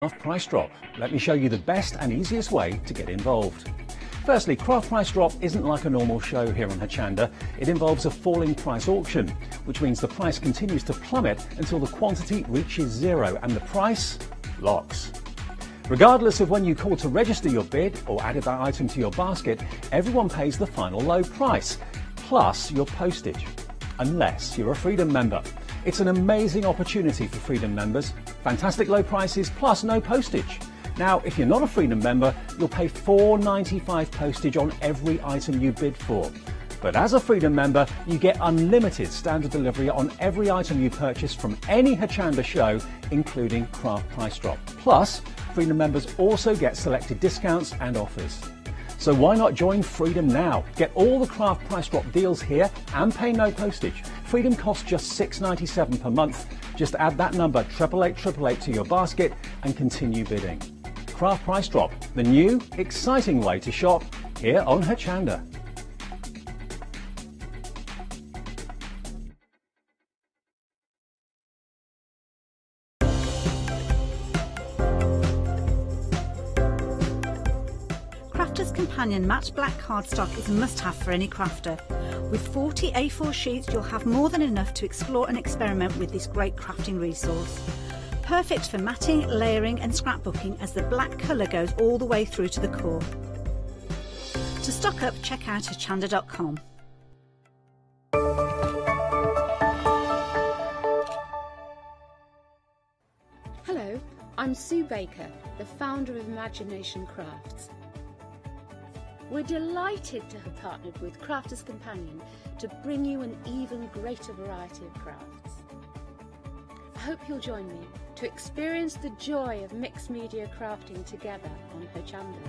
Craft Price Drop. Let me show you the best and easiest way to get involved. Firstly, Craft Price Drop isn't like a normal show here on Hochanda. It involves a falling price auction, which means the price continues to plummet until the quantity reaches zero and the price locks. Regardless of when you call to register your bid or added that item to your basket, everyone pays the final low price, plus your postage, unless you're a Freedom member. It's an amazing opportunity for Freedom members. Fantastic low prices plus no postage. Now, if you're not a Freedom member, you'll pay $4.95 postage on every item you bid for. But as a Freedom member, you get unlimited standard delivery on every item you purchase from any Hochanda show, including Craft Price Drop. Plus, Freedom members also get selected discounts and offers. So why not join Freedom now? Get all the Craft Price Drop deals here and pay no postage. Freedom costs just $6.97 per month. Just add that number 88888 to your basket and continue bidding. Craft Price Drop, the new, exciting way to shop here on Hochanda. Crafter's Companion Matte Black Cardstock is a must-have for any crafter. With 40 A4 sheets, you'll have more than enough to explore and experiment with this great crafting resource. Perfect for matting, layering and scrapbooking, as the black colour goes all the way through to the core. To stock up, check out hochanda.com. Hello, I'm Sue Baker, the founder of Imagination Crafts. We're delighted to have partnered with Crafter's Companion to bring you an even greater variety of crafts. I hope you'll join me to experience the joy of mixed media crafting together on Hochanda.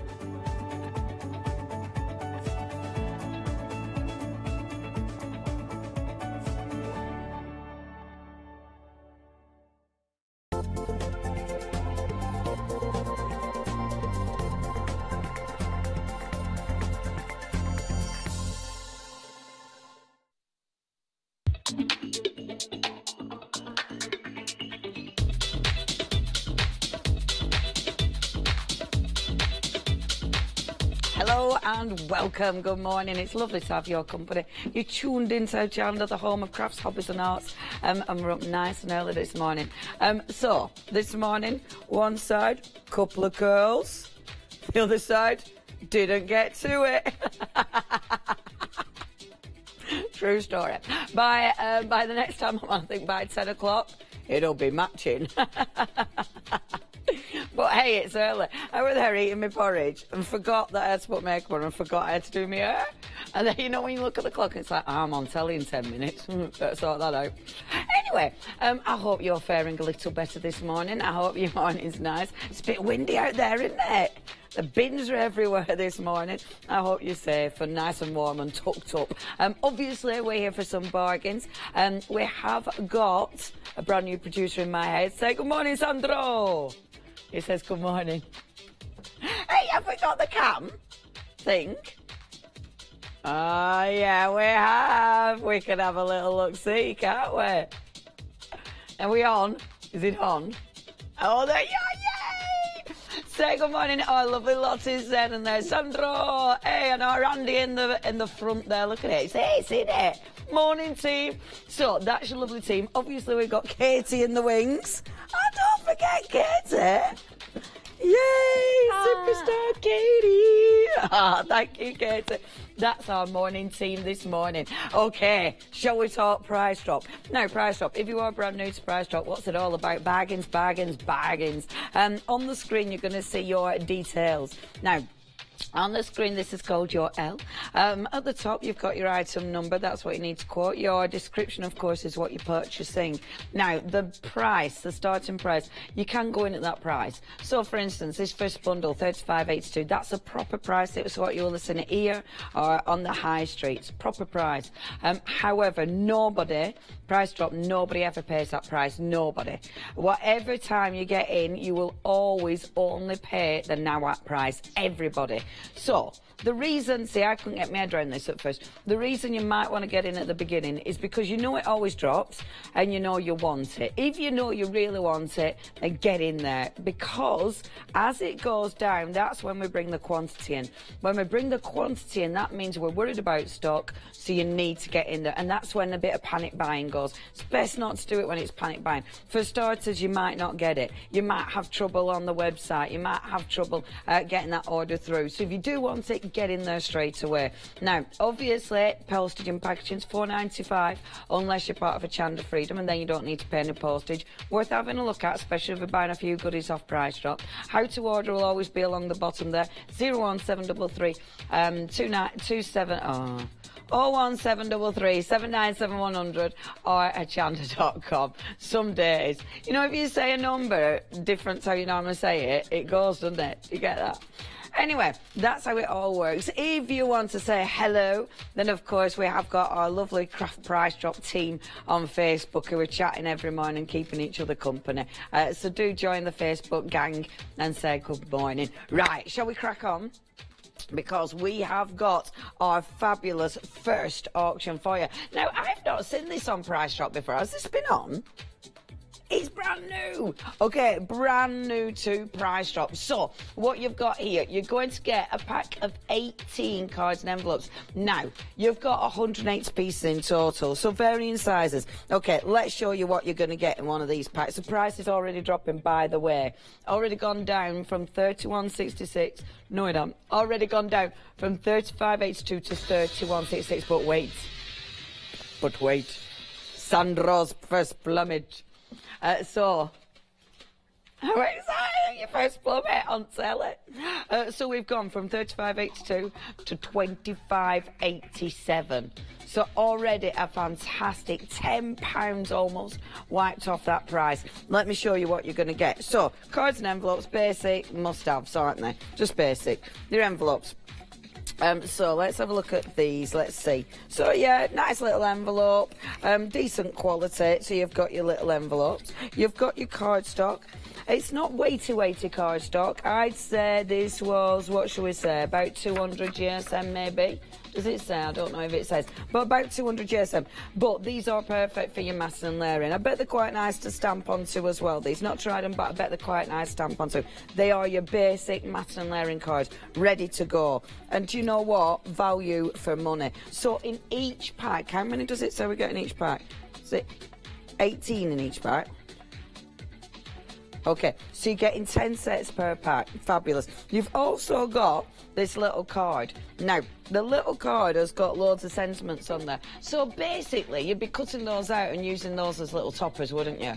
Hello and welcome, good morning. It's lovely to have your company. You tuned into Hochanda, the home of crafts, hobbies and arts, and we're up nice and early this morning. So, this morning, one side, couple of curls, the other side, didn't get to it. True story. By the next time I'm on, I think by 10 o'clock, it'll be matching. But hey, it's early. I was there eating my porridge and forgot that I had to put makeup on and forgot I had to do my hair. And then, you know, when you look at the clock, it's like, oh, I'm on telly in 10 minutes. Better sort that out. Anyway, I hope you're faring a little better this morning. I hope your morning's nice. It's a bit windy out there, isn't it? The bins are everywhere this morning. I hope you're safe and nice and warm and tucked up. Obviously, we're here for some bargains. We have got a brand new producer in my head. Say good morning, Sandro. He says good morning. Hey, have we got the cam thing? Oh, yeah, we have. We can have a little look-see, can't we? Are we on? Is it on? Oh, there you are, yay! Say good morning. Oh, lovely Lottie's there and there's Sandro. Hey, and our Andy in the front there. Look at it. It's in it. Morning, team. So, that's your lovely team. Obviously, we've got Katie in the wings. Oh, don't forget Katie. Yay, superstar Katie. Oh, thank you, Katie. That's our morning team this morning. Okay, shall we talk Price Drop? Now, Price Drop, if you are brand new to Price Drop, what's it all about? Bargains, bargains, bargains. On the screen, you're going to see your details. Now, on the screen, this is called your L. At the top, you've got your item number. That's what you need to quote. Your description, of course, is what you're purchasing. Now, the price, the starting price, you can go in at that price. So, for instance, this first bundle, $35.82, that's a proper price. It's what you'll listen to here or on the high streets. Proper price. However, nobody price drop, nobody ever pays that price, nobody. Whatever time you get in, you will always only pay the now at price, everybody. So the reason, see, I couldn't get my head around this at first. The reason you might want to get in at the beginning is because you know it always drops and you know you want it. If you know you really want it, then get in there, because as it goes down, that's when we bring the quantity in. When we bring the quantity in, that means we're worried about stock, so you need to get in there, and that's when a bit of panic buying goes. It's best not to do it when it's panic buying. For starters, you might not get it. You might have trouble on the website. You might have trouble getting that order through. So if you do want it, get in there straight away. Now, obviously, postage and packaging is $4.95 unless you're part of Hochanda Freedom, and then you don't need to pay any postage. Worth having a look at, especially if you're buying a few goodies off price drop. How to order will always be along the bottom there. 01733 2927 01733 797 100 or hochanda.com. Some days, you know, if you say a number different to how you normally say it, it goes, doesn't it? You get that? Anyway, that's how it all works. If you want to say hello, then of course we have got our lovely craft price drop team on Facebook who are chatting every morning, keeping each other company. So do join the Facebook gang and say good morning. Right, shall we crack on? Because we have got our fabulous first auction for you. Now, I've not seen this on Price Drop before. Has this been on? It's brand new. Okay, brand new to Price Drop. So, what you've got here, you're going to get a pack of 18 cards and envelopes. Now, you've got 180 pieces in total, so varying sizes. Okay, let's show you what you're going to get in one of these packs. The price is already dropping, by the way. Already gone down from $31.66. No, it hasn't. Already gone down from $35.82 to $31.66. But wait. Sandro's first plumage. So, how exciting, your first plummet on sale. So we've gone from $35.82 to $25.87. So already a fantastic £10 almost wiped off that price. Let me show you what you're going to get. So, cards and envelopes, basic, must-haves, aren't they? Just basic. Your envelopes. So let's have a look at these. Let's see. So yeah, nice little envelope, decent quality. So you've got your little envelopes. You've got your cardstock. It's not weighty cardstock. I'd say this was, what should we say, about 200 GSM maybe. Does it say? I don't know if it says. But about 200 GSM. But these are perfect for your mass and layering. I bet they're quite nice to stamp onto as well. These, not tried them, but I bet they're quite nice to stamp onto. They are your basic mass and layering cards, ready to go. And do you know what? Value for money. So in each pack, how many does it say we get in each pack? Is it 18 in each pack? Okay, so you're getting 10 sets per pack. Fabulous. You've also got this little card. Now, the little card has got loads of sentiments on there. So basically, you'd be cutting those out and using those as little toppers, wouldn't you?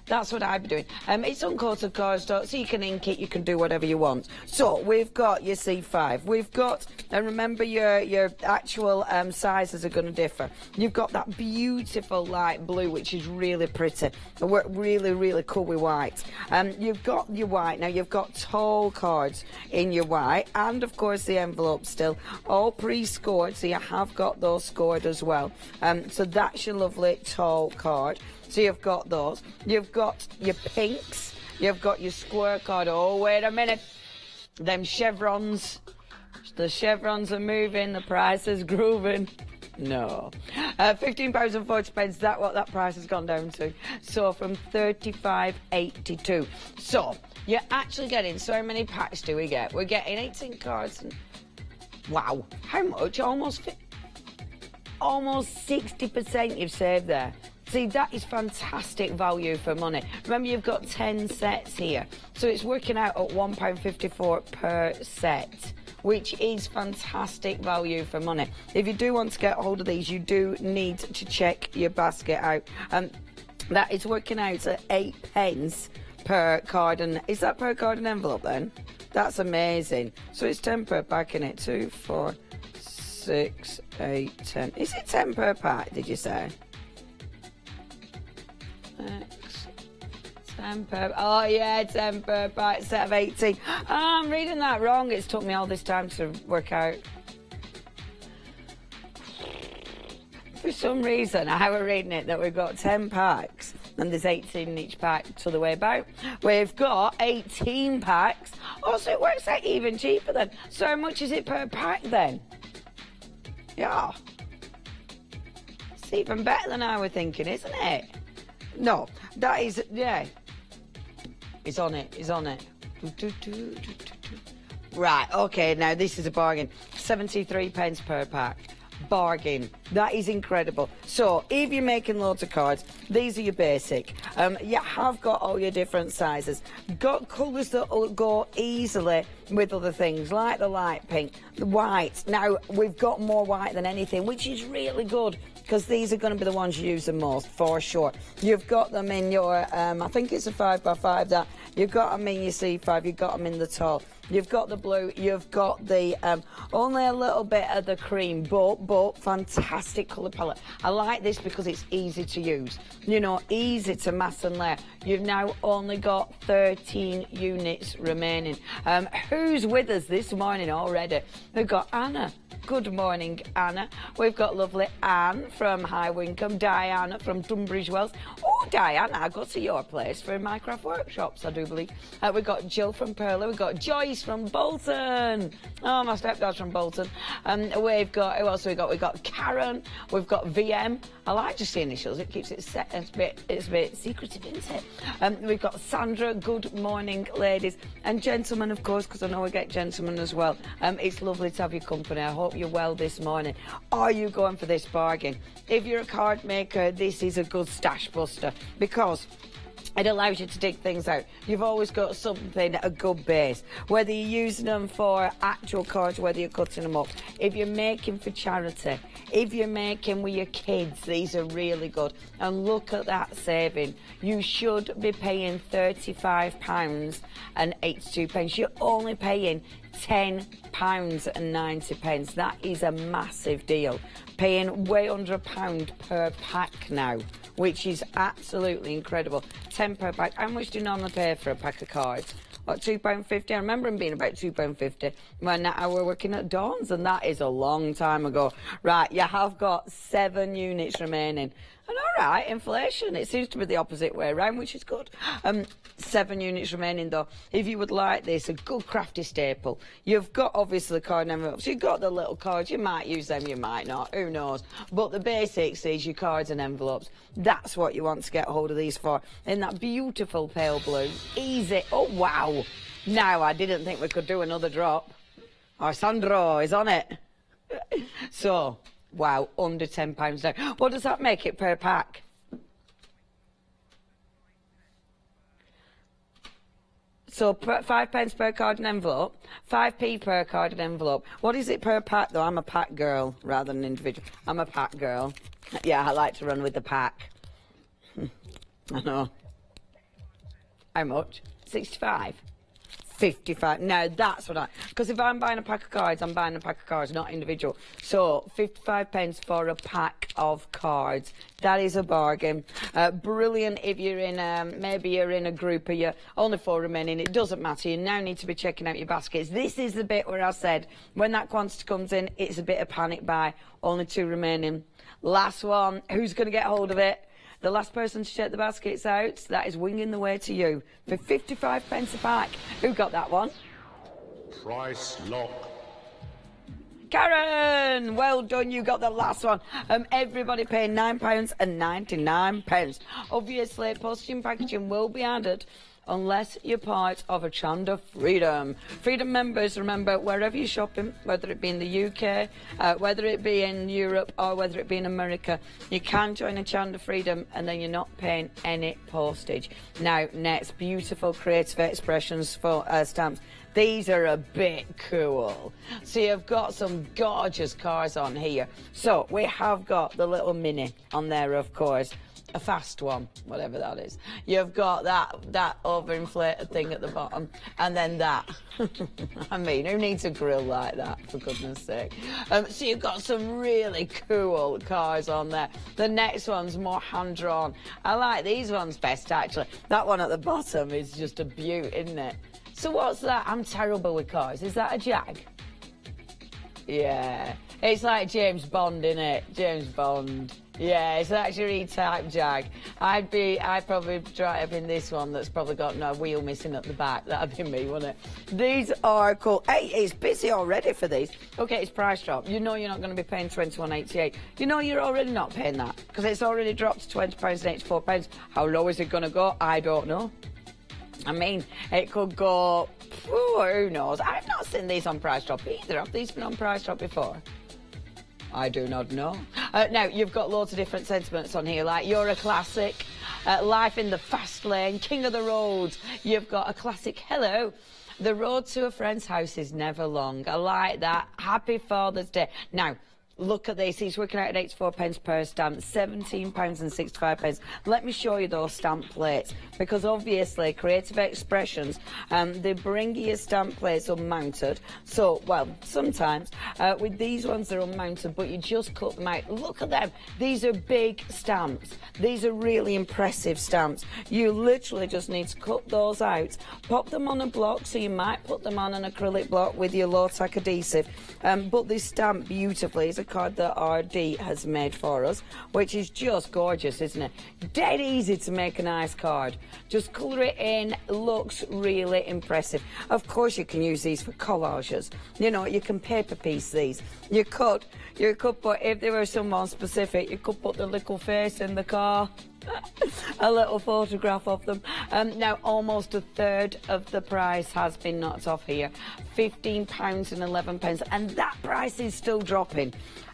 That's what I'd be doing. It's uncoated cardstock, so you can ink it, you can do whatever you want. So we've got your C5. We've got, and remember your actual sizes are going to differ. You've got that beautiful light blue, which is really pretty. It worked really, really cool with white. You've got your white. Now you've got tall cards in your white, and of course the envelope still all pre-scored, so you have got those scored as well. So that's your lovely tall card. So you've got those. You've got your pinks. You've got your square card. Oh, wait a minute. Them chevrons. The chevrons are moving. The price is grooving. No. £15.40. That's what that price has gone down to. So from $35.82. So you're actually getting, so many packs do we get? We're getting 18 cards. And, wow. How much? Almost 60% you've saved there. See, that is fantastic value for money. Remember, you've got 10 sets here. So it's working out at £1.54 per set, which is fantastic value for money. If you do want to get hold of these, you do need to check your basket out. That is working out at 8p per card. And is that per card and envelope then? That's amazing. So it's 10 per pack, isn't it? 2, 4, 6, 8, 10. Is it 10 per pack, did you say? 10 per, oh yeah, 10 per pack, set of 18. Oh, I'm reading that wrong. It's took me all this time to work out. for some reason, I was reading it that we've got 10 packs and there's 18 in each pack to the way about. We've got 18 packs. Oh, so it works out even cheaper then. So how much is it per pack then? Yeah. It's even better than I was thinking, isn't it? No, that is, yeah. It's on it, it's on it. Right, okay, now this is a bargain. 73 pence per pack. Bargain. That is incredible. So if you're making loads of cards, these are your basic. You have got all your different sizes. Got colours that will go easily with other things, like the light pink, the white. Now we've got more white than anything, which is really good, because these are going to be the ones you use the most, for sure. You've got them in your, I think it's a 5x5, that. You've got them in your C5, you've got them in the tall. You've got the blue, you've got the, only a little bit of the cream, but fantastic colour palette. I like this because it's easy to use. You know, easy to mass and layer. You've now only got 13 units remaining. Who's with us this morning already? We've got Anna. Good morning, Anna. We've got lovely Anne from High Wycombe, Diana from Tunbridge Wells. Oh, Diana, I go to your place for Minecraft workshops, I do believe. We've got Jill from Perla. We've got Joyce from Bolton. Oh, my stepdad's from Bolton. We've got, who else have we got? We've got Karen. We've got VM. I like just the initials. It keeps it set. It's a bit secretive, isn't it? We've got Sandra. Good morning, ladies and gentlemen, of course, because I know we get gentlemen as well. It's lovely to have your company. I hope you're well this morning. Are you going for this bargain? If you're a card maker, this is a good stash buster, because it allows you to dig things out. You've always got something, a good base. Whether you're using them for actual cards, whether you're cutting them up. If you're making for charity, if you're making with your kids, these are really good. And look at that saving. You should be paying £35.82. You're only paying £10.90. That is a massive deal. Paying way under £1 per pack now, which is absolutely incredible. 10 per pack. How much do you normally pay for a pack of cards? What, £2.50? I remember them being about £2.50 when I were working at Dawn's, and that is a long time ago. Right, you have got 7 units remaining. And all right, inflation, it seems to be the opposite way around, which is good. 7 units remaining, though. If you would like this, a good crafty staple. You've got, obviously, the card and envelopes. You've got the little cards. You might use them, you might not. Who knows? But the basics is your cards and envelopes. That's what you want to get hold of these for. In that beautiful pale blue. Easy. Oh, wow. Now, I didn't think we could do another drop. Our Sandro is on it. So, wow, under £10 now. What does that make it per pack? So 5 pence per card and envelope, 5p per card and envelope. What is it per pack, though? I'm a pack girl rather than an individual. I'm a pack girl. Yeah, I like to run with the pack. I know. How much? 65? 55. Now that's what because if I'm buying a pack of cards, I'm buying a pack of cards, not individual. So 55 pence for a pack of cards. That is a bargain. Brilliant if you're in, maybe you're in a group of only 4 remaining. It doesn't matter. You now need to be checking out your baskets. This is the bit where I said, when that quantity comes in, it's a bit of panic buy. Only 2 remaining. Last one. Who's going to get hold of it? The last person to check the baskets out, that is winging the way to you for 55 pence a pack. Who got that one? Price lock. Karen, well done, you got the last one. Everybody paying £9.99. Obviously, postage and packaging will be added unless you're part of Hochanda Freedom. Freedom members, remember, wherever you're shopping, whether it be in the UK, whether it be in Europe, or whether it be in America, you can join Hochanda Freedom and then you're not paying any postage. Now, next, beautiful creative expressions for stamps. These are a bit cool. So you've got some gorgeous cars on here. So we have got the little mini on there, of course. A fast one, whatever that is. You've got that overinflated thing at the bottom, and then that. I mean, who needs a grill like that, for goodness sake? So you've got some really cool cars on there. The next one's more hand-drawn. I like these ones best, actually. That one at the bottom is just a beaut, isn't it? So what's that? I'm terrible with cars. Is that a Jag? Yeah. It's like James Bond, innit? James Bond. Yeah, it's actually E-type jag. I'd probably drive in this one that's probably got no wheel missing at the back. That'd be me, wouldn't it? These are cool. Hey, it's busy already for these. Okay, it's price drop. You know you're not going to be paying £21.88. You know you're already not paying that because it's already dropped to £20.84. How low is it going to go? I don't know. I mean, it could go, who knows? I've not seen these on price drop either. Have these been on price drop before? I do not know. Now, you've got loads of different sentiments on here, like You're a Classic, Life in the Fast Lane, King of the Road. You've got a classic, Hello, The Road to a Friend's House is Never Long. I like that. Happy Father's Day. Now, look at this. He's working out at 84p per stamp, £17.65. Let me show you those stamp plates, because obviously Creative Expressions, they bring you stamp plates unmounted. So, well, sometimes with these ones they're unmounted, but you just cut them out. Look at them. These are big stamps. These are really impressive stamps. You literally just need to cut those out, pop them on a block, so you might put them on an acrylic block with your low-tack adhesive, but they stamp beautifully. It's a card that RD has made for us, which is just gorgeous, isn't it? Dead easy to make a nice card. Just colour it in, looks really impressive. Of course you can use these for collages. You know, you can paper piece these. You could put, if there were someone specific, you could put the little face in the car. A little photograph of them. Now, almost a third of the price has been knocked off here. £15.11, and that price is still dropping,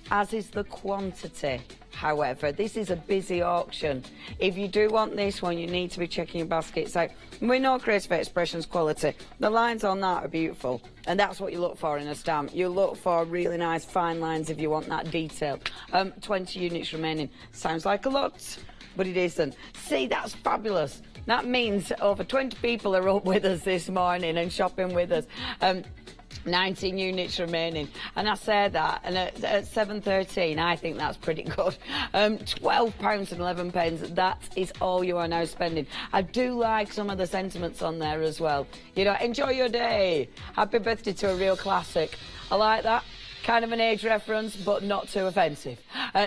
as is the quantity. However, this is a busy auction. If you do want this one, you need to be checking your baskets out. We know Creative Expressions quality. The lines on that are beautiful, and that's what you look for in a stamp. You look for really nice fine lines if you want that detail. 20 units remaining. Sounds like a lot, but it isn't. See, that's fabulous. That means over 20 people are up with us this morning and shopping with us. 19 units remaining, and I say that, and at 7:13 I think that's pretty good. £12.11, that is all you are now spending. I do like some of the sentiments on there as well. You know, enjoy your day, happy birthday to a real classic. I like that. Kind of an age reference, but not too offensive.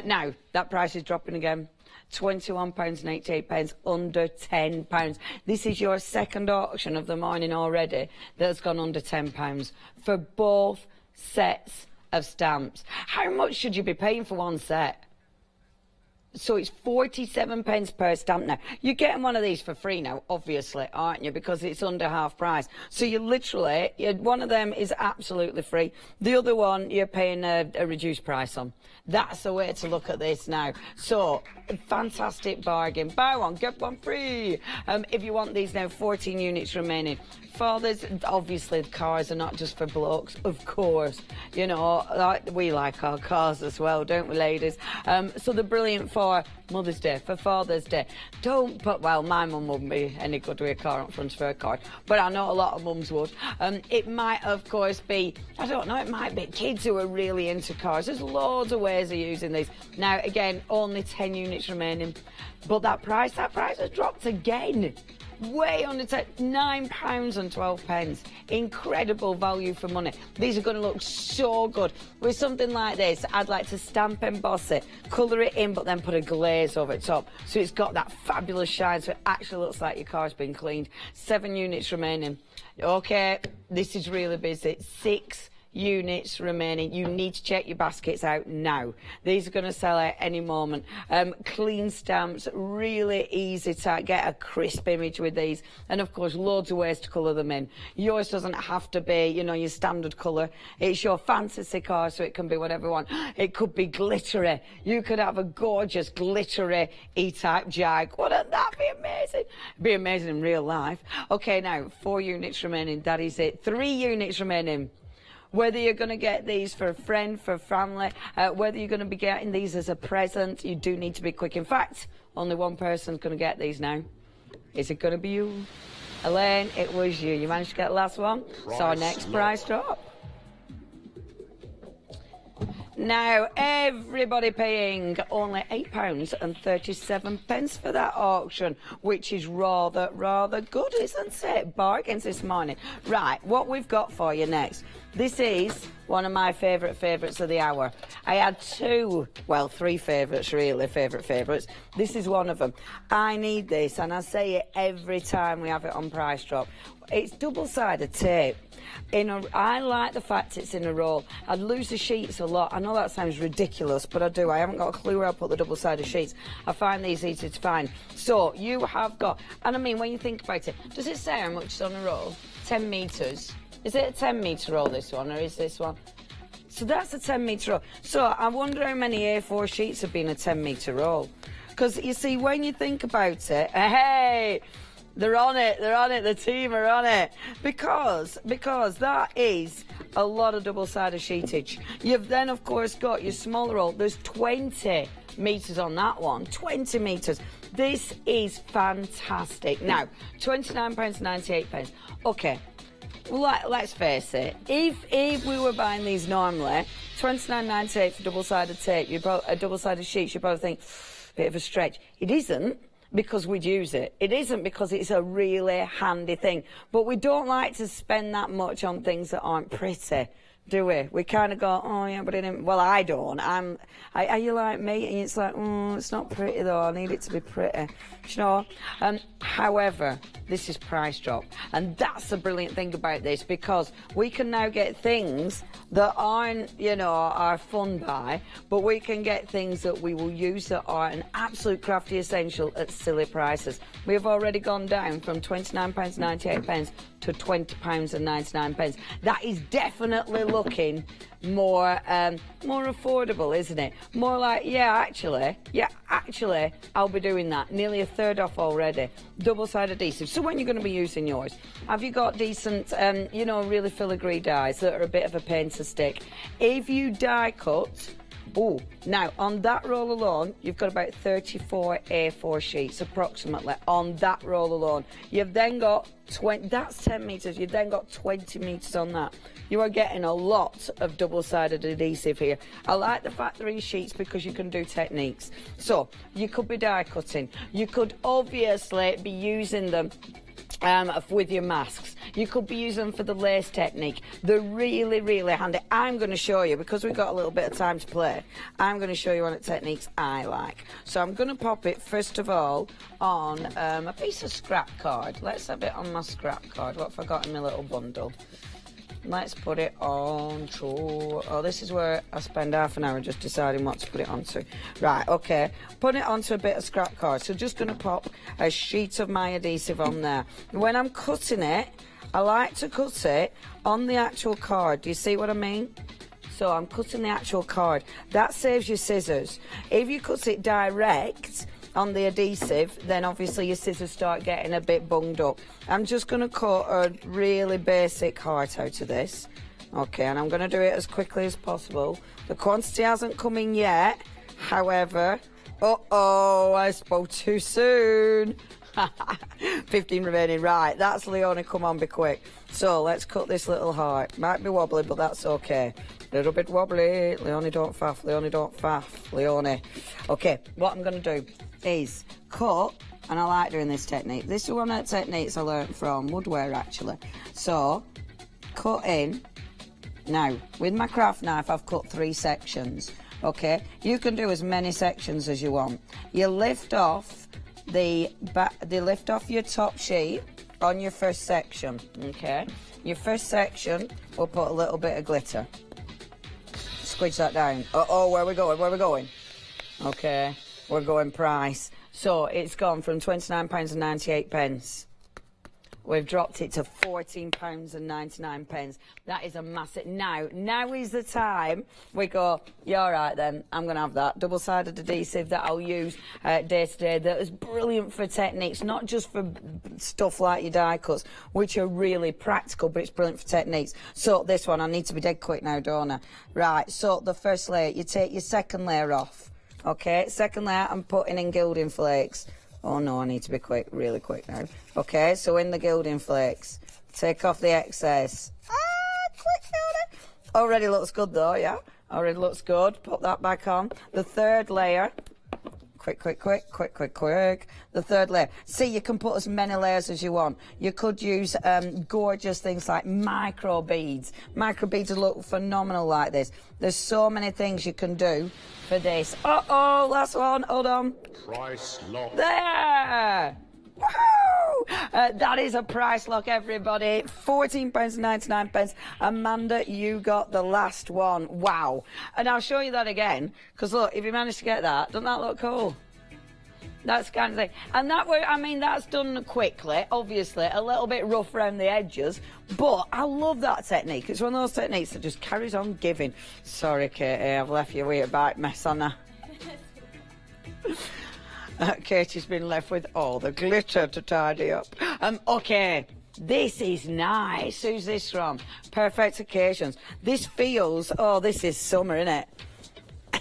Now, that price is dropping again. £21.88, under £10. This is your second auction of the morning already that's gone under £10 for both sets of stamps. How much should you be paying for one set? So it's 47p per stamp now. You're getting one of these for free now, obviously, aren't you? Because it's under half price. So you literally, one of them is absolutely free. The other one, you're paying a reduced price on. That's the way to look at this now. So, fantastic bargain. Buy one, get one free. If you want these now, 14 units remaining. Fathers, obviously the cars are not just for blokes, of course. You know, we like our cars as well, don't we, ladies? So they're brilliant for Mother's Day, for Father's Day. Don't put, well, my mum wouldn't be any good with a car in front of her car, but I know a lot of mums would. It might, of course, be, I don't know, it might be kids who are really into cars. There's loads of ways of using these. Now, again, only 10 units remaining, but that price has dropped again. Way under £9.12. Incredible value for money. These are going to look so good. With something like this, I'd like to stamp emboss it, colour it in, but then put a glaze over the top. So it's got that fabulous shine, so it actually looks like your car's been cleaned. 7 units remaining. Okay, this is really busy. 6 units remaining. You need to check your baskets out now. These are going to sell out any moment. Clean stamps, really easy to get a crisp image with these, and of course loads of ways to colour them in. Yours doesn't have to be, you know, your standard colour. It's your fantasy car, so it can be whatever you want. It could be glittery. You could have a gorgeous glittery E-type jag. Wouldn't that be amazing? It'd be amazing in real life. Okay, now 4 units remaining. That is it. 3 units remaining. Whether you're going to get these for a friend, for family, whether you're going to be getting these as a present, you do need to be quick. In fact, only one person's going to get these now. Is it going to be you? Elaine, it was you. You managed to get the last one. So our next price drop. Now, everybody paying only £8.37 for that auction, which is rather good, isn't it? Bargains this morning. Right, what we've got for you next. This is one of my favourites of the hour. I had three favourites, really, favourites. This is one of them. I need this, and I say it every time we have it on Price Drop. It's double-sided tape. I like the fact it's in a roll. I'd lose the sheets a lot. I know that sounds ridiculous, but I do. I haven't got a clue where I'll put the double-sided sheets. I find these easy to find. So you have got, and I mean, when you think about it, does it say how much is on a roll? 10 metres. Is it a 10-metre roll, this one, or is this one? So that's a 10-metre roll. So I wonder how many A4 sheets have been a 10-metre roll. Because, you see, when you think about it, hey, they're on it, the team are on it. Because that is a lot of double-sided sheetage. You've then, of course, got your smaller roll. There's 20 metres on that one, 20 metres. This is fantastic. Now, £29.98. Okay. Well, let's face it, if we were buying these normally, £29.98 for double-sided tape, double-sided sheets, you probably think, bit of a stretch. It isn't, because we'd use it. It isn't because it's a really handy thing. But we don't like to spend that much on things that aren't pretty, do we? We kind of go, oh yeah, but it didn't. Well, I don't. Are you like me? And it's like, oh, it's not pretty though. I need it to be pretty. You know. However, this is Price Drop, and that's the brilliant thing about this, because we can now get things that aren't, you know, are fun buy, but we can get things that we will use that are an absolute crafty essential at silly prices. We have already gone down from £29.98 to £20.99. That is definitely looking more affordable, isn't it? More like, yeah, actually, I'll be doing that. Nearly a third off already. Double-sided adhesive. So when you're going to be using yours, have you got decent, you know, really filigree dies that are a bit of a pain to stick? If you die cut, oh, now on that roll alone, you've got about 34 A4 sheets approximately on that roll alone. You've then got 20, that's 10 metres, you've then got 20 metres on that. You are getting a lot of double-sided adhesive here. I like the fact they're in sheets because you can do techniques. So, you could be die cutting. You could obviously be using them with your masks. You could be using them for the lace technique. They're really, really handy. I'm going to show you, because we've got a little bit of time to play, I'm going to show you one of the techniques I like. So I'm going to pop it, first of all, on a piece of scrap card. Let's have it on my scrap card. What have I got in my little bundle? Let's put it on to... Oh, this is where I spend half an hour just deciding what to put it onto. Right, okay. Put it onto a bit of scrap card. So just going to pop a sheet of my adhesive on there. When I'm cutting it, I like to cut it on the actual card. Do you see what I mean? So I'm cutting the actual card. That saves your scissors. If you cut it direct on the adhesive, then obviously your scissors start getting a bit bunged up. I'm just going to cut a really basic heart out of this. Okay, and I'm going to do it as quickly as possible. The quantity hasn't come in yet, however... Uh-oh, I spoke too soon. 15 remaining. Right, that's Leonie, come on, be quick. So let's cut this little heart. Might be wobbly, but that's okay. A little bit wobbly. Leonie, don't faff. Leonie, don't faff. Leonie. Okay, what I'm going to do is cut, and I like doing this technique. This is one of the techniques I learnt from woodware, actually. So, cut in. Now, with my craft knife, I've cut 3 sections. Okay, you can do as many sections as you want. You lift off lift off your top sheet on your first section. Okay, your first section, we'll put a little bit of glitter. Squidge that down. Uh-oh, where are we going? Where are we going? Okay, we're going price. So it's gone from £29.98. We've dropped it to £14.99. That is a massive... Now is the time we go, yeah, all right then, I'm going to have that. Double-sided adhesive that I'll use day to day. That is brilliant for techniques, not just for stuff like your die cuts, which are really practical, but it's brilliant for techniques. So this one, I need to be dead quick now, don't I? Right, so the first layer, you take your second layer off. Okay, second layer, I'm putting in gilding flakes. Oh no, I need to be quick, really quick now. Okay, so in the gilding flakes, take off the excess. Quick, Fiona. Already looks good though, yeah? Already looks good. Put that back on. The third layer. Quick. The third layer. See, you can put as many layers as you want. You could use gorgeous things like micro beads. Micro beads look phenomenal like this. There's so many things you can do for this. Uh-oh, last one. Hold on. Price lock. There! Woohoo! That is a price lock, everybody. £14.99. Amanda, you got the last one. Wow. And I'll show you that again, because look, if you manage to get that, doesn't that look cool? That's kind of thing. And that way, I mean, that's done quickly, obviously, a little bit rough around the edges, but I love that technique. It's one of those techniques that just carries on giving. Sorry, Katie, I've left you with a bite mess on her. Katie's been left with all the glitter to tidy up. Okay, this is nice. Who's this from? Perfect Occasions. This feels, oh, this is summer, isn't it?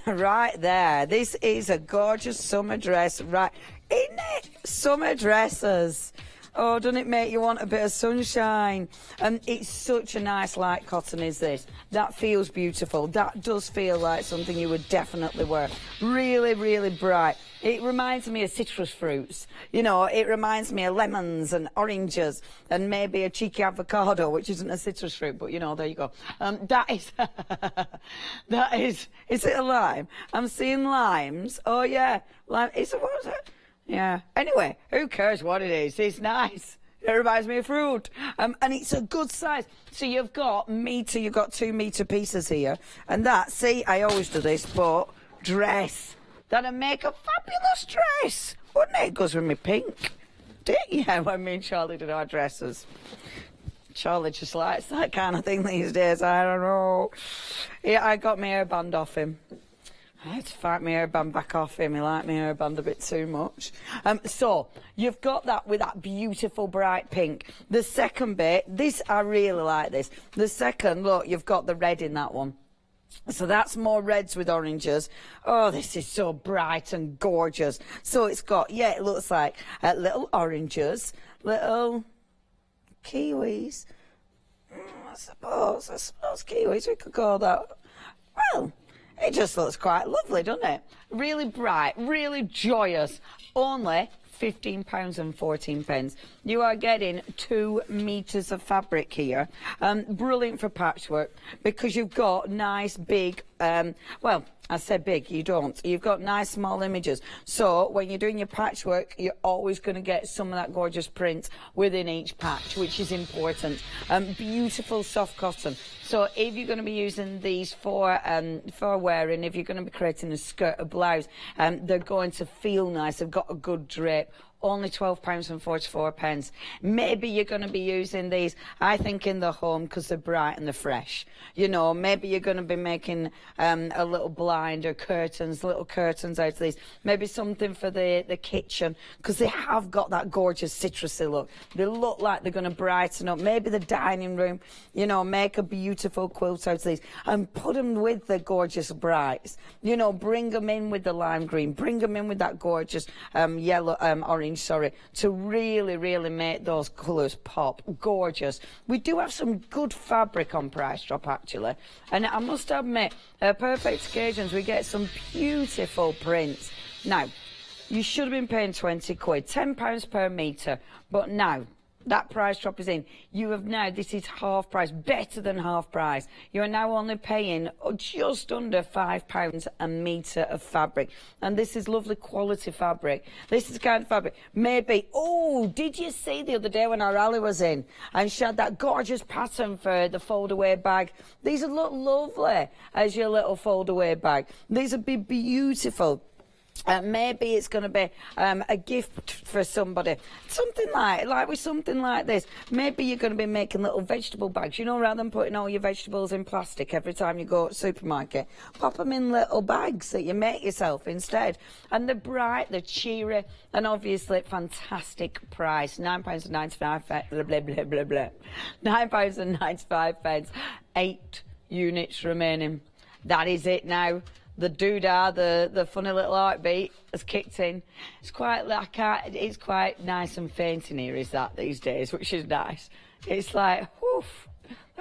Right there. This is a gorgeous summer dress, right? Isn't it? Summer dresses. Oh, doesn't it make you want a bit of sunshine? It's such a nice light cotton, is this? That feels beautiful. That does feel like something you would definitely wear. Really, really bright. It reminds me of citrus fruits. You know, it reminds me of lemons and oranges and maybe a cheeky avocado, which isn't a citrus fruit, but, you know, there you go. That is, is it a lime? I'm seeing limes. Oh, yeah. Lime. What is it? Yeah. Anyway, who cares what it is? It's nice. It reminds me of fruit. And it's a good size. So you've got 2 metre pieces here. And that, see, I always do this, but dress. That'd make a fabulous dress. Wouldn't it? It goes with me pink. Yeah, when me and Charlie did our dresses. Charlie just likes that kind of thing these days. I don't know. Yeah, I got my hairband off him. I had to fight my hairband back off him. He liked my hairband a bit too much. So, you've got that with that beautiful bright pink. The second bit, I really like this. The second, look, you've got the red in that one. So that's more reds with oranges. Oh, this is so bright and gorgeous. So it's got, yeah, it looks like little oranges, little kiwis. I suppose kiwis we could call that. Well, it just looks quite lovely, doesn't it? Really bright, really joyous. Only £15.14. You are getting 2 metres of fabric here. Brilliant for patchwork because you've got nice big, well, I said big, you don't. You've got nice small images. So when you're doing your patchwork, you're always going to get some of that gorgeous print within each patch, which is important. Beautiful soft cotton. So if you're going to be using these for wearing, if you're going to be creating a skirt, a blouse, they're going to feel nice. They've got a good drape. Only £12.44. Maybe you're going to be using these, I think, in the home because they're bright and they're fresh. You know, maybe you're going to be making a little blind or curtains, little curtains out of these. Maybe something for the kitchen because they have got that gorgeous citrusy look. They look like they're going to brighten up. Maybe the dining room, you know, make a beautiful quilt out of these and put them with the gorgeous brights. You know, bring them in with the lime green. Bring them in with that gorgeous yellow, orange. To really, really make those colours pop. Gorgeous. We do have some good fabric on Price Drop, actually. And I must admit, Perfect Occasions, we get some beautiful prints. Now, you should have been paying 20 quid, £10 per metre. But now, that price drop is in. You have now, this is half price, better than half price. You are now only paying just under £5 a metre of fabric. And this is lovely quality fabric. This is the kind of fabric. Maybe, oh, did you see the other day when our Ali was in and she had that gorgeous pattern for the fold-away bag? These would look lovely as your little fold-away bag. These would be beautiful. Maybe it's going to be a gift for somebody. Something like with something like this. Maybe you're going to be making little vegetable bags. You know, rather than putting all your vegetables in plastic every time you go to the supermarket, pop them in little bags that you make yourself instead. And they're bright, they're cheery, and obviously fantastic price. £9.95, blah, blah, blah, blah, blah. £9.95, 8 units remaining. That is it now. The doodah, the funny little heartbeat has kicked in. It's quite like it's quite nice and faint in here, is that these days, which is nice. It's like, whoof,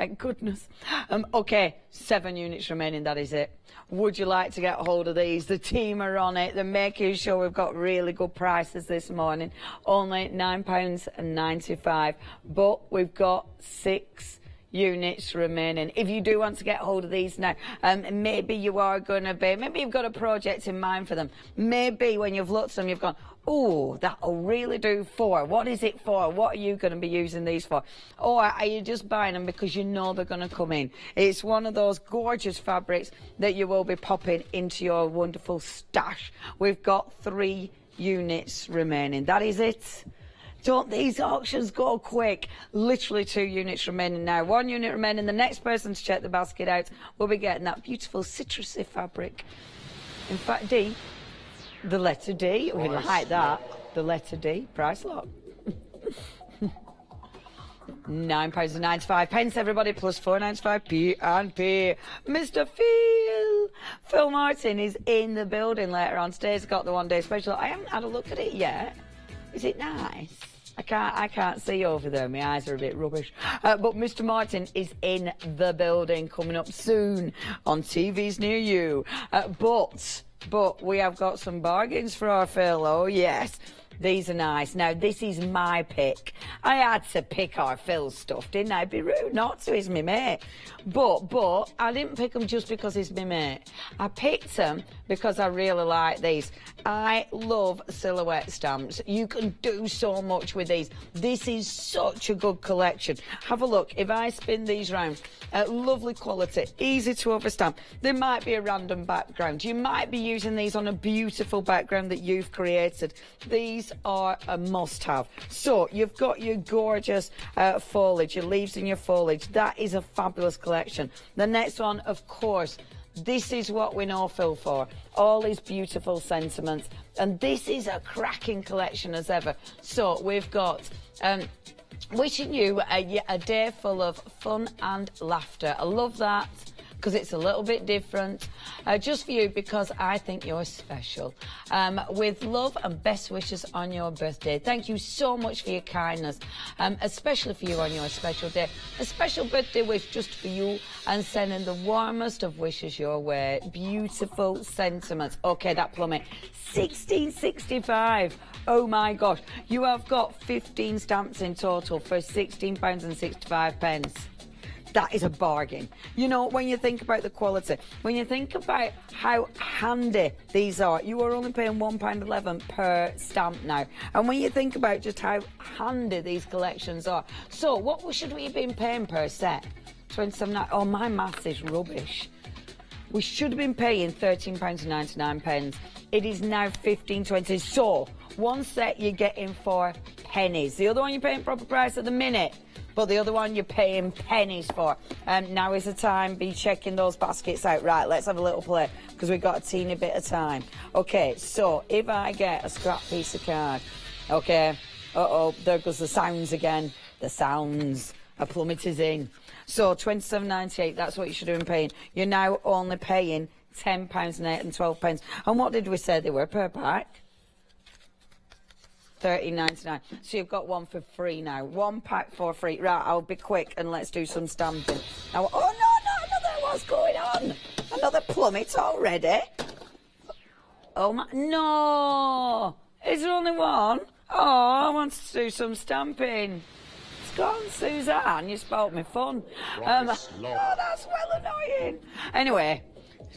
Thank goodness. Okay, 7 units remaining, that is it. Would you like to get hold of these? The team are on it. They're making sure we've got really good prices this morning. Only £9.95. But we've got 6 units remaining. If you do want to get hold of these now, maybe you are going to be, maybe you've got a project in mind for them. Maybe when you've looked at them, you've gone, oh, that'll really do for. What is it for? What are you going to be using these for? Or are you just buying them because you know they're going to come in? It's one of those gorgeous fabrics that you will be popping into your wonderful stash. We've got 3 units remaining. That is it. Don't these auctions go quick? Literally 2 units remaining now. 1 unit remaining. The next person to check the basket out will be getting that beautiful citrusy fabric. In fact, D, the letter D. We like that. The letter D. Price lock. £9.95, everybody, plus £4.95 P&P. Mr. Phil Martin is in the building later on. Today's got the 1-day special. I haven't had a look at it yet. Is it nice? I can't see over there. My eyes are a bit rubbish. But Mr. Martin is in the building, coming up soon on TVs near you. But we have got some bargains for our Phil. Oh, yes. These are nice. Now, this is my pick. I had to pick our Phil's stuff, didn't I? It'd be rude not to, he's my mate. But I didn't pick them just because he's my mate. I picked them because I really like these. I love silhouette stamps. You can do so much with these. This is such a good collection. Have a look. If I spin these round, lovely quality, easy to overstamp. There might be a random background. You might be using these on a beautiful background that you've created. These are a must-have. So you've got your gorgeous foliage, your leaves in your foliage. That is a fabulous collection. The next one, of course, this is what we know Phil for. All his beautiful sentiments. And this is a cracking collection as ever. So we've got wishing you a day full of fun and laughter. I love that, because it's a little bit different. Just for you, because I think you're special. With love and best wishes on your birthday. Thank you so much for your kindness, especially for you on your special day. A special birthday wish just for you, and sending the warmest of wishes your way. Beautiful sentiments. Okay, that plummet. £16.65. Oh my gosh. You have got 15 stamps in total for £16.65. That is a bargain. You know, when you think about the quality, when you think about how handy these are, you are only paying £1.11 per stamp now. And when you think about just how handy these collections are, so what should we have been paying per set? 27. Oh, my maths is rubbish. We should have been paying £13.99. It is now £15.20. So one set you're getting for pennies. The other one you're paying proper price at the minute. But the other one you're paying pennies for. Now is the time. Be checking those baskets out. Right, let's have a little play, because we've got a teeny bit of time. Okay, so if I get a scrap piece of card, okay, there goes the sounds again. The sounds. A plummet is in. So £27.98, that's what you should have been paying. You're now only paying £10.12. And what did we say they were per pack? £13.99. So you've got one for free now. 1 pack for free. Right, I'll be quick and let's do some stamping. Now, oh no, another, what's going on? Another plummet already? Oh my, no! Is there only one? Oh, I want to do some stamping. It's gone, Suzanne, you spoilt me fun. Oh, that's well annoying. Anyway.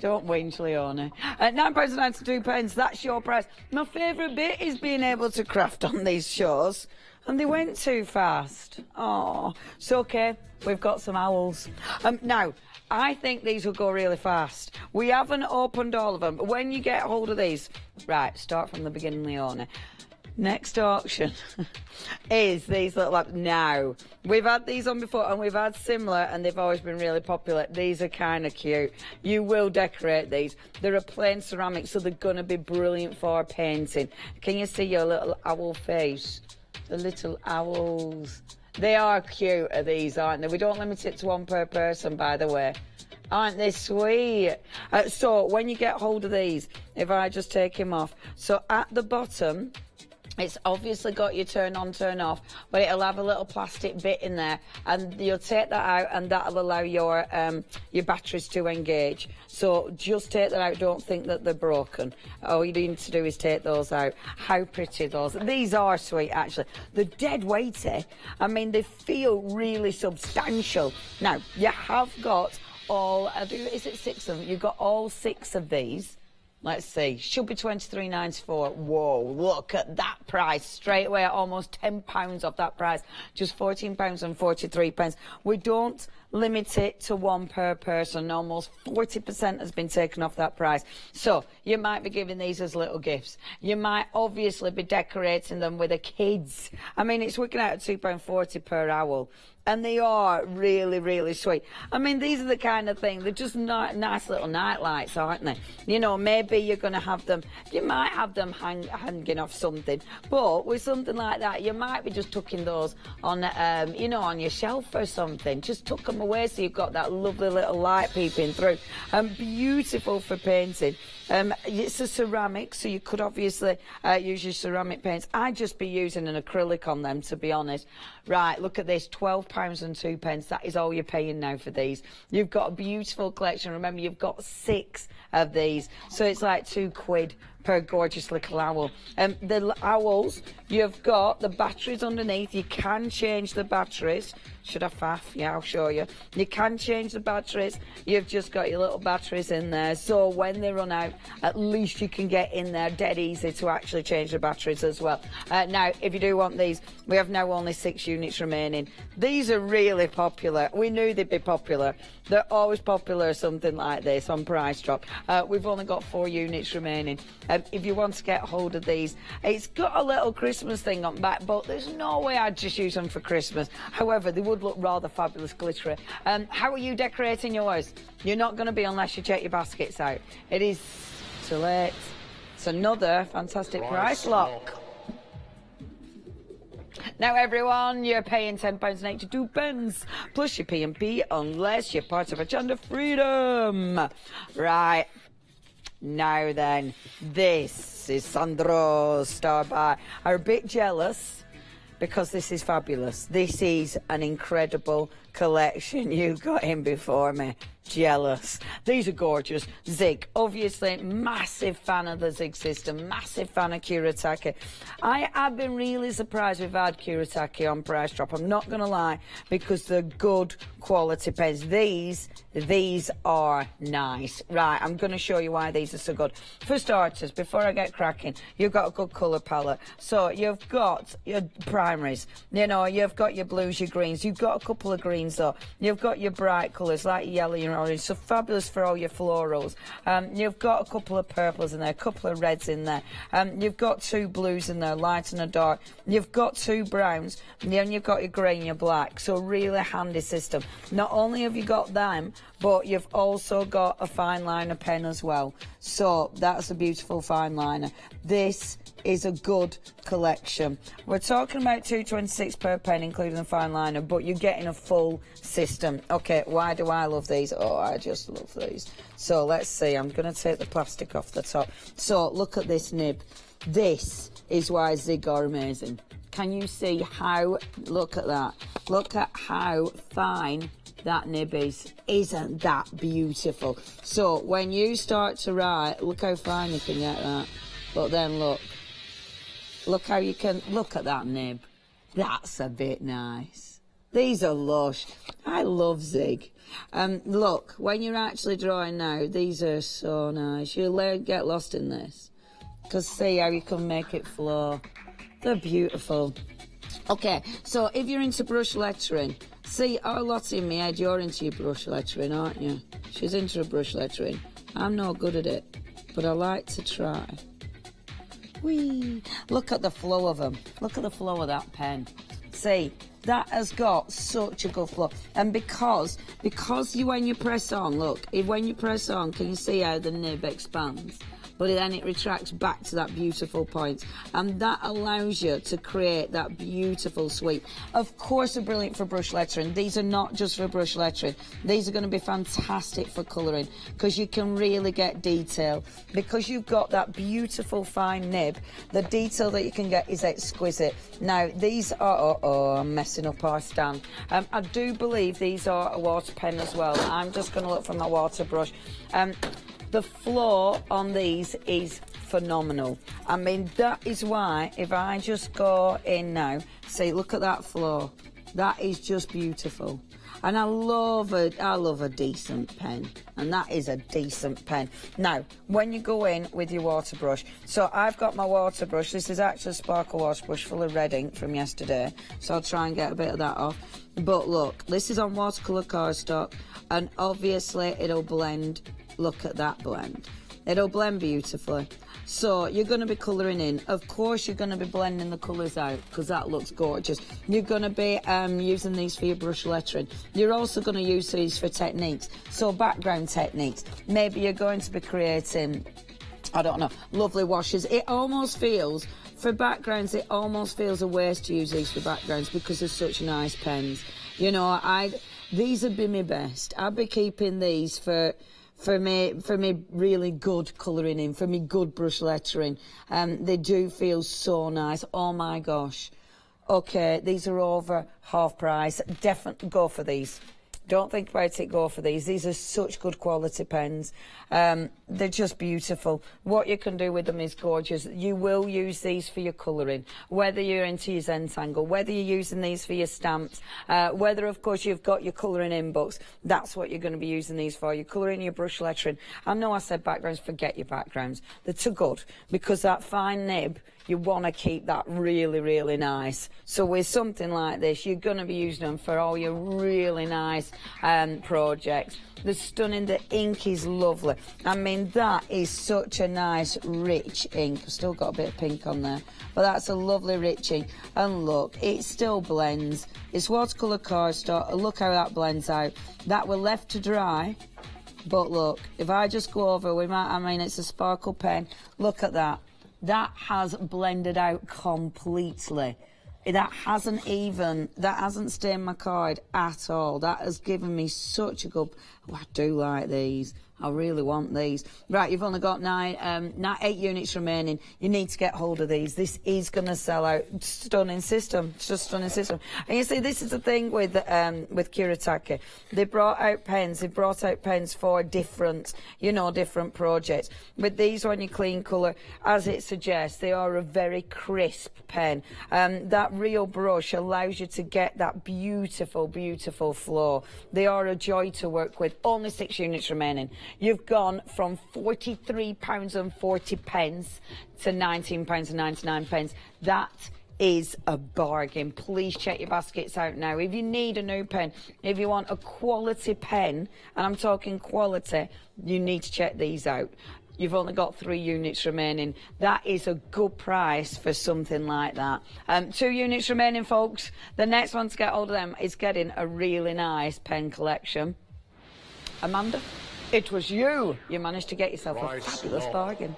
Don't whinge, Leonie. £9.92, that's your price. My favourite bit is being able to craft on these shows. And they went too fast. Oh, it's okay. We've got some owls. Now, I think these will go really fast. We haven't opened all of them. But when you get hold of these... Right, start from the beginning, Leonie. Next auction is these little... Now, we've had these on before and we've had similar, and they've always been really popular. These are kind of cute. You will decorate these. They're a plain ceramic, so they're going to be brilliant for painting. Can you see your little owl face? The little owls. They are cute, are these, aren't they? We don't limit it to one per person, by the way. Aren't they sweet? So when you get hold of these, if I just take him off. So at the bottom... It's obviously got your turn on, turn off, but it'll have a little plastic bit in there, and you'll take that out, and that'll allow your batteries to engage. So just take that out. Don't think that they're broken. All you need to do is take those out. How pretty those! These are sweet, actually. They're dead weighty. I mean, they feel really substantial. Now you have got all. Is it 6 of them? You've got all 6 of these. Let's see, should be £23.94. Whoa, look at that price. Straight away, almost £10 off that price. Just £14.43. We don't limit it to 1 per person. Almost 40% has been taken off that price. So you might be giving these as little gifts. You might obviously be decorating them with the kids. I mean, it's working out at £2.40 per owl. And they are really, really sweet. I mean, these are the kind of thing, they're just nice little night lights, aren't they? You know, maybe you're going to have them, you might have them hanging off something. But with something like that, you might be just tucking those on, you know, on your shelf or something. Just tuck them away so you've got that lovely little light peeping through. Beautiful for painting. It's a ceramic, so you could obviously use your ceramic paints. I'd just be using an acrylic on them, to be honest. Right, look at this, £12.02. That is all you're paying now for these. You've got a beautiful collection. Remember, you've got 6 of these, so it's like £2 per gorgeous little owl. The owls, you've got the batteries underneath. You can change the batteries. Should I faff? Yeah, I'll show you. You can change the batteries. You've just got your little batteries in there. So when they run out, at least you can get in there dead easy to actually change the batteries as well. Now, if you do want these, we have now only 6 units remaining. These are really popular. We knew they'd be popular. They're always popular, something like this on Price Drop. We've only got 4 units remaining. If you want to get hold of these, it's got a little Christmas thing on back, but there's no way I'd just use them for Christmas. However, they would look rather fabulous glittery. How are you decorating yours? You're not going to be unless you check your baskets out. It is too late. It's another fantastic price lock. Now, everyone, you're paying £10.82 plus your P&P unless you're part of Hochanda Freedom. Right. Now then, this is Sandro's Star Buy. I'm a bit jealous because this is fabulous. This is an incredible collection you got in before me. Jealous. These are gorgeous. Zig, obviously, massive fan of the Zig system, massive fan of Kuretake. I have been really surprised we've had Kuretake on Price Drop. I'm not going to lie, because they're good quality pens. These are nice. Right, I'm going to show you why these are so good. For starters, before I get cracking, you've got a good colour palette. So you've got your primaries, you know, you've got your blues, your greens, you've got a couple of greens though, you've got your bright colours like yellow, your orange, so fabulous for all your florals. You've got a couple of purples in there, a couple of reds in there. You've got 2 blues in there, light and a dark. You've got 2 browns, and then you've got your grey and your black. So really handy system. Not only have you got them, but you've also got a fine liner pen as well. So that's a beautiful fine liner. This is a good collection. We're talking about £2.26 per pen, including the fine liner, but you're getting a full system. Okay, why do I love these? Oh, I just love these. So let's see. I'm going to take the plastic off the top. So look at this nib. This is why Zig are amazing. Can you see how? Look at that. Look at how fine that nib is. Isn't that beautiful? So when you start to write, look how fine you can get that. But then look how you can, look at that nib. That's a bit nice. These are lush. I love Zig. Look, when you're actually drawing now, these are so nice. You'll get lost in this. Because see how you can make it flow. They're beautiful. Okay, so if you're into brush lettering, see, oh, Lottie in my head, you're into your brush lettering, aren't you? She's into her brush lettering. I'm not good at it, but I like to try. Whee! Look at the flow of them. Look at the flow of that pen. See, that has got such a good flow. And because you, when you press on, look, when you press on, can you see how the nib expands? but then it retracts back to that beautiful point, and that allows you to create that beautiful sweep. Of course, they're brilliant for brush lettering. These are not just for brush lettering. These are going to be fantastic for colouring, because you can really get detail. Because you've got that beautiful fine nib, the detail that you can get is exquisite. Now, these are, I'm messing up our stand. I do believe these are a water pen as well. I'm just going to look from my water brush. The flow on these is phenomenal. I mean, that is why, if I just go in now, see, look at that flow. That is just beautiful. And I love a decent pen, and that is a decent pen. Now, when you go in with your water brush, so I've got my water brush. This is actually a sparkle water brush full of red ink from yesterday, so I'll try and get a bit of that off. But look, this is on watercolour cardstock, and obviously it'll blend. Look at that blend. It'll blend beautifully. So you're going to be colouring in. Of course, you're going to be blending the colours out, because that looks gorgeous. You're going to be using these for your brush lettering. You're also going to use these for techniques. So background techniques. Maybe you're going to be creating, I don't know, lovely washes. It almost feels, for backgrounds, it almost feels a waste to use these for backgrounds, because they're such nice pens. You know, these would be my best. I'd be keeping these for me really good colouring in, for me good brush lettering. They do feel so nice. Oh my gosh. Okay, these are over half price. Definitely go for these. Don't think about it, go for these. These are such good quality pens. They're just beautiful. What you can do with them is gorgeous. You will use these for your colouring, whether you're into your Zentangle, whether you're using these for your stamps, whether, of course, you've got your colouring in books. That's what you're going to be using these for. Your colouring, your brush lettering. I know I said backgrounds, forget your backgrounds. They're too good, because that fine nib, you want to keep that really, really nice. So with something like this, you're going to be using them for all your really nice projects. They're stunning. The ink is lovely. I mean, that is such a nice, rich ink. I've still got a bit of pink on there, but that's a lovely, rich ink. And look, it still blends. It's watercolour cardstock. Look how that blends out. That were left to dry. But look, if I just go over, I mean, it's a sparkle pen. Look at that. That has blended out completely. That hasn't stained my card at all. That has given me such a good... Oh, I do like these. I really want these. Right, you've only got 8 units remaining. You need to get hold of these. This is going to sell out. Stunning system. It's just stunning system. And you see, this is the thing with Kuretake. They brought out pens. They brought out pens for different projects. With these, when you clean colour, as it suggests, they are a very crisp pen. That real brush allows you to get that beautiful, beautiful flow. They are a joy to work with. Only 6 units remaining. You've gone from £43.40 to £19.99. That is a bargain. Please check your baskets out now. If you need a new pen, if you want a quality pen, and I'm talking quality, you need to check these out. You've only got 3 units remaining. That is a good price for something like that. 2 units remaining, folks. The next one to get hold of them is getting a really nice pen collection. Amanda, it was you. You managed to get yourself a fabulous bargain.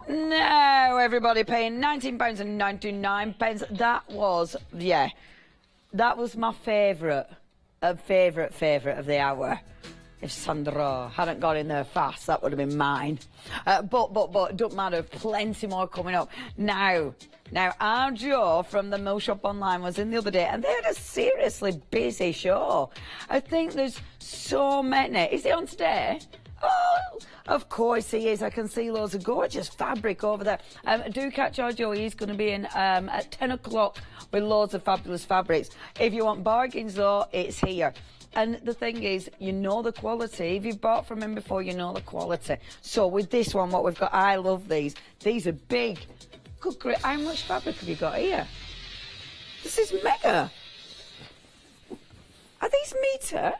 Now, everybody paying £19.99. That was, that was my favourite of the hour. If Sandra hadn't got in there fast, that would have been mine. But don't matter, plenty more coming up. Now, our Joe from the Mill Shop Online was in the other day, and they had a seriously busy show. I think there's so many. Is he on today? Oh, of course he is. I can see loads of gorgeous fabric over there. Do catch our Joe. He's going to be in at 10 o'clock with loads of fabulous fabrics. If you want bargains, though, it's here. And the thing is, you know the quality. If you've bought from him before, you know the quality. So with this one, what we've got, I love these. These are big. Good grief. How much fabric have you got here? This is mega. Are these metre?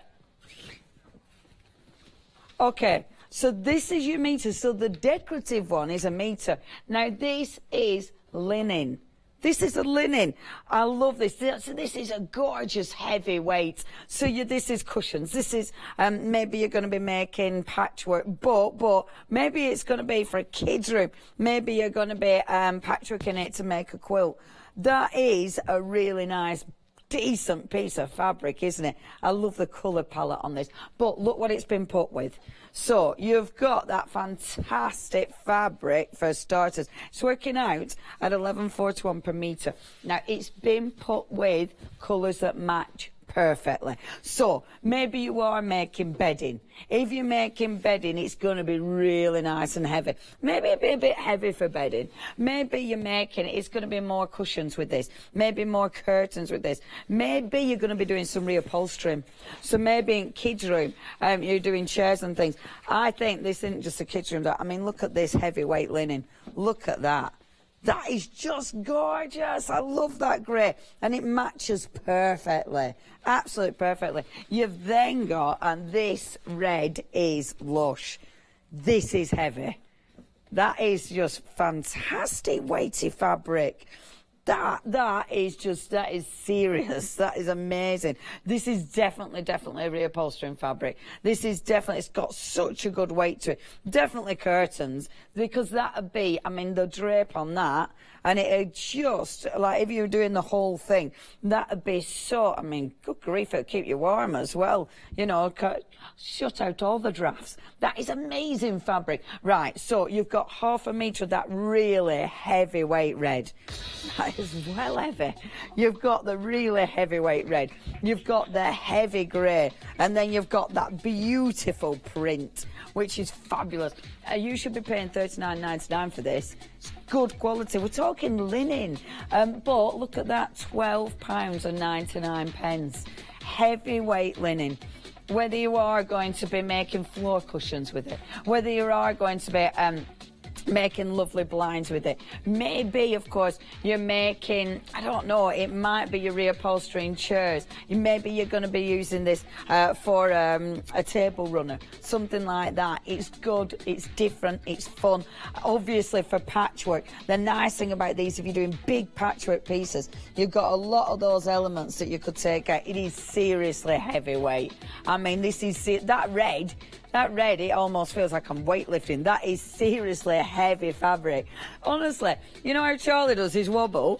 Okay, so this is your metre. So the decorative one is a metre. Now, this is linen. This is a linen. I love this. So this is a gorgeous heavy weight. So this is cushions. This is, maybe you're going to be making patchwork, but maybe it's going to be for a kid's room. Maybe you're going to be patchworking it to make a quilt. That is a really nice, decent piece of fabric, isn't it? I love the colour palette on this. But look what it's been put with. So you've got that fantastic fabric for starters. It's working out at 11.41 per metre. Now, it's been put with colours that match perfectly. So maybe you are making bedding. If you're making bedding, it's going to be really nice and heavy. Maybe it'll be a bit heavy for bedding. Maybe you're making it's going to be more cushions with this. Maybe more curtains with this. Maybe you're going to be doing some reupholstering. So maybe in kids' room, you're doing chairs and things. I think this isn't just a kids' room. I mean, look at this heavyweight linen. Look at that. That is just gorgeous. I love that grey. And it matches perfectly. Absolutely perfectly. You've then got, and this red is lush. This is heavy. That is just fantastic weighty fabric. That is serious. That is amazing. This is definitely a reupholstering fabric. This is definitely, it's got such a good weight to it. Definitely curtains, because that would be, I mean, the drape on that, and it just, like, if you were doing the whole thing, that would be so, I mean, good grief, it would keep you warm as well. You know, shut out all the drafts. That is amazing fabric. Right, so you've got 1/2 metre of that really heavyweight red. That is well heavy. You've got the really heavyweight red. You've got the heavy grey. And then you've got that beautiful print, which is fabulous. You should be paying $39.99 for this. It's good quality. We're talking linen. But look at that, £12.99. Heavyweight linen. Whether you are going to be making floor cushions with it, whether you are going to be making lovely blinds with it. Maybe, of course, you're making, I don't know, it might be your reupholstering chairs. Maybe you're going to be using this for a table runner, something like that. It's good, it's different, it's fun. Obviously, for patchwork, the nice thing about these, if you're doing big patchwork pieces, you've got a lot of those elements that you could take out. It is seriously heavyweight. I mean, this is, that red, it almost feels like I'm weightlifting. That is seriously a heavy fabric. Honestly, you know how Charlie does his wobble?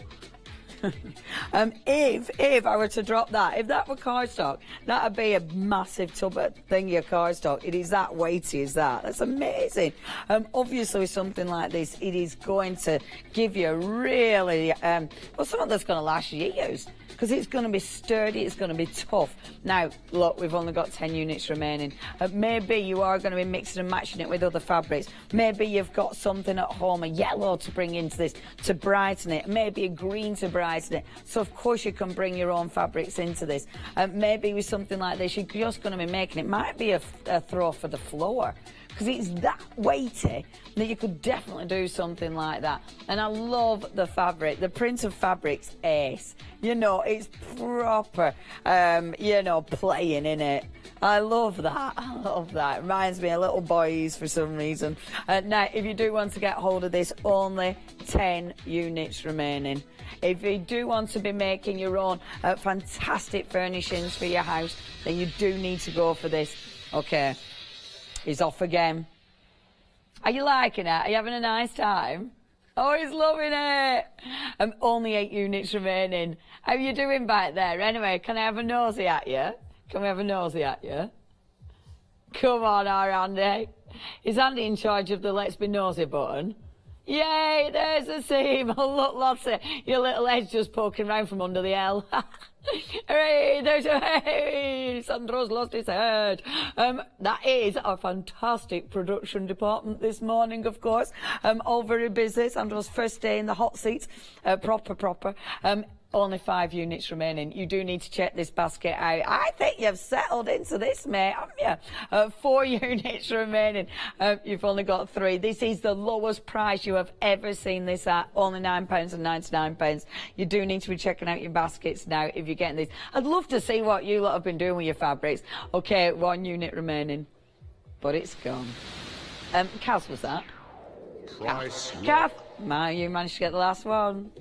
If I were to drop that, if that were cardstock, that would be a massive tub of thingy of cardstock. It is that weighty as that. That's amazing. Obviously, with something like this, it is going to give you really, well, something that's going to last years. Because it's going to be sturdy, it's going to be tough. Now, look, we've only got 10 units remaining. Maybe you are going to be mixing and matching it with other fabrics. Maybe you've got something at home, a yellow to bring into this, to brighten it. Maybe a green to brighten it. So, of course, you can bring your own fabrics into this. Maybe with something like this, you're just going to be making it. Might be a throw for the floor. Because it's that weighty that you could definitely do something like that. And I love the fabric. The print of fabric's ace. You know, it's proper, you know, playing in it. I love that. I love that. It reminds me of little boys for some reason. Now, if you do want to get hold of this, only 10 units remaining. If you do want to be making your own fantastic furnishings for your house, then you do need to go for this. Okay. He's off again. Are you liking it? Are you having a nice time? Oh, he's loving it. Only 8 units remaining. How are you doing back there? Anyway, can I have a nosy at you? Can we have a nosy at you? Come on, our Andy. Is Andy in charge of the Let's Be Nosy button? Yay, there's a seam. Oh, look, Lottie, your little head's just poking round from under the L. Hooray, there's a hey, Sandro's lost his head. That is our fantastic production department this morning, of course. All very busy. Sandro's first day in the hot seat. Proper. Only 5 units remaining. You do need to check this basket out. I think you've settled into this, mate, haven't you? 4 units remaining. You've only got 3. This is the lowest price you have ever seen this at. Only £9.99. You do need to be checking out your baskets now if you're getting these. I'd love to see what you lot have been doing with your fabrics. Okay, 1 unit remaining. But it's gone. Kaz, was that? Price Kath, you managed to get the last one.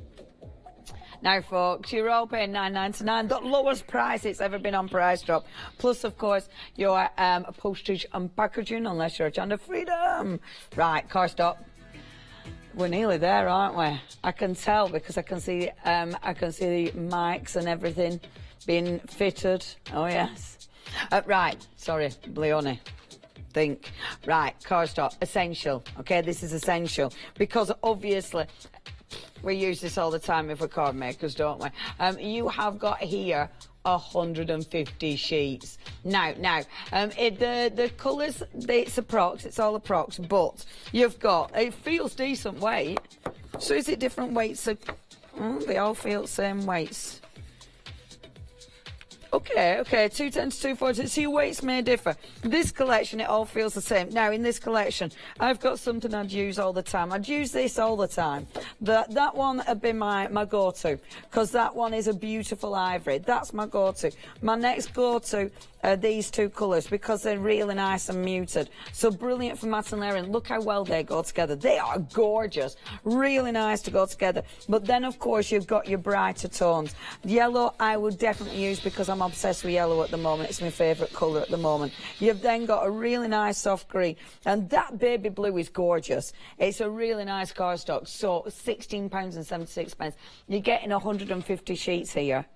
Now, folks, you're all paying $9.99, the lowest price it's ever been on Price Drop. Plus, of course, your postage and packaging, unless you're a Hochanda Freedom. Right, cardstock. We're nearly there, aren't we? I can tell because I can see the mics and everything being fitted. Oh yes. Right. Sorry, Leonie. Think. Right, cardstock, essential. Okay, this is essential because obviously we use this all the time if we're card makers, don't we? You have got here 150 sheets. Now, the colours, it's approx, it's all approx, but you've got, it feels decent weight. So is it different weights? They all feel the same weights. Okay, 210 to 240, so your weights may differ. This collection, it all feels the same. Now, in this collection, I've got something I'd use all the time. I'd use this all the time. That one would be my go-to, because that one is a beautiful ivory. That's my go-to. My next go-to are these two colours, because they're really nice and muted. So brilliant for matte and layering. Look how well they go together. They are gorgeous. Really nice to go together. But then, of course, you've got your brighter tones. Yellow, I would definitely use because I'm obsessed with yellow at the moment. It's my favourite colour at the moment. You've then got a really nice soft green, and that baby blue is gorgeous. It's a really nice cardstock. So £16.76. You're getting 150 sheets here.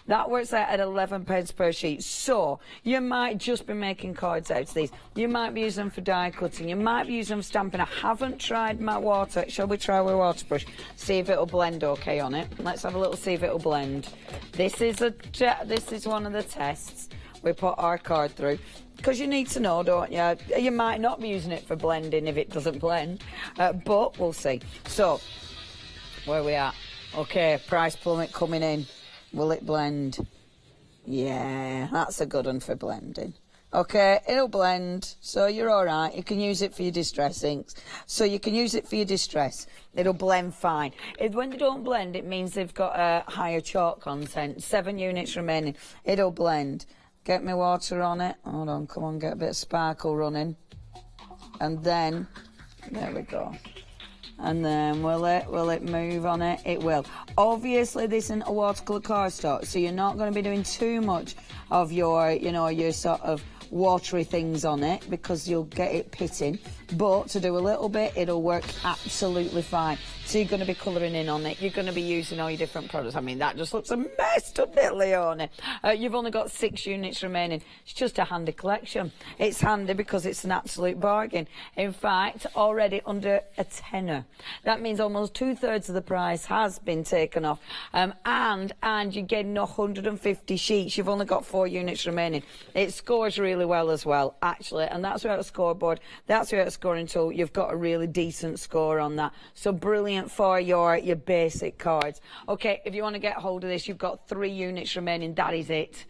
That works out at 11 pence per sheet. So you might just be making cards out of these. You might be using them for die cutting. You might be using them for stamping. I haven't tried my water. Shall we try with a water brush? See if it'll blend okay on it. Let's have a little see if it'll blend. This is one of the tests we put our card through. Because you need to know, don't you? You might not be using it for blending if it doesn't blend. But we'll see. So, where are we at? Okay, price plummet coming in. Will it blend? Yeah, that's a good one for blending. Okay, it'll blend, so you're all right. You can use it for your distress inks. So you can use it for your distress. It'll blend fine. When they don't blend, it means they've got a higher chalk content. 7 units remaining. It'll blend. Get me water on it. Hold on, come on, get a bit of sparkle running. And then, there we go. And then will it move on it? It will. Obviously, this isn't a watercolour cardstock, so you're not going to be doing too much of your, your sort of watery things on it because you'll get it pitting. But to do a little bit, it'll work absolutely fine. So you're going to be colouring in on it. You're going to be using all your different products. I mean, that just looks a mess, doesn't it, Leonie? You've only got 6 units remaining. It's just a handy collection. It's handy because it's an absolute bargain. In fact, already under a tenner. That means almost 2/3 of the price has been taken off. And you're getting 150 sheets. You've only got 4 units remaining. It scores really well as well, actually. And that's without a scoreboard. That's without a scoring tool. You've got a really decent score on that. So brilliant for your basic cards. Okay, if you want to get hold of this, you've got 3 units remaining. That is it.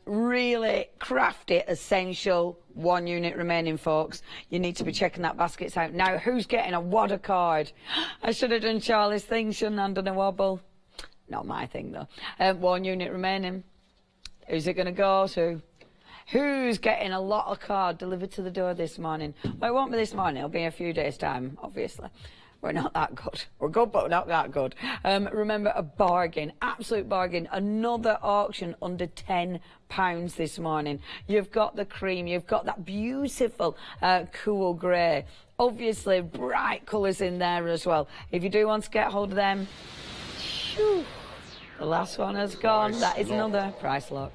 Really crafty, essential. 1 unit remaining, folks. You need to be checking that baskets out. Now, who's getting a wad of card? I should have done Charlie's thing, shouldn't I? Done a wobble. Not my thing, though. 1 unit remaining. Who's it going to go to? Who's getting a lot of card delivered to the door this morning? Well, it won't be this morning. It'll be a few days' time, obviously. We're not that good. We're good, but not that good. Remember, a bargain, absolute bargain. Another auction under £10 this morning. You've got the cream. You've got that beautiful cool grey. Obviously, bright colours in there as well. If you do want to get hold of them, whew, the last one has gone. That is another price lock.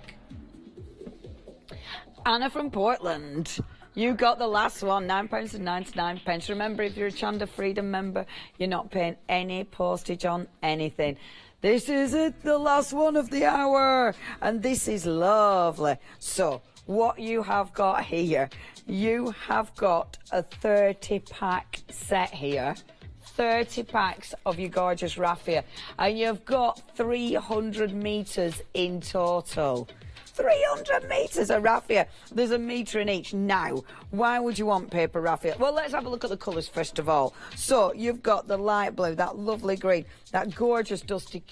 Anna from Portland. You got the last one, £9.99. Remember, if you're a Hochanda Freedom member, you're not paying any postage on anything. This is it, the last one of the hour. And this is lovely. So, what you have got here, you have got a 30-pack set here. 30 packs of your gorgeous raffia. And you've got 300 metres in total. 300 metres of raffia. There's a metre in each. Now, why would you want paper raffia? Well, let's have a look at the colours first of all. So, you've got the light blue, that lovely green, that gorgeous dusty,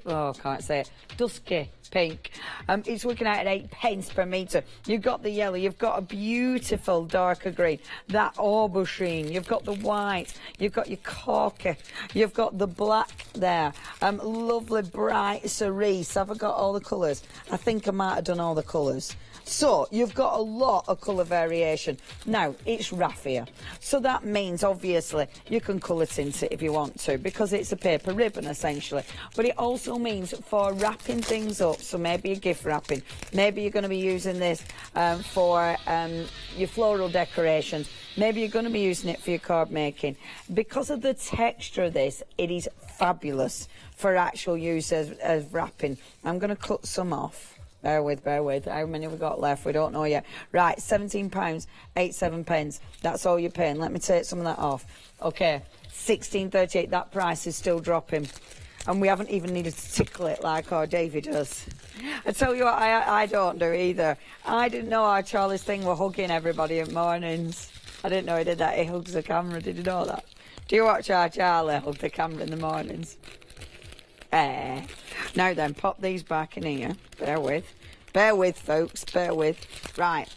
oh, I can't say it, dusky pink. It's working out at 8p per metre. You've got the yellow, you've got a beautiful darker green, that aubergine, you've got the white, you've got your khaki, you've got the black there, lovely bright cerise. Have I got all the colours? I think I might have done all the colours. So, you've got a lot of colour variation. Now, it's raffia. So that means, obviously, you can colour tint it if you want to, because it's a paper ribbon, essentially. But it also means for wrapping things up, so maybe you're gift wrapping, maybe you're going to be using this for your floral decorations, maybe you're going to be using it for your card making. Because of the texture of this, it is fabulous for actual use as wrapping. I'm going to cut some off. Bear with. How many have we got left? We don't know yet. Right, £17.87. That's all you're paying. Let me take some of that off. Okay, £16.38. That price is still dropping. And we haven't even needed to tickle it like our Davy does. I tell you what, I don't do either. I didn't know our Charlie's thing were hugging everybody at mornings. I didn't know he did that. He hugs the camera. Did you know that? Do you watch our Charlie hug the camera in the mornings? Now then, pop these back in here. Bear with, folks, bear with. Right.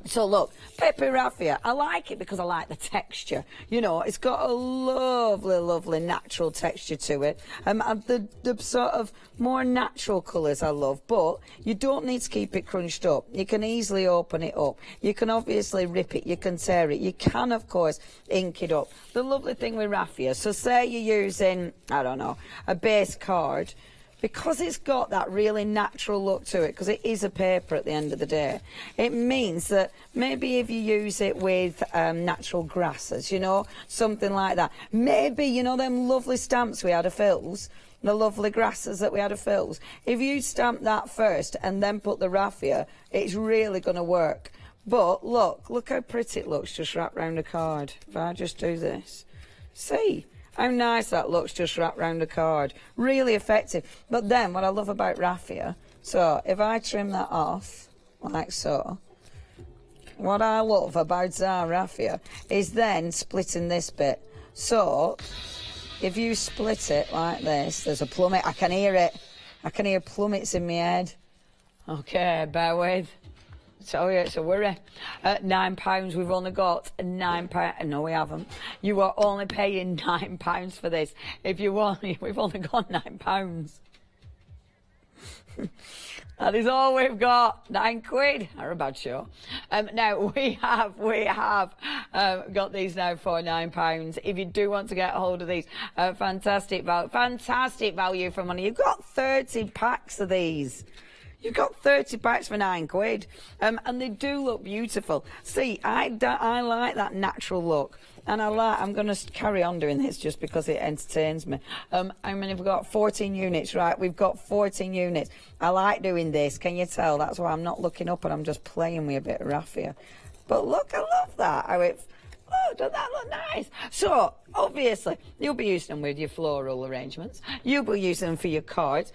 So look, paper raffia, I like it because I like the texture. You know, it's got a lovely, lovely natural texture to it. The sort of more natural colours I love, but you don't need to keep it crunched up. You can easily open it up. You can obviously rip it, you can tear it. You can, of course, ink it up. The lovely thing with raffia, so say you're using, I don't know, a base card, because it's got that really natural look to it, because it is a paper at the end of the day, it means that maybe if you use it with natural grasses, you know, something like that. Maybe, you know, them lovely stamps we had of Phil's, the lovely grasses that we had of Phil's. If you stamp that first and then put the raffia, it's really going to work. But look how pretty it looks just wrapped round a card. If I just do this, see? How nice that looks just wrapped round a card. Really effective. But then what I love about raffia, so if I trim that off, like so, what I love about our raffia is then splitting this bit. So, if you split it like this, there's a plummet. I can hear it. I can hear plummets in my head. Okay, bear with. So yeah, it's a worry. £9, we've only got £9. No, we haven't. You are only paying £9 for this. If you want, we've only got £9. That is all we've got. £9. Are a bad show. Now we have got these now for £9. If you do want to get a hold of these, fantastic value for money. You've got 30 packs of these. You've got 30 packs for £9. And they do look beautiful. See, I like that natural look. And I'm going to carry on doing this just because it entertains me. I mean, we've got 14 units, right? We've got 14 units. I like doing this. Can you tell? That's why I'm not looking up and I'm just playing with a bit of raffia. But look, I love that. How it... Oh, doesn't that look nice? So, obviously, you'll be using them with your floral arrangements. You'll be using them for your cards.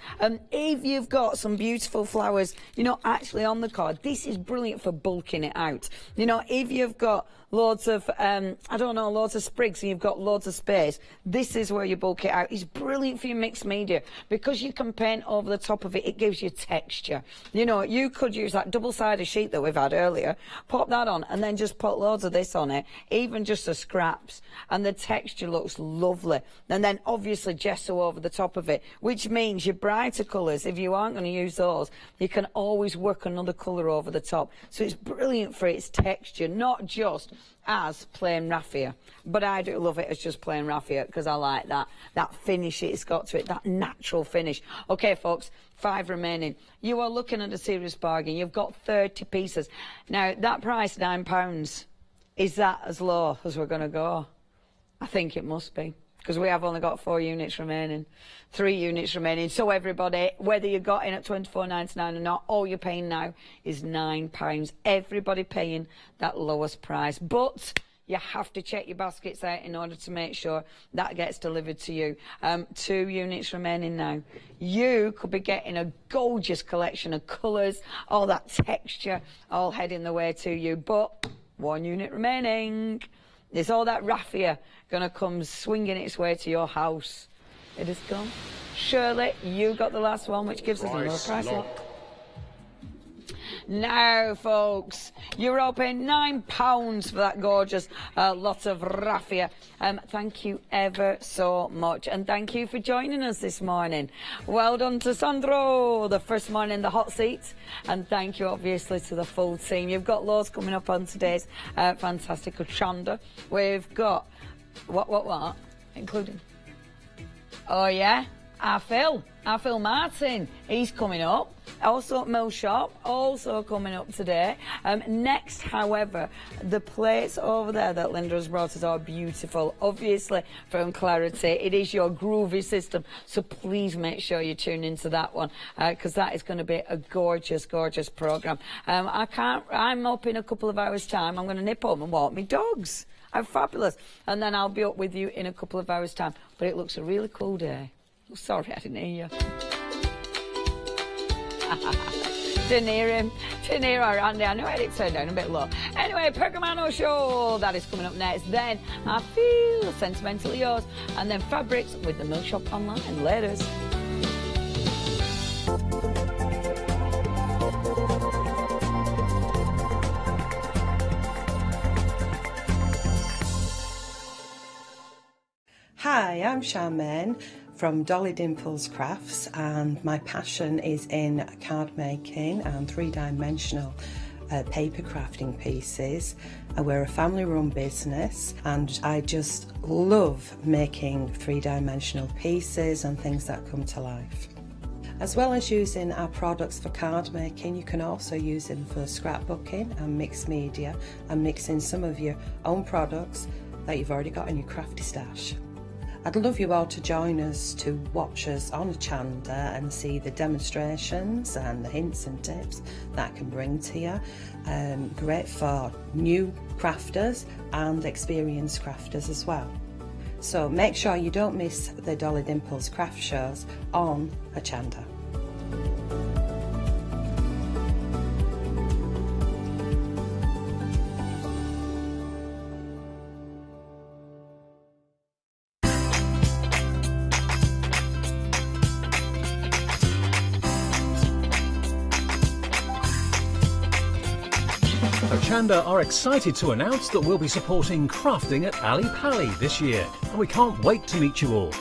If you've got some beautiful flowers, you know, actually on the card, this is brilliant for bulking it out. You know, if you've got loads of, I don't know, loads of sprigs and you've got loads of space, this is where you bulk it out. It's brilliant for your mixed media because you can paint over the top of it. It gives you texture. You know, you could use that double-sided sheet that we've had earlier, pop that on and then just put loads of this on it, even just the scraps, and the texture looks lovely. And then obviously gesso over the top of it, which means your brighter colours, if you aren't going to use those, you can always work another colour over the top. So it's brilliant for its texture, not just as plain raffia, but I do love it as just plain raffia because I like that finish it's got to it, that natural finish. Okay, folks, 5 remaining. You are looking at a serious bargain. You've got 30 pieces. Now, that price, £9, is that as low as we're going to go? I think it must be, because we have only got 4 units remaining, 3 units remaining. So everybody, whether you got in at £24.99 or not, all you're paying now is £9. Everybody paying that lowest price. But You have to check your baskets out in order to make sure that gets delivered to you. 2 units remaining now. You could be getting a gorgeous collection of colours, all that texture, all heading the way to you. But 1 unit remaining. Is all that raffia going to come swinging its way to your house? It has gone. Shirley, you got the last one, which gives us a lower price lock. Now, folks, you're all paying £9 for that gorgeous lot of raffia. Thank you ever so much, and thank you for joining us this morning. Well done to Sandro, the first man in the hot seat, and thank you, obviously, to the full team. You've got loads coming up on today's fantastic Hochanda. We've got what, including? Oh yeah, our Phil Martin, he's coming up. Also at Mill Shop, also coming up today. Next, however, the plates over there that Linda has brought us are beautiful. Obviously, from Clarity, it is your groovy system, so please make sure you tune into that one, because that is going to be a gorgeous, gorgeous programme. I'm up in a couple of hours' time. I'm going to nip home and walk my dogs. How fabulous. And then I'll be up with you in a couple of hours' time. But it looks a really cool day. Oh, sorry, I didn't hear you. Didn't hear her, Andy. I know it turned down a bit low. Anyway, Pergamano show, that is coming up next. Then I Feel Sentimentally Yours, and then Fabrics with the Mill Shop Online. Laters. Hi, I'm Charmaine from Dolly Dimples Crafts, and my passion is in card making and three-dimensional paper crafting pieces. We're a family-run business, and I just love making three-dimensional pieces and things that come to life. As well as using our products for card making, you can also use them for scrapbooking and mixed media, and mixing some of your own products that you've already got in your crafty stash. I'd love you all to join us to watch us on Hochanda and see the demonstrations and the hints and tips that I can bring to you. Great for new crafters and experienced crafters as well. So make sure you don't miss the Dolly Dimples craft shows on Hochanda. Hochanda are excited to announce that we'll be supporting crafting at Ali Pali this year, and we can't wait to meet you all.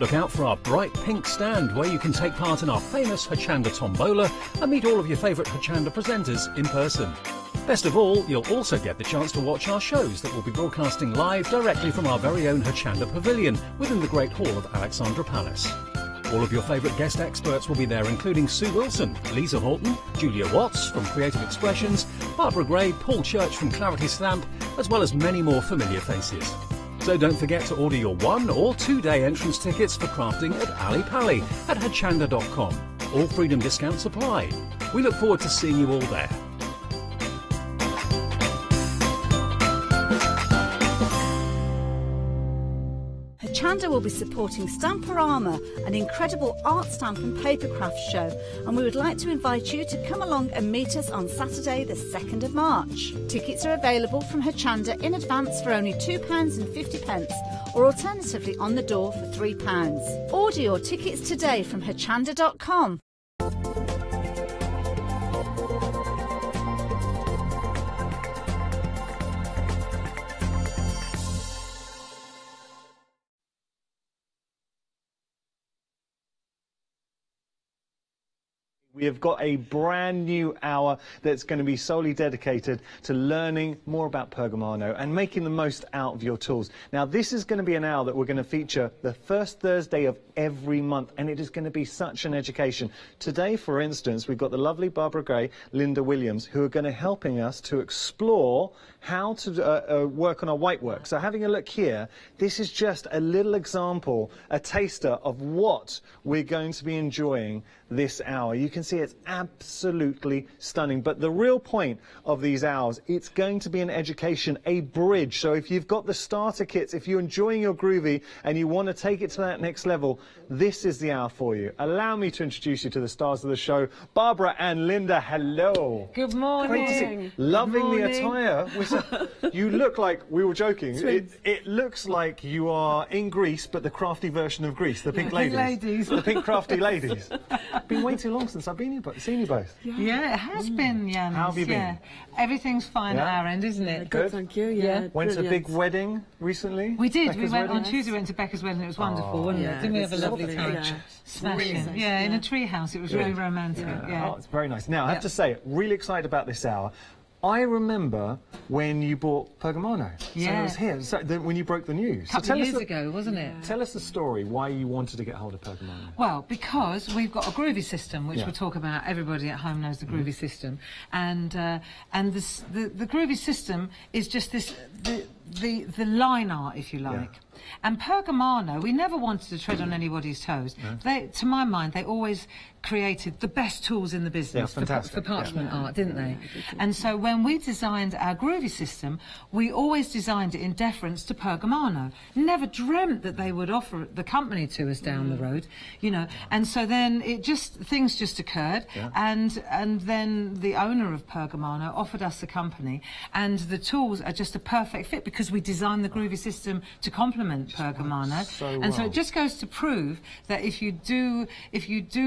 Look out for our bright pink stand where you can take part in our famous Hochanda tombola and meet all of your favourite Hochanda presenters in person. Best of all, you'll also get the chance to watch our shows that will be broadcasting live directly from our very own Hochanda Pavilion within the Great Hall of Alexandra Palace. All of your favourite guest experts will be there, including Sue Wilson, Lisa Horton, Julia Watts from Creative Expressions, Barbara Gray, Paul Church from Clarity Stamp, as well as many more familiar faces. So don't forget to order your 1- or 2-day entrance tickets for crafting at Ali Pali at Hochanda.com. All freedom discounts apply. We look forward to seeing you all there. Hochanda will be supporting Stamporama, an incredible art stamp and papercraft show, and we would like to invite you to come along and meet us on Saturday the 2nd of March. Tickets are available from Hochanda in advance for only £2.50 or alternatively on the door for £3. Order your tickets today from Hochanda.com. We have got a brand new hour that's going to be solely dedicated to learning more about Pergamano and making the most out of your tools. Now, this is going to be an hour that we're going to feature the first Thursday of every month, and it is going to be such an education. Today, for instance, we've got the lovely Barbara Gray, Linda Williams, who are going to helping us to explore how to work on our white work. So having a look here, this is just a little example, a taster of what we're going to be enjoying this owl. You can see it's absolutely stunning. But the real point of these owls, it's going to be an education, a bridge. So if you've got the starter kits, if you're enjoying your groovy and you want to take it to that next level, this is the owl for you. Allow me to introduce you to the stars of the show, Barbara and Linda. Hello. Good morning. Great to see. Loving the attire. You look like, we were joking, it looks like you are in Greece, but the crafty version of Greece, the pink ladies. The pink crafty ladies. Been way too long since I've seen you both. Yeah, it has been, Jan. How have you been? Everything's fine at our end, isn't it? Good. Thank you. Yeah. Went to a big wedding recently? We did. Becca's we went wedding? on Tuesday, went to Becca's wedding. It was wonderful, wasn't it? Didn't we have a lovely time? Yeah. Smashing. Really nice, yeah, in a tree house. It was really romantic. Yeah. Oh, it's very nice. Now, I have to say, really excited about this hour. I remember when you bought Pergamano. Yeah. So it was here, when you broke the news. A couple of years ago, wasn't it? Tell us the story, why you wanted to get hold of Pergamano. Well, because we've got a groovy system, which we'll talk about. Everybody at home knows the groovy system. And the groovy system is just this, the line art, if you like. Yeah. And Pergamano, we never wanted to tread on anybody's toes. No. To my mind, they always created the best tools in the business for parchment art, didn't they? And so when we designed our groovy system, we always designed it in deference to Pergamano. Never dreamt that they would offer the company to us down the road, you know. And so then things just occurred, and then the owner of Pergamano offered us the company, and the tools are just a perfect fit because we designed the groovy system to complement Pergamano. So it just goes to prove that if you do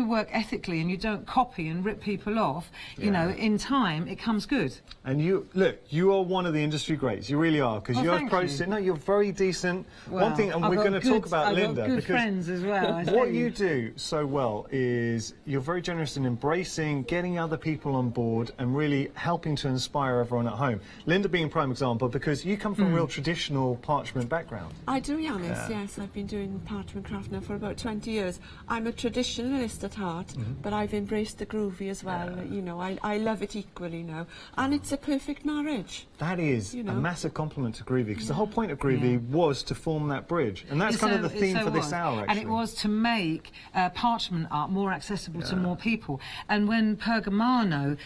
work ethically and you don't copy and rip people off, you know, in time it comes good. And you are one of the industry greats. You really are, because you're processing. No, you're very decent. Well, one thing, and we're going to talk about Linda, good friends as well. What you do so well is you're very generous in embracing, getting other people on board, and really helping to inspire everyone at home. Linda being a prime example, because you come from a real traditional parchment background. I do, Yanis, yes. I've been doing parchment craft now for about 20 years. I'm a traditionalist at heart, but I've embraced the groovy as well. You know, I love it equally now. And it's a perfect marriage. That is a massive compliment to groovy, because the whole point of groovy was to form that bridge. And that's kind of the theme for this hour, actually. And it was to make parchment art more accessible to more people. And when Pergamano,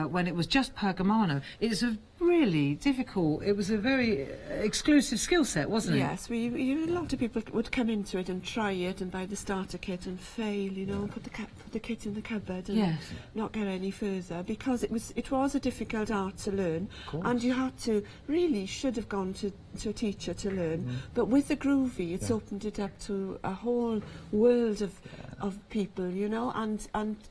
when it was just Pergamano, it's a really difficult. It was a very exclusive skill set, wasn't it? Yes, a lot of people would come into it and try it and buy the starter kit and fail, you know, and put the kit in the cupboard and not get any further, because it was a difficult art to learn, and you should have gone to a teacher to learn. But with the groovy, it's opened it up to a whole world of people, you know, and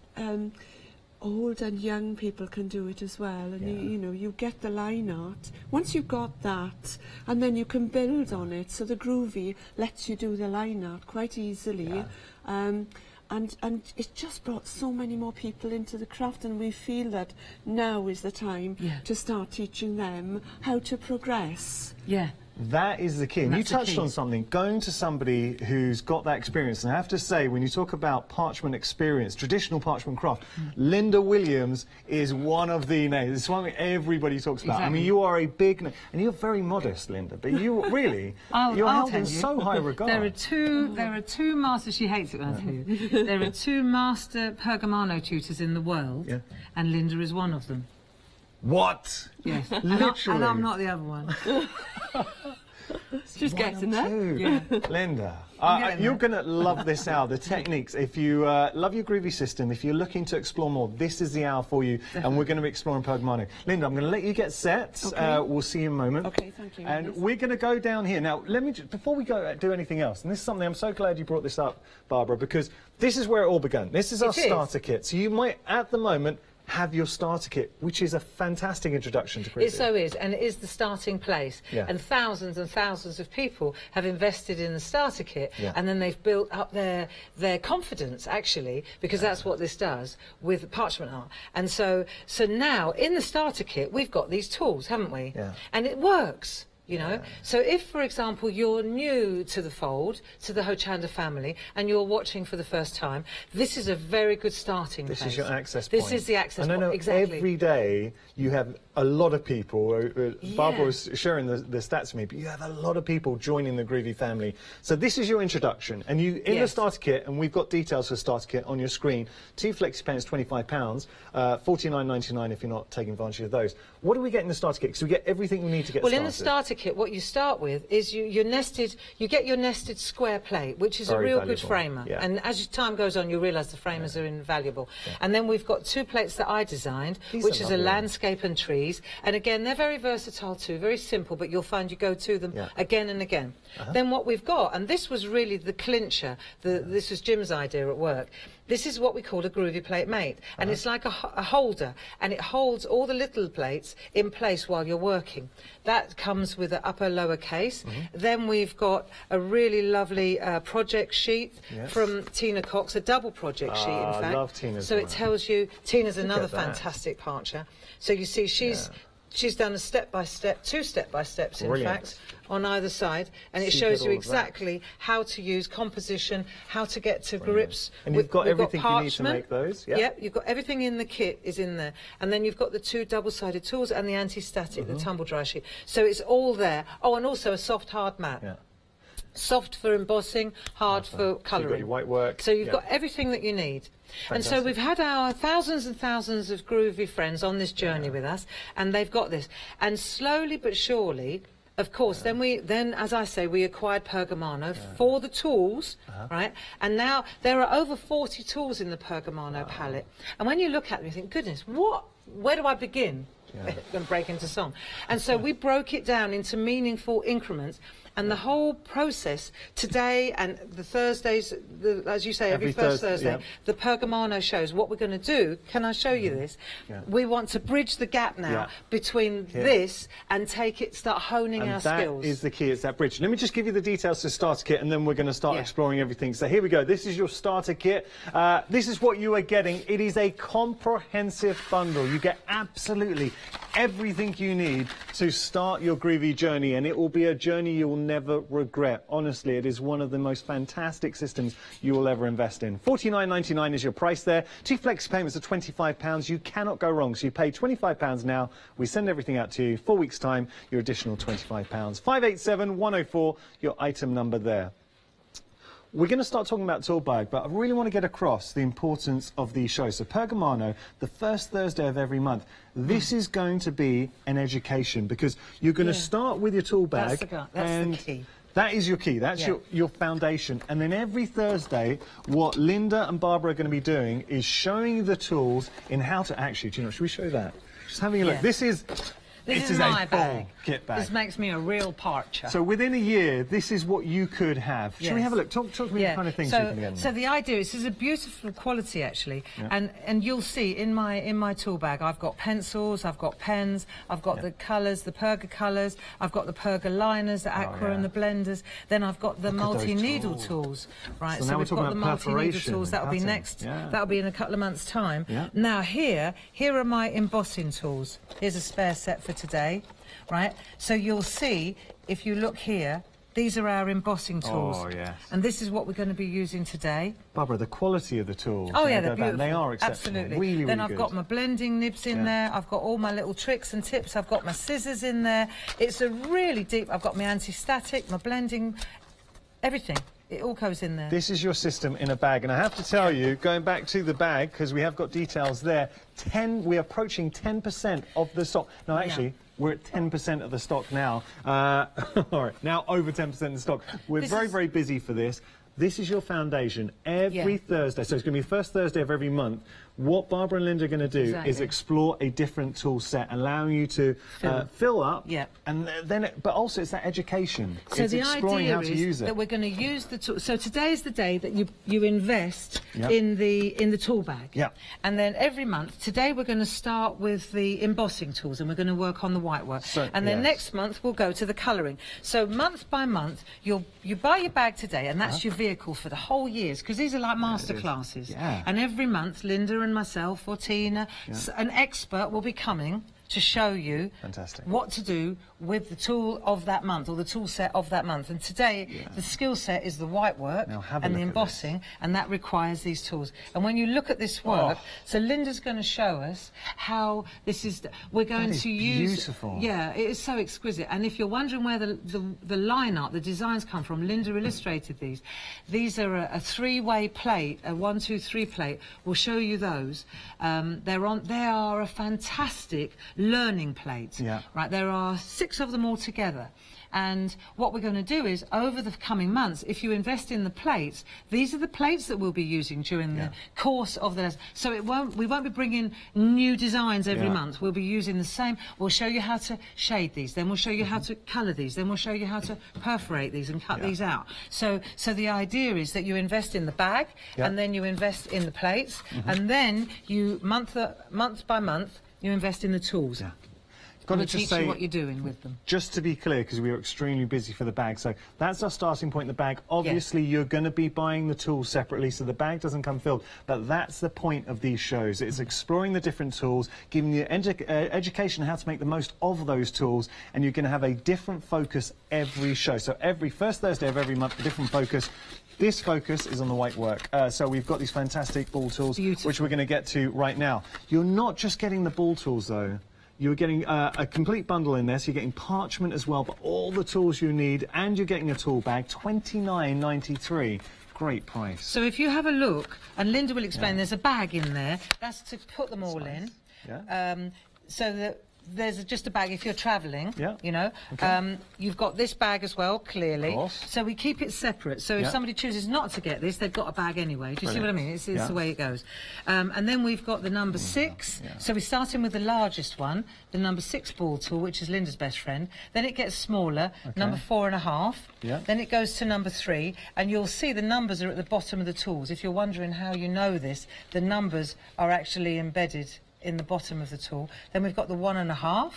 old and young people can do it as well, and you get the line art. Once you've got that, and then you can build on it, so the groovy lets you do the line art quite easily. And it just brought so many more people into the craft, and we feel that now is the time to start teaching them how to progress. That is the key. And you touched on something, going to somebody who's got that experience. And I have to say, when you talk about parchment experience, traditional parchment craft, Linda Williams is one of the names. It's one that everybody talks about. I mean, you are a big name, and you're very modest, Linda, but you really, you're held in so high regard. There are two masters, she hates it when I tell you, there are two master Pergamano tutors in the world, and Linda is one of them. What? Yes. Literally. And I'm not the other one. Just getting there. Linda, you're going to love this hour, the techniques. If you love your groovy system, if you're looking to explore more, this is the hour for you. Definitely. And we're going to be exploring Pergamano. Linda, I'm going to let you get set. We'll see you in a moment. Okay, thank you. And we're going to go down here. Now, let me before we go do anything else, and this is something I'm so glad you brought this up, Barbara, because this is where it all began. This is our starter kit. So you might, at the moment, have your starter kit, which is a fantastic introduction to groovy. It so is, and it is the starting place. And thousands of people have invested in the starter kit, and then they've built up their confidence, actually, because that's what this does with parchment art. And so now, in the starter kit, we've got these tools, haven't we? And it works. You know, so if, for example, you're new to the fold, to the Hochanda family, and you're watching for the first time, this is a very good starting place. This is your access point. This is the access point, I know exactly. every day you have a lot of people. Barbara was sharing the stats with me, but you have a lot of people joining the Groovy family. So this is your introduction, and you in the starter kit, and we've got details for the starter kit on your screen. 2 flexi pens, £25, $49.99 if you're not taking advantage of those. What do we get in the starter kit? Because we get everything we need to get started. Well, in the starter kit, what you start with is you get your nested square plate, which is Very a real valuable. good framer. Yeah. And as time goes on, you realise the framers are invaluable. And then we've got 2 plates that I designed, which is a landscape and trees. And again, they're very versatile too, very simple, but you'll find you go to them again and again. Then what we've got, and this was really the clincher, this was Jim's idea at work. This is what we call a groovy plate mate, and it's like a holder, and it holds all the little plates in place while you're working. That comes with an upper-lower case. Then we've got a really lovely project sheet from Tina Cox, a double project sheet, in fact. I love Tina's So one. it tells you, Tina's another fantastic parcher. So you see, she's done a step-by-step, 2 step-by-steps, in fact, on either side, and it shows you exactly how to use composition, how to get to grips. And you've got everything you need to make those? Yep, you've got everything in the kit is in there. And then you've got the 2 double-sided tools and the anti-static, the tumble dry sheet. So it's all there. Oh, and also a soft hard mat. Soft for embossing, hard for colouring. So you've got your white work. So you've got everything that you need. Fantastic. And so we've had our thousands and thousands of groovy friends on this journey with us, and they've got this. And slowly but surely, of course, then as I say, we acquired Pergamano for the tools, right? And now there are over 40 tools in the Pergamano palette. And when you look at them, you think, goodness, where do I begin? And break into song. And so we broke it down into meaningful increments. And the whole process today and the Thursdays, as you say, every first Thursday, the Pergamano shows what we're going to do. Can I show you this? We want to bridge the gap now between this and start honing our skills. That is the key, it's that bridge. Let me just give you the details to the starter kit, and then we're going to start exploring everything. So here we go. This is your starter kit. This is what you are getting. It is a comprehensive bundle. You get absolutely everything you need to start your groovy journey, and it will be a journey you will never regret. Honestly, it is one of the most fantastic systems you will ever invest in. $49.99 is your price there. 2 flexi payments of £25. You cannot go wrong. So you pay £25 now. We send everything out to you. 4 weeks' time, your additional £25. 587-104, your item number there. We're going to start talking about tool bag, but I really want to get across the importance of these shows. So Pergamano, the first Thursday of every month, this is going to be an education, because you're going to start with your tool bag. That's the key. That is your key. That's your foundation. And then every Thursday, what Linda and Barbara are going to be doing is showing you the tools in how to actually, do you know, should we show that? Just having a look. This is my full kit bag. This makes me a real parcher. So within a year, this is what you could have. Shall we have a look? Talk to me the kind of things you can get. So the idea is, this is a beautiful quality actually, and you'll see in my tool bag, I've got pencils, I've got pens, I've got the colours, the Perga colours, I've got the Perga liners, the aqua and the blenders. Then I've got the multi-needle tools. Right. So we've got the multi-needle tools. That'll be next. That'll be in a couple of months' time. Now here are my embossing tools. Here's a spare set for today, right? So you'll see, if you look here, these are our embossing tools. Oh, yes. And this is what we're going to be using today. Barbara, the quality of the tools. Oh, yeah, they're beautiful. They are exceptional. Absolutely. Really, then really I've got my blending nibs in there. I've got all my little tricks and tips. I've got my scissors in there. It's a really deep... I've got my anti-static, my blending, everything. It all goes in there. This is your system in a bag, and I have to tell you, going back to the bag, because we have got details there, we're approaching 10% of the stock. No, actually, we're at 10% of the stock now. All right, now over 10% of the stock. We're very busy for this. This is your foundation every Thursday. So it's going to be the first Thursday of every month. What Barbara and Linda are going to do is explore a different tool set, allowing you to fill up. And then, but also it's that education. So it's the exploring idea how to use is it. that we're going to use the tool. So today is the day that you invest in the tool bag. And then every month, today we're going to start with the embossing tools, and we're going to work on the white work. And then next month we'll go to the colouring. So month by month, you buy your bag today, and that's your vehicle for the whole years, because these are like master classes. And every month, Linda and myself or Tina, an expert will be coming to show you Fantastic. what to do with the tool of that month, or the tool set of that month. And today, the skill set is the white work and the embossing, and that requires these tools. And when you look at this work, so Linda's going to show us how this is. We're going to use. Beautiful. Yeah, it is so exquisite. And if you're wondering where the line art, the designs come from, Linda illustrated these. These are a three-way plate, a 1, 2, 3 plate. We'll show you those. They are a fantastic learning plate. Yeah. Right, there are 6 of them all together. And what we're going to do is, over the coming months, if you invest in the plates, these are the plates that we'll be using during the course of the lesson. So we won't be bringing new designs every month. We'll be using the same. We'll show you how to shade these, then we'll show you how to colour these, then we'll show you how to perforate these and cut these out. So the idea is that you invest in the bag, and then you invest in the plates, and then you, month by month, you invest in the tools. Got to teach you what you're doing with them. Just to be clear, because we were extremely busy for the bag, so that's our starting point, the bag. Obviously, you're going to be buying the tools separately, so the bag doesn't come filled. But that's the point of these shows. It's exploring the different tools, giving you education on how to make the most of those tools, and you're going to have a different focus every show. So every first Thursday of every month, a different focus. This focus is on the white work. So we've got these fantastic ball tools, which we're going to get to right now. You're not just getting the ball tools, though. You're getting a complete bundle in there, so you're getting parchment as well, but all the tools you need, and you're getting a tool bag, $29.93. Great price. So if you have a look, and Linda will explain, there's a bag in there. That's to put them all in. So that there's just a bag if you're travelling, you know. You've got this bag as well, clearly. So we keep it separate. So if somebody chooses not to get this, they've got a bag anyway. Do you see what I mean? It's the way it goes. And then we've got the number 6. So we're starting with the largest one, the number 6 ball tool, which is Linda's best friend. Then it gets smaller, number 4.5. Then it goes to number 3, and you'll see the numbers are at the bottom of the tools. If you're wondering how you know this, the numbers are actually embedded in the bottom of the tool. Then we've got the 1.5,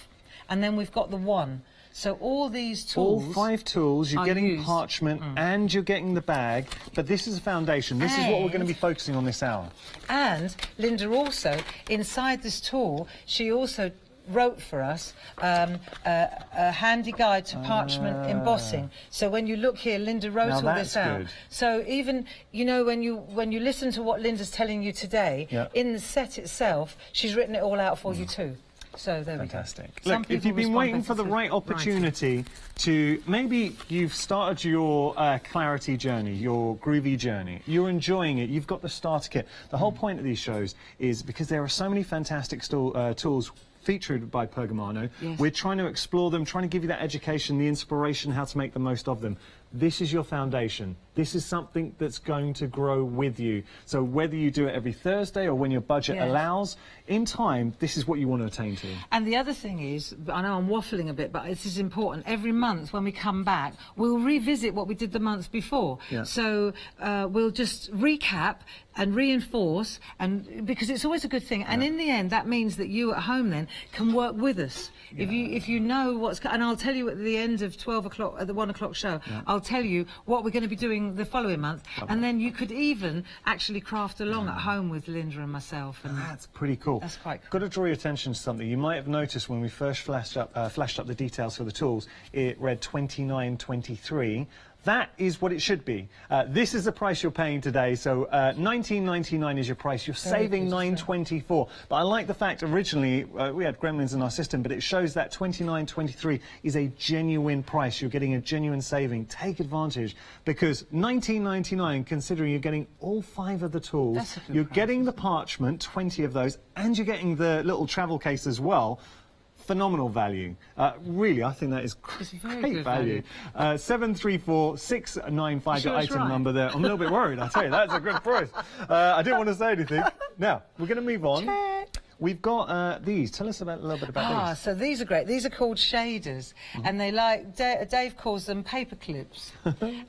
and then we've got the 1. So all these tools, all 5 tools, you're getting parchment and you're getting the bag, but this is a foundation. This is what we're going to be focusing on this hour. And Linda also, inside this tool, she also wrote for us a handy guide to parchment embossing. So when you look here, Linda wrote all this out. Good. So even, you know, when you listen to what Linda's telling you today, in the set itself, she's written it all out for you too. So there we go. Look, if you've been waiting for the right opportunity to, maybe you've started your clarity journey, your groovy journey, you're enjoying it, you've got the starter kit. The whole point of these shows is because there are so many fantastic tools featured by Pergamano. We're trying to explore them, trying to give you that education, the inspiration, how to make the most of them. This is your foundation. This is something that's going to grow with you. So whether you do it every Thursday or when your budget allows, in time, this is what you want to attain to. And the other thing is, I know I'm waffling a bit, but this is important. Every month when we come back, we'll revisit what we did the month before. So we'll just recap and reinforce, and because it's always a good thing. And in the end, that means that you at home then can work with us. If you know what's, and I'll tell you at the end of 12 o'clock, at the 1 o'clock show, I'll tell you what we're going to be doing the following month, and then you could even actually craft along at home with Linda and myself. And that's pretty cool. That's quite cool. Got to draw your attention to something. You might have noticed when we first flashed up the details for the tools, it read $29.23. That is what it should be. This is the price you're paying today, so $19.99 is your price. You're saving $9.24. But I like the fact originally we had gremlins in our system, but it shows that $29.23 is a genuine price. You're getting a genuine saving. Take advantage, because $19.99, considering you're getting all 5 of the tools, you're getting the parchment, 20 of those, and you're getting the little travel case as well. Phenomenal value. Really, I think that is great value. 734-695, your item number there. I'm a little bit worried, I tell you. That's a good price. I didn't want to say anything. Now, we're going to move on. We've got these. Tell us a little bit about these. So these are great. These are called shaders, and they Dave calls them paper clips.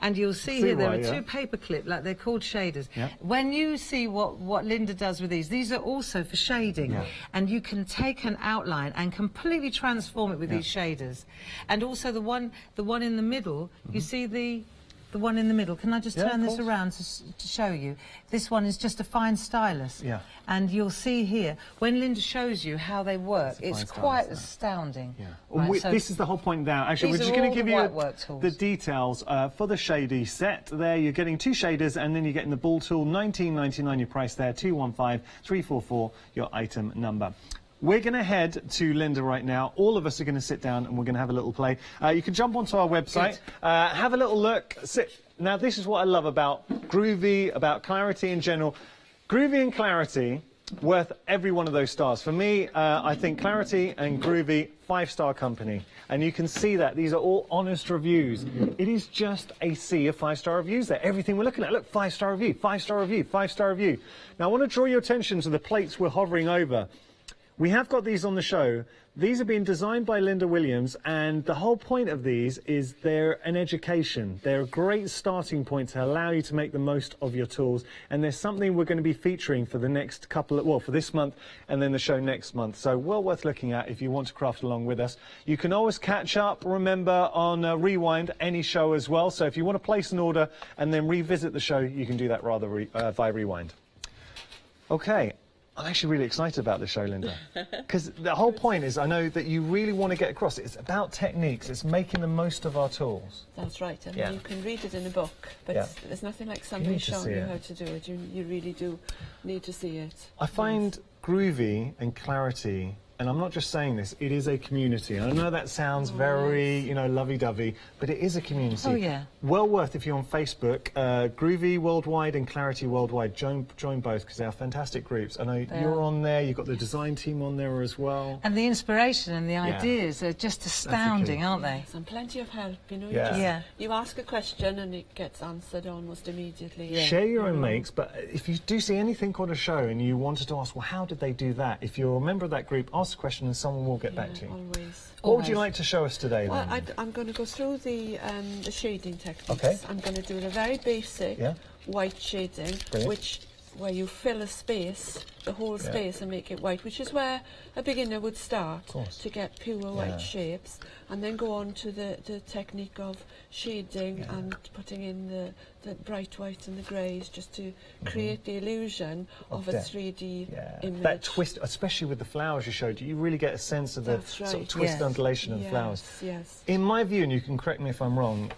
And you'll see here there are 2 paper clips, like they're called shaders. When you see what Linda does with these are also for shading, and you can take an outline and completely transform it with these shaders. And also the one in the middle, you see the the one in the middle. Can I just turn this around to show you? This one is just a fine stylus. Yeah. And you'll see here, when Linda shows you how they work, it's quite astounding. Yeah. Right, so this is the whole point now. Actually, we're just going to give you the details for the shady set. There, you're getting 2 shaders, and then you're getting the ball tool, $19.99 your price there, 215344 your item number. We're going to head to Linda right now. All of us are going to sit down and we're going to have a little play. You can jump onto our website, have a little look. Now, this is what I love about Groovy, about Clarity in general. Groovy and Clarity, worth every one of those stars. For me, I think Clarity and Groovy, 5-star company. And you can see that. These are all honest reviews. It is just a sea of 5-star reviews there. Everything we're looking at. Look, 5-star review, 5-star review, 5-star review. Now, I want to draw your attention to the plates we're hovering over. We have got these on the show. These have been designed by Linda Williams, and the whole point of these is they're an education. They're a great starting point to allow you to make the most of your tools, and there's something we're going to be featuring for the next couple of, well, for this month and then the show next month. So well worth looking at if you want to craft along with us. You can always catch up, remember, on Rewind, any show as well. So if you want to place an order and then revisit the show, you can do that via Rewind. Okay. I'm actually really excited about the show, Linda, because the whole point is I know that you really want to get across. It's about techniques. It's making the most of our tools. That's right. I mean, you can read it in a book, but there's nothing like somebody showing you how to do it. You really do need to see it. I find Groovy and Clarity, and I'm not just saying this, it is a community. I know that sounds very, you know, lovey-dovey, but it is a community. Oh, yeah. Well worth, if you're on Facebook, Groovy Worldwide and Clarity Worldwide, join both, because they are fantastic groups. I know you're on there, you've got the design team on there as well. And the inspiration and the ideas are just astounding, aren't they? Yes, and plenty of help, you know. You ask a question and it gets answered almost immediately. Share your own makes, but if you do see anything on a show and you wanted to ask, well, how did they do that? If you're a member of that group, ask a question and someone will get back to you. Always. What would you like to show us today, well, then? I'm going to go through the shading techniques. Okay. I'm going to do the very basic white shading, where you fill a space, the whole space, and make it white, which is where a beginner would start to get pure white shapes, and then go on to the technique of shading and putting in the bright white and the greys, just to create the illusion of a 3D image. That twist, especially with the flowers you showed, you really get a sense of the sort of twist undulation of the flowers. Yes. In my view, and you can correct me if I'm wrong,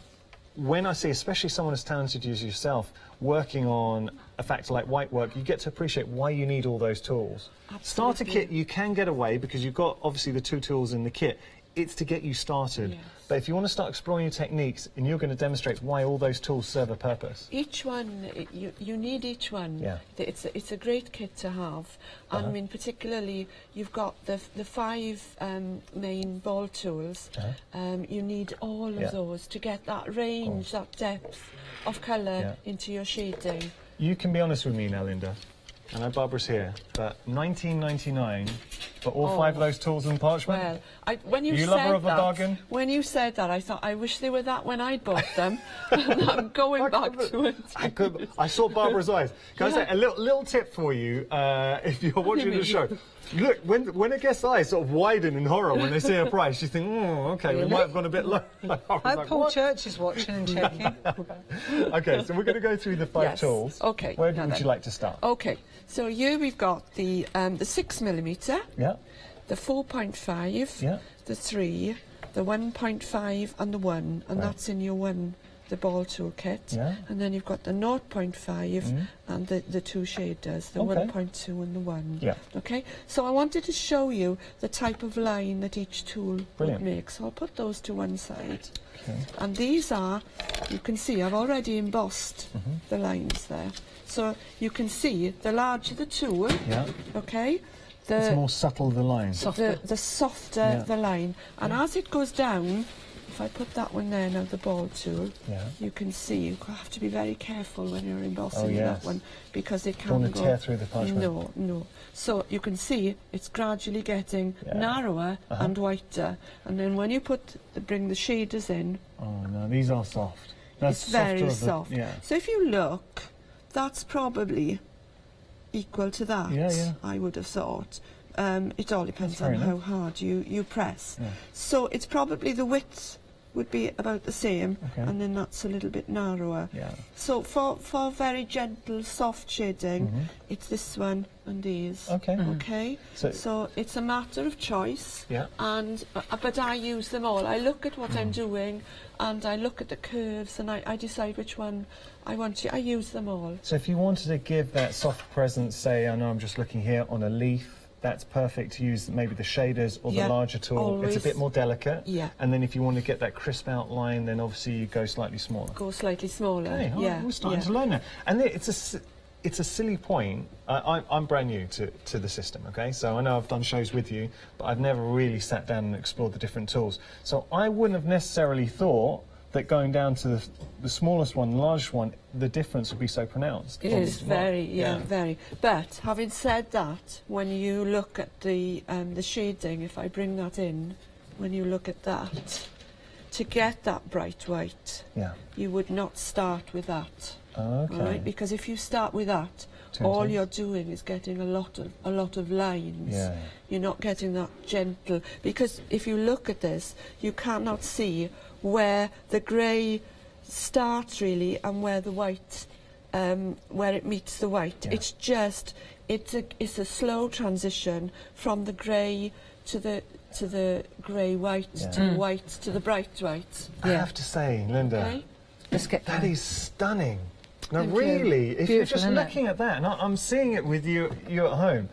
when I see, especially someone as talented as yourself, working on a factor like white work, you get to appreciate why you need all those tools. Absolutely. Starter kit, you can get away because you've got, obviously, the 2 tools in the kit. It's to get you started. Yes. But if you want to start exploring your techniques, and you're going to demonstrate why all those tools serve a purpose. Each one, you need each one. Yeah. It's a great kit to have. I mean, particularly, you've got the 5 main ball tools. You need all of those to get that range, that depth of colour into your shading. You can be honest with me now, Linda. I know Barbara's here, but $19.99 for all 5 of those tools and parchment? Well, when you said lover of a bargain? When you said that, I thought, I wish they were that when I bought them. I'm going back to it. I saw Barbara's eyes. Can I say, a little tip for you, if you're watching the show. Look, when a guest's eyes sort of widen in horror when they see a price, you think, oh, OK, we might have gone a bit low. I hope Paul Church is watching and checking. OK, so we're going to go through the 5 tools. OK. Where would you like to start? OK. So here we've got the 6mm, the 4.5, the 3, the 1.5 and the 1, and that's in your the ball tool kit. And then you've got the 0.5 and the 2 shaders, the 1.2 and the 1. Okay, so I wanted to show you the type of line that each tool would make. So I'll put those to one side. And these are, you can see I've already embossed the lines there. So you can see the larger the tool, okay, it's more subtle the line. The softer the line. And as it goes down, if I put that one there now, the ball tool, you can see you have to be very careful when you're embossing that one, because it can't Don't want to tear through the parchment. No. So you can see it's gradually getting narrower and whiter, and then when you bring the shaders in, oh no, these are soft. It's very soft. So if you look, that's probably equal to that. I would have thought. It all depends on how hard you press. So it's probably the width would be about the same, and then that's a little bit narrower. Yeah. So for very gentle, soft shading, it's this one and these. Okay. So it's a matter of choice. Yeah. And but I use them all. I look at what I'm doing, and I look at the curves, and I decide which one I want to. I use them all. So if you wanted to give that soft presence, say, I know I'm just looking here on a leaf, that's perfect to use maybe the shaders or the larger tool. Always. It's a bit more delicate. Yeah. And then if you want to get that crisp outline, then obviously you go slightly smaller. Go slightly smaller. Okay, yeah. We're starting to learn now. And it's a silly point. I'm brand new to the system, okay? So I know I've done shows with you, but I've never really sat down and explored the different tools. So I wouldn't have necessarily thought that going down to the smallest one, the largest one, the difference would be so pronounced. It is very, very. But having said that, when you look at the shading, if I bring that in, when you look at that, to get that bright white, you would not start with that. Okay. Right? Because if you start with that, all you're doing is getting a lot of lines. Yeah. You're not getting that gentle. Because if you look at this, you cannot see where the grey starts really and where the white, where it meets the white. Yeah. It's just, it's a slow transition from the grey to the grey white to the white to the bright white. I have to say, Linda, that is stunning. No, really, if you're just looking at that, and I'm seeing it with you at home,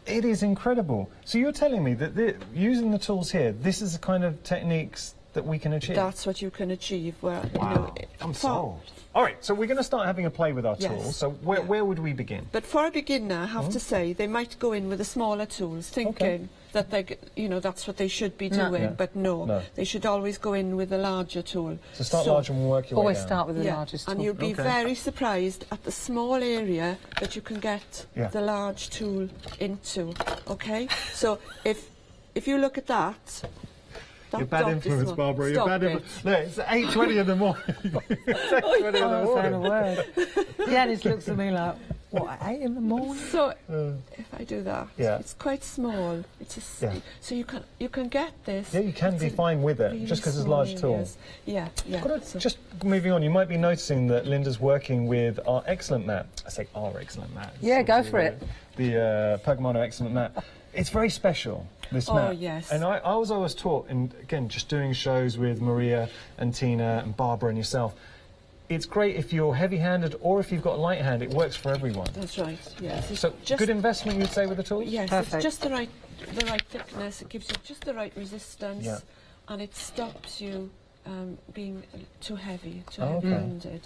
it is incredible. So you're telling me that using the tools here, this is the kind of techniques that we can achieve? That's what you can achieve. Well, wow. You know, I'm sold. All right, so we're going to start having a play with our tools. So where would we begin? But for a beginner, I have to say, they might go in with the smaller tools, thinking that that's what they should be doing. But no, they should always go in with a larger tool. So start large and work your way always down. start with the largest tool. And you'll be very surprised at the small area that you can get the large tool into. Okay, so if you look at that. You're bad influence, Barbara. You're bad influence. No, it's 8:20 in the morning. It's 8:20 in the morning. Janice looks at me like, what, at 8 in the morning? So if I do that, it's quite small. It's so you can get this. Yeah, you can be fine with it, really just because it's a large tool. Yeah. Just moving on, you might be noticing that Linda's working with our excellent mat. I say our excellent mat. Yeah, go for it. The Pergamano excellent mat. It's very special, this mat. Oh, yes. And I was always taught, and again, just doing shows with Maria and Tina and Barbara and yourself, it's great if you're heavy-handed or if you've got a light hand. It works for everyone. That's right, yes. So good investment, you'd say, with the tools? Yes, perfect. It's just the right thickness. It gives you just the right resistance, and it stops you being too heavy, too heavy-handed.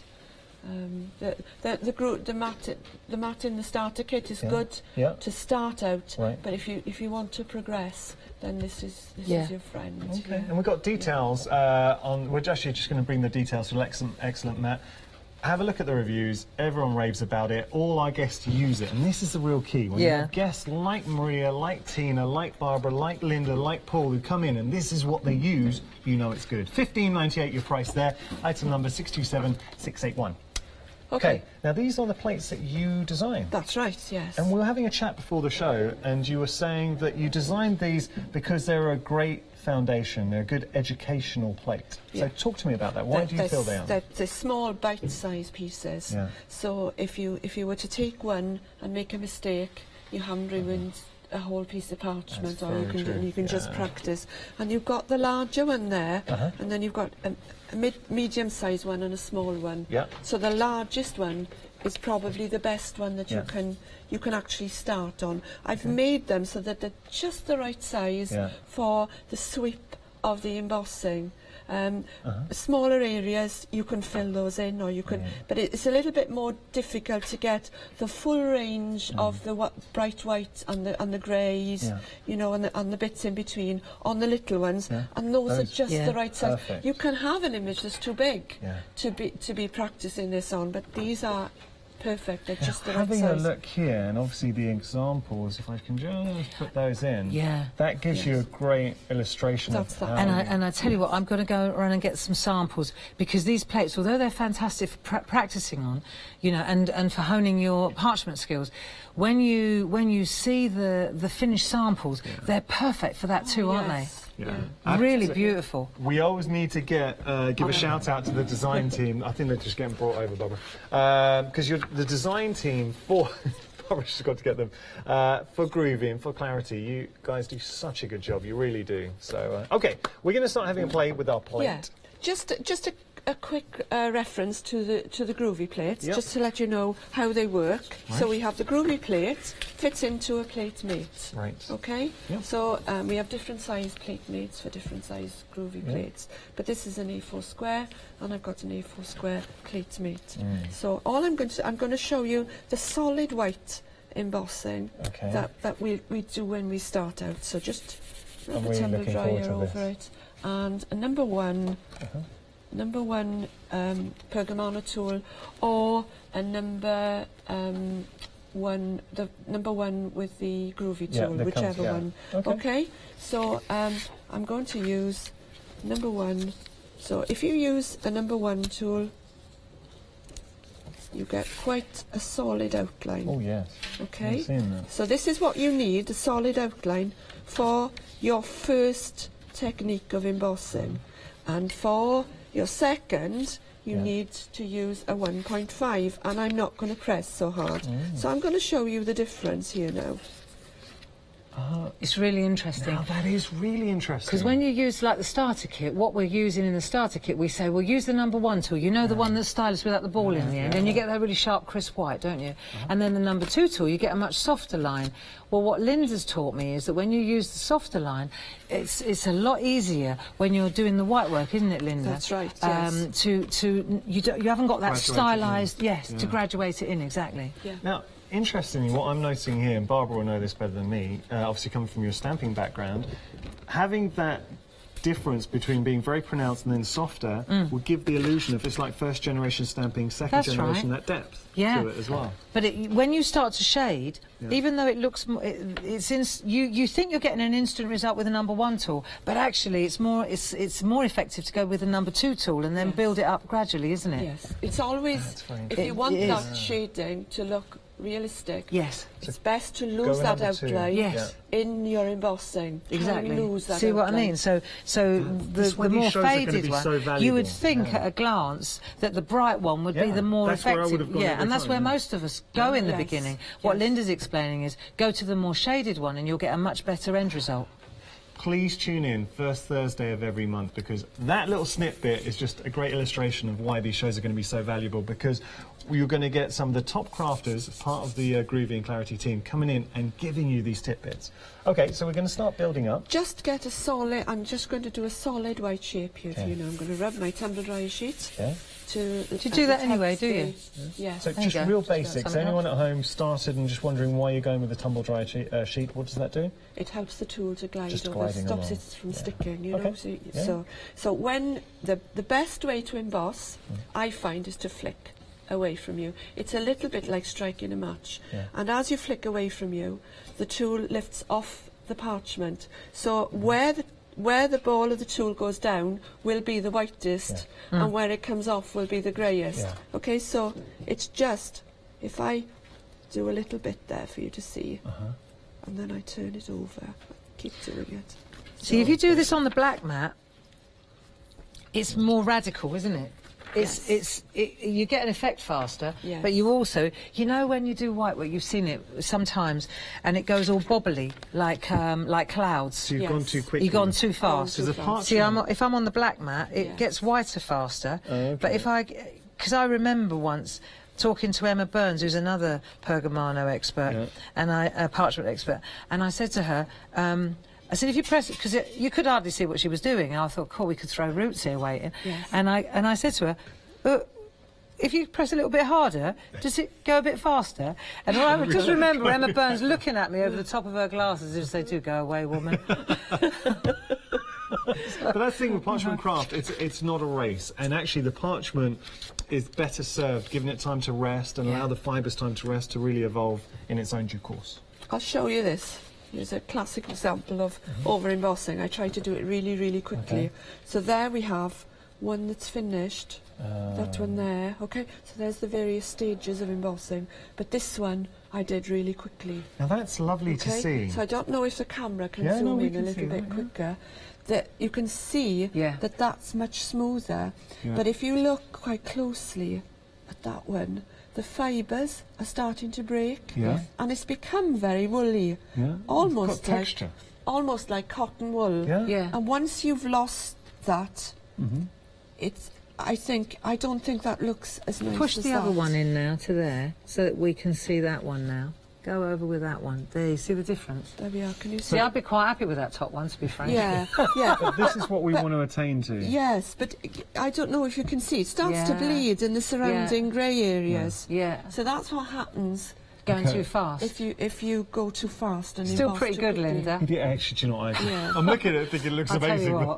The mat in the starter kit is good to start out, but if you want to progress, then this is your friend. Okay, and we've got details on. We're actually just going to bring the details for excellent mat. Have a look at the reviews. Everyone raves about it. All our guests use it, and this is the real key. When you have guests like Maria, like Tina, like Barbara, like Linda, like Paul, who come in and this is what they use, you know it's good. $15.98 your price there. Item number 627681. Okay, now these are the plates that you designed. That's right, yes. And we were having a chat before the show, and you were saying that you designed these because they're a great foundation, they're a good educational plate. So talk to me about that. Why do you feel they are? They're small, bite-sized pieces. So if you were to take one and make a mistake, you haven't ruined a whole piece of parchment, or you can just practice. And you've got the larger one there, and then you've got a medium-sized one and a small one. So the largest one is probably the best one that you can actually start on. I've made them so that they're just the right size for the sweep of the embossing. Smaller areas, you can fill those in, or you can, but it's a little bit more difficult to get the full range of the bright white and the greys, you know, and the bits in between on the little ones, and those are just the right size. Perfect. You can have an image that's too big to be practicing this on, but these are perfect. They're just the right size. Having a look here, and obviously the examples, if I can just put those in, that gives you a great illustration of how... And I tell you what, I'm going to go around and get some samples, because these plates, although they're fantastic for practising on, you know, and for honing your parchment skills, when you see the finished samples, they're perfect for that too, aren't they? Really beautiful. We always need to give a shout out to the design team. I think they're just getting brought over, Barbara, because you're the design team for. Barbara's just got to get them for Groovy and for Clarity. You guys do such a good job. You really do. So okay, we're going to start having a play with our plate. Yeah, just a quick reference to the Groovy plates, just to let you know how they work. Right. So we have the Groovy plate, fits into a plate mate. Right. Okay? Yep. So we have different size plate mates for different size Groovy plates. But this is an A4 square, and I've got an A4 square plate mate. So all I'm going to show you the solid white embossing that we do when we start out. So just rub the tumble dryer over it. And a number one Pergamano tool, or a number one with the Groovy tool, whichever one. Okay. So I'm going to use number one. So if you use a number one tool, you get quite a solid outline. Oh yes. Okay. I'm seeing that. So this is what you need, a solid outline for your first technique of embossing, and for your second, you need to use a 1.5, and I'm not going to press so hard. So I'm going to show you the difference here now. It's really interesting. Now that is really interesting. Because when you use like the starter kit, what we're using in the starter kit, we say, well, use the number one tool. You know, the one that's stylish without the ball in the end, and you get that really sharp, crisp white, don't you? And then the number two tool, you get a much softer line. Well, what Linda's taught me is that when you use the softer line, it's a lot easier when you're doing the white work, isn't it, Linda? That's right. Yes. You haven't got that stylised, to graduate it in exactly. Yeah. Now, interestingly, what I'm noticing here, and Barbara will know this better than me, obviously coming from your stamping background, having that difference between being very pronounced and then softer will give the illusion of it's like first generation stamping, second generation, that depth to it as well. But when you start to shade, even though it looks, you think you're getting an instant result with a number one tool, but actually it's more effective to go with a number two tool and then build it up gradually, isn't it? Yes. It's always, if you want that shading to look realistic, it's best to lose that outline in your embossing. Exactly. Lose that See what I outline. mean? So the more faded one, you would think at a glance that the bright one would be the more effective. And that's where most of us go in the beginning. What Linda's explaining is go to the more shaded one and you'll get a much better end result. Please tune in first Thursday of every month, because that little snippet is just a great illustration of why these shows are going to be so valuable, because you're going to get some of the top crafters, part of the Groovy and Clarity team, coming in and giving you these tidbits. Okay, so we're going to start building up. Just get a solid, I'm just going to do a solid white shape here for you now. I'm going to rub my tumble dryer sheet. Do you do that anyway, do you? Yeah. So just real basics. Anyone at home started and just wondering why you're going with the tumble dryer sheet, what does that do? It helps the tool to glide just over, stops it from sticking, you know. So when the best way to emboss, I find, is to flick away from you. It's a little bit like striking a match. And as you flick away from you, the tool lifts off the parchment. So where the ball of the tool goes down will be the whitest, and where it comes off will be the greyest. Okay, so it's just, if I do a little bit there for you to see, and then I turn it over, keep doing it. See, if you do this on the black mat, it's more radical, isn't it? You get an effect faster, but you also, you know, when you do white work, you've seen it sometimes, and it goes all bobbly, like clouds. So you've gone too quickly. You've gone too fast. See, if I'm on the black mat, it gets whiter faster. But because I remember once talking to Emma Burns, who's another Pergamano expert, and a parchment expert, and I said to her, I said, if you press it, because you could hardly see what she was doing, and I thought, cool, we could throw roots here waiting. And I said to her, if you press a little bit harder, does it go a bit faster? And I would just remember Emma Burns looking at me over the top of her glasses as if they do, go away, woman. But that's the thing with parchment craft, it's not a race, and actually the parchment is better served giving it time to rest and allow the fibres time to rest to really evolve in its own due course. I'll show you this. Here's a classic example of over-embossing. I try to do it really, really quickly. So there we have one that's finished, that one there, so there's the various stages of embossing, but this one I did really quickly. Now that's lovely to see. So I don't know if the camera can zoom in a little bit quicker. That you can see that that's much smoother. Yeah. But if you look quite closely at that one, the fibres are starting to break. Yeah. And it's become very woolly. Yeah. Almost like texture. Almost like cotton wool. Yeah. Yeah. And once you've lost that, it's I don't think that looks as nice as that. Push the other one in now to there so that we can see that one now. Go over with that one. There, you see the difference? There we are. Can you see? I'd be quite happy with that top one, to be frank. Yeah, yeah. But this is what we want to attain to. Yes, but I don't know if you can see. It starts to bleed in the surrounding grey areas. Yeah. So that's what happens. Going too fast. If you go too fast and still pretty good, Linda. Yeah, actually, do you know what? I'm looking at it thinking it looks amazing.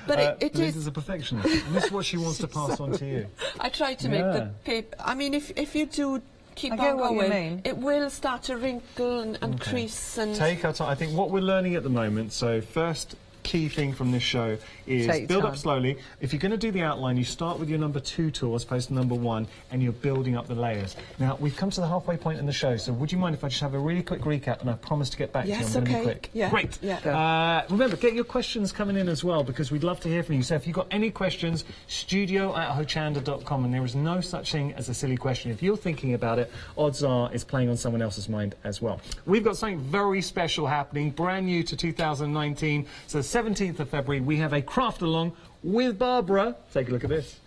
But it Liz is a perfectionist, and this is what she wants to pass on to you. I try to make the paper. I mean, if you do keep on going, it will start to wrinkle and crease and take our time. I think what we're learning at the moment. So first key thing from this show is build up slowly. If you're going to do the outline, you start with your number 2 tool as opposed to number 1, and you're building up the layers. Now, we've come to the halfway point in the show, so would you mind if I just have a really quick recap, and I promise to get back to you. I'm going to be quick. Yeah. Great. Yeah. Remember, get your questions coming in as well, because we'd love to hear from you. So if you've got any questions, studio@hochanda.com, and there is no such thing as a silly question. If you're thinking about it, odds are it's playing on someone else's mind as well. We've got something very special happening, brand new to 2019. So 17th of February, we have a craft along with Barbara. Take a look at this.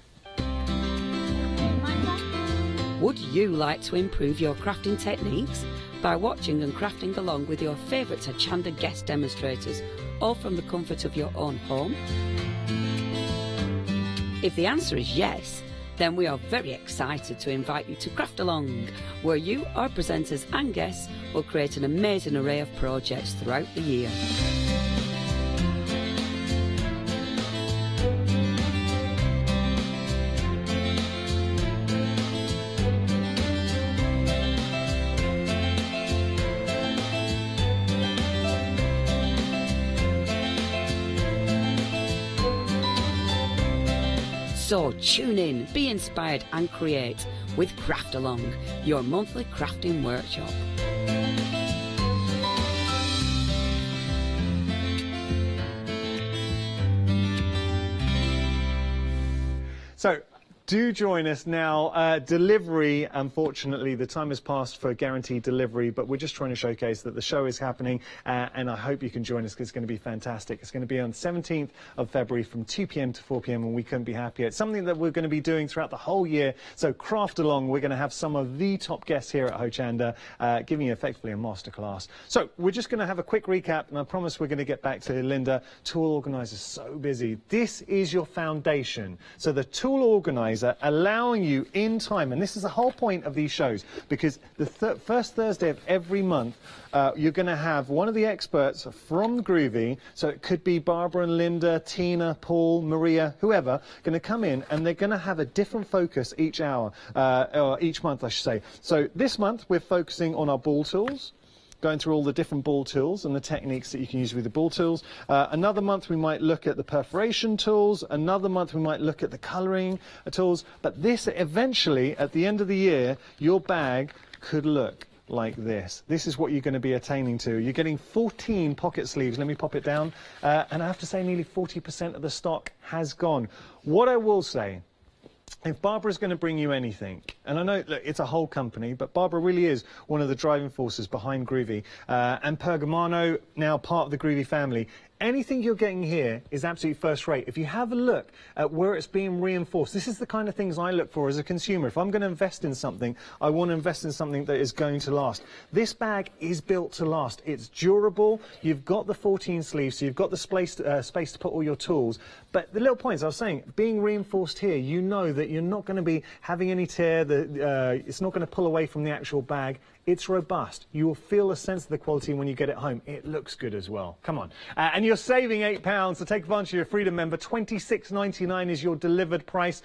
Would you like to improve your crafting techniques by watching and crafting along with your favourite Hochanda guest demonstrators, all from the comfort of your own home? If the answer is yes, then we are very excited to invite you to Craft Along, where you, our presenters and guests, will create an amazing array of projects throughout the year. So tune in, be inspired and create with Craft Along, your monthly crafting workshop. So, do join us now. Delivery, unfortunately, the time has passed for guaranteed delivery, but we're just trying to showcase that the show is happening, and I hope you can join us because it's going to be fantastic. It's going to be on 17th of February from 2 p.m. to 4 p.m, and we couldn't be happier. It's something that we're going to be doing throughout the whole year, so craft along. We're going to have some of the top guests here at Hochanda giving you effectively a masterclass. So we're just going to have a quick recap, and I promise we're going to get back to Linda. Tool organizer, so busy. This is your foundation. So the tool organizer allowing you in time, and this is the whole point of these shows, because the first Thursday of every month you're going to have one of the experts from Groovy, so it could be Barbara and Linda, Tina, Paul, Maria, whoever, going to come in, and they're going to have a different focus each hour, or each month I should say. So this month we're focusing on our ball tools, going through all the different ball tools and the techniques that you can use with the ball tools. Another month we might look at the perforation tools. Another month we might look at the colouring tools. But this, eventually, at the end of the year, your bag could look like this. This is what you're going to be attaining to. You're getting 14 pocket sleeves. Let me pop it down. And I have to say nearly 40% of the stock has gone. What I will say, if Barbara's going to bring you anything, and I know look, it's a whole company, but Barbara really is one of the driving forces behind Groovy, and Pergamano, now part of the Groovy family. Anything you're getting here is absolutely first rate. If you have a look at where it's being reinforced, this is the kind of things I look for as a consumer. If I'm going to invest in something, I want to invest in something that is going to last. This bag is built to last. It's durable. You've got the 14 sleeves, so you've got the space to put all your tools. But the little points I was saying, being reinforced here, you know that you're not going to be having any tear. It's not going to pull away from the actual bag. It's robust. You will feel a sense of the quality when you get it home. It looks good as well. Come on. And you're saving £8, so take advantage of your Freedom member. £26.99 is your delivered price.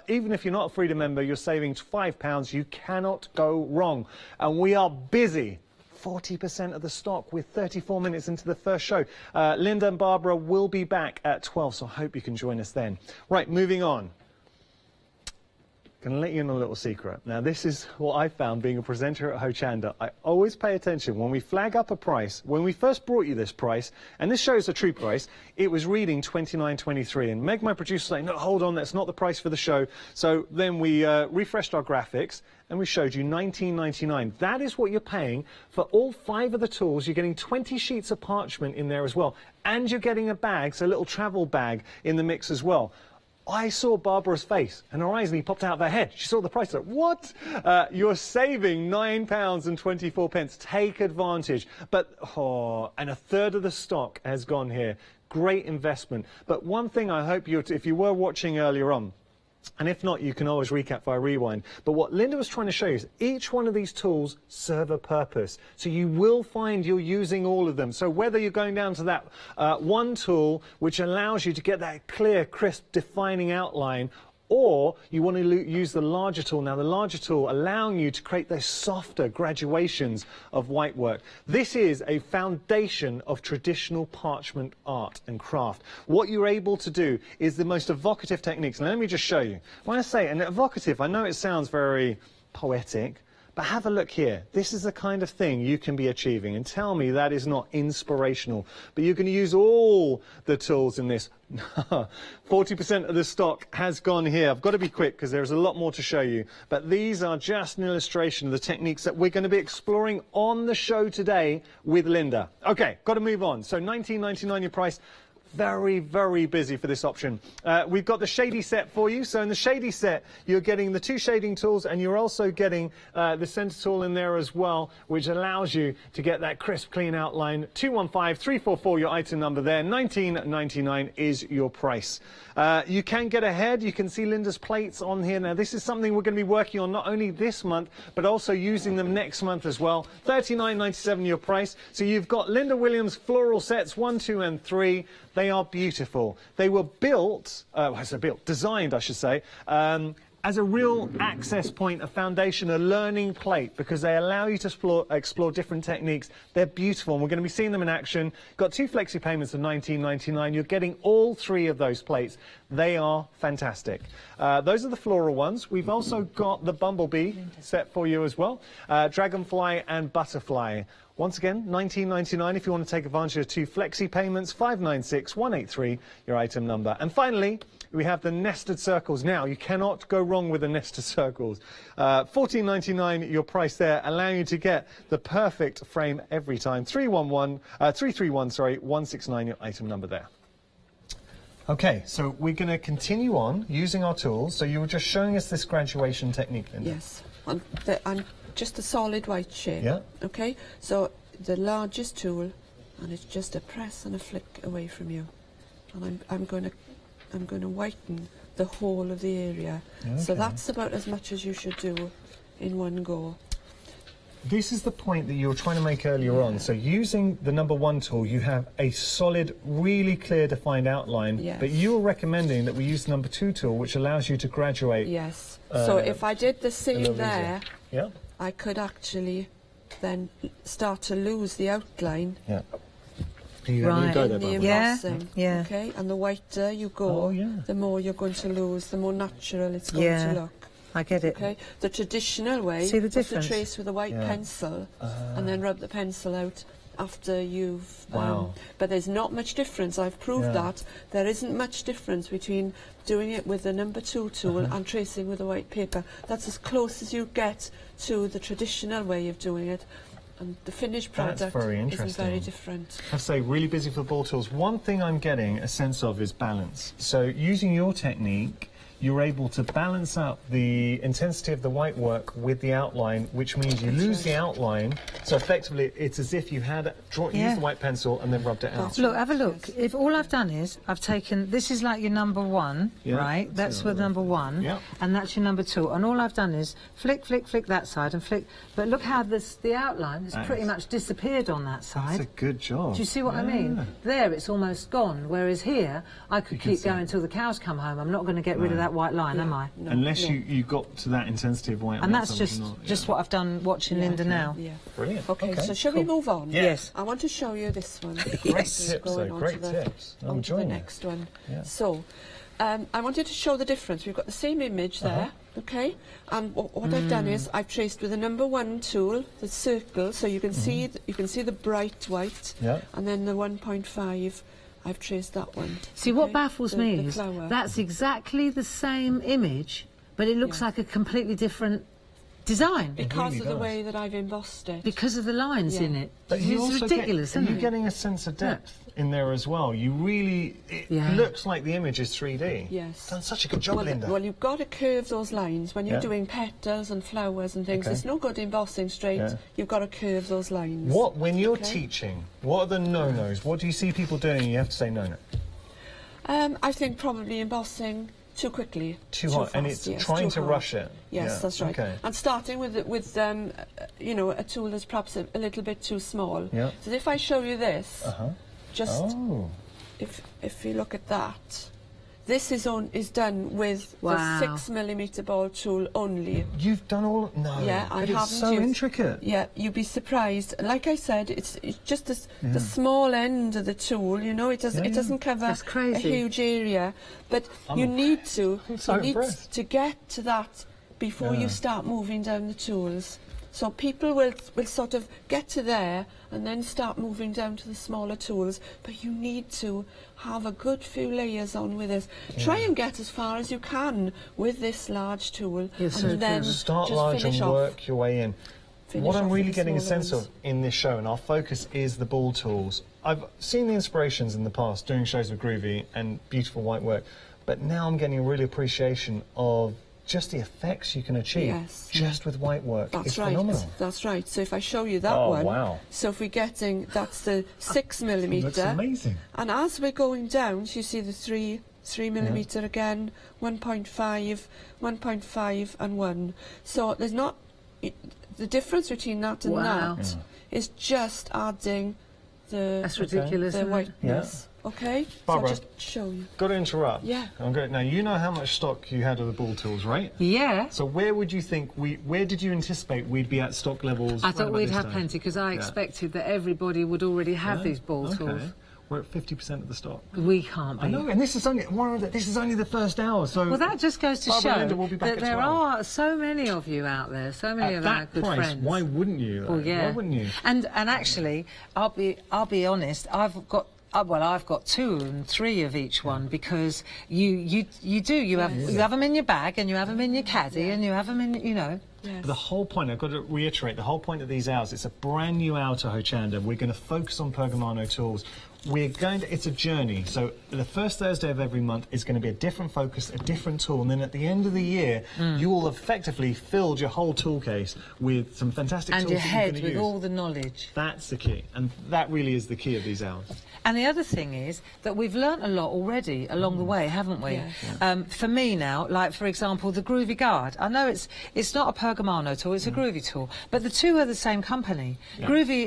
Even if you're not a Freedom member, you're saving £5. You cannot go wrong. And we are busy. 40% of the stock. We're 34 minutes into the first show. Linda and Barbara will be back at 12, so I hope you can join us then. Right, moving on. Going to let you in on a little secret. Now, this is what I found being a presenter at Hochanda. I always pay attention when we flag up a price. When we first brought you this price, and this shows the true price, it was reading $29.23. And Meg, my producer, saying, no, hold on, that's not the price for the show. So then we refreshed our graphics, and we showed you $19.99. That is what you're paying for all 5 of the tools. You're getting 20 sheets of parchment in there as well. And you're getting a bag, so a little travel bag in the mix as well. I saw Barbara's face, and her eyes nearly popped out of her head. She saw the price. Like, what? You're saving £9.24. Take advantage. But, and a third of the stock has gone here. Great investment. But one thing I hope if you were watching earlier on, and if not, you can always recap via rewind. But what Linda was trying to show you is each one of these tools serve a purpose. So you will find you're using all of them. So whether you're going down to that one tool, which allows you to get that clear, crisp, defining outline, or you want to use the larger tool. Now, the larger tool allowing you to create those softer graduations of white work. This is a foundation of traditional parchment art and craft. What you're able to do is the most evocative techniques. Now, let me just show you. When I say an evocative, I know it sounds very poetic, but have a look here. This is the kind of thing you can be achieving. And tell me that is not inspirational. But you're going to use all the tools in this. 40% of the stock has gone here. I've got to be quick because there's a lot more to show you. But these are just an illustration of the techniques that we're going to be exploring on the show today with Linda. OK, got to move on. So $19.99 your price. Very, very busy for this option. We've got the shady set for you. So in the shady set, you're getting the 2 shading tools, and you're also getting the center tool in there as well, which allows you to get that crisp, clean outline. 215344, your item number there. $19.99 is your price. You can get ahead. You can see Linda's plates on here. Now, this is something we're going to be working on not only this month, but also using them next month as well. $39.97 your price. So you've got Linda Williams floral sets 1, 2, and 3. They are beautiful. They were built, designed, I should say, as a real access point, a foundation, a learning plate, because they allow you to explore different techniques. They're beautiful, and we're going to be seeing them in action. Got 2 flexi payments of $19.99. You're getting all 3 of those plates. They are fantastic. Those are the floral ones. We've also got the bumblebee set for you as well. Dragonfly and butterfly. Once again, $19.99 if you want to take advantage of 2 flexi payments, $596-183, your item number. And finally, we have the nested circles. Now, you cannot go wrong with the nested circles. $14.99 your price there, allowing you to get the perfect frame every time. 331-169, your item number there. Okay, so we're going to continue on using our tools. So you were just showing us this graduation technique, Linda. Yes, I'm just a solid white shape. Yeah. Okay, so the largest tool, and it's just a press and a flick away from you, and I'm going to whiten the whole of the area. Okay. So that's about as much as you should do in one go. This is the point that you were trying to make earlier on. So using the number 1 tool, you have a solid, really clear defined outline. Yes. But you were recommending that we use the number 2 tool, which allows you to graduate. Yes. So if I did the same there, yeah, I could actually then start to lose the outline. Yeah. Right. In the embossing. Yeah. Okay. And the whiter you go, the more you're going to lose, the more natural it's going to look. I get it. Okay. The traditional way is to trace with a white pencil and then rub the pencil out after you've... but there's not much difference. I've proved that. There isn't much difference between doing it with the number 2 tool and tracing with a white paper. That's as close as you get to the traditional way of doing it. And the finished product isn't very different. I have to say, really busy for the ball tools. One thing I'm getting a sense of is balance. So using your technique, you're able to balance out the intensity of the white work with the outline, which means you lose the outline. So effectively, it's as if you had used the white pencil and then rubbed it out. Look, have a look. If all I've done is I've taken, this is like your number 1, right? That's for number 1, and that's your number 2. And all I've done is flick, flick, flick that side and flick. But look how the outline has pretty much disappeared on that side. That's a good job. Do you see what I mean? There, it's almost gone. Whereas here, I could keep going until the cows come home. I'm not going to get rid of that white line, am I? No, unless you got to that intensity of white. And that's just what I've done watching Linda now. Yeah. Brilliant. Okay, so shall we move on? Yes. I want to show you this one. Great tips, great tips. On to the next one. Yeah. So, I wanted to show the difference. We've got the same image there, Okay, and what I've done is I've traced with the number 1 tool, the circle, so you can see the bright white, and then the 1.5. I've traced that one. See, what baffles me is that's exactly the same image, but it looks like a completely different design. Because of the way that I've embossed it. Because of the lines in it. But It's ridiculous, isn't it? You're getting a sense of depth in there as well. You really, it looks like the image is 3D. Yes. Done such a good job, Linda. Well, you've got to curve those lines. When you're doing petals and flowers and things, it's no good embossing straight. You've got to curve those lines. When you're teaching, what are the no-nos? What do you see people doing and you have to say no-no? I think probably embossing too quickly, too hot, fast, and it's trying to rush it. Yes, that's right. Okay. And starting with you know, a tool that's perhaps a little bit too small. Yeah. So if I show you this, just if you look at that, this is done with the 6mm ball tool only. You've done all? No. Yeah, I haven't. It's so intricate. Yeah, you'd be surprised. Like I said, it's just the small end of the tool. You know, it doesn't cover a huge area, but you need to get to that before you start moving down the tools. So people will sort of get to there and then start moving down to the smaller tools, but you need to have a good few layers on with this. Try and get as far as you can with this large tool, and then start large and work your way in. What I'm really getting a sense of in this show, and our focus is the ball tools. I've seen the inspirations in the past doing shows with Groovy and beautiful white work, but now I'm getting a real appreciation of just the effects you can achieve just with white work. It's phenomenal. That's right. So if I show you that one, so if we're getting, that's the 6mm. Looks amazing. And as we're going down, so you see the 3mm again, 1.5, 1.5 and 1. So there's not, the difference between that and that is just adding the, that's ridiculous, the whiteness. Okay, Barbara, so I'll just show you. Got to interrupt. Yeah. Now, you know how much stock you had of the ball tools, right? Yeah. So where would you think where did you anticipate we'd be at stock levels? I thought we'd have plenty, because I expected that everybody would already have these ball tools. We're at 50% of the stock. We can't be. I know, and this is only the first hour. So well, that just goes to Barbara show and Linda will be back that at there 12. are so many of you out there, so many of our good friends. Why wouldn't you? Well, yeah. Why wouldn't you? And actually, I'll be honest. I've got 2 and 3 of each one, because you have them in your bag, and you have them in your caddy, and you have them in, you know. Yes. But the whole point, I've got to reiterate, the whole point of these hours, it's a brand new hour to Hochanda. We're going to focus on Pergamano tools. It's a journey. So the first Thursday of every month is going to be a different focus, a different tool, and then at the end of the year, you will have effectively filled your whole tool case with some fantastic tools and your head with use. all the knowledge. That's the key, and that really is the key of these hours. And the other thing is that we've learnt a lot already along the way, haven't we? Yes. For me now, like for example, the Groovy Guard. I know it's not a Pergamano tool, it's a Groovy tool, but the two are the same company. Yeah. Groovy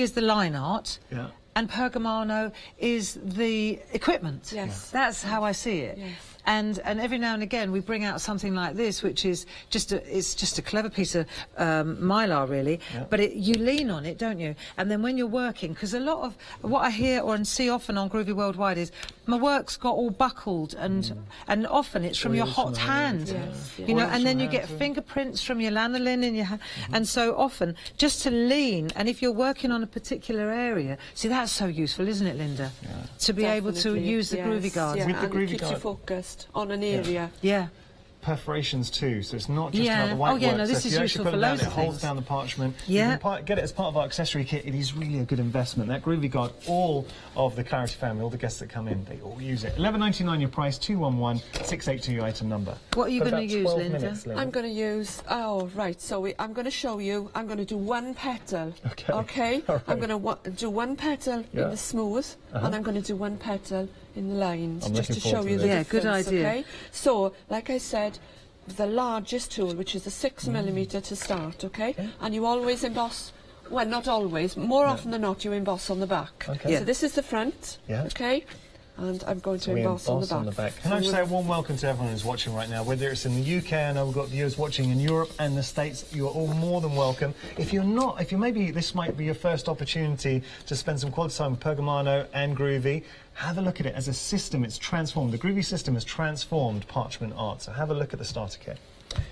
is the line art. Yeah. And Pergamano is the equipment. Yes. That's how I see it. Yes. And every now and again we bring out something like this, which is just a clever piece of mylar, really. Yep. But you lean on it, don't you? And then when you're working, because a lot of what I hear and see often on Groovy Worldwide is my work's got all buckled, and often it's from your hot hand. Yes. You know, and then you get fingerprints from your lanolin in your hand. And so often, just to lean, and if you're working on a particular area, see, that's so useful, isn't it, Linda? Yeah. To be able to use the Groovy Guard. Yeah, with the Groovy Guard. It keeps you focused on an area. Yeah. Perforations too, so it's not just how the white works. No, this is useful for loads of things. It holds down the parchment. Yeah. You can get it as part of our accessory kit. It is really a good investment. That Groovy Guard, all of the Clarity family, all the guests that come in, they all use it. $11.99 your price, 211-682 your item number. What are you going to use, Linda? I'm going to use, so I'm going to show you, I'm going to do one petal. Okay? Right. I'm going to do one petal in the smooth, and I'm going to do one petal in the lines, just to show you the difference. Good idea. Okay? So, like I said, the largest tool, which is the 6mm to start, okay? And you always emboss, well, not always, more often than not you emboss on the back. Okay. So this is the front, okay? and I'm going to emboss on the back. Can I just say a warm welcome to everyone who's watching right now, whether it's in the UK, I know we've got viewers watching in Europe and the States, you're all more than welcome. If you're not, if you maybe this might be your first opportunity to spend some quality time with Pergamano and Groovy, have a look at it as a system. It's transformed. The Groovy system has transformed parchment art, so have a look at the starter kit.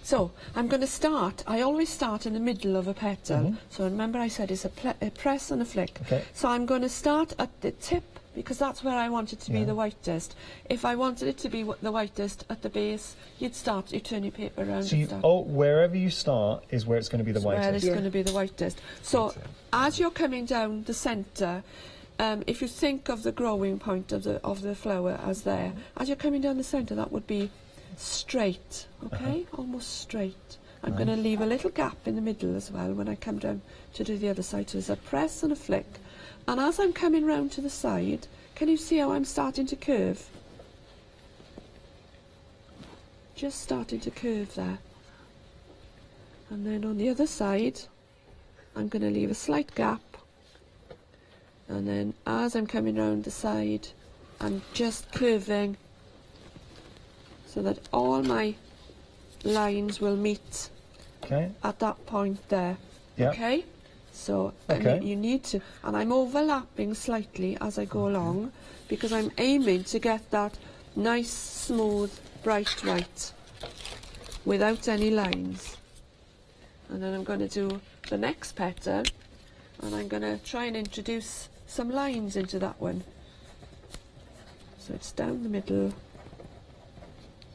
So, I'm going to start, I always start in the middle of a petal. So remember I said it's a press and a flick. So I'm going to start at the tip, because that's where I want it to be the whitest. If I wanted it to be the whitest at the base, you'd turn your paper around. So wherever you start is where it's going to be the whitest. Where it's going to be the whitest. So as you're coming down the centre, if you think of the growing point of the flower as there, as you're coming down the centre, that would be straight, okay? Almost straight. I'm going to leave a little gap in the middle as well when I come down to do the other side. So there's a press and a flick. And as I'm coming round to the side, can you see how I'm starting to curve? Just starting to curve there. And then on the other side, I'm going to leave a slight gap. And then as I'm coming round the side, I'm just curving so that all my lines will meet at that point there. Okay? So you need to, and I'm overlapping slightly as I go along, because I'm aiming to get that nice, smooth, bright white without any lines. And then I'm going to do the next petal, and I'm going to try and introduce some lines into that one. So it's down the middle,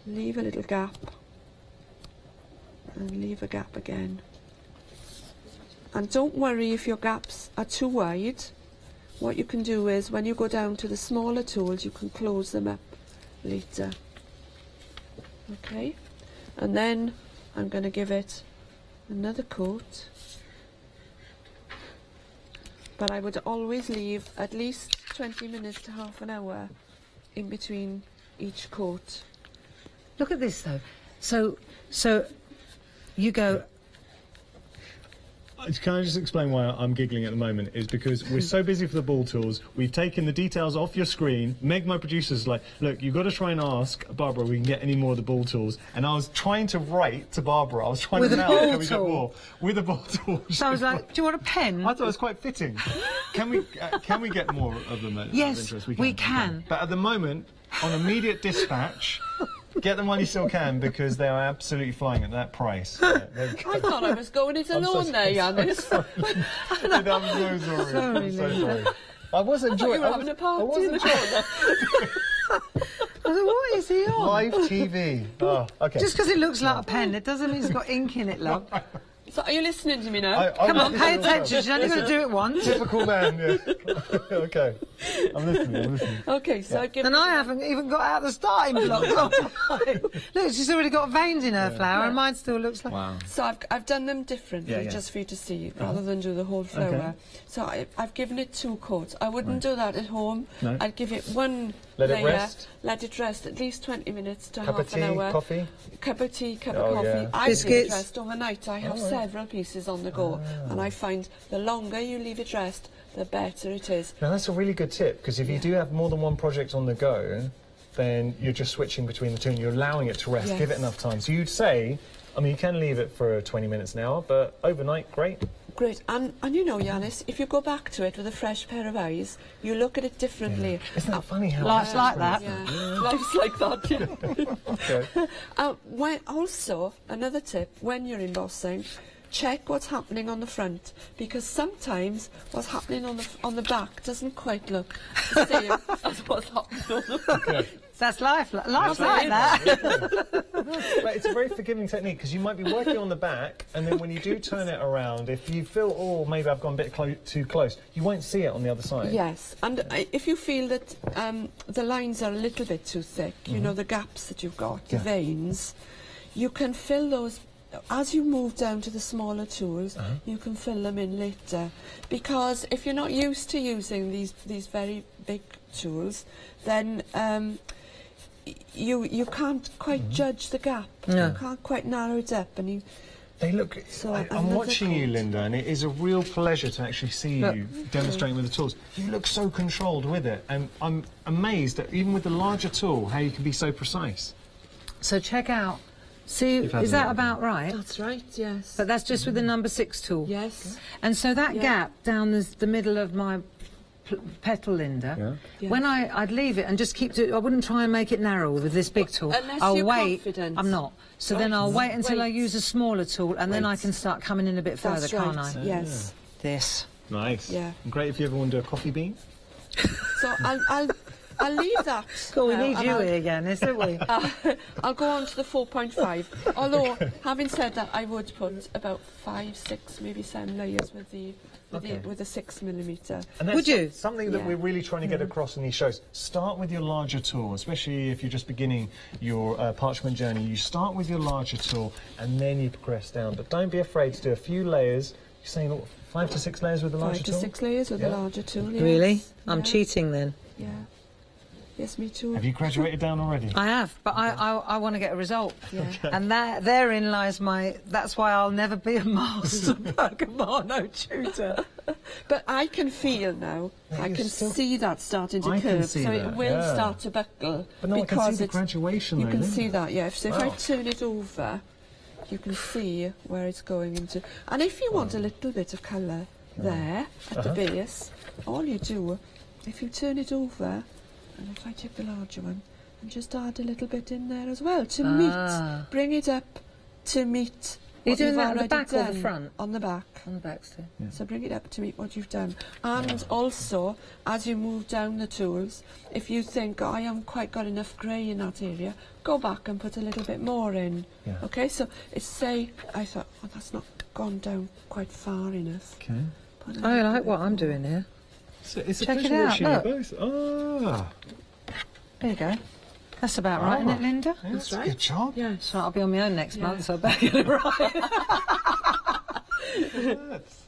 leave a little gap, and leave a gap again. And don't worry if your gaps are too wide. What you can do is, when you go down to the smaller tools, you can close them up later. Okay? And then I'm going to give it another coat. But I would always leave at least 20 minutes to half an hour in between each coat. Look at this though. So you go. Can I just explain why I'm giggling at the moment? Is because we're so busy for the ball tools, we've taken the details off your screen. Meg, my producer's like, look, you've got to try and ask Barbara if we can get any more of the ball tools. And I was trying to write to Barbara. I was trying to know, can we get more? With a ball tool. So I was like, do you want a pen? I thought it was quite fitting. Can we get more of them? Yes, we can. But at the moment, on immediate dispatch, get them while you still can, because they are absolutely flying at that price. I thought I was going it alone there, Yanis. I'm so sorry. I'm so sorry. I was enjoying it. I was having a party in the corner. I thought, what is he on? Live TV. Oh, okay. Just because it looks like a pen, it doesn't mean it's got ink in it, love. So are you listening to me now? Come on, pay attention. You're only going to do it once. Typical man, yeah. Okay. I'm listening. Okay, so I've given... And I haven't even got out the starting blocks. Look, she's already got veins in her flower, and mine still looks like... Wow. So I've done them differently, just for you to see, rather than do the whole flower. Okay. So I've given it 2 coats. I wouldn't do that at home. No. I'd give it 1 layer. Let it rest at least 20 minutes to half an hour. Coffee? Cup of tea, cup of coffee. Yeah. I leave it rest overnight. I have several pieces on the go, and I find the longer you leave it rest, the better it is. Now that's a really good tip, because if you do have more than one project on the go, then you're just switching between the two and you're allowing it to rest. Give it enough time. So you'd say, I mean, you can leave it for 20 minutes an hour, but overnight, great. Great, and you know, Yanis, if you go back to it with a fresh pair of eyes, you look at it differently. Isn't that funny how life's like that? Life's like that, Okay. Also, another tip, when you're embossing, check what's happening on the front, because sometimes what's happening on the back doesn't quite look the same as what's happening on the front. That's life. Life's like that. But it's a very forgiving technique, because you might be working on the back, and then when you do turn it around, if you feel, oh, maybe I've gone a bit too close, you won't see it on the other side. Yes, and if you feel that the lines are a little bit too thick, you know, the gaps that you've got, the veins, you can fill those. As you move down to the smaller tools, you can fill them in later, because if you're not used to using these very big tools, then you can't quite judge the gap. You can't quite narrow it up, and They look... I'm watching you, Linda, and it is a real pleasure to actually see you demonstrating with the tools. You look so controlled with it, and I'm amazed that even with the larger tool, how you can be so precise. So check out... See, is that about right? That's right, yes. But that's just with the number 6 tool? Yes. And so that gap down the middle of my petal, Linda, when I'd leave it and just keep it, I wouldn't try and make it narrow with this big tool. Unless I'll you're wait. confident. I'm not. So then I'll wait until I use a smaller tool, and then I can start coming in a bit further, can't I? Yes. This. Nice. Yeah. Great if you ever want to do a coffee bean. So I'll leave that. Cool, we need you here again, isn't we? I'll go on to the 4.5. Although, having said that, I would put about 5, 6, maybe 7 layers with the with a 6mm. And Would you? Something that we're really trying to get across in these shows. Start with your larger tool, especially if you're just beginning your parchment journey. You start with your larger tool and then you progress down. But don't be afraid to do a few layers. You're saying 5 to 6 layers with the larger tool? 5 to 6 layers with the larger tool, yes. Really? I'm cheating then. Yeah. Yes, me too. Have you graduated down already? I have, but I want to get a result. Yeah. And therein lies that's why I'll never be a master Pergamano tutor. But I can feel now, I can see that starting to curve, so it will start to buckle. But no, because I can see the graduation you though, can see that, yeah. So if I turn it over, you can see where it's going into. And if you want a little bit of colour there at the base, all you do, if you turn it over, and if I take the larger one, and just add a little bit in there as well to meet, bring it up to meet. Are you doing that on the back or the front? On the back. On the back, still. Yeah. So bring it up to meet what you've done. And also, as you move down the tools, if you think, I haven't quite got enough grey in that area, go back and put a little bit more in. Yeah. Okay, so it's say, I thought, oh, that's not gone down quite far enough. Okay. I like what I'm doing here. So it's Check a it out, look. both. Ah. There you go. That's about right, isn't it, Linda? Yeah, that's right. Good job. Yeah. So I'll be on my own next month, so I better get it right. That's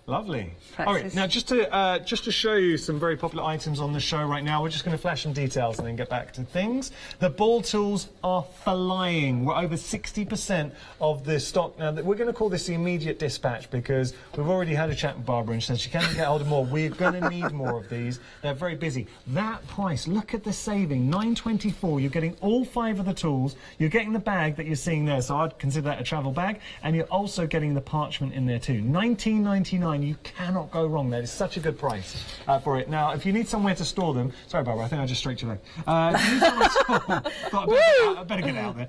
lovely. Practice. All right, now just to show you some very popular items on the show right now, we're just going to flash some details and then get back to things. The ball tools are flying. We're over 60% of the stock now. We're going to call this the immediate dispatch because we've already had a chat with Barbara and she said she can't get hold of more. We're going to need more of these. They're very busy. That price, look at the saving, $9.24. You're getting all 5 of the tools. You're getting the bag that you're seeing there, so I'd consider that a travel bag, and you're also getting the parchment in there too. $19.99. You cannot go wrong. That is such a good price for it. Now, if you need somewhere to store them, sorry, Barbara, I think I just straight your leg. If you need somewhere to store them, I better get out there.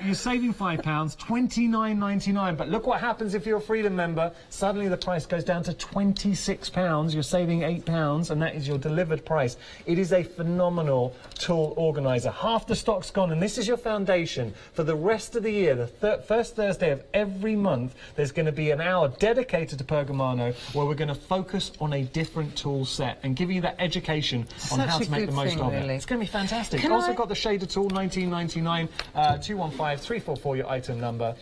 You're saving £5, $29.99. But look what happens if you're a Freedom member. Suddenly the price goes down to £26. You're saving £8, and that is your delivered price. It is a phenomenal tool organiser. Half the stock's gone, and this is your foundation for the rest of the year. The first Thursday of every month, there's going to be an hour dedicated to Pergamano, where we're going to focus on a different tool set and give you that education on how to make the most of it. It's going to be fantastic. Also got the shader tool, $19.99, 215-344, your item number.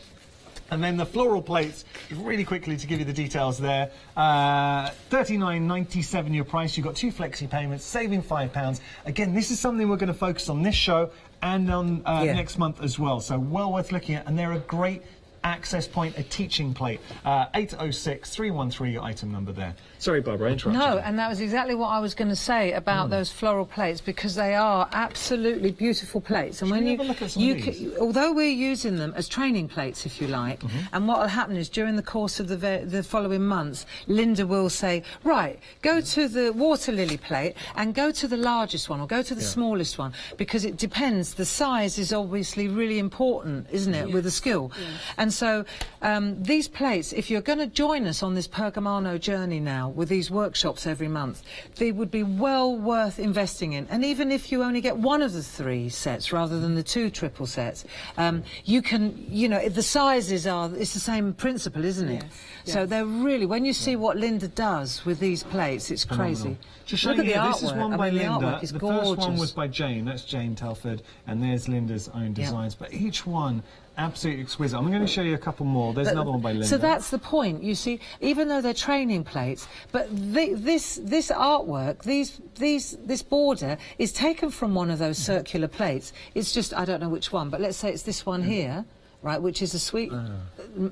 And then the floral plates, really quickly to give you the details there, $39.97 your price. You've got 2 flexi payments, saving £5. Again, this is something we're going to focus on this show and on next month as well. So well worth looking at, and they're a great access point, a teaching plate. 806-313, your item number there. Sorry, Barbara, I interrupted. No, and that was exactly what I was going to say about those floral plates, because they are absolutely beautiful plates. And when you look at some of these? Although we're using them as training plates, if you like, and what will happen is during the course of the following months, Linda will say, right, go to the water lily plate and go to the largest one or go to the smallest one, because it depends. The size is obviously really important, isn't it, with the skill? Yes. And so these plates, if you're going to join us on this Pergamano journey now, with these workshops every month, they would be well worth investing in. And even if you only get one of the 3 sets rather than the 2 triple sets, you can, you know, the sizes are, it's the same principle, isn't it? Yes. So they're really, when you see what Linda does with these plates, it's crazy. Just showing you, this is one by Linda. The first one was by Jane, that's Jane Telford, and there's Linda's own designs. But each one, absolutely exquisite. I'm going to show you a couple more. There's another one by Linda. So that's the point. You see, even though they're training plates, but this artwork, this border is taken from one of those circular plates. It's just, I don't know which one, but let's say it's this one here. right, which is a sweet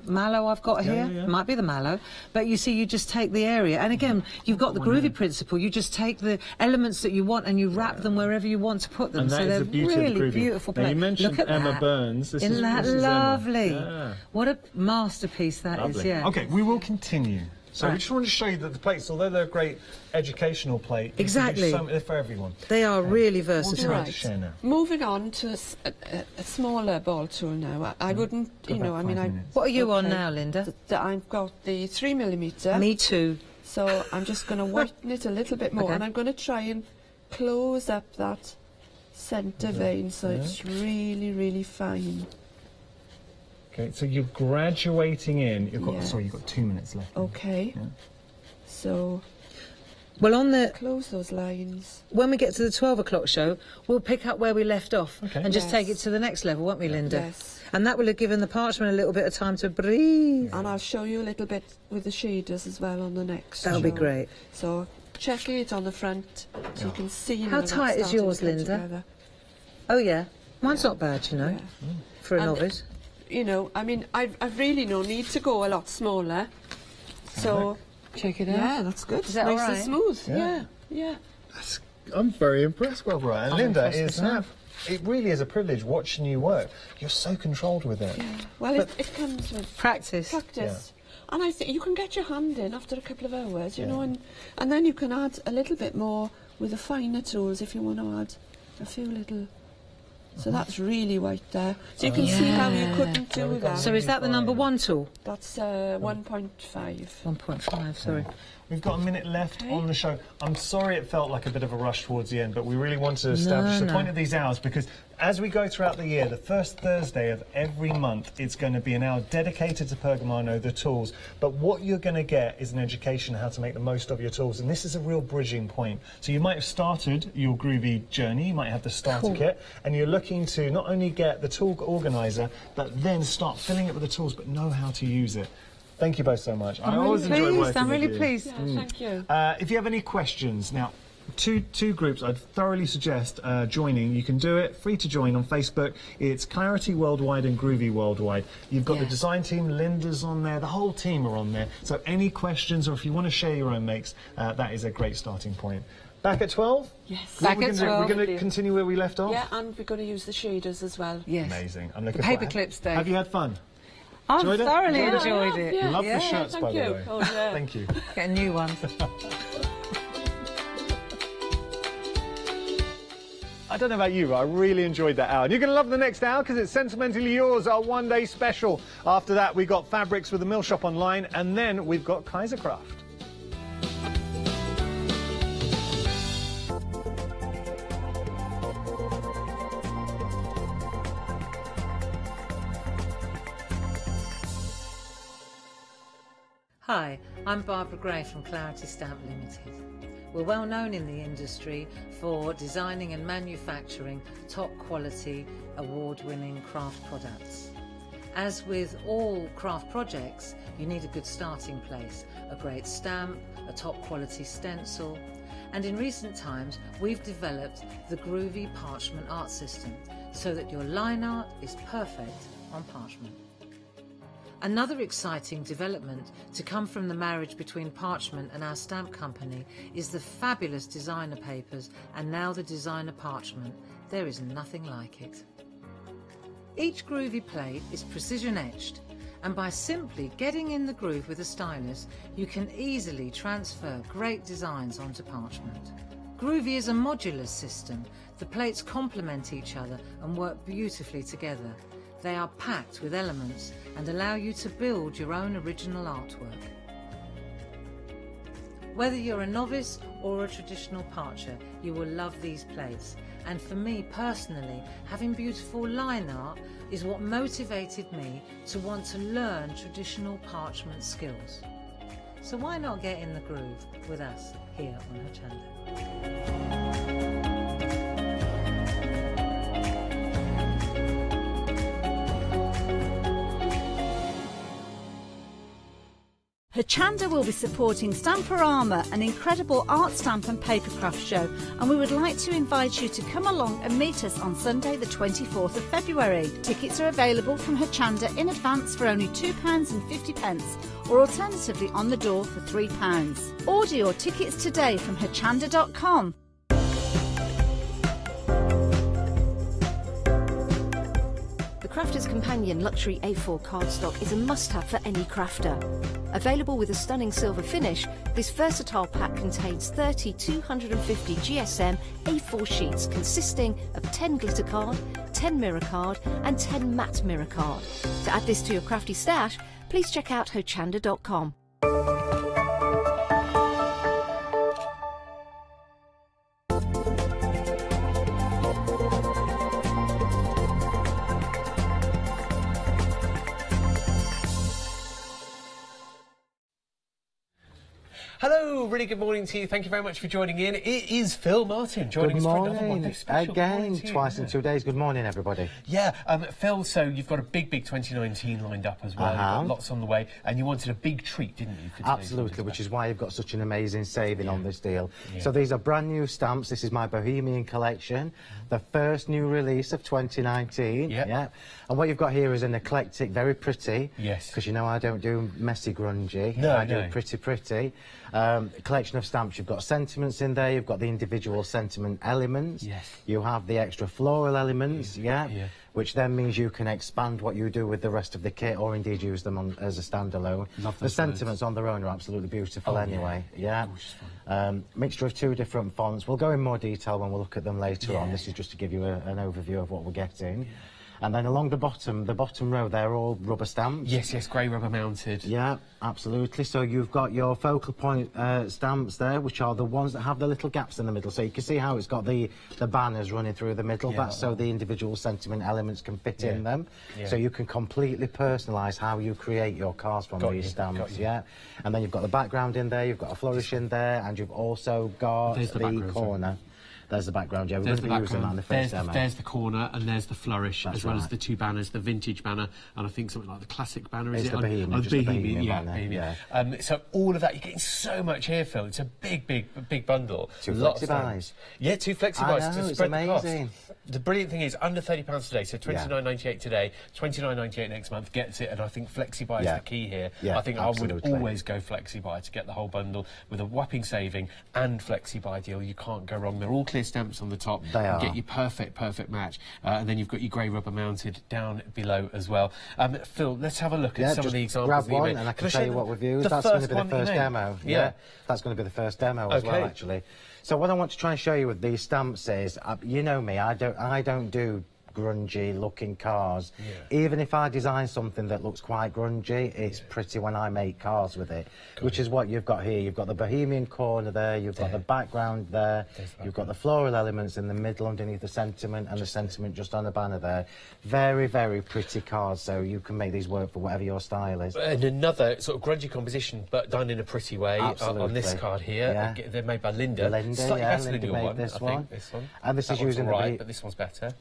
mallow I've got here. Yeah. Might be the mallow. But you see, you just take the area. And again, you've got the groovy principle. You just take the elements that you want and you wrap them wherever you want to put them. And that so is they're the beauty really of the groovy. beautiful Now, plate. you mentioned Look at Emma that. Burns. Isn't that this is lovely? Emma. Yeah. What a masterpiece that is, yeah. Okay, we will continue. So Right. we just wanted to show you that the plates, although they're a great educational plate, Exactly. they're for everyone. They are really What would you versatile. like to share now? Moving on to a smaller ball tool now. I wouldn't, you know, I mean, What are you on now, Linda? I've got the 3mm. Me too. So I'm just going to whiten it a little bit more, Okay. and I'm going to try and close up that centre vein so it's really, really fine. Okay, so you're graduating in. You've got Yeah. sorry, you've got 2 minutes left. Okay. Yeah. So Well, on the close those lines. when we get to the 12 o'clock show, we'll pick up where we left off and just Yes. take it to the next level, won't we, Linda? Yes. And that will have given the parchment a little bit of time to breathe. And I'll show you a little bit with the shaders as well on the next That'll be show. great. So check it on the front so you can see. How now that's tight is starting yours, to come Linda? together. Oh, yeah. Mine's not bad, you know, Yeah. for a And- novice. You know, I mean, I've really no need to go a lot smaller. So Check it out. yeah, that's good. Is that nice all right? and smooth. Yeah. Yeah. I'm very impressed, Barbara. And I'm Linda, impressed myself. it really is a privilege watching you work. You're so controlled with it. Well, it comes with Practice. practice. And I think you can get your hand in after a couple of hours, you know, and then you can add a little bit more with the finer tools if you want to add a few little. So that's really white there. So you can see how you couldn't do that. So is that the number 1 tool? That's 1.5. 1.5, sorry. We've got a minute left on the show. I'm sorry it felt like a bit of a rush towards the end, but we really wanted to establish the point of these hours because as we go throughout the year, the first Thursday of every month, it's going to be an hour dedicated to Pergamano, the tools. But what you're going to get is an education on how to make the most of your tools. And this is a real bridging point. So you might have started your groovy journey, you might have the starter kit, and you're looking to not only get the tool organizer, but then start filling it with the tools, but know how to use it. Thank you both so much. I always enjoy working with you. I'm really pleased. Yeah, thank you. If you have any questions, now, two groups I'd thoroughly suggest joining. You can do it, free to join on Facebook. It's Clarity Worldwide and Groovy Worldwide. You've got the design team, Linda's on there, the whole team are on there. So any questions or if you want to share your own makes, that is a great starting point. Back at 12? Yes. Back at 12. We're going to continue where we left off? Yeah, and we're going to use the shaders as well. Yes. Amazing. I'm looking Paper forward. clips day. Have you had fun? I've Enjoyed it? thoroughly Yeah, enjoyed it. yeah. Love the shirts, thank by the you. way. Oh, yeah. Thank you. Get a new one. I don't know about you, but I really enjoyed that hour. And you're going to love the next hour because it's Sentimentally Yours, our one-day special. After that, we've got fabrics with the Mill Shop online, and then we've got Kaiser Craft. Hi, I'm Barbara Gray from Clarity Stamp Limited. We're well known in the industry for designing and manufacturing top quality, award-winning craft products. As with all craft projects, you need a good starting place, a great stamp, a top quality stencil, and in recent times we've developed the Groovy Parchment Art System so that your line art is perfect on parchment. Another exciting development to come from the marriage between Parchment and our stamp company is the fabulous designer papers and now the designer parchment. There is nothing like it. Each groovy plate is precision etched, and by simply getting in the groove with a stylus, you can easily transfer great designs onto parchment. Groovy is a modular system. The plates complement each other and work beautifully together. They are packed with elements and allow you to build your own original artwork. Whether you're a novice or a traditional parcher, you will love these plates. And for me personally, having beautiful line art is what motivated me to want to learn traditional parchment skills. So why not get in the groove with us here on Hochanda? Hochanda will be supporting Stamperama, an incredible art stamp and papercraft show, and we would like to invite you to come along and meet us on Sunday the 24th of February. Tickets are available from Hochanda in advance for only £2.50 or alternatively on the door for £3. Order your tickets today from hochanda.com. The Crafter's Companion Luxury A4 cardstock is a must-have for any crafter. Available with a stunning silver finish, this versatile pack contains 30 250 GSM A4 sheets consisting of 10 glitter card, 10 mirror card and 10 matte mirror card. To add this to your crafty stash, please check out hochanda.com. Hello, really good morning to you. Thank you very much for joining in. It is Phil Martin joining us for another one. Again, twice in 2 days. Good morning, everybody. Yeah, Phil, so you've got a big 2019 lined up as well. You've got lots on the way, and you wanted a big treat, didn't you? Absolutely, which is why you've got such an amazing saving on this deal. So these are brand new stamps. This is my Bohemian collection, the first new release of 2019. Yeah. And what you've got here is an eclectic, very pretty. Yes. Because you know I don't do messy grungy. No, I do pretty. Collection of stamps. You've got sentiments in there. You've got the individual sentiment elements. Yes. You have the extra floral elements. Which then means you can expand what you do with the rest of the kit, or indeed use them as a standalone. The sentiments on their own are absolutely beautiful anyway. Mixture of two different fonts. We'll go in more detail when we'll look at them later on. This is just to give you an overview of what we're getting. And then along the bottom row, they're all rubber stamps. Yes, grey rubber mounted. Yeah, absolutely. So you've got your focal point stamps there, which are the ones that have the little gaps in the middle. So you can see how it's got the banners running through the middle. That's so the individual sentiment elements can fit in them. So you can completely personalise how you create your cards from these stamps. And then you've got the background in there, you've got a flourish in there, and you've also got the corner. There's the background, we're going to be using that in the first demo. There's the corner, and there's the flourish, as well as the two banners, the vintage banner, and I think something like the classic banner, is it? The Bohemian banner. So all of that, you're getting so much here, Phil. It's a big bundle. Two flexi-buys. Yeah, two flexi-buys to spread the cost. The brilliant thing is, under £30 today, so $29.98 today, $29.98 next month gets it, and I think flexi-buy is the key here. I think I would always go flexi-buy to get the whole bundle with a whopping saving and flexi-buy deal. You can't go wrong. They're all clear stamps on the top. They are. Get your perfect match. And then you've got your grey rubber mounted down below as well. Phil, let's have a look at some of the examples. Grab one and I can show you what we've used. That's going to be the first demo. That's going to be the first demo as well, actually. So what I want to try and show you with these stamps is, you know me, I don't do grungy looking cars. Even if I design something that looks quite grungy, it's pretty when I make cars with it, which is what you've got here. You've got the Bohemian corner there, you've got the background there, you've got the floral elements in the middle underneath the sentiment, and the sentiment just on the banner there. Very pretty cars, so you can make these work for whatever your style is. And another sort of grungy composition, but done in a pretty way. On this card here. They're made by Linda. Slightly better than your one, this one. This one. And this is using but this one's better.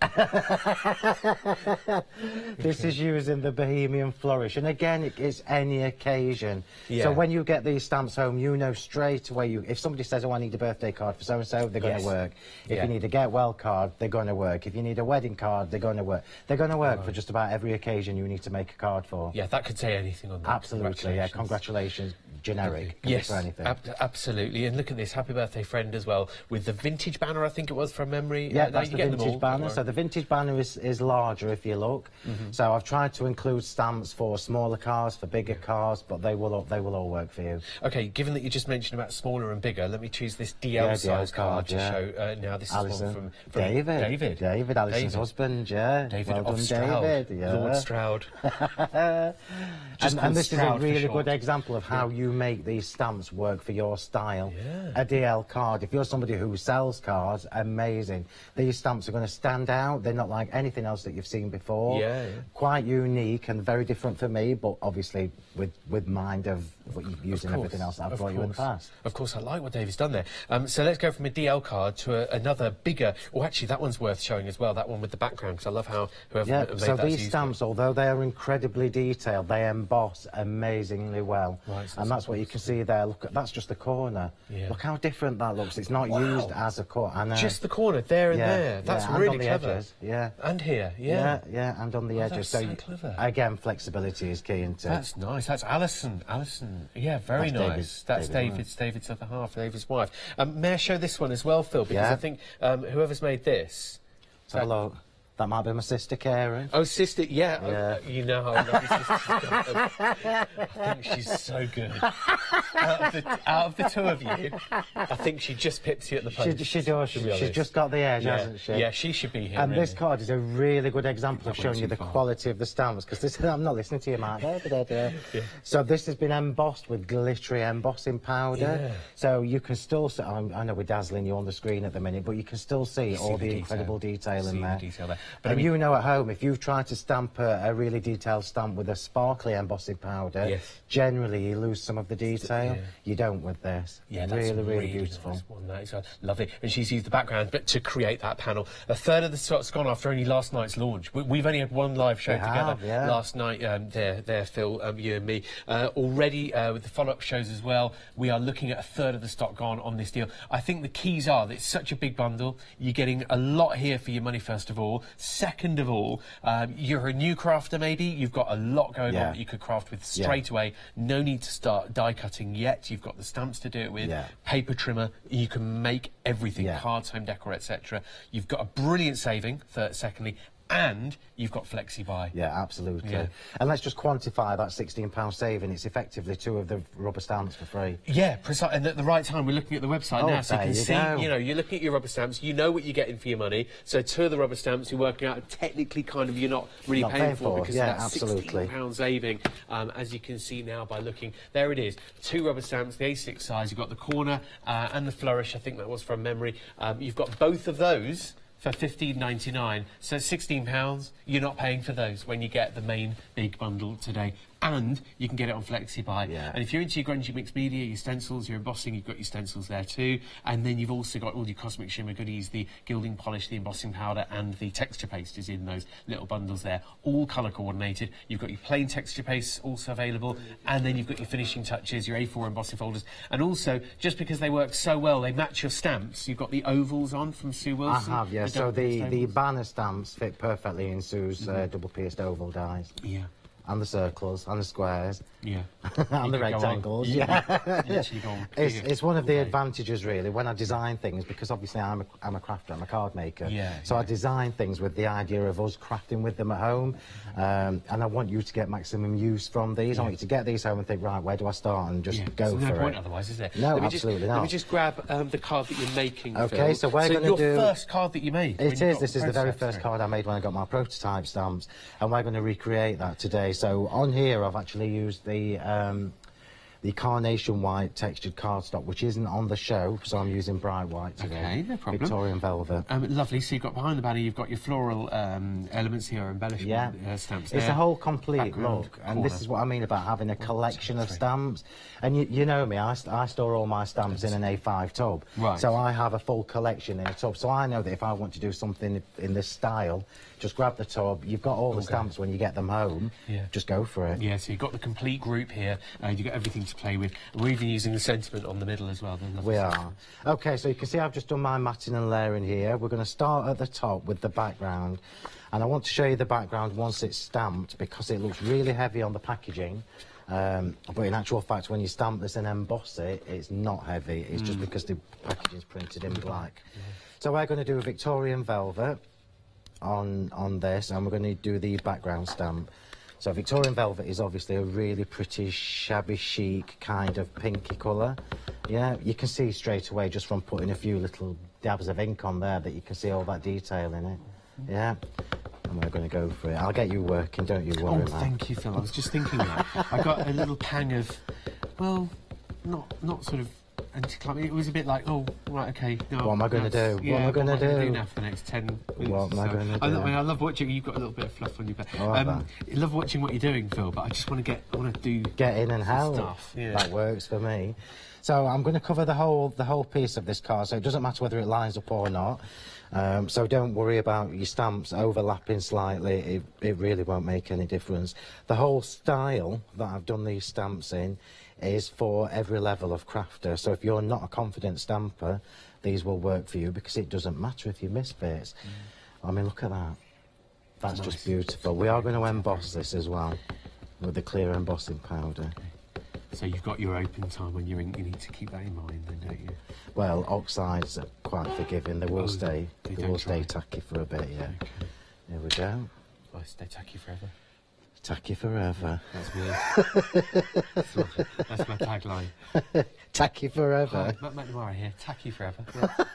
This is using the Bohemian flourish, and again, it's any occasion. So when you get these stamps home, you know straight away. If somebody says, "Oh, I need a birthday card for so and so," they're going to work. If you need a get well card, they're going to work. If you need a wedding card, they're going to work. They're going to work for just about every occasion you need to make a card for. Yeah, that could say anything on that. Absolutely. Yeah, congratulations. Generic. Yes, for anything. Absolutely. And look at this, happy birthday friend as well, with the vintage banner, I think it was, from memory. Yeah, that's the vintage banner. So the vintage banner is larger if you look. So I've tried to include stamps for smaller cars, for bigger cars, but they will all work for you. Okay, given that you just mentioned about smaller and bigger, let me choose this DL size card to show now. This is one from David, Alison's husband. David well done, Stroud. David. Lord Stroud. And this is a really good example of how you make these stamps work for your style. A DL card, if you're somebody who sells cards, amazing. These stamps are going to stand out. They're not like anything else that you've seen before. Quite unique and very different for me, but obviously with mind of what you've used in everything else that I've brought you in the past. Of course, I like what David's done there. So let's go from a DL card to another bigger... Oh, actually, that one's worth showing as well, that one with the background, because I love how whoever made that. So these stamps, although they are incredibly detailed, they emboss amazingly well. Right, so and that's what you can see there. Look, that's just the corner. Yeah. Look how different that looks. It's not used as a corner. Just the corner, there and there. That's really clever. Edges, and here, and on the edges. So clever. Again, flexibility is key into it. That's nice. That's Alison. Yeah, very nice. That's David's other half, David's wife. May I show this one as well, Phil? Because I think whoever's made this... Hello. That might be my sister, Karen. Oh, sister, yeah. You know how I love your sister. I think she's so good. Out of the two of you, I think she just pips you at the post. She does. She's just got the edge, hasn't she? Yeah, she should be here. And this card is a really good example of showing you the quality of the stamps, because I'm not listening to you, Mark. So this has been embossed with glittery embossing powder. Yeah. So you can still see, I know we're dazzling you on the screen at the minute, but you can still see all the incredible detail in there. But and you know at home, if you've tried to stamp a really detailed stamp with a sparkly embossing powder, generally you lose some of the detail. You don't with this. Yeah, that's really beautiful. Nice one, that is lovely. And she's used the background but to create that panel. A third of the stoc's gone after only last night's launch. We've only had one live show together last night, there, Phil, you and me. Already, with the follow-up shows as well, we are looking at a third of the stock gone on this deal. I think the keys are that it's such a big bundle. You're getting a lot here for your money, first of all. Second of all, you're a new crafter maybe, you've got a lot going on that you could craft with straight away. No need to start die cutting yet. You've got the stamps to do it with, paper trimmer, you can make everything, cards, home decor, etc. You've got a brilliant saving, secondly, and you've got flexi-buy. Yeah, absolutely. Yeah. And let's just quantify that £16 saving. It's effectively 2 of the rubber stamps for free. Yeah, precisely. And at the right time, we're looking at the website now, so you can see, you know, you're looking at your rubber stamps, you know what you're getting for your money. So 2 of the rubber stamps you're working out technically kind of you're not really paying for because that's £16 saving. As you can see now by looking, there it is. 2 rubber stamps, the A6 size. You've got the corner and the flourish. I think that was from memory. You've got both of those for £15.99, so £16. You're not paying for those when you get the main big bundle today, and you can get it on flexi-buy. And if you're into your grungy mixed media, your stencils, your embossing, you've got your stencils there too, and then you've also got all your cosmic shimmer goodies, the gilding polish, the embossing powder, and the texture paste is in those little bundles there, all colour coordinated. You've got your plain texture paste also available, and then you've got your finishing touches, your A4 embossing folders, and also, just because they work so well, they match your stamps. You've got the ovals on from Sue Wilson. I have, yeah. So the banner stamps fit perfectly in Sue's double pierced oval dies. Yeah. And the circles, and the squares. Yeah. And the rectangles, It's one of the advantages, really, when I design things, because obviously I'm a crafter, I'm a card maker. So I design things with the idea of us crafting with them at home. And I want you to get maximum use from these. I want you to get these home and think, right, where do I start? And just go for it. There's no point otherwise, is there? No, absolutely not. Let me just grab the card that you're making, Okay, so we're going to do... your first card that you made. It is. This is the very first card I made when I got my prototype stamps. And we're going to recreate that today. So on here, I've actually used the carnation white textured cardstock, which isn't on the show, so I'm using bright white today. Okay, no problem. Victorian velvet. Lovely. So you've got behind the banner, you've got your floral elements here, embellishment stamps there. It's a whole complete look, and this is what I mean about having a collection of stamps. And you know me, I store all my stamps in an A5 tub. Right. So I have a full collection in a tub. So I know that if I want to do something in this style, just grab the tub. You've got all the stamps when you get them home. Just go for it. Yeah, so you've got the complete group here. You've got everything to play with. We're even using the sentiment on the middle as well. We are. Okay, so you can see I've just done my matting and layering here. We're going to start at the top with the background. And I want to show you the background once it's stamped, because it looks really heavy on the packaging. But in actual fact, when you stamp this and emboss it, it's not heavy. It's just because the packaging's printed in black. So we're going to do a Victorian velvet on this, and we're going to do the background stamp. So Victorian velvet is obviously a really pretty shabby chic kind of pinky colour. Yeah, you can see straight away just from putting a few little dabs of ink on there that you can see all that detail in it. Yeah. And we're going to go for it. I'll get you working, don't you worry, Matt. Thank you, Phil. I was just thinking that. I got a little pang of, well, not sort of anti-climate. It was a bit like, oh, right, okay. No, what am I going to do? Yeah, what am I going to do now for the next 10 minutes? What am I going to do? I love watching. You've got a little bit of fluff on your back. I love watching what you're doing, Phil. But I just want to get in and help. Stuff. Yeah. That works for me. So I'm going to cover the whole piece of this card, so it doesn't matter whether it lines up or not. So don't worry about your stamps overlapping slightly. It really won't make any difference. The whole style that I've done these stamps in is for every level of crafter. So if you're not a confident stamper, these will work for you, because it doesn't matter if you miss bits. I mean, look at that. That's just beautiful. We are going to emboss this as well with the clear embossing powder. So you've got your open time when you're in, you need to keep that in mind then, don't you? Well, oxides are quite forgiving. They will stay tacky for a bit, yeah. Okay. Here we go. Well, stay tacky forever. Tacky forever. That's me. That's my tagline. Tacky forever. Matt McNamara here, tacky forever. Yeah.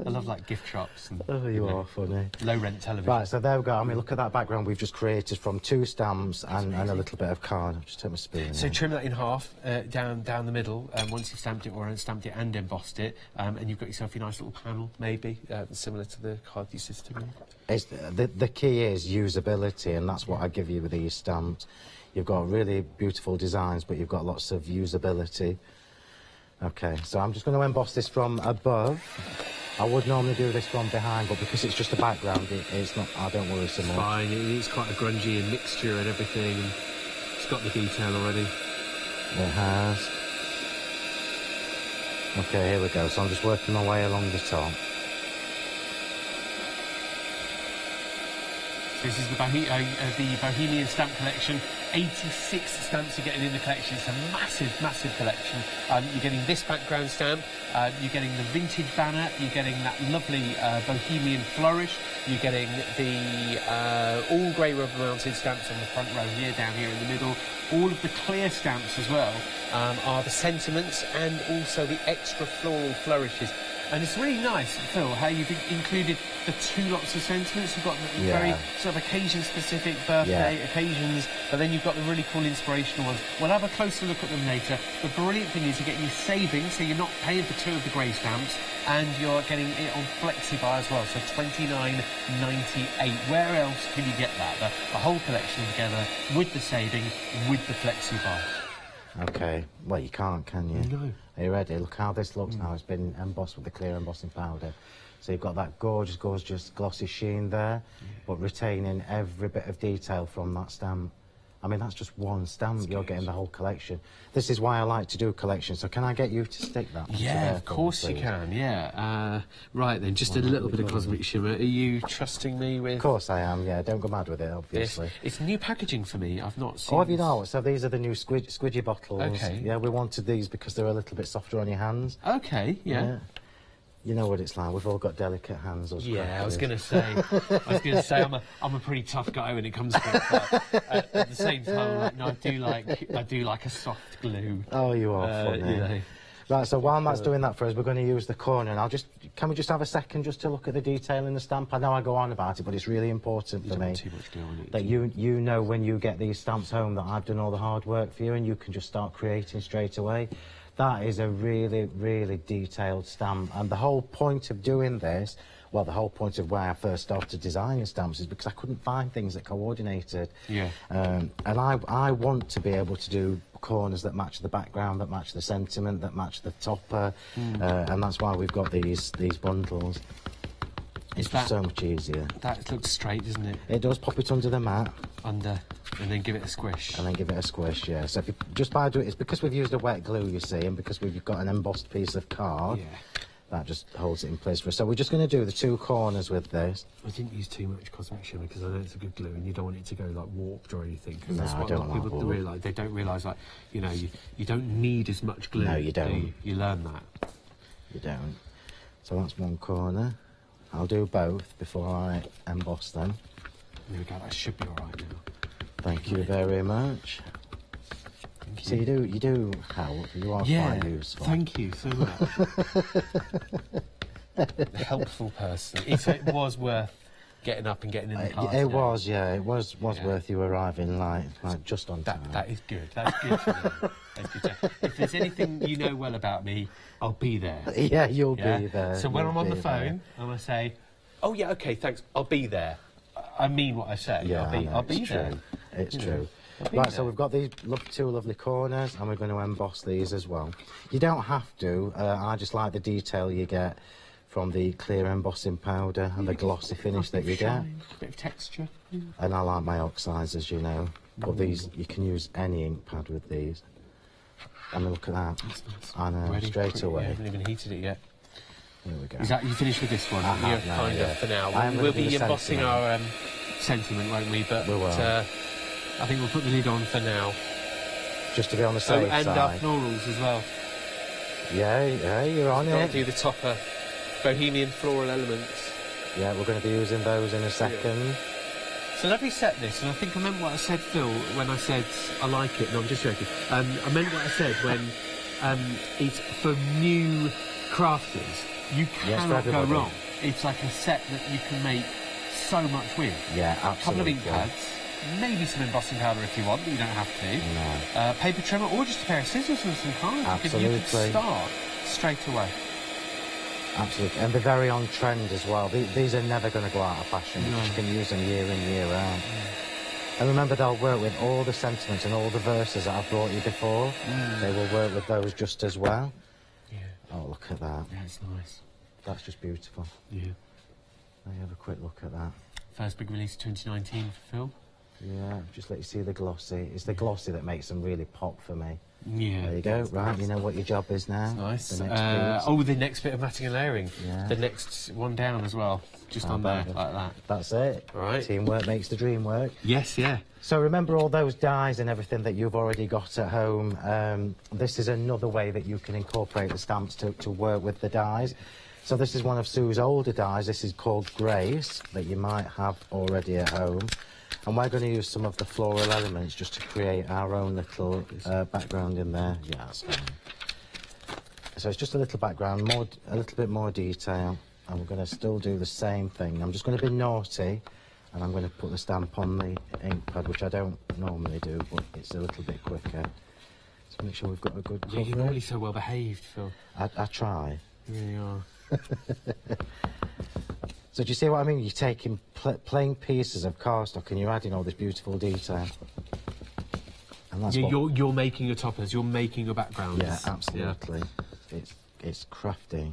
I love like gift shops. And, oh, you are funny. Low rent television. Right, so there we go. I mean, look at that background we've just created from 2 stamps and a little bit of card. I'll just take my spoon. So trim that in half, down the middle, once you've stamped it and embossed it, and you've got yourself your nice little panel, maybe, similar to the card system. The key is usability, and that's what I give you with these stamps. You've got really beautiful designs, but you've got lots of usability. Okay, so I'm just going to emboss this from above. I would normally do this from behind, but because it's just a background, it's not. I don't worry so much. It's fine. It's quite a grungy and mixture and everything. And it's got the detail already. It has. Okay, here we go. So I'm just working my way along the top. This is the Bohemian stamp collection. 86 stamps you're getting in the collection. It's a massive, massive collection. You're getting this background stamp, you're getting the vintage banner, you're getting that lovely Bohemian flourish, you're getting the all grey rubber mounted stamps on the front row here, down here in the middle. All of the clear stamps as well are the sentiments and also the extra floral flourishes. And it's really nice, Phil, how you've included the 2 lots of sentiments. You've got the very sort of occasion-specific birthday occasions, but then you've got the really cool inspirational ones. We'll have a closer look at them later. The brilliant thing is you're getting your savings, so you're not paying for 2 of the grey stamps, and you're getting it on FlexiBuy as well, so $29.98. Where else can you get that? The whole collection together with the saving, with the FlexiBuy. Okay, well, you can't, can you? No. Are you ready? Look how this looks now. It's been embossed with the clear embossing powder. So you've got that gorgeous, gorgeous glossy sheen there, but retaining every bit of detail from that stamp. I mean, that's just one stamp. You're getting the whole collection. This is why I like to do collections. So can I get you to stick that? Yeah, of course you can, yeah. Right then, just a little bit of cosmic shimmer. Are you trusting me with... Of course I am, yeah. Don't go mad with it, obviously. It's new packaging for me. I've not seen... Oh, have you not? So these are the new squidgy bottles. Okay. Yeah, we wanted these because they're a little bit softer on your hands. Okay, yeah. You know what it's like. We've all got delicate hands. Yeah, I was going to say, I'm a pretty tough guy when it comes to it. But at the same time, no, I do like a soft glue. Oh, you are funny. You know. Right, so while Matt's doing that for us, we're going to use the corner, and can we just have a second just to look at the detail in the stamp? I know I go on about it, but it's really important for me too much glue on it. that you know when you get these stamps home that I've done all the hard work for you, and you can just start creating straight away. That is a really, really detailed stamp, and the whole point of doing this, well, the whole point of why I first started designing stamps is because I couldn't find things that coordinated. Yeah. And I want to be able to do corners that match the background, that match the sentiment, that match the topper, and that's why we've got these bundles. It's just so much easier. That looks straight, doesn't it? It does. Pop it under the mat. Under, and then give it a squish. And then give it a squish, yeah. So if you just by doing it, it's because we've used a wet glue, you see, and because we've got an embossed piece of card. Yeah. That just holds it in place for us. So we're just going to do the 2 corners with this. I didn't use too much cosmic shimmer because I know it's a good glue and you don't want it to go like warped or anything. No, that's what a lot of people realise. They don't realise, like, you know, you don't need as much glue. No, you don't. You learn that. You don't. So that's one corner. I'll do both before I emboss them. There we go. That should be all right now. Thank you very much. So you do help. You are quite useful. Thank you so much. Helpful person. It was worth getting up and getting in the car. It was, yeah. It was worth you arriving like just on time. That is good. That's good to know. If there's anything you know well about me, I'll be there. Yeah, you'll be there. So when I'm on the phone, I'm going to say, oh, yeah, OK, thanks, I'll be there. I mean what I say. Yeah, I'll be there. It's true. Right, so we've got these two lovely corners, and we're going to emboss these as well. You don't have to. I just like the detail you get from the clear embossing powder and the glossy finish that you get. A bit of texture. And I like my oxides, as you know. But these, you can use any ink pad with these. I mean, look at that. That's nice. I know, straight away. I haven't even heated it yet. Here we go. Is that you finished with this one? You're kind of for now. We'll be embossing our sentiment, won't we? But we will. I think we'll put the lid on for now. Just to be on the safe side. And our florals as well. Yeah, you're on it. Do the topper, bohemian floral elements. Yeah, we're going to be using those in a second. Yeah. So lovely set this, and I think I meant what I said, Phil, when I said I like it. No, I'm just joking. I meant what I said when it's for new crafters. You cannot go wrong. It's like a set that you can make so much with. Yeah, absolutely. A couple of ink pads, maybe some embossing powder if you want, but you don't have to. No. Paper trimmer, or just a pair of scissors and some cards. Absolutely. You can start straight away. Absolutely, and they're very on trend as well. These are never going to go out of fashion because you can use them year in, year out. And remember, they'll work with all the sentiments and all the verses that I've brought you before. They will work with those just as well. Yeah. Oh, look at that. Yeah, it's nice. That's just beautiful. Yeah. Let me have a quick look at that. First big release 2019 for Phil. Yeah, just let you see the glossy. It's the glossy that makes them really pop for me. Yeah. There you go. Right, you know what your job is now. That's nice. The next the next bit of matting and layering. Yeah. The next one down as well. Just on there, like that. That's it. Right. Teamwork makes the dream work. Yes, yeah. So remember all those dies and everything that you've already got at home. This is another way that you can incorporate the stamps to work with the dies. So this is one of Sue's older dies. This is called Grace, that you might have already at home. And we're going to use some of the floral elements just to create our own little background in there. Yeah, that's fine. So it's just a little background, a little bit more detail. And we're going to still do the same thing. I'm just going to be naughty, and I'm going to put the stamp on the ink pad, which I don't normally do, but it's a little bit quicker. So make sure we've got a good cover. You're really so well behaved, Phil. I try. You really are. So do you see what I mean? You're taking plain pieces of cardstock and you're adding all this beautiful detail. And that's you're making your toppers, you're making your backgrounds. Yeah, absolutely. Yeah. It's crafty.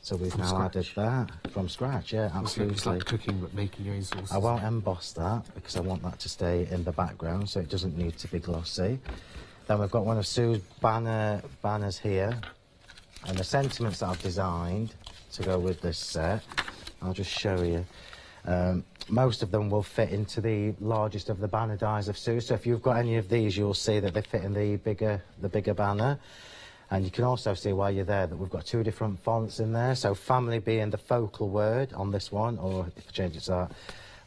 So we've now added that from scratch, yeah, absolutely. It's like cooking but making your own sauces. I won't emboss that because I want that to stay in the background, so it doesn't need to be glossy. Then we've got one of Sue's banners here, and the sentiments that I've designed to go with this set. I'll just show you. Most of them will fit into the largest of the banner dies of Sue. So if you've got any of these, you'll see that they fit in the bigger banner. And you can also see while you're there that we've got two different fonts in there. So family being the focal word on this one, or if I change it to that,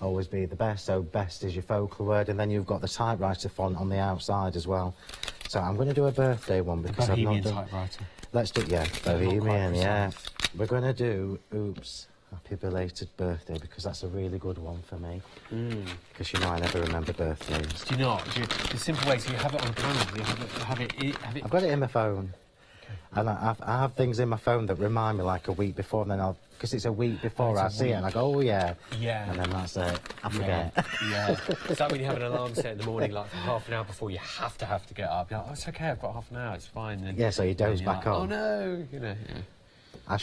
always be the best. So best is your focal word, and then you've got the typewriter font on the outside as well. So I'm going to do a birthday one because I've not done. Typewriter. Let's do Bohemian. Yeah, we're going to do Oops. Happy belated birthday, because that's a really good one for me. Because you know I never remember birthdays. Do you not? The simple way, so you have it on a calendar, you have it. I've got it in my phone. Okay. And I have things in my phone that remind me like a week before, and then because it's a week before I see it, and I go, oh yeah. Yeah. And then that's it. I forget. Yeah. It's like when you have an alarm set in the morning, like for half an hour before, you have to get up. You're like, oh, it's okay, I've got half an hour, it's fine. And yeah, so you doze back on. Oh no, you know. Yeah. I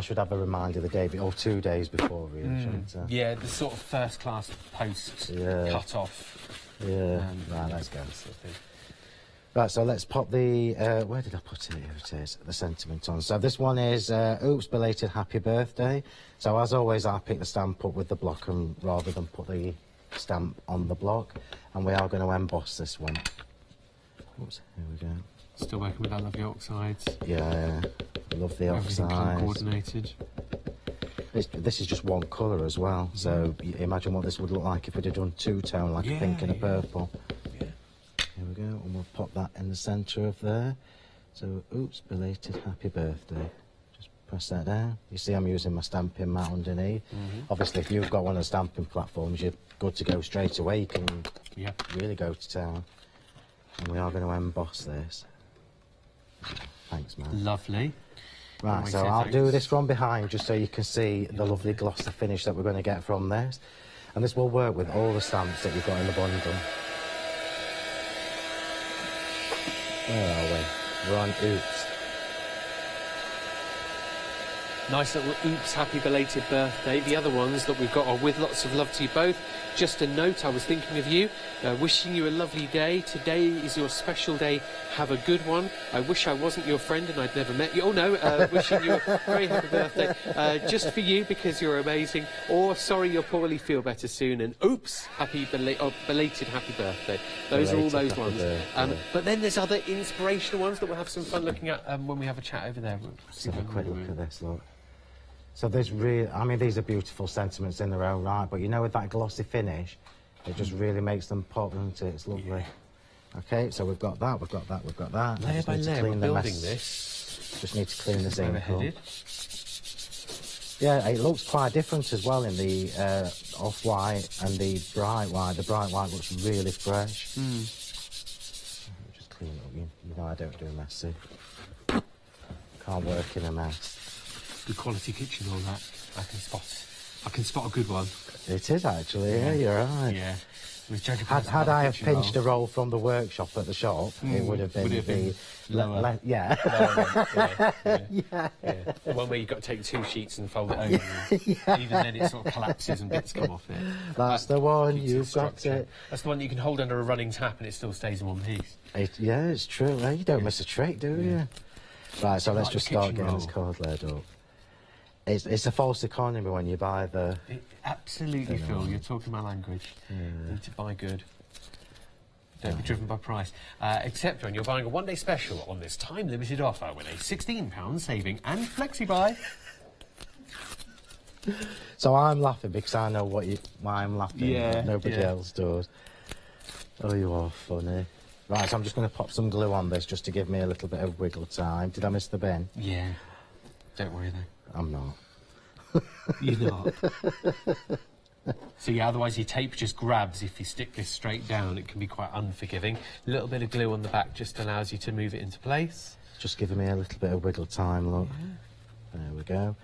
should have a reminder the day or 2 days before, really, shouldn't I? Yeah, the sort of first-class post cut-off. Yeah, right, let's go. Sort of thing. Right, so let's pop the... where did I put it? Here it is, the sentiment on. So this one is, oops, belated happy birthday. So as always, I pick the stamp up with the block rather than put the stamp on the block. And we are going to emboss this one. Oops, here we go. Still working with that lovely oxides. Yeah, love the oxides. Coordinated. This is just one colour as well, so imagine what this would look like if we'd have done two-tone, like a pink and a purple. Yeah. Here we go, and we'll pop that in the centre of there. So, oops, belated happy birthday. Just press that down. You see I'm using my stamping mat underneath. Obviously, if you've got one of the stamping platforms, you're good to go straight away. You can really go to town. And we are going to emboss this. Thanks, Matt. Lovely. Right, so I'll do this from behind just so you can see the lovely glossy finish that we're going to get from this. And this will work with all the stamps that you've got in the bundle. Where are we? We're on Oops. Nice little Oops happy belated birthday. The other ones that we've got are with lots of love to you both. Just a note, I was thinking of you, wishing you a lovely day. Today is your special day. Have a good one. I wish I wasn't your friend and I'd never met you. Oh no, wishing you a very happy birthday. Just for you because you're amazing. Or sorry you'll probably feel better soon. And oops, happy belated happy birthday. Those are all those ones. But then there's other inspirational ones that we'll have some fun looking at when we have a chat over there. Let's have a quick look at this, look. So there's I mean, these are beautiful sentiments in their own right, but you know, with that glossy finish, it just really makes them pop, doesn't it? It's lovely. Yeah. Okay, so we've got that, we've got that, we've got that. Layer by layer, we're building this. Just need to clean this ink up. Yeah, it looks quite different as well in the off-white and the bright white. The bright white looks really fresh. Just clean it up. You know I don't do messy. Can't work in a mess. Good quality kitchen, all that. I can spot a good one. It is actually, yeah, you're right. Yeah. Had I have pinched a roll from the workshop at the shop, it would have been lower. Yeah. Yeah. The one where you've got to take 2 sheets and fold it over. Even then it sort of collapses and bits come off it. That's the one, you've got it. That's the one that you can hold under a running tap and it still stays in one piece. Yeah, it's true. You don't miss a trick, do you? Right, so let's just start getting this card laid up. It's a false economy when you buy the... Absolutely, Phil. You're talking my language. You need to buy good. Don't be driven by price. Except when you're buying a one-day special on this time-limited offer with a £16 saving and flexi-buy. So I'm laughing because I know why I'm laughing. Yeah. Nobody else does. Oh, you are funny. Right, so I'm just going to pop some glue on this just to give me a little bit of wiggle time. Did I miss the bin? Yeah. Don't worry, though. I'm not. You're not. So yeah, otherwise your tape just grabs if you stick this straight down. It can be quite unforgiving. A little bit of glue on the back just allows you to move it into place. Just giving me a little bit of wiggle time, look. Yeah. There we go.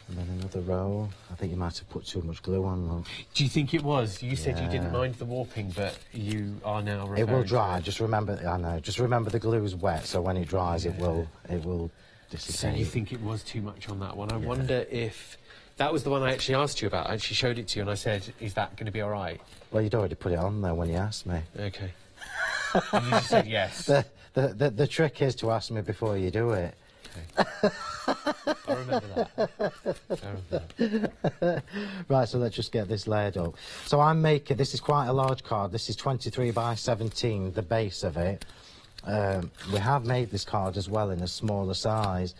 And then another roll. I think you might have put too much glue on, look. Do you think it was? You said you didn't mind the warping, but you are now referring It will dry. Just remember, I know. Just remember the glue is wet, so when it dries, it will dissipate. So you think it was too much on that one? I wonder if that was the one I actually asked you about. I actually showed it to you, and I said, "Is that going to be all right?" Well, you'd already put it on there when you asked me. Okay. And you just said yes. The trick is to ask me before you do it. Okay. I remember that. Right, so let's just get this laid up. So I'm making, this is quite a large card. This is 23 by 17, the base of it. We have made this card as well in a smaller size.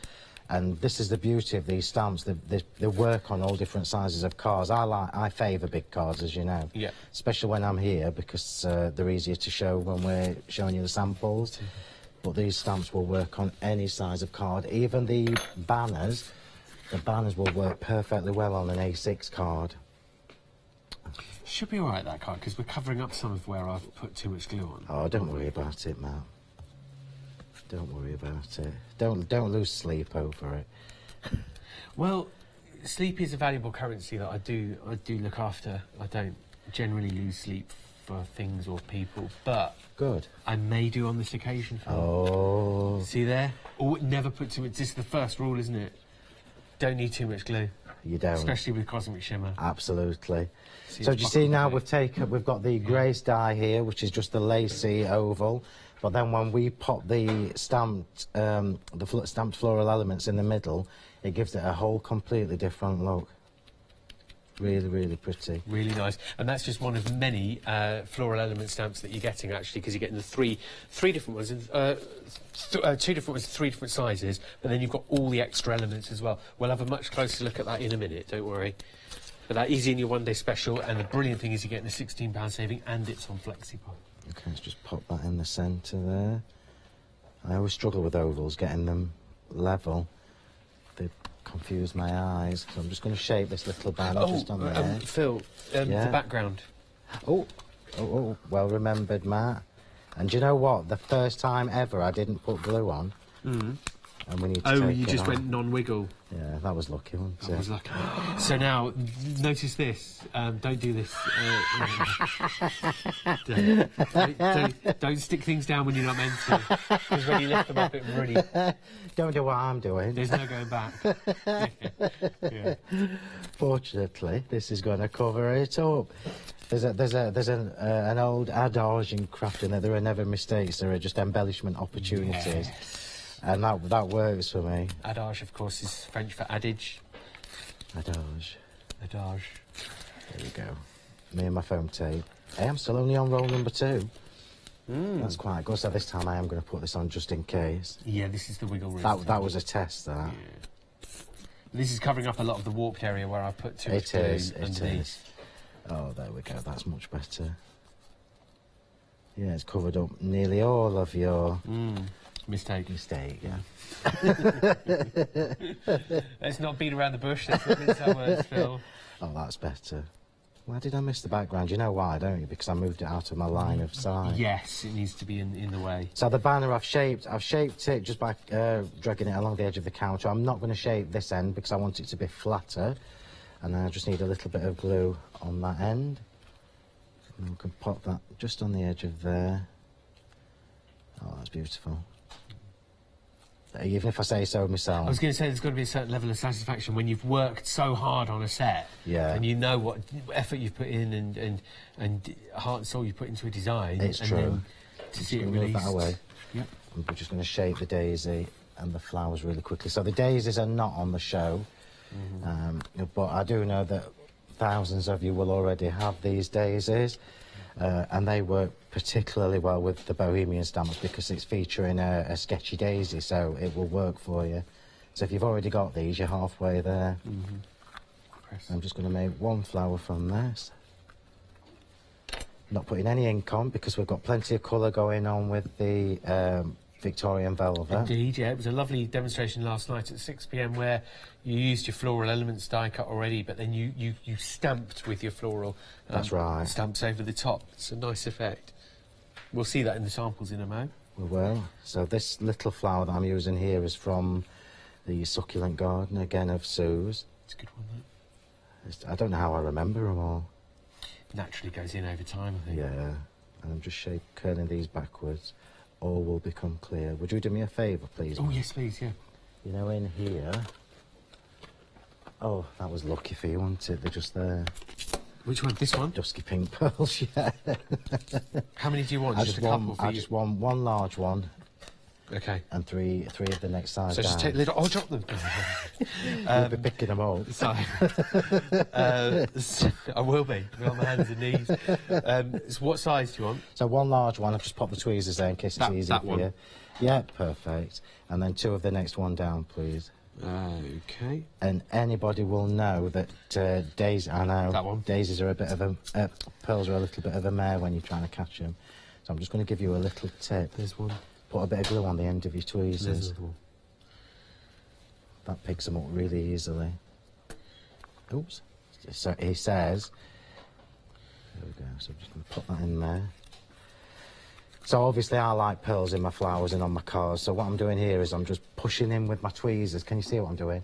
And this is the beauty of these stamps. They work on all different sizes of cards. I favour big cards, as you know. Yeah. Especially when I'm here, because they're easier to show when we're showing you the samples. But these stamps will work on any size of card. Even the banners will work perfectly well on an A6 card. Should be all right, that card, because we're covering up some of where I've put too much glue on. Oh, don't worry about it, Matt. Don't worry about it. Don't lose sleep over it. Well, sleep is a valuable currency that I do look after. I don't generally lose sleep for things or people, but good. I may do on this occasion. Oh. See there? Oh, never put too much. This is the first rule, isn't it? Don't need too much glue. You don't. Especially with Cosmic Shimmer. Absolutely. So do you see now we've got the Grace die here, which is just the lacy oval. But then when we pop the stamped floral elements in the middle, it gives it a whole completely different look. Really, really pretty. Really nice. And that's just one of many floral element stamps that you're getting, actually, because you're getting the three different ones, two different ones, 3 different sizes, but then you've got all the extra elements as well. We'll have a much closer look at that in a minute, don't worry. But that is in your one-day special, and the brilliant thing is you're getting a £16 saving, and it's on FlexiPuy. Okay, let's just pop that in the centre there. I always struggle with ovals, getting them level. They confuse my eyes, so I'm just going to shape this little band just on there. Phil, the background. Oh, well remembered, Matt. And do you know what? The first time ever I didn't put glue on. Mm. And we need to take you just off. went non-wiggle. Yeah, that was lucky, wasn't it? That was lucky. So now, notice this. Don't do this. Don't stick things down when you're not meant to. Because when you lift them up, it really... Don't do what I'm doing. There's no going back. Yeah. Fortunately, this is going to cover it up. There's an old adage in crafting that there are never mistakes, there are just embellishment opportunities. Yes. And that works for me. Adage, of course, is French for adage. Adage. Adage. There we go. Me and my foam tape. Hey, I'm still only on roll number 2. That's quite good. So this time I am going to put this on just in case. Yeah, this is the wiggle room. That was a test, that. Yeah. This is covering up a lot of the warped area where I've put too much glue underneath. It is. Oh, there we go. That's much better. Yeah, it's covered up nearly all of your... Mistake, yeah. Let's not beat around the bush. Let's not mince our words, Phil. Oh, that's better. Why did I miss the background? You know why, don't you? Because I moved it out of my line of sight. Yes, it needs to be in the way. So the banner I've shaped it just by dragging it along the edge of the counter. I'm not going to shape this end because I want it to be flatter. And then I just need a little bit of glue on that end. And we can pop that just on the edge of there. Oh, that's beautiful. Even if I say so myself. I was going to say there's got to be a certain level of satisfaction when you've worked so hard on a set. Yeah. And you know what effort you've put in and heart and soul you put into a design. It's and true. Then to see it released. Move that away. Yep. And we're just going to shape the daisy and the flowers really quickly. So the daisies are not on the show. But I do know that thousands of you will already have these daisies. And they work particularly well with the Bohemian stamps because it's featuring a sketchy daisy, so it will work for you. So if you've already got these, you're halfway there. I'm just going to make one flower from this. Not putting any ink on because we've got plenty of colour going on with the Victorian velvet. Indeed, yeah. It was a lovely demonstration last night at 6 p.m. where you used your floral elements die cut already, but then you stamped with your floral That's right. stamps over the top. It's a nice effect. We'll see that in the samples in a moment. We will. So this little flower that I'm using here is from the Succulent Garden, again, of Sue's. It's a good one, that. I don't know how I remember them all. Naturally goes in over time, I think. Yeah. And I'm just curling these backwards. All will become clear. Would you do me a favour, please? Oh, yes, please, yeah. You know, in here... Oh, that was lucky for you, wasn't it? They're just there. Which one? This one? Dusky pink pearls, yeah. How many do you want? Just a couple for you? I just want one large one. Okay. And three of the next size So down. just take the little... I'll drop them. You'll be picking them up. Sorry. I will be. I'll be on my hands and knees. So what size do you want? So one large one. I've just popped the tweezers there in case it's easy for you. Yeah, perfect. And then 2 of the next one down, please. Okay. And anybody will know that daisies... I know. That one. Daisies are a bit of a... pearls are a little bit of a mare when you're trying to catch them. So I'm just going to give you a little tip. There's one. Put a bit of glue on the end of your tweezers. There's another one. That picks them up really easily. Oops. So he says... There we go. So I'm just going to put that in there. So obviously I like pearls in my flowers and on my cards. So what I'm doing here is I'm just pushing in with my tweezers. Can you see what I'm doing?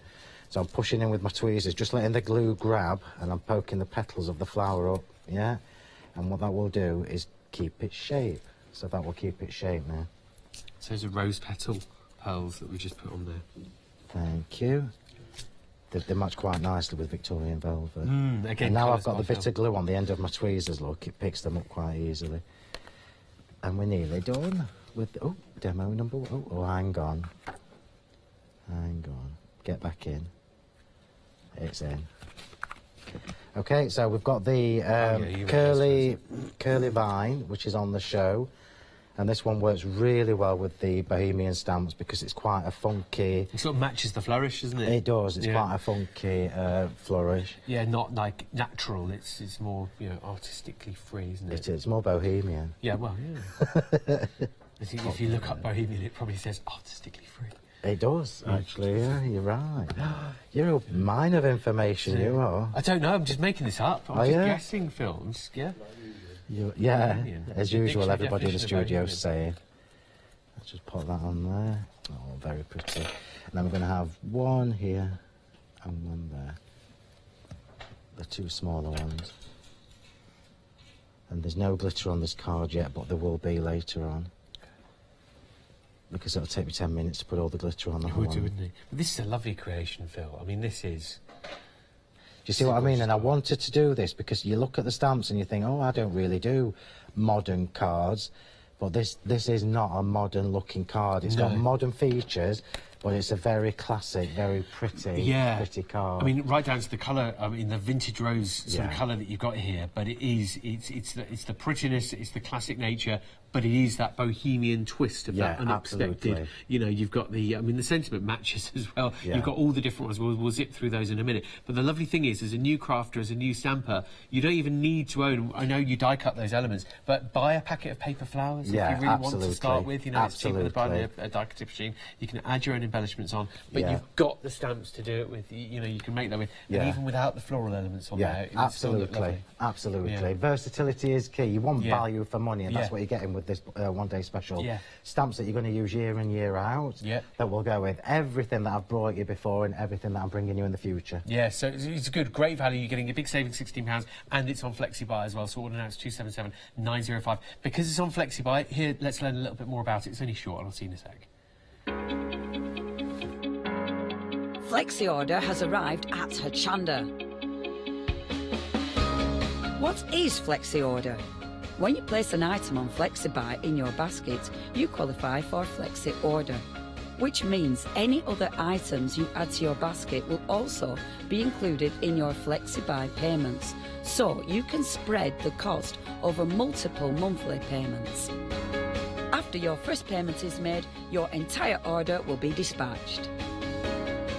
So I'm pushing in with my tweezers, just letting the glue grab, and I'm poking the petals of the flower up, yeah? And what that will do is keep its shape. So that will keep its shape now. So there's a rose petal pearls that we just put on there. Thank you. They match quite nicely with Victorian velvet. Again, and now I've got the bit of glue on the end of my tweezers, look, it picks them up quite easily. And we're nearly done with... Oh, demo number 1. Oh, hang on. Hang on. Get back in. It's in. OK, so we've got the curly vine, which is on the show. And this one works really well with the Bohemian stamps because it's quite a funky... It sort of matches the flourish, doesn't it? It does. It's quite a funky flourish. Yeah, not like natural. It's more, you know, artistically free, isn't it? It is. It's more Bohemian. Yeah, well, yeah. If you look up Bohemian, it probably says artistically free. It does, actually, yeah, you're right. You're a mine of information, you are. I don't know, I'm just making this up. I'm just guessing films, yeah? Yeah, as usual, everybody in the studio is saying. Let's just put that on there. Oh, very pretty. And then we're going to have one here and one there. The two smaller ones. And there's no glitter on this card yet, but there will be later on. Because it'll take me 10 minutes to put all the glitter on the whole. It would, wouldn't it? But this is a lovely creation, Phil. I mean, this is... Do you see what I mean? And I wanted to do this because you look at the stamps and you think, oh, I don't really do modern cards. But this is not a modern-looking card. It's got modern features, but it's a very classic, very pretty, pretty card. I mean, right down to the colour. I mean, the vintage rose sort of colour that you've got here. But it's the prettiness, it's the classic nature. But it is that bohemian twist of that unexpected. Absolutely. You know, you've got the, I mean, the sentiment matches as well. Yeah. You've got all the different ones. We'll zip through those in a minute. But the lovely thing is, as a new crafter, as a new stamper, you don't even need to own, I know you die cut those elements, but buy a packet of paper flowers if you really want to start with. You know, it's cheaper than buying a die cutting machine. You can add your own embellishments on, but you've got the stamps to do it with. You know, you can make that with, and even without the floral elements on there. Absolutely. Yeah. Versatility is key. You want value for money, and that's what you're getting with this one-day special. Stamps that you're going to use year in, year out, that will go with everything that I've brought you before and everything that I'm bringing you in the future. Yeah, so it's a good, great value. You're getting a big saving, £16, and it's on FlexiBuy as well, so order now, it's 277-905. Because it's on FlexiBuy, here, let's learn a little bit more about it. It's only short, and I'll see you in a sec. Flexi order has arrived at Hochanda. What is Flexi order? When you place an item on FlexiBuy in your basket, you qualify for Flexi order, which means any other items you add to your basket will also be included in your FlexiBuy payments, so you can spread the cost over multiple monthly payments. After your first payment is made, your entire order will be dispatched.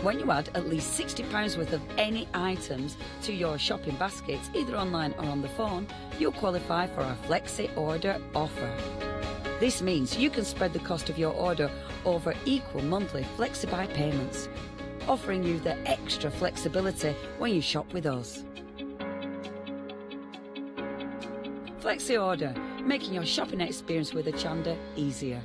When you add at least £60 worth of any items to your shopping baskets, either online or on the phone, you'll qualify for our Flexi Order offer. This means you can spread the cost of your order over equal monthly FlexiBuy payments, offering you the extra flexibility when you shop with us. Flexi Order, making your shopping experience with Hochanda easier.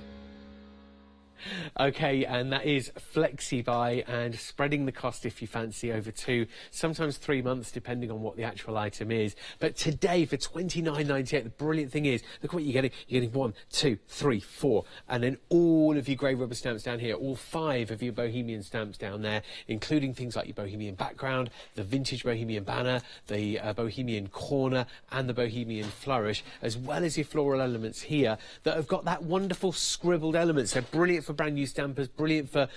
Okay, and that is FlexiBuy, and spreading the cost, if you fancy, over 2, sometimes 3 months, depending on what the actual item is. But today, for £29.98, the brilliant thing is, look what you're getting. You're getting 1, 2, 3, 4, and then all of your grey rubber stamps down here, all 5 of your Bohemian stamps down there, including things like your Bohemian background, the vintage Bohemian banner, the Bohemian corner, and the Bohemian flourish, as well as your floral elements here that have got that wonderful scribbled elements. They're brilliant for brand new stampers, brilliant for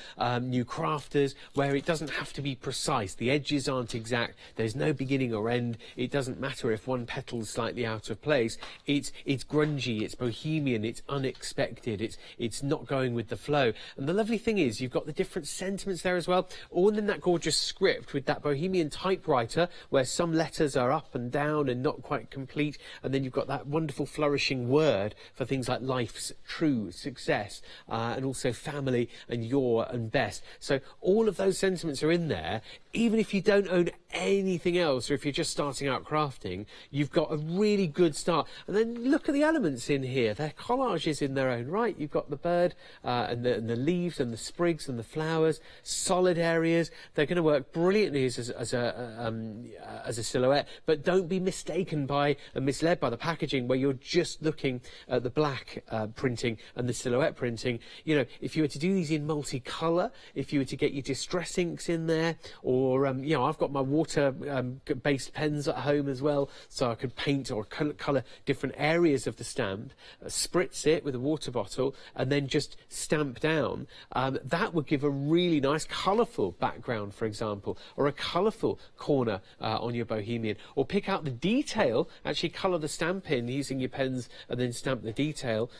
new crafters, where it doesn't have to be precise. The edges aren't exact. There's no beginning or end. It doesn't matter if one petal's slightly out of place. It's grungy, it's bohemian, it's unexpected, it's not going with the flow. And the lovely thing is, you've got the different sentiments there as well, all in that gorgeous script with that bohemian typewriter, where some letters are up and down and not quite complete, and then you've got that wonderful flourishing word for things like life's true, success, and also family and your and best. So all of those sentiments are in there. Even if you don't own anything else, or if you're just starting out crafting, you've got a really good start. And then look at the elements in here. They're collages in their own right. You've got the bird and the leaves and the sprigs and the flowers, solid areas. They're going to work brilliantly as a silhouette, but don't be mistaken by and misled by the packaging, where you're just looking at the black printing and the silhouette printing. You know, if you were to do these in multicolour, if you were to get your distress inks in there, or you know, I've got my water-based pens at home as well, so I could paint or colour different areas of the stamp, spritz it with a water bottle, and then just stamp down. That would give a really nice colourful background, for example, or a colourful corner on your Bohemian. Or pick out the detail, actually colour the stamp in using your pens, and then stamp the detail.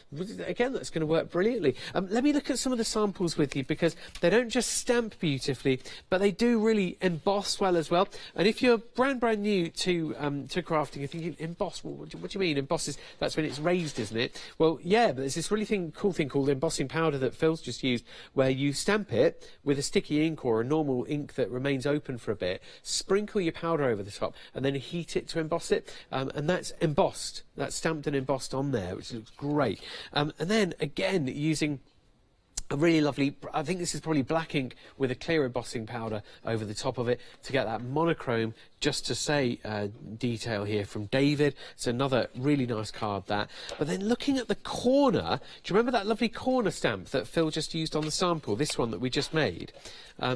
Again, that's going to work brilliantly. Let me look at some some of the samples with you because they don't just stamp beautifully, but they do really emboss well as well. And if you're brand new to crafting, you're thinking emboss. Well, what do you mean? Emboss that's when it's raised, isn't it? Well, yeah, but there's this really cool thing called embossing powder that Phil's just used, where you stamp it with a sticky ink or a normal ink that remains open for a bit, sprinkle your powder over the top, and then heat it to emboss it, and that's embossed. That's stamped and embossed on there, which looks great. And then again using a really lovely, I think this is probably black ink with a clear embossing powder over the top of it to get that monochrome, just to say detail here from David. It's another really nice card, that. But then looking at the corner, do you remember that lovely corner stamp that Phil just used on the sample, this one that we just made?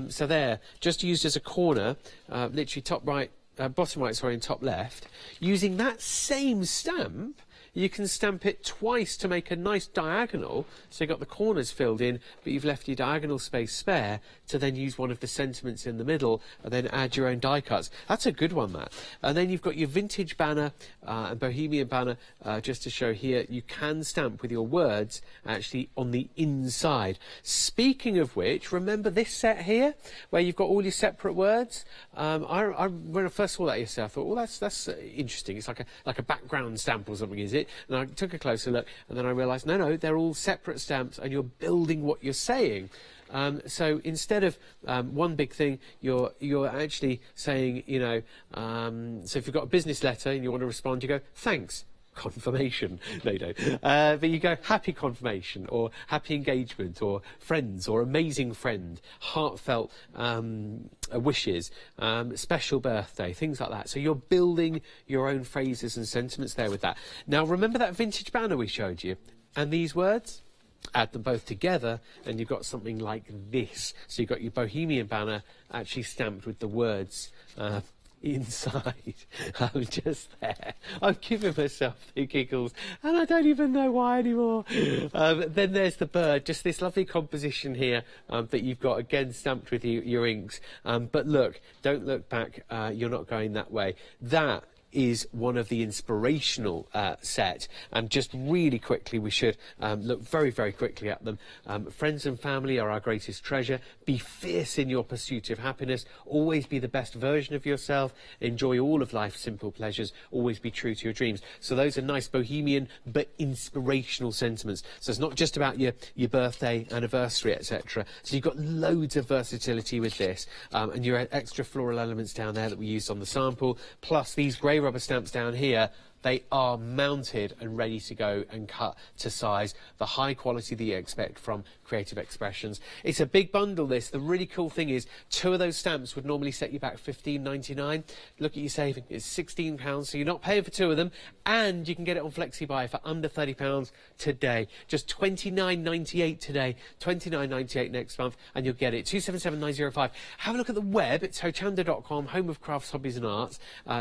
So there, just used as a corner, literally top right, bottom right, sorry, and top left. Using that same stamp, you can stamp it twice to make a nice diagonal, so you've got the corners filled in, but you've left your diagonal space spare to then use one of the sentiments in the middle and then add your own die cuts. That's a good one, that. And then you've got your vintage banner and bohemian banner, just to show here, you can stamp with your words actually on the inside. Speaking of which, remember this set here, where you've got all your separate words? When I first saw that yesterday, I thought, well, that's interesting. It's like a background stamp or something, is it? And I took a closer look, and then I realised, no, they're all separate stamps, and you're building what you're saying. So instead of one big thing, you're actually saying, you know, so if you've got a business letter and you want to respond, you go, thanks. Confirmation. No, you don't. But you go happy confirmation, or happy engagement, or friends, or amazing friend, heartfelt wishes, special birthday, things like that. So you're building your own phrases and sentiments there with that. Now remember that vintage banner we showed you, and these words? Add them both together and you've got something like this. So you've got your bohemian banner actually stamped with the words inside. I'm just there. I'm giving myself the giggles and I don't even know why anymore. Then there's the bird, just this lovely composition here that you've got again stamped with your inks. But look, don't look back, you're not going that way. That is one of the inspirational set, and just really quickly we should look very quickly at them. Friends and family are our greatest treasure. Be fierce in your pursuit of happiness. Always be the best version of yourself. Enjoy all of life's simple pleasures. Always be true to your dreams. So those are nice bohemian but inspirational sentiments. So it's not just about your birthday, anniversary, etc. So you've got loads of versatility with this, and your extra floral elements down there that we used on the sample, plus these grey rubber stamps down here. They are mounted and ready to go and cut to size, the high quality that you expect from Creative Expressions. It's a big bundle, this. The really cool thing is 2 of those stamps would normally set you back $15.99. Look at your saving, it's £16, so you're not paying for 2 of them, and you can get it on FlexiBuy for under £30 today. Just $29.98 today, $29.98 next month, and you'll get it. 277905. Have a look at the web. It's hochanda.com, home of crafts, hobbies and arts,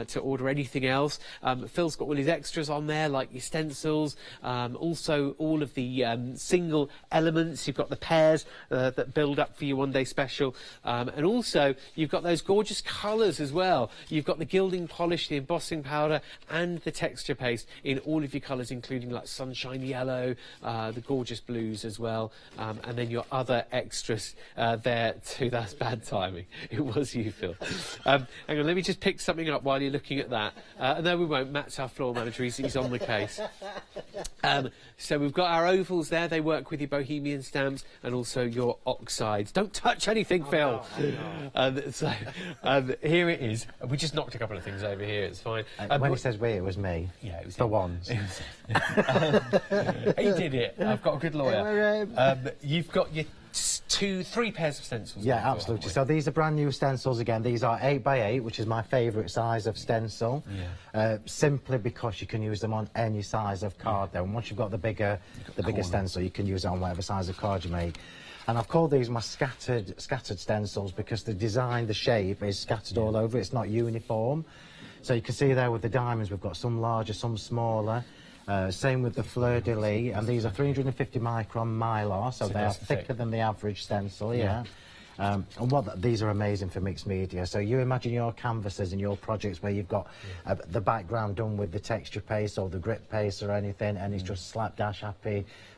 to order anything else. Phil's got all his extras on there, like your stencils, also all of the single elements. You've got the pairs that build up for your one-day special, and also you've got those gorgeous colours as well. You've got the gilding polish, the embossing powder, and the texture paste in all of your colours, including like sunshine yellow, the gorgeous blues as well, and then your other extras there too. That's bad timing. It was you, Phil. Hang on, let me just pick something up while you're looking at that. No, we won't. Matt's our floor manager. He's on the case. So we've got our ovals there. They work with your bohemian stamps and also your oxides. Don't touch anything, Phil. So here it is. We just knocked a couple of things over here. It's fine. When he says we, it was me. Yeah, it was for once. He did it. I've got a good lawyer. You've got your 3 pairs of stencils. Yeah, absolutely. So these are brand new stencils again. These are 8x8, which is my favourite size of stencil. Yeah. Simply because you can use them on any size of card. Though, and once you've got the bigger stencil, you can use it on whatever size of card you make. And I've called these my scattered stencils because the design, the shape is scattered all over. It's not uniform. So you can see there with the diamonds, we've got some larger, some smaller. Same with the fleur-de-lis, and these are 350 micron mylar, so they are thicker than the average stencil, yeah. And these are amazing for mixed media. So you imagine your canvases and your projects where you've got the background done with the texture paste or the grit paste or anything, and it's just slapdash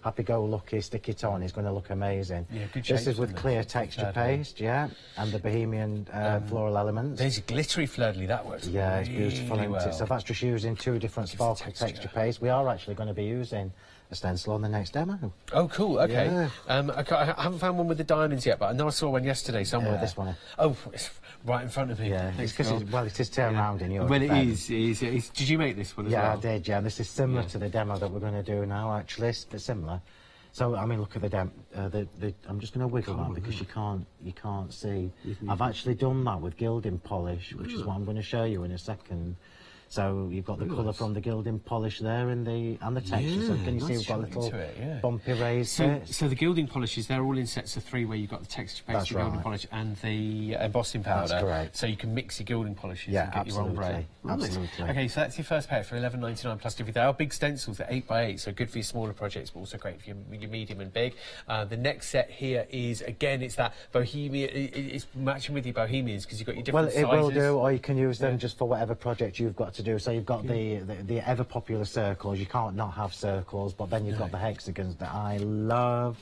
happy-go-lucky, stick it on. It's going to look amazing. Yeah, good this shapes, is with clear texture paste, yeah, and the Bohemian floral elements. There's a glittery fleur-de-lis, that works yeah, it's beautiful, isn't it? So that's just using 2 different sparkle texture paste. We are actually going to be using a stencil on the next demo. Oh, cool, OK. Yeah. I haven't found one with the diamonds yet, but I know I saw one yesterday somewhere. This one. Oh, it's right in front of me. Yeah, it's because it is turned round in your Well, defense. it is. Did you make this one as well? Yeah, I did, yeah. This is similar to the demo that we're going to do now, actually. It's similar. So, I mean, look at the demo. I'm just going to wiggle that because you can't see. I've actually done that with gilding polish, which is what I'm going to show you in a second. So you've got the colour from the gilding polish there and the texture. So can you see we've got little bumpy raised bits? So the gilding polishes, they're all in sets of 3 where you've got the texture paste, the gilding polish and the embossing powder. That's correct. So you can mix your gilding polishes and get your own braid. Absolutely. OK, so that's your first pair for $11.99 plus everything. They are big stencils, they're 8x8, so good for your smaller projects, but also great for your medium and big. The next set here is, again, it's that bohemian, it's matching with your bohemians because you've got your different sizes. Well, it will do, or you can use them just for whatever project you've got to do. So you've got the ever popular circles. You can't not have circles, but then you've got the hexagons that I love.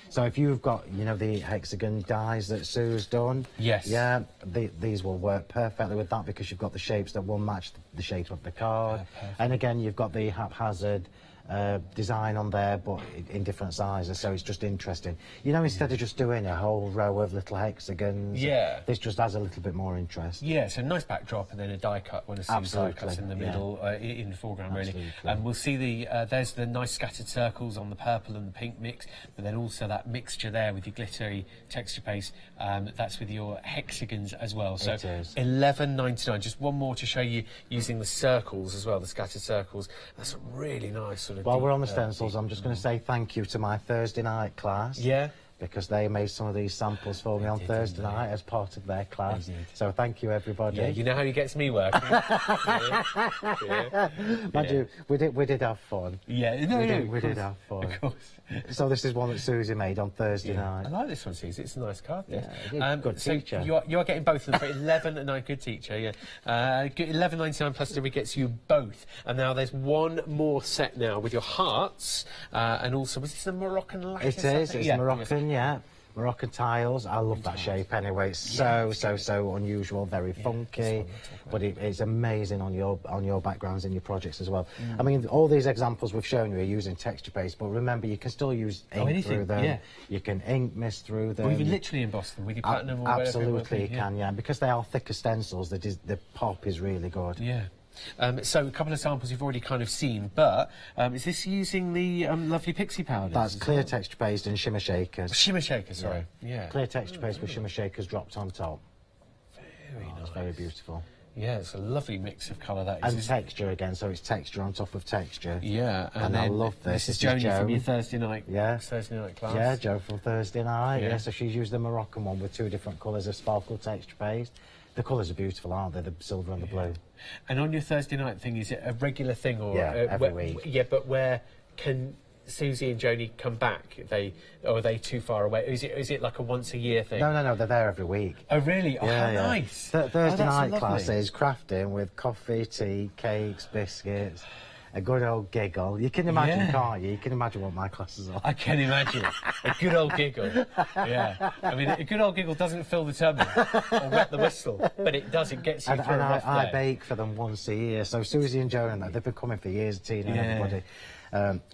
So if you've got, you know, the hexagon dies that Sue's done, yeah, these will work perfectly with that because you've got the shapes that will match the shape of the card. And again, you've got the haphazard design on there, but in different sizes, so it's just interesting. You know, instead of just doing a whole row of little hexagons, this just adds a little bit more interest. Yeah, so a nice backdrop and then a die cut, one of Sue's die cuts in the middle, in the foreground, really. And we'll see there's the nice scattered circles on the purple and the pink mix, but then also that mixture there with your glittery texture paste, that's with your hexagons as well. So $11.99, just one more to show you using the circles as well, the scattered circles. That's a really nice sort of While we're on the stencils, I'm just going to say thank you to my Thursday night class. Yeah. Because they made some of these samples for me on Thursday night as part of their class. So thank you, everybody. Yeah, you know how he gets me working. Mind you, we did have fun. Yeah, we did have fun. Of course. So this is one that Susie made on Thursday night. I like this one, Susie. It's a nice card. Good teacher. You are getting both of them for $11.99. Good teacher. Yeah. $11.99 plus delivery gets you both. And now there's one more set now with your hearts, and also was this the Moroccan lattice? It is. It's Moroccan. Yeah, Moroccan tiles. I love that shape anyway. It's so unusual, very funky, but it's amazing on your backgrounds and your projects as well. I mean, all these examples we've shown you are using texture paste, but remember you can still use ink through them. Yeah. You can ink mist through them. Or even literally emboss them with your platinum or whatever. Absolutely, you can. Yeah, and because they are thicker stencils, the pop is really good. Yeah. So a couple of samples you've already kind of seen, but is this using the lovely pixie powders? That's clear texture paste and shimmer shakers. Shimmer shakers, sorry. Yeah. Clear texture paste with shimmer shakers dropped on top. Very nice. It's very beautiful. Yeah, it's a lovely mix of colour that is. And texture again, so it's texture on top of texture. Yeah, and I love this. This is Joni from your Thursday night. Yeah. Thursday night class. Yeah, Jo from Thursday night. Yeah, so she's used the Moroccan one with 2 different colours of sparkle texture paste. The colours are beautiful, aren't they? The silver and the blue. And on your Thursday night thing, is it a regular thing or every week? Yeah, but where can Susie and Joni come back? Are they too far away? Is it like a once a year thing? No, they're there every week. Oh really? Oh, how nice. Thursday night class is crafting with coffee, tea, cakes, biscuits. A good old giggle. You can imagine, can't you? You can imagine what my classes are. I can imagine. A good old giggle. Yeah. I mean, a good old giggle doesn't fill the tummy or wet the whistle, but it does. It gets you through a rough day. I bake for them once a year. So Susie and Joe and that, they've been coming for years, Tina and everybody.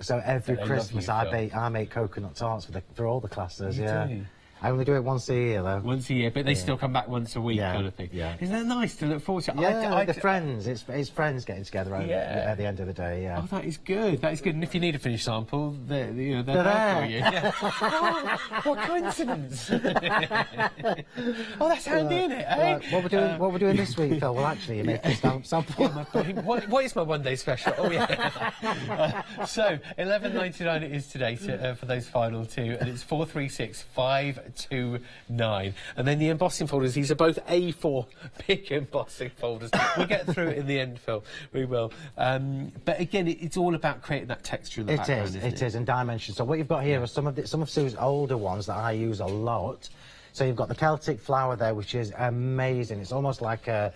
So every Christmas I make coconut tarts for all the classes. You do. I only do it once a year, though. Once a year, but they still come back once a week, kind of thing. Yeah. Isn't that nice to look forward to? Yeah, the friends. It's friends getting together at the end of the day, Oh, that is good. That is good. And if you need a finished sample, they're there for you. Yeah. What coincidence. That's handy, isn't it, eh? What we're doing this week, Phil? Well, actually, you make a sample. What is my one-day special? Oh, yeah. So, $11.99 it is today for those final 2, and it's 436-529. And then the embossing folders, these are both A4 big embossing folders. We'll get through it in the end, Phil. We will. But again, it's all about creating that texture in the background, isn't it? It is, and dimension. So what you've got here are some of Sue's older ones that I use a lot. So you've got the Celtic flower there, which is amazing. It's almost like a,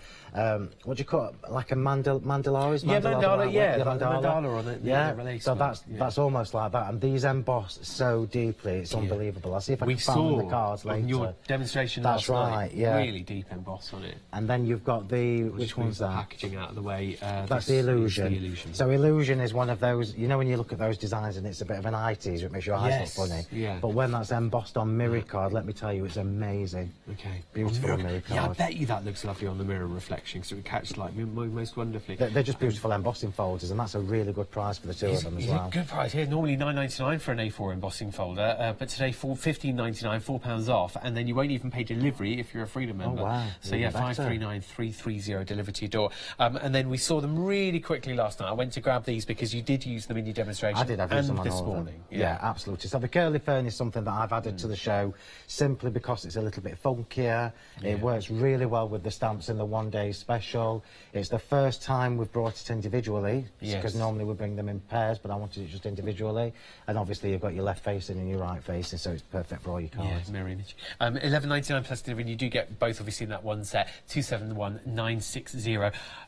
what do you call it? Like a mandala? Is yeah, mandala, right? yeah. Mandala. Mandala on it. Yeah, release so that's almost like that. And these emboss so deeply, it's unbelievable. I'll see if I can find the cards later. On your demonstration that's last right, night, yeah. really deep emboss on it. And then you've got the, which one's that? Packaging out of the way. That's the Illusion. The Illusion. So Illusion is one of those, you know when you look at those designs and it's a bit of an eye teaser, it makes your eyes look funny. Yeah. But when that's embossed on mirror card, let me tell you, it's amazing. Okay. Beautiful mirror card. Yeah, I bet you that looks lovely on the mirror reflection, because it would catch like most wonderfully. They're just beautiful embossing folders, and that's a really good price for the two of them as well. Good price here. Normally £9.99 for an A4 embossing folder, but today £15.99, £4 off, and then you won't even pay delivery if you're a Freedom member. Oh wow! So yeah, 539330 delivered to your door. And then we saw them really quickly last night. I went to grab these because you did use them in your demonstration. I did. I've used them on this all of them. morning. Yeah, absolutely. So the curly fern is something that I've added to the show simply because it's a little bit funkier. It works really well with the stamps in the one-day special. It's the first time we've brought it individually, because normally we bring them in pairs, but I wanted it just individually. And obviously you've got your left facing and your right facing, so it's perfect for all your cards. Yeah, mirror image. £11.99 plus delivery, and you do get both obviously in that one set. 271960.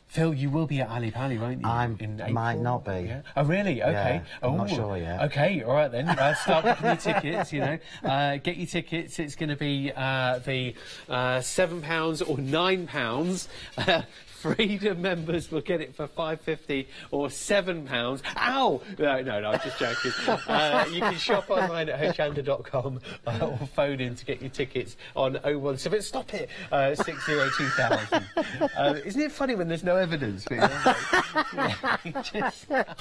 Phil, you will be at Ali Pali, won't you? In April? Might not be. Yeah. Oh, really? Okay. Yeah, I'm not sure yet. Okay, all right then. Start booking your tickets, you know. Get your tickets. It's going to be the £7 or £9. Freedom members will get it for £5.50 or £7. Ow! No, I'm just joking. You can shop online at hochanda.com or phone in to get your tickets on 017. Stop it! 602,000. Isn't it funny when there's no evidence?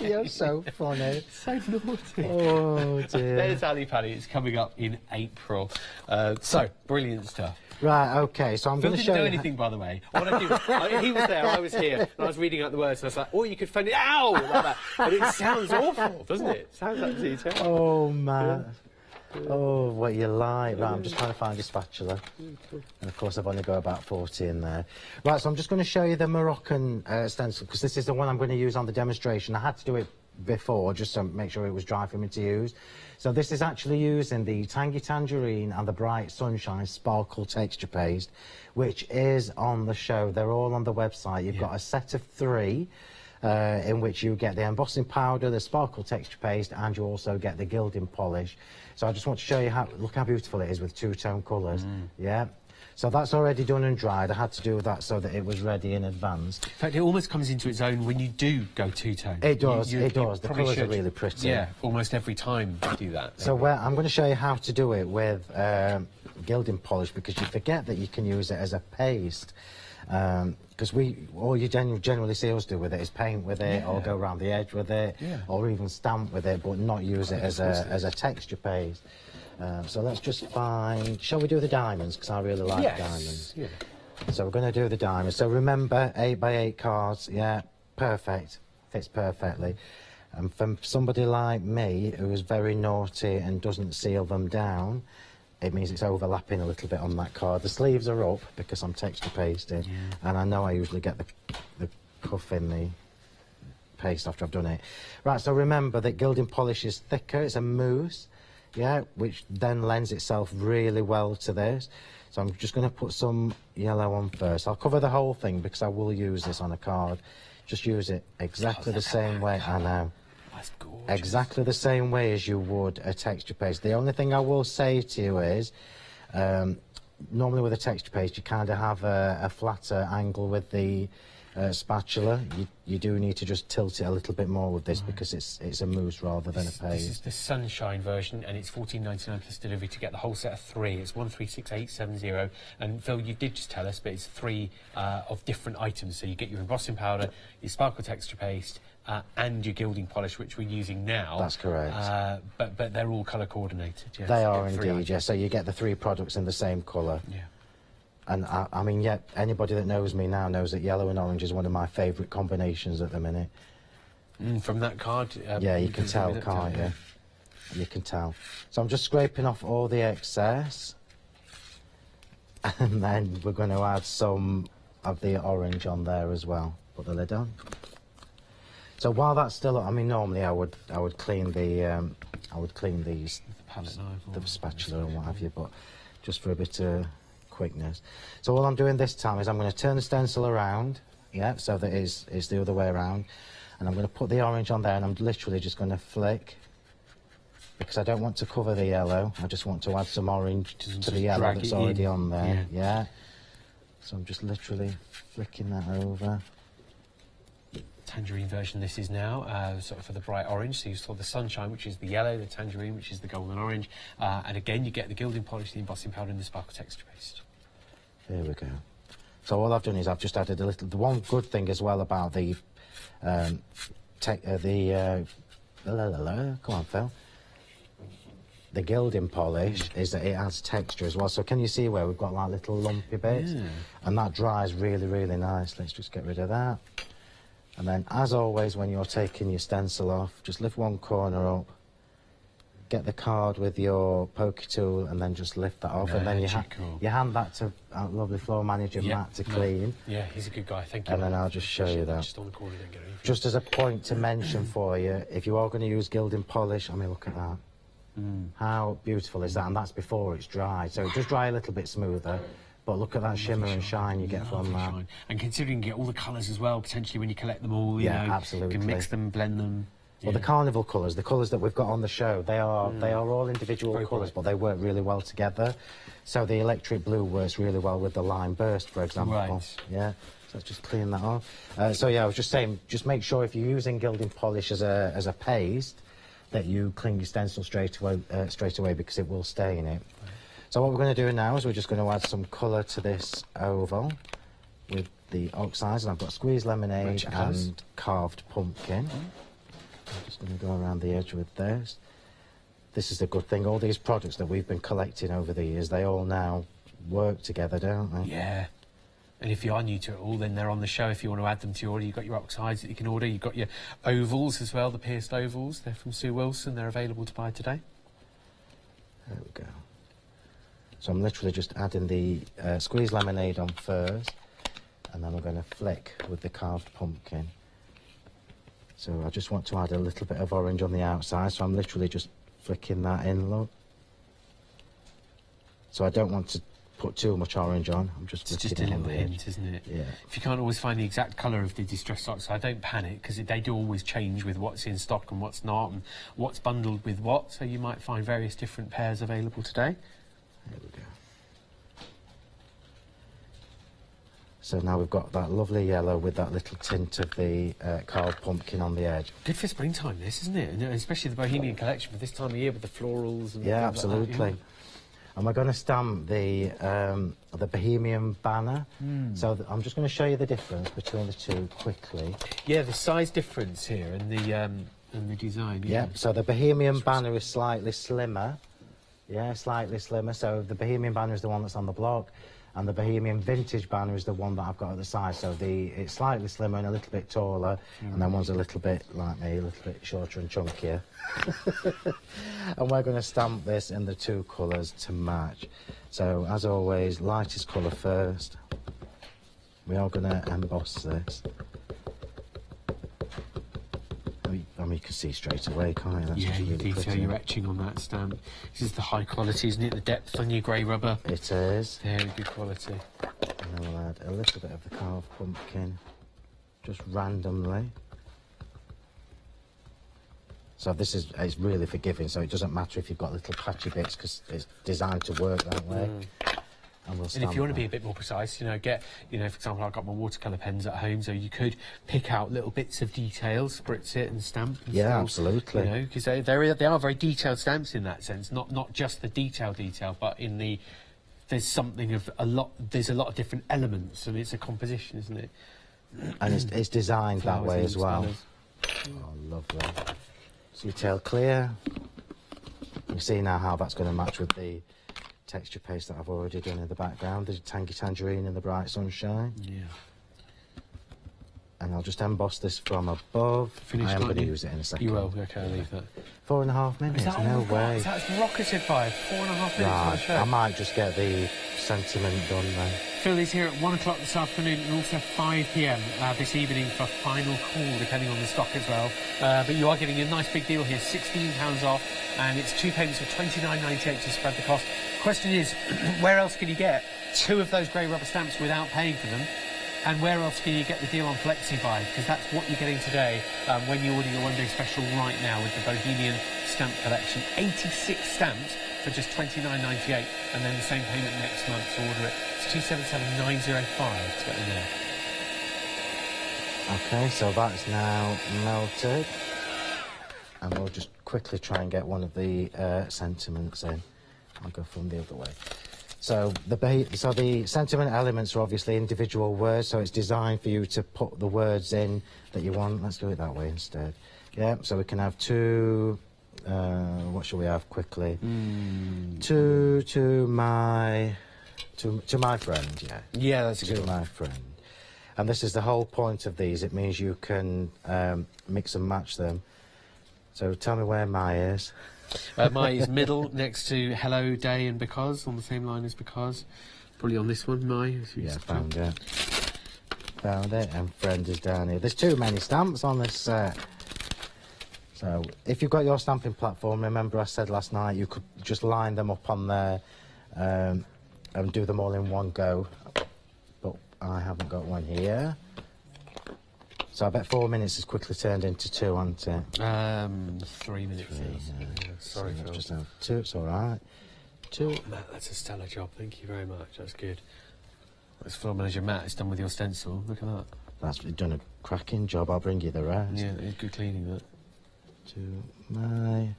You're so funny. So naughty. Oh dear. There's Ali Pali. It's coming up in April. So brilliant stuff. Right, OK, so I'm going to show you... Phil didn't do anything, by the way. What I do, he was there, I was here, and I was reading out the words, and I was like, oh, you could phone it, ow! Like that. But it sounds awful, doesn't it? Sounds absolutely terrible. Oh, man. Yeah. Oh, what you like. Right, I'm just trying to find your spatula. And, of course, I've only got about 40 in there. Right, so I'm just going to show you the Moroccan stencil, because this is the one I'm going to use on the demonstration. I had to do it before, just to make sure it was dry for me to use. So this is actually using the Tangy Tangerine and the Bright Sunshine Sparkle Texture Paste, which is on the show. They're all on the website. You've got a set of 3, in which you get the embossing powder, the sparkle texture paste, and you also get the gilding polish. So I just want to show you look how beautiful it is with 2-tone colours. Yeah. So that's already done and dried. I had to do that so that it was ready in advance. In fact, it almost comes into its own when you do go 2-tone. It does, it does. The colours are really pretty. Yeah, almost every time you do that. So I'm going to show you how to do it with gilding polish, because you forget that you can use it as a paste. Because all you generally see us do with it is paint with it, or go around the edge with it, or even stamp with it, but not use it as a texture paste. So let's just find... Shall we do the diamonds? Because I really like diamonds. Yeah. So we're going to do the diamonds. So remember, 8x8 cards. Yeah, perfect. Fits perfectly. And for somebody like me, who is very naughty and doesn't seal them down, it means it's overlapping a little bit on that card. The sleeves are up because I'm texture pasting, and I know I usually get the puff in the paste after I've done it. Right, so remember that gilding polish is thicker, it's a mousse, which then lends itself really well to this. So I'm just going to put some yellow on first. I'll cover the whole thing because I will use this on a card. Just use it exactly the same way. I know. That's gorgeous. Exactly the same way as you would a texture paste. The only thing I will say to you is, normally with a texture paste, you kind of have a flatter angle with the spatula. You do need to just tilt it a little bit more with this because it's a mousse rather than a paste. This is the Sunshine version, and it's $14.99 plus delivery to get the whole set of 3. It's 136870. And Phil, you did just tell us, but it's 3 of different items. So you get your embossing powder, your sparkle texture paste, and your gilding polish, which we're using now. That's correct. But they're all colour coordinated. Yes. They are indeed, yes. So you get the 3 products in the same colour. Yeah. And I mean, anybody that knows me now knows that yellow and orange is one of my favourite combinations at the minute. From that card? Yeah, you can tell, can't you? You can tell. So I'm just scraping off all the excess. And then we're going to add some of the orange on there as well. Put the lid on. So while that's still, I mean, normally I would clean the, the spatula and what have you, but just for a bit of quickness. So all I'm doing this time is I'm going to turn the stencil around, yeah, so that it's the other way around, and I'm going to put the orange on there, and I'm literally just going to flick, because I don't want to cover the yellow, I just want to add some orange to the yellow that's already on there, yeah. So I'm just literally flicking that over. Tangerine version this is now, sort of for the bright orange. So you saw the sunshine, which is the yellow, the tangerine, which is the golden orange, and again you get the gilding polish, the embossing powder, and the sparkle texture paste. There we go. So all I've done is I've just added a little. The one good thing as well about the come on, Phil. The gilding polish is that it adds texture as well. So can you see where we've got like little lumpy bits? Yeah. And that dries really, really nice. Let's just get rid of that. And then, as always, when you're taking your stencil off, just lift one corner up, get the card with your pokey tool, and then just lift that off. And then you hand that to our lovely floor manager, Matt, to clean. Yeah, he's a good guy, thank you. And then I'll just show you that. Just on the corner, then get it. Just as a point to mention for you, if you are going to use gilding polish, I mean, look at that. How beautiful is that? And that's before it's dried. So it does dry a little bit smoother. But look at that shimmer and shine you get from that. And considering you get all the colours as well, potentially when you collect them all, you know, absolutely. You can mix them, blend them. Well, the carnival colours, the colours that we've got on the show, they are all individual colours, but they work really well together. So the electric blue works really well with the lime burst, for example. Right. Yeah. So let's just clean that off. So yeah, I was just saying, just make sure if you're using gilding polish as a paste, that you clean your stencil straight away because it will stain it. So what we're going to do now is we're just going to add some colour to this oval with the oxides, and I've got squeezed lemonade and carved pumpkin. I'm just going to go around the edge with this. This is the good thing, all these products that we've been collecting over the years, they all now work together, don't they? Yeah. And if you are new to it all, then they're on the show if you want to add them to your order. You've got your oxides that you can order, you've got your ovals as well, the pierced ovals. They're from Sue Wilson, they're available to buy today. There we go. So I'm literally just adding the squeezed lemonade on first, and then we're going to flick with the carved pumpkin. So I just want to add a little bit of orange on the outside, so I'm literally just flicking that in, look. So I don't want to put too much orange on, I'm just flicking it in. It's just a little hint, isn't it? Yeah. If you can't always find the exact colour of the distressed oxide, don't panic, because they do always change with what's in stock and what's not, and what's bundled with what, so you might find various different pairs available today. There we go. So now we've got that lovely yellow with that little tint of the carved pumpkin on the edge. Good for springtime, this, isn't it? And especially the Bohemian collection for this time of year with the florals and yeah, absolutely. Like that, and we're going to stamp the Bohemian banner. So I'm just going to show you the difference between the two quickly. Yeah, the size difference here and the design. Yeah. So the Bohemian banner is slightly slimmer. Yeah, slightly slimmer. So the Bohemian banner is the one that's on the block, and the Bohemian vintage banner is the one that I've got at the side. So it's slightly slimmer and a little bit taller, and then one's a little bit like me, a little bit shorter and chunkier. And we're going to stamp this in the two colours to match. So as always, lightest colour first. We are going to emboss this. I mean, you can see straight away, can't you? That's yeah, really detail pretty. You're etching on that stamp. This is the high quality, isn't it? The depth on your grey rubber. It is. Very good quality. And then we'll add a little bit of the carved pumpkin, just randomly. So this is, it's really forgiving, so it doesn't matter if you've got little patchy bits, because it's designed to work that way. And if you want to be a bit more precise, for example, I've got my watercolour pens at home, so you could pick out little bits of detail, spritz it and stamp. And absolutely. Because they are very detailed stamps in that sense, not just the detail, but in the there's something of there's a lot of different elements, and it's a composition, isn't it? And it's designed that way as well. Oh, lovely. Detail clear. You see now how that's going to match with the texture paste that I've already done in the background, the tangy tangerine and the bright sunshine. Yeah. And I'll just emboss this from above. Finished, I am going to use it in a second. You will, okay, I'll leave that. 4.5 minutes, no way. That's rocketed by 4.5 minutes on the show. I might just get the sentiment done then. Phil is here at 1 o'clock this afternoon and also 5 p.m. This evening for final call, depending on the stock as well. But you are getting a nice big deal here, £16 off, and it's 2 payments of £29.98 to spread the cost. Question is, where else can you get 2 of those grey rubber stamps without paying for them? And where else can you get the deal on FlexiBuy? Because that's what you're getting today when you order your one-day special right now with the Bohemian Stamp Collection. 86 stamps for just £29.98, and then the same payment next month to order it. It's 277905 to get in there. Okay, so that's now melted. And we'll just quickly try and get one of the sentiments in. I'll go from the other way. So the sentiment elements are obviously individual words, so it's designed for you to put the words in that you want. Let's do it that way instead. Yeah, so we can have 2... what shall we have quickly? To my friend, yeah. Yeah, that's a good one. To my friend. And this is the whole point of these. It means you can mix and match them. So tell me where my is. My is middle, next to hello, day and because, on the same line as because. Probably on this one, my. Yeah, found it. Found it, and friend is down here. There's too many stamps on this set. So, if you've got your stamping platform, remember I said last night you could just line them up on there and do them all in one go. But I haven't got one here. So I bet 4 minutes has quickly turned into 2, hasn't it? 3 minutes. Yeah. Sorry, Phil. Just have 2, it's all right. 2. Matt, that's a stellar job. Thank you very much. That's good. That's floor manager Matt. It's done with your stencil. Look at that. That's done a cracking job. I'll bring you the rest. Yeah, it's good cleaning that. To my...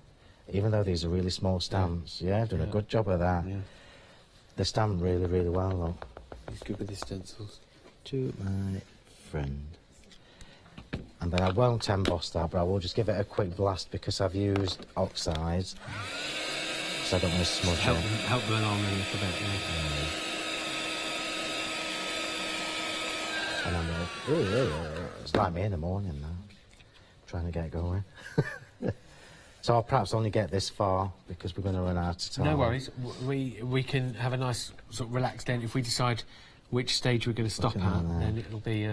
Even though these are really small stamps, yeah, done a good job of that. Yeah. They're stamped really, really well, though. He's good with his stencils. To my friend. And then I won't emboss that, but I will just give it a quick blast because I've used oxides. So I don't want to smudge it. Help them along a little bit, yeah. And I'm it's like me in the morning now. Trying to get going. So I'll perhaps only get this far because we're going to run out of time. No worries. We can have a nice sort of relaxed end. If we decide which stage we're going to stop at, then it'll be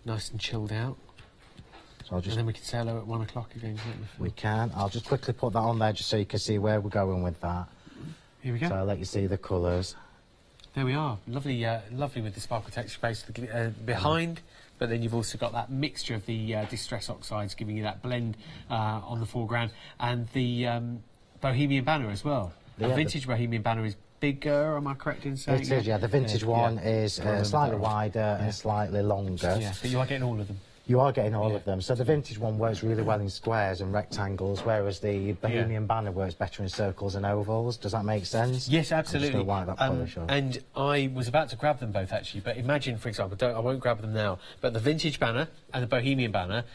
nice and chilled out. So and then we can say hello at 1 o'clock again, can't we? We can. I'll just quickly put that on there just so you can see where we're going with that. Here we go. So I'll let you see the colours. There we are. Lovely, lovely with the sparkle texture base behind, but then you've also got that mixture of the distress oxides giving you that blend on the foreground, and the Bohemian banner as well. The vintage Bohemian banner is bigger, am I correct in saying? It is, yeah. The vintage one is slightly wider and slightly longer. Yeah, but you are getting all of them. You are getting all of them. So the vintage one works really well in squares and rectangles, whereas the Bohemian banner works better in circles and ovals. Does that make sense? Yes, absolutely. I'm just going to wipe that polish off. And I was about to grab them both, actually, but imagine, for example, I won't grab them now, but the vintage banner and the Bohemian banner,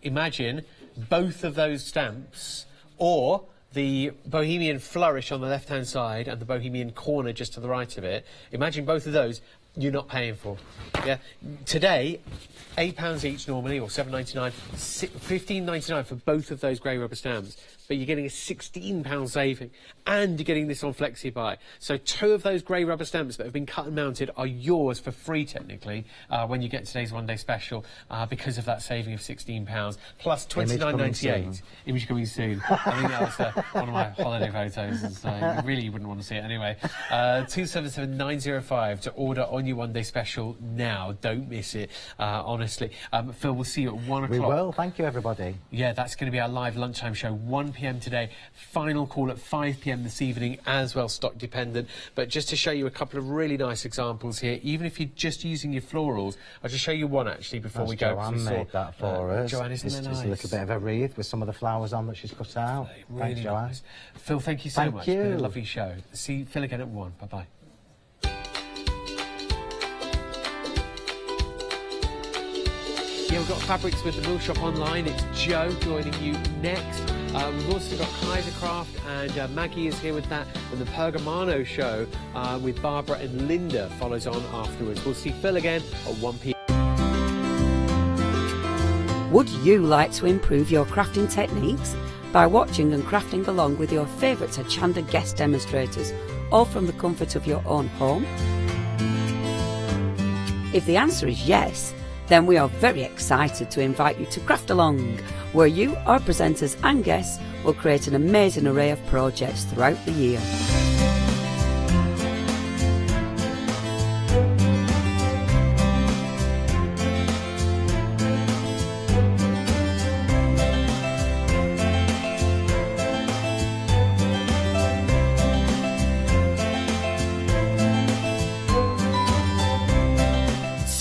imagine both of those stamps, or the Bohemian flourish on the left-hand side and the Bohemian corner just to the right of it. Imagine both of those you're not paying for. Yeah. Today, £8 each normally, or $7.99, $15.99 for both of those grey rubber stamps. But you're getting a £16 saving, and you're getting this on FlexiBuy. So 2 of those grey rubber stamps that have been cut and mounted are yours for free, technically, when you get today's one-day special, because of that saving of £16, plus $29.98. Image coming soon. I think that was one of my holiday photos, and so you really wouldn't want to see it anyway. 277905 to order on your one-day special now. Don't miss it, honestly. Phil, we'll see you at 1 o'clock. We will. Thank you, everybody. Yeah, that's going to be our live lunchtime show, 1 p.m. today. Final call at 5 p.m. this evening, as well, stock dependent. But just to show you a couple of really nice examples here, even if you're just using your florals, I'll just show you one actually before we go. Joanne made that for us. Joanne, isn't that nice? Just a little bit of a wreath with some of the flowers on that she's cut out. Really Thanks, Joanne. Nice. Phil, thank you so much. Thank you. It's been a lovely show. See Phil again at 1. Bye-bye. Yeah, we've got Fabrics with the Mill Shop online. It's Joe joining you next. We've also got Kaiser Craft, and Maggie is here with that. And the Pergamano show with Barbara and Linda follows on afterwards. We'll see Phil again at 1 p.m. Would you like to improve your crafting techniques by watching and crafting along with your favourite Hochanda guest demonstrators, all from the comfort of your own home? If the answer is yes, then we are very excited to invite you to Craft Along, where you, our presenters and guests, will create an amazing array of projects throughout the year.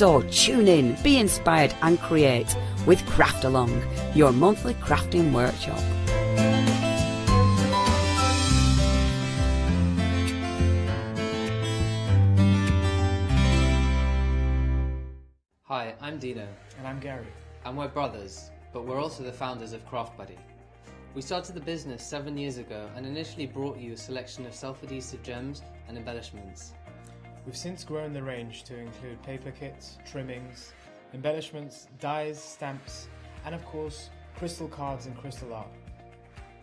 So tune in, be inspired and create with Craft Along, your monthly crafting workshop. Hi, I'm Dino. And I'm Gary. And we're brothers, but we're also the founders of Craft Buddy. We started the business 7 years ago and initially brought you a selection of self-adhesive gems and embellishments. We've since grown the range to include paper kits, trimmings, embellishments, dies, stamps, and of course, crystal cards and crystal art.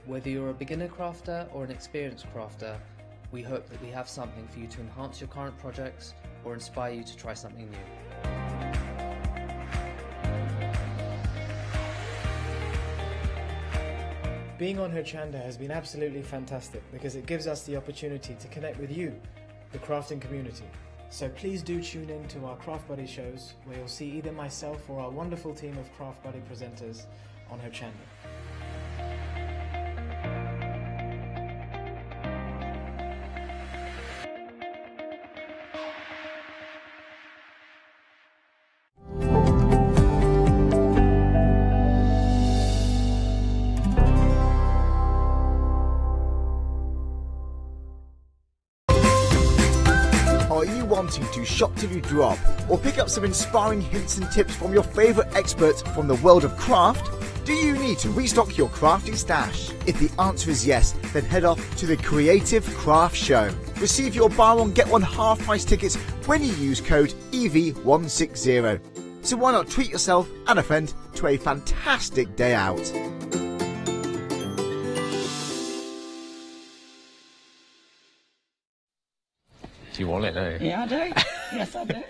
Whether you're a beginner crafter or an experienced crafter, we hope that we have something for you to enhance your current projects or inspire you to try something new. Being on Hochanda has been absolutely fantastic because it gives us the opportunity to connect with you, the crafting community. So please do tune in to our Craft Buddy shows where you'll see either myself or our wonderful team of Craft Buddy presenters on Hochanda. Wanting to shop till you drop or pick up some inspiring hints and tips from your favourite experts from the world of craft? Do you need to restock your crafting stash? If the answer is yes, then head off to the Creative Craft Show. Receive your buy one get one half price tickets when you use code EV160. So why not treat yourself and a friend to a fantastic day out? Do you want it, don't you? Yeah, I do. Yes, I do.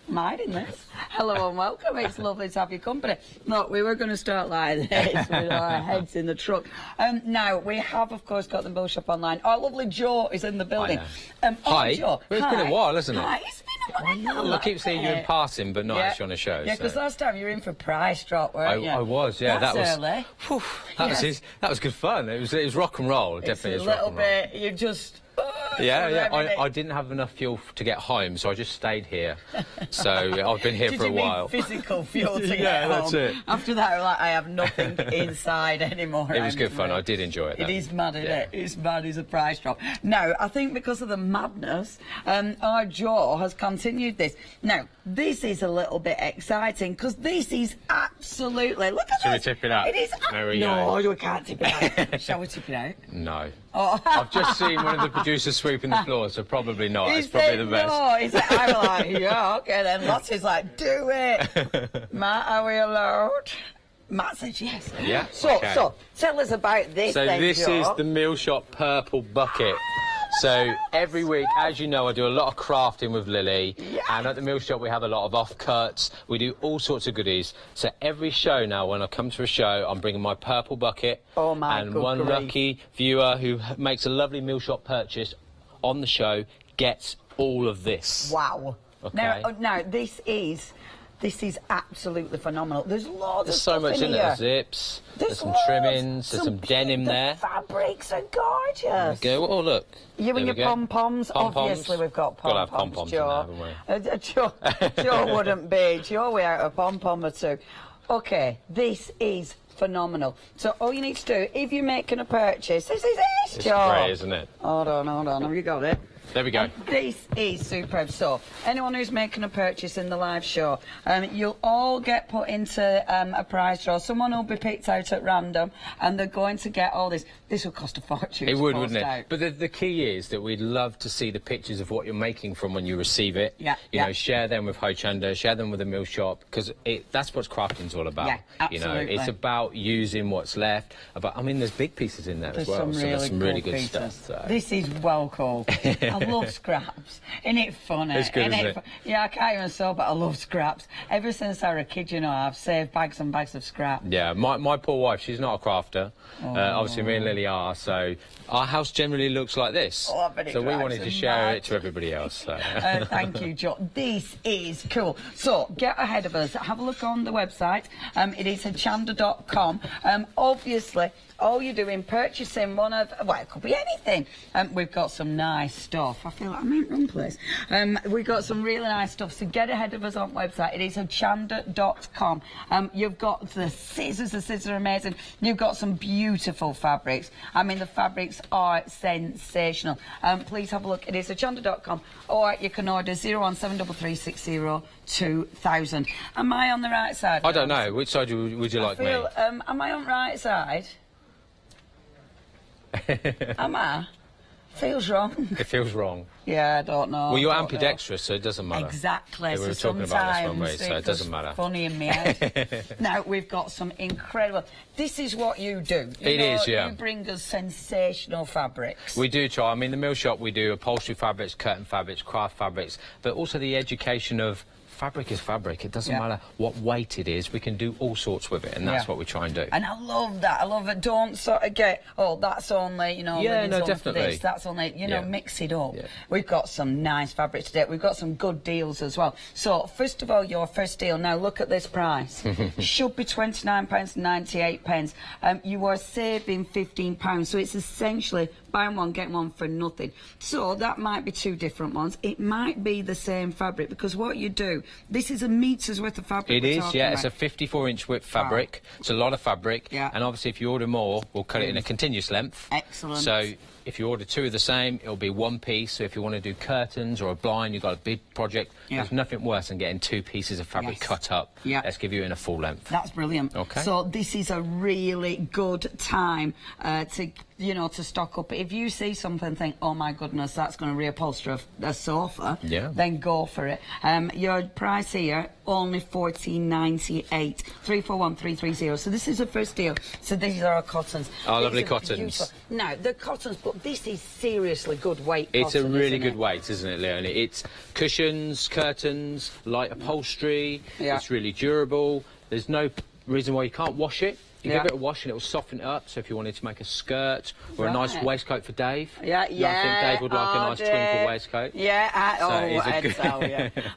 I'm hiding this. Hello and welcome. It's lovely to have your company. Look, we were going to start like this with our heads in the truck. Now, we have, of course, got the Bill Shop online. Our lovely Joe is in the building. Hi. Joe. Well, it's been a while, hasn't it? Hi. It's been a while. I keep seeing you in passing, but not actually on a show. Yeah, because last time you were in for Price Drop, weren't you? I was, yeah. That's that was early. Whew, that was good fun. It was rock and roll. Definitely it's is rock and roll. a little bit. You just. Yeah. I didn't have enough fuel to get home, so I just stayed here. So I've been here for a while. Did you mean physical fuel to get home? That's it. After that, like, I have nothing inside anymore. It was good fun. I did enjoy it. It is mad, isn't it? It's mad as a price drop. Now, I think because of the madness, our Joe has continued this. Now, this is a little bit exciting because this is absolutely. Look at Shall this. we tip it out? It is. No, we can't tip it out. Shall we tip it out? No. Oh. I've just seen one of the producers sweeping the floor, so probably not. It's probably the best. No, I'm like, yeah, okay then. Lottie's like, do it. Matt, are we allowed? Matt says yes. Yeah. So, okay. so tell us about this. So then, this Joe. is the Meal Shop Purple Bucket. So every week, as you know, I do a lot of crafting with Lily, and at the Meal Shop we have a lot of offcuts. We do all sorts of goodies. So every show now, when I come to a show, I'm bringing my purple bucket, and one lucky viewer who makes a lovely Meal Shop purchase on the show gets all of this. Wow. Okay. Now this is absolutely phenomenal. There's loads of so stuff much in here. there. There's zips, there's some trimmings, there's some denim there. The fabrics are gorgeous. There we go. Oh, look. You and your pom-poms. Obviously, we've got pom-poms, pom-poms Joe. in there, haven't we? Joe wouldn't be. Joe, we out a pom-pom or two. OK, this is phenomenal. So all you need to do, if you're making a purchase, this is it, Joe. It's great, isn't it? Hold on. Have you got it? There we go. This is superb. So, anyone who's making a purchase in the live show, you'll all get put into a prize draw. Someone will be picked out at random, and they're going to get all this. This will cost a fortune. It would, wouldn't it? But the key is that we'd love to see the pictures of what you're making from when you receive it. Yeah. You know, share them with Hochanda, share them with the mill shop, because that's what crafting's all about. Yeah, absolutely. You know, it's about using what's left. I mean, there's big pieces in there as well. So there's some really good stuff. So. This is well cool. I love scraps. Isn't it funny? It's good, isn't it? Yeah, I can't even sew, but I love scraps. Ever since I was a kid, you know, I've saved bags and bags of scrap. Yeah, my poor wife, she's not a crafter. Obviously, me and Lily are, so our house generally looks like this. Oh, I bet it so we drives wanted to them share mad. it to everybody else. So. Thank you, John. This is cool. So, get ahead of us. Have a look on the website. It is hochanda.com. Obviously, all you're doing, purchasing one of, well, it could be anything. We've got some nice stuff. I feel like I'm in the wrong place. We've got some really nice stuff, so get ahead of us on the website. It is hochanda.com. You've got the scissors are amazing. You've got some beautiful fabrics. I mean, the fabrics are sensational. Please have a look. It is hochanda.com, or you can order 01733602000. Am I on the right side? I don't know. Which side would you like me? Am I on the right side? Am I? Feels wrong. It feels wrong. Yeah, I don't know. Well, you're ambidextrous, so it doesn't matter. Exactly. Yeah, we were talking about this one way, so it doesn't matter. Funny in my head. Now, we've got some incredible... This is what you do. It is, yeah. You bring us sensational fabrics. We do try. I mean, the mill shop, we do upholstery fabrics, curtain fabrics, craft fabrics, but also the education of... Fabric is fabric. It doesn't matter what weight it is. We can do all sorts with it, and that's what we try and do. And I love that. I love it. Don't sort of get, oh, that's only, you know, yeah, no, definitely. This, that's only, you know, mix it up. Yeah. We've got some nice fabrics today. We've got some good deals as well. So, first of all, your first deal. Now, look at this price. Should be £29.98. You are saving £15. So, it's essentially buy one, get one for nothing. So, that might be two different ones. It might be the same fabric, because what you do, this is a meter's worth of fabric. It is, yeah. It's a 54-inch width fabric. Wow. It's a lot of fabric. Yeah. And obviously, if you order more, we'll cut it in a continuous length. Excellent. So, if you order two of the same, it'll be one piece. So, if you want to do curtains or a blind, you've got a big project, there's nothing worse than getting two pieces of fabric cut up. Yeah. Let's give you in a full length. That's brilliant. Okay. So, this is a really good time to... you know, to stock up. If you see something and think, oh my goodness, that's going to reupholster a sofa, then go for it. Your price here, only $14.98. 341330. So this is the first deal. So these are our cottons. Our lovely cottons. Beautiful. Now, the cottons, but this is seriously good weight. It's a really good weight, isn't it, Leonie? It's cushions, curtains, light upholstery. It's really durable. There's no reason why you can't wash it. You give it a wash and it will soften it up. So if you wanted to make a skirt or a nice waistcoat for Dave, I think Dave would like a nice twinkle waistcoat. Yeah,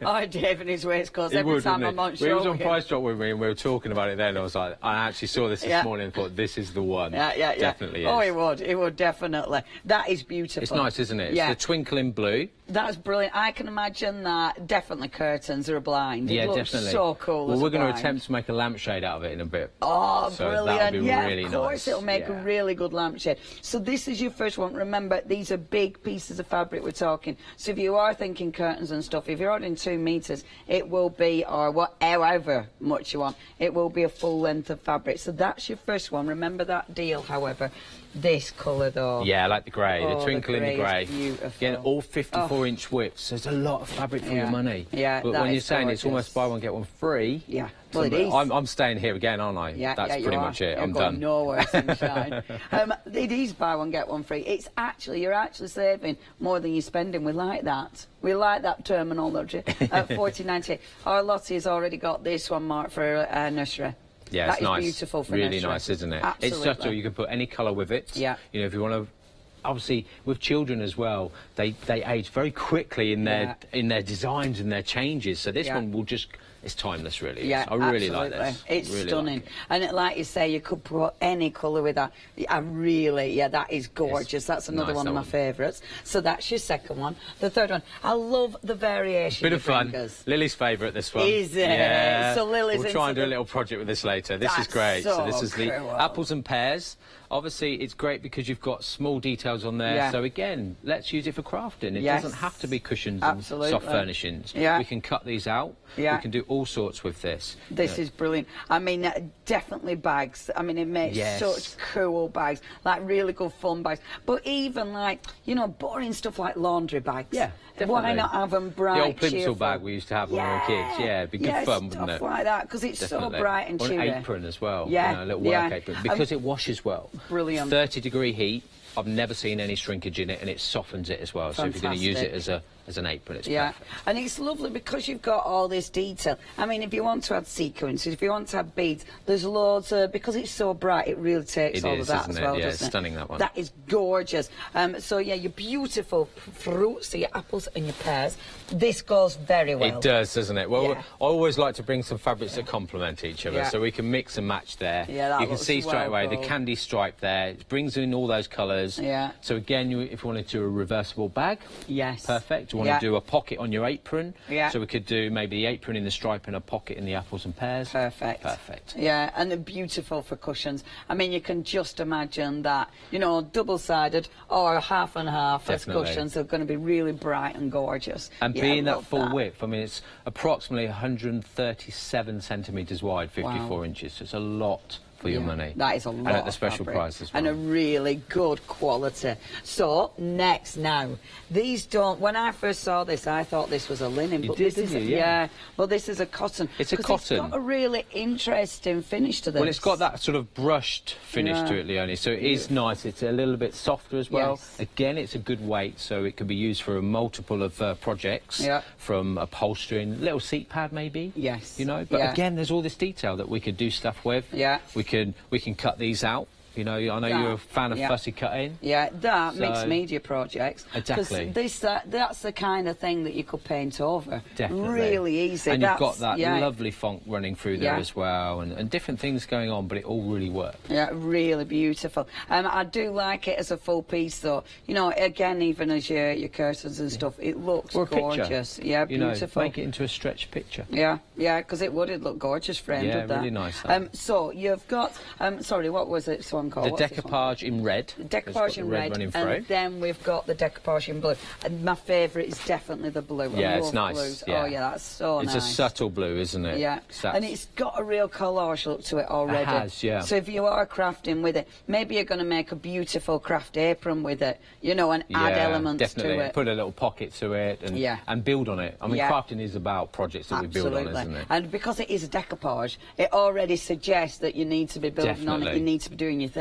oh, Dave and his waistcoats. Every time I'm on show. He was on Price Drop with me and we were talking about it then. I was like, I actually saw this morning and thought, this is the one. Definitely is. Oh, it would definitely. That is beautiful. It's nice, isn't it? It's the twinkling blue. That's brilliant. I can imagine that. Definitely curtains or a blind. It looks definitely. So cool. Well, we're going to attempt to make a lampshade out of it in a bit. Oh, so brilliant. That'll be really of course nice. It'll make a really good lampshade. So this is your first one. Remember, these are big pieces of fabric we're talking. So if you are thinking curtains and stuff, if you're ordering 2 meters, it will be, or however much you want, it will be a full length of fabric. So that's your first one. Remember that deal, however. This colour, though. Yeah, I like the grey. The twinkle in the grey. Beautiful. Again, all 54-inch widths. There's a lot of fabric for your money. Yeah, but when you're saying it's almost buy one, get one free... Yeah. Well, it is. I'm staying here again, aren't I? Yeah, that's pretty much it. I'm done. Nowhere, sunshine. It is buy one get one free. It's actually you're actually saving more than you're spending. We like that. We like that terminology. At $14.98. Our Lottie has already got this one marked for nursery. Yeah, it's nice. Beautiful for really nursery. Nice, isn't it? Absolutely. It's just so you can put any colour with it. Yeah. You know, if you want to. Obviously, with children as well, they age very quickly in their designs and their changes. So this one will just. It's timeless, really. Yeah, I really like this. It's really stunning. And like you say, you could put any colour with that. That is gorgeous. That's another one of my favourites. So that's your second one. The third one, I love the variation. Bit of fun. Lily's favourite, this one. Is it? Yeah. So Lily's We'll try and do a little project with this later. This is great. So this is the apples and pears. obviously it's great because you've got small details on there. So again, let's use it for crafting. It doesn't have to be cushions and soft furnishings. We can cut these out. We can do all sorts with this. This is brilliant. I mean, definitely bags. I mean, it makes such cool bags, like really good fun bags. But even like, you know, boring stuff like laundry bags. Yeah, definitely. Why not have them bright, the old plimsoll bag we used to have when we were kids. Yeah, it'd be good fun, wouldn't it? Stuff like that, because it's so bright and cheery. Or an apron as well. Yeah, you know, a little work apron, because it washes well. Brilliant. 30-degree heat. I've never seen any shrinkage in it, and it softens it as well. So if you're going to use it as an apron, it's perfect. And it's lovely because you've got all this detail. I mean, if you want to add sequences, if you want to have beads, there's loads because it's so bright, it really takes all of that as well, yeah, it's stunning, that one. That is gorgeous. So yeah, your beautiful fruits, so your apples and your pears, this goes very well. It does, doesn't it? Well, I always like to bring some fabrics that complement each other, so we can mix and match there. Yeah, you can see straight away the candy stripe there. It brings in all those colours. Yeah. So again, if you wanted to do a reversible bag, perfect. You want to do a pocket on your apron, so we could do maybe the apron in the stripe and a pocket in the apples and pears. Perfect. Perfect. Yeah, and they're beautiful for cushions. I mean, you can just imagine that, you know, double-sided or half and half as cushions are going to be really bright and gorgeous. And being that full width, I mean, it's approximately 137 centimetres wide, 54 inches. So it's a lot for your money. That is a lot. And at the special price as well. And a really good quality. So, next now. These don't... When I first saw this, I thought this was a linen. You did, didn't you? Yeah. But this is a cotton. It's a cotton. It's got a really interesting finish to this. Well, it's got that sort of brushed finish to it, Leonie. So it is nice. It's a little bit softer as well. Again, it's a good weight, so it can be used for a multiple of projects. From upholstering, little seat pad maybe. You know, but again, there's all this detail that we could do stuff with. We can cut these out. You know, I know you're a fan of fussy cutting. Yeah, that mixed media projects. Exactly. That's the kind of thing that you could paint over. Definitely. Really easy. And you've got that lovely font running through there as well, and different things going on, but it all really works. Yeah, really beautiful. I do like it as a full piece, though. You know, again, even as your curtains and stuff, it looks gorgeous. Picture. Yeah, beautiful. You know, make it into a stretch picture. Yeah, because it would. It'd look gorgeous framed with that. Yeah, really nice. So you've got, sorry, what was it? Called? The decoupage in red. The decoupage in red, and then we've got the decoupage in blue. And my favourite is definitely the blue. Yeah, it's nice. Blues. Yeah. Oh, yeah, that's so nice. It's a subtle blue, isn't it? Yeah, and it's got a real collage look to it already. It has, yeah. So if you are crafting with it, maybe you're going to make a beautiful craft apron with it, you know, and add elements to it. Put a little pocket to it and build on it. I mean, crafting is about projects that we build on, isn't it? And because it is a decoupage, it already suggests that you need to be building on it, you need to be doing your thing.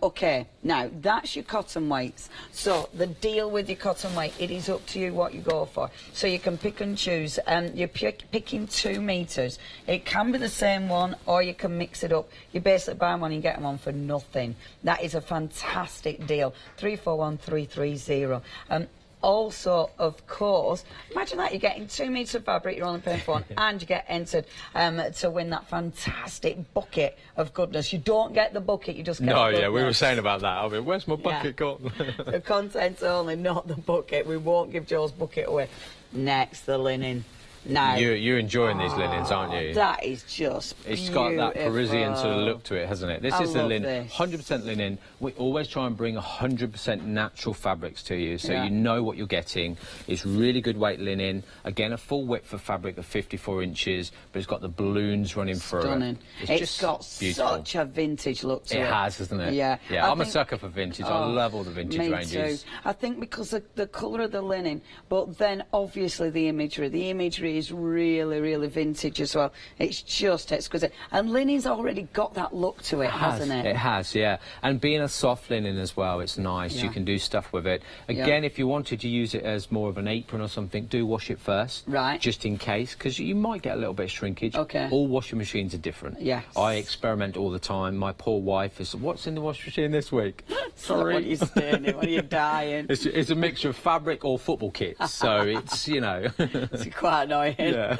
Okay, now that's your cotton weights. So the deal with your cotton weight, it is up to you what you go for. So you can pick and choose. You're picking 2 metres. It can be the same one, or you can mix it up. You basically buy one and get them on for nothing. That is a fantastic deal. 341330. Also, of course, imagine that you're getting 2 metres of fabric, you're only paying for one, and you get entered to win that fantastic bucket of goodness. You don't get the bucket, you just get the goodness. We were saying about that. I mean, where's my bucket gone? The contents only, not the bucket. We won't give Joe's bucket away. Next, the linen. Now, you're enjoying these linens, aren't you? That is just It's got that Parisian sort of look to it, hasn't it? This is the linen, 100% linen. We always try and bring 100% natural fabrics to you, so you know what you're getting. It's really good weight linen. Again, a full width of fabric of 54 inches, but it's got the balloons running through it. It's got beautiful. Such a vintage look to it. It has, hasn't it? Yeah. I'm a sucker for vintage. I love all the vintage ranges. Me too. I think because of the colour of the linen, but then obviously the imagery. The imagery is really, really vintage as well. It's just exquisite. And linen's already got that look to it, hasn't it? It has, yeah. And being a soft linen as well, it's nice. You can do stuff with it. Again, if you wanted to use it as more of an apron or something, do wash it first. Right. Just in case, because you might get a little bit of shrinkage. Okay. All washing machines are different. Yes. I experiment all the time. My poor wife is, what's in the washing machine this week? Sorry. What are you staining? What are you dying? It's a mixture of fabric or football kits, so it's, you know. It's quite annoying. Yeah.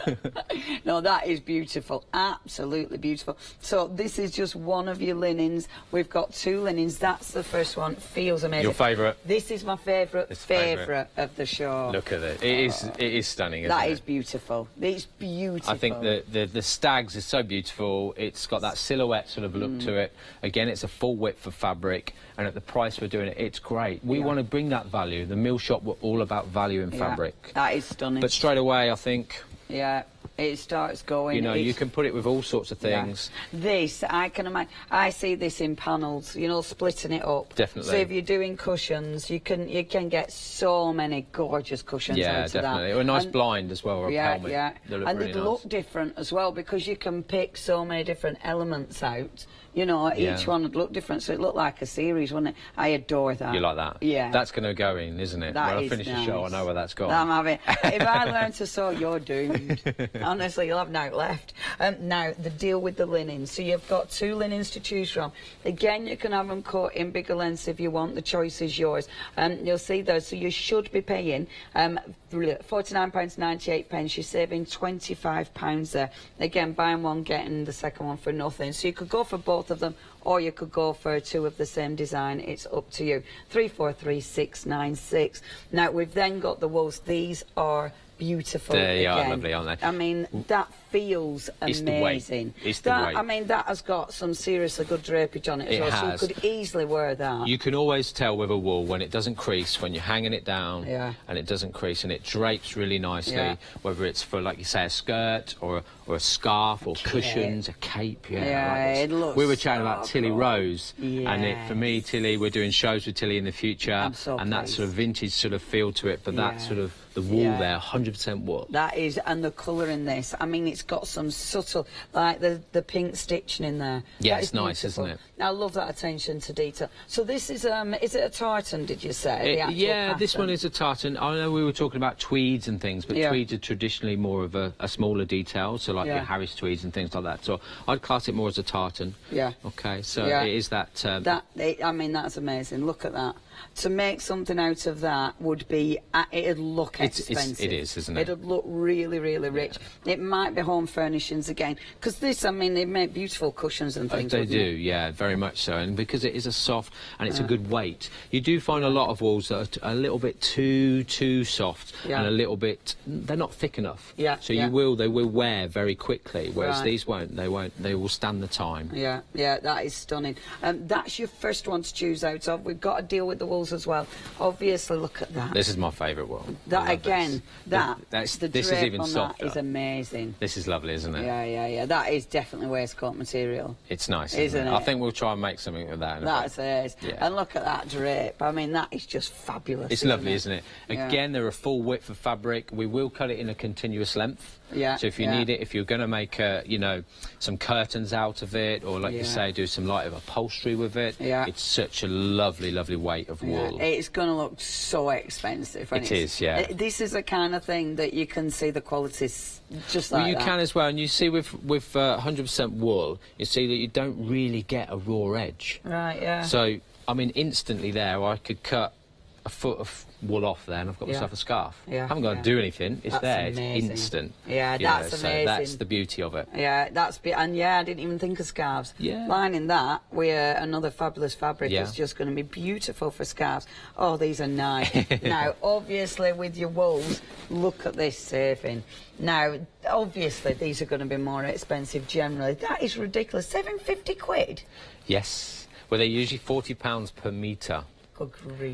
No, that is beautiful. Absolutely beautiful. So this is just one of your linens. We've got 2 linens. That's the first one. Feels amazing. Your favourite? This is my favourite of the show. Look at it. It is stunning, isn't it? That is beautiful. It's beautiful. I think the Stags is so beautiful. It's got that silhouette sort of look to it. Again, it's a full width of fabric, and at the price we're doing it, it's great. We want to bring that value. The Mill Shop were all about value in fabric. That is stunning. But straight away, I think... Yeah, it starts going. You know, you can put it with all sorts of things. Yeah. This, I can imagine. I see this in panels, you know, splitting it up. Definitely. So if you're doing cushions, you can get so many gorgeous cushions out of definitely. that. Or a nice blind as well, or a pelmet. Yeah, and really they look different as well, because you can pick so many different elements out. You know, each one would look different, so it looked like a series, wouldn't it? I adore that. You like that? Yeah. That's going to go in, isn't it? That when I is finish the show, I know where that's gone. I'm having... If I learn to sew, you're doomed. Honestly, you'll have no left. Now, the deal with the linens. So you've got 2 linens to choose from. Again, you can have them cut in bigger lengths if you want. The choice is yours. You'll see those. So you should be paying £49.98. You're saving £25 there. Again, buying one, getting the second one for nothing. So you could go for both of them, or you could go for 2 of the same design. It's up to you. 343696. Now, we've then got the wools. These are beautiful. They are lovely, aren't they? I mean, that feels amazing. It's the weight. I mean, that has got some seriously good drapage on it as well, so you could easily wear that. You can always tell with a wool when it doesn't crease, when you're hanging it down, and it doesn't crease, and it drapes really nicely, whether it's for, like you say, a skirt, or a scarf, or cushions, a cape. It looks we were chatting about Tilly cool. Rose, and for me, Tilly, we're doing shows with Tilly in the future, and that sort of vintage sort of feel to it, but that sort of, the wool there, 100% wool. That is, and the colour in this, I mean, it's got some subtle, like the pink stitching in there. Yeah, it's nice, isn't it? I love that attention to detail. So this is it a tartan, did you say? Yeah, this one is a tartan. I know we were talking about tweeds and things, but tweeds are traditionally more of a smaller detail, so like your Harris tweeds and things like that. So I'd class it more as a tartan. Yeah. Okay, so it is that... I mean, that's amazing. Look at that. To make something out of that would be, it'd look expensive. It is, isn't it? It'd look really, really rich. It might be home furnishings again, because this, I mean, they make beautiful cushions and things. They do, yeah, very much so, and because it is a soft and it's a good weight. You do find a lot of wools that are a little bit too soft and a little bit, they're not thick enough. Yeah. So they will wear very quickly, whereas these won't. They won't. They will stand the time. Yeah, that is stunning. That's your first one to choose out of. We've got to deal with the wools as well. Obviously, look at that. This is my favourite wool. That again, this is even softer. That is amazing. This is lovely, isn't it? Yeah. That is definitely waistcoat material. It's nice, isn't it? I think we'll try and make something with that. That's it. Yeah. And look at that drape. I mean, that is just fabulous. It's lovely, isn't it? Again, they're a full width of fabric. We will cut it in a continuous length. Yeah. So if you need it, if you're going to make some curtains out of it, or like you say, do some light of upholstery with it, it's such a lovely, lovely weight of wool. It's going to look so expensive. It is, yeah. This is the kind of thing that you can see the qualities just like that. Well, you can as well, and you see with 100% wool, you see that you don't really get a raw edge. Right, yeah. So, I mean, instantly there, I could cut a foot of wool off there, and I've got myself a scarf. Yeah, I haven't got to do anything. It's there. Amazing. It's instant. Yeah, that's amazing. So that's the beauty of it. Yeah, I didn't even think of scarves. Yeah. Lining that with another fabulous fabric is just going to be beautiful for scarves. Oh, these are nice. Now, obviously, with your wools, look at this saving. Now, obviously, these are going to be more expensive generally. That is ridiculous. 750 quid? Yes. Well, they're usually £40 per metre.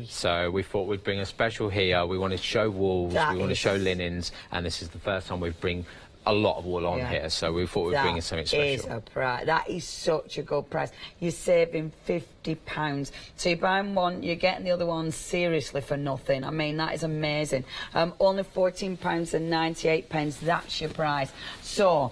So we thought we'd bring a special here. We want to show wools, we want to show linens, and this is the first time we bring a lot of wool on here, so we thought we'd bring in something special. That is such a good price. You're saving £50. So you're buying one, you're getting the other one seriously for nothing. I mean, that is amazing. Only £14.98, that's your price. So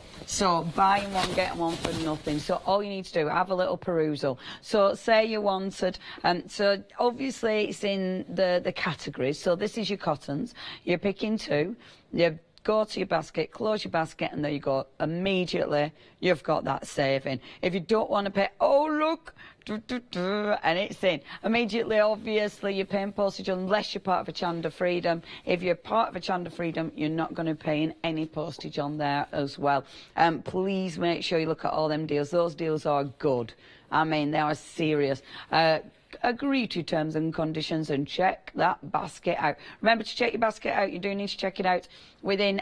buying one, getting one for nothing. So all you need to do, have a little perusal. So say you wanted, so obviously it's in the categories. So this is your cottons. You're picking 2. You're go to your basket, close your basket, and there you go. Immediately, you've got that saving. If you don't want to pay, oh, look, and it's in. Immediately, obviously, you're paying postage unless you're part of Hochanda Freedom. If you're part of Hochanda Freedom, you're not going to pay any postage on there as well. Please make sure you look at all them deals. Those deals are good. I mean, they are serious. Agree to terms and conditions and check that basket out. Remember to check your basket out. You do need to check it out within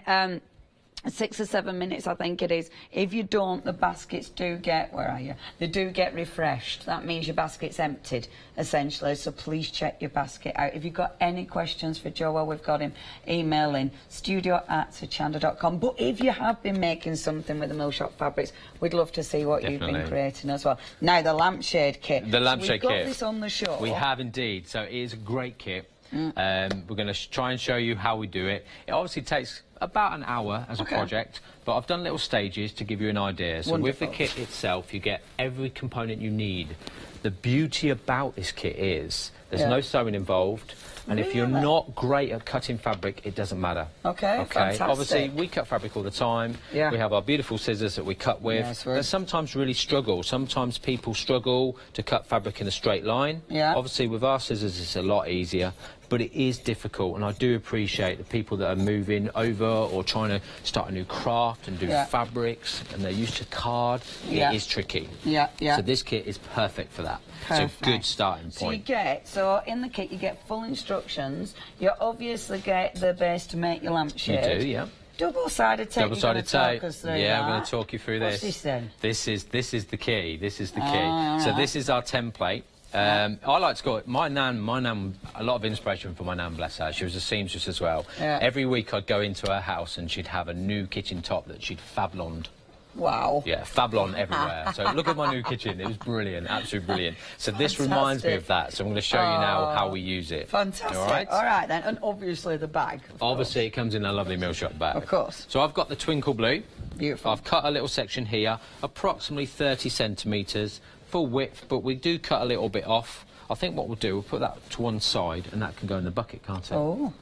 6 or 7 minutes, I think it is. If you don't, the baskets do get, where are you? They do get refreshed. That means your basket's emptied, essentially. So please check your basket out. If you've got any questions for Joe, well, we've got him, email in studio@hochanda.com. But if you have been making something with the mill shop fabrics, we'd love to see what you've been creating as well. Now, the lampshade kit. The lampshade kit. We've got this on the show. We have indeed. So it is a great kit. We're going to try and show you how we do it. It obviously takes about an hour as a project, but I've done little stages to give you an idea. So with the kit itself, you get every component you need. The beauty about this kit is there's no sewing involved, and if you're not great at cutting fabric, it doesn't matter. Okay, fantastic. Obviously, we cut fabric all the time. We have our beautiful scissors that we cut with. But sometimes really struggle. Sometimes people struggle to cut fabric in a straight line. Obviously, with our scissors, it's a lot easier. But it is difficult, and I do appreciate the people that are moving over or trying to start a new craft and do fabrics, and they're used to card. It is tricky. So this kit is perfect for that. It's a good starting point. So you get, so in the kit, you get full instructions. You obviously get the base to make your lampshade. You do, yeah. Double-sided tape. Double-sided tape. Yeah, I'm going to talk you through this. What's this then? This is the key. This is the key. So this is our template. I like to go. My nan, a lot of inspiration for my nan, bless her. She was a seamstress as well. Every week I'd go into her house and she'd have a new kitchen top that she'd fabloned. Wow. Yeah, fablon everywhere. So look at my new kitchen. It was brilliant, absolutely brilliant. So this reminds me of that. So I'm going to show you now how we use it. Fantastic. All right then. And obviously the bag. Obviously it comes in a lovely mill shop bag. Of course. So I've got the twinkle blue. Beautiful. I've cut a little section here, approximately 30 centimetres. Full width, but we do cut a little bit off. I think what we'll do, we'll put that to one side, and that can go in the bucket, can't it? Oh.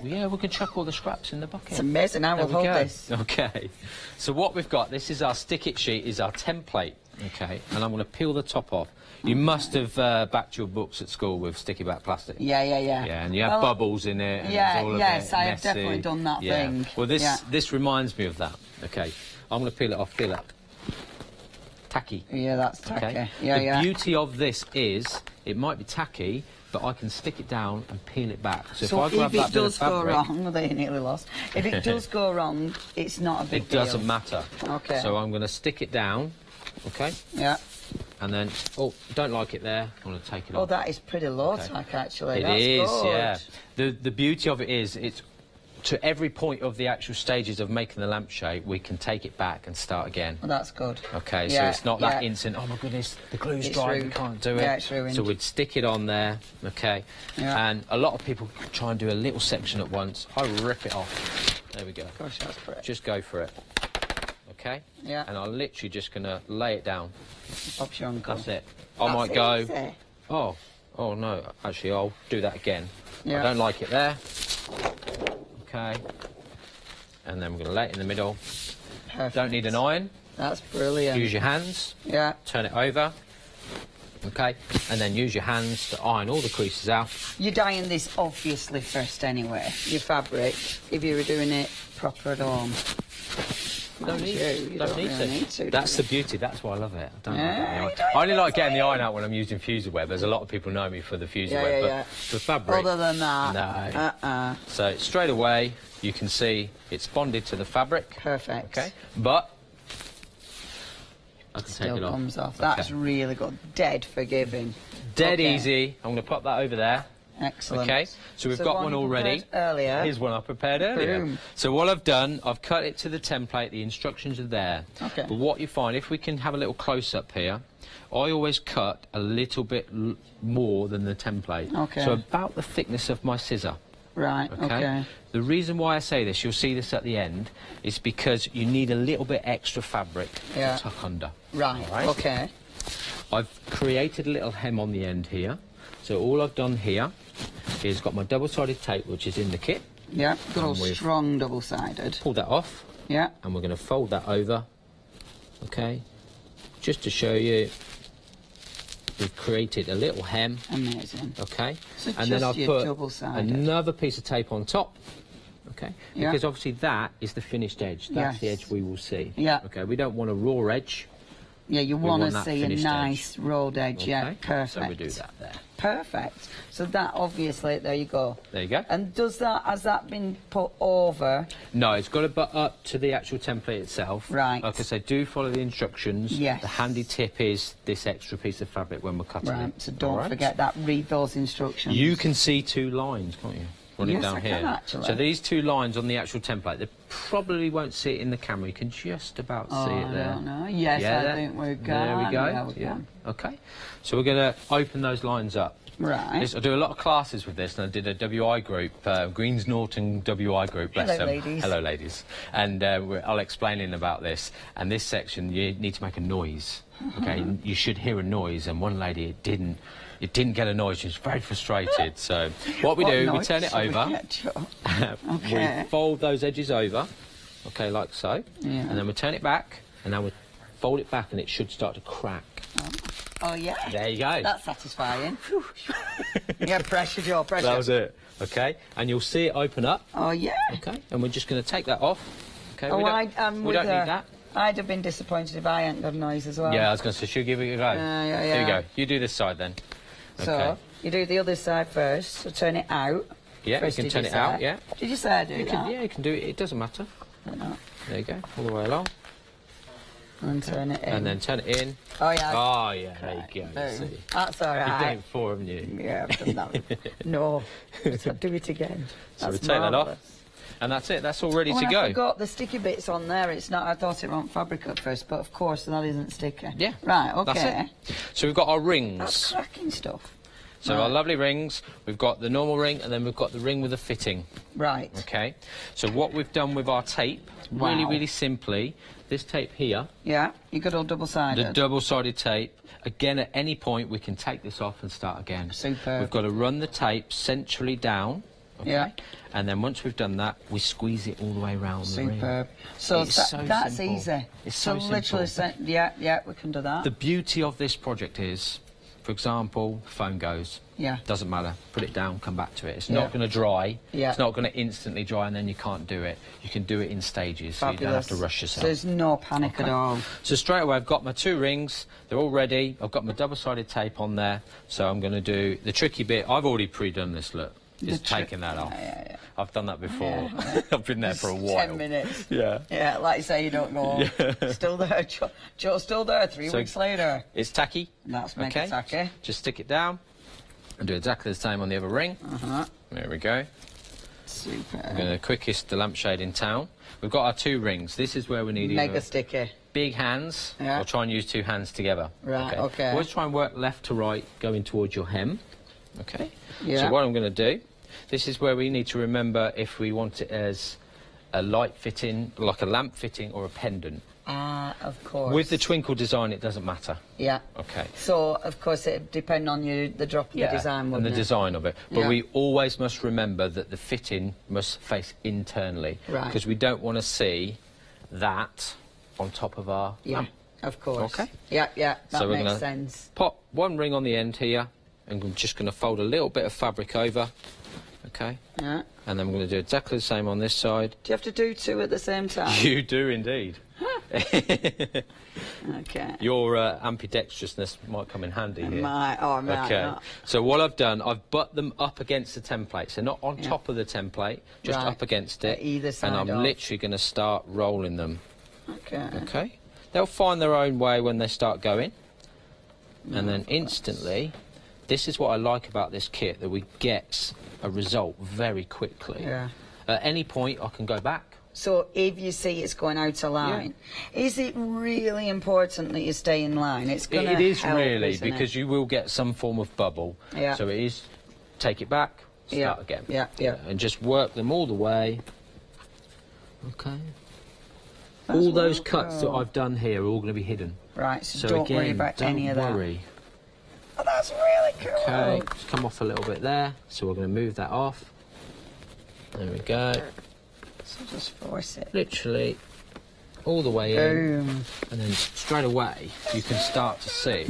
Yeah, we can chuck all the scraps in the bucket. It's amazing. I will hold this. Okay. So what we've got, this is our stick-it sheet, is our template. Okay, and I'm going to peel the top off. You must have backed your books at school with sticky back plastic. Yeah, and you have bubbles in it. And it's all yes, I have messy. definitely done that thing. Well, this reminds me of that. Okay, I'm going to peel it off. Feel that. Tacky. Yeah, that's tacky. Okay? The beauty of this is it might be tacky, but I can stick it down and peel it back. So if I grab that bit of fabric, they nearly lost. If it does go wrong, it's not a big deal. It doesn't matter. Okay. So I'm going to stick it down. Okay. Yeah. And then, don't like it there. I'm going to take it off. Oh, that is pretty low tack, actually. It is, yeah. The beauty of it is it's to every point of the actual stages of making the lampshade, we can take it back and start again. Well, that's good. Okay, so it's not that instant, oh my goodness, the glue's dry, we can't do it. Yeah, it's ruined. So we'd stick it on there, okay? Yeah. And a lot of people try and do a little section at once. I rip it off. There we go. Gosh, that's pretty. Just go for it. Okay? Yeah. And I'm literally just going to lay it down. Pops your uncle. That's it. I might go, oh no, actually I'll do that again. Yeah. I don't like it there. Okay, and then we're going to lay it in the middle. Perfect. Don't need an iron. That's brilliant. Use your hands. Yeah. Turn it over. Okay, and then use your hands to iron all the creases out. You're dyeing this obviously first anyway, your fabric, if you were doing it proper at home. Don't need to. That's the beauty. That's why I love it. I only like getting the iron out when I'm using fuser web. There's a lot of people know me for the fuser web, but for fabric, other than that, no. So straight away you can see it's bonded to the fabric. Perfect. Okay, but I can still take it off. Comes off. That's really good. Dead forgiving. Dead easy. I'm going to pop that over there. Excellent. Okay, so we've got one already. Earlier. Here's one I prepared earlier. Boom. So what I've done, I've cut it to the template. The instructions are there. Okay. But what you find, if we can have a little close-up here, I always cut a little bit more than the template. Okay. So about the thickness of my scissor. Right, okay. The reason why I say this, you'll see this at the end, is because you need a little bit extra fabric to tuck under. Right, all right, okay. I've created a little hem on the end here. So all I've done here is got my double-sided tape, which is in the kit. Yeah, good old strong double-sided. Pull that off. Yeah. And we're going to fold that over, okay, just to show you we've created a little hem. Amazing. Okay. So and then I'll put another piece of tape on top. Okay. Yeah. Because obviously that is the finished edge. That's the edge we will see. Yeah. Okay. We don't want a raw edge. Yeah, you want to see a nice rolled edge. Okay. Yeah, perfect. So we do that there. Perfect. So that obviously, there you go. There you go. And has that been put over? No, it's got to butt up to the actual template itself. Right. Like I say, do follow the instructions. Yes. The handy tip is this extra piece of fabric when we're cutting it. Right, so don't forget that, read those instructions. You can see 2 lines, can't you? Running down here. Can, actually. So these 2 lines on the actual template, they probably won't see it in the camera. You can just about see it there. I don't know. Yes, I think we're good. There we go. Yeah, we can. Okay. So we're going to open those lines up. Right. I do a lot of classes with this, and I did a WI group, Greens Norton WI group. Bless them. Ladies. Hello, ladies. And I'll explain in about this. And this section, you need to make a noise. Okay. You should hear a noise, and one lady it didn't get a noise. She was very frustrated. So what we do, we turn it over. We fold those edges over, okay, like so. Yeah. And then we turn it back, and then we fold it back, and it should start to crack. Oh, yeah. There you go. That's satisfying. Yeah, pressure, Joe, pressure. That was it. Okay. And you'll see it open up. Oh, yeah. Okay. And we're just going to take that off. Okay. Oh, we don't need that. I'd have been disappointed if I hadn't got a noise as well. Yeah, I was going to say, should we give it a go? Yeah. Here you go. You do this side then. Okay. So, you do the other side first, so turn it out. Yeah, you can turn it out, yeah. Did you say I do that? Yeah, you can do it. It doesn't matter. No. There you go. All the way along. And turn it in. And then turn it in. Oh, yeah. Oh, yeah, there you go. See. That's all right. You've done it before, haven't you? Yeah, I've done that. No. So do it again. So we take that off. And that's it. That's all ready to go. I forgot the sticky bits on there. It's not. I thought it wasn't fabric at first, but of course that isn't sticky. Yeah. Right. Okay. That's it. So we've got our rings. That's cracking stuff. So our lovely rings. We've got the normal ring, and then we've got the ring with a fitting. Right. Okay. So what we've done with our tape, really simply, this tape here. Yeah. You got all double-sided. The double-sided tape. Again, at any point we can take this off and start again. Superb. We've got to run the tape centrally down. Okay? Yeah. And then once we've done that, we squeeze it all the way around the ring. Superb. So that's simple. Easy. It's so literally simple. Yeah, we can do that. The beauty of this project is, for example, phone goes. Yeah. Doesn't matter. Put it down, come back to it. It's not going to dry. Yeah. It's not going to instantly dry and then you can't do it. You can do it in stages, so you don't have to rush yourself. So there's no panic at all. So straight away I've got my 2 rings. They're all ready. I've got my double-sided tape on there. So I'm going to do the tricky bit. I've already pre-done this, look. Just taking that off. Yeah. I've done that before. Yeah. I've been there for a while. 10 minutes. Yeah. Yeah, like you say, you don't go. Yeah. Still there. Joe's still there 3 weeks later. It's tacky. That's mega tacky. Just stick it down and do exactly the same on the other ring. There we go. Super. We're going to quickest the lampshade in town. We've got our 2 rings. This is where we need mega sticky. Big hands. Or try and use 2 hands together. Right, okay. Always try and work left to right, going towards your hem. Okay. Yeah. So what I'm going to do, this is where we need to remember if we want it as a light fitting, like a lamp fitting or a pendant. Of course. With the twinkle design, it doesn't matter. Yeah. Okay. So, of course, it depends on the drop of the design, wouldn't and the design of it. But we always must remember that the fitting must face internally. Right. Because we don't want to see that on top of our lamp. Of course. Okay. Yeah, that we're makes sense. Pop 1 ring on the end here, and I'm just going to fold a little bit of fabric over. Okay. Yeah. And then we're going to do exactly the same on this side. Do you have to do 2 at the same time? You do indeed. Okay. Your ambidextrousness might come in handy here. I might not. So what I've done, I've butt them up against the template. So not on top of the template, just up against it. Either side. And I'm literally going to start rolling them. Okay. Okay. They'll find their own way when they start going. And then instantly, this is what I like about this kit, that we get a result very quickly. Yeah. At any point, I can go back. So if you see it's going out of line, is it really important that you stay in line? It's going to help, It is really, isn't because you will get some form of bubble. Yeah. So it is, take it back, start again. Yeah. And just work them all the way. Okay. All those cuts that I've done here are all going to be hidden. Right, so don't again, worry about any of that. Don't worry. Oh, that's really cool. Okay, it's come off a little bit there, so we're going to move that off. There we go. So just force it. Literally all the way in. And then straight away you can start to see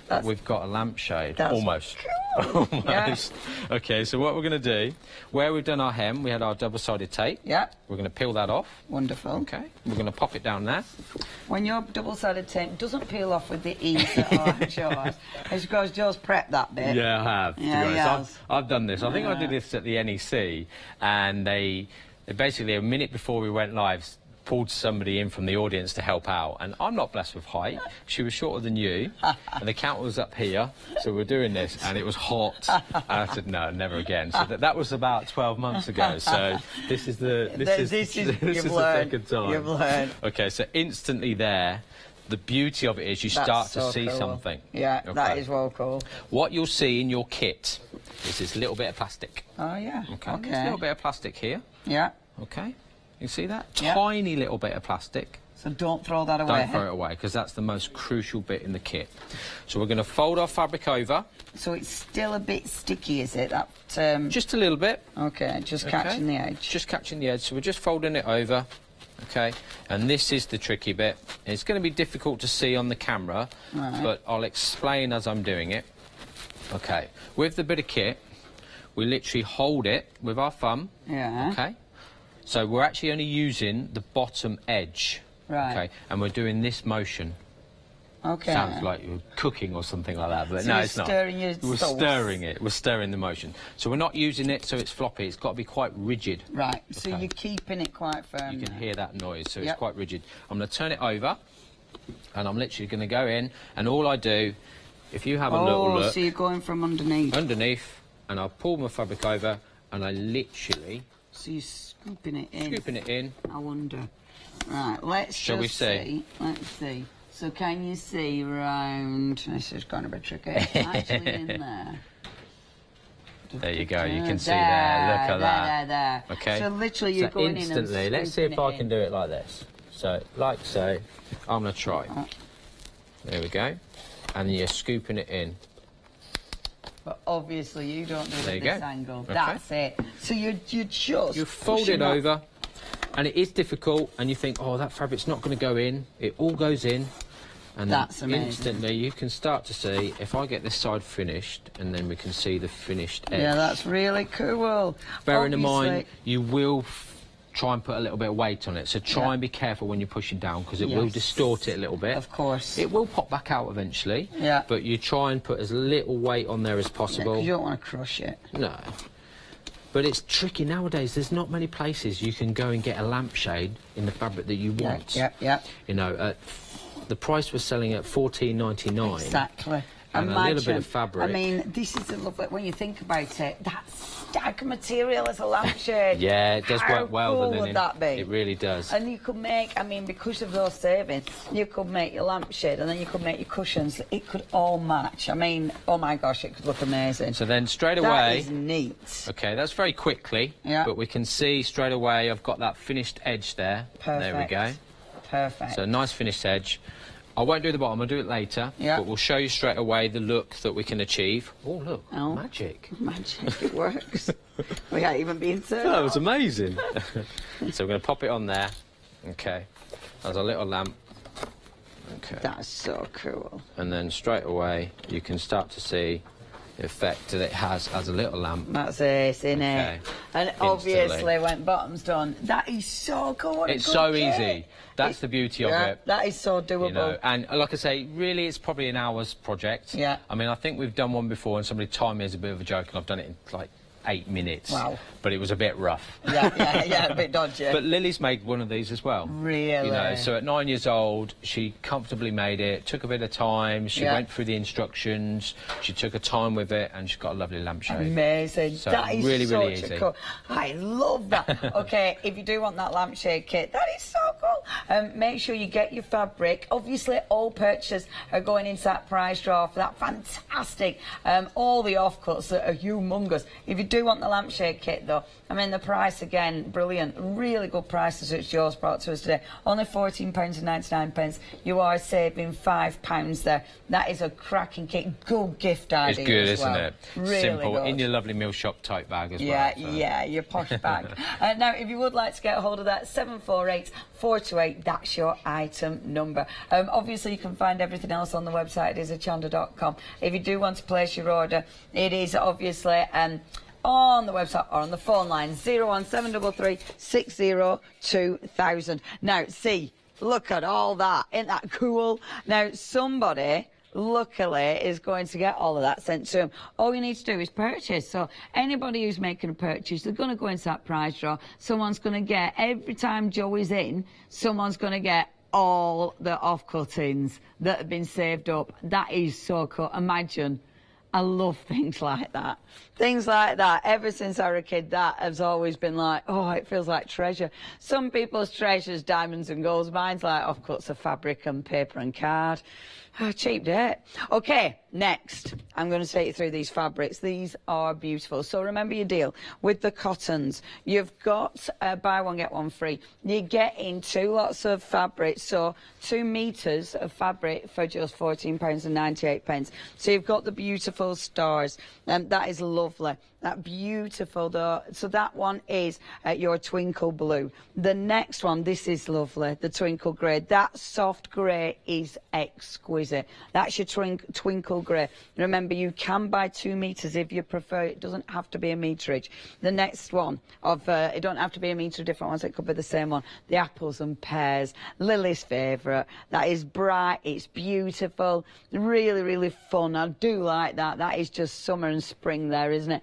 that we've got a lampshade. Almost. Cool. Almost. Yeah. Okay, so what we're going to do, where we've done our hem, we had our double-sided tape. Yeah. We're going to peel that off. Wonderful. Okay. We're going to pop it down there. When your double-sided tape doesn't peel off with the ease that I have yours, it's because Joe's prepped that bit. Yeah, I have. Yeah, I've done this. I think I did this at the NEC, and they basically, a minute before we went live, pulled somebody in from the audience to help out, and I'm not blessed with height. She was shorter than you, and the counter was up here, so we're doing this, and it was hot. And I said, no, never again. So that was about 12 months ago. So this is the second time. You've learned. Okay, so instantly there, the beauty of it is you start to see something. Yeah, okay. That is well cool. What you'll see in your kit is this little bit of plastic. Oh yeah. Okay. There's a little bit of plastic here. Yeah. Okay. You see that? Yeah. Tiny little bit of plastic. So don't throw that away. Don't throw it away, because that's the most crucial bit in the kit. So we're going to fold our fabric over. So it's still a bit sticky, is it? That, just a little bit. Okay, just catching the edge. Just catching the edge. So we're just folding it over. Okay, and this is the tricky bit. It's going to be difficult to see on the camera, but I'll explain as I'm doing it. Okay, with the bit of kit, we literally hold it with our thumb. Yeah. Okay. So we're actually only using the bottom edge. Right. Okay, and we're doing this motion. Okay. Sounds like you're cooking or something like that, but no, it's not. We're stirring it. We're stirring the motion. So we're not using it so it's floppy. It's got to be quite rigid. Right. So you're keeping it quite firm. You can hear that noise, so it's quite rigid. I'm going to turn it over, and I'm literally going to go in, and all I do, if you have a little look. Oh, so you're going from underneath. Underneath, and I'll pull my fabric over, and I literally. So you're scooping it in. Scooping it in. I wonder. Right, let's Shall we see? Let's see. So can you see round... This is kind of a tricky. Actually in there. There you go. You can see there. Look at that. There. Okay. So literally you're going instantly, in and let's see if I can do it like this. So, like so. I'm going to try. There we go. And you're scooping it in. But obviously you don't do it at this angle. Okay. That's it. So you're just... You fold it over, and it is difficult, and you think, oh, that fabric's not going to go in. It all goes in. And that's then amazing. Instantly you can start to see, if I get this side finished, and then we can see the finished edge. Yeah, that's really cool. Bearing in mind, you will try and put a little bit of weight on it, so try and be careful when you're pushing down, because it will distort it a little bit. Of course. It will pop back out eventually, but you try and put as little weight on there as possible. Yeah, you don't want to crush it. No. But it's tricky nowadays. There's not many places you can go and get a lampshade in the fabric that you want. Yeah. You know, the price was selling at $14.99. Exactly. And a little bit of fabric. I mean, this is a lovely... When you think about it, that stag material as a lampshade. Yeah, it does work well. How cool would that be? It really does. And you could make, I mean, because of those savings, you could make your lampshade and then you could make your cushions. It could all match. I mean, oh my gosh, it could look amazing. So then straight away... That is neat. OK, that's very quickly. Yeah. But we can see straight away I've got that finished edge there. Perfect. There we go. Perfect. So nice finished edge. I won't do the bottom, I'll do it later. Yeah. But we'll show you straight away the look that we can achieve. Oh, look. Oh. Magic. Magic, it works. We ain't even been turned That was amazing. So we're going to pop it on there. OK. There's a little lamp. OK. That's so cool. And then straight away, you can start to see the effect that it has as a little lamp. That's it, isn't it? And obviously, when bottom's done, that is so cool. It's so easy. That's the beauty of it. That is so doable. You know, and like I say, really, it's probably an hour's project. Yeah. I mean, I think we've done one before, and somebody timed me as a bit of a joke, and I've done it in like 8 minutes. Wow. But it was a bit rough. Yeah, a bit dodgy. But Lily's made one of these as well. Really? You know, so at 9 years old, she comfortably made it, took a bit of time, she went through the instructions, she took her time with it, and she's got a lovely lampshade. Amazing. So that is really, such really easy. Cool. I love that. OK, if you do want that lampshade kit, that is so cool. Make sure you get your fabric. Obviously, all purchases are going into that price draw for that fantastic, all the offcuts that are humongous. If you do want the lampshade kit, though, I mean, the price, again, brilliant. Really good prices which yours brought to us today. Only £14.99. You are saving £5 there. That is a cracking kit. Good gift idea. It's good, as well. isn't it? Really simple, good. in your lovely meal shop type bag as well. Yeah, your posh bag. Now, if you would like to get a hold of that, 748 428, that's your item number. Obviously, you can find everything else on the website. It is hochanda.com. If you do want to place your order, it is obviously on the website or on the phone line 01733 60 2000. Now, see, look at all that. Isn't that cool? Now, somebody luckily is going to get all of that sent to them. All you need to do is purchase. So anybody who's making a purchase, they're going to go into that prize draw. Someone's going to get, every time Joe is in, someone's going to get all the off-cuttings that have been saved up. That is so cool. Imagine. I love things like that. Things like that. Ever since I was a kid, that has always been like, oh, it feels like treasure. Some people's treasures, diamonds and golds. Mine's like offcuts of fabric and paper and card. Oh, cheap date. Okay, next, I'm going to take you through these fabrics. These are beautiful. So remember your deal with the cottons. You've got buy one, get one free. You're getting 2 lots of fabric, so 2 metres of fabric for just £14.98. So you've got the beautiful stars. That is lovely. That beautiful, though. So that one is your twinkle blue. The next one, this is lovely, the twinkle grey. That soft grey is exquisite. That's your twinkle grey. Remember, you can buy 2 metres if you prefer. It doesn't have to be a meterage. The next one, it don't have to be a metre, different ones. It could be the same one. The apples and pears, Lily's favourite. That is bright. It's beautiful. Really, really fun. I do like that. That is just summer and spring there, isn't it?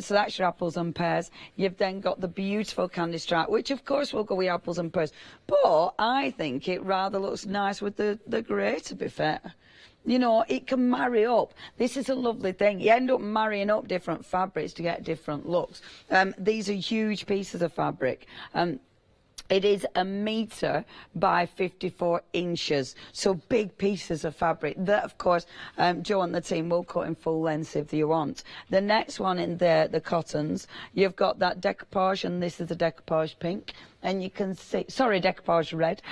So that's your apples and pears. You've then got the beautiful candy stripe, which of course will go with apples and pears. But I think it rather looks nice with the grey, to be fair. You know, it can marry up. This is a lovely thing. You end up marrying up different fabrics to get different looks. These are huge pieces of fabric. It is 1 metre by 54 inches, so big pieces of fabric. That, of course, Joe and the team will cut in full length if you want. The next one in there, the cottons, you've got that decoupage, and this is the decoupage pink. And you can see, sorry, decoupage red.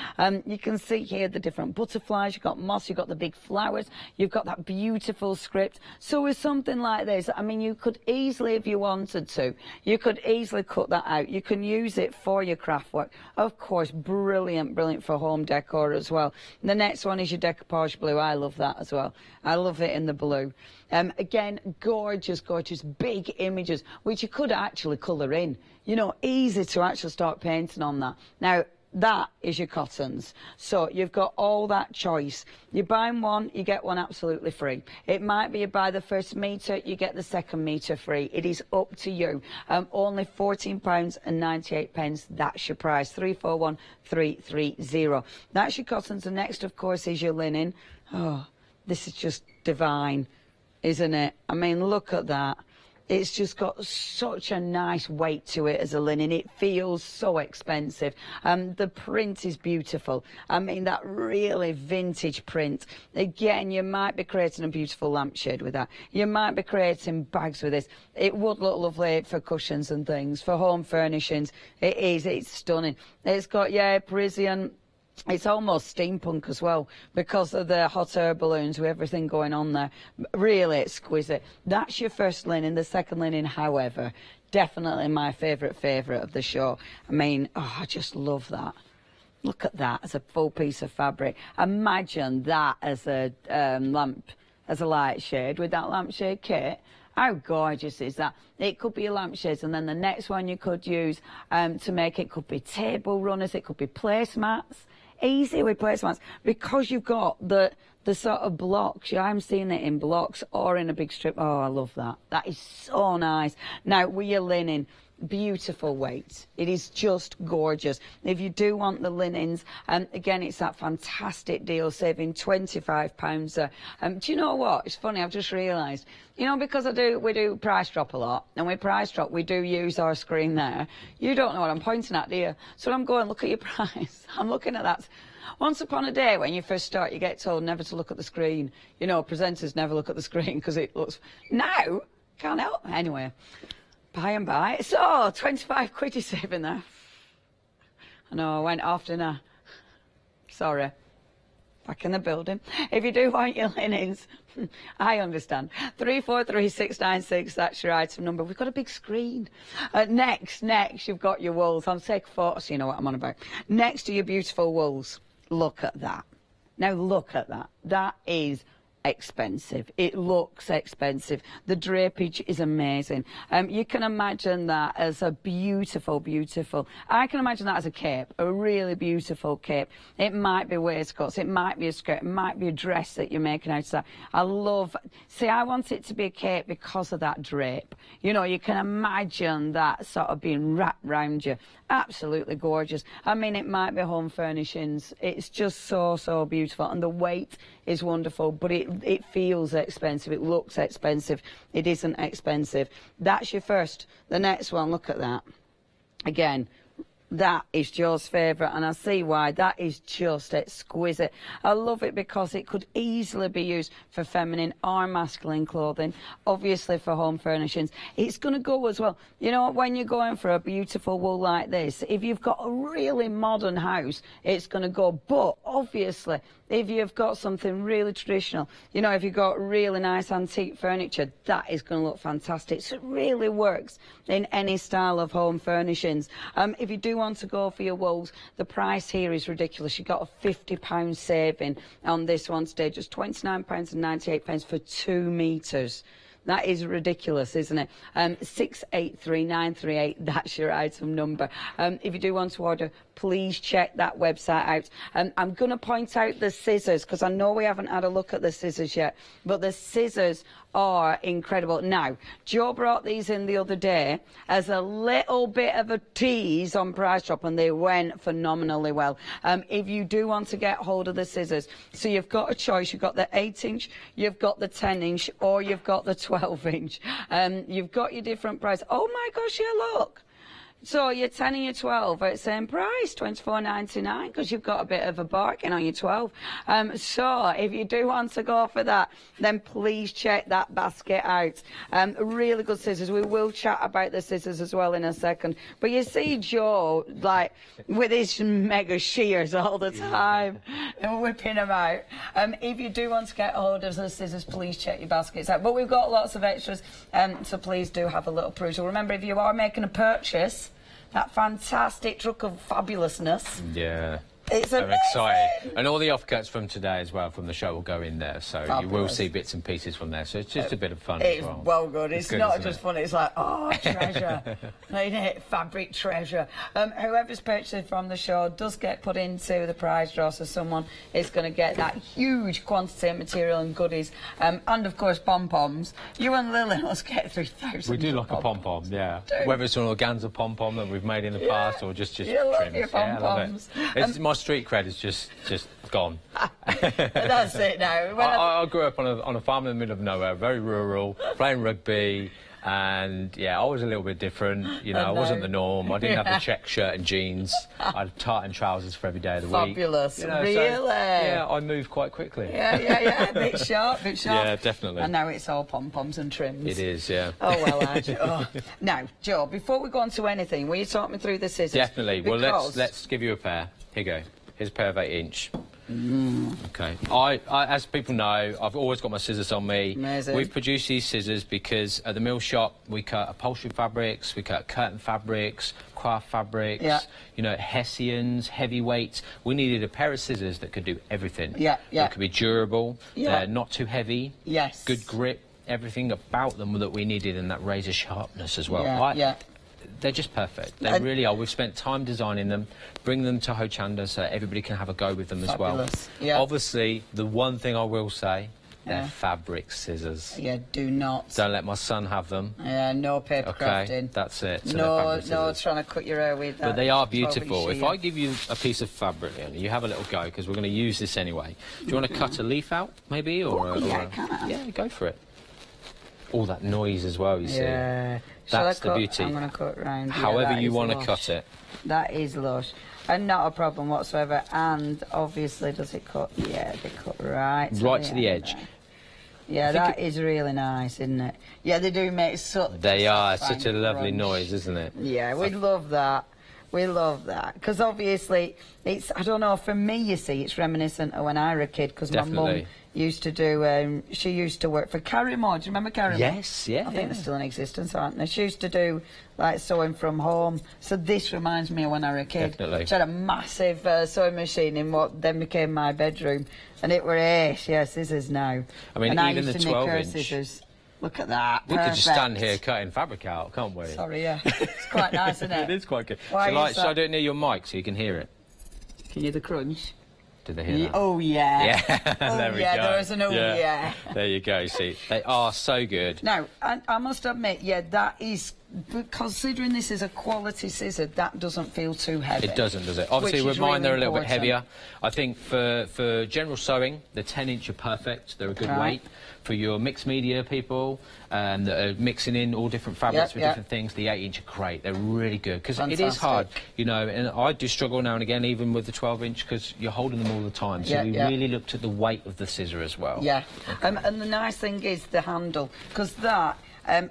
You can see here the different butterflies. You've got moss, you've got the big flowers. You've got that beautiful script. So with something like this, I mean, you could easily, if you wanted to, you could easily cut that out. You can use it for your craft work. Of course, brilliant, brilliant for home decor as well. And the next one is your decoupage blue. I love that as well. I love it in the blue. Again, gorgeous, gorgeous, big images, which you could actually colour in. You know, easy to actually start painting on that. Now, that is your cottons. So you've got all that choice. You buy one, you get one absolutely free. It might be you buy the first metre, you get the second metre free. It is up to you. Only £14.98. That's your price. 341330. That's your cottons. The next, of course, is your linen. Oh, this is just divine, isn't it? I mean, look at that. It's just got such a nice weight to it as a linen. It feels so expensive. The print is beautiful. I mean, that really vintage print. Again, you might be creating a beautiful lampshade with that. You might be creating bags with this. It would look lovely for cushions and things, for home furnishings. It is. It's stunning. It's got, yeah, Parisian. It's almost steampunk as well because of the hot air balloons with everything going on there. Really exquisite. That's your first linen. The second linen, however, definitely my favourite of the show. I mean, oh, I just love that. Look at that as a full piece of fabric. Imagine that as a as a light shade with that lampshade kit. How gorgeous is that? It could be a lampshade, and then the next one you could use to make it could be table runners, it could be placemats. Easy with placemats because you've got the sort of blocks. I'm seeing it in blocks or in a big strip. Oh, I love that. That is so nice. Now, with your linen, beautiful weight. It is just gorgeous. If you do want the linens, again, it's that fantastic deal, saving £25. Do you know what? It's funny, I've just realised, you know, because we do price drop a lot, and we price drop, we do use our screen there. You don't know what I'm pointing at, do you? So I'm going, look at your price. I'm looking at that. Once upon a day, when you first start, you get told never to look at the screen. You know, presenters never look at the screen because it looks... Now, can't help. Anyway, by and by. So, 25 quid you're saving there. I know, I went off, didn't I? Sorry. Back in the building. If you do want your linens, I understand. 343696, that's your item number. We've got a big screen. Next, you've got your wools. I'll take a photo so you know what I'm on about. Next to your beautiful wools. Look at that. Now look at that. That is expensive. It looks expensive. The drapage is amazing. You can imagine that as a beautiful, beautiful... I can imagine that as a cape, a really beautiful cape. It might be waistcoats, it might be a skirt, it might be a dress that you're making out of that. I love... See, I want it to be a cape because of that drape. You know, you can imagine that sort of being wrapped round you. Absolutely gorgeous. I mean, it might be home furnishings. It's just so, so beautiful. And the weight is wonderful, but it feels expensive. It looks expensive. It isn't expensive. That's your first. The next one, look at that. Again, that is Joe's favourite, and I see why. That is just exquisite. I love it because it could easily be used for feminine or masculine clothing, obviously for home furnishings. It's going to go as well. You know, when you're going for a beautiful wool like this, if you've got a really modern house, it's going to go. But obviously, if you've got something really traditional, you know, if you've got really nice antique furniture, that is going to look fantastic. So it really works in any style of home furnishings. If you do want to go for your wools, the price here is ridiculous. You've got a £50 saving on this one today, just £29.98 for 2 metres. That is ridiculous, isn't it? 683938, that's your item number. If you do want to order, please check that website out. I'm going to point out the scissors, because I know we haven't had a look at the scissors yet, but the scissors are incredible. Now, Joe brought these in the other day as a little bit of a tease on Price Drop, and they went phenomenally well. If you do want to get hold of the scissors, so you've got a choice. You've got the 8-inch, you've got the 10-inch, or you've got the 12-inch. You've got your different price. Oh my gosh, yeah, look. So your 10 and your 12 are at the same price, £24.99, because you've got a bit of a bargain on your 12. So if you do want to go for that, then please check that basket out. Really good scissors. We will chat about the scissors as well in a second. But you see Joe, like, with his mega shears all the time, and whipping them out. If you do want to get hold of the scissors, please check your baskets out. But we've got lots of extras, so please do have a little perusal. Remember, if you are making a purchase, that fantastic truck of fabulousness. Yeah. It's amazing. I'm excited. And all the offcuts from today as well, from the show, will go in there. So fabulous. You will see bits and pieces from there. So it's just a bit of fun as well. It's well good. It's good, not just fun. It's like, oh, treasure. Fabric treasure. Whoever's purchased from the show does get put into the prize draw, so someone is going to get that huge quantity of material and goodies. And, of course, pom-poms. You and Lily must get 3,000. We do like a pom-pom, yeah. Whether it's an organza pom-pom that we've made in the past or just you love your pom-poms. It's my street cred is just gone. That's it now. I grew up on a farm in the middle of nowhere, very rural, playing rugby, and yeah, I was a little bit different. You know, I wasn't the norm. I didn't have the check shirt and jeans. I had tartan trousers for every day of the week. Fabulous, you know, really? So, yeah, I moved quite quickly. Yeah, bit sharp, bit sharp. Yeah, definitely. And now it's all pom-poms and trims. It is, yeah. Oh, well, Now, Joe, before we go on to anything, will you talk me through the scissors? Definitely. Because... Well, let's give you a pair. Here you go. Here's a pair of 8-inch. Okay. I, as people know, I've always got my scissors on me. Amazing. We've produced these scissors because at the mill shop we cut upholstery fabrics, we cut curtain fabrics, craft fabrics, you know, hessians, heavyweights. We needed a pair of scissors that could do everything. That could be durable, not too heavy, good grip, everything about them that we needed, and that razor sharpness as well. They're just perfect. They really are. We've spent time designing them, bring them to Hochanda so everybody can have a go with them as well. Obviously, the one thing I will say, They're fabric scissors. Yeah, do not. Don't let my son have them. Yeah, no paper crafting. Okay, that's it. So no trying to cut your hair with that. But they are beautiful. If I give you a piece of fabric, you have a little go, because we're going to use this anyway. Do you want to cut a leaf out, maybe? Or yeah, go for it. All that noise as well, you see. Yeah. That's the beauty. I'm going to cut round. However you want to cut it. That is lush. And not a problem whatsoever. And obviously, does it cut? Yeah, they cut right to the edge. There. Yeah, that is really nice, isn't it? Yeah, they do make such... They are. Such a lovely noise, isn't it? Yeah, we love that. We love that. Because obviously, it's... I don't know, for me, you see, it's reminiscent of when I was a kid, because my mum used to do... she used to work for Carrymore. Do you remember Carrymore? Yes, yeah. I think they're still in existence, aren't they? She used to do, like, sewing from home. So this reminds me of when I was a kid. Definitely. She had a massive sewing machine in what then became my bedroom. And it were scissors now. I mean, and even I the used to 12-inch. Scissors. Look at that. We could just stand here cutting fabric out, can't we? Sorry, yeah. It's quite nice, isn't it? It is quite good. Shall I do it near your mic so you can hear it? Can you hear the crunch? Did they hear that? Oh, yeah. Yeah, there we go. There is an yeah. There you go, see. They are so good. Now, I must admit, that is... Considering this is a quality scissor, that doesn't feel too heavy. It doesn't, does it? Obviously, with mine, they're a little bit heavier. I think for general sewing, the 10-inch are perfect. They're a good weight. For your mixed media people that are mixing in all different fabrics with different things, the 8-inch are great. They're really good, because it is hard, you know, and I do struggle now and again, even with the 12-inch, because you're holding them all the time. So we really looked at the weight of the scissor as well. Yeah, and the nice thing is the handle, because that...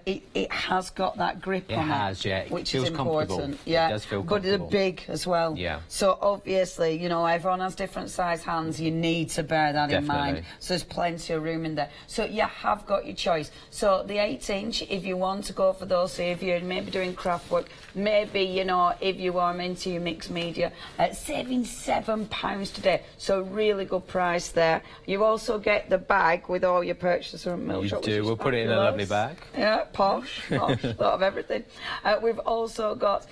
it has got that grip on it. It has, yeah. Which is important. Yeah, it does feel comfortable. But it's big as well. Yeah. So obviously, you know, everyone has different size hands. You need to bear that in mind. So there's plenty of room in there. So you have got your choice. So the 8-inch, if you want to go for those, say if you're maybe doing craft work, maybe, you know, if you are into your mixed media, saving £7 today. So really good price there. You also get the bag with all your purchases from Milk Shop. You do. We'll put it in a lovely bag. Yeah, posh, a lot of everything. We've also got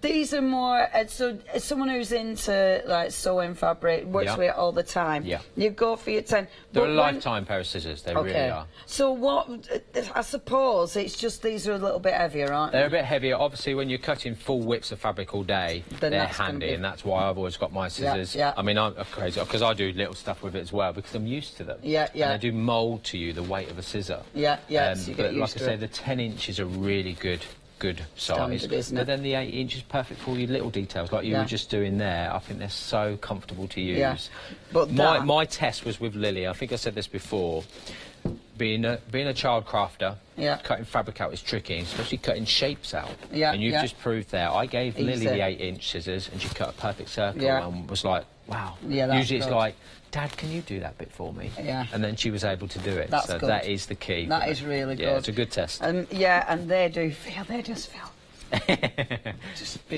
these are more so someone who's into like sewing fabric, works with it all the time. Yeah, you go for your 10. They're a lifetime pair of scissors. They really are. So what? I suppose it's just these are a little bit heavier, aren't they? They're a bit heavier. Obviously, when you're cutting full widths of fabric all day, they're handy, and that's why I've always got my scissors. Yeah. I mean, I'm crazy because I do little stuff with it as well because I'm used to them. Yeah. And they do mould to you the weight of a scissor. Yeah. So you get but like I say, the 10-inch is a really good size. But then the 8-inch is perfect for all your little details, like you were just doing there. I think they're so comfortable to use. Yeah. But my test was with Lily. I think I said this before. Being a child crafter, cutting fabric out is tricky, especially cutting shapes out. Yeah. And you've just proved there. I gave Lily the 8-inch scissors, and she cut a perfect circle, and was like, wow. Yeah. Usually it's like, Dad, can you do that bit for me? Yeah. And then she was able to do it. So that is the key. That is really good. Yeah, it's a good test. Yeah, and they just feel.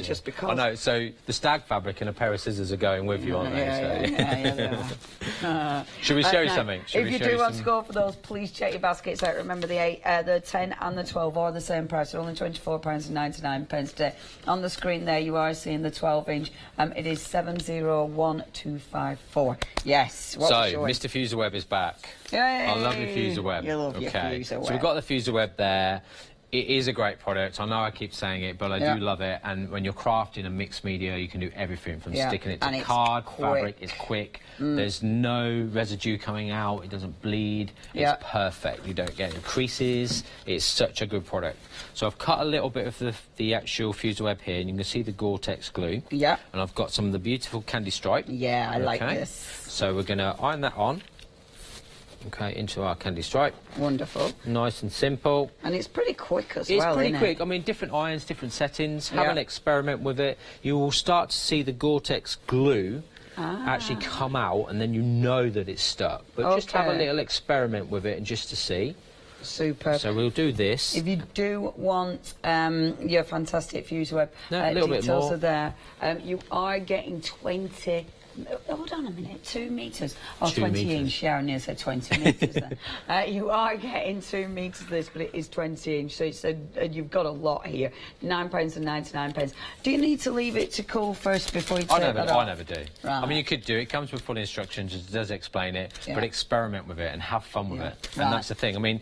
just because. I know, so the stag fabric and a pair of scissors are going with you, aren't they? Yeah. Should we show you something? If you do want to go for those, please check your baskets out. Remember the 10 and the 12 are the same price. They're only £24.99 today. On the screen there you are seeing the 12-inch. It is 701254. Yes. So, Mr. Fuser Web is back. Yay! I love the Fuser Web. You love your Fuser Web. So we've got the Fuser Web there. It is a great product. I know I keep saying it, but I do love it. And when you're crafting a mixed media, you can do everything from sticking it to card, fabric. It's quick. There's no residue coming out. It doesn't bleed. It's perfect. You don't get any creases. It's such a good product. So I've cut a little bit of the actual Fuser Web here, and you can see the Gore-Tex glue. Yeah. And I've got some of the beautiful candy stripe. Yeah, I like this. So we're going to iron that on. Okay, into our candy stripe. Wonderful. Nice and simple. And it's pretty quick as well, isn't it? It's pretty quick. I mean, different irons, different settings. Have an experiment with it. You will start to see the Gore-Tex glue actually come out, and then you know that it's stuck. But just have a little experiment with it and just to see. Super. So we'll do this. If you do want your fantastic Fuser Web a little bit more. are there. You are getting 20 hold on a minute, 2 metres. Oh, 2 20 metres. inch, yeah, I nearly said 20 metres then. You are getting 2 metres of this, but it is 20 inch, so it's you've got a lot here. £9.99. Do you need to leave it to cool first before you take that off? I never do. Right. I mean, you could do it. It comes with full instructions, it does explain it, Yeah. but experiment with it and have fun with it. Right. And that's the thing. I mean,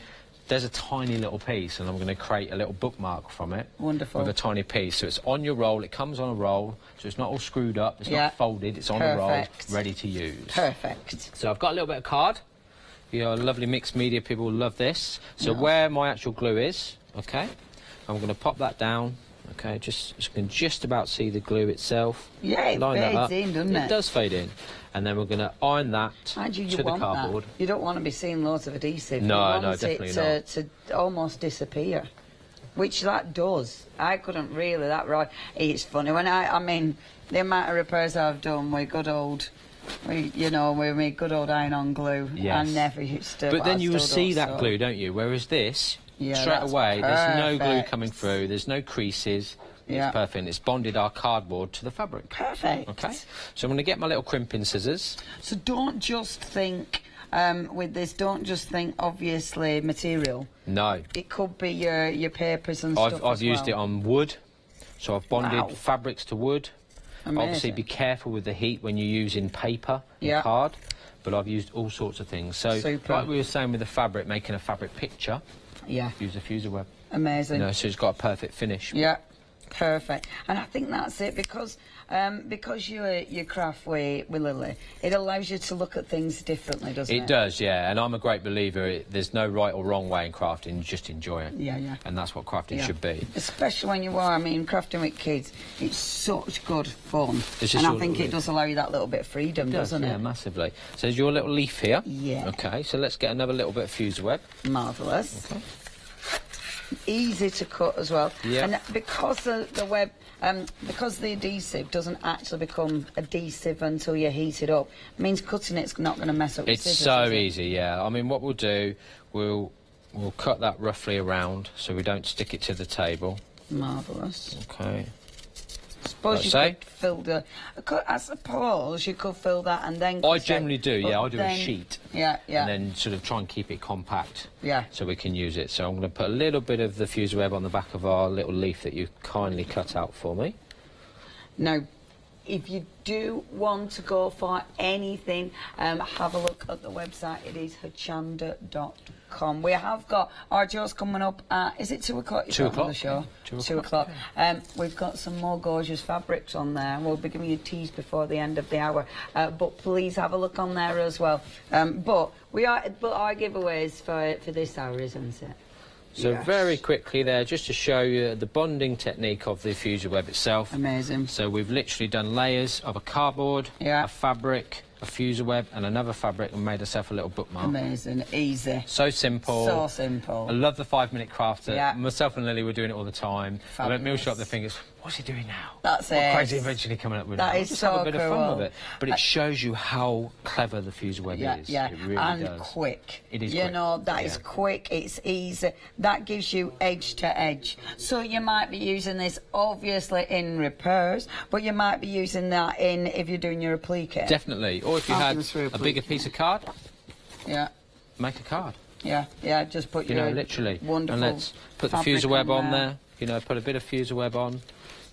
there's a tiny little piece, and I'm going to create a little bookmark from it. Wonderful. With a tiny piece. So it's on your roll, it comes on a roll, so it's not all screwed up, it's not folded, it's on a roll, ready to use. Perfect. So I've got a little bit of card. You know, lovely mixed media people will love this. So where my actual glue is, okay, I'm going to pop that down. Okay, you can just about see the glue itself. Yeah, it Line that up. fades in, doesn't it? It does fade in. And then we're going to iron that Mind you, to the want cardboard. That. You don't want to be seeing loads of adhesive. No, you want no, definitely it to almost disappear, which that does. I couldn't really, that right. It's funny, when I mean, the amount of repairs I've done with good old... with my good old iron-on glue. Yes. I never used to. But then you will see that glue, don't you? Whereas this, straight away, there's no glue coming through, there's no creases. Yeah. It's perfect. It's bonded our cardboard to the fabric. Perfect. Okay. So I'm going to get my little crimping scissors. So don't just think, with this, don't just think, obviously, material. No. It could be your papers and stuff I've used it on wood. So I've bonded Wow. fabrics to wood. Amazing. Obviously, be careful with the heat when you're using paper and card. But I've used all sorts of things. So, Super. like we were saying with the fabric, making a fabric picture. Yeah. Use a fuser web. Amazing. So it's got a perfect finish. Yeah. Perfect. And I think that's it, because you craft with Lily, it allows you to look at things differently, doesn't it? It does, yeah. And I'm a great believer. There's no right or wrong way in crafting. You just enjoy it. Yeah, yeah. And that's what crafting should be. Especially when you are, I mean, crafting with kids, it's such good fun. It's just and I your think little it does allow you that little bit of freedom, doesn't Yeah, it? massively. So there's your little leaf here. Yeah. Okay, so let's get another little bit of fuser web. Marvellous. Okay. Easy to cut as well. Yeah. And because the web, because the adhesive doesn't actually become adhesive until you heat it up, it means cutting it's not going to mess up. It's scissors, so is it? easy, yeah. I mean, what we'll do, we'll cut that roughly around so we don't stick it to the table. Marvellous. Okay. Suppose you could fill the... I suppose you could fill that and then... I generally do, yeah. I do a then- sheet. Yeah, yeah. And then sort of try and keep it compact. Yeah. So we can use it. So I'm going to put a little bit of the fuser web on the back of our little leaf that you kindly cut out for me. Now, if you do want to go for anything, have a look at the website. It is hochanda.com. We have got our Joe's coming up at, is it 2 o'clock? 2 o'clock. The show? 2 o'clock. We've got some more gorgeous fabrics on there. We'll be giving you teas before the end of the hour. But please have a look on there as well. But our giveaways for this hour, isn't it? So very quickly there, just to show you the bonding technique of the fuser web itself. Amazing. So we've literally done layers of a cardboard, a fabric, a fuser web and another fabric and made herself a little bookmark. Amazing, easy. So simple. So simple. I love the 5-minute crafter. Yeah. Myself and Lily were doing it all the time. I went meal shop, the fingers, what's he doing now? That's what it. crazy invention he coming up with That now? is Just so have a bit of fun cool. with it. But it shows you how clever the fuser web is. Yeah, It really and does. quick. It is you quick. know, that is quick, it's easy. That gives you edge to edge. So you might be using this obviously in repairs, but you might be using that in if you're doing your applique. Definitely. Or if you had a bigger piece of card, make a card. Yeah, just put your literally. wonderful And let's put the fabric fuser web on there. there. You know, put a bit of fuser web on.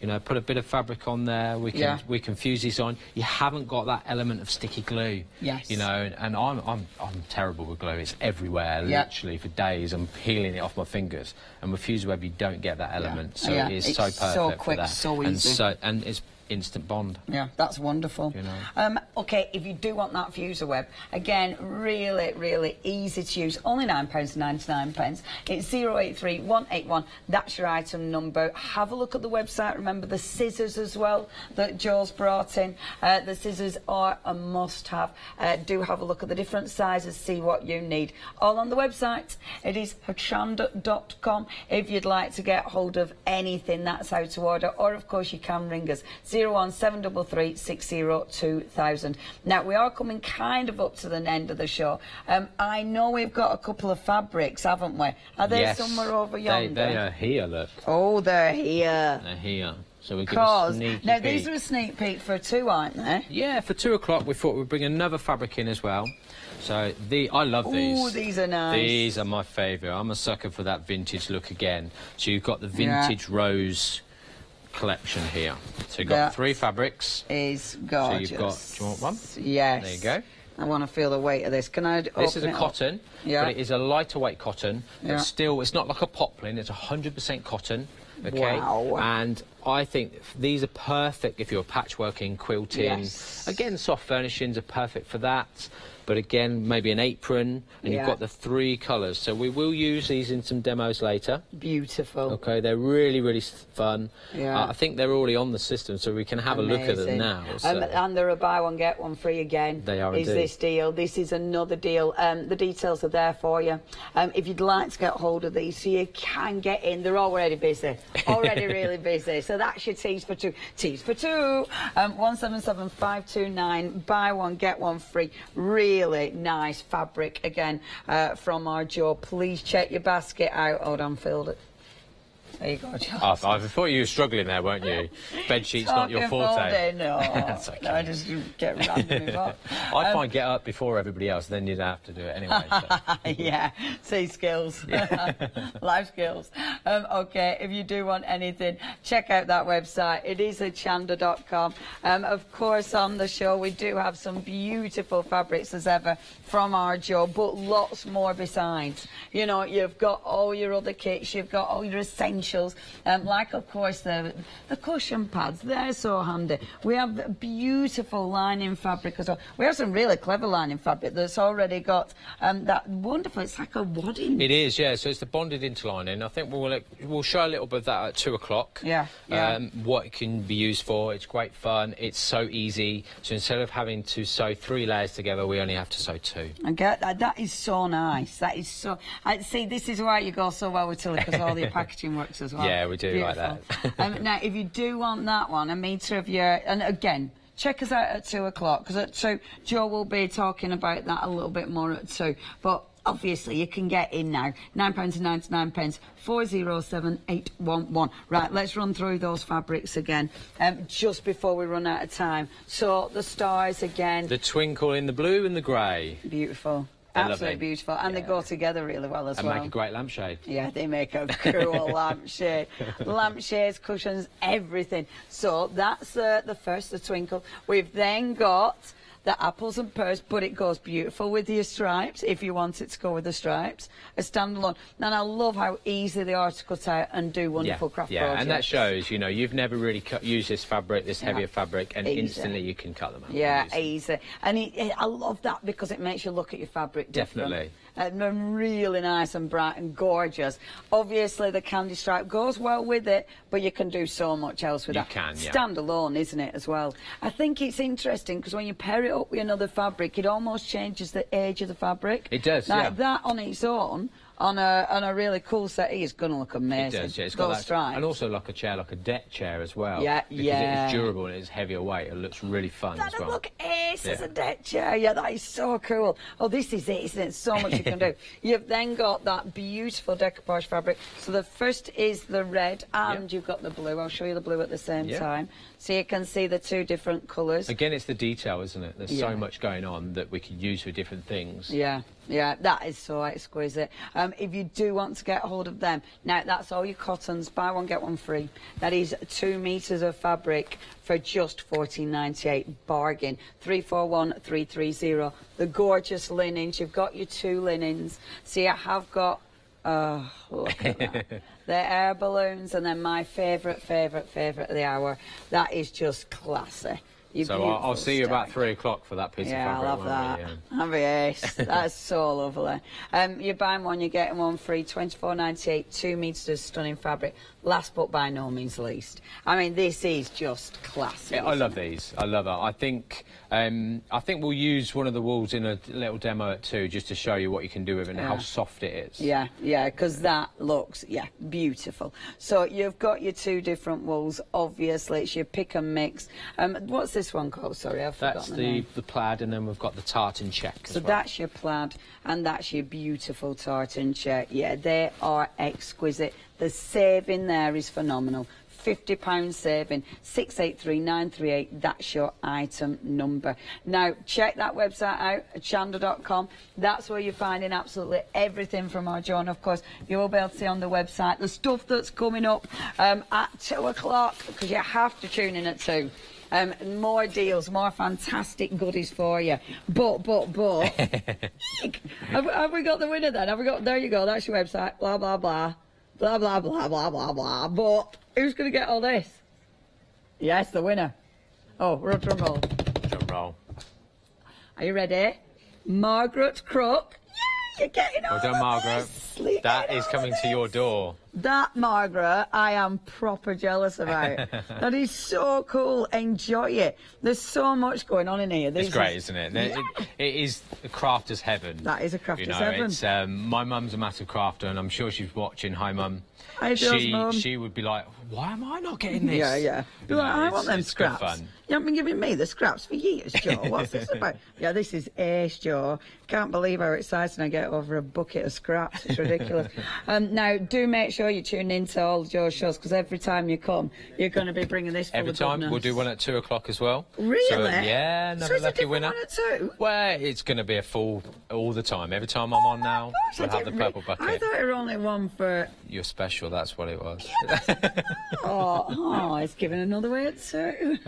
You know, put a bit of fabric on there. We can fuse these on. You haven't got that element of sticky glue. Yes. You know, and I'm terrible with glue. It's everywhere, literally for days. I'm peeling it off my fingers. And with fuser web, you don't get that element. So it is it's so perfect so for quick, that. so easy. And it's instant bond. Yeah, that's wonderful. You know. Okay, if you do want that fuser web, again, really, really easy to use. Only £9.99. It's 083181. That's your item number. Have a look at the website. Remember the scissors as well that Joe's brought in. The scissors are a must-have. Do have a look at the different sizes, see what you need. All on the website. It is hochanda.com. If you'd like to get hold of anything, that's how to order. Or, of course, you can ring us. 01733 602,000. Now, we are coming kind of up to the end of the show. I know we've got a couple of fabrics, haven't we? Are they somewhere over yonder? They are here, look. Oh, they're here. They're here. So we give a sneaky now peek. these are a sneak peek for 2, aren't they? Yeah, for 2 o'clock we thought we'd bring another fabric in as well. So I love these. Oh, these are nice. These are my favourite. I'm a sucker for that vintage look again. So you've got the vintage rose collection here. So you've got 3 fabrics. Is gorgeous. So you've got, do you want one? Yes. There you go. I want to feel the weight of this. Can I open This is a cotton, but it is a lighter weight cotton. But still, it's not like a poplin. It's 100% cotton. Okay. Wow. And I think these are perfect if you're patchworking, quilting. Yes. Again, soft furnishings are perfect for that. But again, maybe an apron, and you've got the 3 colours. So we will use these in some demos later. Beautiful. Okay, they're really, really fun. Yeah. I think they're already on the system, so we can have a look at them now. So. And they're a buy one, get one free again. They are indeed. This deal. This is another deal. The details are there for you. If you'd like to get hold of these, so you can get in. They're already busy. Already really busy. So that's your tease for 2. Tease for 2. 177529. Buy one, get one free. Really nice fabric again from our Joe. Please check your basket out. Hold on, filled it. There you go, Joe. I thought you were struggling there, weren't you? Bed sheets not your forte. No, That's okay. no, I just get randomly up. I'd find get up before everybody else, then you'd have to do it anyway. So. Yeah, see skills, life skills. Okay, if you do want anything, check out that website. It is hochanda.com. Of course, on the show, we do have some beautiful fabrics as ever from our Joe, but lots more besides. You know, you've got all your other kits, you've got all your essentials. Like, of course, the cushion pads. They're so handy. We have beautiful lining fabric as well. We have some really clever lining fabric that's already got that wonderful, it's like a wadding. It is, yeah. So it's the bonded interlining. I think we'll show a little bit of that at 2 o'clock. Yeah. What it can be used for. It's great fun. It's so easy. So instead of having to sew 3 layers together, we only have to sew 2. I get that. That is so nice. That is so... see, this is why you go so well with Tilly, because all your packaging works as well. Yeah, we do. Beautiful. Like that. Now, if you do want that one, a metre of your... And again, check us out at 2 o'clock, because at 2, Joe will be talking about that a little bit more at 2. But obviously, you can get in now. £9.99, 407811. Right, let's run through those fabrics again, just before we run out of time. So, the stars again. The twinkle in the blue and the grey. Beautiful. They're Absolutely lovely. Beautiful, and they go together really well as well. And make a great lampshade. Yeah, they make a cool lampshade. Lampshades, cushions, everything. So that's the first, the twinkle. We've then got the apples and pears, but it goes beautiful with your stripes, if you want it to go with the stripes. A standalone. And I love how easy they are to cut out and do wonderful craft projects. Yeah, and that shows, you know, you've never really used this fabric, this heavier fabric, and instantly you can cut them out. Yeah, easy. And I love that because it makes you look at your fabric different. Definitely. Really nice and bright and gorgeous. Obviously, the candy stripe goes well with it, but you can do so much else with that. You can, yeah. Standalone, isn't it, as well? I think it's interesting because when you pair it up with another fabric, it almost changes the age of the fabric. It does, like that on its own, on a really cool settee, is going to look amazing. It does, yeah. It's got that, stripes. and also like a chair, like a deck chair as well. Yeah, because it's durable and it's heavier weight. It looks really fun as well. Look ace as a deck chair. Yeah, that is so cool. Oh, this is it, isn't it? So much you can do. You've then got that beautiful decoupage fabric. So the first is the red, and you've got the blue. I'll show you the blue at the same time. So you can see the 2 different colours. Again, it's the detail, isn't it? There's so much going on that we could use for different things. Yeah, that is so exquisite. If you do want to get hold of them, now that's all your cottons, buy one, get one free. That is 2 metres of fabric for just $14.98, bargain. 341330. The gorgeous linens, you've got your 2 linens. See, I have got, oh, look at that. The air balloons, and then my favourite of the hour. That is just classy. So I'll see you about 3 o'clock for that piece of fabric. Yeah, I love that. Yes, that's so lovely. You're buying one, you're getting one free. $24.98, 2 metres of stunning fabric. Last but by no means least. I mean, this is just classic. Yeah, I love these. I love it. I think we'll use one of the wools in a little demo at 2 just to show you what you can do with it and how soft it is. Yeah, because that looks, beautiful. So you've got your 2 different wools. Obviously, it's your pick and mix. What's this one called? Sorry, I've forgotten the name. The plaid, and then we've got the tartan check. So that's your plaid, and that's your beautiful tartan check. Yeah, they are exquisite. The saving there is phenomenal. £50 saving. 683938, that's your item number. Now, check that website out, hochanda.com. That's where you're finding absolutely everything from our Joe. And of course, you will be able to see on the website the stuff that's coming up at 2 o'clock, because you have to tune in at 2. More deals, more fantastic goodies for you. But have we got the winner then? Have we got? There you go. That's your website. Blah blah blah, blah blah blah blah blah blah. But who's going to get all this? Yes, the winner. Oh, drum roll. Drum roll. Are you ready? Margaret Crook. Yeah, you're getting all Well done, Margaret. This. That is coming to your door. That, Margaret, I am proper jealous about. That is so cool. Enjoy it. There's so much going on in here. It's great, isn't it? Yeah. It is a crafter's heaven. That is a crafter's heaven. It's, my mum's a massive crafter, and I'm sure she's watching. Hi, Mum. Hi, Mum. She would be like, why am I not getting this? Yeah. Be like, I want them scraps. Fun. You haven't been giving me the scraps for years, Joe. What's this about? Yeah, this is ace, Joe. Can't believe how excited I get over a bucket of scraps. It's ridiculous. Now, do make sure you tune into all Joe's shows, because every time you come, you're going to be bringing this full Every of time. goodness. We'll do one at 2 o'clock as well. Really? So, yeah, another lucky winner. One at 2? Well, it's going to be a full all the time. Every time I'm on now, we'll have the purple bucket. I thought it were only one for... You're special, that's what it was. Oh, it's giving another way at 2.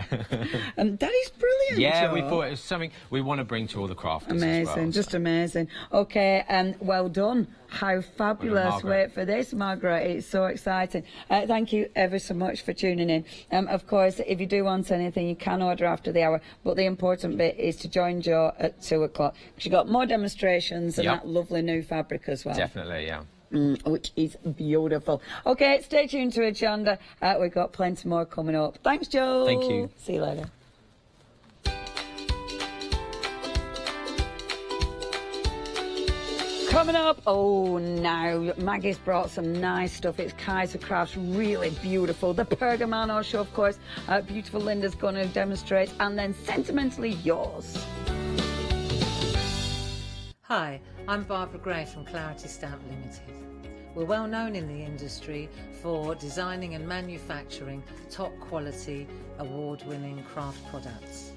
That is brilliant, Yeah, Joe. we thought it was something we want to bring to all the crafters Amazing, as well. just amazing. Okay, well done. How fabulous. Wait for this, Margaret. It's so exciting. Thank you ever so much for tuning in. Of course, if you do want anything, you can order after the hour, but the important bit is to join Joe at 2 o'clock. She's got more demonstrations and that lovely new fabric as well. Definitely, yeah. Which is beautiful. Okay, stay tuned to Hochanda. We've got plenty more coming up. Thanks, Joe. Thank you. See you later. Coming up, now Maggie's brought some nice stuff. It's Kaiser Crafts, really beautiful. The Pergamano show, of course, beautiful Linda's going to demonstrate, and then Sentimentally Yours. Hi, I'm Barbara Gray from Clarity Stamp Limited. We're well known in the industry for designing and manufacturing top quality, award-winning craft products.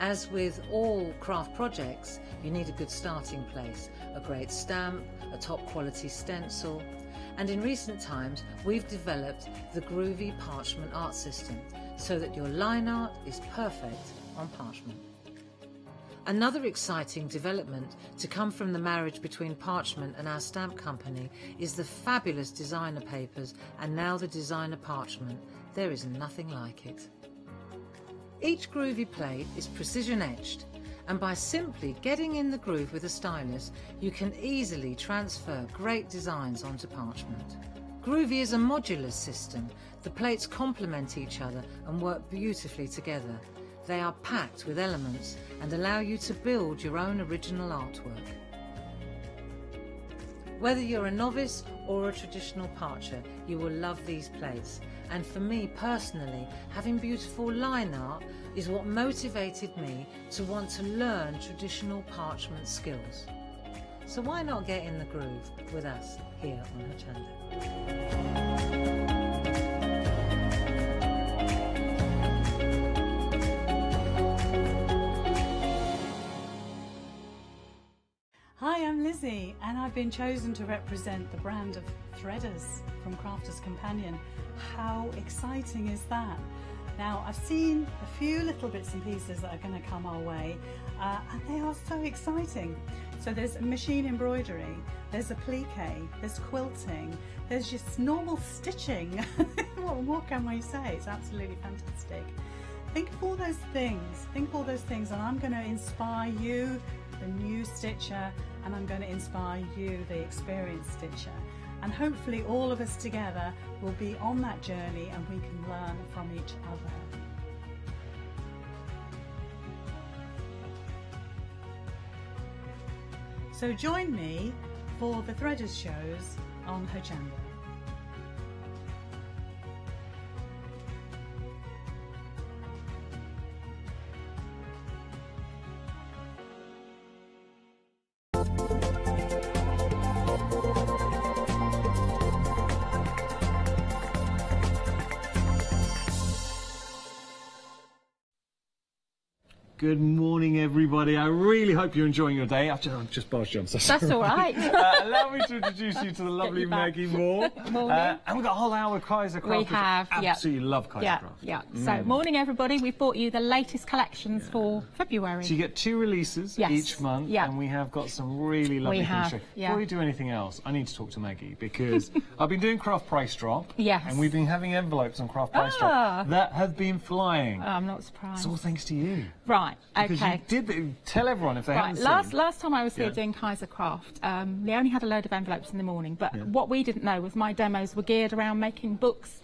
As with all craft projects, you need a good starting place, a great stamp, a top quality stencil, and in recent times we've developed the groovy parchment art system so that your line art is perfect on parchment. Another exciting development to come from the marriage between parchment and our stamp company is the fabulous designer papers and now the designer parchment. There is nothing like it. Each groovy plate is precision etched, and by simply getting in the groove with a stylus, you can easily transfer great designs onto parchment. Groovy is a modular system. The plates complement each other and work beautifully together. They are packed with elements and allow you to build your own original artwork. Whether you're a novice or a traditional parcher, you will love these plates. And for me personally, having beautiful line art is what motivated me to want to learn traditional parchment skills. So why not get in the groove with us here on Hochanda? Hi, I'm Lizzie, and I've been chosen to represent the brand of threaders from Crafters Companion. How exciting is that? Now, I've seen a few little bits and pieces that are going to come our way, and they are so exciting. So there's machine embroidery, there's applique, there's quilting, there's just normal stitching. What more can we say? It's absolutely fantastic. Think of all those things, and I'm going to inspire you, the new stitcher, and I'm going to inspire you, the experienced stitcher. And hopefully all of us together will be on that journey and we can learn from each other. So join me for the Threaders shows on Hochanda. Good morning, everybody. I really hope you're enjoying your day. I've just barged you. I'm so sorry. That's all right. Allow me to introduce you to the lovely Maggie Moore. Morning. And we've got a whole hour of Kaiser craft. We have. Absolutely love Kaiser craft. Yeah. So, morning, everybody. We've brought you the latest collections for February. So you get 2 releases each month, and we have got some really lovely things to show. Before we do anything else, I need to talk to Maggie because I've been doing Craft Price Drop. Yes. And we've been having envelopes on Craft Price Drop that have been flying. Oh, I'm not surprised. It's all thanks to you. Right. Because you tell everyone if they haven't seen. Last time I was here doing Kaiser Craft, they only had a load of envelopes in the morning, but what we didn't know was my demos were geared around making books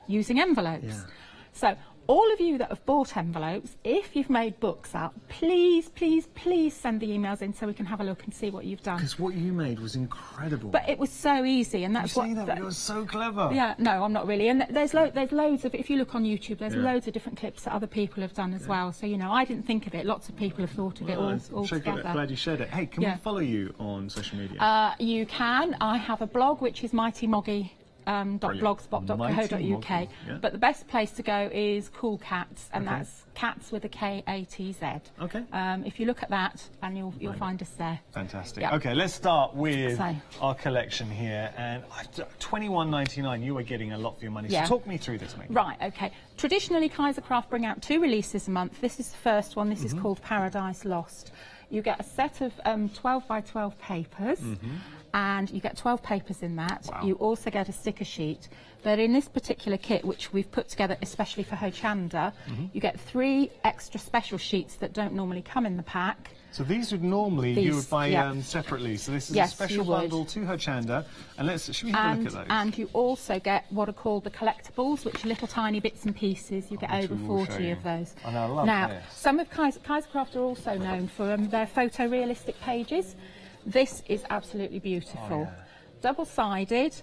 using envelopes. So all of you that have bought envelopes, if you've made books out, please, please, please send the emails in so we can have a look and see what you've done. Because what you made was incredible. But it was so easy, and that's it was so clever. Yeah, no, I'm not really. And there's loads of, if you look on YouTube, there's loads of different clips that other people have done as well. So, you know, I didn't think of it. Lots of people have thought of it all together. Glad you shared it. Hey, can we follow you on social media? You can. I have a blog, which is mightymoggy. .blogspot.co.uk, but the best place to go is Cool Cats, and that's cats with a K-A-T-Z. Okay. If you look at that, and you'll find us there. Fantastic. Yeah. Okay, let's start with our collection here, and $21.99. You are getting a lot for your money. So talk me through this, mate. Right. Okay. Traditionally, Kaiser Craft bring out 2 releases a month. This is the first one. This is called Paradise Lost. You get a set of 12 by 12 papers. And you get 12 papers in that. Wow. You also get a sticker sheet. But in this particular kit, which we've put together especially for Hochanda, you get 3 extra special sheets that don't normally come in the pack. So these would normally you would buy separately. So this is a special bundle to Hochanda. And should we have a look at those? And you also get what are called the collectibles, which are little tiny bits and pieces. You get over 40 of those. And I love this. Some of Kaiser Craft are also known for their photorealistic pages. This is absolutely beautiful. Double-sided,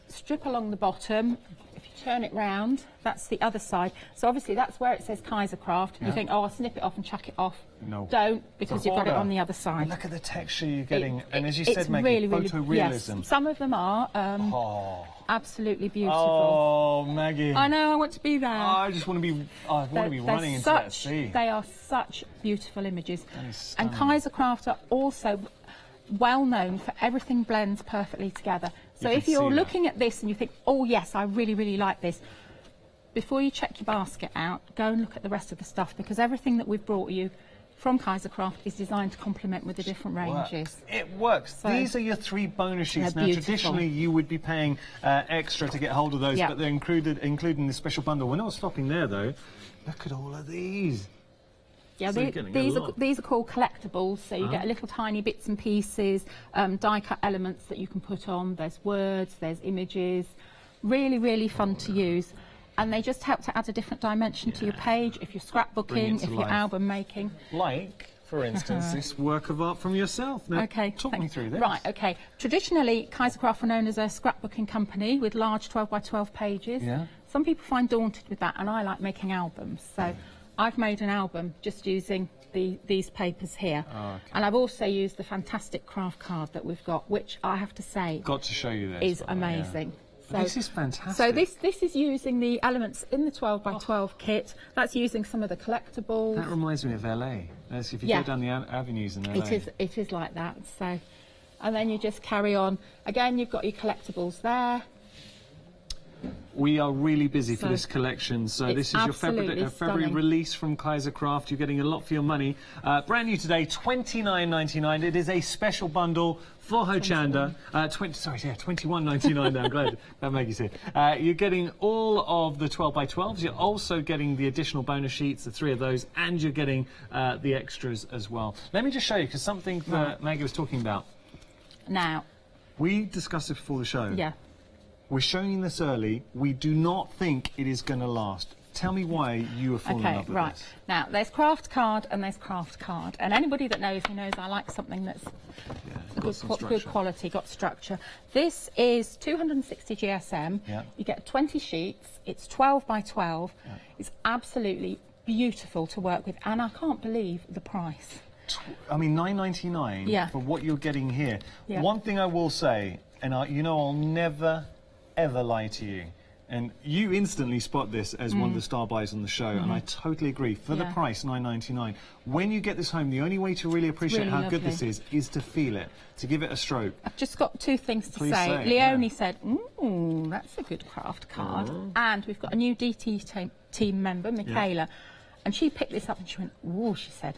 strip along the bottom. If you turn it round, that's the other side. So obviously that's where it says Kaiser Craft. You think, oh, I'll snip it off and chuck it off. No. Don't, because you've got it on the other side. And look at the texture you're getting. And as you said, Maggie, photorealism. Yes, some of them are absolutely beautiful. Oh, Maggie. I know, I want to be there. I just want to be, running into that sea. They are such beautiful images. And Kaiser Craft are also well known for everything blends perfectly together. So if you're looking at this and you think, oh yes, I really, really like this, before you check your basket out, go and look at the rest of the stuff, because everything that we've brought you from Kaiser Craft is designed to complement with the different ranges. It works. So these are your 3 bonus sheets. Now, traditionally, you would be paying extra to get hold of those, but they're included in the special bundle. We're not stopping there, though. Look at all of these. Yeah, so these are called collectibles, so you get little tiny bits and pieces, die-cut elements that you can put on. There's words, there's images. Really, really fun to use. And they just help to add a different dimension to your page, if you're scrapbooking, if you're album making. Like, for instance, this work of art from yourself. Now, talk me through this. Right, okay. Traditionally, Kaiser Craft were known as a scrapbooking company with large 12 by 12 pages. Yeah. Some people find daunted with that, and I like making albums. So I've made an album just using these papers here. And I've also used the fantastic craft card that we've got, which I have to say is amazing. So, this is fantastic. So this is using the elements in the 12 by 12 kit. That's using some of the collectibles. That reminds me of LA. If you go down the avenues in LA. It is like that. So, and then you just carry on. Again, you've got your collectibles there. We are really busy for this collection, so this is your February release from Kaiser Craft. You're getting a lot for your money. Brand new today, $29.99. It is a special bundle for Hochanda. $21.99 now. Glad Maggie's here. You're getting all of the 12 by 12s. You're also getting the additional bonus sheets, the 3 of those, and you're getting the extras as well. Let me just show you, because something that Maggie was talking about. Now, we discussed it before the show. Yeah. We're showing this early. We do not think it is going to last. Tell me why you are falling in love with this. Now, there's craft card and there's craft card. And anybody that knows me knows I like something that's good quality, got structure. This is 260 GSM. Yeah. You get 20 sheets. It's 12 by 12. Yeah. It's absolutely beautiful to work with. And I can't believe the price. I mean, $9.99 for what you're getting here. Yeah. One thing I will say, and you know I'll never, ever lie to you. And you instantly spot this as one of the star buys on the show, and I totally agree. For the price, $9.99, when you get this home, the only way to really appreciate how good this is to feel it, to give it a stroke. I've just got two things to say. Leonie said, ooh, that's a good craft card. And we've got a new DT team member, Michaela, and she picked this up and she went, ooh, she said,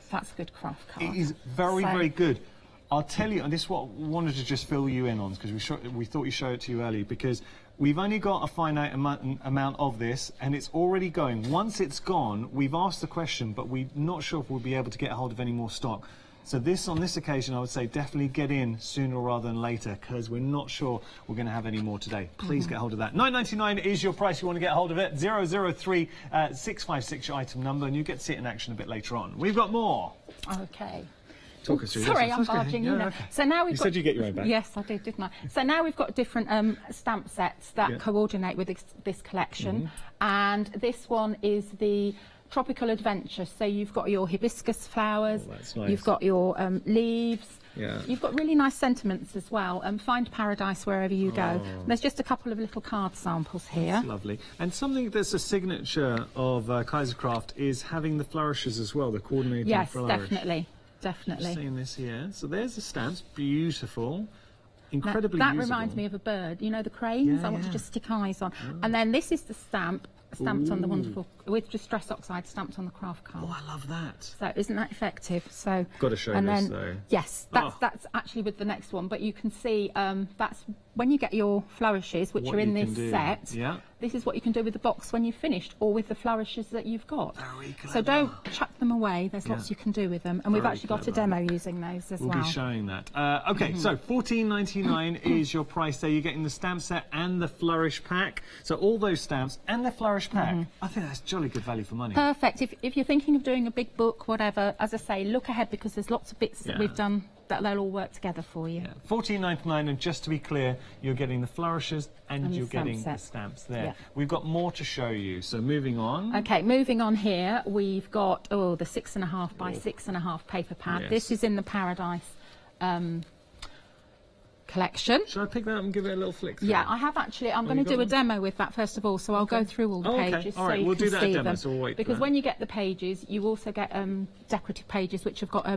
that's a good craft card. It is very, very good. I'll tell you, and this is what I wanted to just fill you in on, because we thought we showed it to you early, because we've only got a finite amount of this, and it's already going. Once it's gone, we've asked the question, but we're not sure if we'll be able to get a hold of any more stock. So on this occasion, I would say definitely get in sooner rather than later, because we're not sure we're going to have any more today. Please get hold of that. $9.99 is your price. You want to get hold of it. 003-656 your item number, and you get to see it in action a bit later on. We've got more. Okay. Talk us through Sorry, this. I'm barging in. Okay. So now you said you get your own back. Yes, I did, didn't I? So now we've got different stamp sets that coordinate with this collection, and this one is the Tropical Adventure. So you've got your hibiscus flowers, that's nice. You've got your leaves, Yeah. You've got really nice sentiments as well. Find paradise wherever you go. There's just a couple of little card samples here. That's lovely. And something that's a signature of Kaiser Craft is having the flourishes as well, the coordinating flourish. Yes, definitely. Definitely. Just seeing this here. So there's the stamps. Beautiful. Incredibly that usable. reminds me of a bird. You know the cranes? I want to just stick eyes on. And then this is the stamp. Stamped on the wonderful, with Distress Oxide stamped on the craft card. Oh, I love that. So isn't that effective? So got to show this though. Yes, that's actually with the next one. But you can see that's when you get your flourishes, which are in this set. Yeah. This is what you can do with the box when you've finished, or with the flourishes that you've got. Very clever. So don't chuck them away. There's lots you can do with them, and we've actually got a demo using those as well. We'll be showing that. Okay, so $14.99 is your price there. You're getting the stamp set and the flourish pack. So all those stamps and the flourish pack. I think that's jolly good value for money. Perfect. If you're thinking of doing a big book, whatever, as I say, look ahead, because there's lots of bits that we've done that they'll all work together for you. $14.99, and just to be clear, you're getting the flourishes and you're getting the stamps there. Yeah. We've got more to show you, so moving on. Okay, moving on here, we've got the 6.5 by 6.5 paper pad. Yes. This is in the Paradise collection. Shall I pick that up and give it a little flick through? Yeah, I have actually. I'm going to do a demo with that first of all, so I'll go through all the pages all right, so you we'll can do that see demo, them. so we'll wait for because that. when you get the pages, you also get decorative pages which have got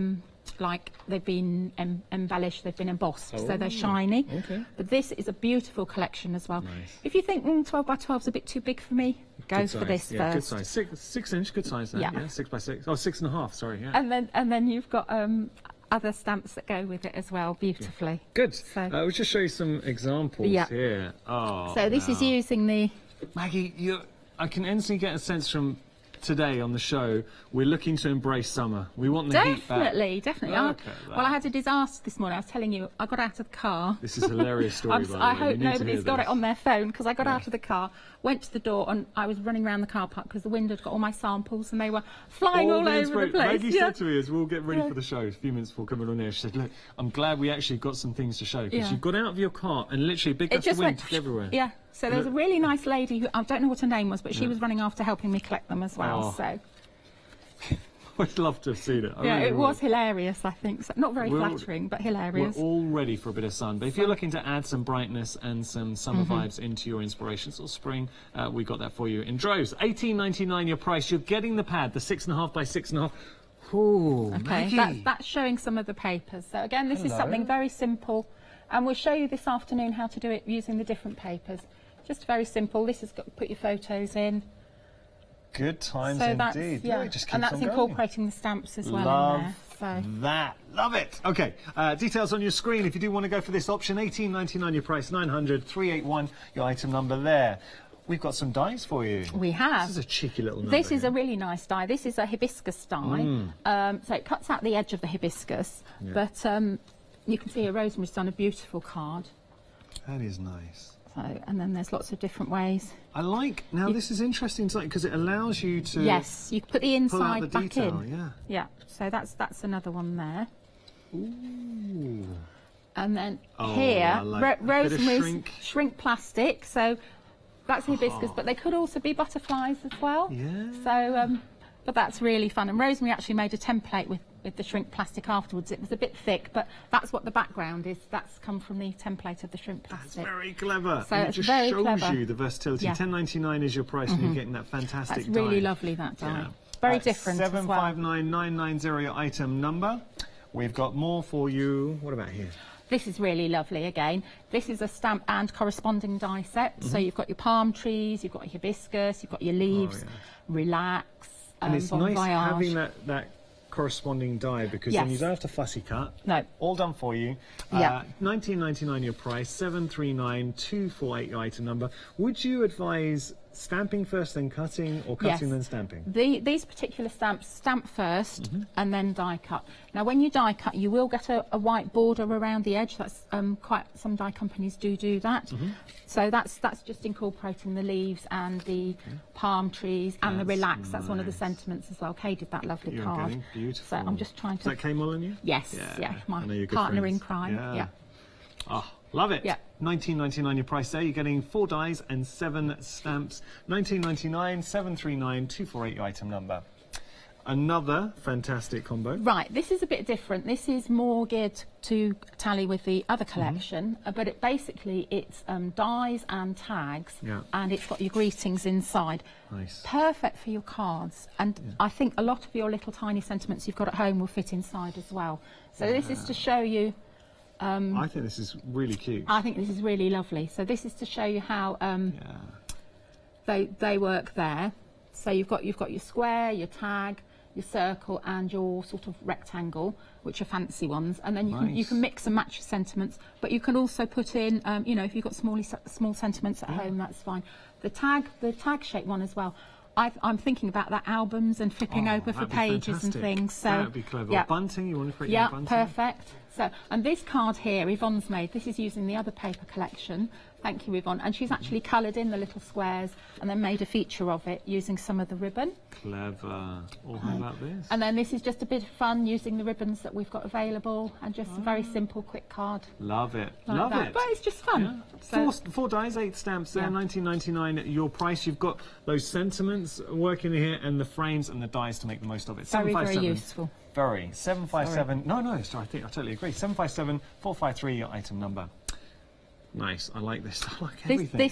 like they've been embellished, they've been embossed, so they're shiny. Okay. But this is a beautiful collection as well. Nice. If you think 12 by 12 is a bit too big for me, go for this yeah, first. Good size. 6 inch, good size then. Yeah. 6 by 6. Oh, 6.5. Sorry. Yeah. And then you've got other stamps that go with it as well, beautifully. Good. So we'll just show you some examples here. Oh. So this is using the Maggie. I can instantly get a sense from today on the show, we're looking to embrace summer. We want the heat back. Definitely. Well, I had a disaster this morning. I was telling you, I got out of the car. This is a hilarious story, by the way. I hope nobody's got it on their phone, because I got out of the car, went to the door, and I was running around the car park because the wind had got all my samples and they were flying all over the place. Maggie said to me as we'll get ready for the show, a few minutes before coming on here, she said, look, I'm glad we actually got some things to show, because you got out of your car and literally big gust of wind took everywhere. Yeah. So there's a really nice lady who, I don't know what her name was, but she was running after helping me collect them as well. So I'd love to have seen it. It was hilarious, I think. So, not very flattering, but hilarious. We're all ready for a bit of sun. But if you're looking to add some brightness and some summer vibes into your inspirations or spring, we got that for you in droves. $18.99 your price. You're getting the pad, the 6.5 by 6.5. Ooh, okay, that's showing some of the papers. So again, this is something very simple, and we'll show you this afternoon how to do it using the different papers. Just very simple. This has got to put your photos in. Good times indeed. Yeah, it just keeps and that's on going. incorporating the stamps as well. Love in there, that. Love it. Okay, details on your screen if you do want to go for this option. $18.99 your price, 900 381 your item number there. We've got some dies for you. We have. This is a cheeky little number. This is a really nice die. This is a hibiscus die. So it cuts out the edge of the hibiscus, but you can see Rosemary's done a beautiful card. That is nice. So, and then there's lots of different ways. I like, this is interesting because it allows you to... Yes, you put the inside back detail, in. Yeah, so that's another one there. Ooh. And then here, Rosemary's shrink plastic, so that's hibiscus, but they could also be butterflies as well. Yeah. So, but that's really fun. And Rosemary actually made a template with the shrink plastic afterwards. It was a bit thick, but that's what the background is. That's come from the template of the shrink plastic. That's very clever. So and it's it just very shows clever. you the versatility. Yeah. £10.99 is your price, and you're getting that fantastic That's really die. lovely, that die. Yeah. Very different as well. 759990 your item number. We've got more for you. What about here? This is really lovely again. This is a stamp and corresponding die set. So you've got your palm trees, you've got your hibiscus, you've got your leaves, relax, and it's bon nice voyage. having that corresponding die, because then you don't have to fussy cut. No. All done for you. Yeah. £19.99 your price, 739248 your item number. Would you advise stamping first, then cutting, or cutting then stamping? These particular stamps stamp first and then die cut. Now, when you die cut, you will get a white border around the edge. That's quite some die companies do that. So that's just incorporating the leaves and the palm trees and the relax. That's one of the sentiments as well. Kay did that lovely card. Getting beautiful. So I'm just trying to. Is that Kay Molyneux? Yes. Yeah. My partner in crime. Yeah. Oh, love it. Yeah. £19.99 your price there. You're getting 4 dies and 7 stamps. £19.99, 739248 your item number. Another fantastic combo. Right, this is a bit different. This is more geared to tally with the other collection, but it's dies and tags, and it's got your greetings inside. Nice. Perfect for your cards, and I think a lot of your little tiny sentiments you've got at home will fit inside as well. So this is to show you. I think this is really cute. I think this is really lovely. So this is to show you how they work there. So you've got your square, your tag, your circle, and your sort of rectangle, which are fancy ones. And then you can mix and match your sentiments. But you can also put in, you know, if you've got small sentiments at home, that's fine. The tag shaped one as well. I'm thinking about that albums and flipping over for pages and things. So that'd be clever. Bunting, you want to create your bunting? Perfect. So, and this card here, Yvonne's made. This is using the other paper collection. Thank you, Yvonne. And she's actually coloured in the little squares and then made a feature of it using some of the ribbon. Clever. Oh, how about this? And then this is just a bit of fun using the ribbons that we've got available, and just a very simple, quick card. Love it. Like Love that. it. But it's just fun. Yeah. Four dies, 8 stamps there, £19.99 your price. You've got those sentiments working here and the frames and the dies to make the most of it. Very, very useful. Very. 757. No, sorry, I totally agree. 757 453 your item number. Nice. I like this. I like everything.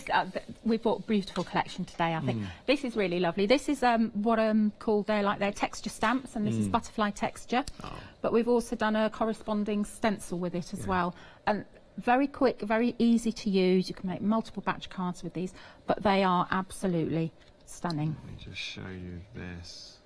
We bought a beautiful collection today, I think. This is really lovely. This is what called their texture stamps, and this is butterfly texture. But we've also done a corresponding stencil with it as well. And very quick, very easy to use. You can make multiple batch cards with these, but they are absolutely stunning. Let me just show you this.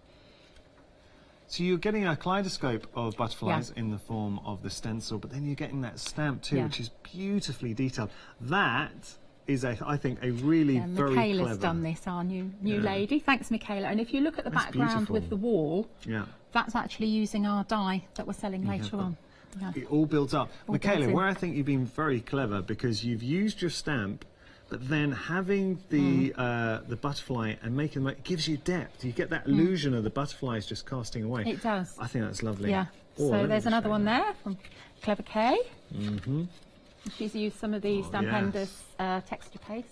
So you're getting a kaleidoscope of butterflies in the form of the stencil, but then you're getting that stamp too, which is beautifully detailed. That is, I think, a really very clever. Michaela's done this, our new lady. Thanks, Michaela. And if you look at the background with the wall, that's actually using our die that we're selling later on. It all builds up. Michaela, where I think you've been very clever, because you've used your stamp, but then having the butterfly and making it gives you depth. You get that illusion of the butterflies just casting away. It does. I think that's lovely. Yeah. Oh, so there's another one there from Clever Kay. She's used some of the Stampendous texture paste.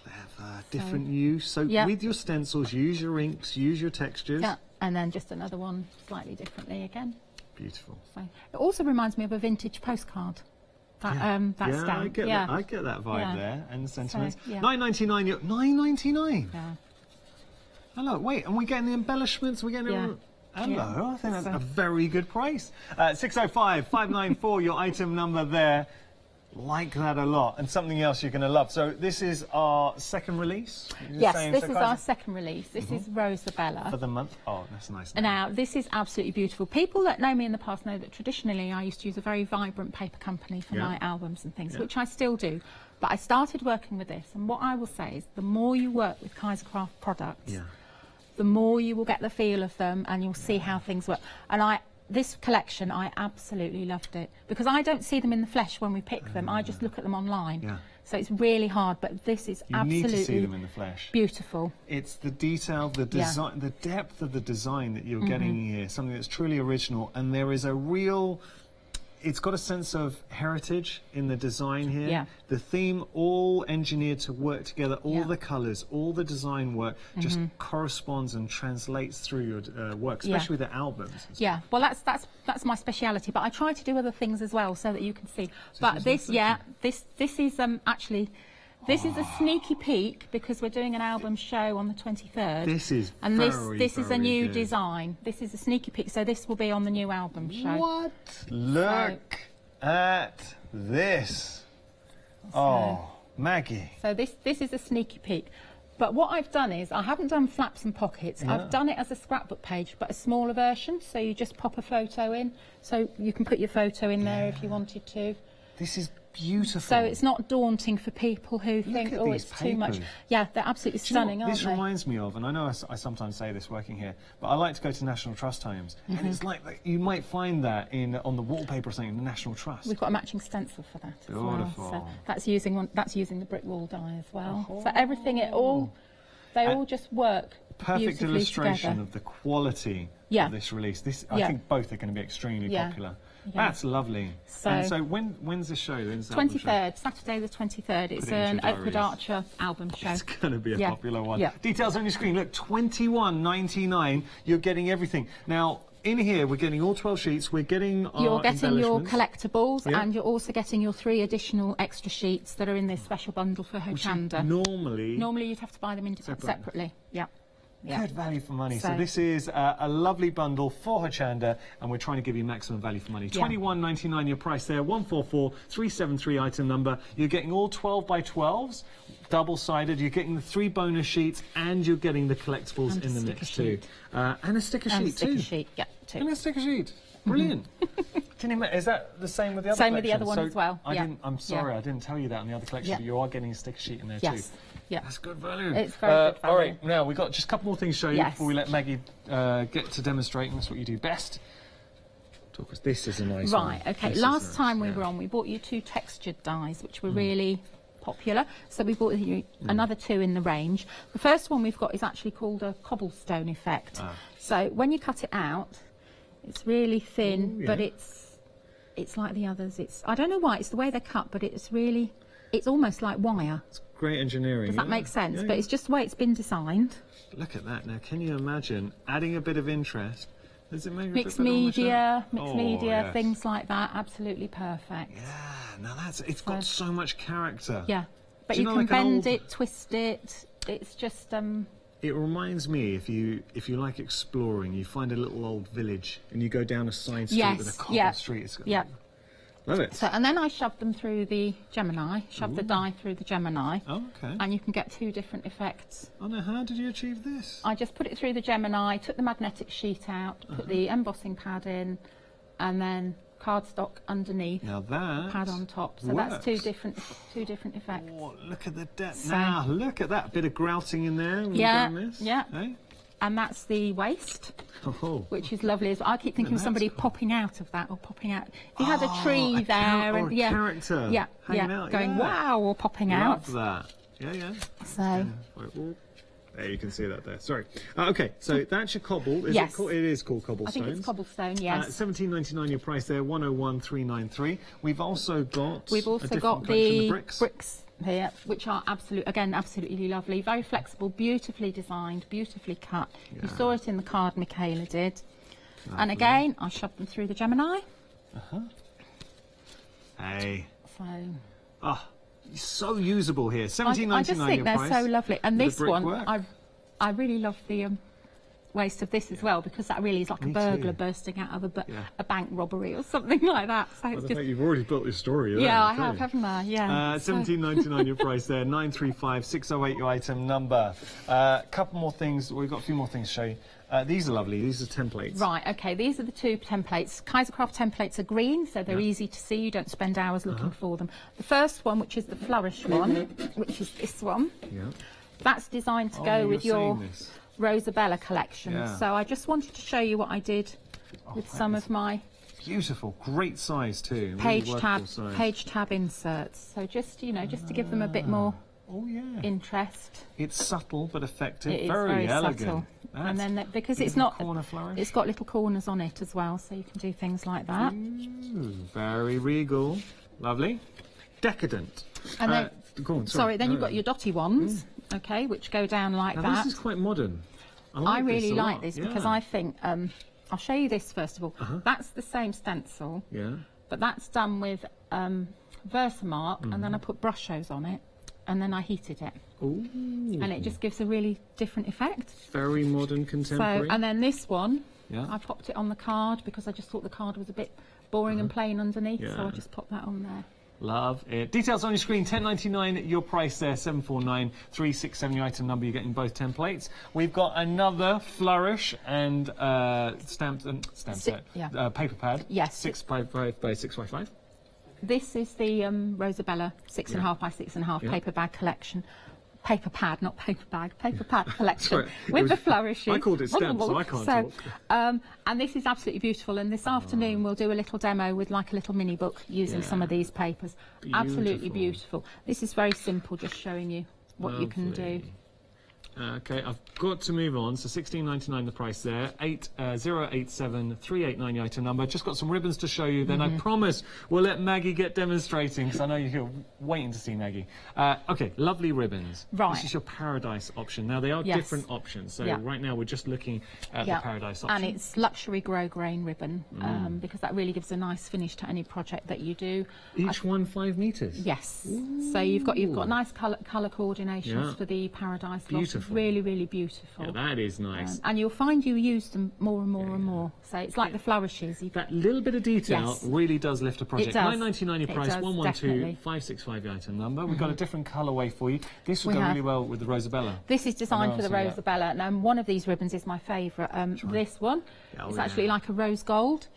Clever. Different use. So with your stencils, use your inks, use your textures. Yeah. And then just another one slightly differently again. Beautiful. So it also reminds me of a vintage postcard. That stamp. I get that vibe there, and the sentiments. So, £9.99. £9.99. Yeah. Hello. Wait, and we're getting the embellishments. We're getting. Hello. I think that's a very good price. 605 594. Your item number there. Like that a lot, and something else you're going to love. So this is our second release? Yes, this is our second release. This is Rosabella. For the month? Oh, that's nice. Now, this is absolutely beautiful. People that know me in the past know that traditionally I used to use a very vibrant paper company for my albums and things, which I still do. But I started working with this, and what I will say is the more you work with Kaiser Craft products, the more you will get the feel of them, and you'll see how things work. And this collection, I absolutely loved it, because I don't see them in the flesh when we pick them. I just look at them online. So it's really hard, but this is absolutely need to see them in the flesh. Beautiful. It's the detail, the design, the depth of the design that you're getting here, something that's truly original, and there is a real it's got a sense of heritage in the design here. Yeah. The theme, all engineered to work together, all the colours, all the design work just corresponds and translates through your work, especially with the albums. Yeah, well, that's my speciality, but I try to do other things as well so that you can see. But this is actually. This is a sneaky peek because we're doing an album show on the 23rd. This is this is a new design. This is a sneaky peek, so this will be on the new album show. What? Look at this. Oh, Maggie. So this is a sneaky peek. But what I've done is, I haven't done flaps and pockets. Yeah. I've done it as a scrapbook page, but a smaller version. So you just pop a photo in. So you can put your photo in there if you wanted to. This is beautiful. So it's not daunting for people who think, oh, it's too much. Yeah, they're absolutely stunning, aren't they? This reminds me of, and I know I sometimes say this working here, but I like to go to National Trust homes, and it's like you might find that on the wallpaper or something in the National Trust. We've got a matching stencil for that as well. So that's using the brick wall die as well. Oh. So everything, they all just work perfect illustration together. Of the quality of this release. I think both are going to be extremely popular. Yeah. That's lovely. So when's the show? 23rd, Saturday the 23rd. It's an Oakwood Archer album show. It's going to be a popular one. Yeah. Details on your screen. Look, $21.99. You're getting everything. Now, in here, we're getting all 12 sheets. We're getting our You're getting your collectibles, yeah. and you're also getting your 3 additional extra sheets that are in this special bundle for Hochanda. Normally you'd have to buy them separately. Yeah. Yeah. Good value for money. So this is a lovely bundle for Hochanda, and we're trying to give you maximum value for money. $21.99 your price there, 144373 item number. You're getting all 12 by 12s, double-sided. You're getting the 3 bonus sheets, and you're getting the collectibles in the mix too. And a sticker sheet too. And a sticker sheet. Brilliant. Is that the same with the other collection? Same with the other one as well. I'm sorry, I didn't tell you that on the other collection, but you are getting a sticker sheet in there too. Yeah. That's good value. It's very good value. All right, now we've got just a couple more things to show you before we let Maggie get to demonstrating. That's what you do best. This is a nice one. Right, okay. Last time we were on, we bought you 2 textured dies, which were really popular. So we bought you another 2 in the range. The first one we've got is actually called a cobblestone effect. So when you cut it out, it's really thin, but it's like the others. I don't know why, it's the way they're cut, but it's almost like wire. It's great engineering. Does that make sense? But it's just the way it's been designed. Look at that. Now, can you imagine adding a bit of interest? Does it make mixed media, things like that? Absolutely perfect. Yeah, now it's got so much character. Yeah, but you can bend it, twist it. It's just It reminds me, if you like exploring, you find a little old village and you go down a side street with a cobble street. Love it. So, and then I shoved them through the Gemini, the die through the Gemini. Oh, okay. And you can get 2 different effects. Oh, now how did you achieve this? I just put it through the Gemini, took the magnetic sheet out, put the embossing pad in, and then cardstock underneath. Now that pad on top. So works. that's two different effects. Oh, look at the depth. Now, look at that bit of grouting in there. Yeah. And that's the waist, which is lovely. I keep thinking of somebody popping out of that, or popping out. If you had a tree there, and character hanging out, going wow, or popping out. Love that. Yeah. So. There, you can see that there. Sorry. Okay, so that's your cobble. It is called cobblestone. I think it's cobblestone. Yes. $17.99 your price there. 101,393. We've also got the bricks here, which are absolutely lovely. Very flexible, beautifully designed, beautifully cut. You saw it in the card Michaela did. Lovely. And again, I shoved them through the Gemini. Hey. So. So usable here. $17.99 I just think they're so lovely. And this one, work. I really love the waist of this as well, because that really is like a burglar bursting out of a bank robbery or something like that. So it's just, you've already built your story there. Yeah, I have, haven't I? Yeah. $17.99 your price there. 935608 your item number. Couple more things. We've got a few more things to show you. These are lovely. These are templates. Right, okay. These are the 2 templates. Kaiser Craft templates are green, so they're easy to see. You don't spend hours looking for them. The first one, which is the flourish one, which is this one, that's designed to go with your Rosabella collection. So I just wanted to show you what I did with some of my beautiful, great size too. Page tab inserts. So just just to give them a bit more interest. It's subtle but effective. It is very elegant. subtle. And then because it's not corner flourish, it's got little corners on it as well, so you can do things like that. Very regal, lovely, decadent. And then, go on, sorry, then you've got your dotty ones, okay, which go down like now that. This is quite modern. I really like this because I think I'll show you this first of all. That's the same stencil, but that's done with Versamark, and then I put brush shows on it, and then I heated it. Ooh. And it just gives a really different effect. Very modern, contemporary. So, and then this one, Yeah. I popped it on the card because I just thought the card was a bit boring and plain underneath, so I just popped that on there. Love it. Details on your screen, £10.99, your price there, 749-367, your item number, you're getting both templates. We've got another flourish and stamped set, paper pad. Yes. 6x5 by 6x5. This is the Rosabella 6.5 by 6.5 paper bag collection. Paper pad, not paper bag, paper pad collection with the flourishes. I called it stamp, so I can't talk. And this is absolutely beautiful. And this afternoon we'll do a little demo with like a little mini book using some of these papers. Absolutely beautiful. This is very simple, just showing you what you can do. Okay, I've got to move on. So £16.99 the price there. 8087389 the item number. Just got some ribbons to show you. Then I promise we'll let Maggie get demonstrating because I know you're waiting to see Maggie. Okay, lovely ribbons. Right. This is your Paradise option. Now they are different options. So right now we're just looking at the Paradise option. And it's luxury grosgrain ribbon because that really gives a nice finish to any project that you do. Each one 5 metres. Yes. Ooh. So you've got nice colour coordinations for the Paradise. Beautiful. Really, really beautiful. Yeah, that is nice. And you'll find you use them more and more and more. So it's like the flourishes. That little bit of detail really does lift a project. It does. £9.99 your price, 112565 the item number. We've got a different colourway for you. This will go really well with the Rosabella. This is designed for the Rosabella. And one of these ribbons is my favourite. This one is actually like a rose gold.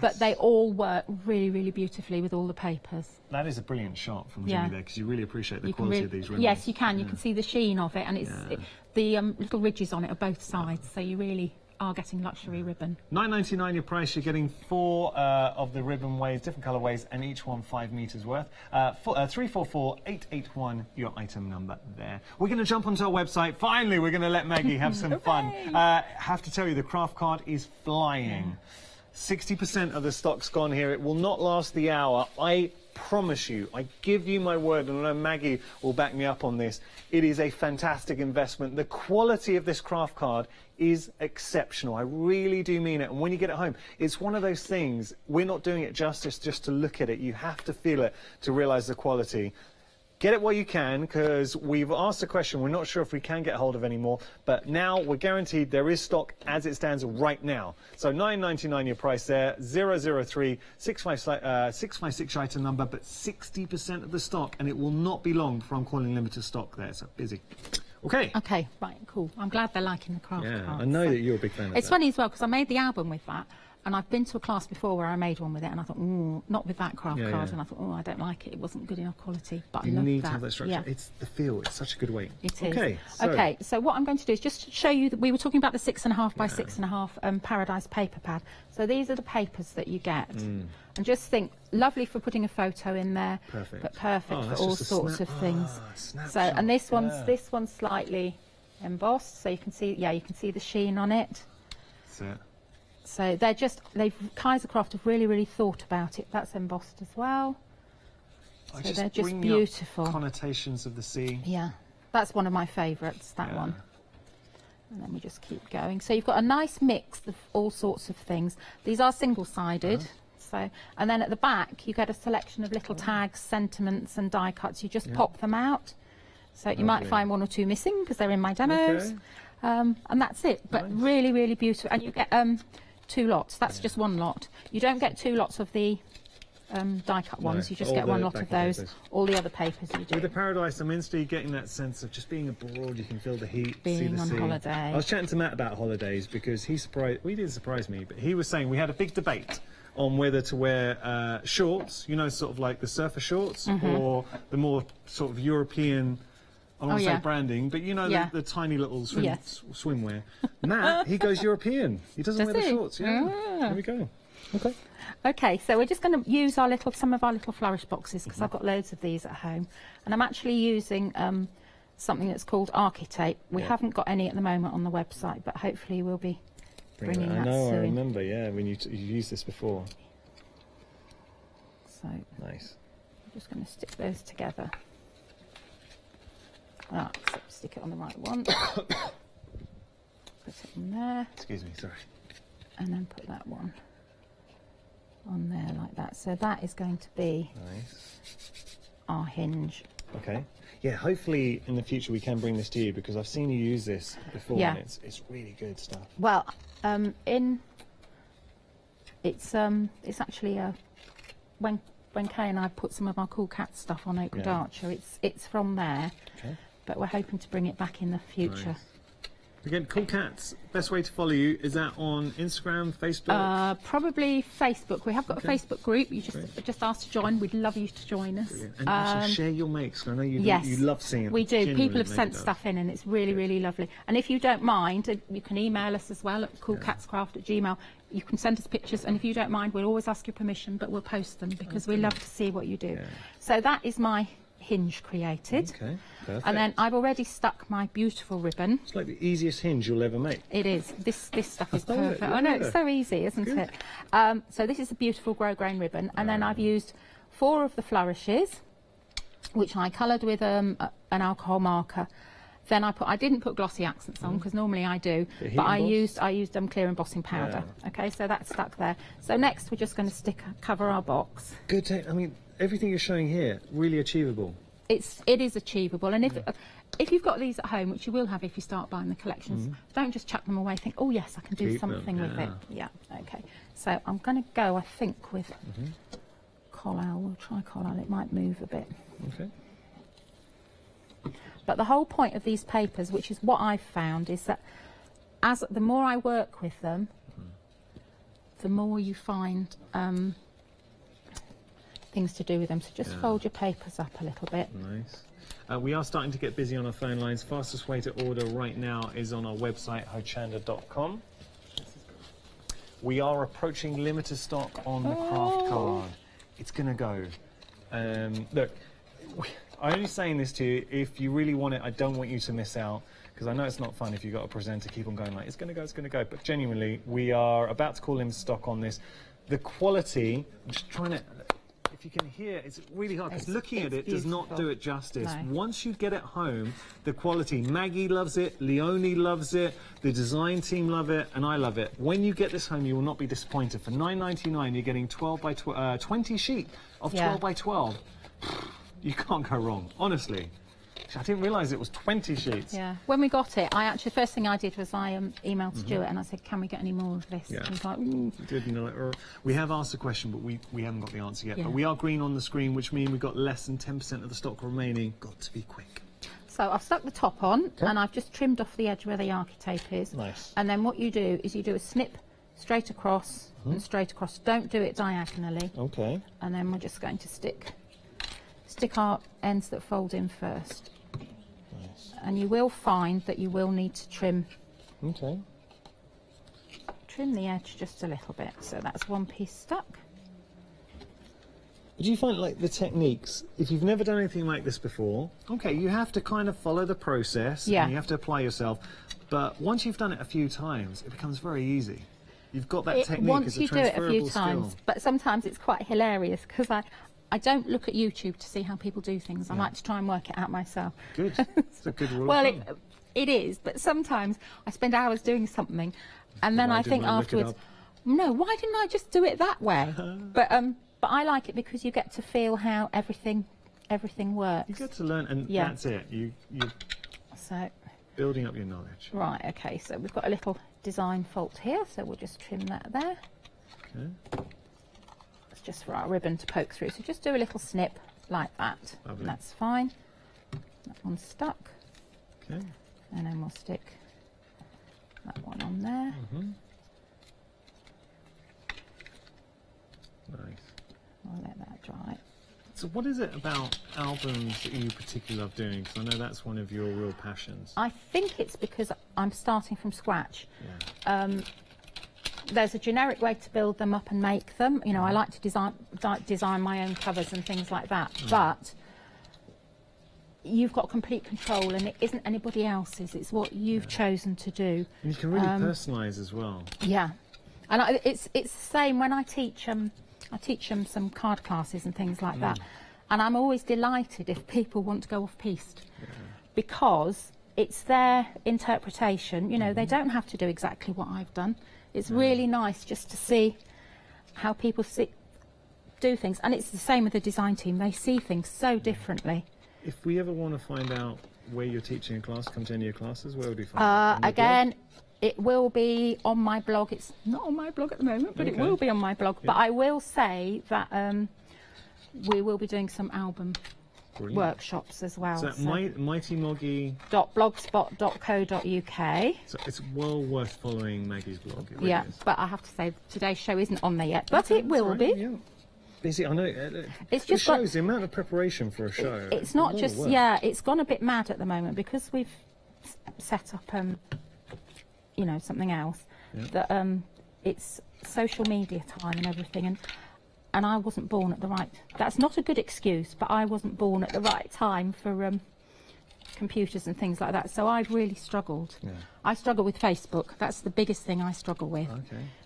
But they all work really, really beautifully with all the papers. That is a brilliant shot from Jimmy there because you really appreciate the quality of these ribbons. Yes, you can. You can see the sheen of it, and it's the little ridges on it are both sides, so you really are getting luxury ribbon. £9.99 your price. You're getting 4 of the ribbon ways, different colourways, and each one 5 metres worth. 344881 your item number there. We're going to jump onto our website. Finally, we're going to let Maggie have some fun. Have to tell you, the craft card is flying. 60% of the stock's gone here. It will not last the hour. I promise you, I give you my word, and I know Maggie will back me up on this. It is a fantastic investment. The quality of this craft card is exceptional. I really do mean it. And when you get it home, it's one of those things, we're not doing it justice just to look at it. You have to feel it to realise the quality. Get it while you can, because we've asked the question. We're not sure if we can get hold of any more, but now we're guaranteed there is stock as it stands right now. So £9.99 your price there, 003-656 item number, but 60% of the stock, and it will not be long before I'm calling limited stock there, so busy. Okay. Okay, right, cool. I'm glad they're liking the craft card. I know that you're a big fan of that. It's funny as well, because I made the album with that. And I've been to a class before where I made one with it, and I thought, not with that craft card. And I thought, I don't like it. It wasn't good enough quality. But I love that. You need to have that structure. It's the feel. It's such a good weight. It is. Okay. So what I'm going to do is just show you that we were talking about the 6.5 by 6.5 Paradise paper pad. So these are the papers that you get. And just think, lovely for putting a photo in there, but perfect for all sorts of things. So, and this one's slightly embossed, so you can see, you can see the sheen on it. That's it. So Kaiser Craft have really, really thought about it. That's embossed as well. So they're just beautiful. Connotations of the sea. Yeah, that's one of my favourites, that one. And then we just keep going. So you've got a nice mix of all sorts of things. These are single-sided. So, and then at the back, you get a selection of little tags, sentiments and die cuts. You just pop them out. So you might find 1 or 2 missing because they're in my demos. And that's it. But really, really beautiful. And you get 2 lots. That's just 1 lot. You don't get 2 lots of the die cut ones. You just get 1 lot of those. Papers. All the other papers you do. With the Paradise, I'm instantly getting that sense of just being abroad. You can feel the heat, see the sea. Being on holiday. I was chatting to Matt about holidays because he didn't surprise me, but he was saying we had a big debate on whether to wear shorts, you know, sort of like the surfer shorts, or the more sort of European. I don't want to say branding, but you know the tiny little swimwear. Matt, he goes European. He doesn't wear the shorts. There we go. Okay. Okay, so we're just going to use some of our little flourish boxes because I've got loads of these at home, and I'm actually using something that's called Architape. We haven't got any at the moment on the website, but hopefully we'll be bringing that soon. I remember, yeah, when you used this before. So nice. I'm just going to stick those together. So stick it on the right one. Put it on there. Excuse me, sorry. And then put that one on there like that. So that is going to be our hinge. Okay. Yeah, hopefully in the future we can bring this to you, because I've seen you use this before and it's really good stuff. Well, it's actually when Kay and I put some of our Cool Cat stuff on Oakwood Archer, it's from there. Okay. But we're hoping to bring it back in the future. Nice. Again, Cool Cats, best way to follow you, is that on Instagram, Facebook? Probably Facebook. We have got a Facebook group. You just ask to join. We'd love you to join us. Brilliant. And also share your makes. I know you love seeing it. We do. People have sent stuff in and it's really, really lovely. And if you don't mind, you can email us as well at coolcatscraft@gmail.com. You can send us pictures, and if you don't mind, we'll always ask your permission, but we'll post them because we love to see what you do. Yeah. So that is my hinge created. Okay, perfect. And then I've already stuck my beautiful ribbon. It's like the easiest hinge you'll ever make. It is. This stuff is perfect. I know, it's so easy, isn't it? So this is a beautiful grosgrain ribbon, and then I've used 4 of the flourishes, which I coloured with an alcohol marker. Then I didn't put glossy accents on because normally I do, but I used clear embossing powder. Yeah. Okay, so that's stuck there. So next we're just going to cover our box. Good. I mean, everything you're showing here, really achievable. It is achievable, and if you've got these at home, which you will have if you start buying the collections, don't just chuck them away. Think, oh yes, I can do something with it. Yeah. Okay. So I'm going to go, I think, with collal. We'll try collal. It might move a bit. Okay. But the whole point of these papers, which is what I've found, is that the more I work with them, the more you find things to do with them. So just fold your papers up a little bit. Nice. We are starting to get busy on our phone lines. Fastest way to order right now is on our website, hochanda.com. We are approaching limited stock on the craft card. It's going to go. Look, I'm only saying this to you if you really want it. I don't want you to miss out, because I know it's not fun if you've got a presenter keep on going like, it's going to go, it's going to go. But genuinely, we are about to call in stock on this. The quality, I'm just trying to, if you can hear, it's really hard, because looking at it does not do it justice. No. Once you get it home, the quality, Maggie loves it, Leonie loves it, the design team love it, and I love it. When you get this home, you will not be disappointed. For $9.99, you're getting 20 sheet of 12 by 12. You can't go wrong, honestly. I didn't realise it was 20 sheets. Yeah. When we got it, the first thing I did was I emailed Stuart and I said, can we get any more of this? Yeah. And he was like, ooh. We have asked the question, but we haven't got the answer yet. Yeah. But we are green on the screen, which means we've got less than 10% of the stock remaining. Got to be quick. So I've stuck the top on, and I've just trimmed off the edge where the Architape is. Nice. And then what you do is you do a snip straight across and straight across. Don't do it diagonally. Okay. And then we're just going to stick our ends that fold in first. Nice. And you will find that you will need to trim the edge just a little bit. So that's one piece stuck. Do you find, like, the techniques, if you've never done anything like this before, okay, you have to kind of follow the process and you have to apply yourself, but once you've done it a few times, it becomes very easy. You've got that technique, once you do it a few times, skill. But sometimes it's quite hilarious because I don't look at YouTube to see how people do things. I like to try and work it out myself. Good. It's a good rule. Well, it is, but sometimes I spend hours doing something and then I think afterwards, no, why didn't I just do it that way? But I like it because you get to feel how everything works. You get to learn, and that's it. You're building up your knowledge. Right, okay, so we've got a little design fault here, so we'll just trim that there. Okay. It's just for our ribbon to poke through, so just do a little snip like that. Lovely. And that's fine. That one's stuck. Okay. And then we'll stick that one on there. Nice. I'll let that dry. So what is it about albums that you particularly love doing? Because I know that's one of your real passions. I think it's because I'm starting from scratch. Yeah. There's a generic way to build them up and make them. You know, I like to design my own covers and things like that. But you've got complete control, and it isn't anybody else's. It's what you've chosen to do. And you can really personalise as well. Yeah, and it's the same when I teach them. I teach them some card classes and things like that, and I'm always delighted if people want to go off piste, because it's their interpretation. You know, they don't have to do exactly what I've done. It's really nice just to see how people do things, and it's the same with the design team. They see things so differently. If we ever want to find out where you're teaching a class, come to any of your classes, where would we find it? Again, it will be on my blog. It's not on my blog at the moment, but it will be on my blog. But I will say that we will be doing some album workshops as well. So mightymoggy.blogspot.co.uk. So it's well worth following Maggie's blog. It really is. But I have to say today's show isn't on there yet, but it will be. Yeah. Busy, I know. It just shows the amount of preparation for a show. It's not just it's gone a bit mad at the moment because we've set up you know, something else that it's social media time and everything, and I wasn't born at the right. That's not a good excuse, but I wasn't born at the right time for computers and things like that. So I've really struggled. Yeah. I struggle with Facebook. That's the biggest thing I struggle with,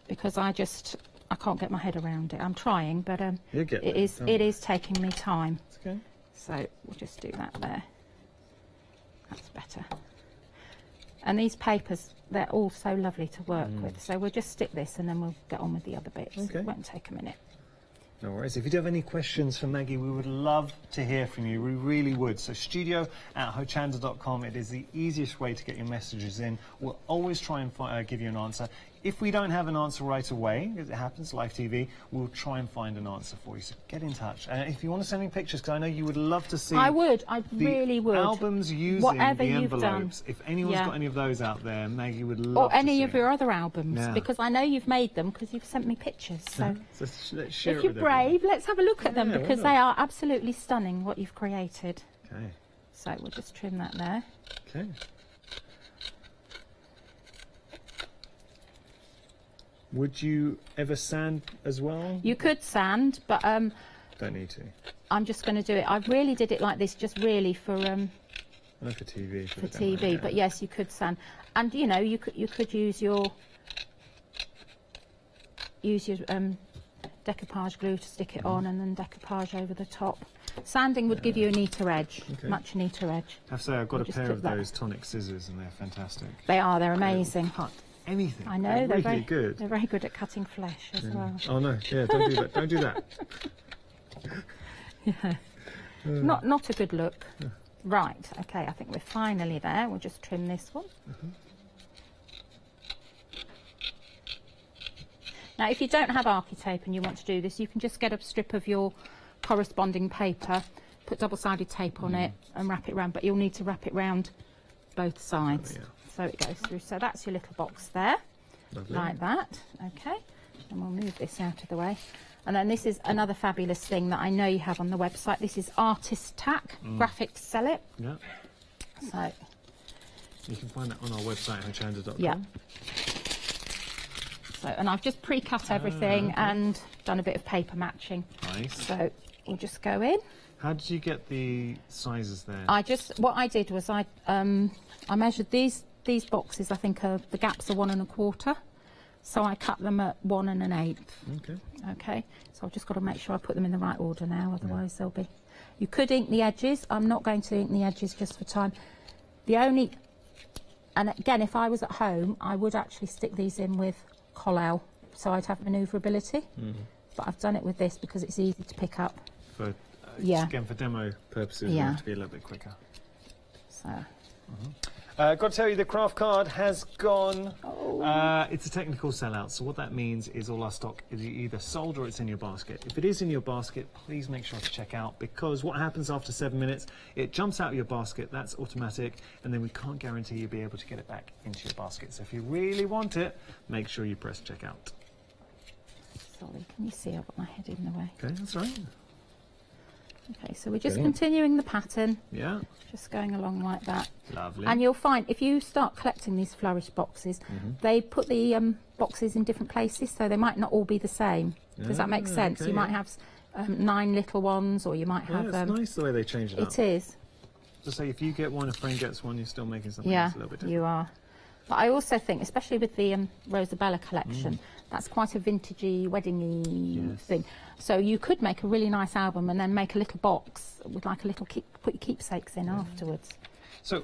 because I can't get my head around it. I'm trying, but it is taking me time. Okay. So we'll just do that there. That's better. And these papers, they're all so lovely to work with. So we'll just stick this and then we'll get on with the other bits. Okay. It won't take a minute. No worries. If you do have any questions for Maggie, we would love to hear from you. We really would. So studio@hochanda.com. It is the easiest way to get your messages in. We'll always try and give you an answer. If we don't have an answer right away, as it happens, live TV, we'll try and find an answer for you. So get in touch. If you want to send me pictures, because I know you would love to see. I really would. Albums using whatever the you've envelopes. done. If anyone's got any of those out there, Maggie would love to see. Or any of your other albums, because I know you've made them because you've sent me pictures. So, let's share if you're brave, let's have a look at them, because they are absolutely stunning what you've created. Okay. So we'll just trim that there. Okay. Would you ever sand as well? You could sand, but don't need to. I'm just going to do it. I really did it like this, just really for I know for TV. For TV, but yes, you could sand, and you know, you could use your decoupage glue to stick it on, and then decoupage over the top. Sanding would give you a neater edge, much neater edge. I have to say, I've got a pair of those tonic scissors, and they're fantastic. They are. They're amazing. Anything. I know, they're really good. They're very good at cutting flesh as well. Oh no, yeah, don't do that. Don't do that. Not a good look. Right, okay, I think we're finally there. We'll just trim this one. Now, if you don't have Architape and you want to do this, you can just get a strip of your corresponding paper, put double-sided tape on it and wrap it round, but you'll need to wrap it round both sides. So it goes through. So that's your little box there, like that. Okay, and we'll move this out of the way. And then this is another fabulous thing that I know you have on the website. This is Artist Tack. Graphics sell it. Yeah. So you can find that on our website, hochanda.com. Yeah. So, and I've just pre-cut everything and done a bit of paper matching. Nice. So we'll just go in. How did you get the sizes there? What I did was I measured these boxes. I think the gaps are 1 1/4, so I cut them at 1 1/8. Okay. Okay. So I've just got to make sure I put them in the right order now, otherwise they'll be. You could ink the edges. I'm not going to ink the edges just for time. And again, if I was at home, I would actually stick these in with Collel, so I'd have manoeuvrability. But I've done it with this because it's easy to pick up. Again, for demo purposes, we want to be a little bit quicker. So. Got to tell you, the craft card has gone. It's a technical sellout, so what that means is all our stock is either sold or it's in your basket. If it is in your basket, please make sure to check out, because what happens after 7 minutes, it jumps out of your basket, that's automatic, and then we can't guarantee you'll be able to get it back into your basket. So if you really want it, make sure you press checkout. Sorry, can you see I've got my head in the way? Okay, that's right. Okay, so we're just continuing the pattern. Yeah. Just going along like that. Lovely. And you'll find if you start collecting these flourish boxes, they put the boxes in different places, so they might not all be the same. Does that make sense? Okay, you might have 9 little ones, or you might have... it's nice the way they change it up. It is. to say if you get one, a friend gets one, you're still making something that's a little bit different. You are. But I also think, especially with the Rosabella collection, that's quite a vintagey, weddingy thing. So you could make a really nice album and then make a little box with like a little put your keepsakes in afterwards. So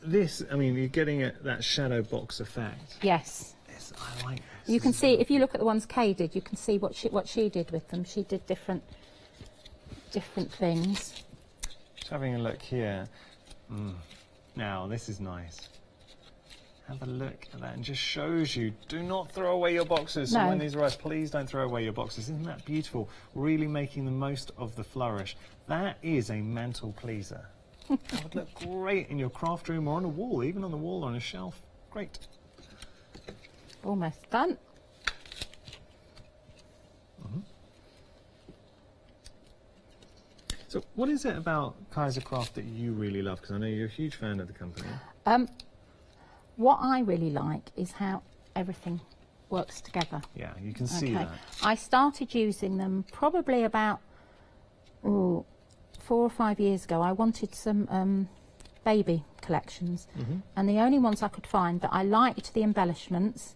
this, I mean, you're getting that shadow box effect. Yes. I like this. You can see, if you look at the ones Kay did, you can see what she did with them. She did different things. Just having a look here. Now, this is nice. Have a look at that, and just shows you, do not throw away your boxes. So when these arrive, please don't throw away your boxes. Isn't that beautiful? Really making the most of the flourish. That is a mantle pleaser. That would look great in your craft room or on a wall, even on the wall or on a shelf. Great. Almost done. So what is it about Kaiser Craft that you really love? Because I know you're a huge fan of the company. What I really like is how everything works together. Yeah, you can see that. I started using them probably about 4 or 5 years ago. I wanted some baby collections, and the only ones I could find that I liked the embellishments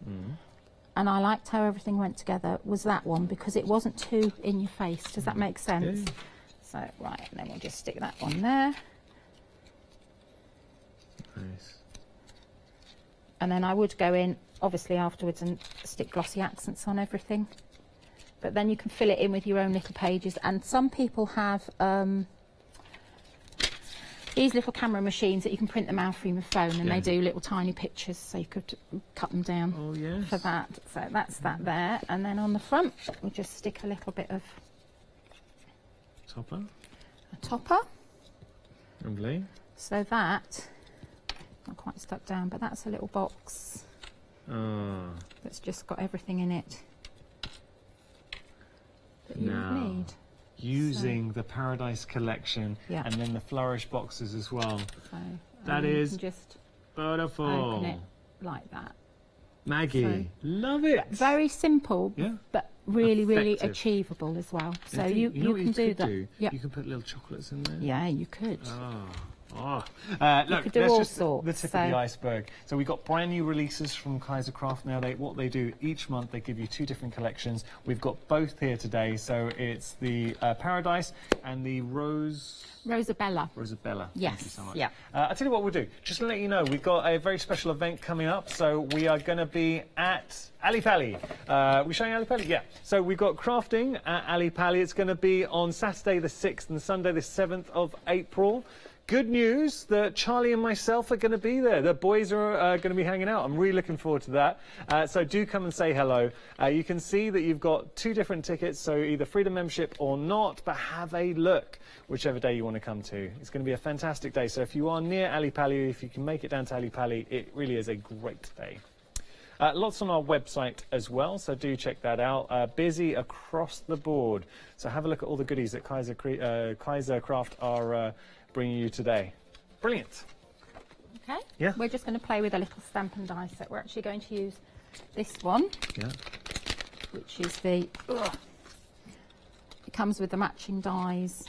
and I liked how everything went together was that one, because it wasn't too in your face. Does that make sense? Yeah. So, right, and then we'll just stick that one there. Nice. And then I would go in, obviously, afterwards and stick glossy accents on everything. But then you can fill it in with your own little pages. And some people have these little camera machines that you can print them out from your phone, and they do little tiny pictures, so you could cut them down for that. So that's that there. And then on the front, we'll just stick a little bit of topper. A topper. Lovely. So that, not quite stuck down, but that's a little box that's just got everything in it that you would need. Using the Paradise collection and then the flourish boxes as well. So, that is just beautiful. Open it like that. Maggie, love it. Very simple, but really, really achievable as well. So you can do that. You can put little chocolates in there. Yeah, you could. Look, let's just the tip of the iceberg. So we've got brand new releases from Kaiser Craft now. What they do each month, they give you 2 different collections. We've got both here today. So it's the Paradise and the Rosabella. Yes. Thank you so much. I'll tell you what we'll do. Just to let you know, we've got a very special event coming up. So we are going to be at Ali Pali. We showing Ali Pali? Yeah. So we've got crafting at Ali Pali. It's going to be on Saturday the 6th and Sunday the 7th of April. Good news that Charlie and myself are going to be there. The boys are going to be hanging out. I'm really looking forward to that. So do come and say hello. You can see that you've got 2 different tickets, so either Freedom membership or not, but have a look whichever day you want to come to. It's going to be a fantastic day. So if you are near Ali Pali, if you can make it down to Ali Pali, it really is a great day. Lots on our website as well, so do check that out. Busy across the board. So have a look at all the goodies that Kaiser Craft are bringing you today. Brilliant. Okay. Yeah. We're just going to play with a little stamp and die set. We're actually going to use this one, which is the. It comes with the matching dies.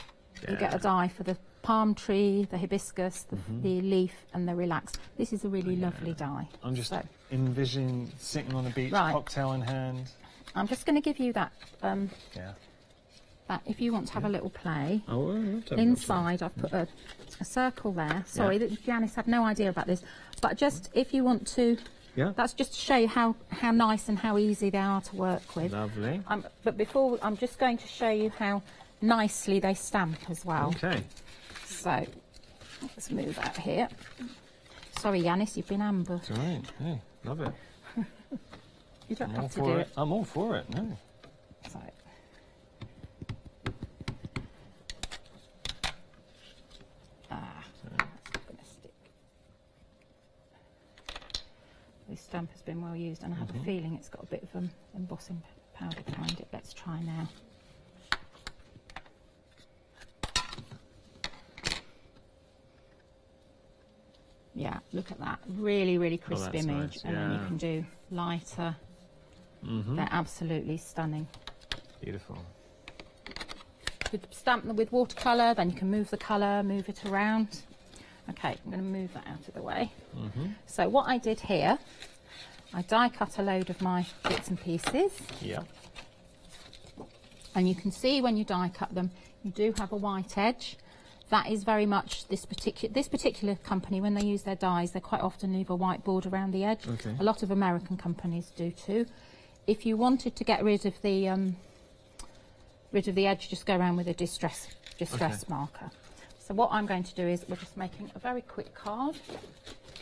You get a die for the palm tree, the hibiscus, the leaf, and the relax. This is a really lovely die. I'm just envisioning sitting on a beach, cocktail in hand. I'm just going to give you that. That if you want to have a little play. Inside, I've put a circle there. Sorry, that Janice had no idea about this, but just if you want to. That's just to show you how nice and how easy they are to work with. Lovely. But before, I'm just going to show you how nicely they stamp as well. Okay. So, let's move out here. Sorry, Yanis, you've been ambushed. It's all right. Hey, love it. You don't have to do it. I'm all for it. No. So. This stamp has been well used, and I have a feeling it's got a bit of embossing powder behind it. Let's try now. Yeah, look at that. Really, really crisp image. Nice. And then you can do lighter. They're absolutely stunning. Beautiful. You could stamp them with watercolour, then you can move the colour, move it around. Okay, I'm going to move that out of the way. So what I did here, I die cut a load of my bits and pieces. Yeah. And you can see when you die cut them, you do have a white edge. That is very much this particular company, when they use their dies, they quite often leave a white border around the edge. Okay. A lot of American companies do too. If you wanted to get rid of the edge, just go around with a distress marker. So what I'm going to do is we're just making a very quick card.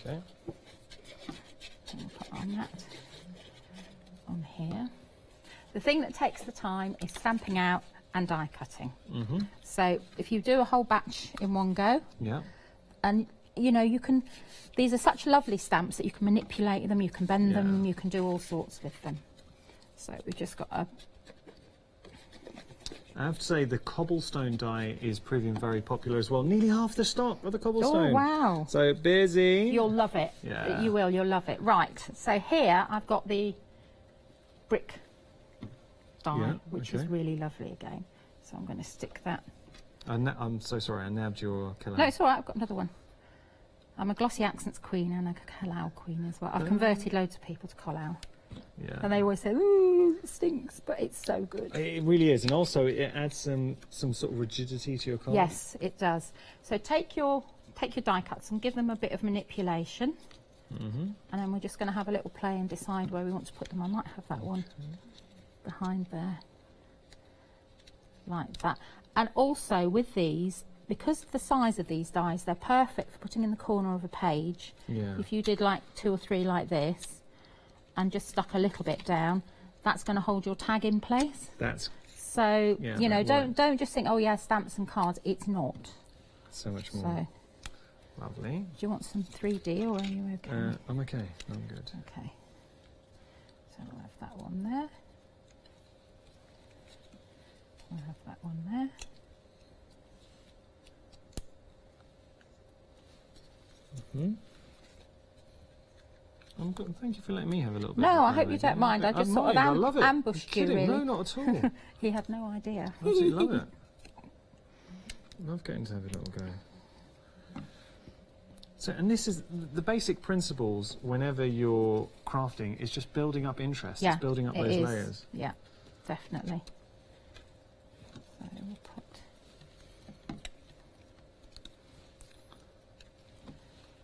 Okay. And put on that on here. The thing that takes the time is stamping out and die cutting. So if you do a whole batch in one go, and you know, you can, these are such lovely stamps that you can manipulate them, you can bend them, you can do all sorts with them. So we've just got a... I have to say the cobblestone die is proving very popular as well. Nearly half the stock of the cobblestone. Oh, wow. So busy. You'll love it. Yeah. You will, you'll love it. Right, so here I've got the brick die, which is really lovely again. So I'm going to stick that. I'm so sorry, I nabbed your Kalal. No, it's all right, I've got another one. I'm a glossy accents queen and a Kalal queen as well. I've converted loads of people to Kalal. Yeah. And they always say, ooh, it stinks, but it's so good. It really is, and also it adds some sort of rigidity to your card. Yes, it does. So take your die cuts and give them a bit of manipulation. And then we're just going to have a little play and decide where we want to put them. I might have that one behind there, like that. And also with these, because of the size of these dies, they're perfect for putting in the corner of a page. Yeah. If you did like 2 or 3 like this and just stuck a little bit down, that's going to hold your tag in place. That's so you know, don't just think, oh yeah, stamps and cards. It's not. So much more. So, lovely. do you want some 3D or are you okay? I'm okay. I'm good. Okay. So we'll have that one there. We'll have that one there. I'm good. Thank you for letting me have a little bit. No, I hope you don't mind. I just sort of ambushed you, really. No, not at all. He had no idea. I absolutely love it. Love getting to have a little go. So, and this is the basic principles whenever you're crafting, is just building up interest. Yeah, it's building up those layers. Yeah, definitely. So we'll put...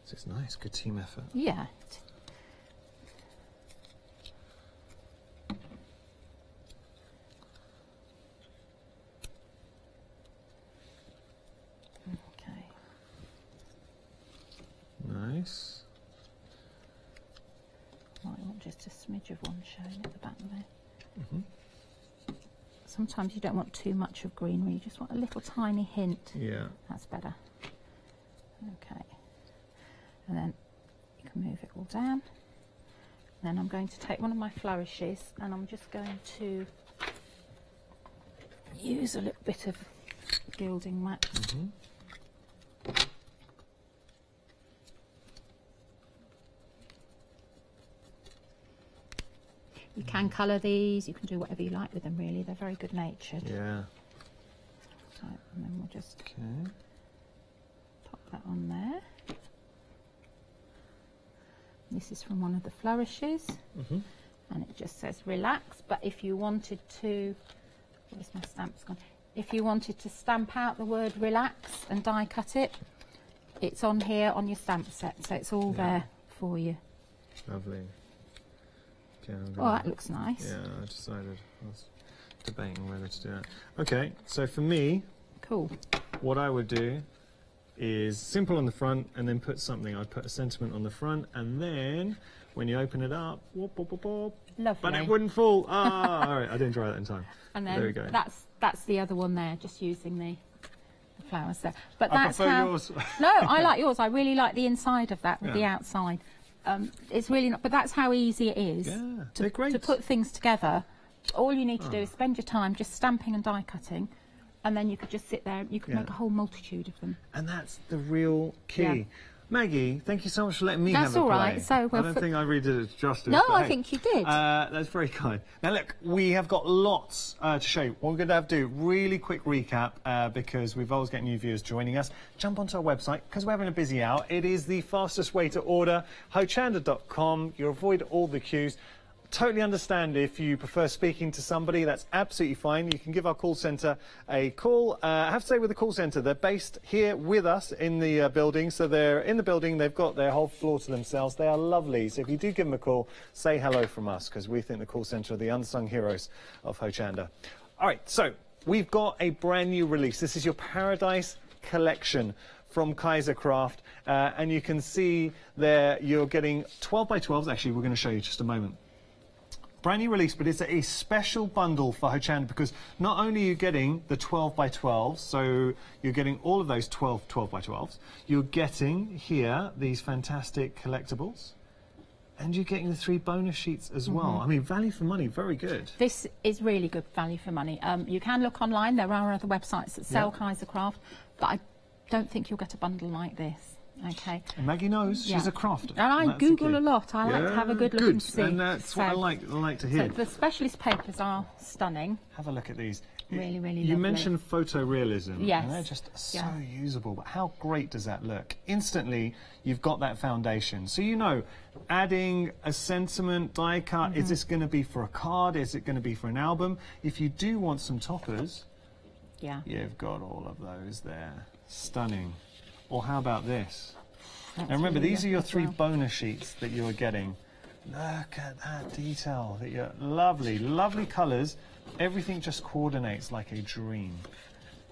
So it's nice, good team effort. Yeah. Nice. Might want just a smidge of one showing at the back there. Sometimes you don't want too much of greenery, you just want a little tiny hint. Yeah. That's better. Okay. And then you can move it all down. Then I'm going to take one of my flourishes and I'm just going to use a little bit of gilding wax. You can colour these, you can do whatever you like with them really, they're very good natured. Yeah. Right, and then we'll just Okay. pop that on there. This is from one of the flourishes, and it just says relax, but if you wanted to, where's my stamps gone? If you wanted to stamp out the word relax and die cut it, it's on here on your stamp set, so it's all there for you. Lovely. Oh, that looks nice. Yeah, I decided. I was debating whether to do that. Okay, so for me, cool. What I would do is simple on the front and then put something. I'd put a sentiment on the front and then when you open it up, whoop, whoop, whoop, whoop, lovely. But it wouldn't fall. Ah, all right, I didn't dry that in time. And then there we go. That's the other one there, just using the flowers there. But I that's prefer how. yours. No, I like yours. I really like the inside of that with the outside. It's really not, but that's how easy it is to put things together. All you need to do is spend your time just stamping and die cutting, and then you could just sit there. You could make a whole multitude of them. And that's the real key. Yeah. Maggie, thank you so much for letting me That's have a all play. right. So, well, I don't think I really did it justice. No, but I hey, think you did. That's very kind. Now, look, we have got lots to show you. What we're going to have to do, really quick recap, because we've always got new viewers joining us. Jump onto our website, because we're having a busy hour. It is the fastest way to order, hochanda.com. You'll avoid all the queues. Totally understand if you prefer speaking to somebody, that's absolutely fine. You can give our call centre a call. I have to say with the call centre, they're based here with us in the building. So they're in the building, they've got their whole floor to themselves. They are lovely. So if you do give them a call, say hello from us, because we think the call centre are the unsung heroes of Hochanda. All right, so we've got a brand new release. This is your Paradise collection from Kaiser Craft. And you can see there you're getting 12 by 12s. Actually, we're going to show you just a moment. Brand new release, but it's a special bundle for Hochanda because not only are you getting the 12 by 12s, so you're getting all of those 12 by 12s, you're getting here these fantastic collectibles, and you're getting the 3 bonus sheets as well. I mean, value for money, very good. This is really good value for money. You can look online. There are other websites that sell Kaiser Craft, but I don't think you'll get a bundle like this. Okay. And Maggie knows she's a crafter. And I Google a lot. I like to have a good look and see. And that's what I like to hear. So the specialist papers are stunning. Have a look at these. Really, really You lovely. mentioned photorealism. Yes. And they're just so usable. But how great does that look? Instantly, you've got that foundation. So you know, adding a sentiment, die cut, is this going to be for a card? Is it going to be for an album? If you do want some toppers, you've got all of those there. Stunning. Or how about this? Now remember, these are your 3 bonus sheets that you are getting. Look at that detail. That you're lovely, lovely colours. Everything just coordinates like a dream.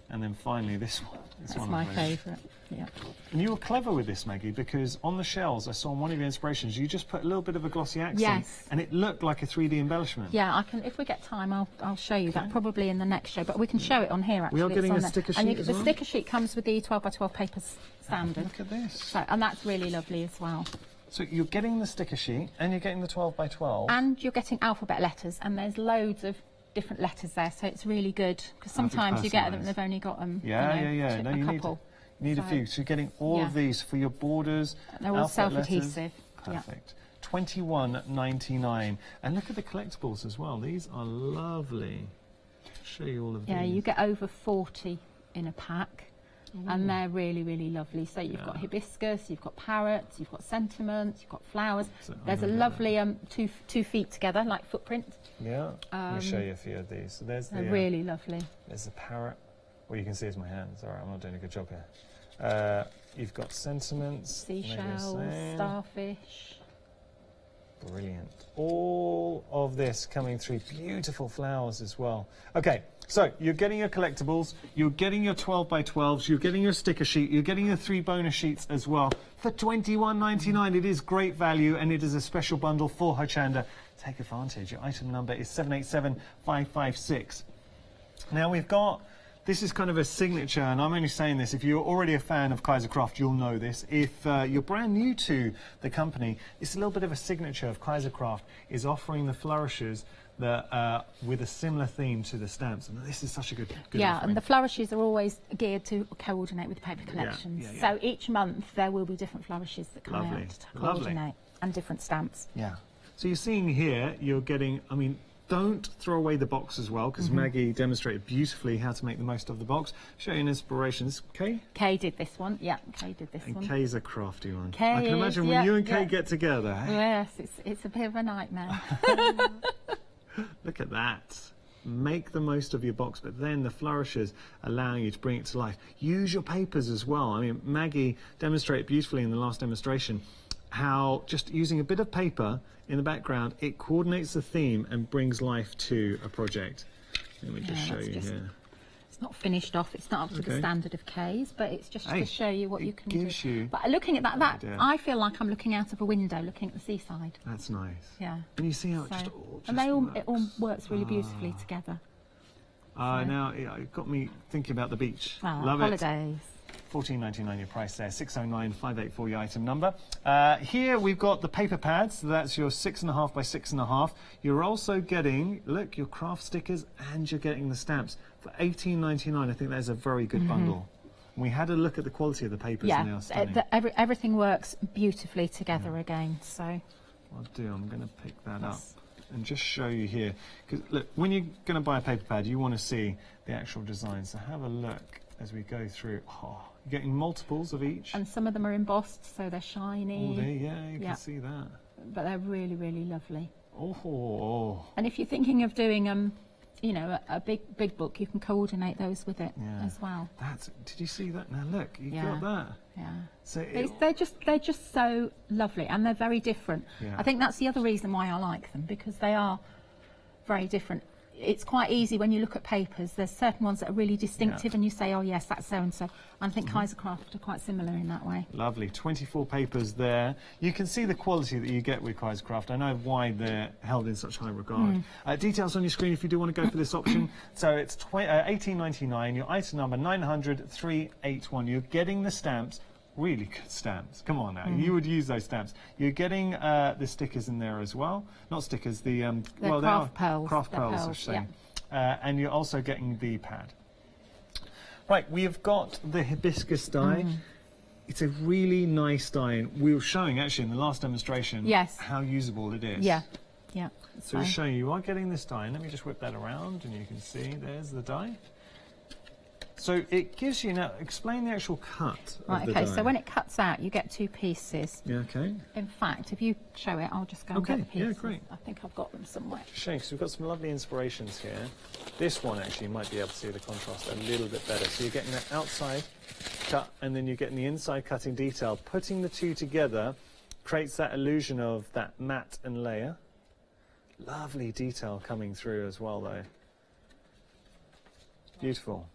And then finally this one. That's my favourite. Yeah. And you were clever with this, Maggie, because on the shells, I saw on one of your inspirations, you just put a little bit of a glossy accent, and it looked like a 3D embellishment. Yeah, I can. If we get time, I'll show you that probably in the next show. But we can show it on here. Actually, we are getting a sticker sheet as well. The sticker sheet comes with the 12 by 12 papers standard. Look at this. So, and that's really lovely as well. So you're getting the sticker sheet, and you're getting the 12 by 12, and you're getting alphabet letters, and there's loads of different letters there, so it's really good because sometimes you get them and they've only got them. No, you couple. Need a few. So you're getting all of these for your borders. They're all self-adhesive. Perfect. $21.99. And look at the collectibles as well. These are lovely. I'll show you all of these. Yeah, you get over 40 in a pack. And they're really, really lovely. So you've got hibiscus, you've got parrots, you've got sentiments, you've got flowers. So there's a lovely 2 feet together, like footprint. Yeah, let me show you a few of these. So there's they're really lovely. There's the parrot. Well, you can see it's my hands. All right, I'm not doing a good job here. You've got sentiments. Seashells, starfish. Brilliant. All of this coming through. Beautiful flowers as well. Okay, so you're getting your collectibles, you're getting your 12 by 12s, you're getting your sticker sheet, you're getting your 3 bonus sheets as well for $21.99. It is great value, and it is a special bundle for Hochanda. Take advantage. Your item number is 787556. Now we've got, this is kind of a signature, and I'm only saying this, if you're already a fan of Kaiser Craft, you'll know this. If you're brand new to the company, it's a little bit of a signature of Kaiser Craft, is offering the flourishes that with a similar theme to the stamps. And this is such a good offering. And the flourishes are always geared to coordinate with paper collections. So each month there will be different flourishes that come out to coordinate, and different stamps. Yeah. So you're seeing here, you're getting, I mean, don't throw away the box as well, because Maggie demonstrated beautifully how to make the most of the box. Show you an inspiration. Kay? Kay did this one. Yeah, Kay did this one. And Kay's a crafty one. Kay I can imagine when you and Kay get together. Eh? Yes, it's a bit of a nightmare. Look at that. Make the most of your box, but then the flourishes allowing you to bring it to life. Use your papers as well. I mean, Maggie demonstrated beautifully in the last demonstration how just using a bit of paper in the background, it coordinates the theme and brings life to a project. Let me just show you here. It's not finished off, it's not up to the standard of K's, but it's just to show you what you can do. But looking at that, I feel like I'm looking out of a window, looking at the seaside. That's nice. Yeah. And you see how it just all it all works really beautifully together. Now it got me thinking about the beach. Love holidays. it. $14.99 your price there, 609584 your item number. Here we've got the paper pads, so that's your 6.5 by 6.5. You're also getting, look, your craft stickers, and you're getting the stamps for $18.99. I think that's a very good bundle. We had a look at the quality of the papers and they are stunning. Everything works beautifully together again, so... What I'll do, I'm going to pick that up and just show you here. Because look, when you're going to buy a paper pad, you want to see the actual design. So have a look as we go through. Oh, you're getting multiples of each. And some of them are embossed, so they're shiny. Oh, you can see that. But they're really, really lovely. Oh. And if you're thinking of doing you know, a big book, you can coordinate those with it as well. Did you see that? Now look, you got that. Yeah. So they're just so lovely, and they're very different. Yeah. I think that's the other reason why I like them, because they are very different. It's quite easy when you look at papers. There's certain ones that are really distinctive, and you say, "Oh yes, that's so and so." And I think Kaiser Craft are quite similar in that way. Lovely, 24 papers there. You can see the quality that you get with Kaiser Craft. I know why they're held in such high regard. Details on your screen if you do want to go for this option. So it's $18.99. Your item number 900-381. You're getting the stamps. Really good stamps. Come on now, you would use those stamps. You're getting the stickers in there as well. Not stickers, the craft pearls. Craft pearls, I should say. And you're also getting the pad. Right, we have got the hibiscus die. It's a really nice die. We were showing actually in the last demonstration how usable it is. Yeah. So we're showing you are getting this die. And let me just whip that around, and you can see there's the die. So it gives you, now explain the actual cut of the die. So when it cuts out, you get two pieces. Yeah, okay. In fact, if you show it, I'll just go and get the pieces. Yeah, great. I think I've got them somewhere. Shame, because we've got some lovely inspirations here. This one actually, you might be able to see the contrast a little bit better. So you're getting that outside cut, and then you're getting the inside cutting detail. Putting the two together creates that illusion of that matte and layer. Lovely detail coming through as well, though. Beautiful.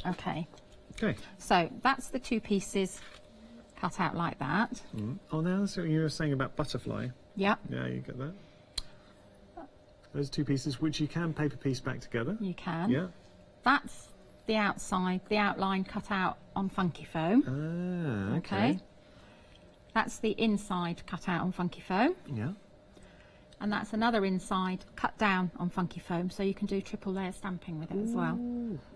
Okay. So that's the two pieces cut out like that. Oh, now that's what you were saying about butterfly. Yeah. Yeah, you get that. Those two pieces, which you can paper piece back together. You can. Yeah. That's the outside, the outline cut out on funky foam. Ah, okay. That's the inside cut out on funky foam. Yeah. And that's another inside cut down on funky foam, so you can do triple layer stamping with it as well.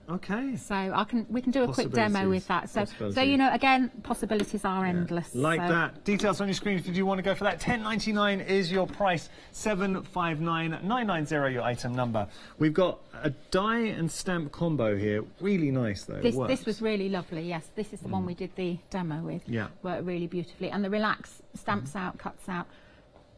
Okay. So we can do a quick demo with that. So you know, again, possibilities are endless. Like that. Details on your screen if you do want to go for that. $10.99 is your price. 759,990 your item number. We've got a die and stamp combo here. Really nice though. This was really lovely. Yes, this is the one we did the demo with. Yeah. Worked really beautifully, and the relax stamps out, cuts out.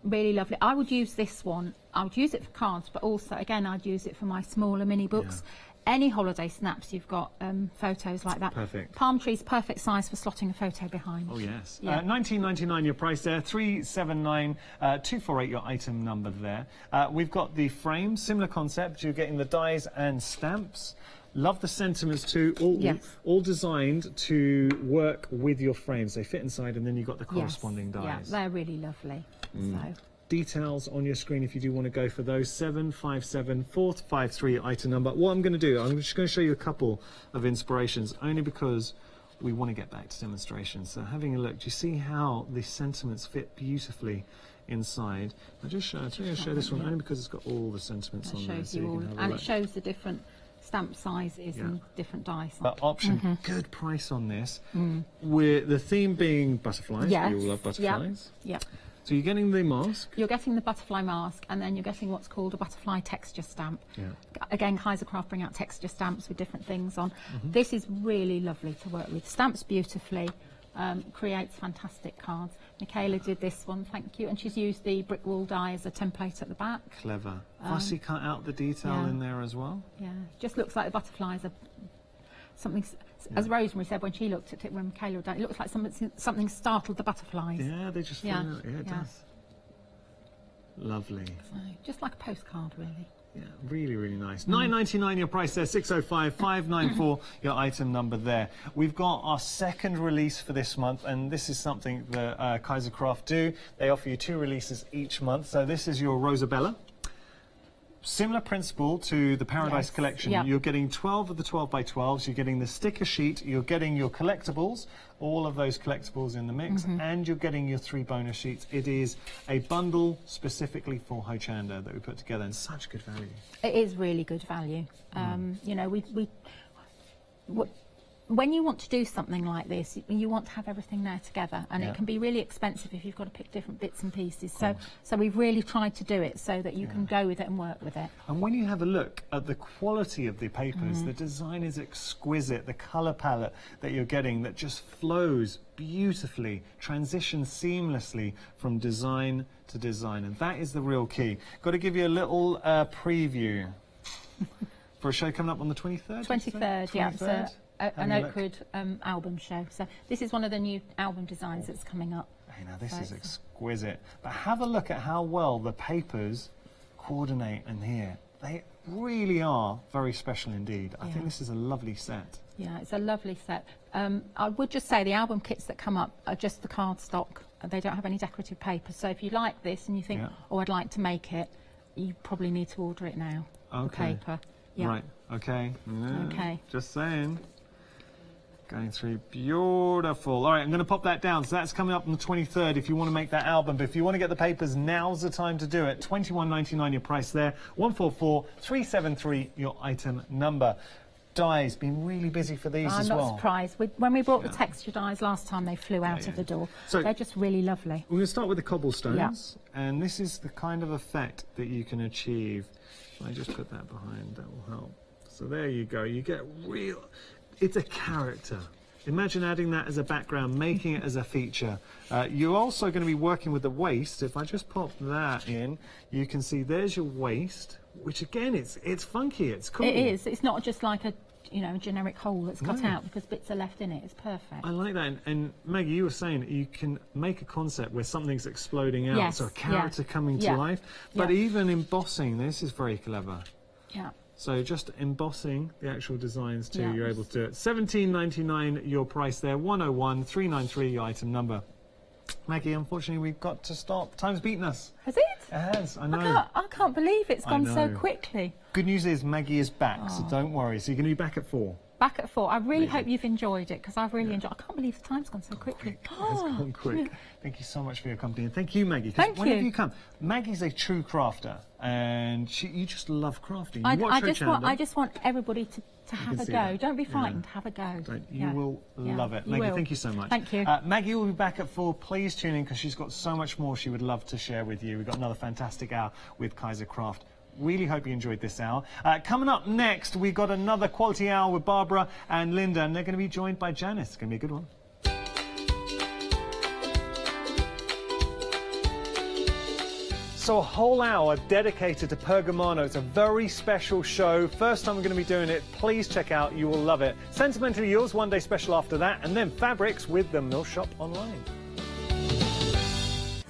Really lovely. I would use this one. I would use it for cards, but also, again, I'd use it for my smaller mini books. Any holiday snaps you've got, photos like that. Perfect. Palm trees, perfect size for slotting a photo behind. Oh, yes. Yeah. $19.99 your price there. 379,248 your item number there. We've got the frame, similar concept. You're getting the dies and stamps. Love the sentiments too, all designed to work with your frames. They fit inside, and then you've got the corresponding dies. Yeah, they're really lovely. So. Details on your screen if you do want to go for those. 757-453 item number. What I'm going to do, I'm just going to show you a couple of inspirations, only because we want to get back to demonstrations. So having a look, do you see how the sentiments fit beautifully inside? I'll just show this one only because it's got all the sentiments on there. So you can have a look. It shows the different stamp sizes and different die sizes. But option, good price on this. With the theme being butterflies. Yes. We all love butterflies. Yeah. So you're getting the mask. You're getting the butterfly mask, and then you're getting what's called a butterfly texture stamp. Yeah. Again, Kaiser Craft bring out texture stamps with different things on. This is really lovely to work with. Stamps beautifully, creates fantastic cards. Michaela did this one, thank you, and she's used the brick wall die as a template at the back. Clever. Fussy cut out the detail in there as well. Yeah, just looks like the butterflies are something. As Rosemary said when she looked at it, when Michaela done it, looks like something startled the butterflies. Yeah, they just flew out. Yeah, it does. Lovely. So, just like a postcard, really. Yeah, really, really nice. $9.99 your price there. 605-594 your item number there. We've got our second release for this month, and this is something that Kaiser Craft do. They offer you 2 releases each month. So this is your Rosabella. Similar principle to the Paradise collection. You're getting 12 of the 12x12s, you're getting the sticker sheet, you're getting your collectibles, all of those collectibles in the mix, and you're getting your 3 bonus sheets. It is a bundle specifically for Hochanda that we put together, and such good value. It is really good value. You know, when you want to do something like this, you want to have everything there together, and Yeah. it can be really expensive if you've got to pick different bits and pieces. So we've really tried to do it so that you can go with it and work with it. And when you have a look at the quality of the papers, the design is exquisite. The colour palette that you're getting that just flows beautifully, transitions seamlessly from design to design, and that is the real key. Got to give you a little preview for a show coming up on the 23rd. 23rd, yeah. So An Oakwood album show. So this is one of the new album designs that's coming up. Hey, now this is exquisite. But have a look at how well the papers coordinate in here. They really are very special indeed. I think this is a lovely set. Yeah, it's a lovely set. I would just say the album kits that come up are just the cardstock. They don't have any decorative paper. So if you like this and you think, oh, I'd like to make it, you probably need to order it now. Okay. The paper. Yeah. Right. Okay. Yeah. Okay. Just saying. Going through, beautiful. All right, I'm going to pop that down. So that's coming up on the 23rd if you want to make that album. But if you want to get the papers, now's the time to do it. $21.99 your price there. 144373 your item number. Dyes, been really busy for these as well. I'm not surprised. When we brought the texture dyes last time, they flew out of the door. So they're just really lovely. We're going to start with the cobblestones. And this is the kind of effect that you can achieve. I just put that behind, that will help. So there you go. You get real... It's a character. Imagine adding that as a background, making it as a feature. You're also going to be working with the waist. If I just pop that in, you can see there's your waist, which again, it's funky, it's cool. It is. It's not just like a generic hole that's cut out because bits are left in it. It's perfect. I like that. And Maggie, you were saying that you can make a concept where something's exploding out, so a character coming to life. But even embossing, this is very clever. Yeah. So just embossing the actual designs too, you're able to do it. $17.99 your price there, 101,393 your item number. Maggie, unfortunately we've got to stop. Time's beaten us. Has it? It has, I know. I can't believe it's gone so quickly. Good news is Maggie is back, so don't worry. So you're going to be back at 4. Back at 4. I really hope you've enjoyed it because I've really enjoyed it. I can't believe the time's gone so quickly. It's gone quick. Thank you so much for your company, and thank you, Maggie. Thank whenever you. you come, Maggie's a true crafter, and you just love crafting. I just want everybody to have a go. That. Don't be frightened. Have a go. You will love it. Maggie, thank you so much. Thank you. Maggie will be back at 4. Please tune in because she's got so much more she would love to share with you. We've got another fantastic hour with Kaiser Craft. Really hope you enjoyed this hour. Coming up next, we've got another quality hour with Barbara and Linda, and they're going to be joined by Janice. It's going to be a good one. So a whole hour dedicated to Pergamano. It's a very special show. First time we're going to be doing it. Please check out. You will love it. Sentimentally Yours, one day special after that, and then fabrics with the Mill Shop Online.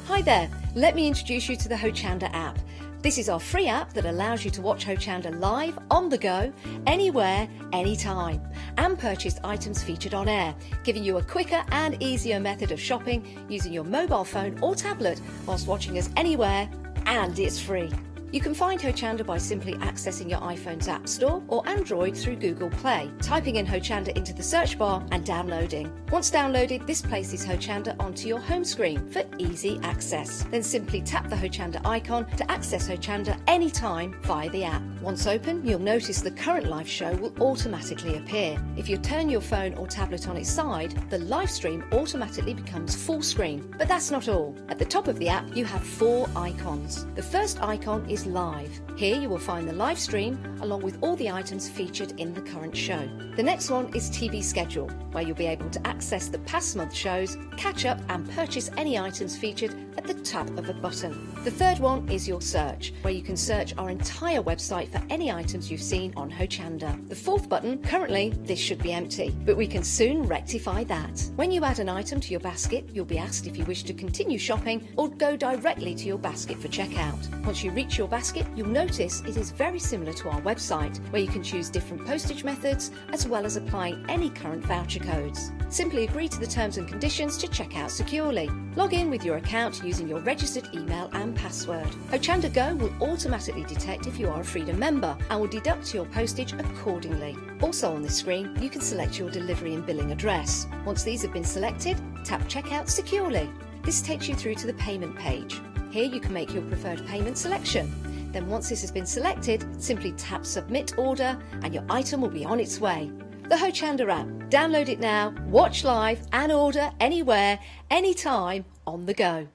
Hi there. Let me introduce you to the Hochanda app. This is our free app that allows you to watch Hochanda live, on the go, anywhere, anytime, and purchase items featured on air, giving you a quicker and easier method of shopping using your mobile phone or tablet whilst watching us anywhere, and it's free. You can find Hochanda by simply accessing your iPhone's App Store or Android through Google Play, typing in Hochanda into the search bar and downloading. Once downloaded, this places Hochanda onto your home screen for easy access. Then simply tap the Hochanda icon to access Hochanda anytime via the app. Once open, you'll notice the current live show will automatically appear. If you turn your phone or tablet on its side, the live stream automatically becomes full screen. But that's not all. At the top of the app, you have 4 icons. The first icon is Live. Here you will find the live stream along with all the items featured in the current show. The next one is TV Schedule, where you'll be able to access the past month shows, catch up and purchase any items featured at the tap of a button. The third one is Your Search, where you can search our entire website for any items you've seen on Hochanda. The fourth button, currently this should be empty, but we can soon rectify that. When you add an item to your basket, you'll be asked if you wish to continue shopping or go directly to your basket for checkout. Once you reach your basket, you'll notice it is very similar to our website, where you can choose different postage methods as well as applying any current voucher codes. Simply agree to the terms and conditions to check out securely. Log in with your account using your registered email and password. Hochanda Go will automatically detect if you are a Freedom member and will deduct your postage accordingly. Also on the screen, you can select your delivery and billing address. Once these have been selected, tap Checkout securely. This takes you through to the payment page. Here you can make your preferred payment selection. Then once this has been selected, simply tap Submit Order and your item will be on its way. The Hochanda app. Download it now, watch live and order anywhere, anytime, on the go.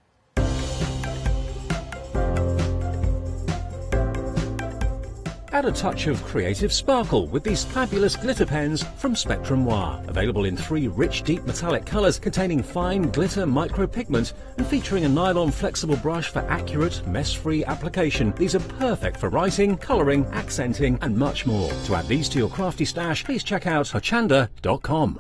Add a touch of creative sparkle with these fabulous glitter pens from Spectrum Noir. Available in 3 rich, deep metallic colours containing fine glitter micropigment and featuring a nylon flexible brush for accurate, mess-free application. These are perfect for writing, colouring, accenting and much more. To add these to your crafty stash, please check out Hochanda.com.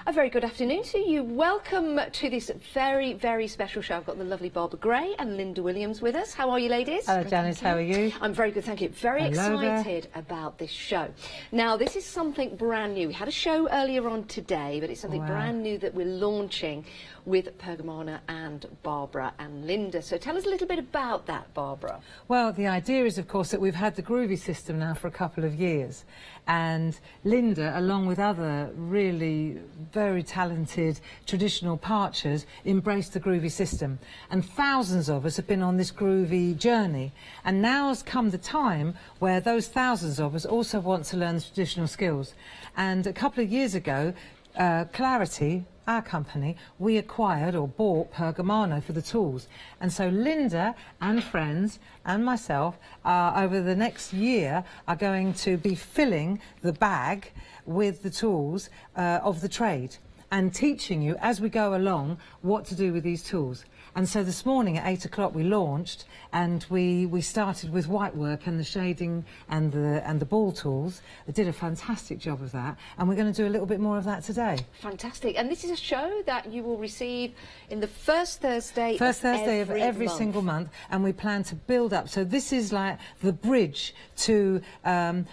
A very good afternoon to you. Welcome to this very, very special show. I've got the lovely Barbara Gray and Linda Williams with us. How are you, ladies? Hello, Janice. How are you? I'm very good, thank you. Very excited about this show. Now, this is something brand new. We had a show earlier on today, but it's something brand new that we're launching with Pergamano and Barbara and Linda. So tell us a little bit about that, Barbara. Well, the idea is, of course, that we've had the groovy system now for a couple of years. And Linda, along with other really very talented traditional parchers, embraced the groovy system. And thousands of us have been on this groovy journey. And now has come the time where those thousands of us also want to learn the traditional skills. And a couple of years ago, Clarity, our company, we acquired or bought Pergamano for the tools. And so Linda and friends and myself over the next year are going to be filling the bag with the tools of the trade and teaching you as we go along what to do with these tools. And so this morning at 8 o'clock we launched, and we started with white work and the shading and the ball tools. They did a fantastic job of that, and we're going to do a little bit more of that today. Fantastic. And this is a show that you will receive in the first Thursday of every single month, and we plan to build up. So this is like the bridge to from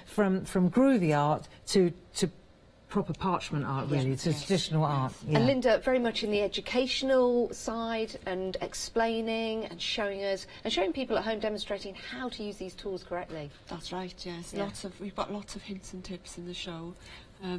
groovy art to proper parchment art, really, to traditional art. Yeah. And Linda, very much in the educational side and explaining and showing us and showing people at home, demonstrating how to use these tools correctly. That's right, yes. Yeah. We've got lots of hints and tips in the show.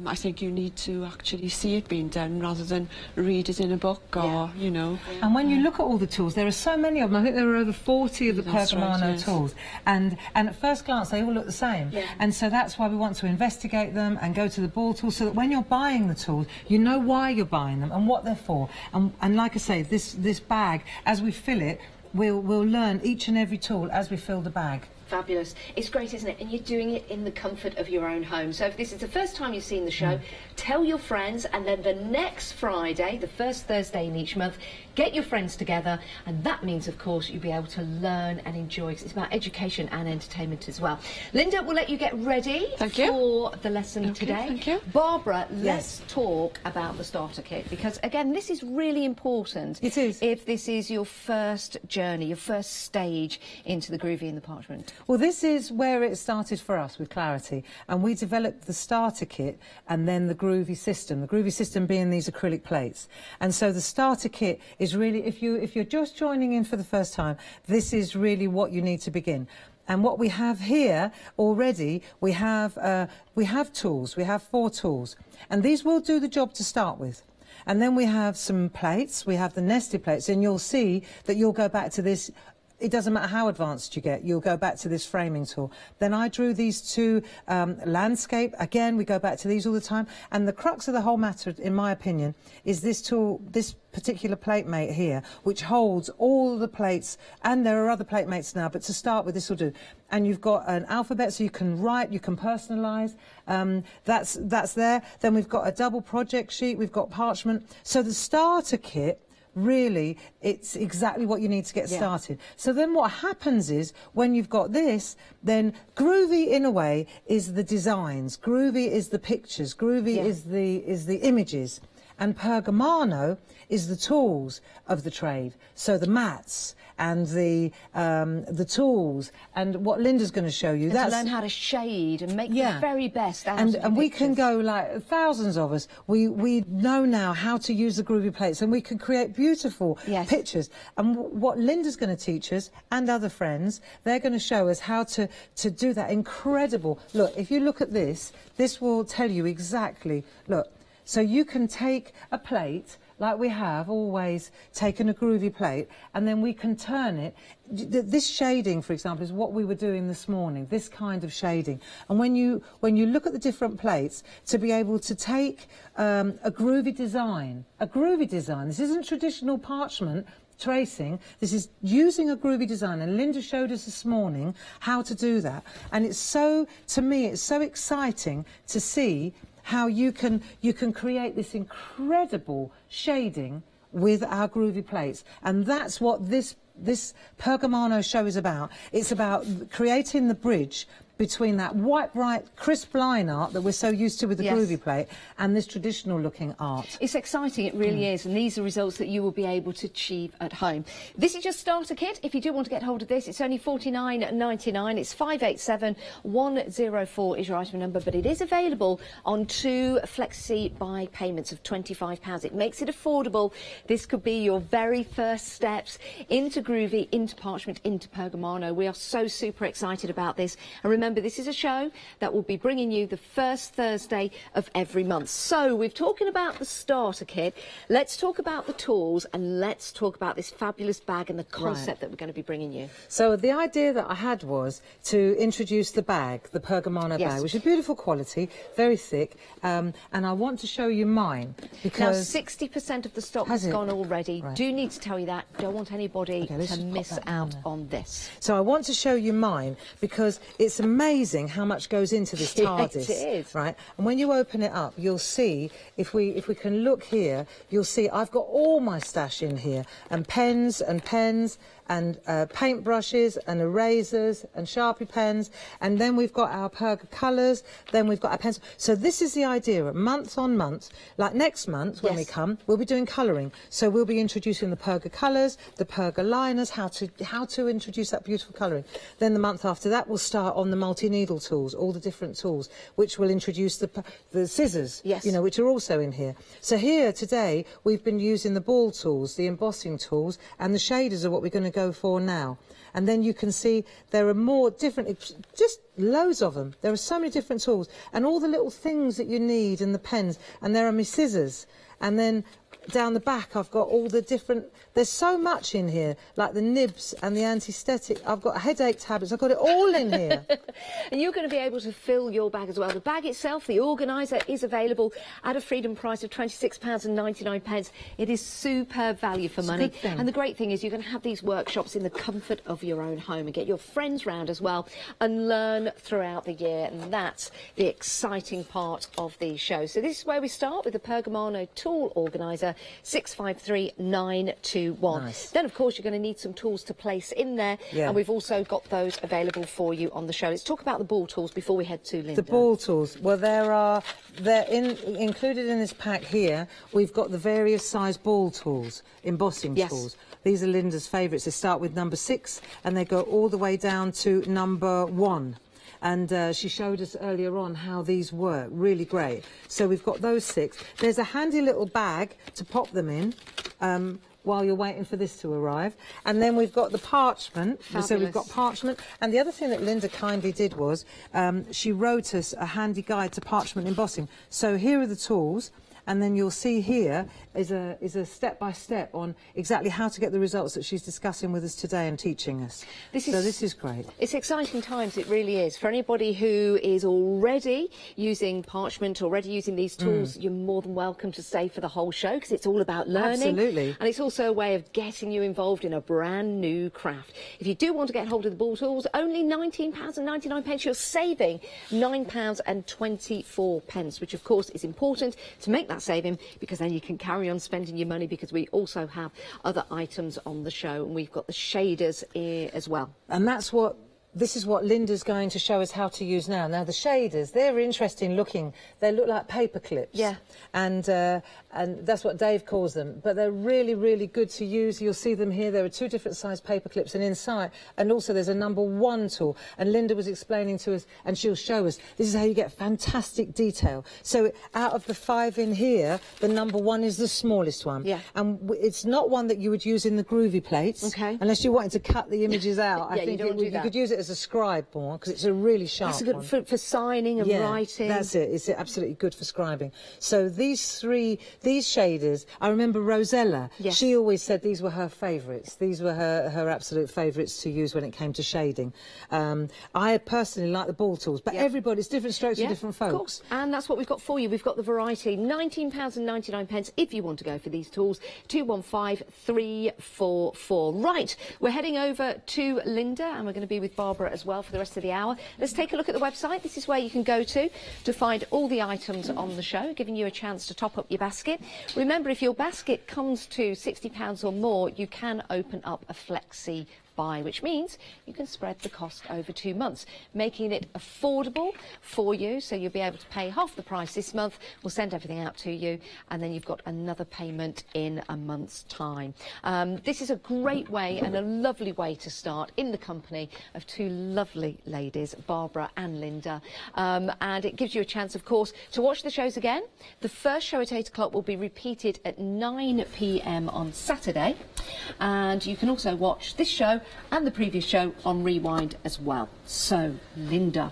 I think you need to actually see it being done rather than read it in a book or, you know. And when you look at all the tools, there are so many of them. I think there are over 40 of the Pergamano tools. And at first glance, they all look the same. Yeah. And so that's why we want to investigate them and go to the ball tools so that when you're buying the tools, you know why you're buying them and what they're for. And like I say, this bag, as we fill it, we'll learn each and every tool as we fill the bag. Fabulous. It's great, isn't it? And you're doing it in the comfort of your own home. So if this is the first time you've seen the show, tell your friends, and then the next Friday, the first Thursday in each month, get your friends together, and that means, of course, you'll be able to learn and enjoy. It's about education and entertainment as well. Linda, we'll let you get ready for the lesson today. Thank you. Barbara, let's talk about the starter kit, because, again, this is really important. It is. If this is your first journey, your first stage into the groovy and the parchment. Well, this is where it started for us with Clarity, and we developed the starter kit and then the groovy system being these acrylic plates. And so the starter kit is really, if you're just joining in for the first time, this is really what you need to begin. And what we have here already, we have tools. We have 4 tools, and these will do the job to start with. And then we have some plates. We have the nested plates, and you'll see that you'll go back to this. It doesn't matter how advanced you get, you'll go back to this framing tool. Then I drew these 2 landscape. Again, we go back to these all the time. And the crux of the whole matter, in my opinion, is this tool, this particular plate mate here, which holds all the plates. And there are other plate mates now, but to start with, this will do. And you've got an alphabet, so you can write, you can personalise. That's there. Then we've got a double project sheet. We've got parchment. So the starter kit, really, it's exactly what you need to get started. So then what happens is, when you've got this, then groovy, in a way, is the designs. Groovy is the pictures. Groovy is the images. And Pergamano is the tools of the trade. So the mats and the tools and what Linda's going to show you. And to learn how to shade and make the very best out of the And we can go, like, thousands of us, we know now how to use the groovy plates, and we can create beautiful pictures. And what Linda's going to teach us, and other friends, they're going to show us how to do that incredible. Look, if you look at this, this will tell you exactly, look, so you can take a plate, like we have always taken a groovy plate, and then we can turn it. This shading, for example, is what we were doing this morning, this kind of shading. And when you look at the different plates, to be able to take a groovy design, this isn't traditional parchment tracing, this is using a groovy design, and Linda showed us this morning how to do that. And it's so, to me, it's so exciting to see how you can create this incredible shading with our groovy plates. And that's what this Pergamano show is about. It's about creating the bridge between that white, bright, crisp line art that we're so used to with the groovy plate and this traditional looking art. It's exciting, it really is, and these are results that you will be able to achieve at home. This is your starter kit. If you do want to get hold of this, it's only $49.99. It's 587104 is your item number, but it is available on 2 flexi buy payments of £25. It makes it affordable. This could be your very first steps into groovy, into parchment, into Pergamano. We are so super excited about this. And remember, this is a show that will be bringing you the first Thursday of every month. So we've talking about the starter kit. Let's talk about the tools, and let's talk about this fabulous bag and the concept that we're going to be bringing you. So the idea that I had was to introduce the bag, the Pergamano bag, which is beautiful quality, very thick, and I want to show you mine because now 60% of the stock has gone already. Do need to tell you that. Don't want anybody to miss out on this. So I want to show you mine because it's amazing how much goes into this TARDIS. Yes, it is. Right? And when you open it up, you'll see, if we can look here, you'll see I've got all my stash in here, and pens and paint brushes and erasers and Sharpie pens, and then we've got our Perga colours, then we've got our pencils. So this is the idea, month on month, like next month when we come, we'll be doing colouring. So we'll be introducing the Perga colours, the Perga liners, how to introduce that beautiful colouring. Then the month after that we'll start on the multi-needle tools, all the different tools, which will introduce the scissors, you know, which are also in here. So here today we've been using the ball tools, the embossing tools, and the shaders are what we're going to go for now. And then you can see there are more different, just loads of them. There are so many different tools and all the little things that you need, and the pens, and there are my scissors. And then down the back I've got all the different, there's so much in here, like the nibs and the anaesthetic. I've got headache tablets, I've got it all in here. And you're going to be able to fill your bag as well. The bag itself, the organiser, is available at a freedom price of £26.99. It is superb value for money. And the great thing is you can have these workshops in the comfort of your own home and get your friends round as well and learn throughout the year. And that's the exciting part of the show. So this is where we start with the Pergamano Tool Organiser, 653921. Nice. Then, of course, you're going to need some tools to place in there, and we've also got those available for you on the show. Let's talk about the ball tools before we head to Linda. The ball tools, well, included in this pack here, we've got the various size ball tools, embossing tools. These are Linda's favourites. They start with number 6 and they go all the way down to number 1. And she showed us earlier on how these work, really great. So we've got those 6. There's a handy little bag to pop them in while you're waiting for this to arrive. And then we've got the parchment. Fabulous. So we've got parchment. And the other thing that Linda kindly did was she wrote us a handy guide to parchment embossing. So here are the tools. And then you'll see here is a step-by-step on exactly how to get the results that she's discussing with us today and teaching us. This is great. It's exciting times, it really is. For anybody who is already using parchment, already using these tools, you're more than welcome to stay for the whole show because it's all about learning. Absolutely. And it's also a way of getting you involved in a brand new craft. If you do want to get hold of the ball tools, only £19.99. You're saving £9.24, which of course is important to make that saving, because then you can carry on spending your money, because we also have other items on the show, and we've got the shaders here as well. And that's what this is what Linda's going to show us how to use now. Now, the shaders, they're interesting looking. They look like paper clips. Yeah. And that's what Dave calls them. But they're really, really good to use. You'll see them here. There are 2 different size paper clips, and inside, and also there's a number 1 tool. And Linda was explaining to us, and she'll show us, this is how you get fantastic detail. So out of the 5 in here, the number 1 is the smallest one. Yeah. And it's not one that you would use in the groovy plates. Okay. Unless you wanted to cut the images out. Yeah, I think you could use it as a scribe more, because it's a really sharp That's good one. for signing and writing. That's it. It's absolutely good for scribing. So these shaders, I remember Rosella. Yes. She always said these were her favourites. These were her absolute favourites to use when it came to shading. I personally like the ball tools, but everybody's different strokes for different folks. Of course. And that's what we've got for you. We've got the variety. £19.99 if you want to go for these tools. 215344. Right, we're heading over to Linda, and we're going to be with Barbara as well for the rest of the hour. Let's take a look at the website. This is where you can go to find all the items on the show, giving you a chance to top up your basket. Remember, if your basket comes to £60 or more, you can open up a flexi buy, which means you can spread the cost over 2 months, making it affordable for you, so you'll be able to pay half the price this month. We'll send everything out to you, and then you've got another payment in a month's time. This is a great way and a lovely way to start in the company of 2 lovely ladies, Barbara and Linda, and it gives you a chance, of course, to watch the shows again. The first show at 8 o'clock will be repeated at 9 p.m. on Saturday, and you can also watch this show and the previous show on Rewind as well. So, Linda.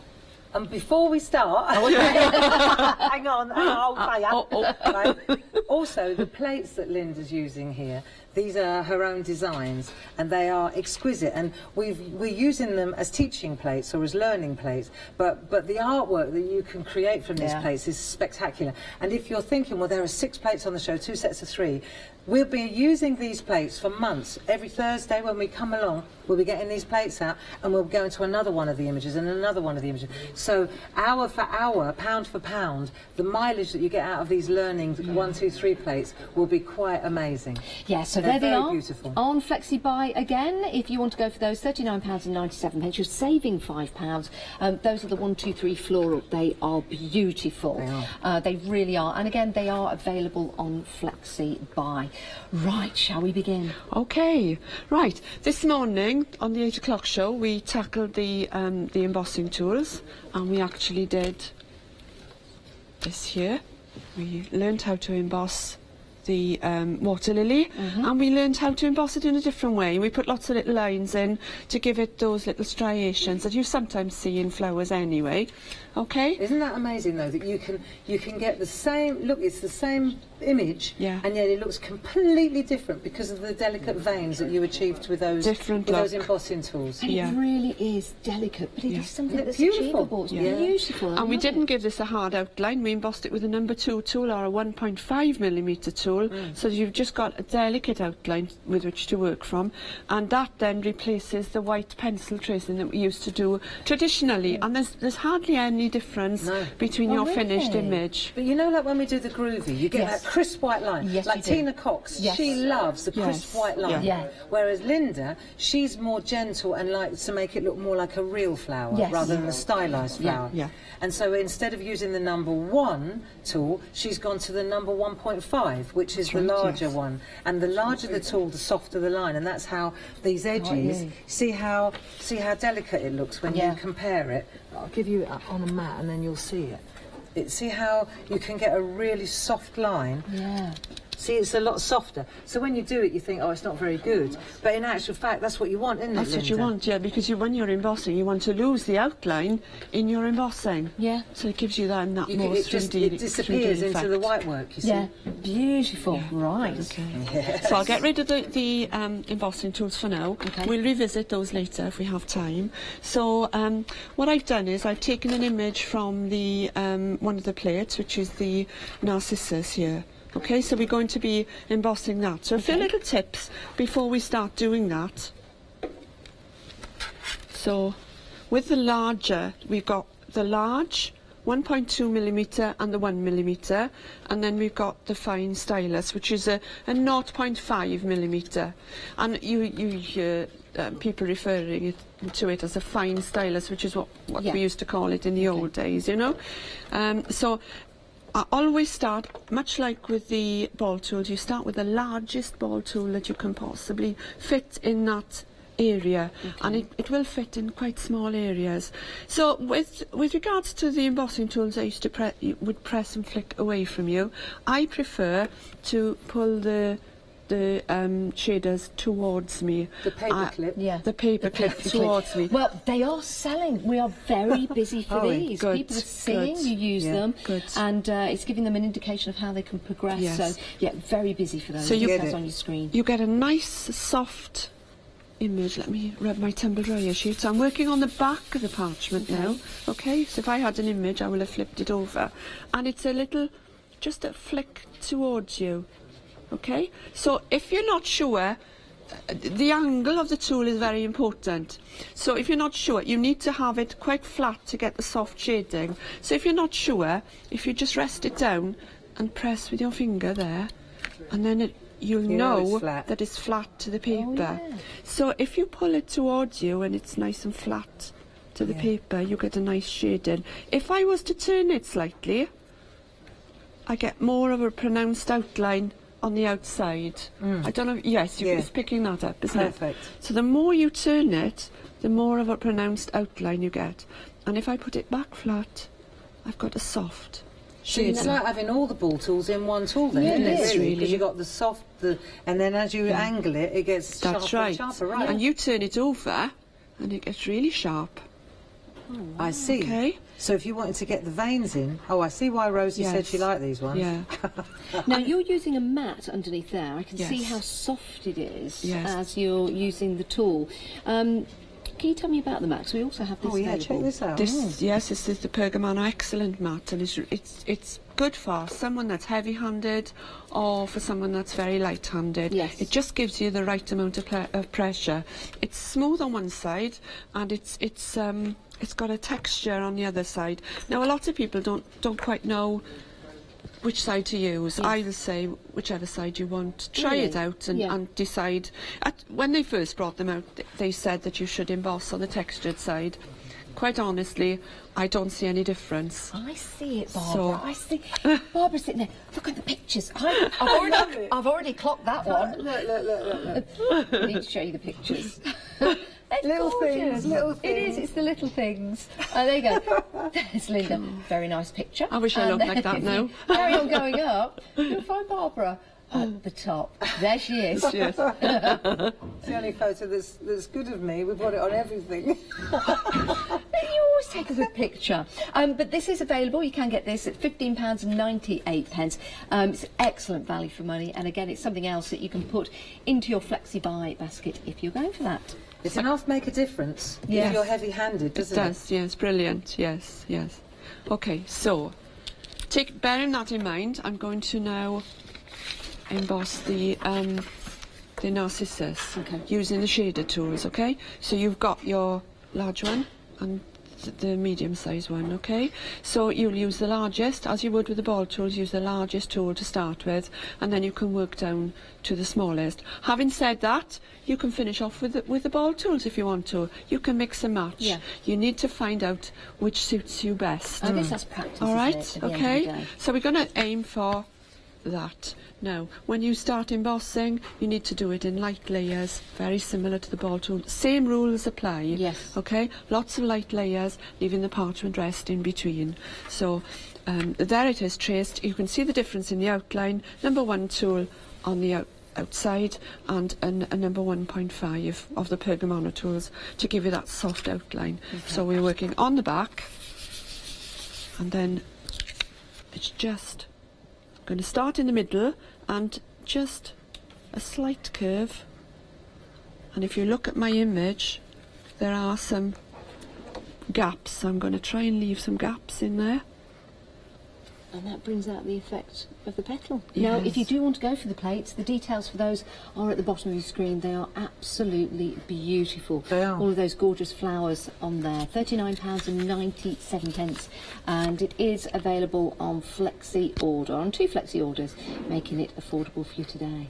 And before we start, hang on, I'll right. Also, the plates that Linda's using here, these are her own designs, and they are exquisite. And we're using them as teaching plates or as learning plates. But the artwork that you can create from these plates is spectacular. And if you're thinking, well, there are 6 plates on the show, 2 sets of 3. We'll be using these plates for months. Every Thursday when we come along, we'll be getting these plates out, and we'll go into another one of the images and another one of the images. So hour for hour, pound for pound, the mileage that you get out of these learning 1, 2, 3 plates will be quite amazing. Yeah, so They're there they are, beautiful. On Flexi Buy again. If you want to go for those, £39.97, you're saving £5. Those are the 1, 2, 3 floral. They are beautiful. They are. They really are. And again, they are available on Flexi Buy. Right, shall we begin? Okay, right. This morning on the 8 o'clock show, we tackled the embossing tools, and we actually did this here. We learned how to emboss the water lily, and we learned how to emboss it in a different way. We put lots of little lines in to give it those little striations that you sometimes see in flowers anyway. Okay? Isn't that amazing though, that you can get the same look, it's the same image, and yet it looks completely different because of the delicate veins that you achieved with those those embossing tools. And it really is delicate, but it is something that's beautiful. achievable. It's beautiful. And we didn't give this a hard outline. We embossed it with a number 2 tool or a 1.5mm tool, so you've just got a delicate outline with which to work from, and that then replaces the white pencil tracing that we used to do traditionally. And there's hardly any difference between your finished image. But you know, like when we do the groovy, you get that crisp white line. Yes, like Tina Cox, she loves the crisp white line. Whereas Linda, she's more gentle and likes to make it look more like a real flower rather than a stylised flower. And so instead of using the number 1 tool, she's gone to the number 1.5, which is the larger one. And the larger the tool, the softer the line. And that's how these edges, see how delicate it looks when you compare it. I'll give you it on a mat and then you'll see it. See how you can get a really soft line? See, it's a lot softer. So when you do it, you think, oh, it's not very good. But in actual fact, that's what you want, isn't it, That's what you want, because when you're embossing, you want to lose the outline in your embossing. So it gives you that more 3D. It disappears into the white work, you see. Beautiful. Right. So I'll get rid of the embossing tools for now. We'll revisit those later if we have time. So what I've done is I've taken an image from the one of the plates, which is the Narcissus here. Okay, so we're going to be embossing that. So a few little tips before we start doing that. So with the larger, we've got the large 1.2mm and the 1mm, and then we've got the fine stylus, which is a 0.5mm. And people referring to it as a fine stylus, which is what we used to call it in the old days, you know. So I always start, much like with the ball tools, you start with the largest ball tool that you can possibly fit in that area, and it will fit in quite small areas. So with regards to the embossing tools I used to would press and flick away from you, I prefer to pull the shaders towards me. The paper clip? Yeah. The paper clip towards me. Well, they are selling. We are very busy for these. Good, people are seeing you use them, and it's giving them an indication of how they can progress. Yes. So, yeah, very busy for those. So you get on your screen. You get a nice, soft image. Let me rub my tumble dryer sheet. So I'm working on the back of the parchment now. Okay, so if I had an image, I will have flipped it over. And it's a little, just a flick towards you. Okay, so if you're not sure, the angle of the tool is very important. So if you're not sure, you need to have it quite flat to get the soft shading. So if you're not sure, if you just rest it down and press with your finger there, and then you'll know that it's flat to the paper. Oh, yeah. So if you pull it towards you and it's nice and flat to the paper, you get a nice shading. If I was to turn it slightly, I get more of a pronounced outline on the outside. I don't know, yes, it's picking that up, isn't it? Perfect. So the more you turn it, the more of a pronounced outline you get. And if I put it back flat, I've got a soft shade. It's like having all the ball tools in one tool then, isn't it? Really, because you've got the soft, and then as you angle it, it gets sharper and sharper, right? And you turn it over, and it gets really sharp. Oh, wow. I see. Okay. So if you wanted to get the veins in, I see why Rosie said she liked these ones. Yeah. Now you're using a mat underneath there. I can see how soft it is as you're using the tool. Can you tell me about the mat? We also have this. Oh yeah, check this out. Yes, this is the Pergamano Excellent mat, and it's good for someone that's heavy-handed or for someone that's very light-handed. Yes. It just gives you the right amount of pressure. It's smooth on one side, and it's got a texture on the other side. Now a lot of people don't quite know which side to use. I will say whichever side you want. Try it out and decide. When they first brought them out, they said that you should emboss on the textured side. Quite honestly, I don't see any difference. I see it, Barbara. I see Barbara's sitting there. Look at the pictures. I've already clocked that one. Look. I need to show you the pictures. Little things. It is, it's the little things. There you go. There's Linda. Very nice picture. I wish I looked like that now. Carry on going up. You'll find Barbara at the top. There she is. Yes. It's the only photo that's good of me. We've got it on everything. You always take a good picture. But this is available. You can get this at £15.98. It's excellent value for money. And again, it's something else that you can put into your flexi-buy basket if you're going for that. It's enough make a difference if you're heavy-handed, doesn't it? It does, yes, brilliant, yes. Okay, so, bearing that in mind, I'm going to now emboss the Narcissus using the shader tools, okay? So you've got your large one and the medium-sized one, okay? So you'll use the largest, as you would with the ball tools, use the largest tool to start with, and then you can work down to the smallest. Having said that, you can finish off with the ball tools if you want to. You can mix and match. Yeah. You need to find out which suits you best. I guess that's practice, all right, isn't it, okay? So we're going to aim for that. Now, when you start embossing, you need to do it in light layers, very similar to the ball tool. Same rules apply. Yes. Okay? Lots of light layers, leaving the parchment rest in between. So, there it is traced. You can see the difference in the outline. Number 1 tool on the outside and a number 1.5 of the Pergamano tools to give you that soft outline. Okay. So we're working on the back, and then it's just going to start in the middle and just a slight curve. And if you look at my image, there are some gaps. I'm going to try and leave some gaps in there. And that brings out the effect of the petal. Yes. Now, if you do want to go for the plates, the details for those are at the bottom of your screen. They are absolutely beautiful. They are. All of those gorgeous flowers on there. £39.97. And it is available on flexi order, on 2 flexi orders, making it affordable for you today.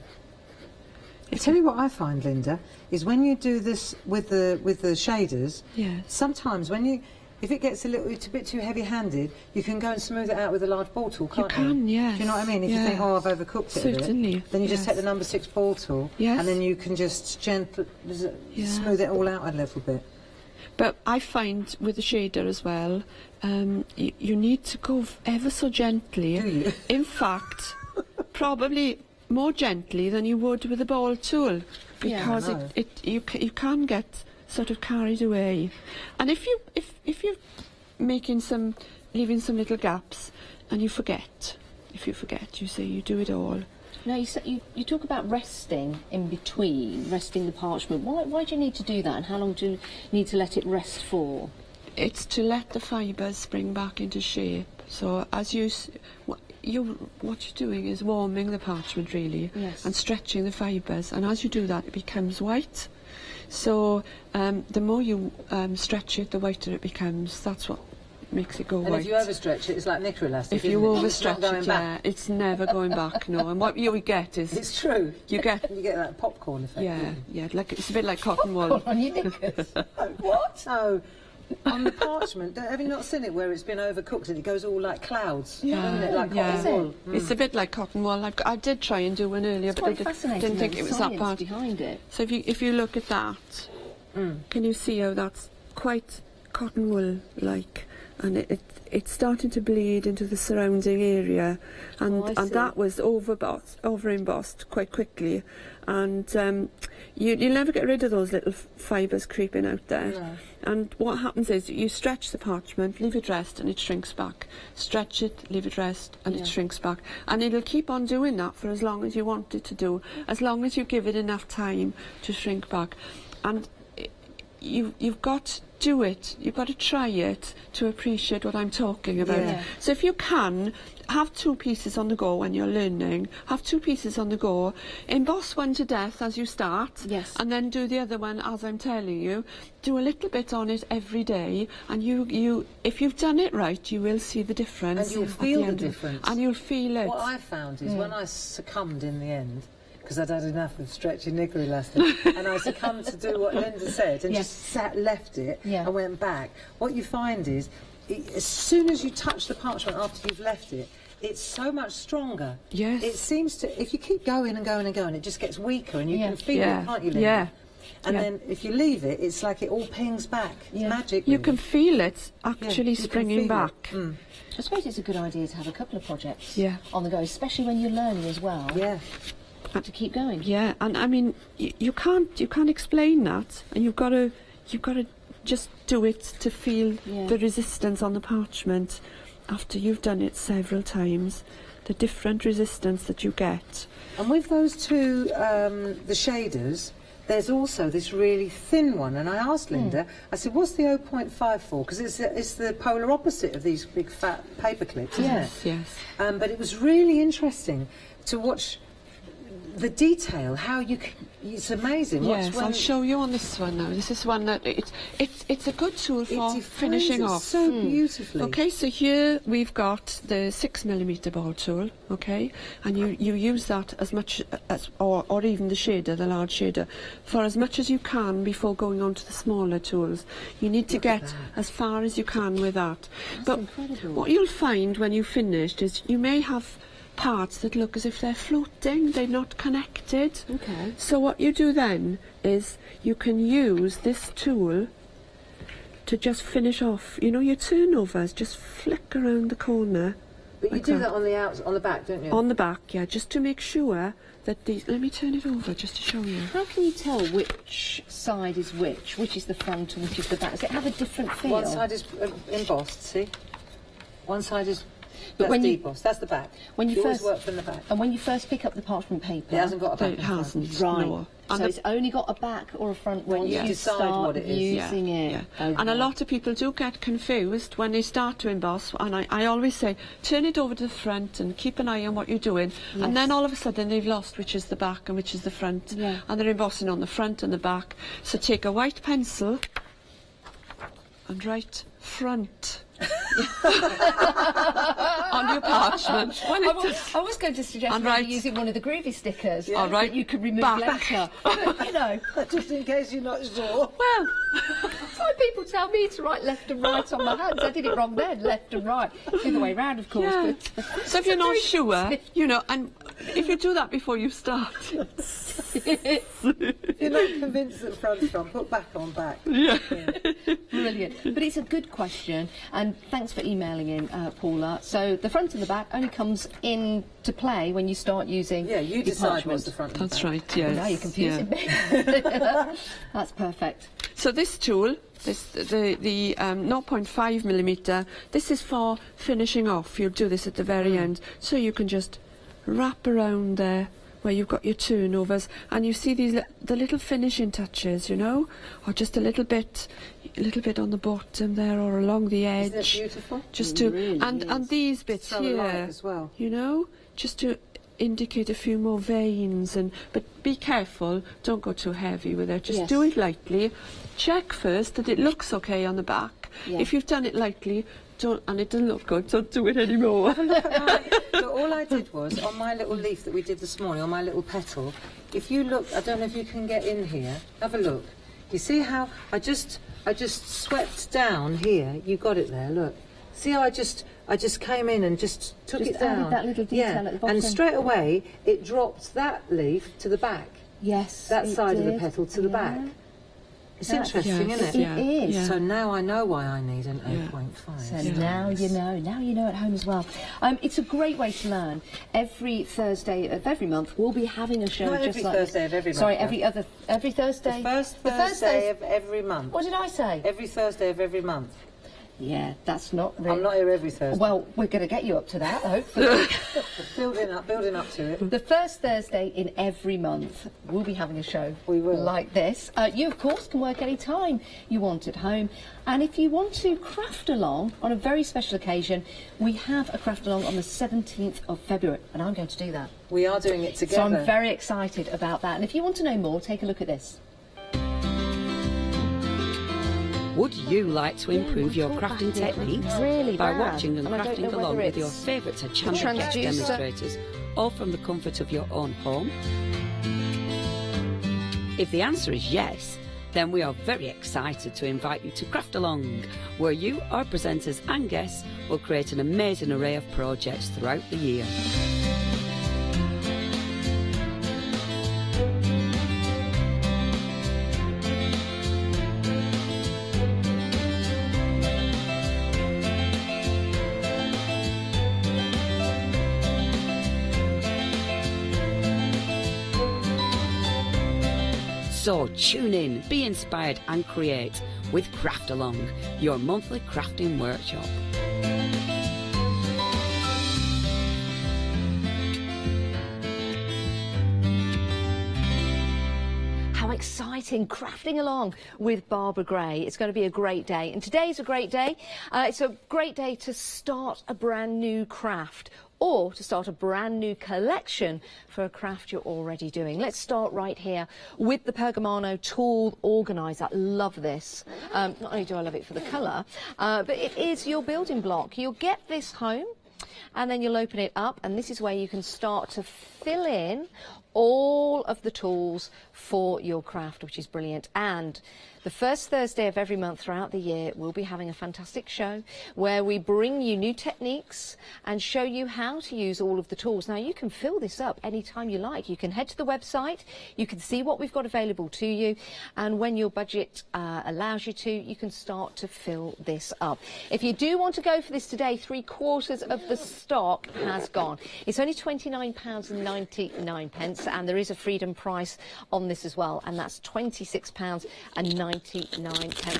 I tell you what I find, Linda, is when you do this with the shaders, sometimes if it gets it's a bit too heavy-handed, you can go and smooth it out with a large ball tool, can't you? You can, yes. Do you know what I mean? If you think, oh, I've overcooked it a bit, then you just take the number 6 ball tool, and then you can just gently smooth it all out a little bit. But I find with the shader as well, you need to go ever so gently. Do you? In fact, probably more gently than you would with a ball tool, because you can get sort of carried away. And if you're leaving some little gaps, and you forget, you say you do it all. Now, you talk about resting in between, resting the parchment. Why do you need to do that, and how long do you need to let it rest for? It's to let the fibres spring back into shape. So as what you're doing is warming the parchment really, and stretching the fibres. And as you do that, it becomes white. So the more you stretch it, the whiter it becomes. That's what makes it go white. And if you overstretch it, it's like knicker elastic. If you overstretch it, it's never going back. No, and what you get is it's true. You get that popcorn effect. Yeah, like it's a bit like cotton wool. On your knickers. What? No. On the parchment, have you not seen it where it's been overcooked and it goes all like clouds? Doesn't it? Like cotton wool. It's a bit like cotton wool. I did try and do one earlier, but I didn't think it was that bad. Behind it. So if you look at that, can you see how that's quite cotton wool like, and it's starting to bleed into the surrounding area, and that was over embossed quite quickly, and you'll never get rid of those little fibres creeping out there. No. And what happens is you stretch the parchment, leave it rest, and it shrinks back. Stretch it, leave it rest, and it shrinks back. And it'll keep on doing that for as long as you want it to do, as long as you give it enough time to shrink back. And you've got to do it, you've got to try it to appreciate what I'm talking about. Yeah. So if you can, have 2 pieces on the go when you're learning, have 2 pieces on the go, emboss one to death as you start, and then do the other one as I'm telling you. Do a little bit on it every day, and if you've done it right, you will see the difference. And you'll feel the difference. And you'll feel it. What I found is when I succumbed in the end, because I'd had enough of stretching knicker elastic, and I succumbed to do what Linda said, and just left it and went back. What you find is, as soon as you touch the parchment after you've left it, it's so much stronger. Yes. It seems to, if you keep going and going and going, it just gets weaker, and you can feel it, can't you, Linda? Yeah. And then if you leave it, it's like it all pings back. It's magic. You can feel it actually springing back. I suppose it's a good idea to have a couple of projects on the go, especially when you're learning as well. Yeah. To keep going. Yeah, and I mean, you can't explain that, and you've got to just do it to feel the resistance on the parchment after you've done it several times, the different resistance that you get. And with those 2, the shaders, there's also this really thin one, and I asked Linda, I said, what's the 0.5 for? Because it's the polar opposite of these big fat paper clips, isn't it? Yes. But it was really interesting to watch the detail, how you can, it's amazing. Yes, I'll show you on this one now. This is one that it's a good tool for finishing off. So beautifully. Okay, so here we've got the 6mm ball tool, okay, and you use that as much as, or even the shader, the large shader, for as much as you can before going on to the smaller tools. You need to get as far as you can with that. But what you'll find when you've finished is you may have parts that look as if they're floating, they're not connected. Okay. So what you do then is you can use this tool to just finish off, you know, your turnovers, just flick around the corner. But you do that on the back, don't you? On the back, yeah, just to make sure that these... Let me turn it over just to show you. How can you tell which side is which is the front and which is the back? Does it have a different feel? One side is embossed, see? One side is... But when that's the back. When you first work from the back. And when you first pick up the parchment paper, it hasn't got a back. It hasn't. Right. No. So it's only got a back or a front when you decide start what it is. using it. Yeah. And a lot of people do get confused when they start to emboss, and I always say, turn it over to the front and keep an eye on what you're doing. Yes. And then all of a sudden they've lost which is the back and which is the front. Yeah. And they're embossing on the front and the back. So take a white pencil and write front on your parchment. I was going to suggest maybe using one of the groovy stickers. All right. That you could remove later. But, you know, just in case you're not sure. Well, that's why people tell me to write left and right on my hands. I did it wrong then, left and right. It's the other way round, of course. Yeah. But, so if you're not sure, you know, and if you do that before you start. If you're not convinced that the front's gone, put back on back. Yeah. Brilliant. But it's a good question, and thanks for emailing in, Paula. So the front and the back only comes into play when you start using. Yeah, you decide what's the front and That's back. right, yes. Now you're confusing me. That's perfect. So this tool, the 0.5mm, this is for finishing off. You'll do this at the very end, so you can just wrap around there where you've got your turnovers, and you see these the little finishing touches, you know, or just a little bit on the bottom there or along the edge. Isn't that beautiful? Just to really and these bits so here as well. You know, just to indicate a few more veins, but be careful, don't go too heavy with it. Just do it lightly. Check first that it looks okay on the back. Yeah. If you've done it lightly, and it doesn't look good, don't do it anymore. Have a look at my, so all I did was, on my little leaf that we did this morning, on my little petal, if you look, I don't know if you can get in here, have a look. You see how I just swept down here, you got it there, look. See how I just came in and just took it down. That little detail at the bottom. And straight away, it dropped that leaf to the back. Yes, that side of the petal to the back. It's interesting, isn't it? It is. Yeah. So now I know why I need an 8.5. So now you know at home as well. It's a great way to learn. Every Thursday of every month we'll be having a show. Not just every like Thursday of every month. Sorry, every Thursday. The first Thursday of every month. What did I say? Every Thursday of every month. Yeah, that's not really... I'm not here every Thursday. Well, we're going to get you up to that, hopefully. building up to it. The first Thursday in every month, we'll be having a show like this. You, of course, can work any time you want at home. And if you want to craft along on a very special occasion, we have a craft along on the 17th of February, and I'm going to do that. We are doing it together. So I'm very excited about that. And if you want to know more, take a look at this. Would you like to improve your crafting techniques by watching and crafting along with your favourite Hochanda guest demonstrators, all from the comfort of your own home? If the answer is yes, then we are very excited to invite you to Craft Along, where you, our presenters and guests, will create an amazing array of projects throughout the year. So tune in, be inspired and create with Craft Along, your monthly crafting workshop. How exciting, crafting along with Barbara Gray. It's going to be a great day, and today's a great day. It's a great day to start a brand new craft, or to start a brand new collection for a craft you're already doing. Let's start right here with the Pergamano Tool Organiser. Love this. Not only do I love it for the colour, but it is your building block. You'll get this home and then you'll open it up, and this is where you can start to fill in all of the tools for your craft, which is brilliant. And the first Thursday of every month throughout the year, we'll be having a fantastic show where we bring you new techniques and show you how to use all of the tools. Now, you can fill this up anytime you like. You can head to the website, you can see what we've got available to you, and when your budget allows you to, you can start to fill this up. If you do want to go for this today, 3/4 of the stock has gone. It's only £29.99, and there is a freedom price on this as well, and that's £26.99.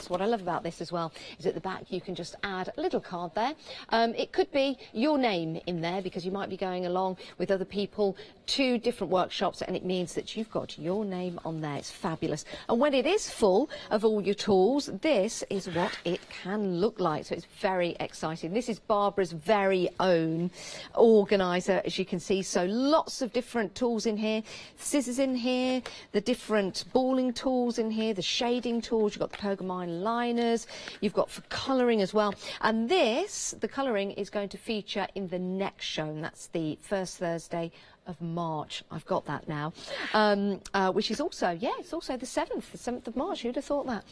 What I love about this as well is at the back you can just add a little card there. It could be your name in there, because you might be going along with other people to different workshops, and it means that you've got your name on there. It's fabulous. And when it is full of all your tools, this is what it can look like. So it's very exciting. This is Barbara's very own organiser, as you can see. So lots of different tools in here, scissors in here, the different balling tools in here, the shading tools, you've got the Pergamano liners, you've got for colouring as well. And this, the colouring, is going to feature in the next show, and that's the first Thursday of March. I've got that now, which is also, yeah, it's also the 7th of March. Who'd have thought that?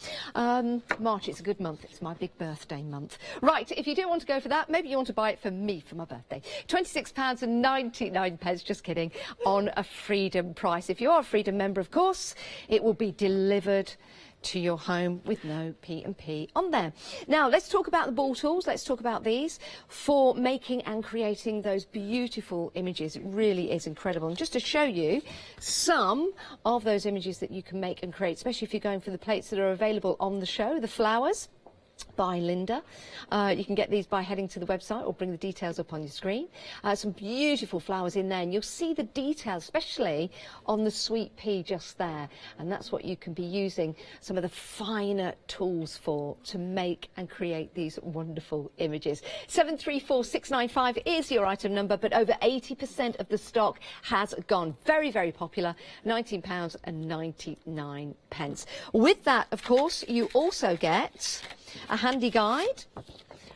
March, it's a good month. It's my big birthday month. Right, if you do want to go for that, maybe you want to buy it for me for my birthday. £26.99, just kidding, on a Freedom price. If you are a Freedom member, of course, it will be delivered to your home with no P&P on there. Now, let's talk about the ball tools. Let's talk about these for making and creating those beautiful images. It really is incredible. And just to show you some of those images that you can make and create, especially if you're going for the plates that are available on the show, the flowers by Linda. You can get these by heading to the website or bring the details up on your screen. Some beautiful flowers in there, and you'll see the details, especially on the sweet pea just there. And that's what you can be using some of the finer tools for, to make and create these wonderful images. 734695 is your item number, but over 80% of the stock has gone. Very, very popular, £19.99. With that, of course, you also get a handy guide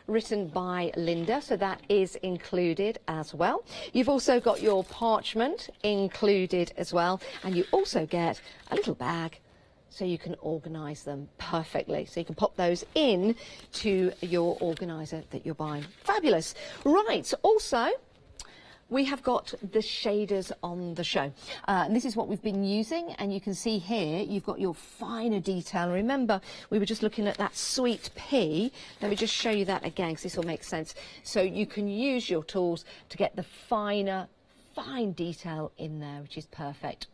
written by Linda, so that is included as well. You've also got your parchment included as well, and you also get a little bag so you can organise them perfectly. So you can pop those in to your organiser that you're buying. Fabulous. Right, also, we have got the shaders on the show. And this is what we've been using, and you can see here you've got your finer detail. Remember, we were just looking at that sweet pea. Let me just show you that again, because this will make sense. So you can use your tools to get the fine detail in there, which is perfect.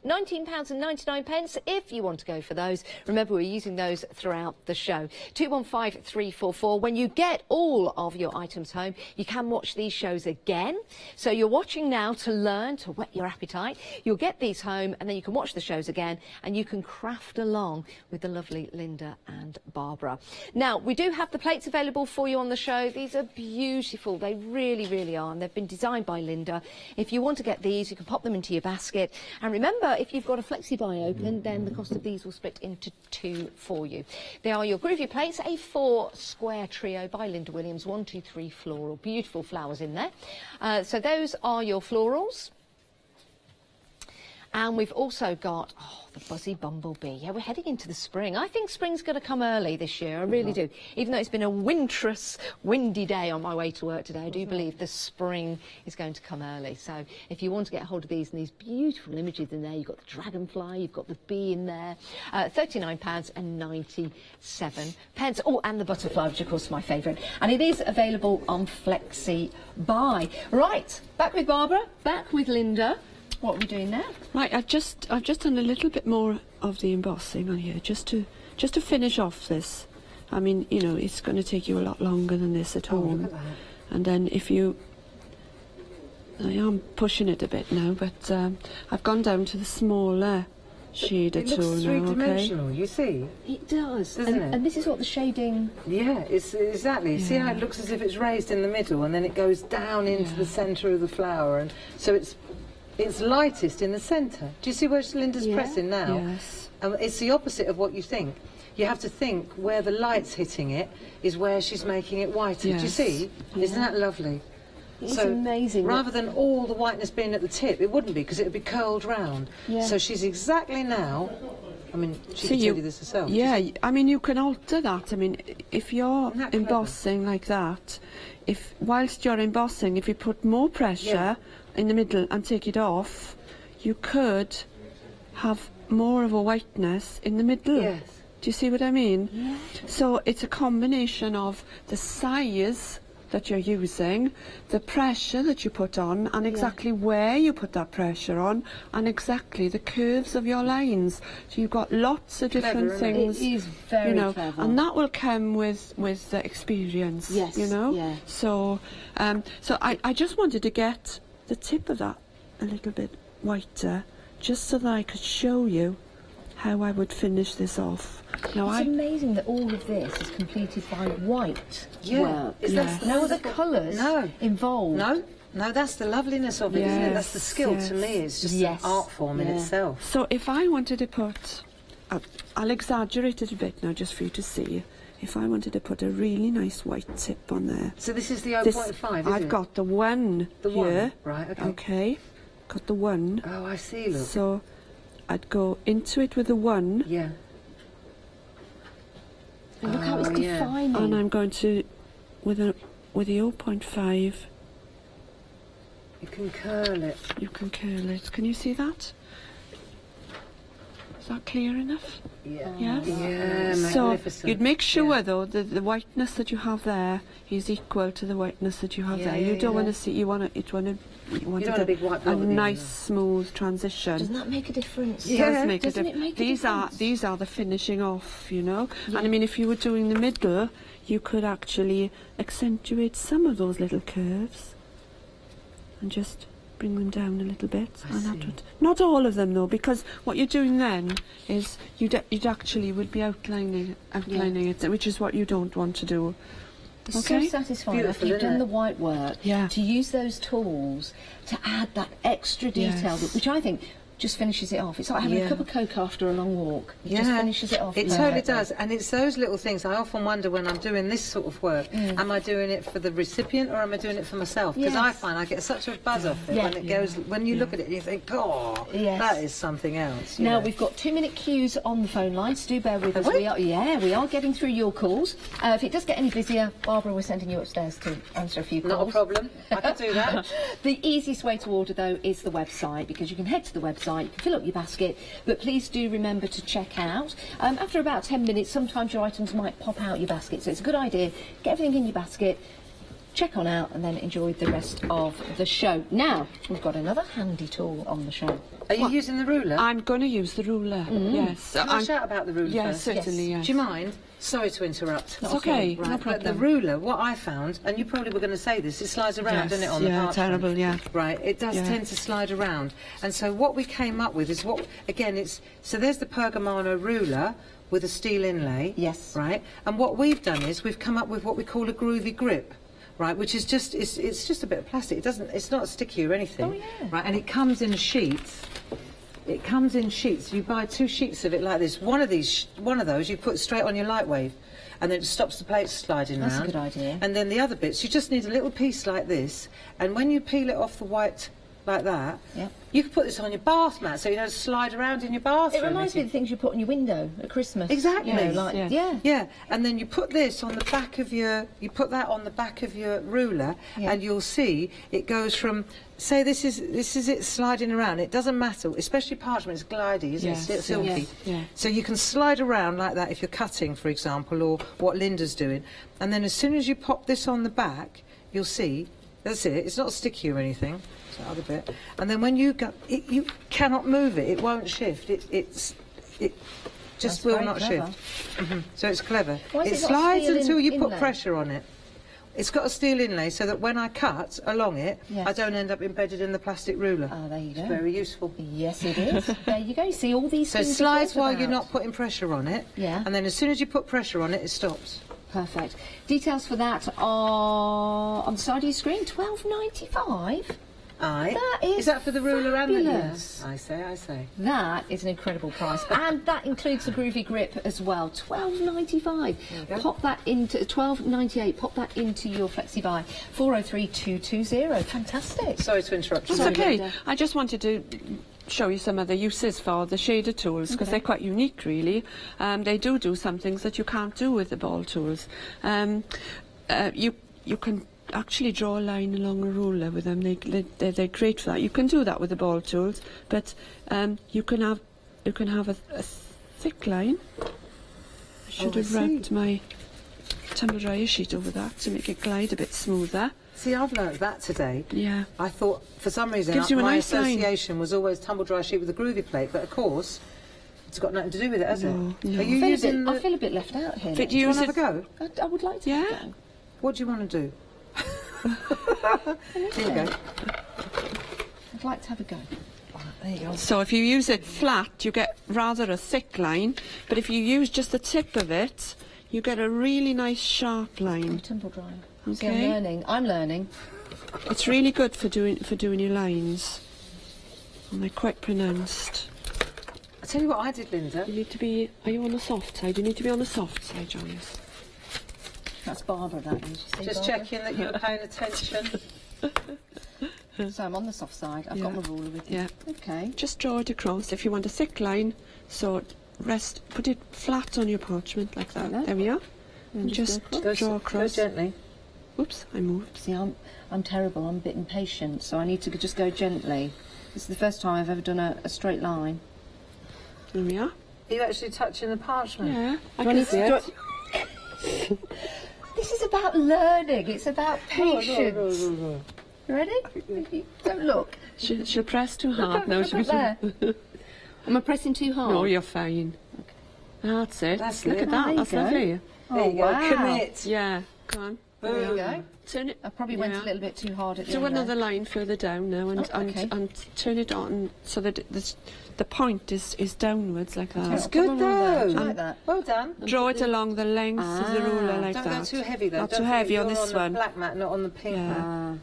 £19.99 if you want to go for those. Remember, we're using those throughout the show. 215344. When you get all of your items home, you can watch these shows again. So you're watching now to learn, to whet your appetite. You'll get these home, and then you can watch the shows again, and you can craft along with the lovely Linda and Barbara. Now, we do have the plates available for you on the show. These are beautiful. They really, really are, and they've been designed by Linda. If you want to get these, you can pop them into your basket. And remember, if you've got a flexi-buy open, then the cost of these will split into two for you. They are your groovy plates, a 4 square trio by Linda Williams, 1, 2, 3 floral. Beautiful flowers in there. So those are your florals. And we've also got, the buzzy bumblebee. Yeah, we're heading into the spring. I think spring's going to come early this year. I really do. Even though it's been a wintrous, windy day on my way to work today, I do believe the spring is going to come early. So if you want to get hold of these and these beautiful images in there, you've got the dragonfly, you've got the bee in there, £39.97. Oh, and the butterfly, which of course is my favourite. And it is available on Flexi Buy. Right, back with Barbara, back with Linda. What are we doing now? Right, I've just done a little bit more of the embossing on here, just to finish off this. I mean, you know, it's going to take you a lot longer than this at home. Look at that. And then if you, I am pushing it a bit now, but I've gone down to the smaller shader tool now. It looks three-dimensional, you see? It does, doesn't it? And this is what the shading... Yeah, it's exactly. Yeah. See how it looks as if it's raised in the middle, and then it goes down into the centre of the flower, and so it's lightest in the centre. Do you see where Linda's pressing now? Yes. It's the opposite of what you think. You have to think where the light's hitting it is where she's making it whiter. Yes. Do you see? Yeah. Isn't that lovely? It's amazing. Rather than all the whiteness being at the tip, it wouldn't be, because it would be curled round. Yeah. So she's exactly now... I mean, she can tell you this herself. Yeah, I mean, you can alter that. I mean, if you're embossing like that, whilst you're embossing, if you put more pressure in the middle and take it off, you could have more of a whiteness in the middle. Yes. Do you see what I mean? Yeah. So it's a combination of the size that you're using, the pressure that you put on, and exactly where you put that pressure on, and exactly the curves of your lines. So you've got lots of different things. It is very clever. And that will come with the experience. Yes. You know. Yeah. So I just wanted to get the tip of that a little bit whiter, just so that I could show you how I would finish this off. Now, it's amazing that all of this is completed by white work. Is no other colours involved. No. No, that's the loveliness of it, isn't it? That's the skill to me. It's just an art form in itself. So if I wanted to put, I'll exaggerate it a bit now just for you to see. If I wanted to put a really nice white tip on there. So this is the 0.5, isn't I've got the one here. Right, okay. Okay. Got the one. Oh, I see, look. So I'd go into it with the one. Yeah. And look how it's defining. And I'm going to, with the 0.5. You can curl it. You can curl it. Can you see that? Is that clear enough? Yeah. Yes? Yeah, so magnificent. you'd make sure though that the whiteness that you have there is equal to the whiteness that you have there. You don't want to see. You want a big white blob a nice smooth transition. Doesn't that make a difference? Yeah, does make Doesn't it make a difference? These are the finishing off, you know. Yeah. And I mean, if you were doing the middle, you could actually accentuate some of those little curves and just bring them down a little bit. Not all of them though, because what you're doing then is you'd actually would be outlining it, which is what you don't want to do. It's so satisfying after you've done the white work to use those tools to add that extra detail, which I think just finishes it off. It's like having a cup of Coke after a long walk. It just finishes it off. It totally does. And it's those little things. I often wonder when I'm doing this sort of work, am I doing it for the recipient or am I doing it for myself? Because I find I get such a buzz off it when it goes, when you look at it and you think, oh, that is something else. Now, we've got 2-minute queues on the phone lines. Do bear with us. We are getting through your calls. If it does get any busier, Barbara, we're sending you upstairs to answer a few calls. Not a problem. I can do that. The easiest way to order, though, is the website, because you can head to the website, you can fill up your basket, but please do remember to check out. After about 10 minutes, sometimes your items might pop out your basket, so it's a good idea. Get everything in your basket, check on out, and then enjoy the rest of the show. Now, we've got another handy tool on the show. Are you using the ruler? I'm going to use the ruler, yes. Can I shout about the ruler yes, first? Certainly, yes. Do you mind? Sorry to interrupt. It's okay, no problem. But the ruler, what I found, and you probably were going to say this, it slides around, doesn't it, on the parchment? Terrible, Right, it does tend to slide around. And so what we came up with is what, again, so there's the Pergamano ruler with a steel inlay. Yes. Right, and what we've done is we've come up with what we call a groovy grip. Right, which is just, it's just a bit of plastic. It's not sticky or anything. Oh, yeah. Right, and it comes in sheets. It comes in sheets. You buy 2 sheets of it like this. One of those you put straight on your light wave, and then it stops the plates sliding around. That's a good idea. And then the other bits, you just need a little piece like this, and when you peel it off the white like that, you can put this on your bath mat, so you don't slide around in your bathroom. It reminds me of the things you put on your window at Christmas. Exactly. You know, like, yeah. And then you put this on the back of your, ruler, and you'll see it goes from, say this is it sliding around. It doesn't matter, especially parchment. It's glidey, isn't it? It's silky. So you can slide around like that if you're cutting, for example, or what Linda's doing. And then as soon as you pop this on the back, you'll see. That's it. It's not sticky or anything. That other bit, and then when you go, you cannot move it. It won't shift. It just will not shift. So it's clever. It slides until you put pressure on it. It's got a steel inlay so that when I cut along it, I don't end up embedded in the plastic ruler. Oh, there you go. It's very useful. Yes, it is. There you go. You see all these. So it slides while you're not putting pressure on it. Yeah. And then as soon as you put pressure on it, it stops. Perfect. Details for that are on the side of your screen. £12.95. That is that for the ruler and the fabulous. I say. That is an incredible price, and that includes the groovy grip as well. £12.95. Pop that into £12.98. Pop that into your flexi buy. 403220. Fantastic. Sorry to interrupt you. It's okay. I just wanted to show you some other uses for the shader tools, because they're quite unique, really. They do some things that you can't do with the ball tools. You can actually draw a line along a ruler with them. They're great for that. You can do that with the ball tools, but you can have a thick line. I should have rubbed my tumble dryer sheet over that to make it glide a bit smoother. See, I've learnt that today. Yeah. I thought, for some reason, my association was always tumble dry sheet with a groovy plate, but of course, it's got nothing to do with it, has it? No. Are you using I feel a bit left out here. Do you want to have a go? I would like to have a go. What do you want to do? Here you go. I'd like to have a go. There you go. So if you use it flat, you get rather a thick line, but if you use just the tip of it, you get a really nice sharp line. Tumble dryer. Okay. See, I'm learning. It's really good for doing your lines. And they're quite pronounced. I tell you what I did, Linda. You need to be. Are you on the soft side? You need to be on the soft side, Joyce. That's Barbara, that is. Just checking that you're paying attention. So I'm on the soft side. I've got my ruler with you. Yeah. Okay. Just draw it across. If you want a thick line, so put it flat on your parchment like that. There we are. And just draw across. Go gently. Oops, I moved. See, I'm terrible. I'm a bit impatient, so I need to just go gently. This is the first time I've ever done a straight line. There we are. Are you actually touching the parchment? Yeah, I can see it. This is about learning. It's about patience. No. Ready? Don't look. She'll press too hard. No, she'll there. Am I pressing too hard? No, you're fine. Okay. That's it. Look at There that. you That's go. lovely. Oh, wow. Commit. Yeah. Go on. There you go. Turn it. I probably went a little bit too hard at the Do end another there. line further down now, and turn it on so that the point is downwards like that. That's good though. Like that. Well done. Draw it along the length of the ruler like Don't that. go too heavy though. Not Don't too heavy forget on you're this on one. the black mat, not on the pink mat.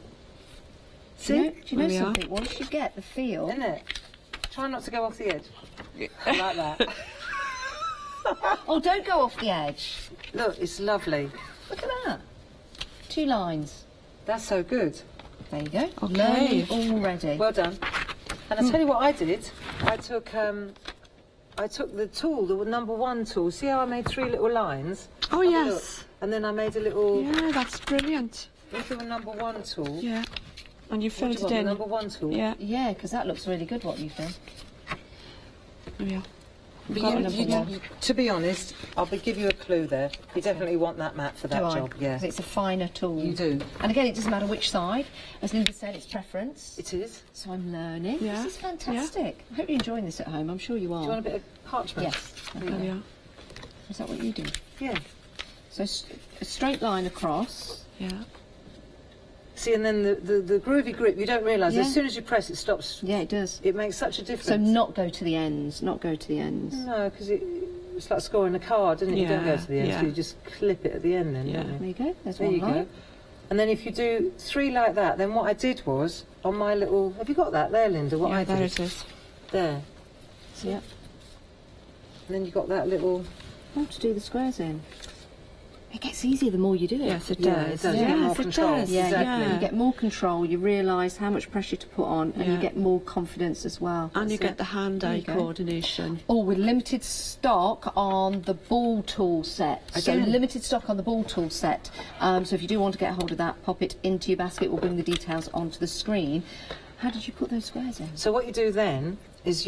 See? Do you know There we are. something? Once you get the feel... Isn't it? Try not to go off the edge. Like that. Oh, don't go off the edge. Look, it's lovely. Look at that. 2 lines. That's so good. There you go. Okay. Learning already. Well done. And I'll tell you what I did. I took the tool, the #1 tool. See how I made 3 little lines? Oh, Have a yes. look. And then I made a little... Yeah, that's brilliant. With the #1 tool. Yeah. And you filled it in. The #1 tool. Yeah. Yeah, because that looks really good, what you've done. There we are. But to be honest, I'll give you a clue there. You definitely want that mat for that job. Yeah. 'Cause it's a finer tool. You do. And again, it doesn't matter which side. As Linda said, it's preference. It is. So I'm learning. Yeah. This is fantastic. I hope you're enjoying this at home. I'm sure you are. Do you want a bit of parchment? Yes. There we are. Is that what you do? Yeah. So a straight line across. Yeah. See, and then the groovy grip, you don't realise, as soon as you press it stops. Yeah, it does. It makes such a difference. So not go to the ends, not go to the ends. No, because it's like scoring a card, isn't it? You don't go to the ends, you just clip it at the end then, don't you? There you go, there's there one you line. go. And then if you do 3 like that, then what I did was, on my little... Have you got that there, Linda? What I did? there it is. There. See? Yeah. And then you got that little... Oh, to do the squares in. It gets easier the more you do it. Yes, it Yeah, does. it does. You get more control. Yeah, Exactly. you get more control, you realise how much pressure to put on, and you get more confidence as well. And you get the hand-eye coordination. Oh, with limited stock on the ball tool set. So Again. limited stock on the ball tool set. So if you do want to get hold of that, pop it into your basket. We'll bring the details onto the screen. How did you put those squares in? So what you do then is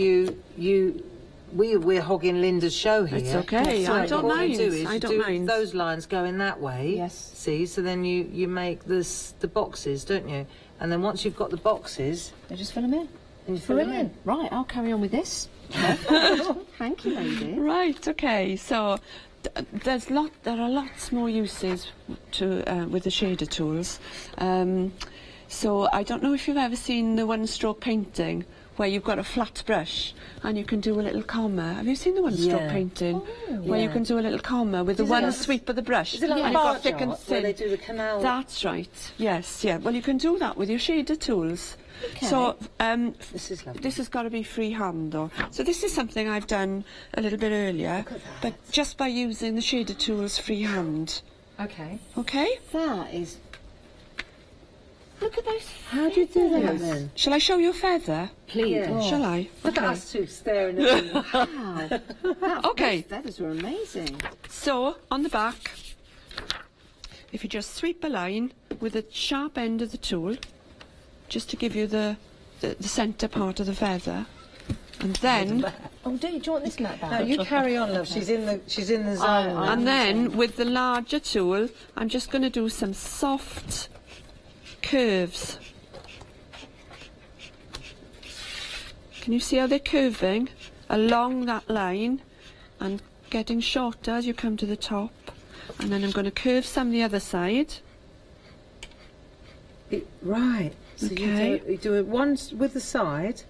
we're hogging Linda's show here. It's okay, So I don't what mind. you do is I you don't do mind. those lines going that way. Yes. See, so then you make the boxes, don't you? And then once you've got the boxes, they just fill them in. And you fill them in. Brilliant. Right, I'll carry on with this. Thank you, lady. Right, okay, so there are lots more uses with the shader tools. So I don't know if you've ever seen the one-stroke painting where you've got a flat brush and you can do a little comma. Have you seen the one-stroke painting where you can do a little comma with the one sweep of the brush? Is it like and a you've bar got thick and chart where thin? they do the canal? That's right. Yes, yeah. Well, you can do that with your shader tools. Okay. So this is lovely. This has got to be freehand though. So this is something I've done a little bit earlier, but just by using the shader tools freehand. Okay. Okay. That is... Look at those. How do you do that feathers. then? Shall I show you a feather? Please. Yeah. Shall I? Look at us two staring at you. Wow. Okay. Those feathers were amazing. So, on the back, if you just sweep a line with the sharp end of the tool, just to give you the centre part of the feather, and then... Oh, do you want this mat back? No, you carry on, love. She's in the zone. And then, with the larger tool, I'm just going to do some soft curves. Can you see how they're curving along that line and getting shorter as you come to the top? And then I'm going to curve some the other side. Right. So Okay. you do it once with the side,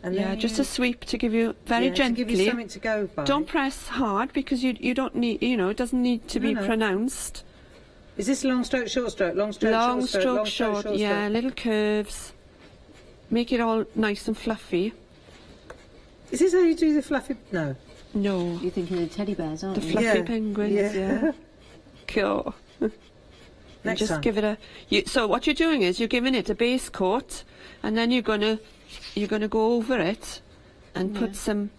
and Yeah, then just a sweep to give you very gently. to give you something to go by. Don't press hard because you don't need, it doesn't need to be No. pronounced. Is this long stroke, short stroke, long stroke, long short stroke, stroke, long stroke, short, short yeah, stroke? little curves. Make it all nice and fluffy. Is this how you do the fluffy? No. No. You're thinking of teddy bears, aren't The you? fluffy penguins, yeah. Cool. Next just time. give it a. So what you're doing is you're giving it a base coat, and then you're gonna go over it, and put some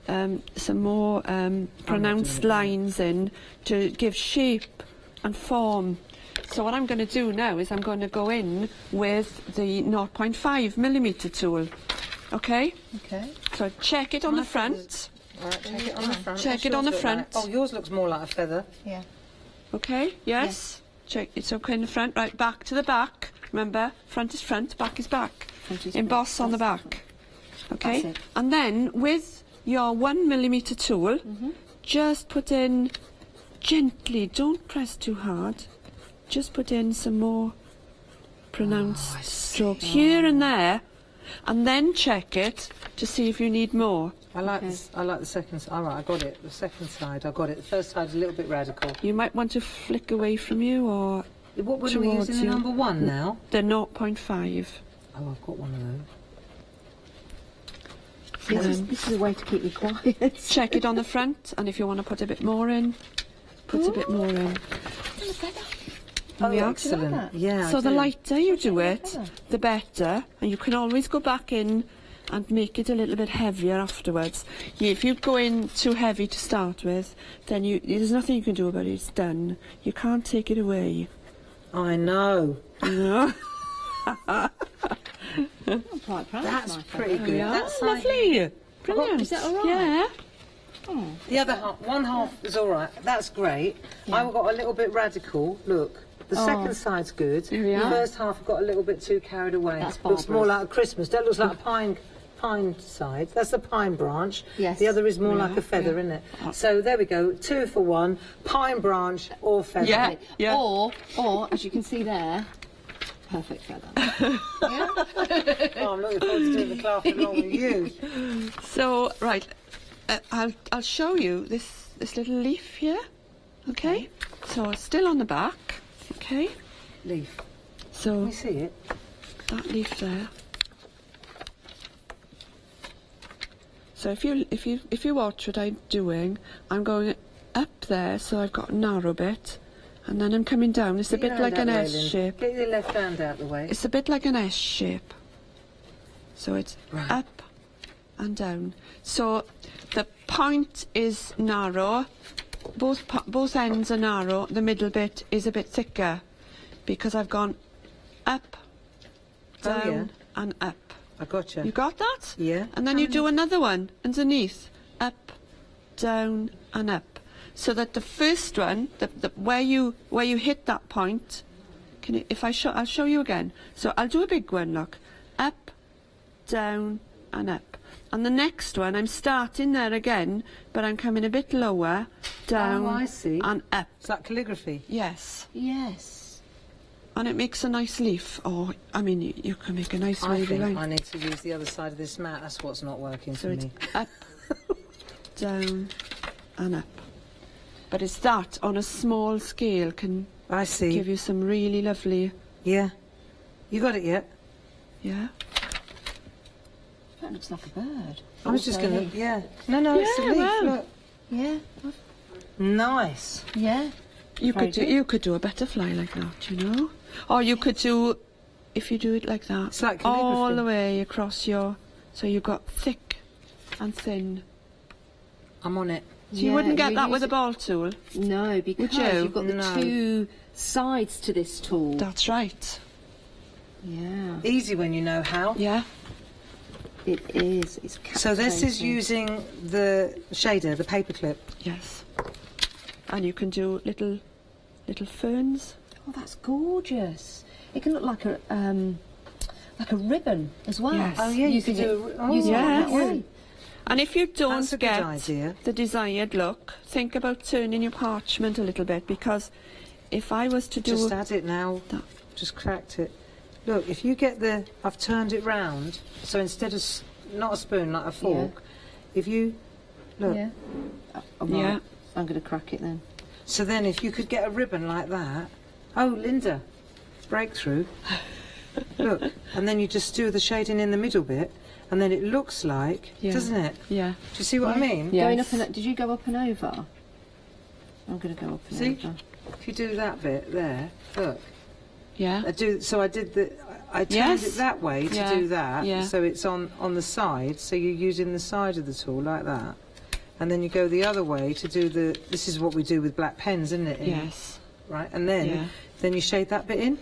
more pronounced lines in to give shape and form. So what I'm going to do now is I'm going to go in with the 0.5mm tool. Okay? Okay. So check it on the front. All right, check it on the front. Check it on the front. Oh, yours looks more like a feather. Yeah. Okay, yes. Check, it's okay in the front. Right, back to the back. Remember, front is front, back is back. Emboss on the back. Okay? And then, with your 1mm tool, just put in gently, don't press too hard. Just put in some more pronounced strokes here and there, and then check it to see if you need more. I like this. I like the second side. All right, I got it. The second side, I got it. The first side's a little bit radical. You might want to flick away from you, or what were we using? The number 1 now? The 0.5. Oh, I've got one of This those. is a way to keep you quiet. Check it on the front, and if you want to put a bit more in, put a bit more in. Oh, excellent. Yeah. So the lighter you do it, the better, and you can always go back in and make it a little bit heavier afterwards. If you go in too heavy to start with, then there's nothing you can do about it. It's done. You can't take it away. I know. No. I'm quite proud. That's pretty good. Yeah. That's Lovely. Brilliant. Is that all right? Yeah. Oh. The other half, one half is all right. That's great. I've got a little bit radical. Look, the second side's good. Here we The are. first half I've got a little bit too carried away. That's looks more barbarous. like a Christmas. That looks like a pine side. That's the pine branch. Yes. The other is more like a feather, isn't it? So there we go. 2 for 1. Pine branch or feather. Yeah. Yeah. Or as you can see there, perfect feather. Oh, I'm looking forward to doing the craft along with you. So right, I'll show you this little leaf here. Okay. So it's still on the back. Okay. Leaf. So Can we see it? that leaf there. So if you watch what I'm doing, I'm going up there, so I've got a narrow bit, and then I'm coming down. It's a bit like an S shape. Get your left hand out the way. It's a bit like an S shape. So it's up and down. So the point is narrow. Both ends are narrow. The middle bit is a bit thicker because I've gone up, down, and up. I got you. You got that? Yeah. And then you do another one underneath, up, down, and up, so that the first one, where you hit that point, I'll show you again. So I'll do a big one. Look, up, down, and up. And the next one, I'm starting there again, but I'm coming a bit lower, down, I see. and up. Is that calligraphy? Yes. Yes. And it makes a nice leaf. Oh, I mean, you can make a nice I wavy think line. I need to use the other side of this mat. That's what's not working So for it's me. up, down, and up. But it's that on a small scale can give you some really lovely. Yeah. You got it yet? Yeah. That looks like a bird. I was just going to. Yeah. No, it's a Yeah, leaf. well. Look. Yeah. Nice. Yeah. You Very could do, good. you could do a butterfly like that, you know, or you could do, if you do it like that, it's like all the way across your, so you've got thick and thin. I'm on it. So you wouldn't get that with a ball tool? No, because you've got the two sides to this tool. That's right. Yeah. Easy when you know how. Yeah. It is. It's So this is captivating. using the shader, the paperclip. Yes. And you can do little ferns. Oh, that's gorgeous. It can look like a ribbon as well. Yes. Oh yeah, you using could do. it, using it that way. And if you don't That's a good get idea. the desired look, think about turning your parchment a little bit, because if I was to do... Just add it now. Just cracked it. Look, if you get the... I've turned it round, so instead of... Not a spoon, like a fork. If you... Look. Yeah. I'm going to crack it then. So then if you could get a ribbon like that, Oh, Linda, breakthrough. Look, and then you just do the shading in the middle bit, and then it looks like, doesn't it? Yeah. Do you see what I mean? Yes. Going up and, did you go up and over? I'm going to go up and over. If you do that bit there, look. Yeah. I turned it that way to do that, so it's on the side, so you're using the side of the tool like that. And then you go the other way to do the, this is what we do with black pens, isn't it? Yes. Right, and then you shade that bit in.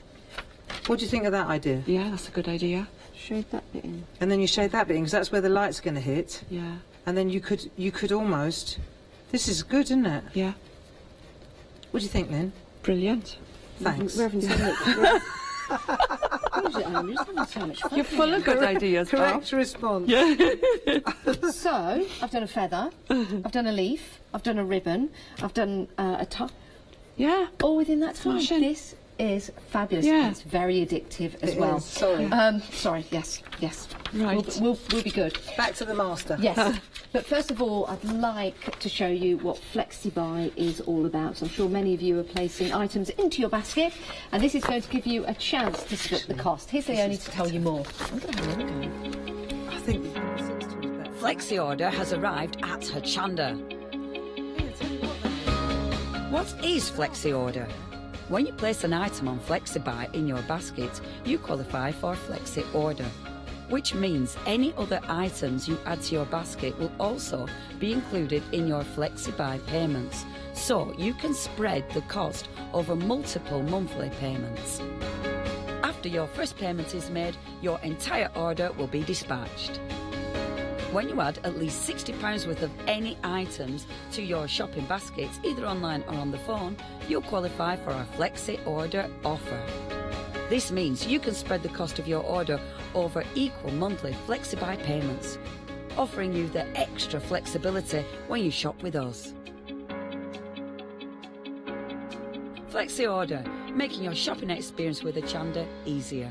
What do you think of that idea? Yeah, that's a good idea. Shade that bit in. And then you shade that bit in, because that's where the light's going to hit. Yeah. And then you could almost, this is good, isn't it? Yeah. What do you think, Lynn? Brilliant. Thanks. You're full of good ideas. Correct response. Yeah. So, I've done a feather, I've done a leaf, I've done a ribbon, I've done a top. Yeah. All within that time. Smashing. This is fabulous. Yeah. It's very addictive as well. Sorry. Sorry, yes. Right. We'll be good. Back to the master. Yes. But first of all, I'd like to show you what FlexiBuy is all about. So I'm sure many of you are placing items into your basket, and this is going to give you a chance to split the cost. Here's Leonie to tell you more. I think Flexi Order has arrived at Hochanda. What is Flexi Order? When you place an item on FlexiBuy in your basket, you qualify for Flexi Order, which means any other items you add to your basket will also be included in your FlexiBuy payments, so you can spread the cost over multiple monthly payments. After your first payment is made, your entire order will be dispatched. When you add at least £60 worth of any items to your shopping baskets, either online or on the phone, you'll qualify for our Flexi Order offer. This means you can spread the cost of your order over equal monthly FlexiBuy payments, offering you the extra flexibility when you shop with us. Flexi Order, making your shopping experience with Hochanda easier.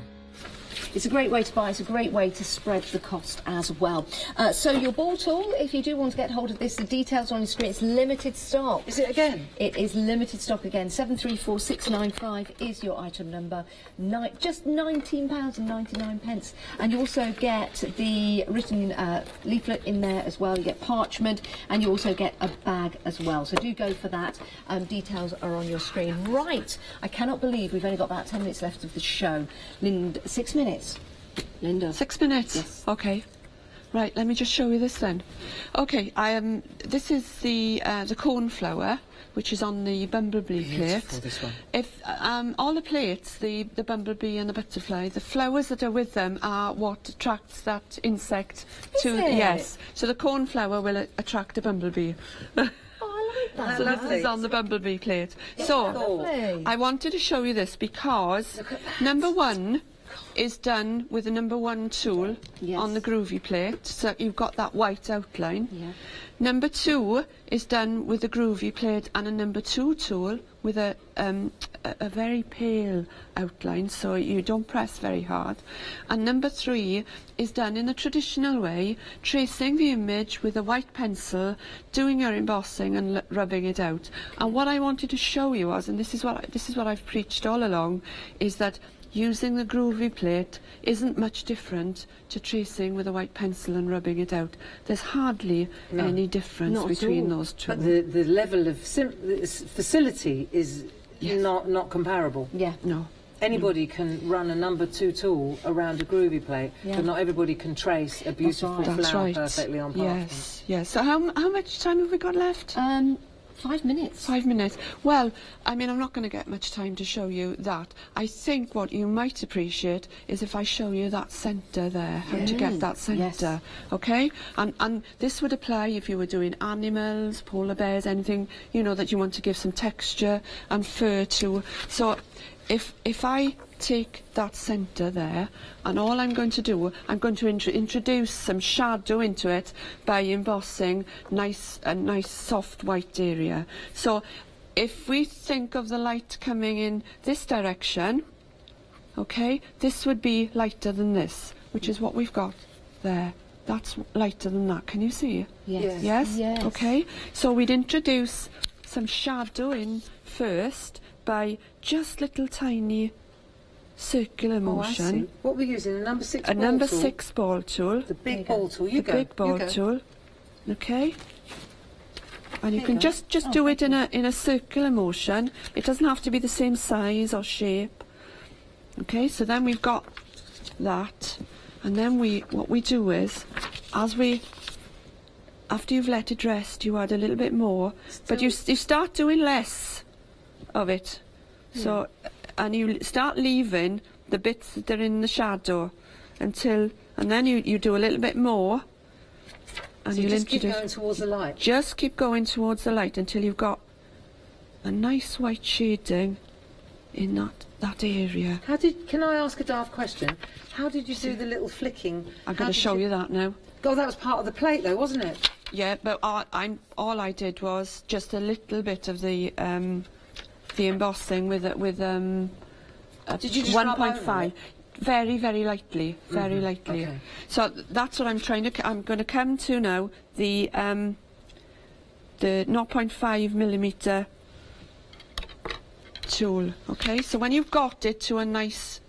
It's a great way to buy, it's a great way to spread the cost as well. So your ball tool, if you do want to get hold of this, the details are on your screen. It's limited stock. Is it again? It is limited stock again. 734695 is your item number. Just £19.99. And you also get the written leaflet in there as well. You get parchment, and you also get a bag as well. So do go for that. Details are on your screen. Right, I cannot believe we've only got about 10 minutes left of the show. Linda, 6 minutes. Linda. 6 minutes? Yes. Okay. Right, let me just show you this then. Okay, this is the cornflower, which is on the bumblebee plate. This one. If all the plates, the bumblebee and the butterfly, the flowers that are with them are what attracts that insect to. Yes. So the cornflower will attract a bumblebee. So this is on the bumblebee plate. So I wanted to show you this because number one is done with a number one tool on the groovy plate, so you've got that white outline. Number two is done with a groovy plate and a number two tool with a very pale outline, so you don't press very hard. And number three is done in a traditional way, tracing the image with a white pencil, doing your embossing and rubbing it out. And what I wanted to show you was, and this is what I've preached all along, is that using the groovy plate isn't much different to tracing with a white pencil and rubbing it out. There's hardly any difference between those two. But the level of facility is not comparable. Yeah. No. Anybody can run a number two tool around a groovy plate, but not everybody can trace a beautiful flower perfectly on parchment. Yes, yes. So how much time have we got left? 5 minutes. 5 minutes. Well, I mean, I'm not going to get much time to show you that. I think what you might appreciate is if I show you that centre there, how to get that centre, okay? And this would apply if you were doing animals, polar bears, anything, you know, that you want to give some texture and fur to. So if I take that centre there, and all I'm going to do, I'm going to introduce some shadow into it by embossing a nice soft white area. So if we think of the light coming in this direction, okay, this would be lighter than this, which is what we've got there. That's lighter than that. Can you see? Yes. Yes? Yes. Okay. So we'd introduce some shadow in first, by just little tiny circular motion. Oh, I see. What we're using, a number 6 ball tool? A number 6 ball tool. The big ball tool, the big ball tool. Okay. And you can just do it in a circular motion. It doesn't have to be the same size or shape. Okay, so then we've got that, and then what we do is, after you've let it rest, you add a little bit more, but you start doing less of it. So, and you start leaving the bits that are in the shadow and then you do a little bit more. And so you just keep going towards the light? Just keep going towards the light until you've got a nice white shading in that area. Can I ask a daft question? How did you do the little flicking? I'm going to show you that now. Oh, that was part of the plate though, wasn't it? Yeah, but all I did was just a little bit of the embossing with Did you just 1.5. Very, very lightly, very lightly. Okay. So that's what I'm going to come to now. The 0.5mm tool. Okay, so when you've got it to a nice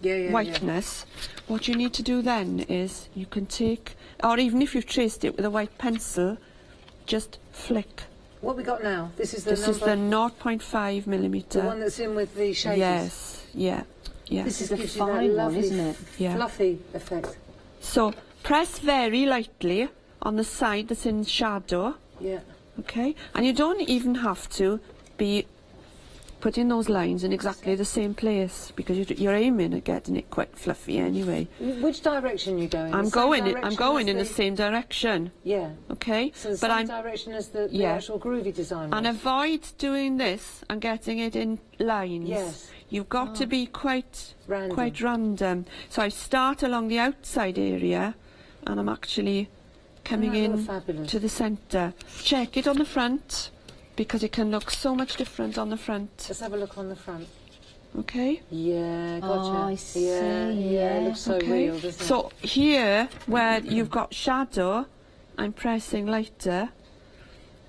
whiteness, what you need to do then is you can take, or even if you've traced it with a white pencil, just flick. What we got now? This is the 0.5mm. The one that's in with the shaders. Yes, yeah. Yeah. This is the fine one, isn't it? Yeah. Fluffy effect. So press very lightly on the side that's in shadow. Yeah. Okay, and you don't even have to be putting those lines in exactly the same place because you're aiming at getting it quite fluffy anyway. Which direction are you going? I'm going in the same direction. Yeah. Okay. So the same direction as the actual groovy design. And avoid doing this and getting it in lines. Yes. You've got to be quite random. So I start along the outside area and I'm actually coming in to the centre. Check it on the front because it can look so much different on the front. Let's have a look on the front. Okay. Yeah, gotcha. Oh, I see. Yeah, it looks so real, doesn't it? So here, where you've got shadow, I'm pressing lighter,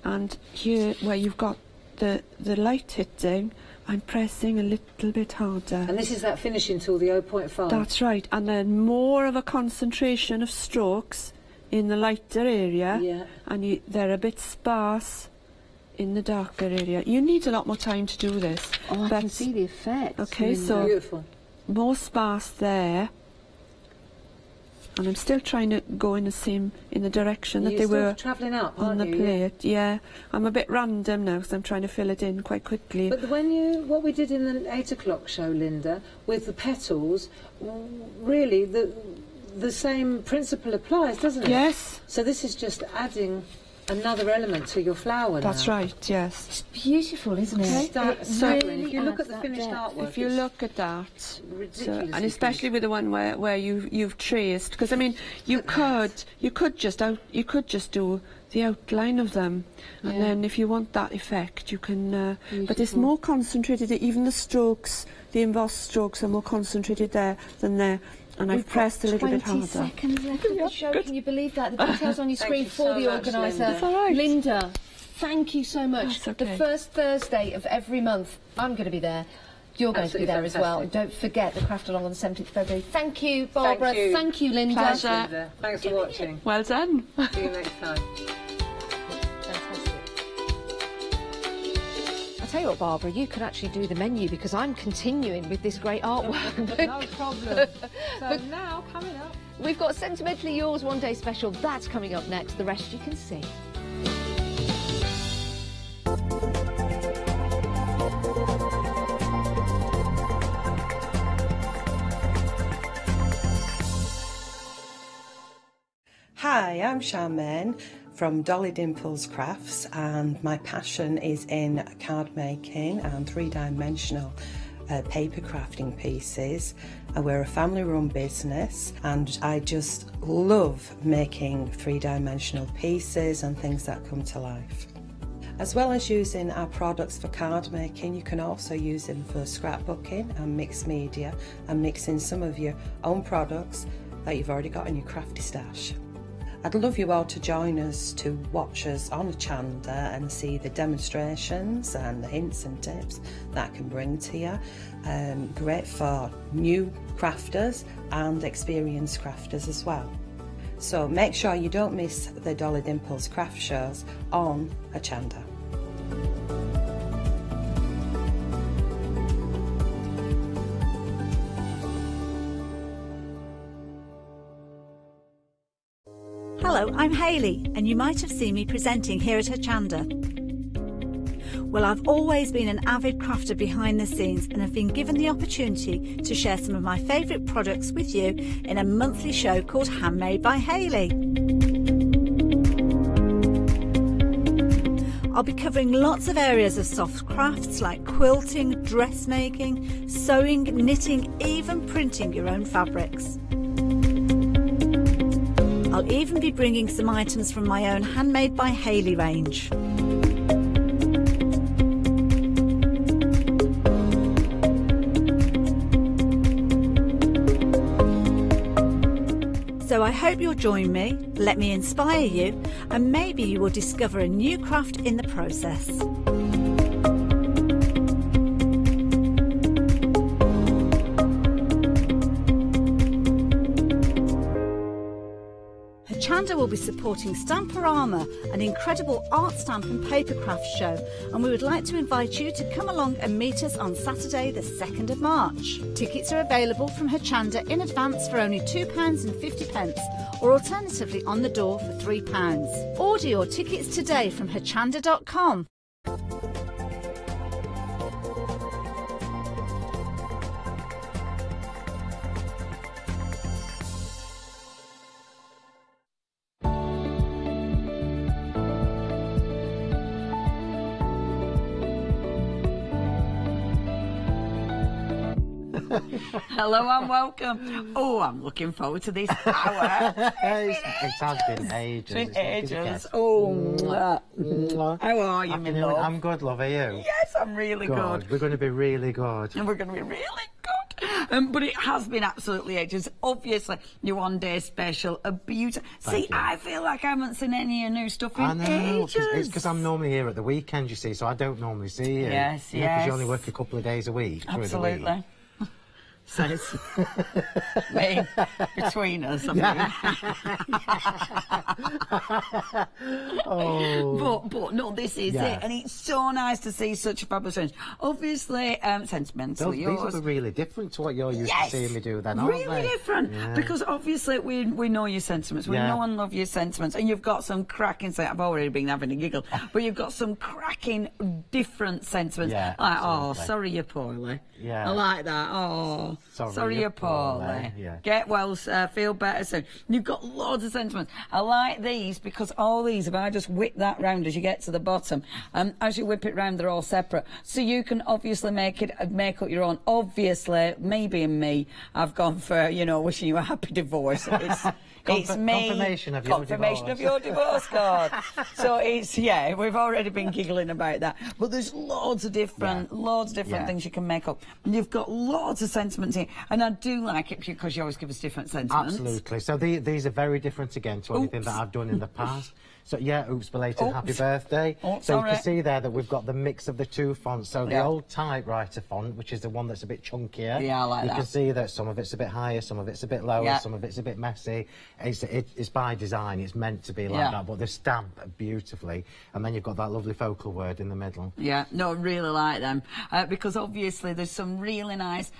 and here where you've got the light hitting, I'm pressing a little bit harder. And this is that finishing tool, the 0.5? That's right, and then more of a concentration of strokes in the lighter area, and they're a bit sparse in the darker area. You need a lot more time to do this. Oh, I can see the effect. Okay, so beautiful. More sparse there. And I'm still trying to go in the direction that they were travelling up on the plate. Yeah, I'm a bit random now because I'm trying to fill it in quite quickly. But what we did in the 8 o'clock show, Linda, with the petals, really the same principle applies, doesn't it? Yes. So this is just adding another element to your flower. That's right. Yes. It's beautiful, isn't it? Really, if you look at the finished artwork, if you look at that, ridiculous, and especially with the one where you've traced, because I mean you could just do the outline of them, and then if you want that effect, you can. But it's more concentrated. Even the strokes, the embossed strokes, are more concentrated there than there. And I've pressed a little bit harder. 20 seconds left of the show. Can you believe that? The details on your screen for the organiser. That's all right. Linda, thank you so much. That's okay. The first Thursday of every month, I'm going to be there. You're going to be there as well. And don't forget the craft along on the 17th of February. Thank you, Barbara. Thank you, Linda. Pleasure. Thanks for watching. Well done. See you next time. I'll tell you what, Barbara, you could actually do the menu because I'm continuing with this great artwork. No problem. So now, coming up, we've got Sentimentally Yours One Day Special. That's coming up next. The rest you can see. Hi, I'm Charmaine from Dolly Dimples Crafts, and my passion is in card making and three-dimensional paper crafting pieces. We're a family-run business, and I just love making three-dimensional pieces and things that come to life. As well as using our products for card making, you can also use them for scrapbooking and mixed media and mixing some of your own products that you've already got in your crafty stash. I'd love you all to join us to watch us on Hochanda and see the demonstrations and the hints and tips that I can bring to you. Great for new crafters and experienced crafters as well. So make sure you don't miss the Dolly Dimples craft shows on Hochanda. Hello, I'm Hayley, and you might have seen me presenting here at Hochanda. Well, I've always been an avid crafter behind the scenes and have been given the opportunity to share some of my favourite products with you in a monthly show called Handmade by Hayley. I'll be covering lots of areas of soft crafts like quilting, dressmaking, sewing, knitting, even printing your own fabrics. I'll even be bringing some items from my own Handmade by Hayley range. So I hope you'll join me, let me inspire you, and maybe you will discover a new craft in the process. Hochanda will be supporting Stamporama, an incredible art stamp and paper craft show, and we would like to invite you to come along and meet us on Saturday the 2nd of March. Tickets are available from Hochanda in advance for only £2.50 or alternatively on the door for £3. Order your tickets today from hochanda.com. Hello and welcome. Oh, I'm looking forward to this hour. It has been ages. It's been ages. Oh, how are you, my love? I'm good, love. Are you? Yes, I'm really good. We're going to be really good. And we're going to be really good. But it has been absolutely ages. Obviously, your one-day special, a beauty. See, I feel like I haven't seen any of your new stuff in ages. It's because I'm normally here at the weekend, you see, so I don't normally see you. Yes, because you only work a couple of days a week. Absolutely. Says me, between us, I mean. But no, this is it, and it's so nice to see such a fabulous range. Obviously, sentimentally, these will be really different to what you're used to seeing me do then, aren't they? Really different, because obviously we know your sentiments, we know and love your sentiments, and you've got some cracking, I've already been having a giggle, but you've got some cracking different sentiments, like, oh, sorry you're poorly. I like that. Oh, sorry you're poorly. Get well, feel better soon. You've got loads of sentiments. I like these because all these, if I just whip that round as you get to the bottom, as you whip it round, they're all separate. So you can obviously make up your own. Obviously, me being me, I've gone for, you know, wishing you a happy divorce. It's me. Confirmation of your divorce card. So it's, we've already been giggling about that. But there's loads of different things you can make up. And you've got loads of sentiments here. And I do like it because you always give us different sentiments. Absolutely. So these are very different again to anything that I've done in the past. So oops, belated happy birthday. So you can see there that we've got the mix of the two fonts. So the old typewriter font, which is the one that's a bit chunkier. Yeah, I like that. You can see that some of it's a bit higher, some of it's a bit lower, some of it's a bit messy. It's by design, it's meant to be like that, but they stamp beautifully. And then you've got that lovely focal word in the middle. Yeah, no, I really like them. Because obviously there's some really nice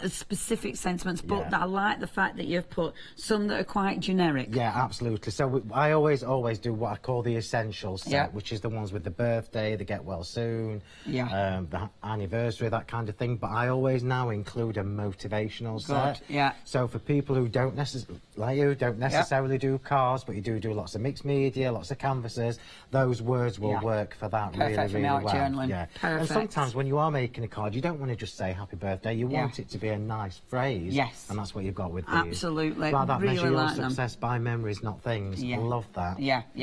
specific sentiments, but I like the fact that you've put some that are quite generic. Yeah, absolutely. So I always do what I call the essentials set, which is the ones with the birthday, the get well soon, the anniversary, that kind of thing. But I always now include a motivational set. So for people who don't necessarily do cars, but you do lots of mixed media, lots of canvases, those words will work for that really well. Perfect. And sometimes when you are making a card, you don't want to just say happy birthday, you want it to be a nice phrase. And that's what you've got with these. Absolutely. Like that really measure your like success by memories, not things. Love that.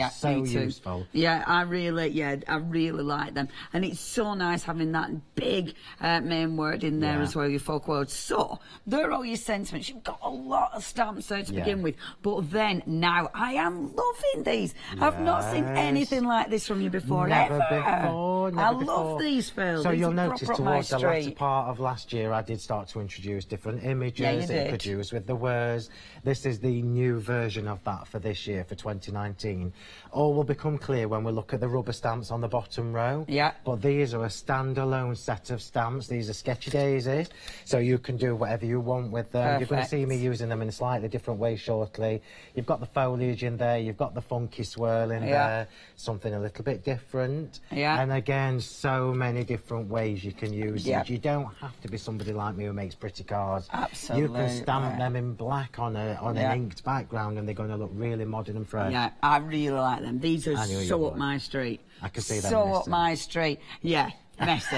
so useful. Yeah, I really like them. And it's so nice having that big main word in there as well, your folk words. So, there are all your sentiments. You've got a lot of stamps there to begin with. But then, now, I am loving these. I've not seen anything like this from you before, Never ever. before. I love these, Phil. So these you'll notice towards the latter street. part of last year, I did start to introduce different images that you could use with the words. This is the new version of that for this year, for 2019. All will become clear when we look at the rubber stamps on the bottom row. Yeah. But these are a standalone set of stamps. These are sketchy daisies, so you can do whatever you want with them. Perfect. You're going to see me using them in a slightly different way shortly. You've got the foliage in there, you've got the funky swirl in there, something a little bit different. Yeah. And again, so many different ways you can use it. You don't have to be somebody like me who makes pretty cards. Absolutely. You can stamp them in black on an inked background and they're going to look really modern and fresh. Yeah, I really like them. These are so up my street. I can see that. So up my street. Yeah. Messy.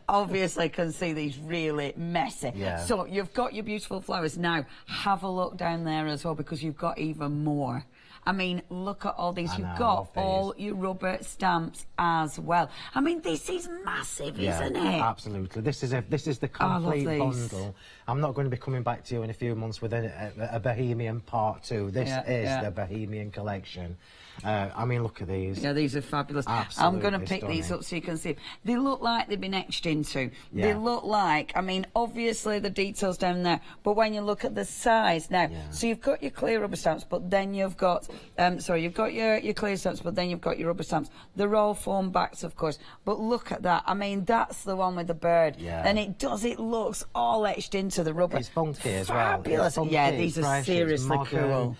Obviously can see these really messy. Yeah. So you've got your beautiful flowers. Now have a look down there as well, because you've got even more. I mean, look at all these. You've got all your rubber stamps as well. I mean, this is massive, isn't it? Absolutely. This is the complete bundle. I'm not going to be coming back to you in a few months with a Bohemian Part 2. This is the Bohemian collection. I mean, look at these. Yeah, these are fabulous. Absolutely I'm going to pick these up so you can see. They look like they've been etched into. Yeah. They look like, I mean, obviously the details down there, but when you look at the size now, so you've got your clear rubber stamps, but then you've got, you've got your clear stamps, but then you've got your rubber stamps. They're all foam backs, of course, but look at that. I mean, that's the one with the bird. Yeah. And it looks all etched into the rubber. It's funky as well. Fabulous. Yeah, these are seriously cool.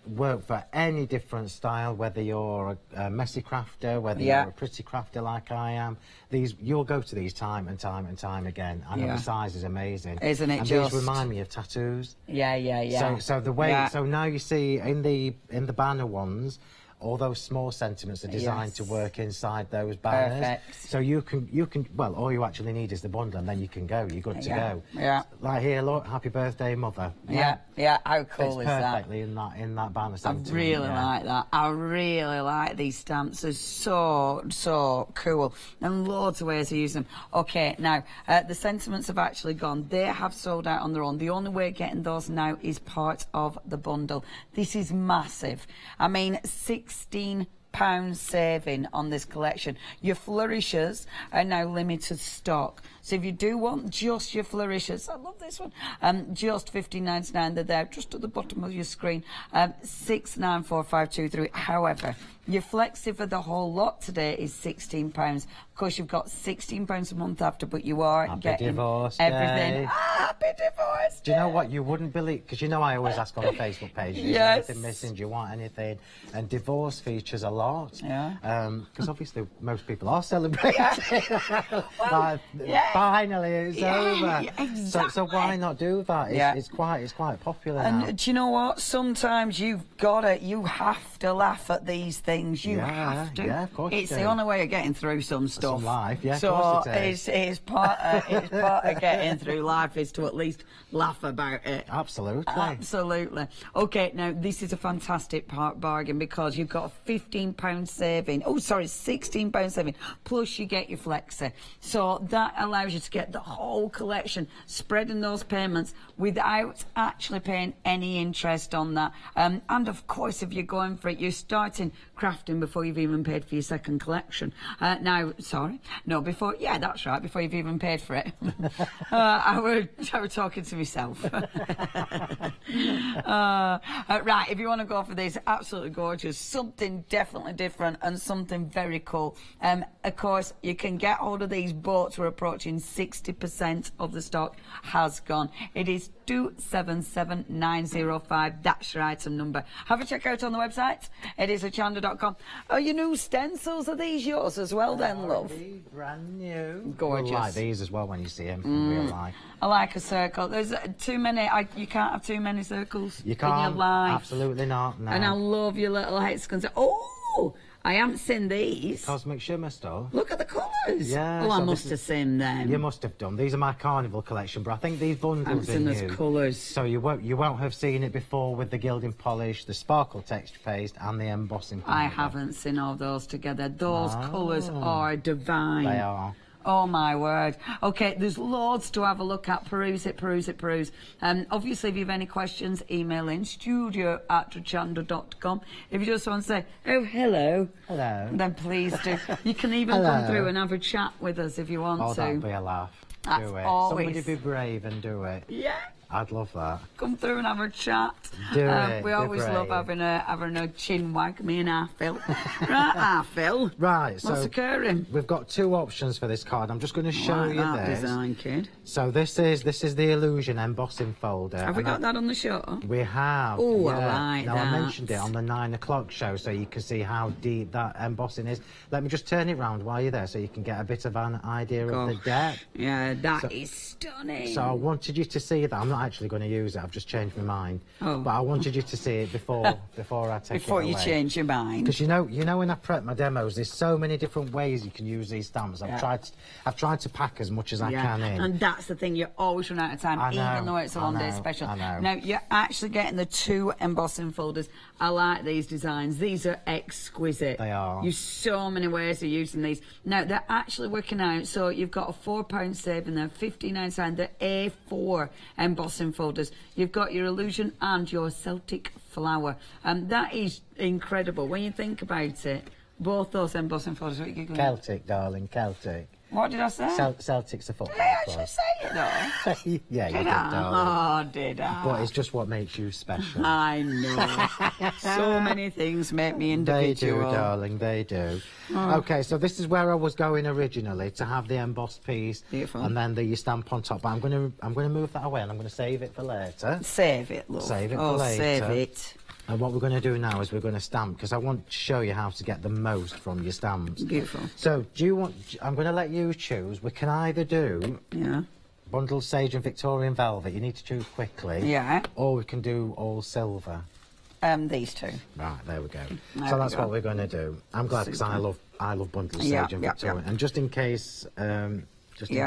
Work for any different style, whether you're a messy crafter, whether you're a pretty crafter like I am. You'll go to these time and time and time again. I know the size is amazing, isn't it? And just these remind me of tattoos. Yeah. So the way, so now you see in the banner ones, all those small sentiments are designed to work inside those banners. Perfect. So you can, well, all you actually need is the bundle and then you can go, you're good to go. Yeah. Like here, look, happy birthday, mother. Yeah, how cool is that? Perfectly in that banner sentiment. I really like that. I really like these stamps. They're so cool. And loads of ways to use them. Okay, now, the sentiments have actually gone. They have sold out on their own. The only way of getting those now is part of the bundle. This is massive. I mean, £16 saving on this collection. Your flourishes are now limited stock. So if you do want just your flourishes, I love this one, just $15.99. They're there just at the bottom of your screen. 694523. However, your flexi for the whole lot today is £16. Of course, you've got £16 a month after, but you are getting everything. Happy divorce! Do you know what? You wouldn't believe, because you know I always ask on the Facebook page, is there anything missing? Do you want anything? And divorce features a lot. Yeah. Because obviously most people are celebrating. Finally, it's over. Exactly. So why not do that? It's quite popular now. And do you know what? Sometimes you have to laugh at these things. You have to. Yeah, of course. It's the only way of getting through some stuff. Some life, yeah. So of course it is. it's part of getting through life is to at least laugh about it. Absolutely. Okay, now this is a fantastic bargain because you've got a £15 saving. Oh, sorry, £16 saving. Plus you get your flexi. So that allows you to get the whole collection, spreading those payments without actually paying any interest on that. And of course, if you're going for it, you're starting crafting before you've even paid for your second collection. Before you've even paid for it. I were talking to myself. Right, if you want to go for this, absolutely gorgeous, something definitely different and something very cool. Of course, you can get hold of these boats. We're approaching 60% of the stock has gone. It is 277905. That's your item number. Have a check out on the website. It is hochanda.com. Oh, your new stencils, are these yours as well then, love? Brand new. Gorgeous. You'll like these as well when you see them in real life. I like a circle. There's too many. You can't have too many circles you can't, in your life. Absolutely not. No. And I love your little hexagons. Oh, I haven't seen these. Cosmic Shimmer stuff. Look at the colours. Yeah. Oh, I must have seen them. You must have done. These are my Carnival collection, but I think these bundles are new. Colours. So you won't have seen it before with the gilding polish, the sparkle texture paste, and the embossing powder. I haven't seen all those together. Those colours are divine. They are. Oh my word. Okay, there's loads to have a look at. Peruse it, peruse it, peruse. Obviously, if you have any questions, email in studio@hochanda.com. If you just want to say, oh, hello. Hello. Then please do. You can even come through and have a chat with us if you want to. Oh, that'd be a laugh. That's do it. always... Somebody be brave and do it. Yeah. I'd love that. Come through and have a chat. Do it. We always love having a chin wag, me and Phil. Right, Phil. Right, what's occurring? We've got two options for this card. I'm just going to show you this. Design, kid. So this is the Illusion embossing folder. Have we got that on the show? We have. Oh, yeah. I like now, that. I mentioned it on the 9 o'clock show, so you can see how deep that embossing is. Let me just turn it round while you're there, so you can get a bit of an idea of the depth. Yeah, that is stunning. So I wanted you to see that. I'm not actually going to use it. I've just changed my mind. Oh. But I wanted you to see it before I take it away. Before you change your mind. Because you know when I prep my demos, there's so many different ways you can use these stamps. I've tried to pack as much as I can in. And that's the thing, you always run out of time, even though it's a one-day special. Now you're actually getting the 2 embossing folders. I like these designs. These are exquisite. They are. You've so many ways of using these. Now they're actually working out. So you've got a £4 saving there, £59. They're A4 embossing folders. You've got your Illusion and your Celtic Flower. That is incredible when you think about it. Both those embossing folders. What are you giggling? Celtic, darling, Celtic. What did I say? Celtic's a football club. Did I actually say it though? Yeah, you did, darling. Oh, did I? But it's just what makes you special. I know. So many things make me individual. They do, darling, they do. Oh. Okay, so this is where I was going originally, to have the embossed piece. Beautiful. And then the stamp on top. But I'm going to move that away and I'm going to save it for later. Save it, love. Save it for later. Save it. And what we're going to do now is we're going to stamp, because I want to show you how to get the most from your stamps. Beautiful. So, I'm going to let you choose. We can either do bundled sage and Victorian velvet. You need to choose quickly. Yeah. Or we can do all silver. These two. Right, there we go. So that's what we're going to do. I'm glad, because I love bundled sage and Victorian. And just in case, just in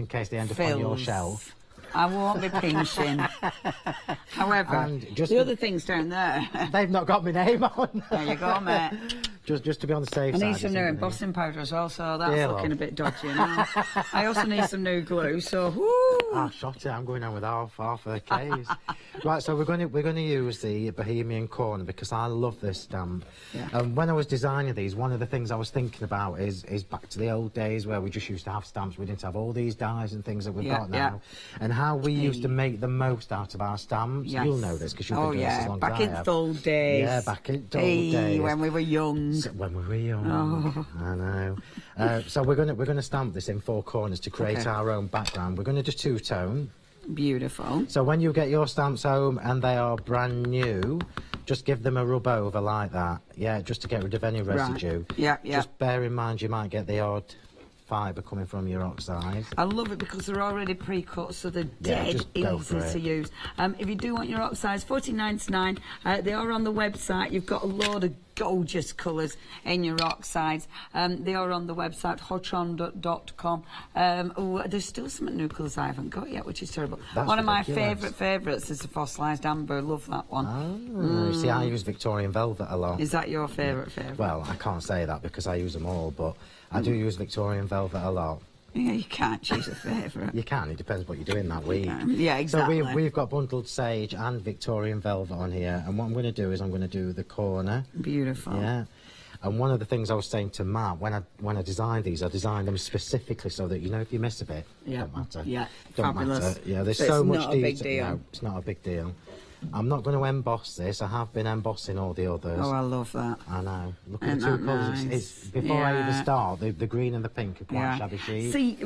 case they end up on your shelf. I won't be pinching. However, the other things down there... They've not got my name on. There you go, mate. Just to be on the safe side. I need some new embossing powder as well, so that's looking a bit dodgy now. I also need some new glue, so... Woo! Ah, shot it. I'm going down with half a case. Right, so we're going to use the Bohemian Corner, because I love this stamp. Yeah. When I was designing these, one of the things I was thinking about is back to the old days where we just used to have stamps. We didn't have all these dies and things that we've got now. And how we used to make the most out of our stamps. You'll know this, because you've been doing this as long as I have. Back in the old days. Yeah, back in the old days. When we were young. When we were young. I know. So we're gonna stamp this in 4 corners to create our own background. We're going to do 2-tone. Beautiful. So when you get your stamps home and they are brand new, just give them a rub over like that. Yeah, just to get rid of any residue. Right. Yeah. Just bear in mind you might get the odd fibre coming from your oxide. I love it because they're already pre-cut, so they're dead easy to use. If you do want your oxides, $14.99. They are on the website. You've got a load of gorgeous colours in your oxides. They are on the website, Hochanda.com. There's still some new colours I haven't got yet, which is terrible. One of my favourites is the fossilised amber. Love that one. See, I use Victorian velvet a lot. Is that your favourite? Well, I can't say that because I use them all, but I do use Victorian velvet a lot. Yeah, you can't choose a favourite. You can, it depends what you're doing that week. Yeah, exactly. So we've got bundled sage and Victorian velvet on here, and what I'm going to do is I'm going to do the corner. Beautiful. Yeah. And one of the things I was saying to Matt, when I designed these, I designed them specifically so that, you know, if you miss a bit, don't matter. Yeah, don't fabulous. matter. Yeah, there's so much detail. It's not a big deal. No, it's not a big deal. I'm not going to emboss this. I have been embossing all the others. Oh, I love that. I know. Look at the 2 colours. It's before I even start, the green and the pink are quite shabby chic. See,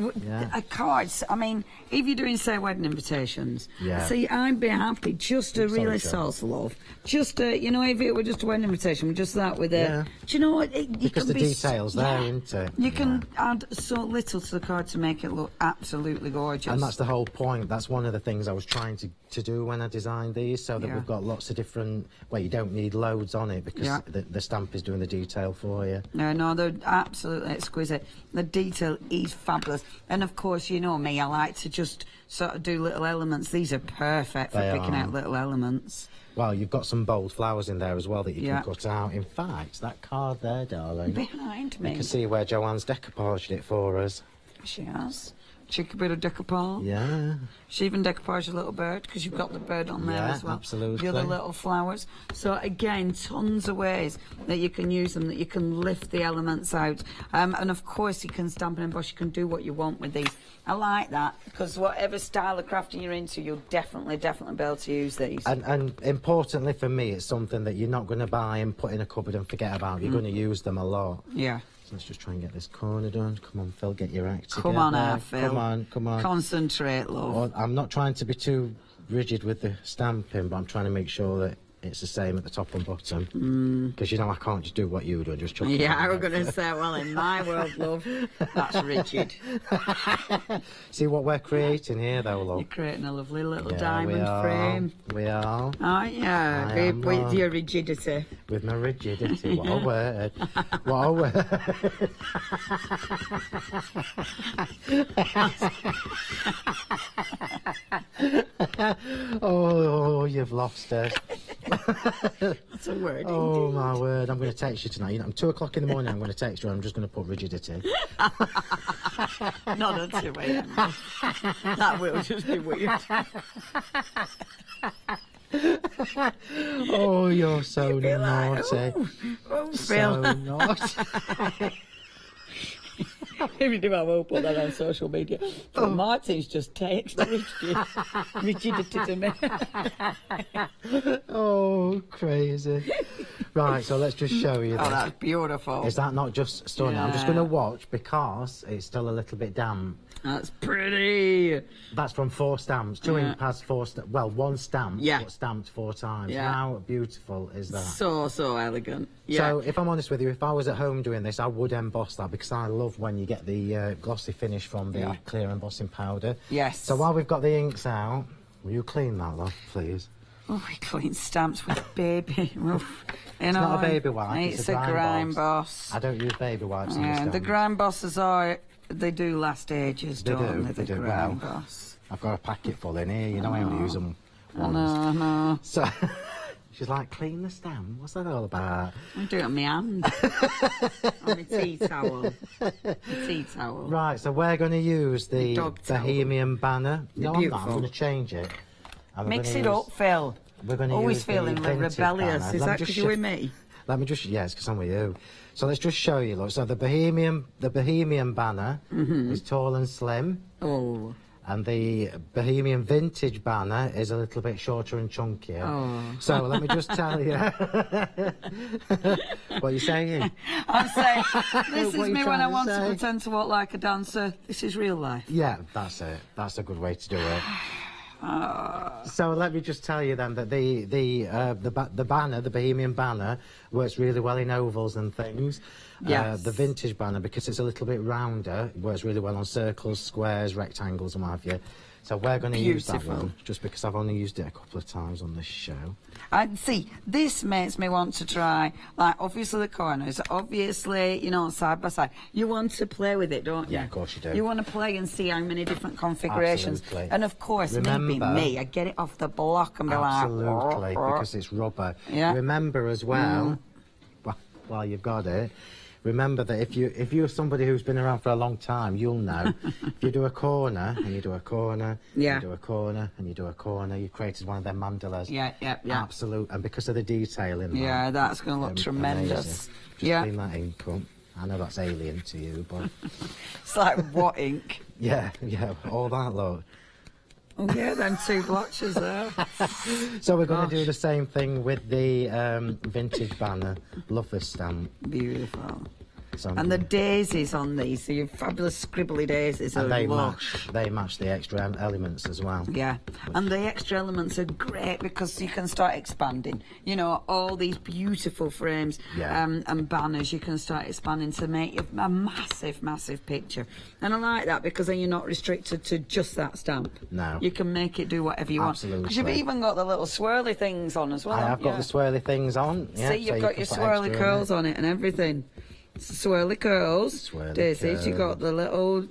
cards, I mean, if you're doing, say, wedding invitations, see, I'd be happy just to really source love. Just to, you know, if it were just a wedding invitation, with just that with a... Do you know what? Because the detail's there, isn't it? You can add so little to the card to make it look absolutely gorgeous. And that's the whole point. That's one of the things I was trying to do when I designed these. so that we've got lots of different... Well, you don't need loads on it because the stamp is doing the detail for you. No, they're absolutely exquisite. The detail is fabulous. And, of course, you know me, I like to just sort of do little elements. These are perfect for picking out little elements. Well, you've got some bold flowers in there as well that you can cut out. In fact, that card there, darling. Behind me. You can see where Joanne's decoupaged it for us. She has. Cheeky bit of decoupage. Yeah. She even decoupaged a little bird, because you've got the bird on there as well. Yeah, absolutely. The other little flowers. So, again, tons of ways that you can use them, that you can lift the elements out. And, of course, you can stamp and emboss. You can do what you want with these. I like that, because whatever style of crafting you're into, you'll definitely be able to use these. And importantly for me, it's something that you're not going to buy and put in a cupboard and forget about. You're going to use them a lot. Yeah. So let's just try and get this corner done. Come on, Phil, get your act together. Come on now, Phil. Come on. Concentrate, love. Well, I'm not trying to be too rigid with the stamping, but I'm trying to make sure that it's the same at the top and bottom. Because, you know, I can't just do what you do, just chuck it. Yeah, I was going to say, well, in my world, love, that's rigid. See what we're creating here, though, love? You're creating a lovely little diamond frame. We are. Aren't you? With your rigidity. With my rigidity. What a word. What a word. Oh, you've lost it. That's a word. Oh, my word. I'm going to text you tonight. You know, 2 o'clock in the morning, I'm going to text you and I'm just going to put rigidity. Not at 2 a.m. That will just be weird. Oh, you're so naughty. Oh, so Phil. naughty. If you do, I will put that on social media. But Martin's just texted rigidity to me. Oh, crazy. Right, so let's just show you this. Oh, that's beautiful. Is that not just stunning? Yeah. I'm just going to watch because it's still a little bit damp. That's pretty. That's from 4 stamps. 2 ink pads, 4 well, 1 stamp, but stamped 4 times. Yeah. How beautiful is that? So elegant. Yeah. So, if I'm honest with you, if I was at home doing this, I would emboss that because I love when you get the glossy finish from the clear embossing powder. Yes. So while we've got the inks out, will you clean that, love, please? Oh, we clean stamps with baby. It's not a baby wipe, it's a grime boss. I don't use baby wipes in the stamps. The grime bosses they do last ages, don't they? The grime boss. I've got a packet full in here, you know I only use them once. No. So, she's like, clean the stamp? What's that all about? I do it on my hand. On my tea towel. Right, so we're going to use the Bohemian banner. No, I'm not. I'm going to change it. Mix it up, Phil. We're going to always feeling rebellious. Banner. Is that because you're with me? Let me just, yes, because I'm with you. So let's just show you, look. So the Bohemian banner is tall and slim. Oh. And the Bohemian vintage banner is a little bit shorter and chunkier. Oh. So let me just tell you. What are you saying? I'm saying, this is me when I want to pretend to walk like a dancer. This is real life. Yeah, that's it. That's a good way to do it. So let me just tell you then that the banner, the Bohemian banner, works really well in ovals and things. Yes. The vintage banner, because it's a little bit rounder, works really well on circles, squares, rectangles and what have you. So we're going to use that one, just because I've only used it a couple of times on this show. And see, this makes me want to try, like, obviously the corners, obviously, you know, side by side. You want to play with it, don't you? Yeah, of course you do. You want to play and see how many different configurations. Absolutely. And of course, me, I get it off the block and be absolutely, like... because it's rubber. Yeah. Remember as well, while you've got it, remember that if you're somebody who's been around for a long time, you'll know. If you do a corner, and you do a corner, you do a corner, and you do a corner, you've created one of them mandalas. Yeah. Absolute, and because of the detail in that. Yeah, that's going to look tremendous. Amazing. Just clean that ink up. I know that's alien to you, but... It's like, what ink? Yeah, all that, look. Oh, yeah, them 2 blotches there. So we're going to do the same thing with the vintage banner. Love this stamp. Beautiful. And the daisies on these, so your fabulous scribbly daisies. And they match the extra elements as well. Yeah, and the extra elements are great because you can start expanding. You know, all these beautiful frames and banners, you can start expanding to make a massive, massive picture. And I like that because then you're not restricted to just that stamp. No. You can make it do whatever you want. Absolutely. Because you've even got the little swirly things on as well. I have got the swirly things on. Yeah, see, you've got your swirly curls on it and everything. Swirly curls. Daisies, you've got the little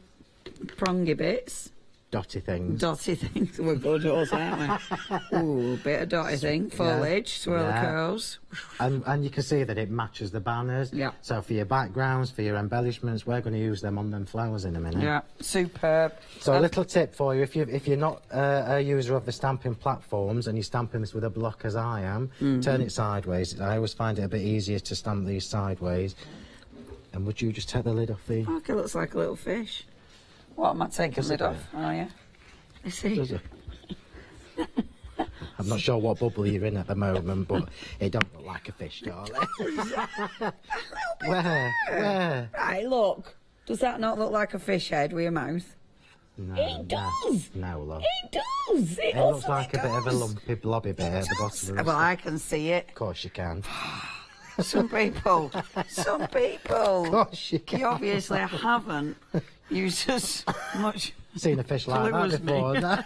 prongy bits. Dotty things. Dotty things. We're good, aren't we? Ooh, bit of dotty thing. Foliage, swirly curls. And you can see that it matches the banners. Yeah. So for your backgrounds, for your embellishments, we're going to use them on them flowers in a minute. Yeah, superb. So a little tip for you, if you're not a user of the stamping platforms and you're stamping this with a block as I am, turn it sideways. I always find it a bit easier to stamp these sideways. And would you just take the lid off the... Oh, it looks like a little fish. What, am I taking the lid off? Oh, yeah. I see. Does it? I'm not sure what bubble you're in at the moment, but it don't look like a fish, darling. Where? Right, look. Does that not look like a fish head with your mouth? No. It does. No, love. It does. It looks like a bit of a lumpy, blobby bit at the bottom of the... Well, I can see it. Of course you can. Some people. Of course you can. You obviously haven't used as much... Seen a fish like that before, no?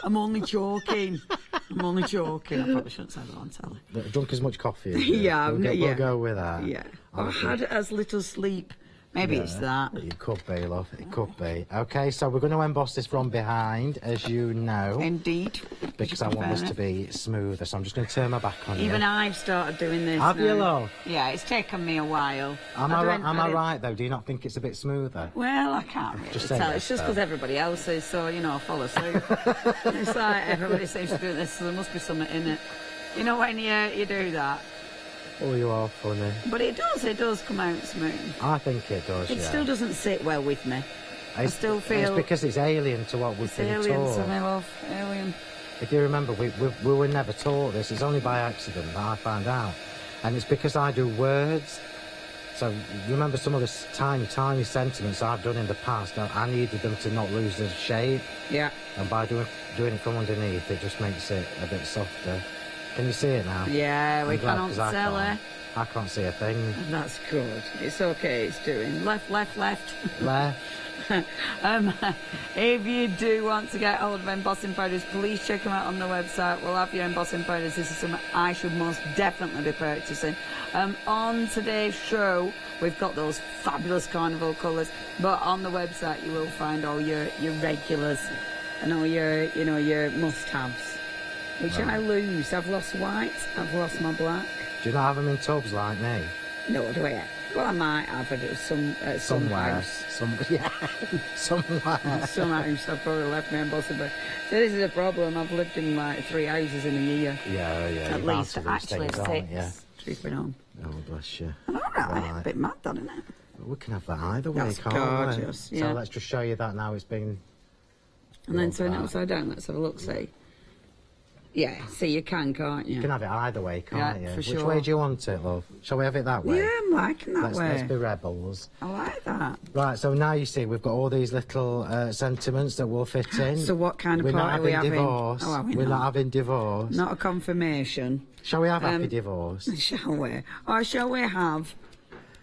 I'm only joking. I probably shouldn't say that on telly. Drunk as much coffee as Yeah, we'll go with that. Yeah. Or had as little sleep. Maybe it's that. It could be, love. It could be. Okay, so we're going to emboss this from behind, as you know. Indeed. Because I want this to be smoother, so I'm just going to turn my back on Even you. I've started doing this Have you, love? Yeah, it's taken me a while. Am I right, though? Do you not think it's a bit smoother? Well, I can't really tell. It's just because everybody else is, so, you know, I follow suit. It's like everybody seems to do this, so there must be something in it. You know when you do that? Oh, you are funny. But it does come out smooth. I think it does, It still doesn't sit well with me. I still feel... It's because it's alien to what we've been taught. It's alien to me, love. Alien. If you remember, we were never taught this. It's only by accident that I found out. And it's because I do words. So, remember some of the tiny, tiny sentiments I've done in the past, I needed them to not lose their shape. Yeah. And by doing it from underneath, it just makes it a bit softer. Can you see it now? Yeah, we cannot sell it. I can't see a thing. That's good. It's okay, it's doing. Left. Left. If you do want to get hold of embossing powders, please check them out on the website. We'll have your embossing powders. This is something I should most definitely be purchasing. On today's show, we've got those fabulous carnival colours, but on the website you will find all your regulars and all your, you know, your must-haves. Which I lose. I've lost white, I've lost my black. Do you not have them in tubs like me? No, do I? Well, I might have it at some house. Somewhere. Some house. I've probably left my embossing. But so this is a problem. I've lived in like 3 houses in a year. Yeah. At least, actually 6. Truth be known. Oh, bless you. All right. A bit mad, that, isn't it? We can have that either way, That's can't gorgeous, we? yeah. So let's just show you that now. It's been... And then turn it upside down. Let's have a look, see. Yeah, see, you can't you? You can have it either way, can't you? For sure. Which way do you want it, love? Shall we have it that way? Yeah, I'm liking that way. Let's be rebels. I like that. Right, so now you see we've got all these little sentiments that will fit in. So what kind of party are we having? Divorce. Oh, We're not having divorce. Not a confirmation. Shall we have happy divorce? Shall we? Or shall we have...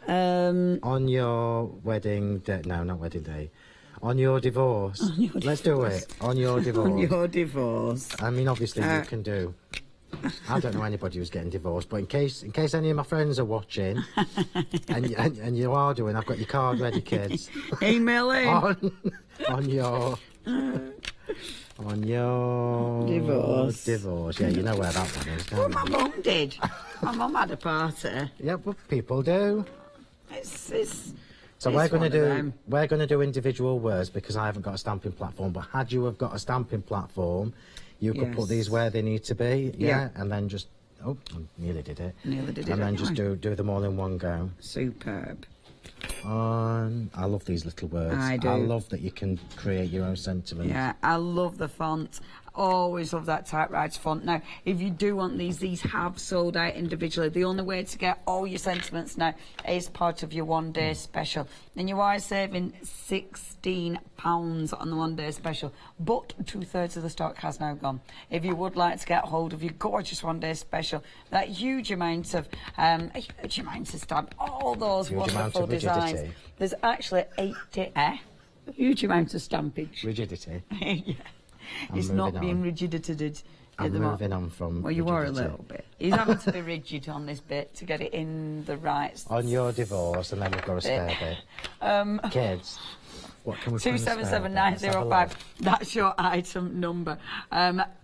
On your wedding day... No, not wedding day. On your divorce. Let's do it. On your divorce. On your divorce. I mean, obviously you can do. I don't know anybody who's getting divorced, but in case any of my friends are watching, and you are doing, I've got your card ready, kids. Email in. on your divorce. Yeah, you know where that one is, don't you? Well, my mum did. My mum had a party. Yeah, but people do. So we're going to do individual words because I haven't got a stamping platform. But had you have got a stamping platform, you could put these where they need to be. Yeah. And then just I nearly did it. And then just do them all in one go. Superb. I love these little words. I do. I love that you can create your own sentiments. Yeah, I love the font. Always love that typewriter font. Now, if you do want these have sold out individually. The only way to get all your sentiments now is part of your one-day special. And you are saving £16 on the one-day special, but 2/3 of the stock has now gone. If you would like to get hold of your gorgeous one-day special, that huge amount of stamp, all those wonderful designs. There's actually 80, huge amount of stampage. Rigidity. Yeah. It's not being rigidity. I'm moving on from well, you rigidity. were a little bit. He's having to be rigid on this bit to get it in the right... On your divorce, and then we've got a spare bit. Kids, what can we 277905. That's your item number.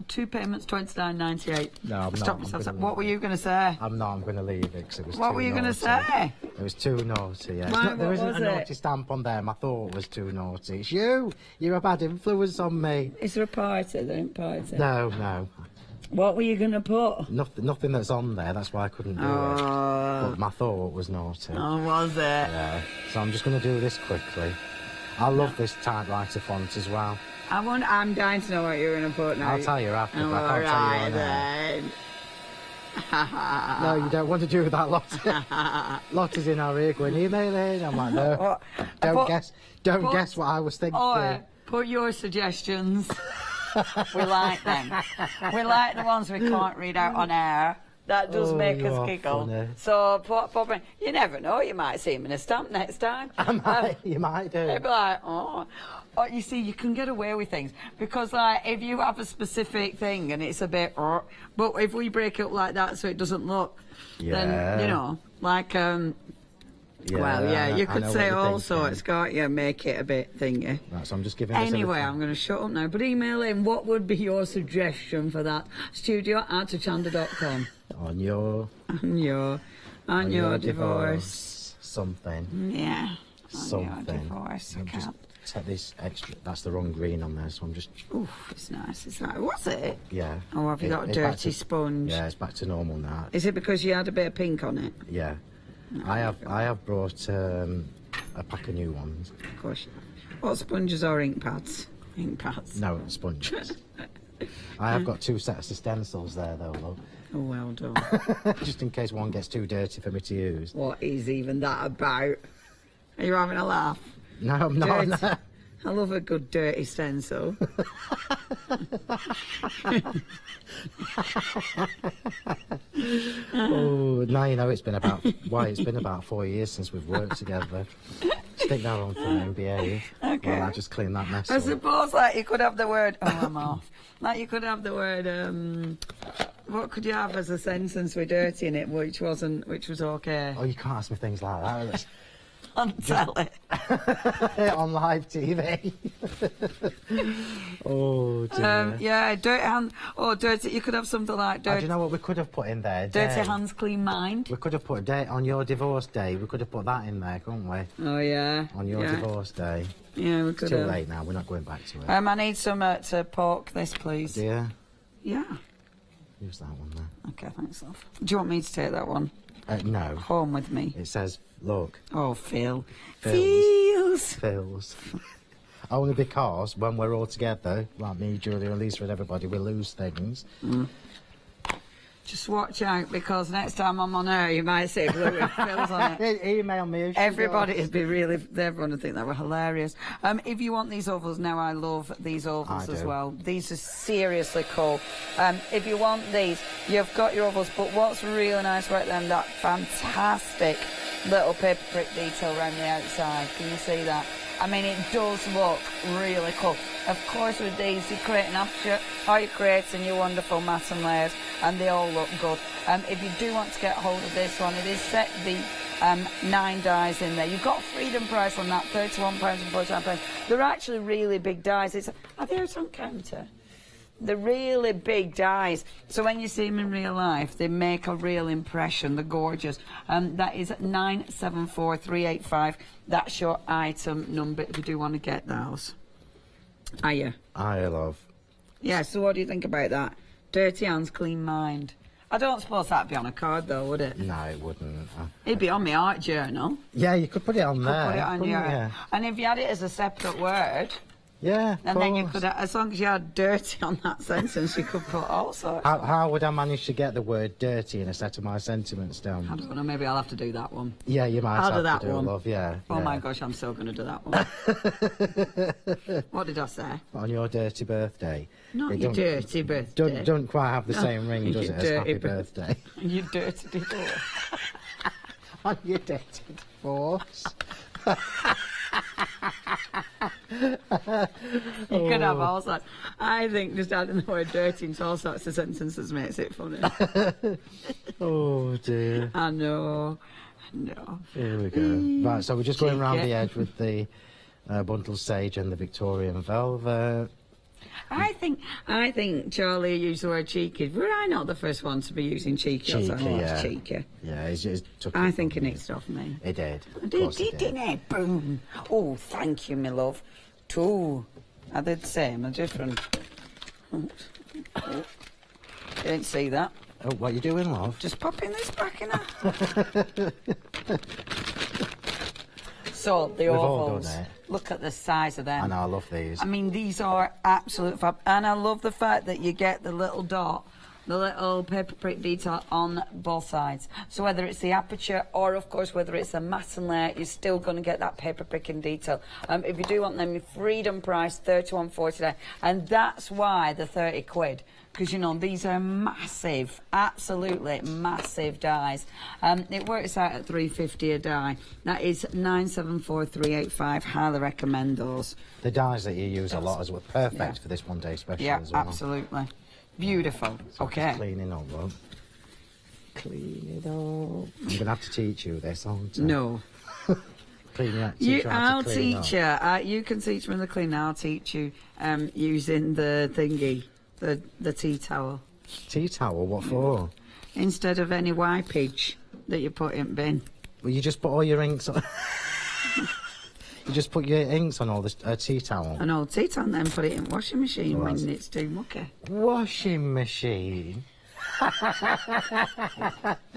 2 payments, £29.98. No, I'm Stop not. yourself. What were you going to say? I'm not. I'm going to leave it because it was What too were you going to naughty. say? It was too naughty, yeah. Why, there isn't was a it? naughty stamp on there. My thought was too naughty. It's you. You're a bad influence on me. Is there a party? There ain't party. No. What were you going to put? Nothing that's on there. That's why I couldn't do it. But my thought was naughty. Oh, was it? Yeah. So I'm just going to do this quickly. I love this typewriter font as well. I'm dying to know what you're going to put now. I'll tell you after, but I can't tell you on air. No, you don't want to do that, Lottie. Lottie's in our ear going, email in. I'm like, no. Don't guess what I was thinking. Put your suggestions. We like them. We like the ones we can't read out on air. That does make us giggle. Funny. So, you never know, you might see him in a stamp next time. You might do. They'd be like, oh. Or, you see, you can get away with things. Because, like, if you have a specific thing and it's a bit, but if we break it up like that so it doesn't look, then, you know, like, you could say all sorts, can't you? Make it a bit thingy. Right, so I'm just giving Anyway, I'm going to shut up now. But email in, what would be your suggestion for that? studio@hochanda.com. On your divorce. Something. Yeah. Something. On your divorce. I can't. Set this extra. That's the wrong green on there, so I'm just. Oof, it's nice. Is that? Was it? Yeah. Oh, have you got a dirty sponge? Yeah, it's back to normal now. Is it because you had a bit of pink on it? Yeah. No, I have brought a pack of new ones. Of course. What sponges or ink pads? Ink pads. No, sponges. I have got 2 sets of stencils there, though, look. Oh, well done. Just in case one gets too dirty for me to use. What is even that about? Are you having a laugh? No, I'm not. No. I love a good dirty stencil. Oh, now you know it's been about 4 years since we've worked together. Stick that on for me and behave. Okay. Well, I'll just clean that mess up. I suppose, like, you could have the word... Oh, I'm off. Like, you could have the word... what could you have as a sentence with dirty in it, which was okay? Oh, you can't ask me things like that. On telly. On live TV. Oh, dear. Yeah, dirty hand. Oh, dirty. You could have something like dirty. Do you know what we could have put in there? Dirty hands, clean mind. We could have put a date on your divorce day. We could have put that in there, couldn't we? Oh, yeah. On your divorce day. Yeah, we could have. It's too late now. We're not going back to it. I need some to poke this, please. Do you? Yeah. Use that one there. Okay, thanks, love. Do you want me to take that one? No. Home with me. It says, look. Oh, Phil. Feels. Only because when we're all together, like me, Julia, and Lisa and everybody, we lose things. Mm. Just watch out, because next time I'm on air, you might say blue with Phil's on it. Email me. Everybody would be really... Everyone would think that were hilarious. If you want these ovals now, I love these ovals as well. These are seriously cool. If you want these, you've got your ovals, but what's really nice about them, that fantastic little paper prick detail around the outside. Can you see that? I mean, it does look really cool. Of course, with these, you create an aperture, or you create some new wonderful matten layers, and they all look good. If you do want to get hold of this one, it is set the 9 dies in there. You've got freedom price on that, £31 and £49. They're actually really big dies. Are they out on counter? They're really big dies. So when you see them in real life, they make a real impression. They're gorgeous. That is 974385. That's your item number if you do want to get those. Are you? I love. Yeah, so what do you think about that? Dirty hands, clean mind. I don't suppose that'd be on a card, though, would it? No, it wouldn't. It'd be on my art journal. Yeah, you could put it on there. Put it on your... And if you had it as a separate word... Yeah, and then you could, as long as you had dirty on that sentence, you could put all sorts. How would I manage to get the word dirty in a set of my sentiments down? I don't know, maybe I'll have to do that one. Yeah, you might I'll have do that to do one. Love, yeah. Oh my gosh, I'm so going to do that one. What did I say? On your dirty birthday. Not your dirty birthday. Don't quite have the same ring, does it, as happy birthday? You dirty divorce. On your dirty divorce. You could have all sorts. I think just adding the word dirty into all sorts of sentences makes it funny. Oh dear. I know. No. Here we go. Right, so we're just going around the edge with the bundle sage and the Victorian velvet. I think Charlie used the word cheeky. Were I not the first one to be using cheeky? Yeah. Cheeky. Yeah, it took I think it nicked off me. It did. It did, didn't it? Boom. Oh, thank you, my love. Too. I did the same, a different. Oh. You didn't see that. Oh, what are you doing, love? Just popping this back in her. So, the ovals, look at the size of them. I know, I love these. I mean, these are absolute fab. And I love the fact that you get the little dot, the little paper prick detail on both sides. So whether it's the aperture or, of course, whether it's a matten layer, you're still going to get that paper pricking detail. If you do want them, your freedom price, £31.49. And that's why the 30 quid. Because, you know, these are massive, absolutely massive dies. It works out at £3.50 a die. That is 974385. Highly recommend those. The dies that you use a lot as well. Perfect for this one-day special as well. Yeah, absolutely. Beautiful. So okay. Cleaning up, love. Clean it up. I'm going to have to teach you this, aren't I? No. I'll teach you. You can teach me the clean. I'll teach you using the thingy. The tea towel. Tea towel? What for? Instead of any wipage that you put in bin. Well, you just put all your inks on... You just put your inks on all this tea towel? An old tea towel and then put it in washing machine when it's too mucky. Washing machine? Don't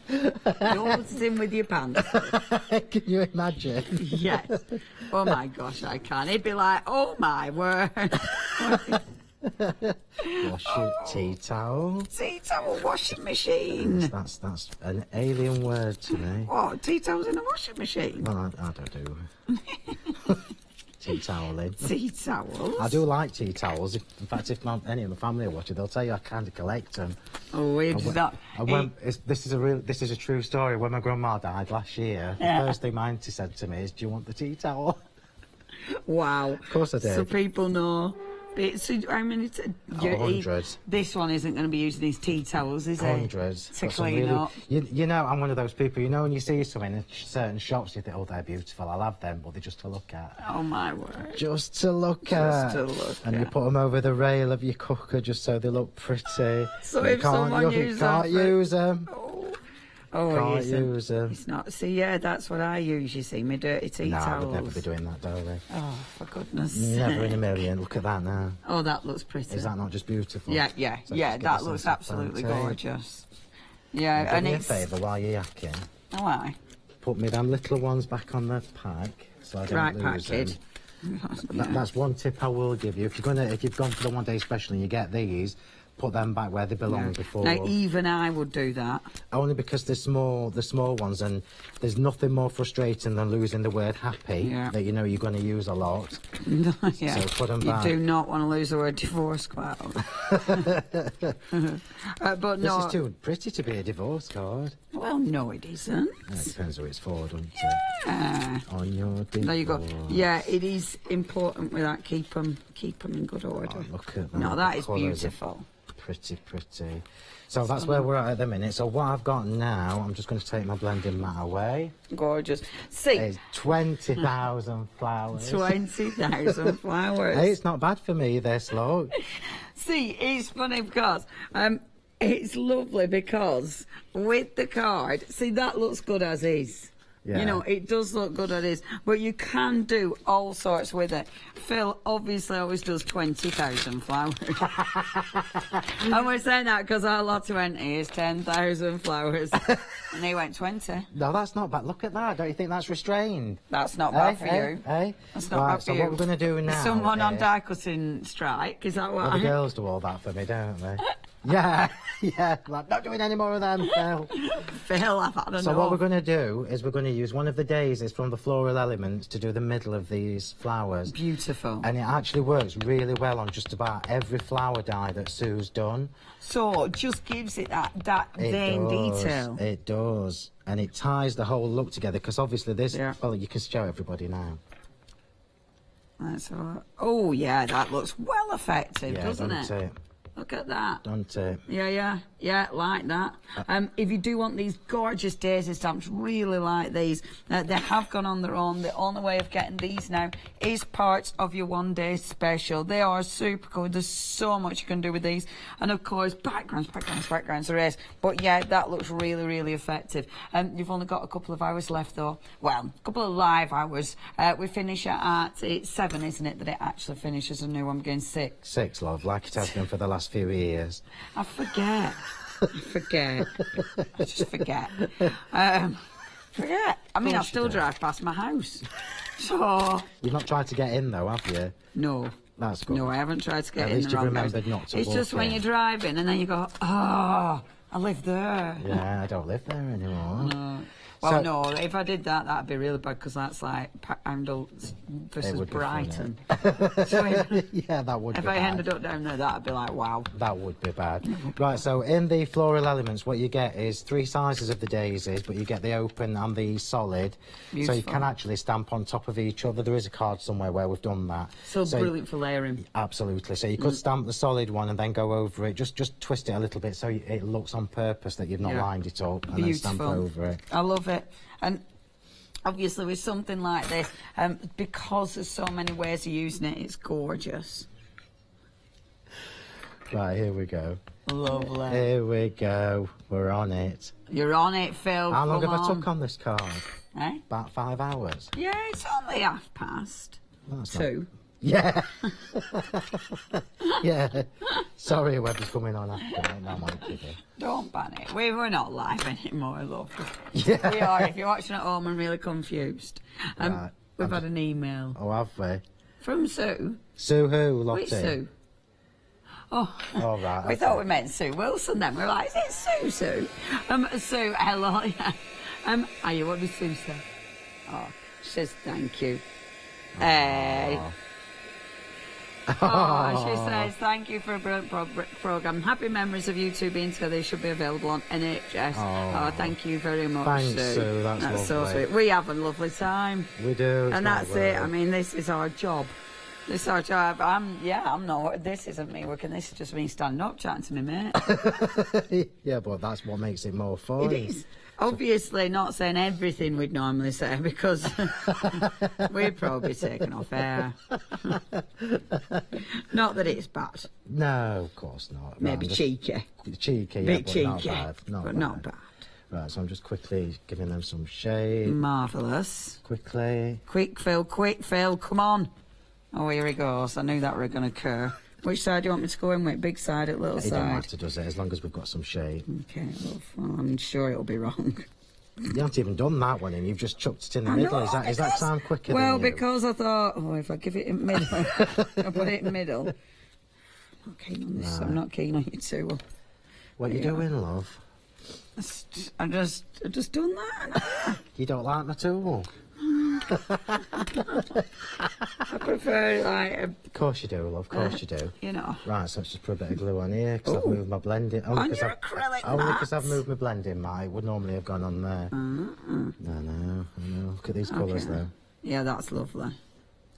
put it in with your pants. Can you imagine? Yes. Oh my gosh, I can. It'd be like, oh my word. Tea towel. Tea towel washing machine. That's an alien word to me. What? Tea towels in a washing machine? Well, I don't do. Tea toweling. Tea towels? I do like tea towels. In fact, if any of my family are watching, they'll tell you I kind of collect them. Oh, this is a true story. When my grandma died last year, the first thing my auntie said to me is, "Do you want the tea towel?" Wow. Of course I did. So people know. I mean, hundreds. This one isn't going to be using his tea towels, is it? Hundreds. To clean up. You know, I'm one of those people, you know, when you see some in certain shops, you think, oh, they're beautiful, I'll have them, but they're just to look at. Oh, my word. Just to look at. And you put them over the rail of your cooker just so they look pretty. So if someone uses them... can't use them. Oh, can't use them. It's not. See, yeah, that's what I use, you see, my dirty tea towels. I would never be doing that, darling. Oh, for goodness Never in a million. Look at that now. Oh, that looks pretty. Is that not just beautiful? Yeah, that looks absolutely gorgeous. Yeah, and it's... Do me a favour while you're yakking. Oh, aye. Put me them little ones back on the pack so I don't lose them. That's one tip I will give you. If you've gone for the one-day special and you get these, put them back where they belong before. Now, even I would do that. Only because they're small ones, and there's nothing more frustrating than losing the word happy that you know you're going to use a lot. So put them back. You do not want to lose the word divorce quite but no. This is too pretty to be a divorce card. Well, no, it isn't. It depends who it's for, doesn't it? On your divorce. There you go. Yeah, it is important with that. Keep them in good order. Oh, look at that. No, that is beautiful. Pretty. So that's where we're at the minute. So what I've got now, I'm just going to take my blending mat away. Gorgeous. See. It's 20,000 flowers. 20,000 flowers. Hey, it's not bad for me, this, look. See, it's funny because it's lovely because with the card, see, that looks good as is. Yeah. You know, it does look good as is, but you can do all sorts with it. Phil obviously always does 20,000 flowers. And we're saying that because our lotto entry is 10,000 flowers. And he went 20. No, that's not bad. Look at that. Don't you think that's restrained? That's not bad for you. That's not bad for you. So what we're going to do now... Someone on die cutting strike, is that what the girls do all that for me, don't they? Yeah, yeah, like, not doing any more of them, Phil. Phil, I've had enough. So what we're going to do is we're going to use one of the daisies from the floral elements to do the middle of these flowers. Beautiful. And it actually works really well on just about every flower die that Sue's done. So it just gives it that vein detail. It does. And it ties the whole look together, because obviously this... Yeah. Well, you can show everybody now. That's all right. Oh, yeah, that looks well effective, doesn't it? Look at that. Don't it? Yeah, like that. If you do want these gorgeous daisy stamps, really like these, they have gone on their own. The only way of getting these now is part of your one-day special. They are super cool. There's so much you can do with these. And, of course, backgrounds there is. But, yeah, that looks really, really effective. You've only got a couple of hours left, though. Well, a couple of live hours. We finish it's 7, isn't it, that it actually finishes? I know I'm getting 6. 6, love, like it has been for the last few years. I forget. I just forget. Forget. I mean, I still drive past my house. So... You've not tried to get in, though, have you? No. That's good. No, I haven't tried to get in. At least you've remembered not to walk in. It's just when you're driving and then you go, oh, I live there. Yeah, I don't live there anymore. No. Well, no, if I did that, that'd be really bad, because that's like Handel versus Brighton. So yeah, that would be bad. If I ended up down there, that'd be like, wow. That would be bad. Right, so in the floral elements, what you get is 3 sizes of the daisies, but you get the open and the solid. Beautiful. So you can actually stamp on top of each other. There is a card somewhere where we've done that. So brilliant for layering. Absolutely. So you could stamp the solid one and then go over it. Just twist it a little bit so it looks on purpose that you've not lined it up. And then stamp over it. I love it. And obviously with something like this, because there's so many ways of using it, it's gorgeous. Right, here we go. Lovely. Here we go. We're on it. You're on it, Phil. How long have I took on this card? Eh? About 5 hours. Yeah, it's only 2:30. That's 2. Yeah. Yeah. Sorry whoever's coming on after. No, I'm kidding. Don't panic. We're not live anymore, love. Yeah. We are. If you're watching at home and really confused. Right. We've had an email. Oh, have we? From Sue. Sue who, Lottie? Which Sue? Oh, right. We thought we meant Sue Wilson then. We're like, is it Sue? Sue, hello. Are you, what did Sue say? Oh, she says thank you. Hey. Oh, she says, thank you for a brilliant programme. Happy memories of you two being together. They should be available on NHS. Oh, thank you very much, Thanks, Sue. That's lovely. So sweet. We have a lovely time. We do. And that's it. I mean, this is our job. This is our job. I'm not, this isn't me working. This is just me standing up chatting to me, mate. Yeah, but that's what makes it more fun. It is. Obviously not saying everything we'd normally say, because we'd probably be taken off air. Not that it's bad. No, of course not. Maybe cheeky. Cheeky, yeah, bit cheeky, not bad. Right, so I'm just quickly giving them some shade. Marvellous. Quickly. Quick, Phil, come on. Oh, here he goes. I knew that were going to occur. Which side do you want me to go in with? Big side or little side? It don't matter, does it? As long as we've got some shade. Okay, well, I'm sure it'll be wrong. You haven't even done that one, and you've just chucked it in the middle. Is that sound quicker than you? Well, because I thought, if I give it in middle, I put it in middle. I'm not keen on this. Right. I'm not keen on you two. What are you doing, love? I just done that. You don't like my tool? I prefer Of course you do, love. Of course you do. You know. Right, so let's just put a bit of glue on here because I've moved my blending. Only because I've moved my blending mat. It would normally have gone on there. I know. Look at these colours though. Yeah, that's lovely.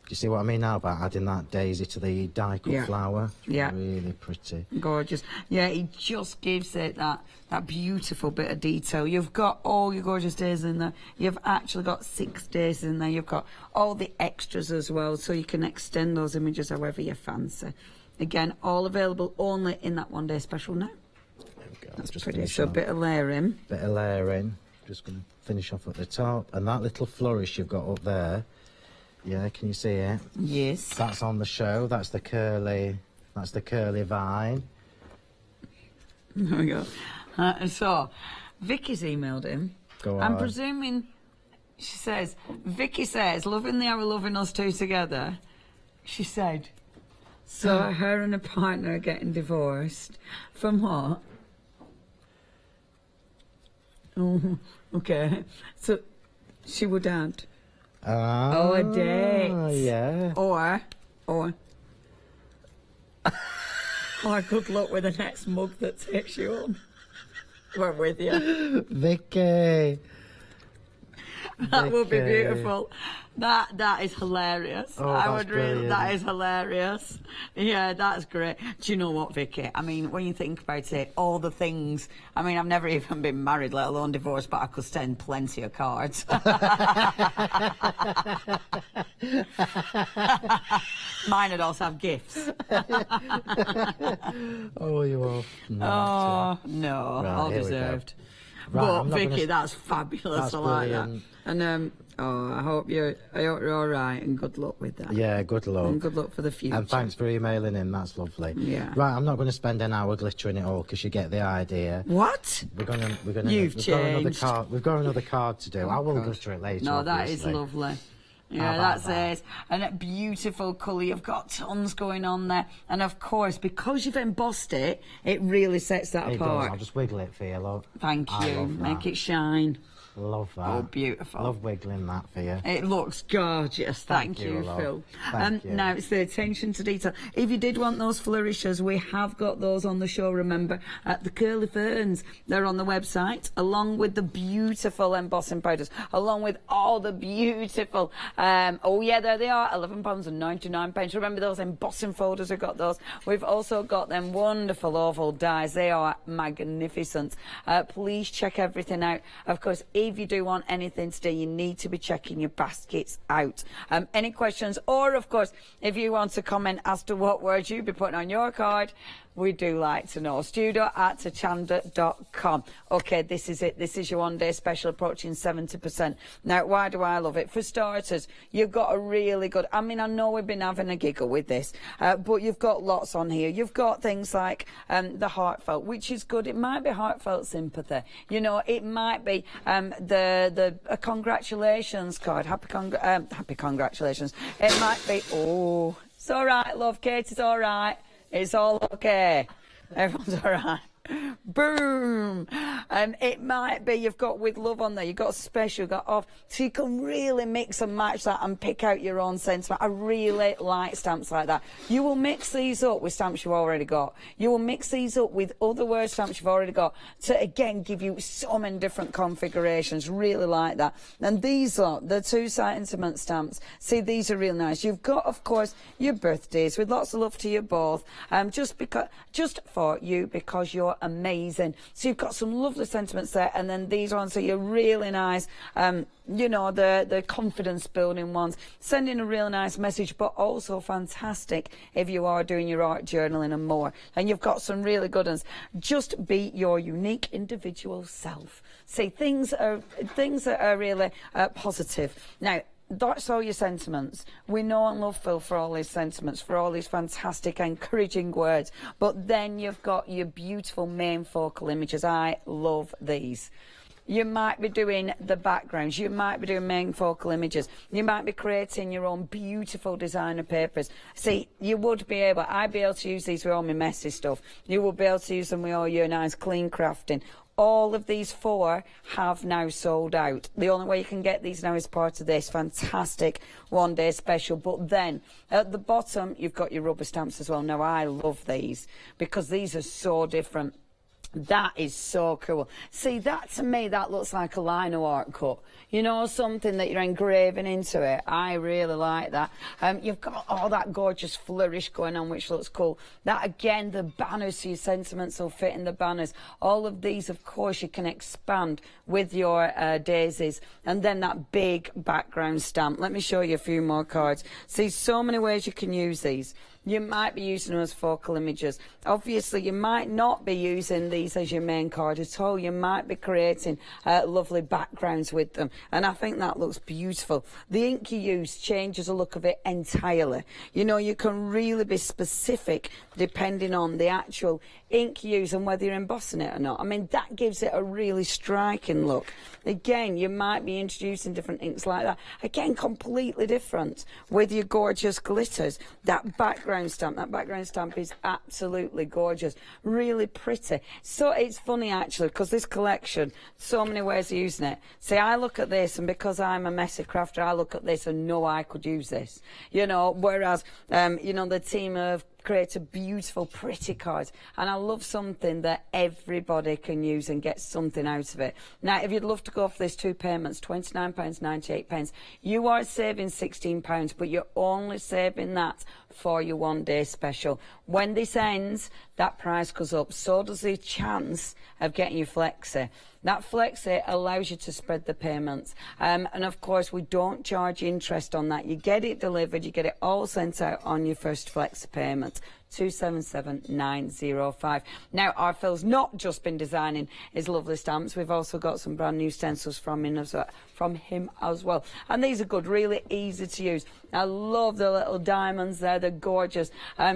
Do you see what I mean now about adding that daisy to the die cut flower? Yeah. Really pretty. Gorgeous. Yeah, it just gives it that beautiful bit of detail. You've got all your gorgeous daisies in there. You've actually got 6 daisies in there. You've got all the extras as well, so you can extend those images however you fancy. Again, all available only in that one day special now. There we go. That's just pretty. So a bit of layering. Bit of layering. Just going to finish off at the top, and that little flourish you've got up there. Yeah, can you see it? Yes. That's on the show. That's the curly. That's the curly vine. There we go. So, Vicky's emailed him. Go on. I'm presuming, she says, Vicky says, loving the hour, loving us two together. She said, so her and her partner are getting divorced. From what? Oh, okay. So, she would add. Oh, a date. Yeah. Or good luck with the next mug that takes you on. We're with you. Vicky. That would be beautiful. That is hilarious. Oh, I that's would really. brilliant. That is hilarious. Yeah, that's great. Do you know what, Vicky? I mean, when you think about it, all the things. I mean, I've never even been married, let alone divorced, but I could send plenty of cards. Mine would also have gifts. Oh, you are. Oh no, Right, all here we go. deserved. Right, But Vicky, that's fabulous. That's I like brilliant. that. And I hope you're all right, and good luck with that. Yeah, good luck. And good luck for the future. And thanks for emailing in, that's lovely. Yeah. Right, I'm not going to spend an hour glittering it all because you get the idea. What? We're gonna. You've we've got another changed. card. We've got another card to do. I will God. glitter it later. No, that is obviously. lovely. How Yeah, about that's it. And a beautiful colour. You've got tons going on there. And of course, because you've embossed it, it really sets that It apart. does. I'll just wiggle it for you, look. Thank I you. love Make that. it shine. Love that. Oh, beautiful. Love wiggling that for you. It looks gorgeous. Thank you, love. Phil. Thank you. Now, it's the attention to detail. If you did want those flourishes, we have got those on the show, remember, at the Curly Ferns. They're on the website, along with the beautiful embossing powders, along with all the beautiful, oh yeah, there they are, £11.99. Remember those embossing folders, we've got those. We've also got them wonderful oval dies. They are magnificent. Please check everything out. Of course, if you do want anything today, you need to be checking your baskets out. Any questions, or of course, if you want to comment as to what words you'd be putting on your card, we do like to know. studio@hochanda.com. Okay, this is it. This is your one-day special, approaching 70%. Now, why do I love it? For starters, you've got a really good... I mean, I know we've been having a giggle with this, but you've got lots on here. You've got things like the heartfelt, which is good. It might be heartfelt sympathy. You know, it might be the congratulations card. Happy congratulations. It might be... Oh, it's all right, love. Kate, it's all right. It's all okay. Everyone's all right. Boom. It might be you've got with love on there. You've got special, you've got off. So you can really mix and match that and pick out your own sentiment. I really like stamps like that. You will mix these up with stamps you've already got. You will mix these up with other word stamps you've already got to, again, give you so many different configurations. Really like that. And these are the 2 sentiment stamps. See, these are real nice. You've got, of course, your birthdays with lots of love to you both. Just for you, because you're amazing. So you've got some lovely sentiments there, and then these ones are your really nice, you know, the confidence building ones, sending a real nice message, but also fantastic if you are doing your art journaling and more. And you've got some really good ones. Just be your unique individual self. See, things are really positive. Now, that's all your sentiments. We know and love Phil for all his sentiments, for all his fantastic, encouraging words. But then you've got your beautiful main focal images. I love these. You might be doing the backgrounds. You might be doing main focal images. You might be creating your own beautiful designer papers. See, you would be able... I'd be able to use these with all my messy stuff. You would be able to use them with all your nice clean crafting. All of these 4 have now sold out. The only way you can get these now is part of this fantastic one-day special. But then, at the bottom, you've got your rubber stamps as well. Now, I love these because these are so different. That is so cool. See, that to me, that looks like a lino art cut. You know, something that you're engraving into it. I really like that. You've got all that gorgeous flourish going on, which looks cool. That, again, the banners, so your sentiments will fit in the banners. All of these, of course, you can expand with your daisies. And then that big background stamp. Let me show you a few more cards. See, so many ways you can use these. you might be using them as focal images. Obviously, you might not be using these as your main card at all. You might be creating lovely backgrounds with them, and I think that looks beautiful. The ink you use changes the look of it entirely. You know, you can really be specific depending on the actual ink you use and whether you're embossing it or not. I mean, that gives it a really striking look. Again, you might be introducing different inks like that. Again, completely different with your gorgeous glitters. That background stamp is absolutely gorgeous, really pretty. So it's funny actually, because this collection, so many ways of using it. See, I look at this, and because I'm a messy crafter, I look at this and know I could use this, you know, whereas you know, the team have created beautiful, pretty cards, and I love something that everybody can use and get something out of it. Now, if you'd love to go for these 2 payments, £29.98, you are saving £16, but you're only saving that for your one-day special. When this ends, that price goes up. So does the chance of getting your flexi. That flexi allows you to spread the payments. And of course, we don't charge interest on that. You get it delivered, you get it all sent out on your first flexi payment. 277905. Now, our Phil's not just been designing his lovely stamps. We've also got some brand new stencils from him as well. And these are good, really easy to use. I love the little diamonds there. They're gorgeous.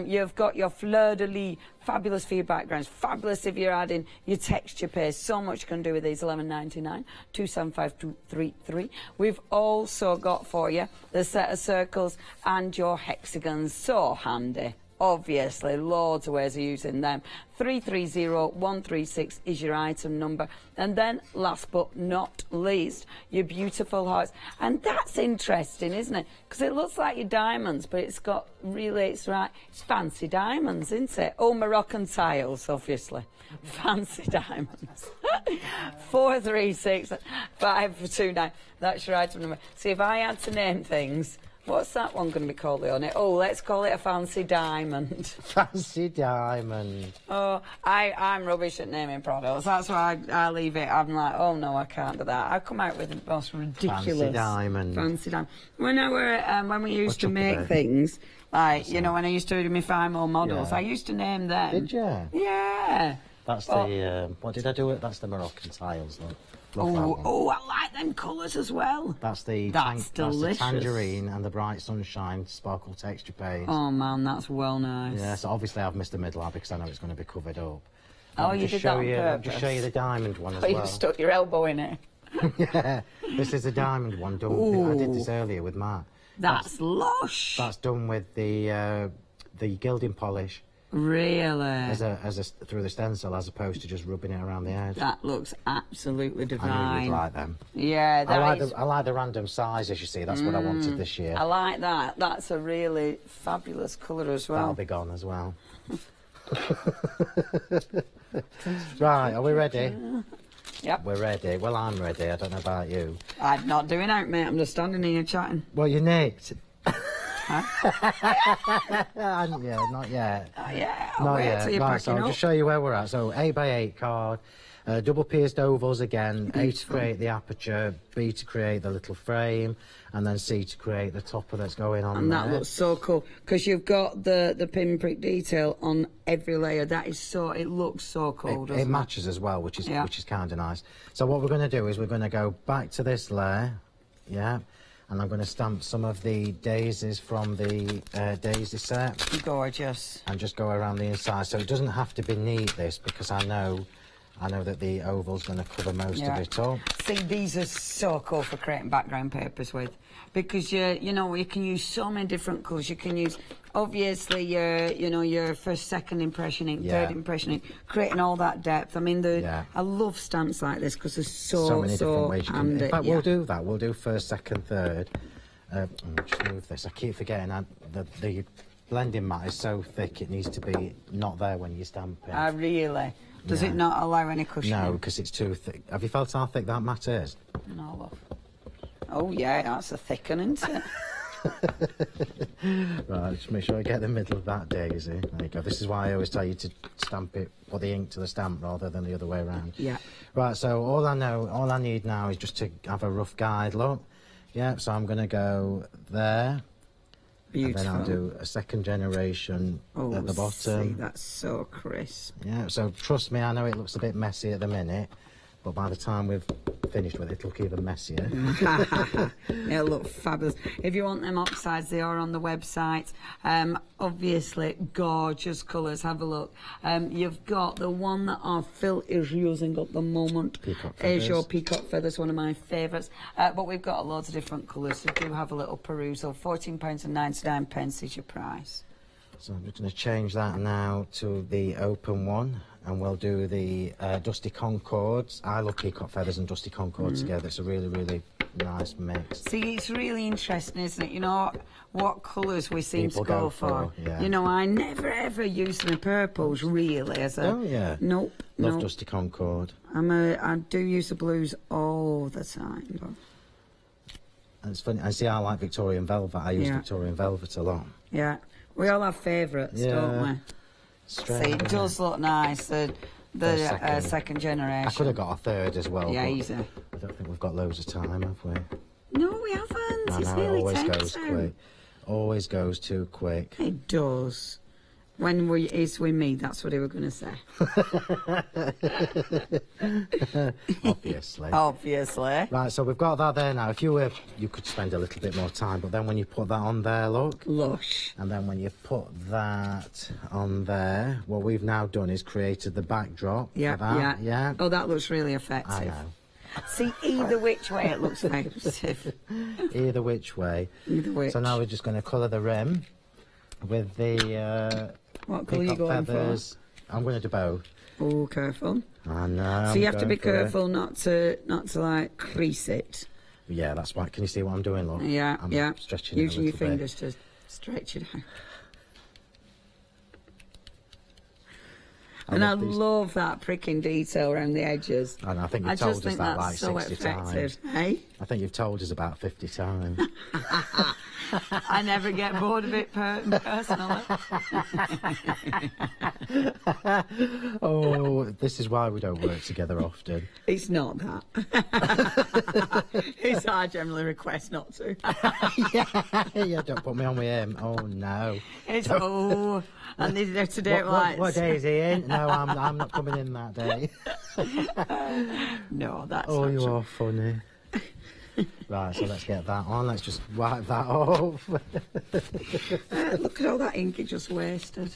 You've got your fleur-de-lis, fabulous for your backgrounds, fabulous if you're adding your texture paste. So much you can do with these. £11.99, 275233. We've also got for you the set of circles and your hexagons. So handy. Obviously, loads of ways of using them. 330136 is your item number. And then, last but not least, your beautiful hearts. And that's interesting, isn't it? Because it looks like your diamonds, but it's got really, it's fancy diamonds, isn't it? Oh, Moroccan tiles, obviously. Fancy diamonds. 436529. That's your item number. See, if I had to name things, what's that one going to be called, Leonie? Oh, let's call it a fancy diamond. Fancy diamond. Oh, I'm rubbish at naming products. That's why I leave it. I'm like, oh no, I can't do that. I come out with the most ridiculous fancy diamond. Fancy diamond. When we used to make things, like you know, when I used to do my Feefo models, I used to name them. Did you? Yeah. That's the what did I do it? That's the Moroccan tiles, look. Oh, I like them colours as well. That's the delicious. That's the tangerine and the bright sunshine sparkle texture paste. Oh man, that's well nice. Yeah, so obviously I've missed the middle out because I know it's going to be covered up. Oh, you did that on purpose. I'll just show you the diamond one as well. You stuck your elbow in it. Yeah, this is a diamond one done. Ooh. I did this earlier with Matt. That's lush. That's done with the gilding polish. Really? Through the stencil, as opposed to just rubbing it around the edge. That looks absolutely divine. I knew you'd like them. Yeah, I like the random sizes, you see. That's what I wanted this year. I like that. That's a really fabulous colour as well. That'll be gone as well. Right, are we ready? Yep. We're ready. Well, I'm ready. I don't know about you. I'm not doing out, mate. I'm just standing here chatting. Well, you're nicked. Huh? Yeah, not yet. Oh, yeah. Not yet. Right, so I'll just show you where we're at. So 8x8 card, double pierced ovals again, A to create the aperture, B to create the little frame, and then C to create the topper that's going on and there. That looks so cool because you've got the pinprick detail on every layer. That is so, it looks so cool. It matches as well, which is kind of nice. So what we're going to do is we're going to go back to this layer, yeah. And I'm going to stamp some of the daisies from the daisy set. Gorgeous. And just go around the inside. So it doesn't have to be neat, this, because I know that the oval's going to cover most of it up. See, these are so cool for creating background papers with, because you know, you can use so many different colours. You can use obviously your first, second impression ink, third impression ink, creating all that depth. I mean, I love stamps like this because there's so many different ways you can. handy. In fact, we'll do that. We'll do first, second, third. Just move this. I keep forgetting the blending mat is so thick it needs to be not there when you stamp it. Really? Does it not allow any cushioning? No, because it's too thick. Have you felt how thick that mat is? No, love. Oh yeah, that's a thick one, isn't it? Right, just make sure I get the middle of that daisy. There you go. This is why I always tell you to stamp it, put the ink to the stamp rather than the other way around. Yeah. Right, so all I need now is just to have a rough guide, look. Yeah, so I'm going to go there, Beautiful. And then I'll do a second generation at the bottom. See, that's so crisp. Yeah, so trust me, I know it looks a bit messy at the minute, but by the time we've finished with it, it'll look even messier. It'll look fabulous. If you want them oxides, they are on the website. Obviously, gorgeous colours. Have a look. You've got the one that our Phil is using at the moment. Peacock feathers. Is your peacock feathers, one of my favourites. But we've got loads of different colours, so do have a little perusal. £14.99 is your price. So I'm just going to change that now to the open one, and we'll do the Dusty Concords. I love peacock feathers and Dusty Concords together. It's a really, really nice mix. See, it's really interesting, isn't it? You know what colours we seem People to go go for. yeah. You know, I never ever use my purples really as a. Oh yeah. Nope. Love nope. Dusty Concord. I do use the blues all the time. And it's funny. I see. I like Victorian Velvet. I use Victorian Velvet a lot. Yeah. We all have favourites, don't we? Strange, See, it does look nice. The second generation. I could have got a third as well. Yeah, easy. I don't think we've got loads of time, have we? No, we haven't. I It's know, nearly it always 10 goes to. quick. Always goes too quick. It does. When it's with me, that's what they were going to say. Obviously. Obviously. Right, so we've got that there now. If you were, you could spend a little bit more time, but then when you put that on there, look. Lush. And then when you put that on there, what we've now done is created the backdrop for that. Yeah. Oh, that looks really effective. I know. See, either which way it looks effective. Either which way. Either which. So now we're just going to colour the rim with the what colour are you going feathers. I'm going to do both. Oh, careful. I know. So you have to be careful not to like crease it. Yeah, that's why. Can you see what I'm doing, look? Yeah, I'm stretching using it a your little fingers to stretch it out. And I love that pricking detail around the edges. And I think you've told us that like 60 times. Hey? I think you've told us about 50 times. I never get bored of it personally. Oh, this is why we don't work together often. It's not that. It's I generally request not to. Yeah, don't put me on with him. Oh no. It's and they're today what day is he in? No, I'm not coming in that day. No, that's oh, not you true. are funny. Right, so let's get that on. Let's just wipe that off. Look at all that ink it just wasted.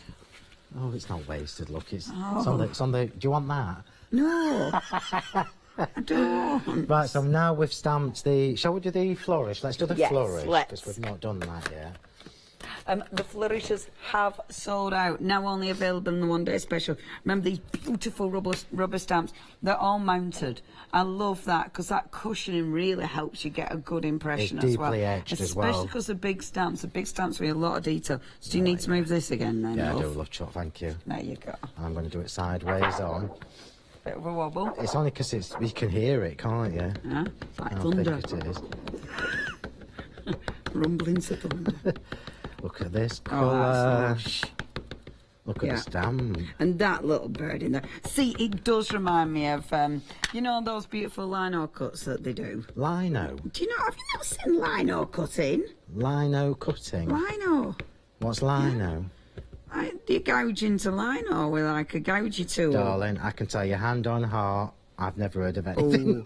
Oh, it's not wasted. Look, it's on the. Do you want that? No, I don't. Right, so now we've stamped the. Shall we do the flourish? Let's do the flourish let's. because we've not done that yet. The flourishes have sold out, now only available in the one-day special. Remember these beautiful rubber stamps? They're all mounted. I love that because that cushioning really helps you get a good impression it's as well. deeply edged as well. Especially because the big stamps with a lot of detail. So do you need to move this again then, Yeah, love? I do, love Chuck, thank you. There you go. I'm going to do it sideways on. Bit of a wobble. It's only because you can hear it, can't you? Yeah, it's like How thunder. thick it is. Rumblings of thunder. Look at this Oh, colour. that's lush. Look at the stamp. And that little bird in there. See, it does remind me of, you know, those beautiful lino cuts that they do. Lino? Do you know, have you not seen lino cutting? Lino cutting? Lino. What's lino? You gouge into lino with like a gougey tool. Darling, I can tell you hand on heart, I've never heard of anything.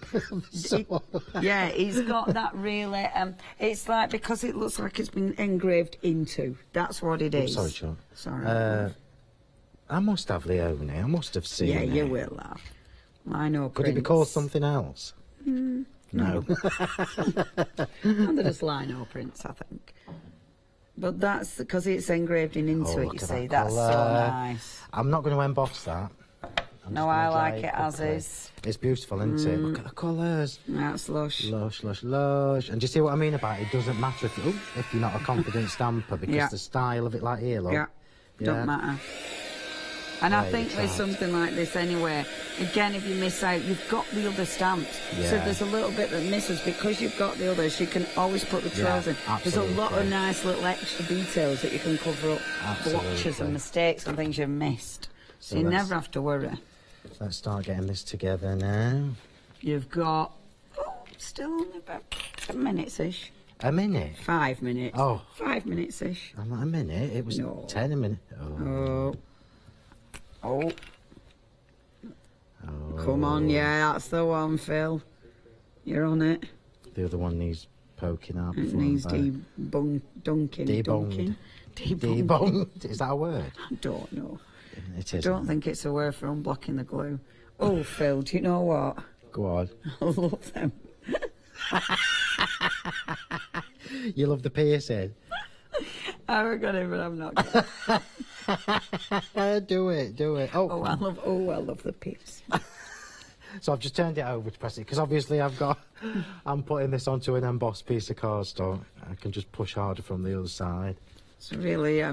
Yeah, it's got that really, it's like, because it looks like it's been engraved into. That's what it is. Sorry, Chuck. Sorry. I must have Leone. I must have seen it. Yeah, you will have. Lino Could it be called something else? No. Under this lino prints, I think. But that's because it's engraving into it, you see. That's so nice. I'm not going to emboss that. No, I like it as is. It's beautiful, isn't it? Look at the colours. That's lush. Lush, lush, lush. And do you see what I mean about it? It doesn't matter if you're not a confident stamper, because the style of it, like here, look. Don't matter. And I think with something like this anyway, again, if you miss out, you've got the other stamps. So if there's a little bit that misses, because you've got the others, you can always put the trails in. Absolutely. There's a lot of nice little extra details that you can cover up blotches and mistakes and things you've missed. So you never have to worry. Let's start getting this together now. You've got, still only about 10 minutes-ish. A minute? 5 minutes. Oh. 5 minutes-ish. I'm not a minute. It was 10 a minute. Oh. Come on, yeah, that's the one, Phil. You're on it. The other one needs poking out. It needs dunking. Debonged. Debonged. Is that a word? I don't know. It is. I don't think it's a word for unblocking the glue. Oh, Phil, do you know what? Go on. I love them. You love the piercing? I haven't got it, but I'm not going. Do it. Oh, I love the piercing. So I've just turned it over to press it, because obviously I'm putting this onto an embossed piece of cardstock. I can just push harder from the other side. It's really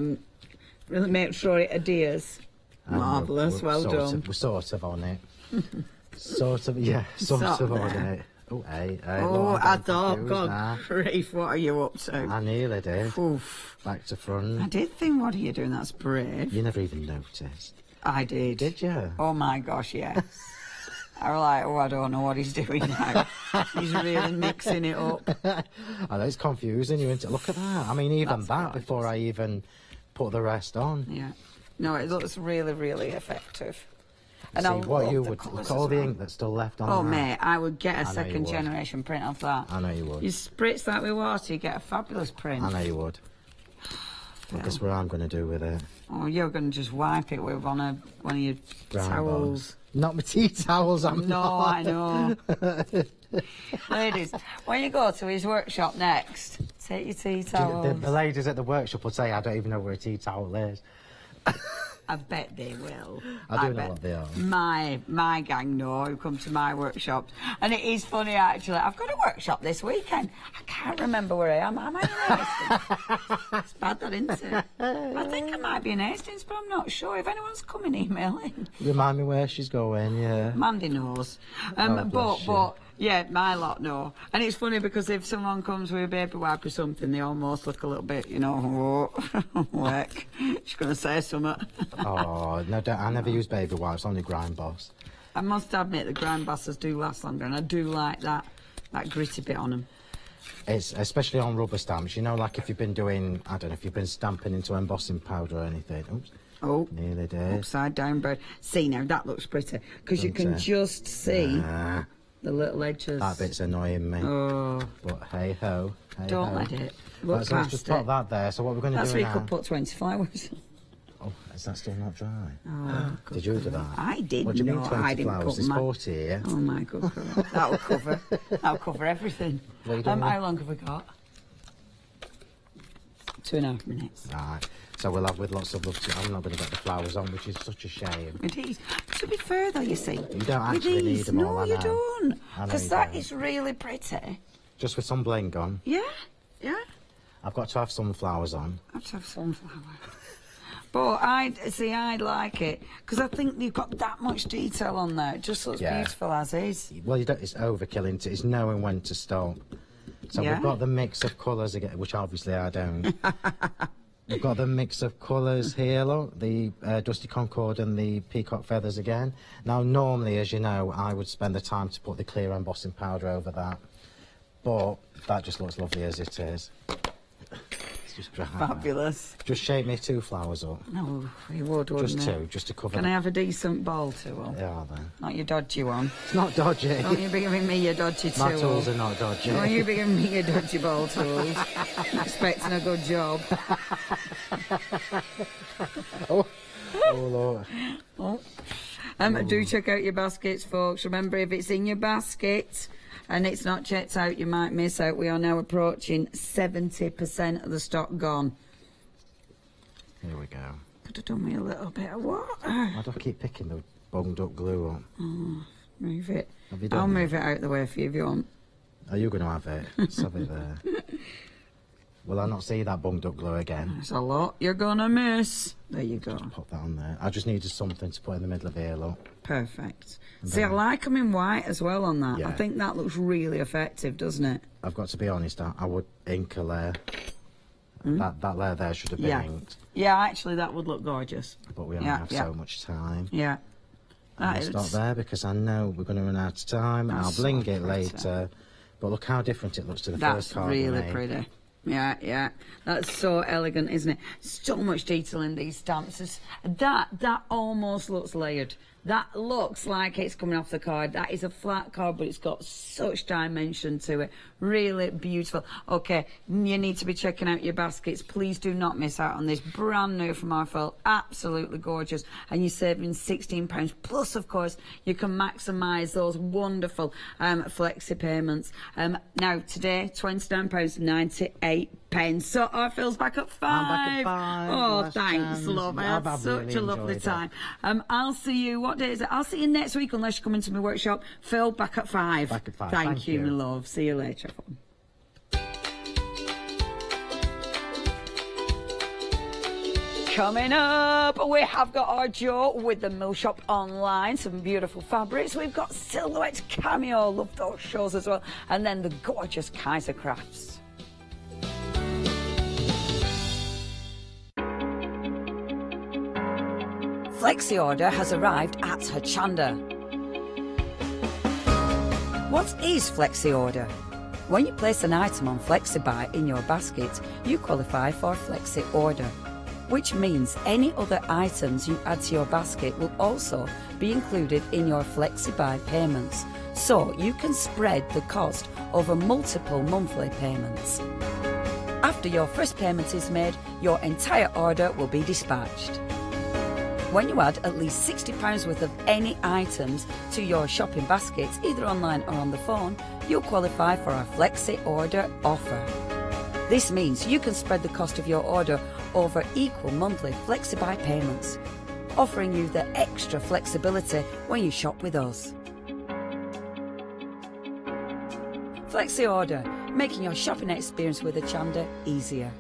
make sure it adheres. Marvellous, well done. We're sort of on it. Sort of on it. Oh, hey. Oh, I thought, God grief, what are you up to? I nearly did. Oof. Back to front. I did think, what are you doing? That's brave. You never even noticed. I did. Did you? Oh, my gosh, yes. I was like, oh, I don't know what he's doing now. He's really mixing it up. I know, it's confusing you, isn't it? Look at that. I mean, even that before I even put the rest on. Yeah. No, it looks really, really effective. And see, what you would look at all the ink that's still left on. Oh, mate, I would get a second generation print of that. I know you would. You spritz that with water, you get a fabulous print. I know you would. Well, guess what I'm going to do with it? Oh, you're going to just wipe it with one of your towels. Not my tea towels, I'm not. I know. Ladies, when you go to his workshop next, take your tea towels. The ladies at the workshop will say, I don't even know where a tea towel is. I bet they will. I do know what they are. My gang know who come to my workshops. And it is funny, actually. I've got a workshop this weekend. I can't remember where I am. Am I in Hastings? It's bad, that, isn't it? I think I might be in Hastings, but I'm not sure. If anyone's coming, email in. Remind me where she's going, yeah. Mandy knows. But yeah, my lot know. And it's funny because if someone comes with a baby wipe or something, they almost look a little bit, you know, work. She's going to say something. Oh, no, I never use baby wipes, only Grind Boss. I must admit the Grind Bosses do last longer, and I do like that gritty bit on them. It's especially on rubber stamps, you know, like if you've been doing, I don't know, if you've been stamping into embossing powder or anything. Oops. Oh, nearly did. Upside down bird. See, now that looks pretty, because you can just see the little edges. That bit's annoying me. Oh. But hey-ho. Don't let it. Look past let's just put that there. So what we're going to do now... That's where you could put 20 flowers. Oh, is that still not dry? Oh, did you do that? I did. What do you mean 20 I didn't flowers? There's 40 here. Oh my good God. That'll cover everything. How long have we got? 2.5 minutes. Right. So we'll have with lots of love. I'm not going to get the flowers on, which is such a shame. It is. To be fair, though, you see. You don't actually need them all, No, you don't. Because that is really pretty. Just with some bling on. Yeah, yeah. I've got to have some flowers on. I have to have sunflower. But I like it because I think you've got that much detail on there. It just looks beautiful as is. Well, it's overkill, isn't it? It's knowing when to stop. So we've got the mix of colours again, which obviously I don't. We've got the mix of colours here, look, the Dusty Concord and the Peacock Feathers again. Now, normally, as you know, I would spend the time to put the clear embossing powder over that. But that just looks lovely as it is. It's just dry. Fabulous. Just shape me 2 flowers up. No, you would, wouldn't Just it? 2, just to cover Can I have a decent bowl tool? Yeah, then. Not your dodgy one. It's not dodgy. Don't you be giving me your dodgy tool. My tools are not dodgy. Don't you be giving me your dodgy bowl tools. Expecting a good job. Oh Lord. Oh. Do check out your baskets, folks. Remember, if it's in your basket and it's not checked out, you might miss out. We are now approaching 70% of the stock gone. Here we go. Could have done me a little bit of water. Why do I keep picking the bunged up glue up? Oh, move it. Have you done I'll move it out the way for you if you want. Are you going to have it? Let's have it there. Will I not see that bunged up glue again? There's a lot you're going to miss. There you go. Just pop that on there. I just needed something to put in the middle of here, look. Perfect. See, I like them in white as well on that. Yeah. I think that looks really effective, doesn't it? I've got to be honest, I would ink a layer. That layer there should have been inked. Yeah, actually, that would look gorgeous. But we only have so much time. Yeah. I'll stop there because I know we're going to run out of time and I'll bling it later. But look how different it looks to the first card. That's really pretty. Yeah, yeah. That's so elegant, isn't it? So much detail in these stamps. That almost looks layered. That looks like it's coming off the card. That is a flat card, but it's got such dimension to it. Really beautiful. Okay, you need to be checking out your baskets. Please do not miss out on this. Brand new from our file. Absolutely gorgeous. And you're saving £16. Plus, of course, you can maximise those wonderful flexi payments. Now, today, £29.98. So our Phil's back at 5. I'm back at 5. Oh, Last thanks, chance. love. I had such a lovely time. I'll see you. What day is it? I'll see you next week unless you come into my workshop. Phil, back at 5. Back at 5. Thank you, my love. See you later. Coming up, we have got our Joe with the Mill Shop Online, some beautiful fabrics. We've got Silhouette Cameo, love those shows as well, and then the gorgeous Kaiser crafts. Flexi order has arrived at Hochanda. What is Flexi order? When you place an item on FlexiBuy in your basket, you qualify for Flexi order, which means any other items you add to your basket will also be included in your FlexiBuy payments, so you can spread the cost over multiple monthly payments. After your first payment is made, your entire order will be dispatched. When you add at least £60 worth of any items to your shopping baskets, either online or on the phone, you'll qualify for our Flexi Order offer. This means you can spread the cost of your order over equal monthly FlexiBuy payments, offering you the extra flexibility when you shop with us. Flexi Order, making your shopping experience with Hochanda easier.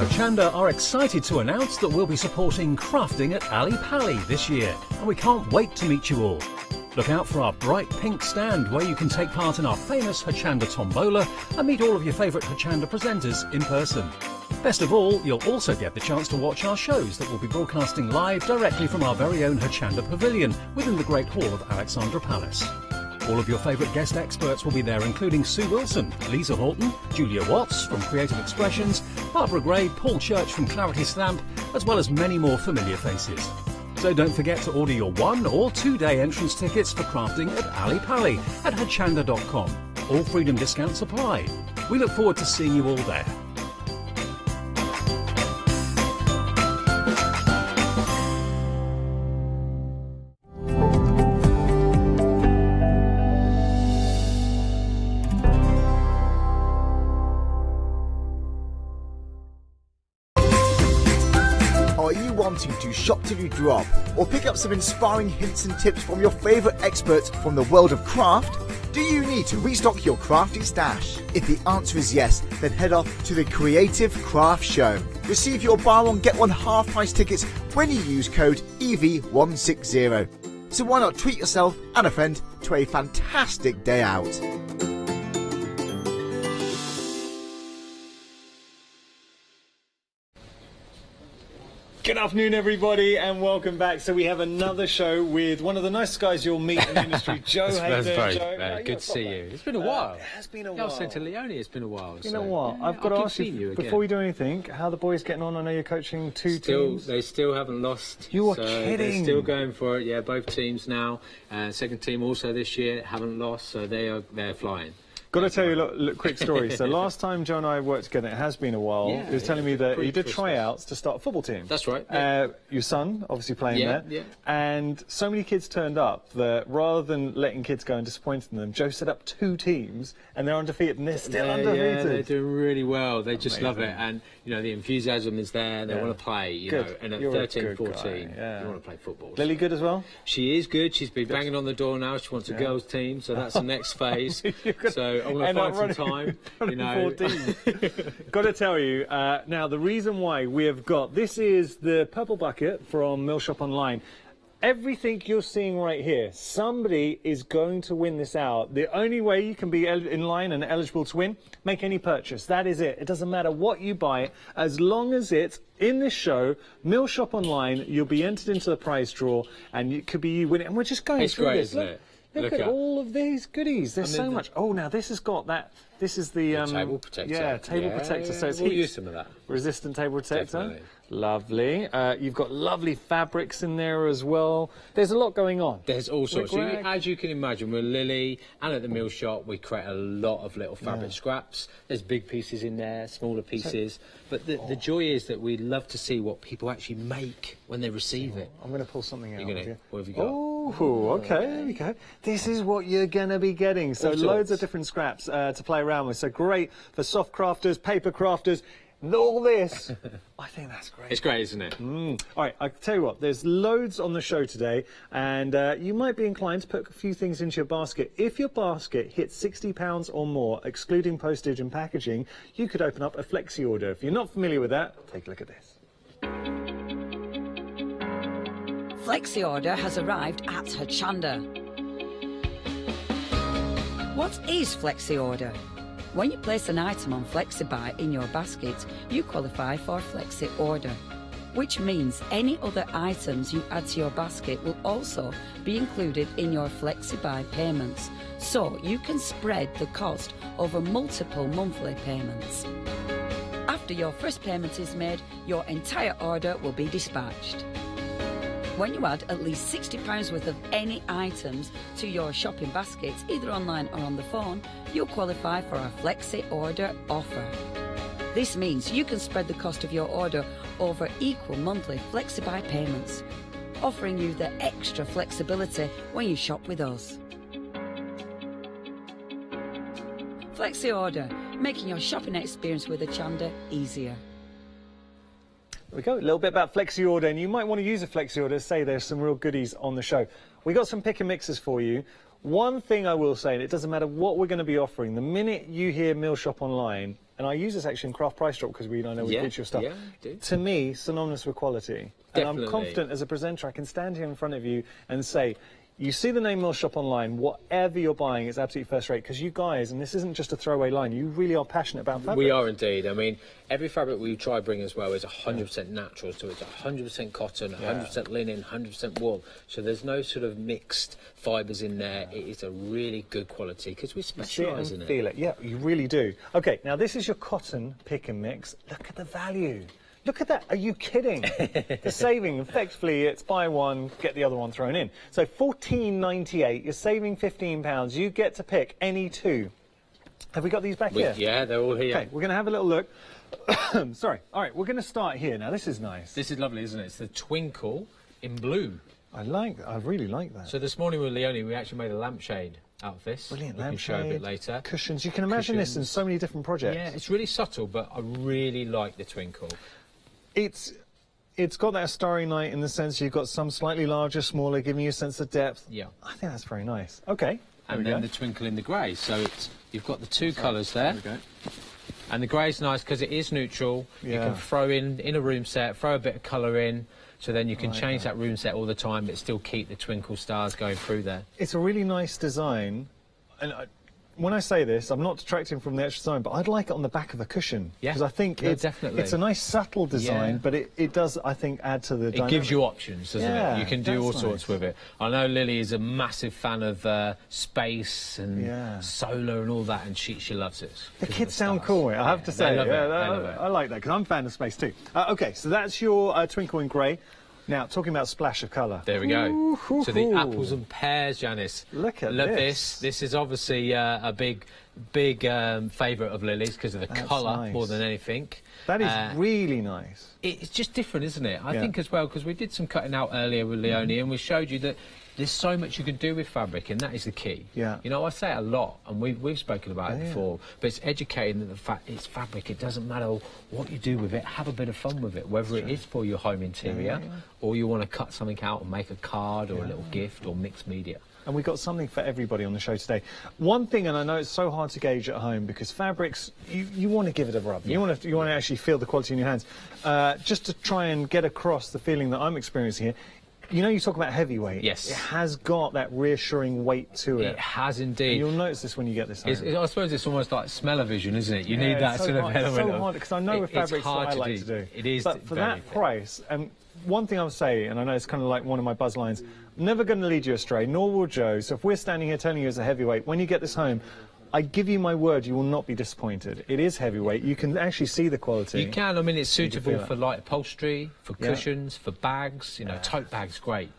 Hochanda are excited to announce that we'll be supporting crafting at Ali Pali this year, and we can't wait to meet you all. Look out for our bright pink stand where you can take part in our famous Hochanda Tombola and meet all of your favourite Hochanda presenters in person. Best of all, you'll also get the chance to watch our shows that will be broadcasting live directly from our very own Hochanda Pavilion within the Great Hall of Alexandra Palace. All of your favourite guest experts will be there, including Sue Wilson, Lisa Horton, Julia Watts from Creative Expressions, Barbara Gray, Paul Church from Clarity Stamp, as well as many more familiar faces. So don't forget to order your 1 or 2 day entrance tickets for crafting at Ali Pali at Hochanda.com. All freedom discounts apply. We look forward to seeing you all there. Wanting to shop till you drop or pick up some inspiring hints and tips from your favourite experts from the world of craft? Do you need to restock your crafty stash? If the answer is yes, then head off to the Creative Craft Show. Receive your buy one get one half price tickets when you use code EV160. So why not treat yourself and a friend to a fantastic day out? Good afternoon, everybody, and welcome back. So we have another show with one of the nicest guys you'll meet in the industry, Joe. That's very good to see you. It's been a while. It has been a while. while. I was saying to Leonie, it's been a while. You know what? Yeah, I've got to ask you, before we do anything, how the boys getting on? I know you're coaching two teams. They still haven't lost. You are kidding. They're still going for it. Yeah, both teams now. Second team also this year haven't lost, so they're flying. Got to tell you a quick story. So last time Joe and I worked together, it has been a while. Yeah, he was telling me that you did Christmas. tryouts to start a football team. That's right. Yeah. Your son, obviously playing there. Yeah. And so many kids turned up that rather than letting kids go and disappointing them, Joe set up 2 teams and they're undefeated and they're still undefeated. Yeah, they're doing really well. They just love it. And, you know, the enthusiasm is there. They want to play, you know. And at 13, 14, you want to play football. Lily good as well? She is good. She's been banging on the door now. She wants a girls' team, so that's the next phase. So I'm going to find some time, you know. Got to tell you, now the reason why we have got, this is the purple bucket from Mill Shop Online. Everything you're seeing right here, somebody is going to win this out. The only way you can be in line and eligible to win, make any purchase. That is it. It doesn't matter what you buy, as long as it's in this show, Mill Shop Online, you'll be entered into the prize draw, and it could be you winning. And we're just going through this. Isn't it? Look at all of these goodies. There's so much. Oh, now this has got that. This is the table protector. Yeah, table protector. So it's we'll use some of that. Resistant table protector. Definitely. Lovely. You've got lovely fabrics in there as well. There's a lot going on. There's all sorts. So as you can imagine, with Lily and at the Mill Shop, we create a lot of little fabric scraps. There's big pieces in there, smaller pieces. But the joy is that we love to see what people actually make when they receive it. I'm going to pull something out. What have you got? Oh, okay, there we go. This is what you're going to be getting. So loads of different scraps to play around with. So great for soft crafters, paper crafters. All this, I think that's great. It's great, isn't it? All right, I'll tell you what, there's loads on the show today, and you might be inclined to put a few things into your basket. If your basket hits £60 or more, excluding postage and packaging, you could open up a flexi order. If you're not familiar with that, take a look at this. Flexi order has arrived at Hochanda. What is flexi order? When you place an item on FlexiBuy in your basket, you qualify for Flexi Order, which means any other items you add to your basket will also be included in your FlexiBuy payments, so you can spread the cost over multiple monthly payments. After your first payment is made, your entire order will be dispatched. When you add at least £60 worth of any items to your shopping baskets, either online or on the phone, you'll qualify for our Flexi Order offer. This means you can spread the cost of your order over equal monthly FlexiBuy payments, offering you the extra flexibility when you shop with us. Flexi Order, making your shopping experience with Hochanda easier. There we go, a little bit about Flexi Order, and you might want to use a Flexi Order. Say there's some real goodies on the show. We got some pick and mixes for you. One thing I will say, and it doesn't matter what we're going to be offering, the minute you hear Mill Shop Online, and I use this actually in Craft Price Drop because I know we feature your stuff, to me, synonymous with quality. Definitely. And I'm confident as a presenter I can stand here in front of you and say, you see the name Mill Shop Online, whatever you're buying is absolutely first rate, because you guys, and this isn't just a throwaway line, you really are passionate about fabric. We are indeed. I mean, every fabric we try bring as well is 100% natural, so it's 100% cotton, 100% linen, 100% wool. So there's no sort of mixed fibres in there. It is a really good quality because we specialise in it. Feel it, yeah, you really do. Okay, now this is your cotton pick and mix. Look at the value. Look at that. Are you kidding? The saving, effectively, it's buy one, get the other one thrown in. So $14.98, you're saving £15. You get to pick any two. Have we got these back here? Yeah, they're all here. Okay, we're going to have a little look. Sorry. All right, we're going to start here. Now, this is nice. This is lovely, isn't it? It's the Twinkle in blue. I really like that. So this morning with Leonie, we actually made a lampshade out of this. Brilliant, we lampshade. can show a bit later. Cushions. You can imagine this in so many different projects. Yeah, it's really subtle, but I really like the Twinkle. It's got that Starry Night in the sense you've got some slightly larger, smaller, giving you a sense of depth. Yeah. I think that's very nice. Okay. And then the Twinkle in the grey. So you've got the two colours there. There we go. And the grey's nice because it is neutral. Yeah. You can throw in a room set, throw a bit of colour in, so then you can change that room set all the time, but still keep the twinkle stars going through there. It's a really nice design, and when I say this, I'm not detracting from the extra design, but I'd like it on the back of the cushion. Yeah, because I think it's a nice subtle design, but it does, I think, add to the dynamic. It gives you options, doesn't it? You can do all sorts with it. I know Lily is a massive fan of space and solar and all that, and she loves it. The kids sound cool, I have to say. I like that, because I'm a fan of space too. OK, so that's your Twinkle in Grey. Now, talking about splash of colour. There we go. So the apples and pears, Janice. Look at this. This is obviously a big favourite of Lily's because of the colour more than anything. That is really nice. It's just different, isn't it? I think as well, because we did some cutting out earlier with Leonie and we showed you that there's so much you can do with fabric, and that is the key. Yeah. You know, I say it a lot, and we've spoken about it before, but it's educating that the fact it's fabric. It doesn't matter what you do with it. Have a bit of fun with it, whether it is for your home interior or you want to cut something out and make a card or a little gift or mixed media. And we've got something for everybody on the show today. One thing, and I know it's so hard to gauge at home because fabrics, you want to give it a rub. You want to actually feel the quality in your hands. Just to try and get across the feeling that I'm experiencing here, you know, you talk about heavyweight. Yes. It has got that reassuring weight to it. It has indeed. And you'll notice this when you get this home. I suppose it's almost like smell-o-vision, isn't it? You need that sort of element. It's so hard, because I know with fabrics that I like to do. It is. But for that price, and one thing I'll say, and I know it's kind of like one of my buzz lines, never going to lead you astray, nor will Joe. So if we're standing here telling you it's a heavyweight, when you get this home, I give you my word, you will not be disappointed. It is heavyweight. You can actually see the quality. You can. I mean, it's suitable for light upholstery, for cushions, for bags. You know, tote bags, great.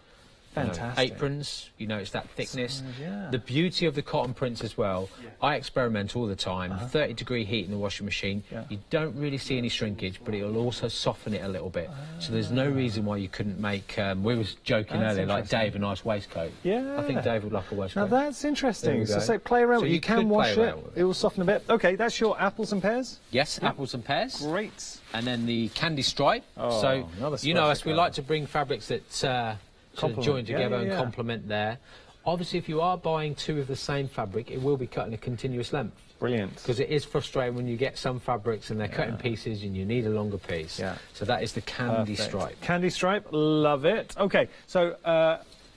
Fantastic. Aprons, you know, it's that thickness. The beauty of the cotton prints as well. I experiment all the time. 30-degree heat in the washing machine. You don't really see any shrinkage, but it'll also soften it a little bit. So there's no reason why you couldn't make, we were joking earlier, like Dave, a nice waistcoat. I think Dave would like a waistcoat. Now that's interesting. So play around with it. You can wash it. It will soften a bit. Okay, that's your apples and pears? Yes, apples and pears. Great. And then the candy stripe. So, you know, as we like to bring fabrics that sort of join together and complement there. Obviously, if you are buying two of the same fabric, it will be cut in a continuous length. Brilliant. Because it is frustrating when you get some fabrics and they're cut in pieces and you need a longer piece. So that is the candy stripe. Candy stripe, love it. Okay, so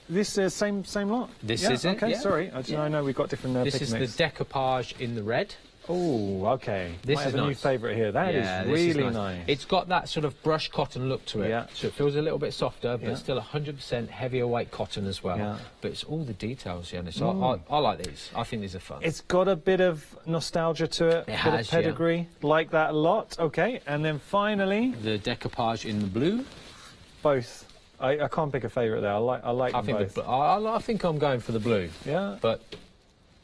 this is same lot? This is it. Okay, sorry. I know we've got different This is the decoupage in the red. Oh, okay. This is a new favourite here. That is really nice. It's got that sort of brushed cotton look to it. So it feels a little bit softer, but it's still 100% heavier weight cotton as well. But it's all the details, So I like these. I think these are fun. It's got a bit of nostalgia to it. It bit has, of pedigree. Like that a lot. Okay, and then finally the decoupage in the blue. Both. I can't pick a favourite there. I like them both. I think I'm going for the blue. Yeah. But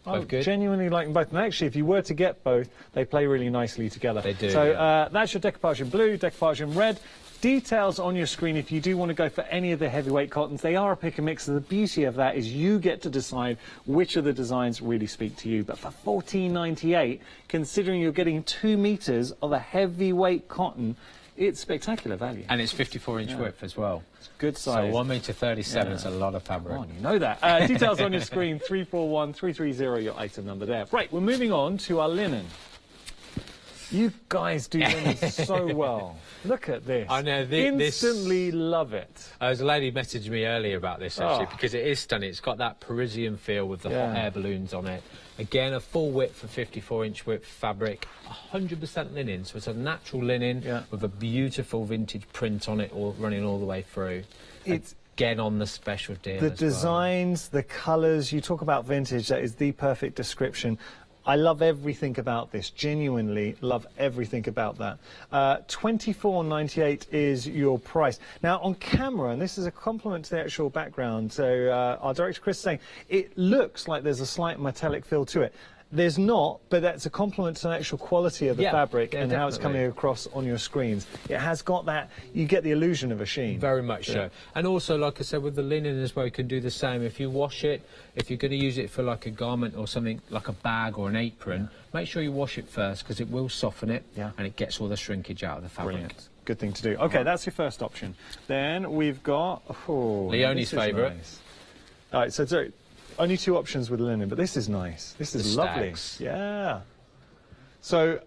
I genuinely like them both. And actually, if you were to get both, they play really nicely together. They do. So that's your decoupage in blue, decoupage in red. Details on your screen if you do want to go for any of the heavyweight cottons. They are a pick and mix. So the beauty of that is you get to decide which of the designs really speak to you. But for $14.98, considering you're getting 2 meters of a heavyweight cotton, it's spectacular value. And it's 54-inch width as well. It's good size. So 1 meter 37 is a lot of fabric. Come on, you know that. Details on your screen, 341330, your item number there. Right, we're moving on to our linen. You guys do linen so well. Look at this. I know. Instantly love it. There's a lady messaged me earlier about this, actually, because it is stunning. It's got that Parisian feel with the hot air balloons on it. Again, a full width for 54-inch width fabric, 100% linen, so it's a natural linen with a beautiful vintage print on it, running all the way through. It's again on the special deal. The designs, the colours. You talk about vintage. That is the perfect description. I love everything about this, genuinely love everything about that. $24.98 is your price. Now, on camera, and this is a compliment to the actual background, so our director Chris is saying, it looks like there's a slight metallic feel to it. There's not, but that's a compliment to the actual quality of the fabric and how it's coming across on your screens. It has got that, you get the illusion of a sheen. Very much so. And also, like I said, with the linen as well, you can do the same. If you wash it, if you're going to use it for like a garment or something, like a bag or an apron, make sure you wash it first, because it will soften it and it gets all the shrinkage out of the fabric. Brilliant. Good thing to do. Okay, that's your first option. Then we've got... Leonie's favourite. Nice. All right, so only 2 options with linen, but this is nice. This is lovely. Yeah. So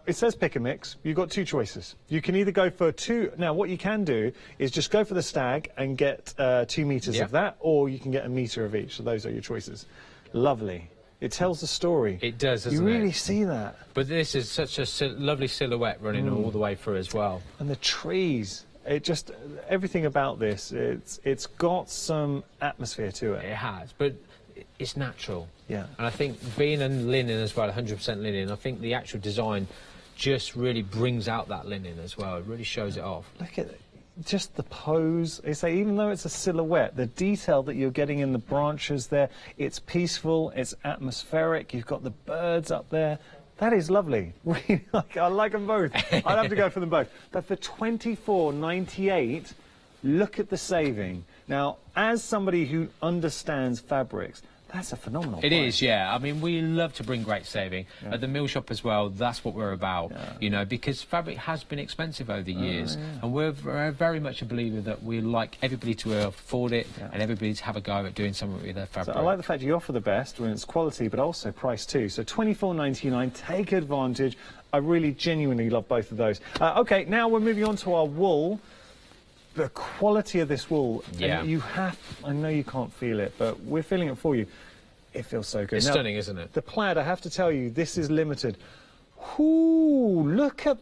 it says pick and mix. You've got 2 choices. You can either go for 2. Now, what you can do is just go for the stag and get 2 meters of that, or you can get 1 meter of each. So those are your choices. Lovely. It tells the story. It does, doesn't it? You really see that. But this is such a lovely silhouette running all the way through as well. And the trees. It just, everything about this, it's got some atmosphere to it. It has, but it's natural. Yeah. And I think being in linen as well, 100% linen, I think the actual design just really brings out that linen as well. It really shows it off. Look at just the pose. They say even though it's a silhouette, the detail that you're getting in the branches there, it's peaceful, it's atmospheric, you've got the birds up there. That is lovely. Really, I like them both. I'd have to go for them both. But for $24.98, look at the saving. Now, as somebody who understands fabrics, that's a phenomenal It price. is, yeah. I mean, we love to bring great saving. At the mill shop as well, that's what we're about, you know, because fabric has been expensive over the years. And we're very much a believer that we like everybody to afford it and everybody to have a go at doing something with their fabric. So I like the fact you offer the best when it's quality, but also price too. So $24.99, take advantage. I really genuinely love both of those. OK, now we're moving on to our wool. the quality of this wool, and you have, I know you can't feel it, but we're feeling it for you. It feels so good. It's now, stunning, isn't it? The plaid, I have to tell you, this is limited. Ooh, look at,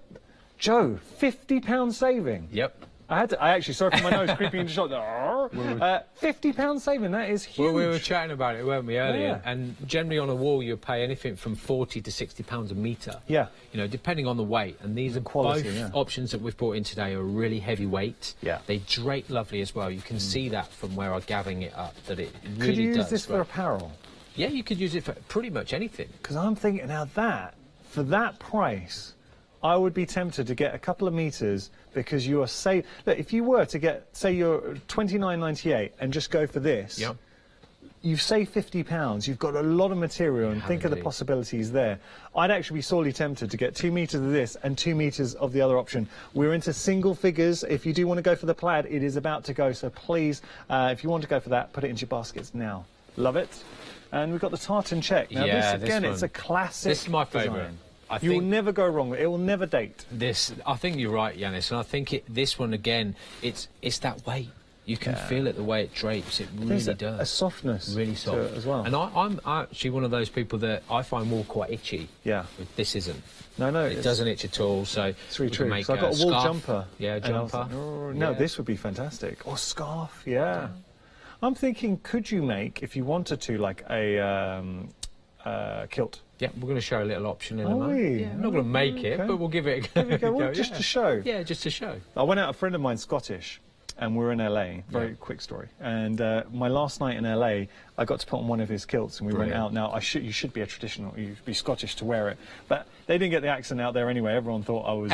Joe, £50 saving. Yep. I actually, sorry for my nose creeping into shot. £50 saving, that is huge. Well, we were chatting about it, weren't we, earlier? Yeah. And generally on a wool, you pay anything from £40 to £60 a metre. Yeah. You know, depending on the weight. And these are quality, both options that we've brought in today are really heavy weight. Yeah. They drape lovely as well. You can see that from where I'm gathering it up, that it really does. Could you use this for apparel? Yeah, you could use it for pretty much anything. Because I'm thinking, now that, for that price, I would be tempted to get a couple of metres because you are safe. Look, if you were to get, say, your $29.98 and just go for this, you've saved £50. You've got a lot of material, and think of the possibilities there. I'd actually be sorely tempted to get 2 metres of this and 2 metres of the other option. We're into single figures. If you do want to go for the plaid, it is about to go. So please, if you want to go for that, put it into your baskets now. Love it. And we've got the tartan check. Now, this, again, it's a classic. This is my favourite. You will never go wrong. It will never date. This, I think you're right, Yanis, and I think this one again, it's that weight. You can feel it the way it drapes. It really does. A softness, really soft to it as well. And I'm actually one of those people that I find wool quite itchy. Yeah. This isn't. No, it doesn't itch at all. So it's really true. So I've got a wool jumper. Yeah, jumper. Like, oh, no, this would be fantastic. Or scarf. Yeah. I'm thinking, could you make, if you wanted to, like a kilt? Yeah, we're going to show a little option in a moment. Yeah, I'm not going to make it, but we'll give it a go. Well, just to show. Yeah, just to show. I went out, a friend of mine, Scottish, and we're in LA. Very quick story. And my last night in LA, I got to put on one of his kilts, and we went out. Now, you should be a traditional, you should be Scottish to wear it. But they didn't get the accent out there anyway. Everyone thought I was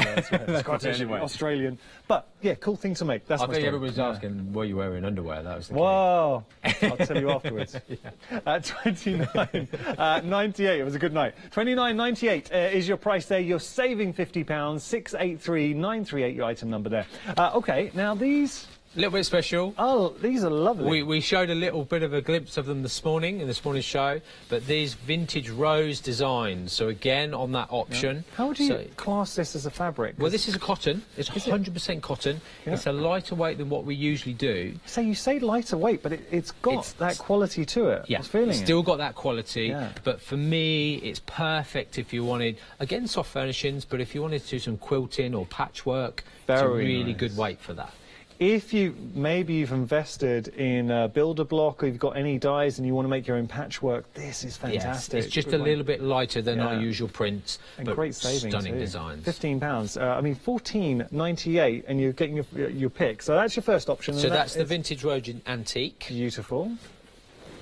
Scottish, anyway. Australian. But, yeah, cool thing to make. That's I think everybody's asking, were you wearing underwear? That was the Whoa! I'll tell you afterwards. At $29.98, it was a good night. $29.98 is your price there. You're saving £50. 683-938, your item number there. OK, now these... A little bit special. Oh, these are lovely. We showed a little bit of a glimpse of them this morning in this morning's show, but these vintage rose designs. So again, on that option. How would you class this as a fabric? Well, this is a cotton. It's 100% cotton. It's a lighter weight than what we usually do. So you say lighter weight, but it's got that quality to it. Yeah, it's still got that quality. But for me, it's perfect if you wanted, again, soft furnishings, but if you wanted to do some quilting or patchwork, it's a really good weight for that. If maybe you've invested in a builder block, or you've got any dyes and you want to make your own patchwork, this is fantastic. Yes, it's just a little bit lighter than our usual prints, and but great savings stunning designs. £15. I mean, $14.98, and you're getting your pick. So that's your first option. So that's the vintage rose in antique. Beautiful.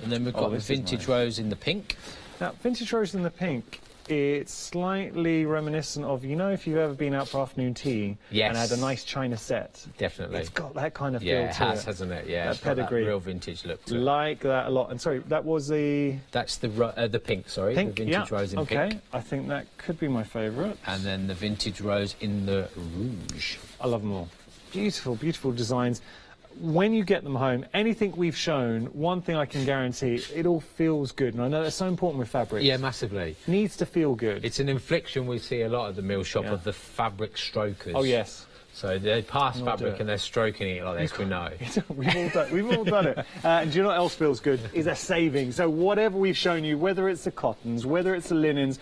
And then we've got the vintage rose in the pink. Now, vintage rose in the pink. It's slightly reminiscent of, you know, if you've ever been out for afternoon tea and had a nice china set. Definitely. It's got that kind of feel to it. Yeah, it has, hasn't it? Yeah, that pedigree. That real vintage look to it. Like that a lot. And sorry, that was the... That's the pink, sorry. Pink, the vintage rose in pink. OK, I think that could be my favourite. And then the vintage rose in the rouge. I love them all. Beautiful, beautiful designs. When you get them home, anything we've shown, one thing I can guarantee, it all feels good. And I know that's so important with fabrics. Yeah, massively. Needs to feel good. It's an infliction we see a lot at the mill shop of the fabric strokers. Oh, yes. So they pass fabric and they're stroking it like this, we know. We've all done it. And do you know what else feels good? Is a saving. So whatever we've shown you, whether it's the cottons, whether it's the linens,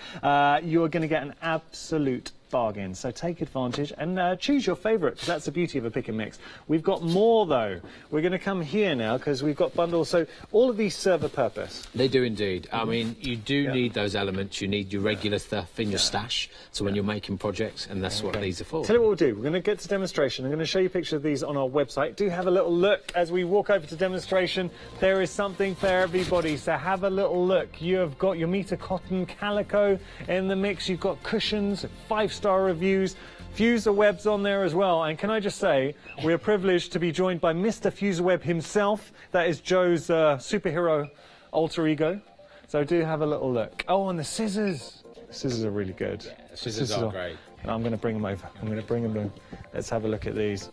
you're going to get an absolute bargain. So take advantage and choose your favourite, because that's the beauty of a pick and mix. We've got more though. We're going to come here now because we've got bundles. So all of these serve a purpose. They do indeed. I mean, you do need those elements. You need your regular stuff in your stash. So when you're making projects, and that's what these are for. Tell you what we'll do. We're going to get to demonstration. I'm going to show you a picture of these on our website. Do have a little look as we walk over to demonstration. There is something for everybody. So have a little look. You have got your meter cotton calico in the mix. You've got cushions, 5-star reviews. Fuserweb's on there as well. And can I just say, we're privileged to be joined by Mr. Fuserweb himself. That is Joe's superhero alter ego. So do have a little look. Oh, and the scissors. The scissors are really good. Yeah, the scissors are great. And I'm going to bring them over. I'm going to bring them in. Let's have a look at these.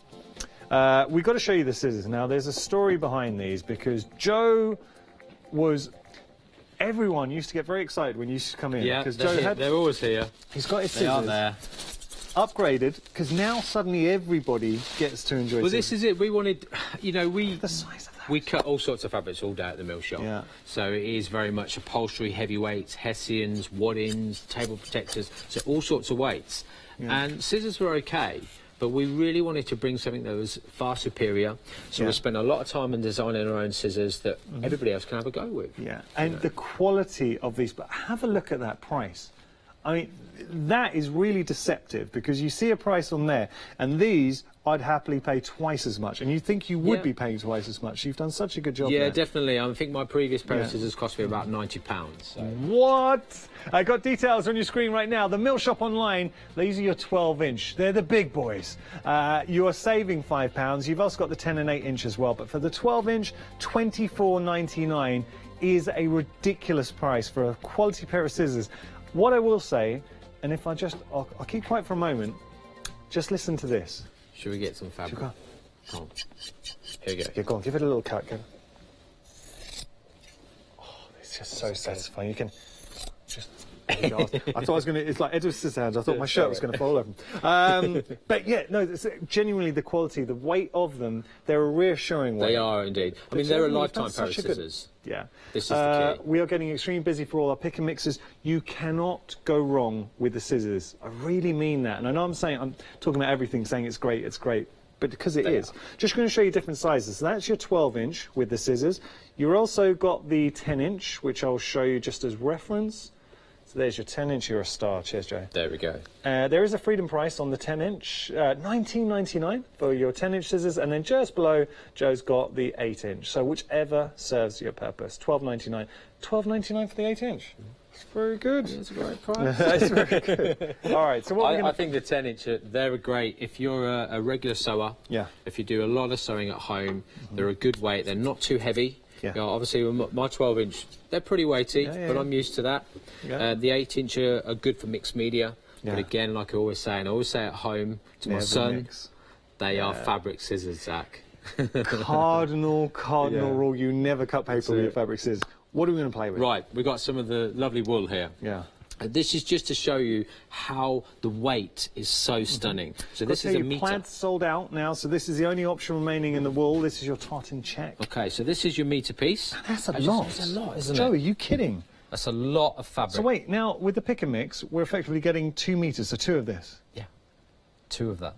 We've got to show you the scissors. Now, there's a story behind these, because Joe was... Everyone used to get very excited when you used to come in. Yeah, Joe they're always here. He's got his scissors. They are there. upgraded because now suddenly everybody gets to enjoy. Well, this is it. We wanted, you know, the size of that. We cut all sorts of fabrics all day at the mill shop. Yeah. So it is very much upholstery, heavyweights, hessians, waddings, table protectors, so all sorts of weights. Yeah. And scissors were okay, but we really wanted to bring something that was far superior. So we spent a lot of time in designing our own scissors that everybody else can have a go with. Yeah. And the quality of these, but have a look at that price. I mean, that is really deceptive because you see a price on there, and these I'd happily pay twice as much, and you think you would be paying twice as much. You've done such a good job. Yeah, there. Definitely. I think my previous pair of scissors cost me about £90. So. What? I got details on your screen right now. The Mill Shop online, these are your 12-inch. They're the big boys. You are saving £5. You've also got the 10 and 8-inch as well, but for the 12-inch, £24.99 is a ridiculous price for a quality pair of scissors. What I will say, and if I'll keep quiet for a moment, just listen to this. Should we get some fabric? Come on. Here we go. Yeah, go on, give it a little cut, Kevin. Oh, it's just so satisfying. You can just... I thought I was going to... It's like Edward Scissorhands. I thought my shirt was going to fall over. But yeah, no, it's genuinely the quality, the weight of them, they're a reassuring weight. They are indeed. I mean, they're a lifetime pair of scissors. Yeah. This is the key. We are getting extremely busy for all our pick and mixes. You cannot go wrong with the scissors. I really mean that. And I know I'm talking about everything, saying it's great, but because it is. Just going to show you different sizes. So that's your 12-inch with the scissors. You've also got the 10-inch, which I'll show you just as reference. So there's your 10-inch. You're a star. Cheers, Joe. There we go. There is a freedom price on the 10-inch, $19.99 for your 10-inch scissors, and then just below, Joe's got the 8-inch. So whichever serves your purpose. $12.99. $12.99 for the 8-inch. It's very good. It's a great price. It's very good. All right. So what I think the 10-inch, they're great if you're a regular sewer. Yeah. If you do a lot of sewing at home, they're a good weight. They're not too heavy. Yeah. You know, obviously, my 12-inch, they're pretty weighty, but I'm used to that. Yeah. The 8-inch are good for mixed media. Yeah. But again, like I always say, and I always say at home to my son, they are fabric scissors, Zach. Cardinal rule, you never cut paper with your fabric scissors. What are we going to play with? Right, we've got some of the lovely wool here. Yeah. This is just to show you how the weight is so stunning. So this is a metre. Plaid's sold out now, so this is the only option remaining in the wool. This is your tartan check. Okay, so this is your metre piece. That's a lot. It's a lot, isn't it? Joe, are you kidding? That's a lot of fabric. So wait, now with the pick and mix, we're effectively getting 2 metres, so 2 of this. Yeah, 2 of that.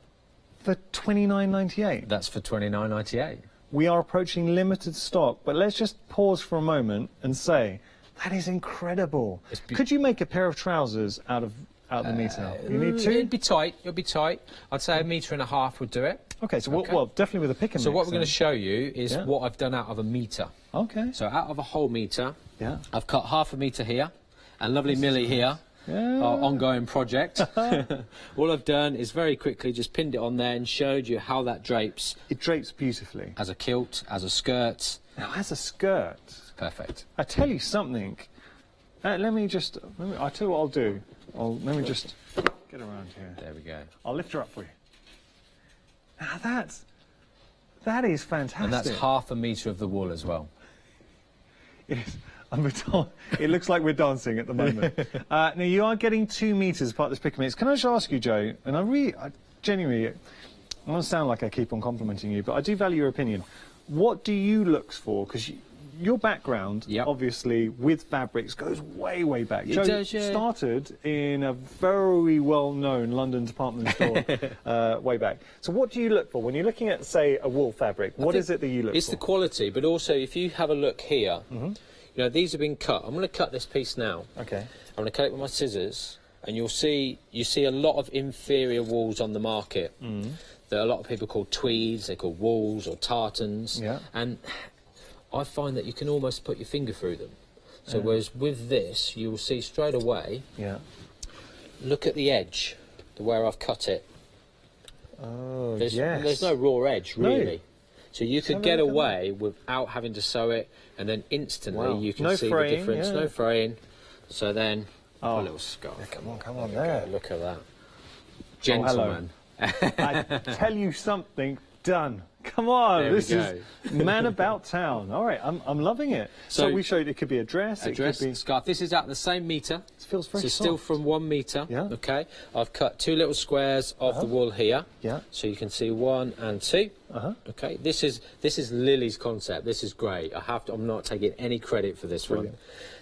For $29.98. That's for $29.98. We are approaching limited stock, but let's just pause for a moment and say, that is incredible. Could you make a pair of trousers out of the metre? You need 2? It'd be tight. It'll be tight. I'd say 1.5 meters would do it. Okay, so well, definitely with a pick and mix. So what we're going to show you is what I've done out of a metre. Okay. So out of a whole metre, I've cut half a metre here, and lovely Millie here. Yeah. Our ongoing project. All I've done is very quickly just pinned it on there and showed you how that drapes. It drapes beautifully. As a kilt, as a skirt. Now, as a skirt. It's perfect. I tell you something. I'll tell you what I'll do. Let me just get around here. There we go. I'll lift her up for you. Now that is fantastic. And that's half a metre of the wool as well. It is. It looks like we're dancing at the moment. Now, you are getting 2 metres part of this pick and mix. Can I just ask you, Joe, and I genuinely, I want to sound like I keep on complimenting you, but I do value your opinion. What do you look for? Because your background, obviously, with fabrics goes way, way back. Joe started in a very well-known London department store way back. So what do you look for when you're looking at, say, a wool fabric? What is it that you look for? It's the quality, but also if you have a look here, you know, these have been cut. I'm going to cut this piece now. Okay. I'm going to cut it with my scissors, and you see a lot of inferior wools on the market that a lot of people call tweeds, they call wools or tartans. Yeah. And I find that you can almost put your finger through them. So whereas with this, you will see straight away. Yeah. Look at the edge, where I've cut it. Oh, There's no raw edge, really. No. So you could get away without having to sew it, and then instantly you can see the difference. No fraying. So then, a little scarf. Yeah, come on there. Look at that. Gentleman. I tell you something, done. Come on, there this is man about town. All right, I'm loving it. So we showed it could be a dress, it could be scarf. This is out the same metre. It feels very so soft. still from 1 metre. Yeah. Okay. I've cut 2 little squares of the wool here. Yeah. So you can see 1 and 2. Okay. This is Lily's concept. This is great. I'm not taking any credit for this one.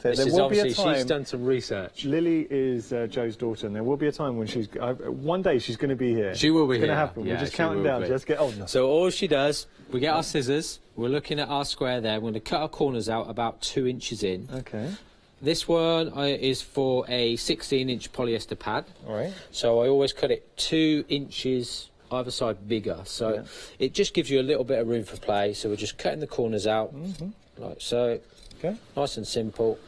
This is obviously she's done some research. Lily is Joe's daughter, and there will be a time when she's one day she's going to be here. She will be here. It's going to happen. Yeah, we're just counting down. Just get old enough. So all she does, we get our scissors. We're looking at our square there. We're going to cut our corners out about 2 inches in. Okay. This one is for a 16-inch polyester pad. All right. So I always cut it 2 inches either side bigger. So it just gives you a little bit of room for play. So we're just cutting the corners out like so. Okay. Nice and simple.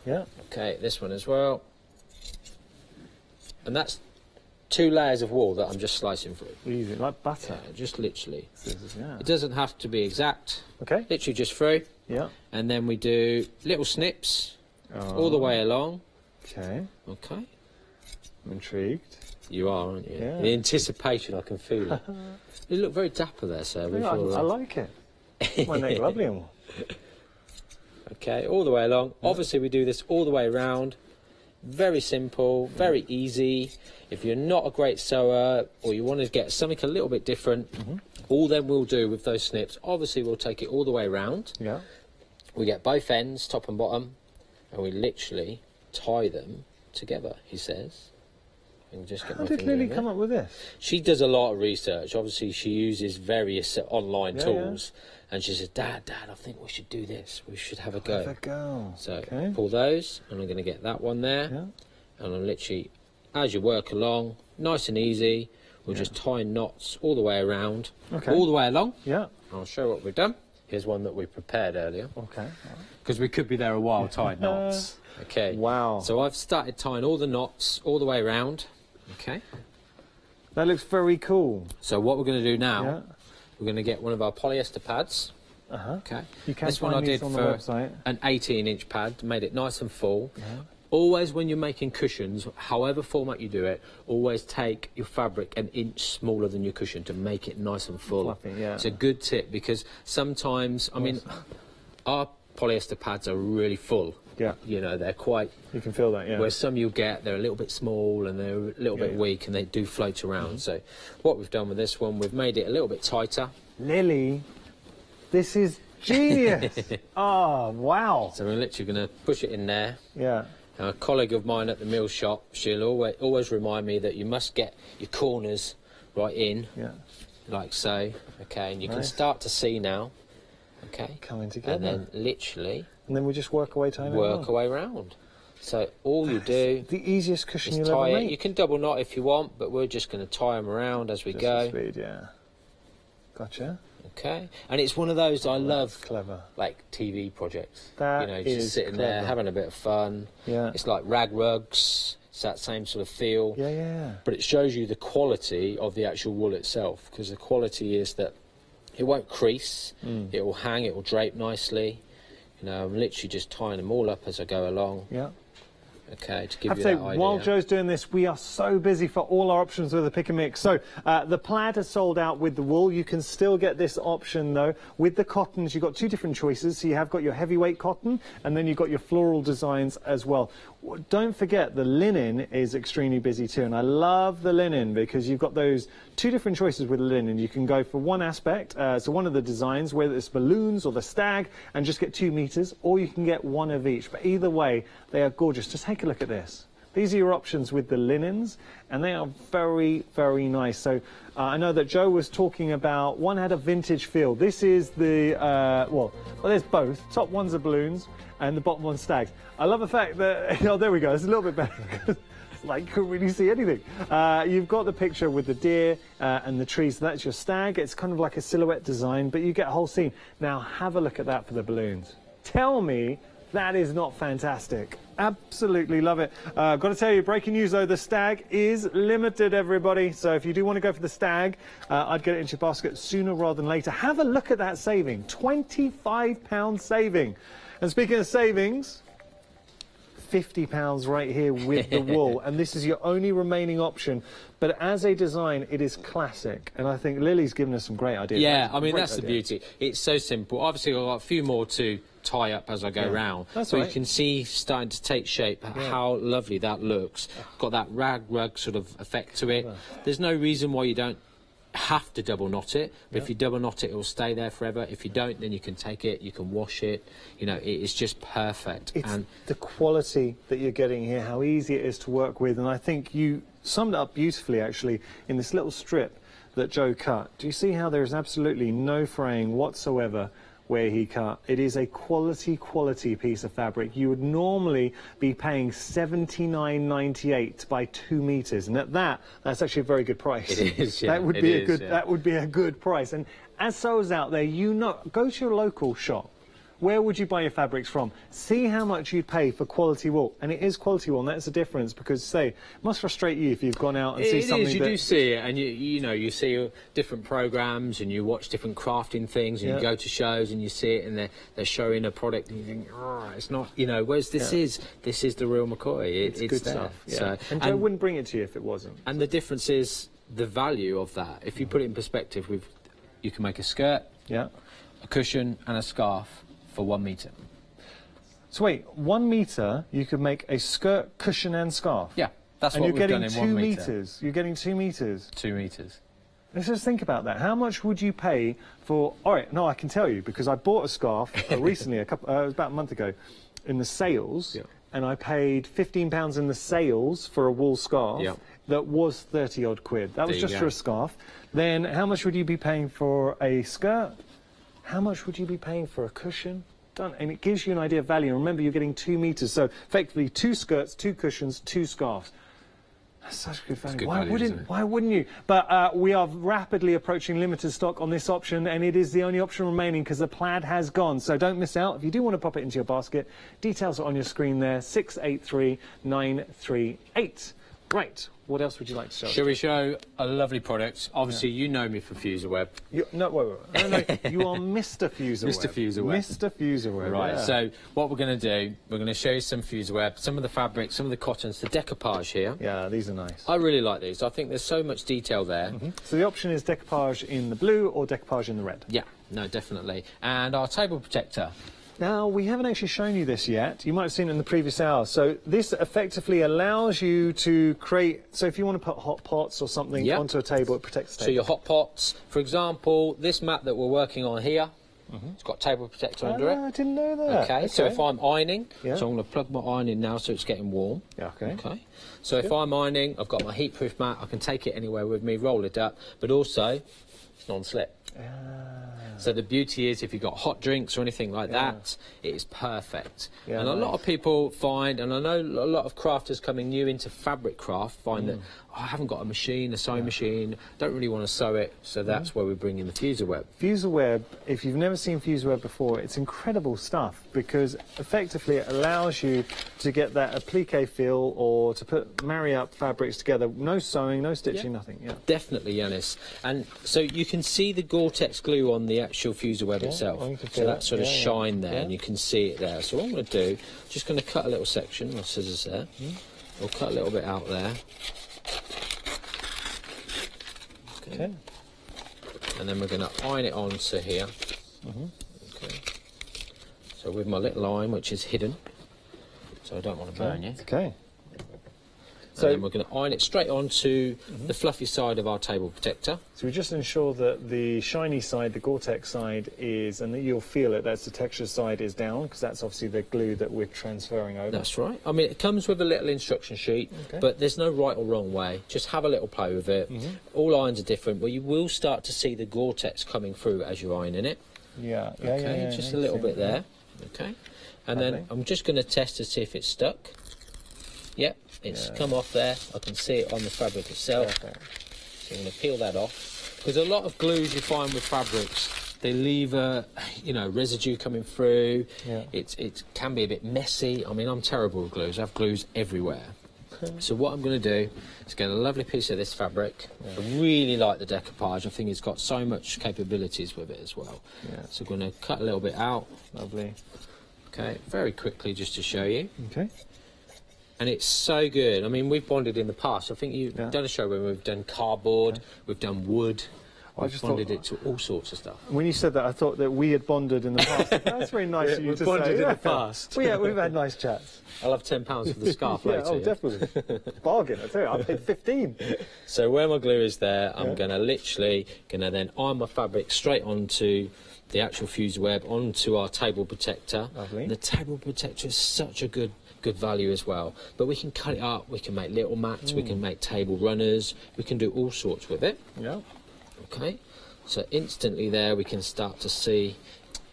Yeah. Okay, this one as well. And that's 2 layers of wool that I'm just slicing through. Easy, like butter. Yeah, just literally. Yeah. It doesn't have to be exact. Okay. Literally just through. Yeah. And then we do little snips all the way along. Okay. Okay. I'm intrigued. You are, aren't you? Yeah. The anticipation, I can feel it. You look very dapper there, sir. Yeah, I like it. My neck lovely and all. Okay, all the way along. Obviously, we do this all the way around. Very simple, very easy. If you're not a great sewer or you want to get something a little bit different, all then we'll do with those snips, obviously we'll take it all the way around. Yeah. We get both ends, top and bottom, and we literally tie them together, he says. And just get How did Lily come up with this? She does a lot of research. Obviously, she uses various online tools. And she said, Dad, I think we should do this. We should have a go. Have a go. So pull those, and I'm going to get that one there. Yeah. And I'm literally, as you work along, nice and easy, we're just tying knots all the way around. Okay. All the way along. Yeah. I'll show what we've done. Here's one that we prepared earlier. Okay. Because we could be there a while tying knots. Okay. Wow. So I've started tying all the knots all the way around. Okay. That looks very cool. So what we're going to do now, we're going to get one of our polyester pads. Okay. You can this one I did on for the website. an 18-inch pad, made it nice and full. Always when you're making cushions, however format you do it, always take your fabric an inch smaller than your cushion to make it nice and full. Fluffy, yeah. It's a good tip because sometimes, I mean, our polyester pads are really full. Yeah. You know, they're quite... You can feel that, yeah. Where some you'll get, they're a little bit small and they're a little bit weak and they do float around. So what we've done with this one, we've made it a little bit tighter. Lily, this is genius. Oh, wow. So we're literally going to push it in there. Yeah. A colleague of mine at the mill shop, she'll always remind me that you must get your corners right in. Yeah. Like so. Okay, and you can start to see now. Okay. Coming together. And then literally... And then we just work away time. Work away round. So all you do... The easiest cushion is you'll tie ever it. make. You can double knot if you want, but we're just going to tie them around as we go. Speed, yeah. Gotcha. Okay. And it's one of those I love, clever, like TV projects. That you know, is just sitting there having a bit of fun. Yeah. It's like rag rugs. It's that same sort of feel. Yeah, yeah. But it shows you the quality of the actual wool itself, because the quality is that it won't crease. It will hang. It will drape nicely. You know, I'm literally just tying them all up as I go along. Yeah. Okay, to give you that idea. While Joe's doing this, we are so busy for all our options with the pick and mix. So the plaid has sold out with the wool. You can still get this option though. With the cottons, you've got 2 different choices. So you have got your heavyweight cotton, and then you've got your floral designs as well. Don't forget the linen is extremely busy too, and I love the linen because you've got those 2 different choices with the linen. You can go for one aspect, so one of the designs, whether it's balloons or the stag, and just get 2 meters, or you can get one of each. But either way, they are gorgeous. Just take a look at this. These are your options with the linens, and they are very, very nice. So I know that Joe was talking about, one had a vintage feel. This is the, well, there's both. Top ones are balloons, and the bottom one's stags. I love the fact that, oh, there we go, it's a little bit better. It's like you couldn't really see anything. You've got the picture with the deer and the trees. So that's your stag. It's kind of like a silhouette design, but you get a whole scene. Now have a look at that for the balloons. Tell me that is not fantastic. Absolutely love it. Got to tell you, breaking news though, the stag is limited, everybody. So if you do want to go for the stag, I'd get it into your basket sooner rather than later. Have a look at that saving, £25 saving. And speaking of savings, £50 right here with the wool, and this is your only remaining option. But as a design, it is classic, and I think Lily's given us some great ideas. Yeah, I mean, that's the beauty. It's so simple. Obviously, I've got a few more to tie up as I go round. That's but right. you can see starting to take shape how lovely that looks. Got that rug sort of effect to it. There's no reason why you don't have to double knot it, but if you double knot it, it will stay there forever. If you don't, then you can take it, you can wash it. You know, it is just perfect. It's and the quality that you're getting here, how easy it is to work with, and I think you summed it up beautifully actually in this little strip that Joe cut. Do you see how there is absolutely no fraying whatsoever where he cut? It is a quality piece of fabric. You would normally be paying $79.98 by 2 meters, and at that's actually a very good price. It is, yeah. That would be that would be a good price. And as sewers out there, you know, go to your local shop. Where would you buy your fabrics from? See how much you'd pay for quality wool. And it is quality wool, and that's the difference, because, say, it must frustrate you if you've gone out and see something you do see it, and you know, you see different programmes, and you watch different crafting things, and you go to shows, and you see it, and they're showing a product, and you think, oh, it's not, you know, whereas this is the real McCoy. It's good there. stuff. Yeah. So, and Joe wouldn't bring it to you if it wasn't. And the difference is the value of that. If you put it in perspective, you can make a skirt, a cushion, and a scarf for 1 metre. So wait, 1 metre, you could make a skirt, cushion and scarf? Yeah, that's what we've done in 1 metre. And you're getting 2 metres. You're getting 2 metres. 2 metres. Let's just think about that. How much would you pay for... All right, no, I can tell you, because I bought a scarf recently, it was about a month ago, in the sales, and I paid £15 in the sales for a wool scarf that was 30-odd quid. That was just for a scarf. Then how much would you be paying for a skirt? How much would you be paying for a cushion? Done. And it gives you an idea of value. Remember, you're getting 2 metres, so effectively 2 skirts, 2 cushions, 2 scarves. That's such good value. Why wouldn't you? But we are rapidly approaching limited stock on this option, and it is the only option remaining because the plaid has gone. So don't miss out. If you do want to pop it into your basket, details are on your screen there, 683938. Right. What else would you like to show? Shall we show a lovely product? Obviously, you know me for FuserWeb. No, wait. No, you are Mr. FuserWeb. Mr. FuserWeb. Mr. FuserWeb. Right. So what we're going to do, we're going to show you some FuserWeb, some of the fabrics, some of the cottons, the decoupage here. Yeah, these are nice. I really like these. I think there's so much detail there. So the option is decoupage in the blue or decoupage in the red. Yeah. No, definitely. And our table protector. Now, we haven't actually shown you this yet. You might have seen it in the previous hour. So this effectively allows you to create... So if you want to put hot pots or something onto a table, it protects the table. So your hot pots, for example, this mat that we're working on here, it's got table protector under it. I didn't know that. Okay, so if I'm ironing, so I'm going to plug my iron in now so it's getting warm. Yeah, okay. So if I'm ironing, I've got my heat-proof mat, I can take it anywhere with me, roll it up, but also it's non-slip. So the beauty is if you've got hot drinks or anything like that, it is perfect. And a lot of people find, and I know a lot of crafters coming new into fabric craft find that, I haven't got a machine, a sewing machine, don't really want to sew it, so that's where we bring in the FuserWeb. FuserWeb, if you've never seen FuserWeb before, it's incredible stuff because effectively it allows you to get that applique feel or to marry up fabrics together. No sewing, no stitching, nothing. Yeah. Definitely, Yanis. And so you can see the Gore-Tex glue on the actual FuserWeb itself. So that sort of shine there, and you can see it there. So what I'm going to do, just going to cut a little section, my scissors there. We'll cut a little bit out there. Okay. And then we're going to iron it onto here. Okay. So with my little iron, which is hidden, so I don't want to burn you. Okay. So then we're going to iron it straight onto the fluffy side of our table protector. So we just ensure that the shiny side, the Gore-Tex side is, and that you'll feel it, that's the texture side is down, because that's obviously the glue that we're transferring over. That's right. I mean, it comes with a little instruction sheet, but there's no right or wrong way. Just have a little play with it. All irons are different, but you will start to see the Gore-Tex coming through as you're ironing it. Yeah. Okay, just a little bit there. Okay. And then I'm just going to test to see if it's stuck. Yep, it's come off there. I can see it on the fabric itself. So I'm going to peel that off. Because a lot of glues you find with fabrics, they leave a, residue coming through. It can be a bit messy. I mean, I'm terrible with glues. I have glues everywhere. So what I'm going to do is get a lovely piece of this fabric. I really like the decoupage. I think it's got so much capabilities with it as well. So I'm going to cut a little bit out. Lovely. Okay, very quickly just to show you. Okay. And it's so good. I mean, we've bonded in the past. I think you've done a show where we've done cardboard, we've done wood. We've bonded it to all sorts of stuff. When you said that, I thought that we had bonded in the past. That's very nice of you to say. We've bonded in the past. Well, yeah, we've had nice chats. I'll have £10 for the scarf later. Oh, definitely. Bargain, I tell you. I paid 15. So where my glue is there, I'm going to literally then iron my fabric straight onto the actual fused web, onto our table protector. Lovely. And the table protector is such a good value as well. But we can cut it up, we can make little mats, we can make table runners, we can do all sorts with it. Yeah. Okay, so instantly there we can start to see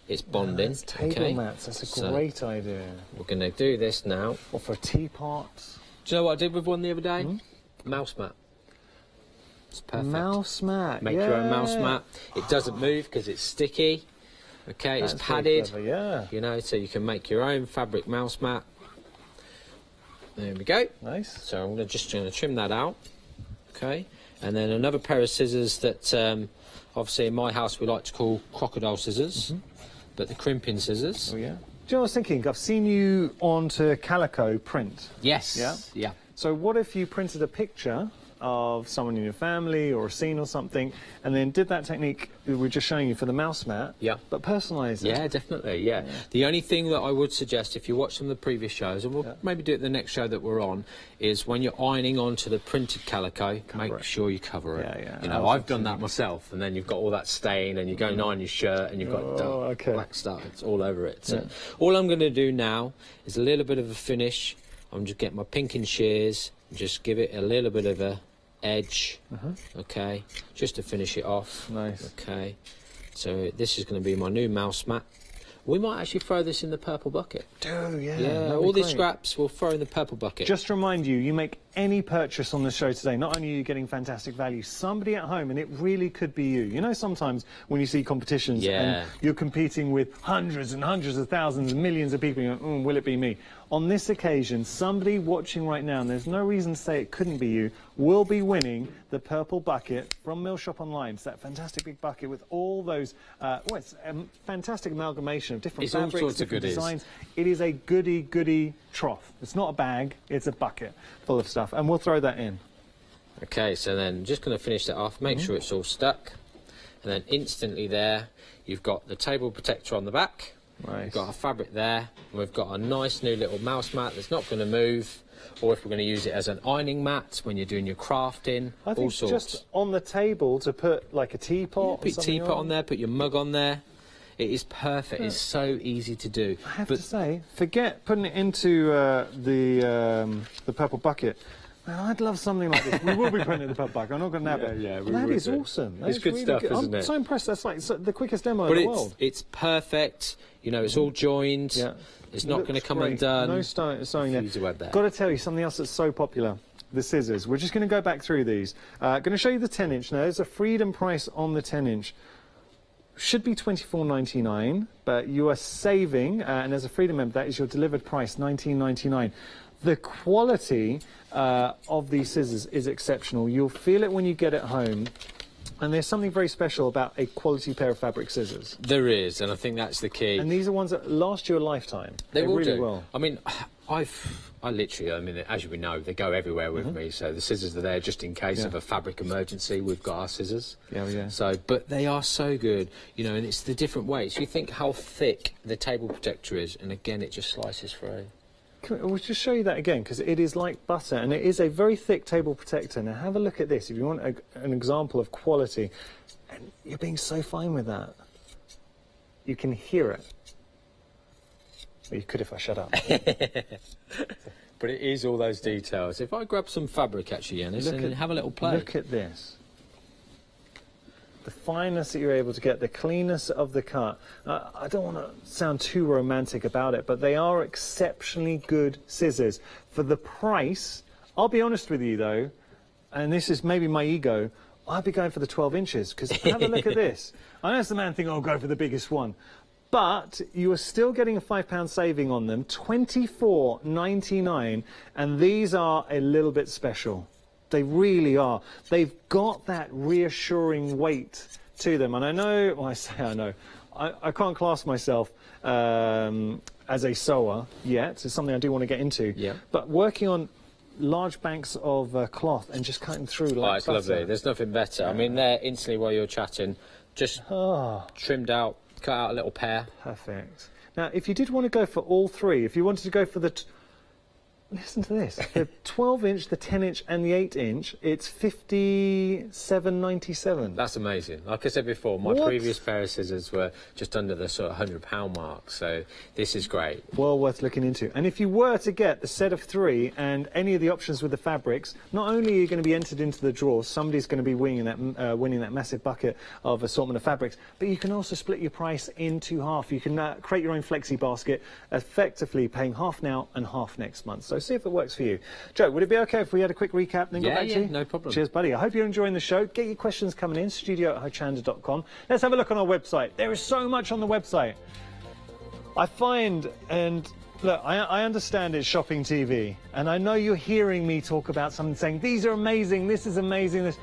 it's bonding. That's table mats, that's a great idea. We're going to do this now. Or for teapots. Do you know what I did with one the other day? Mouse mat. It's perfect. Mouse mat, Make your own mouse mat. It doesn't move because it's sticky. Okay, it's padded. Clever, yeah. You know, so you can make your own fabric mouse mat. There we go. Nice. So I'm just going to trim that out. Okay. And then another pair of scissors that, obviously, in my house we like to call crocodile scissors, but the crimping scissors. Oh, yeah. Do you know what I was thinking? I've seen you onto calico print. Yes. Yeah? Yeah. So what if you printed a picture of someone in your family or a scene or something, and then did that technique we were just showing you for the mouse mat, but personalised it? Yeah, definitely, yeah. The only thing that I would suggest, if you watch some of the previous shows, and we'll maybe do it the next show that we're on, is when you're ironing onto the printed calico, make sure you cover it. You know, I've done that myself, and then you've got all that stain, and you go and iron your shirt, and you've got black stuff, it's all over it. So all I'm going to do now is a little bit of a finish. I'm just getting my pinking shears, and just give it a little bit of a edge, okay, just to finish it off. Nice. Okay, so this is going to be my new mouse mat. We might actually throw this in the purple bucket. Yeah, all these scraps we'll throw in the purple bucket. Just to remind you, you make any purchase on the show today, not only are you getting fantastic value, somebody at home, and it really could be you. You know, sometimes when you see competitions and you're competing with hundreds and hundreds of thousands and millions of people, you go, will it be me? On this occasion, somebody watching right now, and there's no reason to say it couldn't be you, will be winning the purple bucket from Mill Shop Online. It's that fantastic big bucket with all those, it's a fantastic amalgamation of different fabrics, different designs. It is a goody trough. It's not a bag, it's a bucket full of stuff, and we'll throw that in. Okay, so then just going to finish that off, make sure it's all stuck, and then instantly there, you've got the table protector on the back. Nice. We've got our fabric there, and we've got a nice new little mouse mat that's not going to move, or if we're going to use it as an ironing mat when you're doing your crafting, I think all sorts. Just on the table to put like a teapot. Put your teapot on there, put your mug on there. It is perfect. It's so easy to do. I have to say, forget putting it into the purple bucket. Man, I'd love something like this. We will be putting it in the purple bucket. I'm not going to nab it. Yeah, that is awesome. It's good stuff, isn't it? I'm so impressed. That's like the quickest demo in the world. But it's perfect. You know, it's all joined. Yeah. It's not going to come undone. No sewing there. Got to tell you something else that's so popular. The scissors. We're just going to go back through these. Going to show you the 10-inch now. There's a freedom price on the 10-inch. Should be $24.99, but you are saving, and as a freedom member, that is your delivered price, $19.99. The quality of these scissors is exceptional. You'll feel it when you get it home. And there's something very special about a quality pair of fabric scissors. There is, and I think that's the key. And these are ones that last you a lifetime. They will really do. will. I mean, I literally, I mean, as we know, they go everywhere with me. So the scissors are there just in case of a fabric emergency. We've got our scissors. Yeah. So, but they are so good, you know, and it's the different weights. You think how thick the table protector is, and again, it just slices through. We'll just show you that again, because it is like butter, and it is a very thick table protector. Now, have a look at this, if you want an example of quality. And you're being so fine with that. You can hear it. Well, you could if I shut up. But it is all those details. If I grab some fabric, actually, Yanis, and have a little play. Look at this. The fineness that you're able to get, the cleanness of the cut. I don't want to sound too romantic about it, but they are exceptionally good scissors. For the price, I'll be honest with you though, and this is maybe my ego, I'd be going for the 12 inches, because have a look at this. I know it's the man thing, I'll go for the biggest one. But you are still getting a £5 saving on them, $24.99, and these are a little bit special. They really are. They've got that reassuring weight to them. And I know, well, I say I know, I can't class myself as a sewer yet. It's something I do want to get into. Yeah. But working on large banks of cloth and just cutting through like it's lovely. There's nothing better. I mean, there instantly while you're chatting, just trimmed out, cut out a little pear. Perfect. Now, if you did want to go for all three, if you wanted to go for the... Listen to this. The 12-inch, the 10-inch and the 8-inch, it's $57.97. That's amazing. Like I said before, my previous pair of scissors were just under the sort of £100 mark, so this is great. Well worth looking into. And if you were to get the set of 3 and any of the options with the fabrics, not only are you going to be entered into the draw, somebody's going to be winning that massive bucket of assortment of fabrics, but you can also split your price into half. You can create your own flexi basket, effectively paying half now and half next month. So see if it works for you. Joe, would it be okay if we had a quick recap and then go back to you? No problem. Cheers, buddy. I hope you're enjoying the show. Get your questions coming in, studio@hochanda.com. Let's have a look on our website. There is so much on the website. I find, and look, I understand it's shopping TV, and I know you're hearing me talk about something saying, these are amazing, this is amazing, this...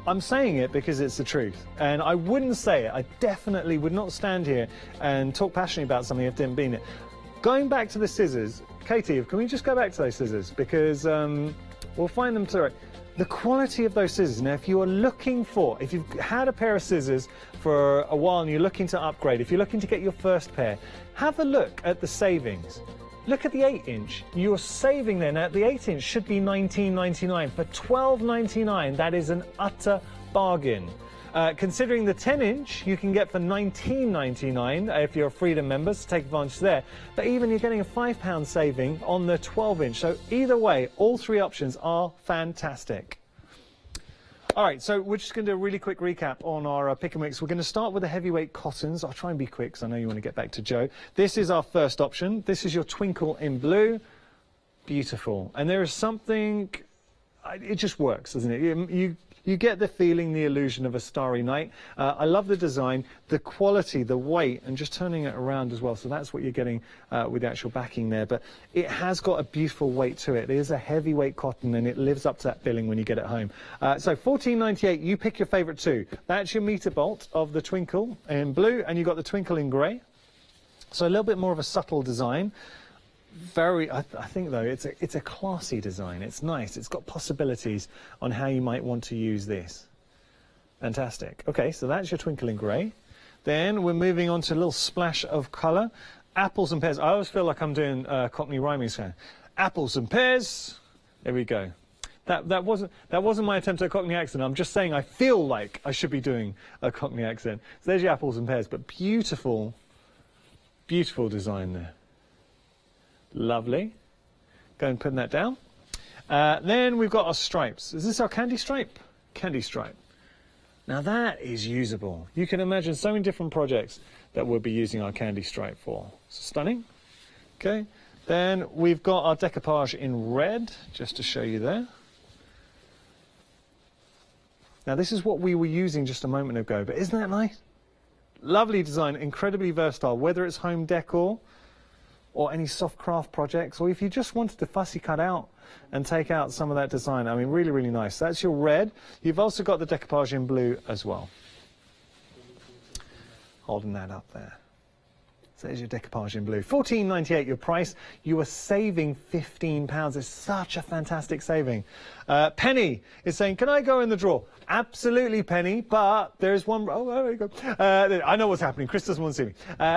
I'm saying it because it's the truth, and I wouldn't say it. I definitely would not stand here and talk passionately about something if it didn't mean it. Going back to the scissors, Katie, can we just go back to those scissors? Because we'll find them to... The quality of those scissors. Now, if you are looking for... If you've had a pair of scissors for a while and you're looking to upgrade, if you're looking to get your first pair, have a look at the savings. Look at the 8-inch. You're saving there. Now, the 8-inch should be $19.99. For $12.99, that is an utter bargain. Considering the 10-inch, you can get for $19.99 if you're a Freedom member, so take advantage there. But even you're getting a £5 saving on the 12-inch. So either way, all three options are fantastic. All right, so we're just going to do a really quick recap on our pick and mix. We're going to start with the heavyweight cottons. I'll try and be quick because I know you want to get back to Joe. This is our first option. This is your Twinkle in Blue. Beautiful. And there is something... It just works, doesn't it? You get the feeling, the illusion of a starry night. I love the design, the quality, the weight, and just turning it around as well. So that's what you're getting with the actual backing there. But it has got a beautiful weight to it. It is a heavyweight cotton, and it lives up to that billing when you get it home. So $14.98, you pick your favourite two. That's your meter bolt of the Twinkle in Blue, and you've got the Twinkle in Grey. So a little bit more of a subtle design. I think though it's a classy design. It's nice. It's got possibilities on how you might want to use this. Fantastic. Okay, so that's your Twinkle in Grey. Then we're moving on to a little splash of colour. Apples and pears. I always feel like I'm doing Cockney rhyming. So apples and pears. There we go. That wasn't my attempt at a Cockney accent. I'm just saying I feel like I should be doing a Cockney accent. So there's your apples and pears, but beautiful, beautiful design there. Lovely. Go and put that down. Then we've got our stripes. Is this our candy stripe? Candy stripe. Now that is usable. You can imagine so many different projects that we'll be using our candy stripe for. So stunning. Okay. Then we've got our decoupage in red, just to show you there. Now this is what we were using just a moment ago, but isn't that nice? Lovely design, incredibly versatile, whether it's home decor, or any soft craft projects, or if you just wanted to fussy cut out and take out some of that design. I mean, really, really nice. That's your red. You've also got the decoupage in blue as well. Holding that up there. So there's your decoupage in blue. $14.98 your price. You are saving £15. It's such a fantastic saving. Penny is saying, can I go in the drawer? Absolutely, Penny, but there is one... Oh, there you go. I know what's happening. Chris doesn't want to see me.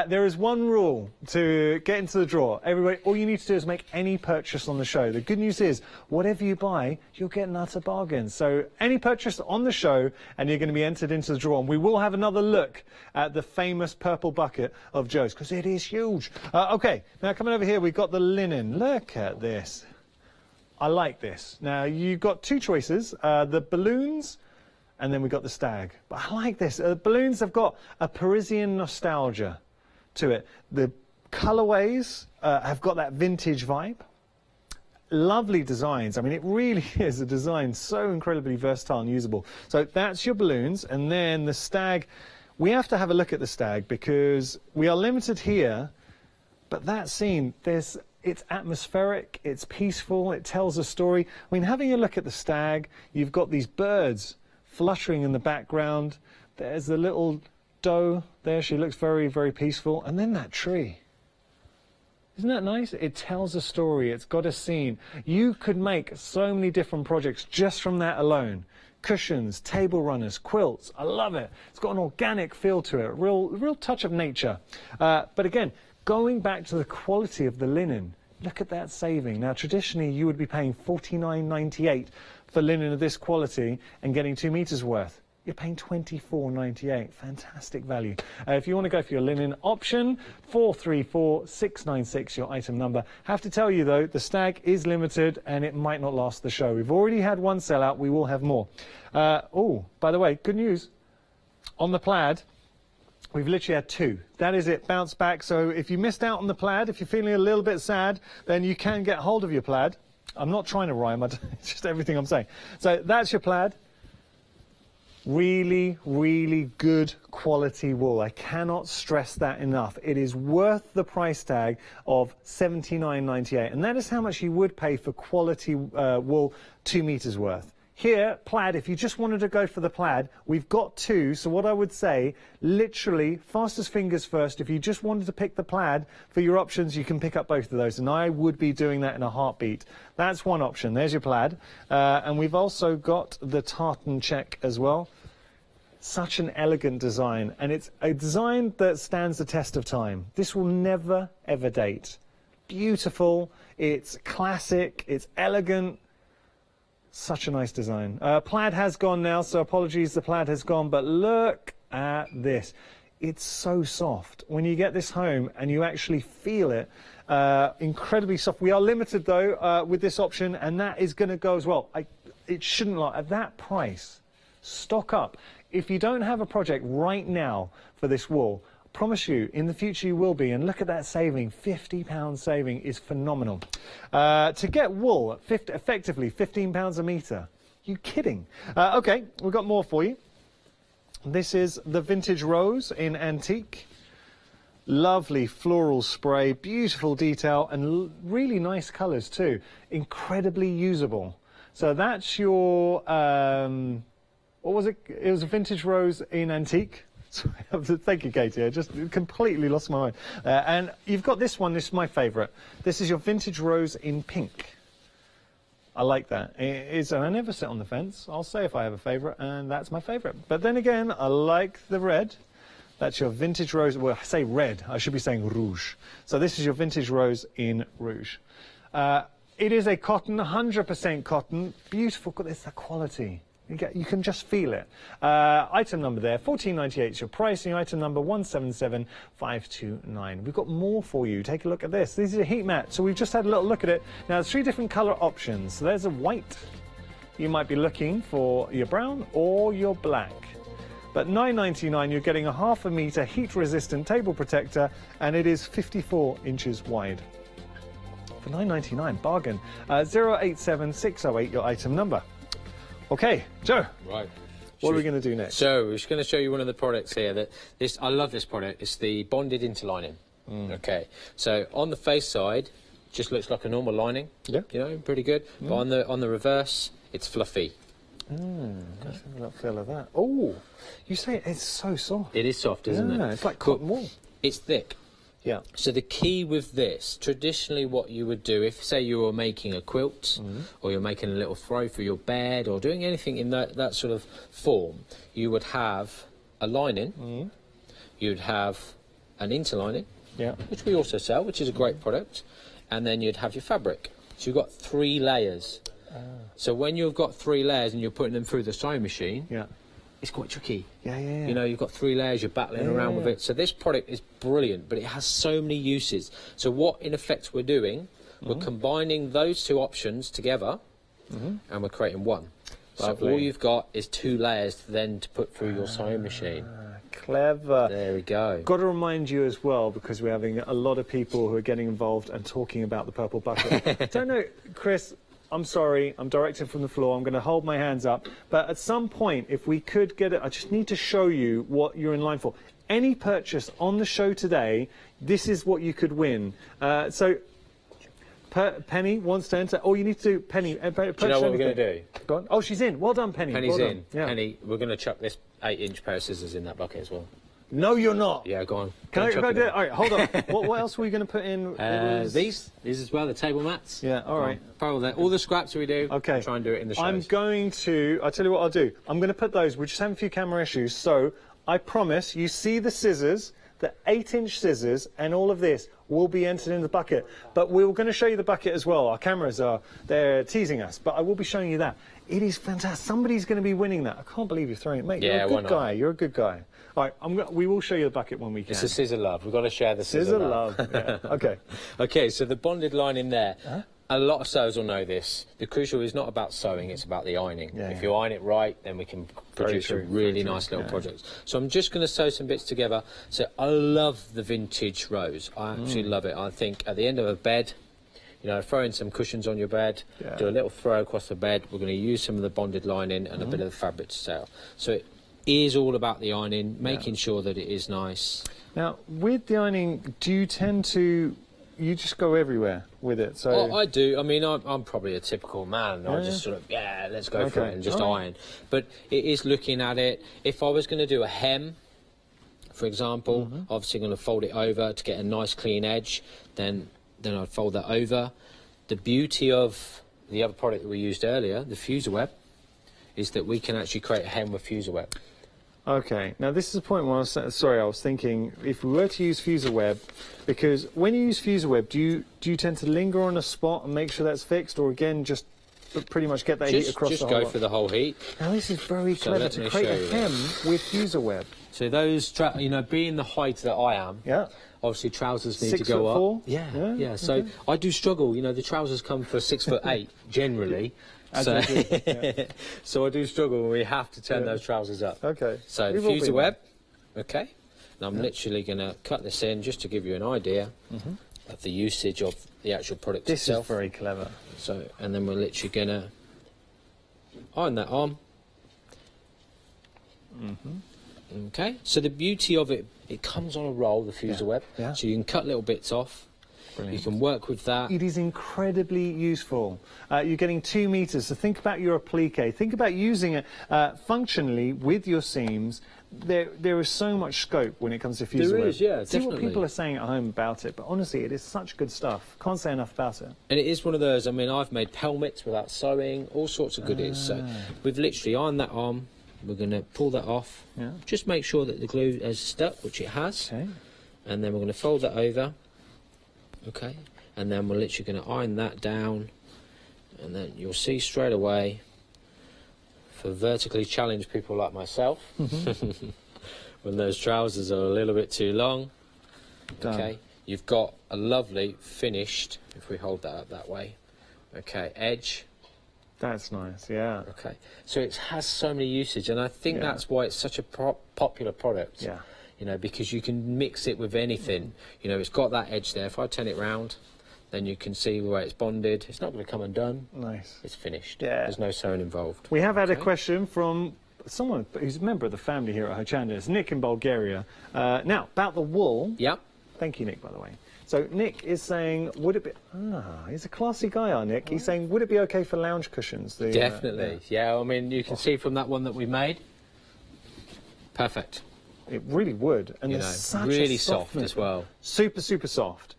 There is one rule to get into the drawer. Everybody, all you need to do is make any purchase on the show. The good news is, whatever you buy, you'll get an utter bargain. So any purchase on the show, and you're going to be entered into the drawer. And we will have another look at the famous purple bucket of Joe's, because it is huge. OK, now coming over here, we've got the linen. Look at this. I like this. Now, you've got two choices, the balloons, and then we've got the stag. But I like this. Balloons have got a Parisian nostalgia to it. The colourways have got that vintage vibe. Lovely designs. I mean, it really is a design so incredibly versatile and usable. So that's your balloons, and then the stag. We have to have a look at the stag because we are limited here, but that scene, it's atmospheric, it's peaceful, it tells a story. I mean, having a look at the stag, you've got these birds fluttering in the background. There's the little doe there. She looks very, very peaceful. And then that tree. Isn't that nice? It tells a story. It's got a scene. You could make so many different projects just from that alone. Cushions, table runners, quilts. I love it. It's got an organic feel to it, real touch of nature. But again, going back to the quality of the linen, look at that saving. Now, traditionally, you would be paying $49.98 for linen of this quality and getting 2 meters worth. You're paying $24.98. Fantastic value. If you want to go for your linen option, 434696, your item number. Have to tell you, though, the stag is limited and it might not last the show. We've already had one sellout. We will have more. Oh, by the way, good news. On the plaid, we've literally had 2. That is it, bounce back. So if you missed out on the plaid, if you're feeling a little bit sad, then you can get hold of your plaid. I'm not trying to rhyme. It's just everything I'm saying. So that's your plaid. Really, really good quality wool. I cannot stress that enough. It is worth the price tag of $79.98, and that is how much you would pay for quality wool, 2 meters worth. Here, plaid, if you just wanted to go for the plaid, we've got 2, so what I would say, literally, fastest fingers first, if you just wanted to pick the plaid for your options, you can pick up both of those, and I would be doing that in a heartbeat. That's one option. There's your plaid. And we've also got the tartan check as well. Such an elegant design, and it's a design that stands the test of time. This will never, ever date. Beautiful, it's classic, it's elegant. Such a nice design. Plaid has gone now, so apologies, the plaid has gone, but look at this. It's so soft. When you get this home and you actually feel it, incredibly soft. We are limited, though, with this option, and that is going to go as well. It shouldn't lie. At that price, stock up. If you don't have a project right now for this wool, I promise you, in the future you will be. And look at that saving. £50 saving is phenomenal. To get wool, effectively £15 a metre. You kidding? OK, we've got more for you. This is the Vintage Rose in antique. Lovely floral spray, beautiful detail, and really nice colours too. Incredibly usable. So that's your... what was it? It was a Vintage Rose in antique. Sorry, thank you, Katie. I just completely lost my mind. And you've got this one. This is my favourite. This is your Vintage Rose in pink. I like that. I never sit on the fence. I'll say if I have a favourite, and that's my favourite. But then again, I like the red. That's your Vintage Rose. Well, I say red. I should be saying rouge. So this is your Vintage Rose in rouge. It is a cotton, 100% cotton. Beautiful. It's the quality. You can just feel it. Item number there, $14.98 is your pricing. Item number 177529. We've got more for you. Take a look at this. This is a heat mat. So we've just had a little look at it. Now, there's 3 different colour options. So there's a white. You might be looking for your brown or your black. But $9.99, you're getting a ½ metre heat-resistant table protector, and it is 54 inches wide. For $9.99, bargain. 087608, your item number. Okay, Joe. Right. What are we going to do next? So, we're just going to show you one of the products here. I love this product. It's the bonded interlining. Okay. So, on the face side, just looks like a normal lining. Yeah. You know, pretty good. But on the reverse, it's fluffy. Let's have a little feel of that. Oh, you say it's so soft. It is soft, isn't it? It's like cotton wool. It's thick. Yeah. So the key with this, traditionally what you would do, if say you were making a quilt or you're making a little throw for your bed or doing anything in that sort of form, you would have a lining, you'd have an interlining, which we also sell, which is a great product, and then you'd have your fabric. So you've got 3 layers. So when you've got 3 layers and you're putting them through the sewing machine, it's quite tricky. You know, you've got 3 layers, you're battling around with it. So this product is brilliant, but it has so many uses. So what, in effect, we're doing, we're combining those 2 options together, and we're creating one. So all you've got is 2 layers then to put through your sewing machine. Clever. There we go. Got to remind you as well, because we're having a lot of people who are getting involved and talking about the purple bucket. Don't know, Chris, I'm sorry, I'm directing from the floor, I'm going to hold my hands up, but at some point, if we could get it, I just need to show you what you're in line for. Any purchase on the show today, this is what you could win. Penny wants to enter. Oh, you need to do Penny. Do you know what we're going to do? Go on. Oh, she's in. Well done, Penny. Penny's well in. Yeah. Penny, we're going to chuck this 8-inch pair of scissors in that bucket as well. No, you're not. Yeah, go on. Can I go do it? All right, hold on. what else were we going to put in? These as well, the table mats. Yeah, all right. All the scraps we do, okay. Try and do it in the shows. I'm going to, I'll tell you what I'll do. I'm going to put those, we're just having a few camera issues, so I promise you see the scissors, the 8-inch scissors, and all of this will be entered in the bucket. But we're going to show you the bucket as well. Our cameras they're teasing us, but I will be showing you that. It is fantastic. Somebody's going to be winning that. I can't believe you're throwing it. Mate, you're a good guy. You're a good guy. All right, we will show you the bucket when we can. It's a scissor love. We've got to share the scissor love. Yeah. Okay. Okay, so the bonded line in there. A lot of sewers will know this. The crucial is not about sewing, it's about the ironing. If you iron it right, then we can produce a really nice little project. So I'm just going to sew some bits together. So I love the vintage rose. I absolutely love it. I think at the end of a bed, you know, throw in some cushions on your bed, do a little throw across the bed. We're going to use some of the bonded lining and a bit of the fabric to sew. So it is all about the ironing, making sure that it is nice. Now, with the ironing, do you tend to... You just go everywhere with it, so... Oh, I do. I mean, I'm probably a typical man. I just sort of, let's go for it and just iron. But it is looking at it. If I was going to do a hem, for example, obviously going to fold it over to get a nice clean edge, then I'd fold that over. The beauty of the other product that we used earlier, the fuser web, is that we can actually create a hem with fuser web. Okay, now this is a point where I was thinking, if we were to use fuser web, because when you use fuser web, do you tend to linger on a spot and make sure that's fixed, or again just pretty much get that heat across the whole lot? Just go for the whole heat. Now this is very clever to create a hem with fuser web. So those, you know, being the height that I am, obviously trousers need to go up. 6'4"? Yeah. So I do struggle. You know, the trousers come for 6'8" generally. So, so I do struggle when we have to turn those trousers up. Okay. So the fuser web, and I'm literally going to cut this in just to give you an idea of the usage of the actual product itself. This is very clever. So, and then we're literally going to iron that on. Okay. So the beauty of it, it comes on a roll, the fuser web. So you can cut little bits off. Brilliant. You can work with that. It is incredibly useful. You're getting 2 meters, so think about your applique. Think about using it functionally with your seams. There is so much scope when it comes to fuser web. There is, yeah, See definitely. what people are saying at home about it, but honestly, it is such good stuff. Can't say enough about it. And it is one of those, I mean, I've made helmets without sewing, all sorts of goodies. So we've literally ironed that on. We're going to pull that off. Just make sure that the glue has stuck, which it has. And then we're going to fold that over. Okay, and then we're literally going to iron that down, and then you'll see straight away, for vertically challenged people like myself, when those trousers are a little bit too long, you've got a lovely finished, if we hold that up that way, edge. That's nice, yeah. Okay, so it has so many usage, and I think that's why it's such a popular product. You know, because you can mix it with anything. You know, it's got that edge there. If I turn it round, then you can see where it's bonded. It's not going to come undone. Nice. It's finished. There's no sewing involved. We have had a question from someone who's a member of the family here at Hochanda. It's Nick in Bulgaria. Now, about the wool. Thank you, Nick, by the way. So Nick is saying, would it be... he's a classy guy, our Nick. He's saying, would it be OK for lounge cushions? Definitely. Yeah, I mean, you can see from that one that we made. Perfect. It really would, and there's such really soft as well. Super, super soft.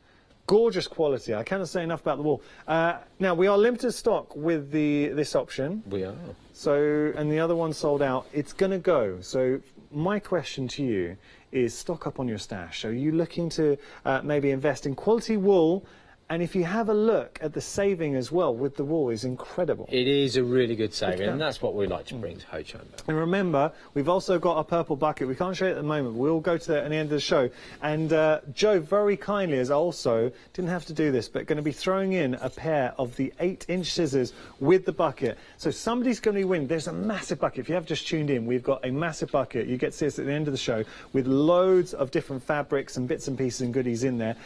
Gorgeous quality. I cannot say enough about the wool. Now, we are limited stock with this option. We are. So, and the other one sold out. It's going to go. So, my question to you is stock up on your stash. So, are you looking to maybe invest in quality wool? And if you have a look at the saving as well with the wool, is incredible. It is a really good saving, and that's what we like to bring to Hochanda. And remember, we've also got a purple bucket. We can't show it at the moment. We'll go to that at the end of the show. And Joe very kindly is also, didn't have to do this, but going to be throwing in a pair of the 8-inch scissors with the bucket. So somebody's going to be winning. There's a massive bucket. If you have just tuned in, we've got a massive bucket. You get to see us at the end of the show with loads of different fabrics and bits and pieces and goodies in there.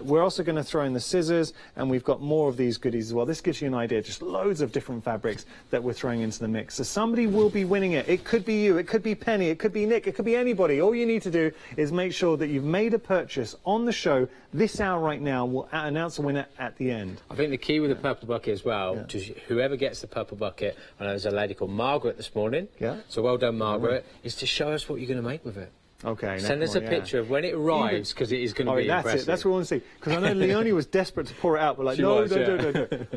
We're also going to throw in the scissors, and we've got more of these goodies as well. This gives you an idea, just loads of different fabrics that we're throwing into the mix. So somebody will be winning it. It could be you, it could be Penny, it could be Nick, it could be anybody. All you need to do is make sure that you've made a purchase on the show this hour right now. We'll announce a winner at the end. I think the key with the purple bucket as well, to whoever gets the purple bucket, I know there's a lady called Margaret this morning, so well done Margaret, is to show us what you're going to make with it. Okay. Send us a picture of when it arrives, because it is going to be impressive. That's what we want to see. Because I know Leonie was desperate to pour it out, but like, no.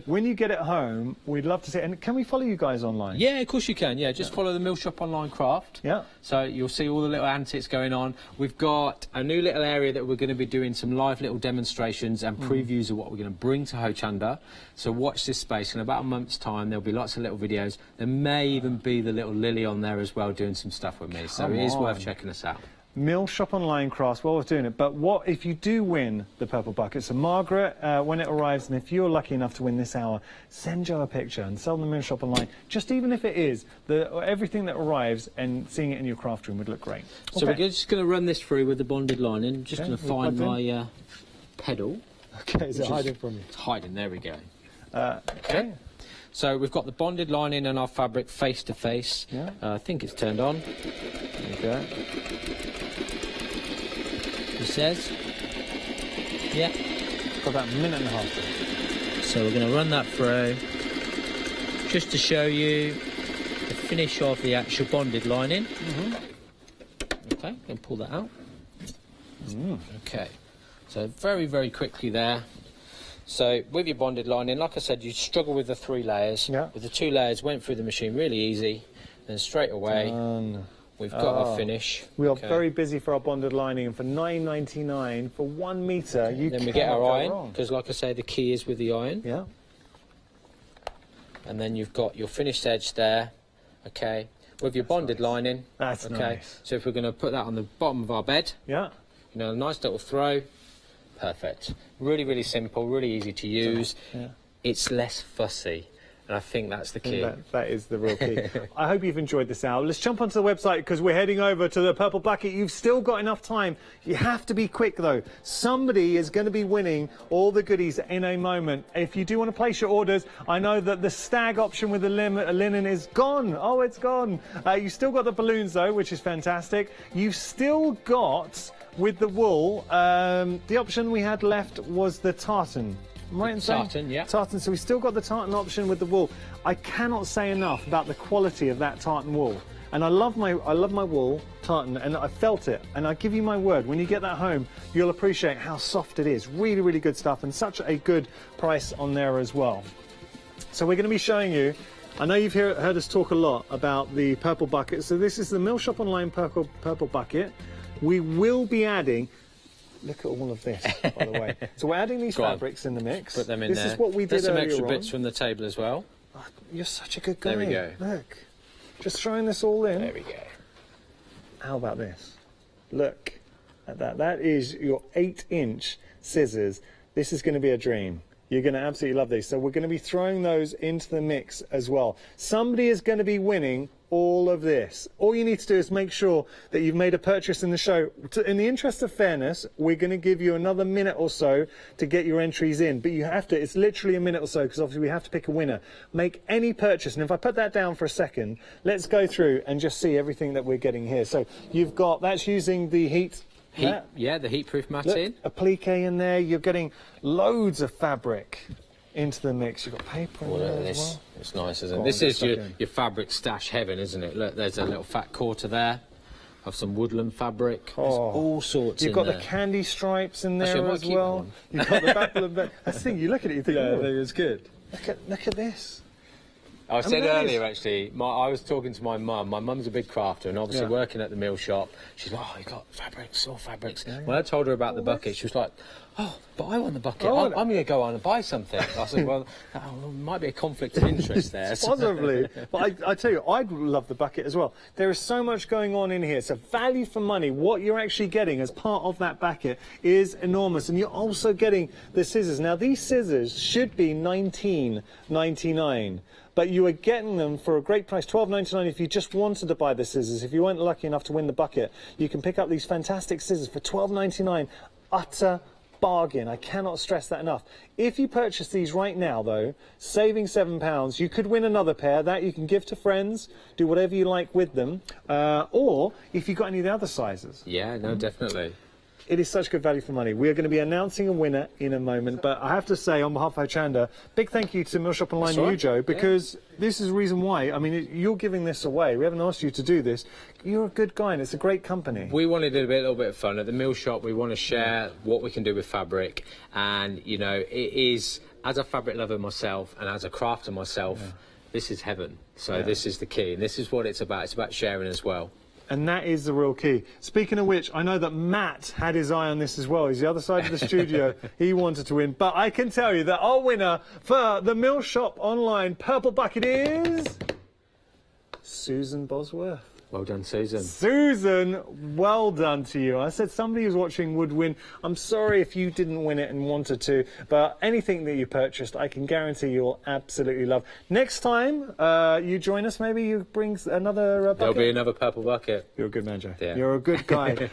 When you get it home, we'd love to see it. And can we follow you guys online? Yeah, of course you can. Yeah, just follow the Mill Shop Online Craft. Yeah. So you'll see all the little antics going on. We've got a new little area that we're going to be doing some live little demonstrations and previews of what we're going to bring to Hochanda. So watch this space. In about a month's time, there'll be lots of little videos. There may even be the little Lily on there as well, doing some stuff with me. So it is worth checking us out. Mill Shop Online Crafts, well worth doing it. But what if you do win the purple bucket? So Margaret, when it arrives, and if you're lucky enough to win this hour, send Joe a picture and sell the Mill Shop Online. Just even if it is everything that arrives, and seeing it in your craft room would look great. So we're just going to run this through with the bonded lining. I'm just going to find my pedal. Okay, is it hiding from you? It's hiding. There we go. Okay. So we've got the bonded lining and our fabric face to face. Yeah. I think it's turned on. There we go. It says. Yeah. Got about a minute and a half. So we're going to run that through just to show you the finish of the actual bonded lining. Okay, then pull that out. Okay. So very, very quickly there. So with your bonded lining, like I said, you struggle with the 3 layers. Yeah. With the 2 layers, went through the machine really easy. Then straight away, we've got our finish. We are very busy for our bonded lining, and for $9.99 for 1 metre, then we get our iron, because like I say, the key is with the iron. Yeah. And then you've got your finished edge there, okay, with your bonded lining. That's nice. So if we're going to put that on the bottom of our bed, yeah, you know, a nice little throw. Perfect. Really, really simple, really easy to use. Yeah. It's less fussy, and I think that's the key. That is the real key. I hope you've enjoyed this hour. Let's jump onto the website, because we're heading over to the purple bucket. You've still got enough time. You have to be quick, though. Somebody is going to be winning all the goodies in a moment. If you do want to place your orders, I know that the stag option with the linen is gone. Oh, it's gone. You've still got the balloons, though, which is fantastic. You've still got, with the wool, the option we had left was the tartan. Right in saying? Tartan, yeah. Tartan, so we've still got the tartan option with the wool. I cannot say enough about the quality of that tartan wool. And I love my wool tartan, and I felt it. And I give you my word, when you get that home, you'll appreciate how soft it is. Really, really good stuff, and such a good price on there as well. So we're going to be showing you, I know you've heard us talk a lot about the purple bucket. So this is the Mill Shop Online purple bucket. We will be adding, look at all of this, by the way. So we're adding these fabrics in the mix. Put them in there. This is what we did There's some earlier extra on. bits from the table as well. Oh, you're such a good guy. There we go. Look, just throwing this all in. There we go. How about this? Look at that. That is your 8-inch scissors. This is going to be a dream. You're going to absolutely love these. So we're going to be throwing those into the mix as well. Somebody is going to be winning all of this. All you need to do is make sure that you've made a purchase in the show. In the interest of fairness, we're going to give you another minute or so to get your entries in. But you have to, it's literally a minute or so, because obviously we have to pick a winner. Make any purchase. And if I put that down for a second, let's go through and just see everything that we're getting here. So you've got, that's using the heat. Yeah, the heat-proof matting. Applique in there. You're getting loads of fabric into the mix. You've got paper in there as well. It's nice, isn't it? This is your fabric stash heaven, isn't it? Look, there's a little fat quarter there of some woodland fabric. There's all sorts You've got the candy stripes in there as well. You've got the back of the... That's the thing, you look at it, you think, yeah, it was good. Look at this. I said earlier, actually, I was talking to my mum. My mum's a big crafter, and obviously working at the mill shop. She's like, oh, you got fabrics, all fabrics. Yeah, yeah. When I told her about the bucket, she was like, oh, but I want the bucket. I'm going to go on and buy something. I said, well, there might be a conflict of interest there. Possibly. But I tell you, I'd love the bucket as well. There is so much going on in here. So value for money, what you're actually getting as part of that bucket is enormous. And you're also getting the scissors. Now, these scissors should be $19.99. But you are getting them for a great price, $12.99 if you just wanted to buy the scissors. If you weren't lucky enough to win the bucket, you can pick up these fantastic scissors for $12.99. Utter bargain. I cannot stress that enough. If you purchase these right now, though, saving £7, you could win another pair. That you can give to friends, do whatever you like with them. Or if you've got any of the other sizes. Yeah, no, definitely. It is such good value for money. We are going to be announcing a winner in a moment, but I have to say, on behalf of Hochanda, big thank you to Mill Shop Online and you, Joe, because this is the reason why. I mean, you're giving this away. We haven't asked you to do this. You're a good guy, and it's a great company. We wanted a little bit of fun. At the Mill Shop, we want to share what we can do with fabric, and, you know, it is, as a fabric lover myself and as a crafter myself, this is heaven. So this is the key, and this is what it's about. It's about sharing as well. And that is the real key. Speaking of which, I know that Matt had his eye on this as well. He's the other side of the studio. He wanted to win. But I can tell you that our winner for the Mill Shop Online Purple Bucket is Susan Bosworth. Well done, Susan. Susan, well done to you. I said somebody who's watching would win. I'm sorry if you didn't win it and wanted to, but anything that you purchased, I can guarantee you'll absolutely love. Next time you join us, maybe you bring another bucket. There'll be another purple bucket. You're a good man, Joe. Yeah. You're a good guy.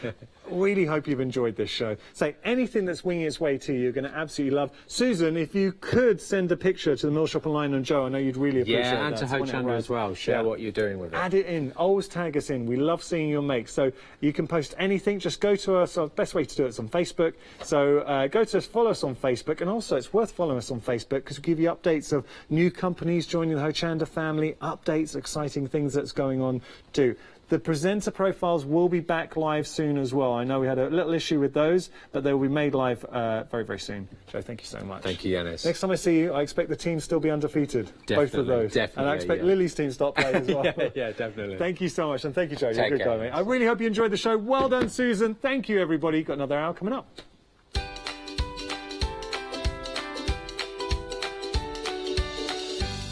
Really hope you've enjoyed this show. Say anything that's winging its way to you, you're going to absolutely love. Susan, if you could send a picture to the Mill Shop Online and Joe, I know you'd really appreciate that. Yeah, and to Hochanda as well. Share what you're doing with it. Add it in. Always tag us in. We love seeing your makes. So you can post anything. Just go to us. The best way to do it is on Facebook. So go to us, follow us on Facebook. And also, it's worth following us on Facebook because we give you updates of new companies joining the Hochanda family, updates, exciting things that's going on too. The presenter profiles will be back live soon as well. I know we had a little issue with those, but they will be made live very, very soon. Joe, thank you so much. Thank you, Yanis. Next time I see you, I expect the team still be undefeated. Definitely, both of those. Definitely, and I expect Lily's team to start playing as well. yeah, definitely. Thank you so much, and thank you, Joe. You're a Take good care, guy, mate. I really hope you enjoyed the show. Well done, Susan. Thank you, everybody. Got another hour coming up.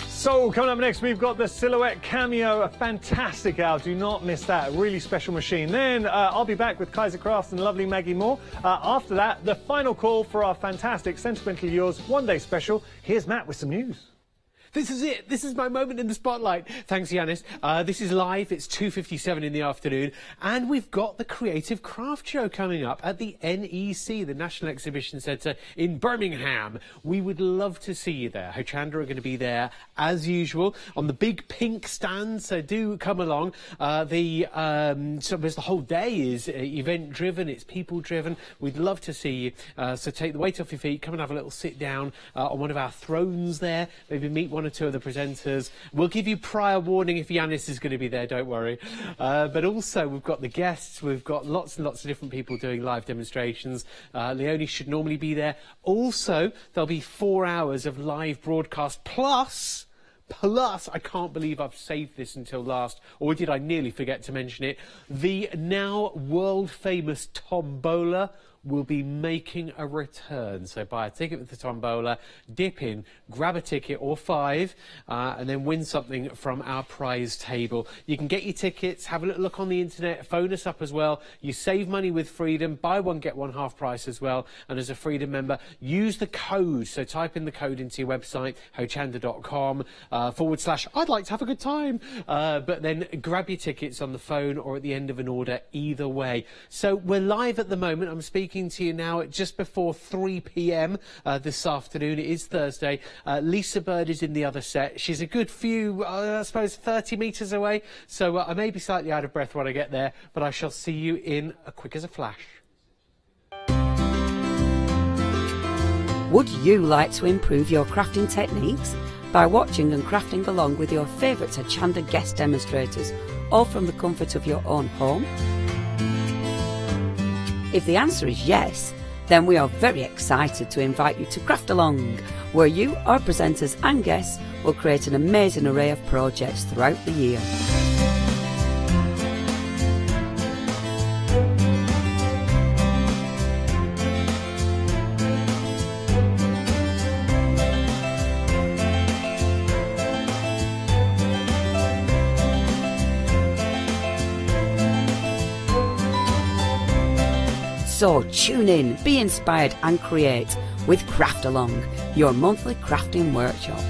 So, coming up next, we've got the Silhouette Cameo, a fantastic hour. Do not miss that. A really special machine. Then I'll be back with Kaiser Crafts and lovely Maggie Moore. After that, the final call for our fantastic Sentimentally Yours one-day special. Here's Matt with some news. This is it. This is my moment in the spotlight. Thanks, Yanis. This is live. It's 2:57 in the afternoon. And we've got the Creative Craft Show coming up at the NEC, the National Exhibition Centre in Birmingham. We would love to see you there. Hochanda are going to be there, as usual, on the big pink stand. So do come along. So the whole day is event-driven. It's people-driven. We'd love to see you. So take the weight off your feet. Come and have a little sit-down on one of our thrones there. Maybe meet one or two of the presenters. We'll give you prior warning if Yanis is going to be there, don't worry. But also we've got the guests, we've got lots and lots of different people doing live demonstrations. Leonie should normally be there. Also, there'll be 4 hours of live broadcast plus, I can't believe I've saved this until last, or did I nearly forget to mention it, the now world famous Tombola will be making a return. So buy a ticket with the Tombola, dip in, grab a ticket or 5, and then win something from our prize table. You can get your tickets, have a little look on the internet, phone us up as well. You save money with Freedom, buy one, get one half price as well. And as a Freedom member, use the code. So type in the code into your website, hochanda.com / I'd like to have a good time. But then grab your tickets on the phone or at the end of an order, either way. So we're live at the moment. I'm speaking to you now at just before 3 p.m. This afternoon. It is Thursday. Lisa Bird is in the other set. She's a good few, I suppose, 30 metres away. So I may be slightly out of breath when I get there, but I shall see you in a quick as a flash. Would you like to improve your crafting techniques by watching and crafting along with your favourite Hochanda guest demonstrators, all from the comfort of your own home? If the answer is yes, then we are very excited to invite you to Craft Along, where you, our presenters and guests, will create an amazing array of projects throughout the year. So tune in, be inspired and create with Craft Along, your monthly crafting workshop.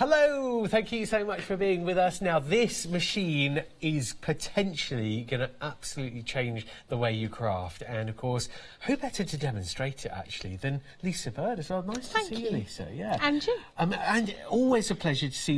Hello, thank you so much for being with us. Now, this machine is potentially going to absolutely change the way you craft. And, of course, who better to demonstrate it, actually, than Lisa Bird as well. Nice to see you, Lisa. Yeah. And you. And always a pleasure to see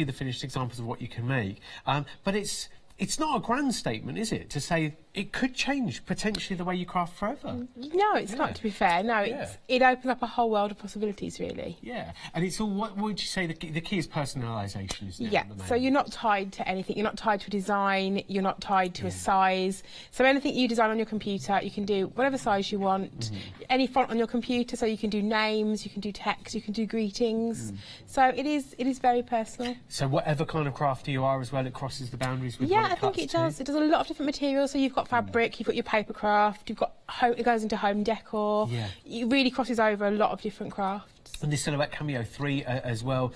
the finished examples of what you can make. But it's not a grand statement, is it, to say it could change potentially the way you craft forever? No, it's not, to be fair. No, it opens up a whole world of possibilities, really. Yeah, and it's all, what would you say, the key is personalisation, isn't it? Yeah, so you're not tied to anything. You're not tied to a design, you're not tied to a size. So anything you design on your computer, you can do whatever size you want. Any font on your computer, so you can do names, you can do text, you can do greetings. So it is very personal. So whatever kind of crafter you are as well, it crosses the boundaries with what I think it does. It does a lot of different materials. So you've got fabric, you've got your paper craft, you've got it goes into home decor. Yeah. It really crosses over a lot of different crafts. And this Silhouette Cameo 3 as well.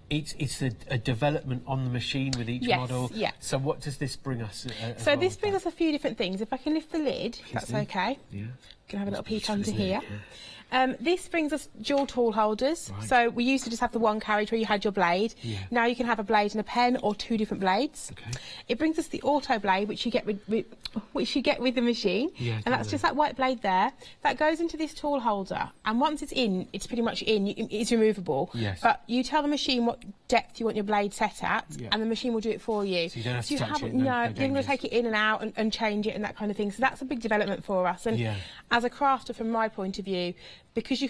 It's a development on the machine with each model. Yeah. So what does this bring us? So this brings us a few different things. If I can lift the lid, if that's okay. Yeah. Can have a little peek under here. This brings us dual tool holders. Right. So we used to just have the one carriage where you had your blade. Yeah. Now you can have a blade and a pen, or two different blades. Okay. It brings us the auto blade, which you get with the machine. Yeah, and that's just that white blade there. That goes into this tool holder, and once it's in, it's pretty much in. It's removable. Yes. But you tell the machine what depth you want your blade set at, and the machine will do it for you. So you don't have to touch it. No, you're going to take it in and out and change it and that kind of thing. So that's a big development for us. And as a crafter, from my point of view, because of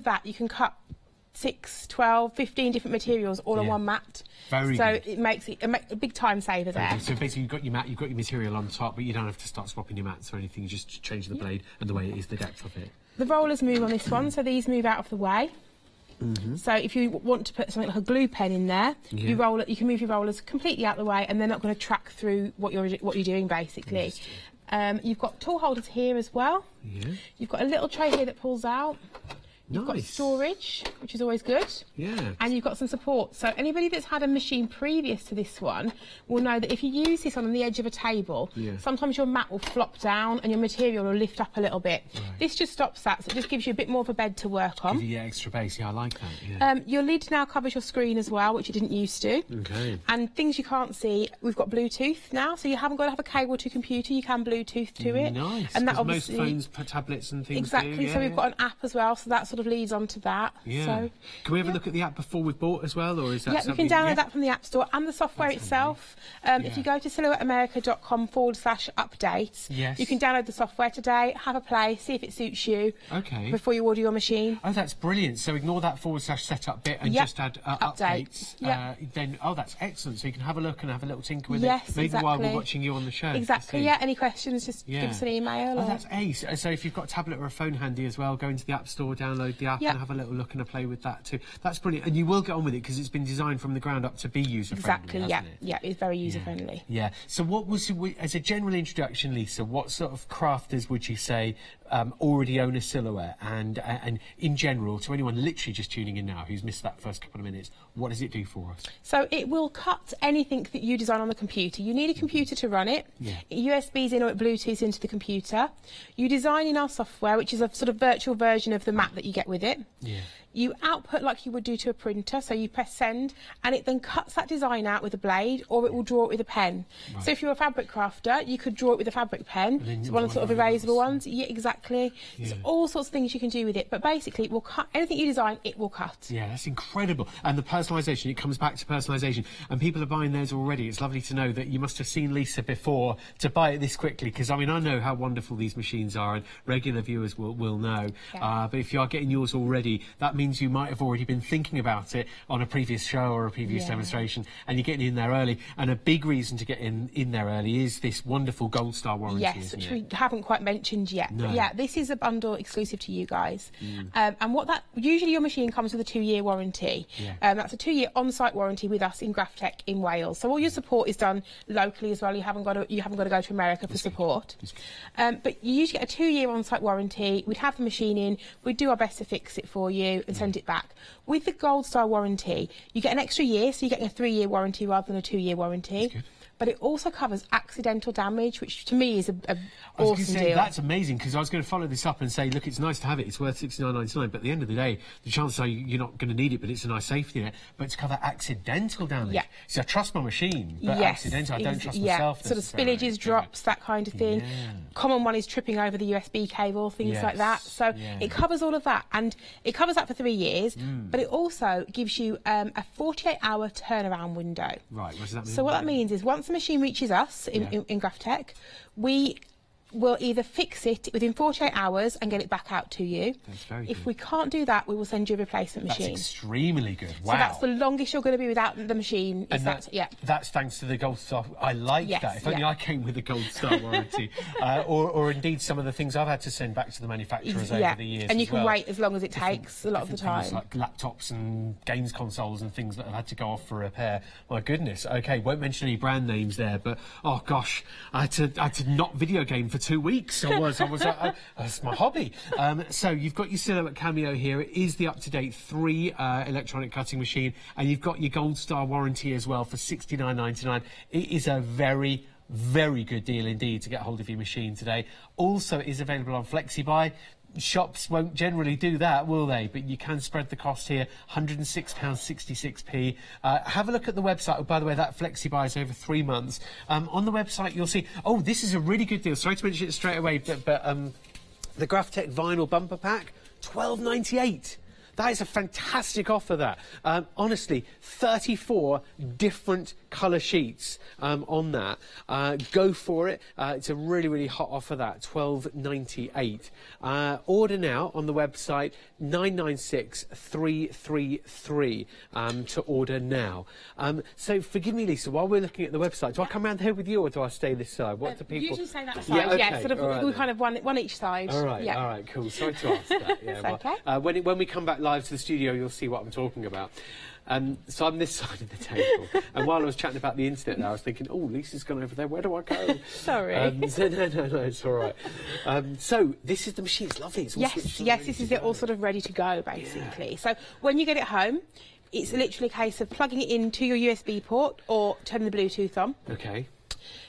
that, you can cut 6, 12, 15 different materials all on one mat. Very good. It makes it a big time saver there. So basically, you've got your mat, you've got your material on top, but you don't have to start swapping your mats or anything. You just change the blade and the way it is, the depth of it. The rollers move on this one, so these move out of the way. So if you want to put something like a glue pen in there, you roll it. You can move your rollers completely out of the way, and they're not going to track through what you're doing, basically. You've got tool holders here as well. You've got a little tray here that pulls out. You've got storage, which is always good. Yeah. And you've got some support. So anybody that's had a machine previous to this one will know that if you use this on the edge of a table, sometimes your mat will flop down and your material will lift up a little bit. Right. This just stops that, so it just gives you a bit more of a bed to work on. Give you extra base. Yeah, I like that. Your lid now covers your screen as well, which it didn't used to. Okay. And things you can't see, we've got Bluetooth now, so you haven't got to have a cable to your computer. You can Bluetooth to it. Nice. And that obviously most phones, tablets, and things. Exactly. Do. So we've got an app as well, so that sort of leads on to that. Yeah. So, can we have a look at the app before we've bought as well, or is that something? You can download that from the App Store and the software itself. If you go to silhouetteamerica.com/updates, you can download the software today, have a play, see if it suits you. Okay. Before you order your machine. Oh, that's brilliant. So ignore that /setup bit and just add updates. Then that's excellent. So you can have a look and have a little tinker with it. Maybe while we're watching you on the show. Exactly. Yeah. Any questions? Just give us an email. Oh, that's ace. So if you've got a tablet or a phone handy as well, go into the App Store, download the app, and have a little look and a play with that too. That's brilliant, and you will get on with it because it's been designed from the ground up to be user friendly. Exactly. Yeah. It's very user friendly. Yeah. So what was, as a general introduction, Lisa, what sort of crafters would you say already own a Silhouette, and in general, to anyone literally just tuning in now who's missed that first couple of minutes, what does it do for us? So it will cut anything that you design on the computer. You need a computer to run it. USB's in or it Bluetooth into the computer. You design in our software, which is a sort of virtual version of the mat that you get with it. You output like you would do to a printer, so you press send, and it then cuts that design out with a blade, or it will draw it with a pen. Right. So if you're a fabric crafter, you could draw it with a fabric pen. It's one of the sort of erasable ones. Yeah, exactly. There's all sorts of things you can do with it, but basically, it will cut anything you design. It will cut. Yeah, that's incredible. And the personalisation, it comes back to personalisation, and people are buying theirs already. It's lovely to know that you must have seen Lisa before to buy it this quickly, because I mean, I know how wonderful these machines are, and regular viewers will know. But if you are getting yours already, that means you might have already been thinking about it on a previous show or a previous demonstration, and you're getting in there early. And a big reason to get in there early is this wonderful Gold Star warranty. Yes, which we haven't quite mentioned yet. No. But yeah, this is a bundle exclusive to you guys. And what that usually your machine comes with a 2-year warranty. That's a 2-year on-site warranty with us in Graphtech in Wales. So all your support is done locally as well. You haven't got to go to America for support. But you usually get a 2-year on-site warranty. We'd have the machine in. We'd do our best to fix it for you and send it back. With the Gold Star warranty, you get an extra year, so you're getting a 3-year warranty rather than a 2-year warranty. but it also covers accidental damage, which to me is a I was awesome going to say, deal. that's amazing, because I was going to follow this up and say, look, it's nice to have it, it's worth $69.99, but at the end of the day, the chances are you're not going to need it, but it's a nice safety net. But to cover accidental damage, Yeah. so I trust my machine, but accidental, I don't trust myself. Sort of spillages, drops, that kind of thing. Common one is tripping over the USB cable, things like that. So it covers all of that, and it covers that for 3 years, but it also gives you a 48-hour turnaround window. Right, what does that mean? So what that means is once the machine reaches us in Graphtech, we will either fix it within 48 hours and get it back out to you. That's very if good. we can't do that, we will send you a replacement machine. That's extremely good. Wow. So that's the longest you're going to be without the machine. And that's thanks to the Gold Star. I like that. If only I came with a Gold Star warranty. Or indeed some of the things I've had to send back to the manufacturers over the years. And you can wait as long as it takes a lot of the time. Things like laptops and games consoles and things that have had to go off for repair. My goodness. Okay, won't mention any brand names there, but oh gosh, I had to not video game for 2 weeks. That's my hobby. So you've got your Silhouette Cameo here. It is the up-to-date 3 electronic cutting machine, and you've got your Gold Star warranty as well for $69.99. It is a very, very good deal indeed to get hold of your machine today. Also, it is available on FlexiBuy. Shops won't generally do that, will they? But you can spread the cost here, £106.66p. Have a look at the website. Oh, by the way, that FlexiBuy is over 3 months. On the website, you'll see... Oh, this is a really good deal. Sorry to mention it straight away, but the Graphtech vinyl bumper pack, $12.98. That is a fantastic offer, that. Honestly, 34 different colour sheets on that. Go for it. It's a really, really hot offer, that. $12.98. Order now on the website, 996333 to order now. So forgive me, Lisa, while we're looking at the website, do I come round here with you or do I stay this side? What do people... Usually say that side, sort of, right, we kind of one each side. All right, cool. Sorry to ask that. Yeah, when we come back live to the studio, you'll see what I'm talking about. So I'm this side of the table, and while I was chatting about the internet there, I was thinking, oh, Lisa's gone over there, where do I go? Sorry. No, it's all right. So this is the machine, it's lovely. It's all this is it all sort of ready to go, basically. Yeah. So when you get it home, it's literally a case of plugging it into your USB port or turning the Bluetooth on. Okay.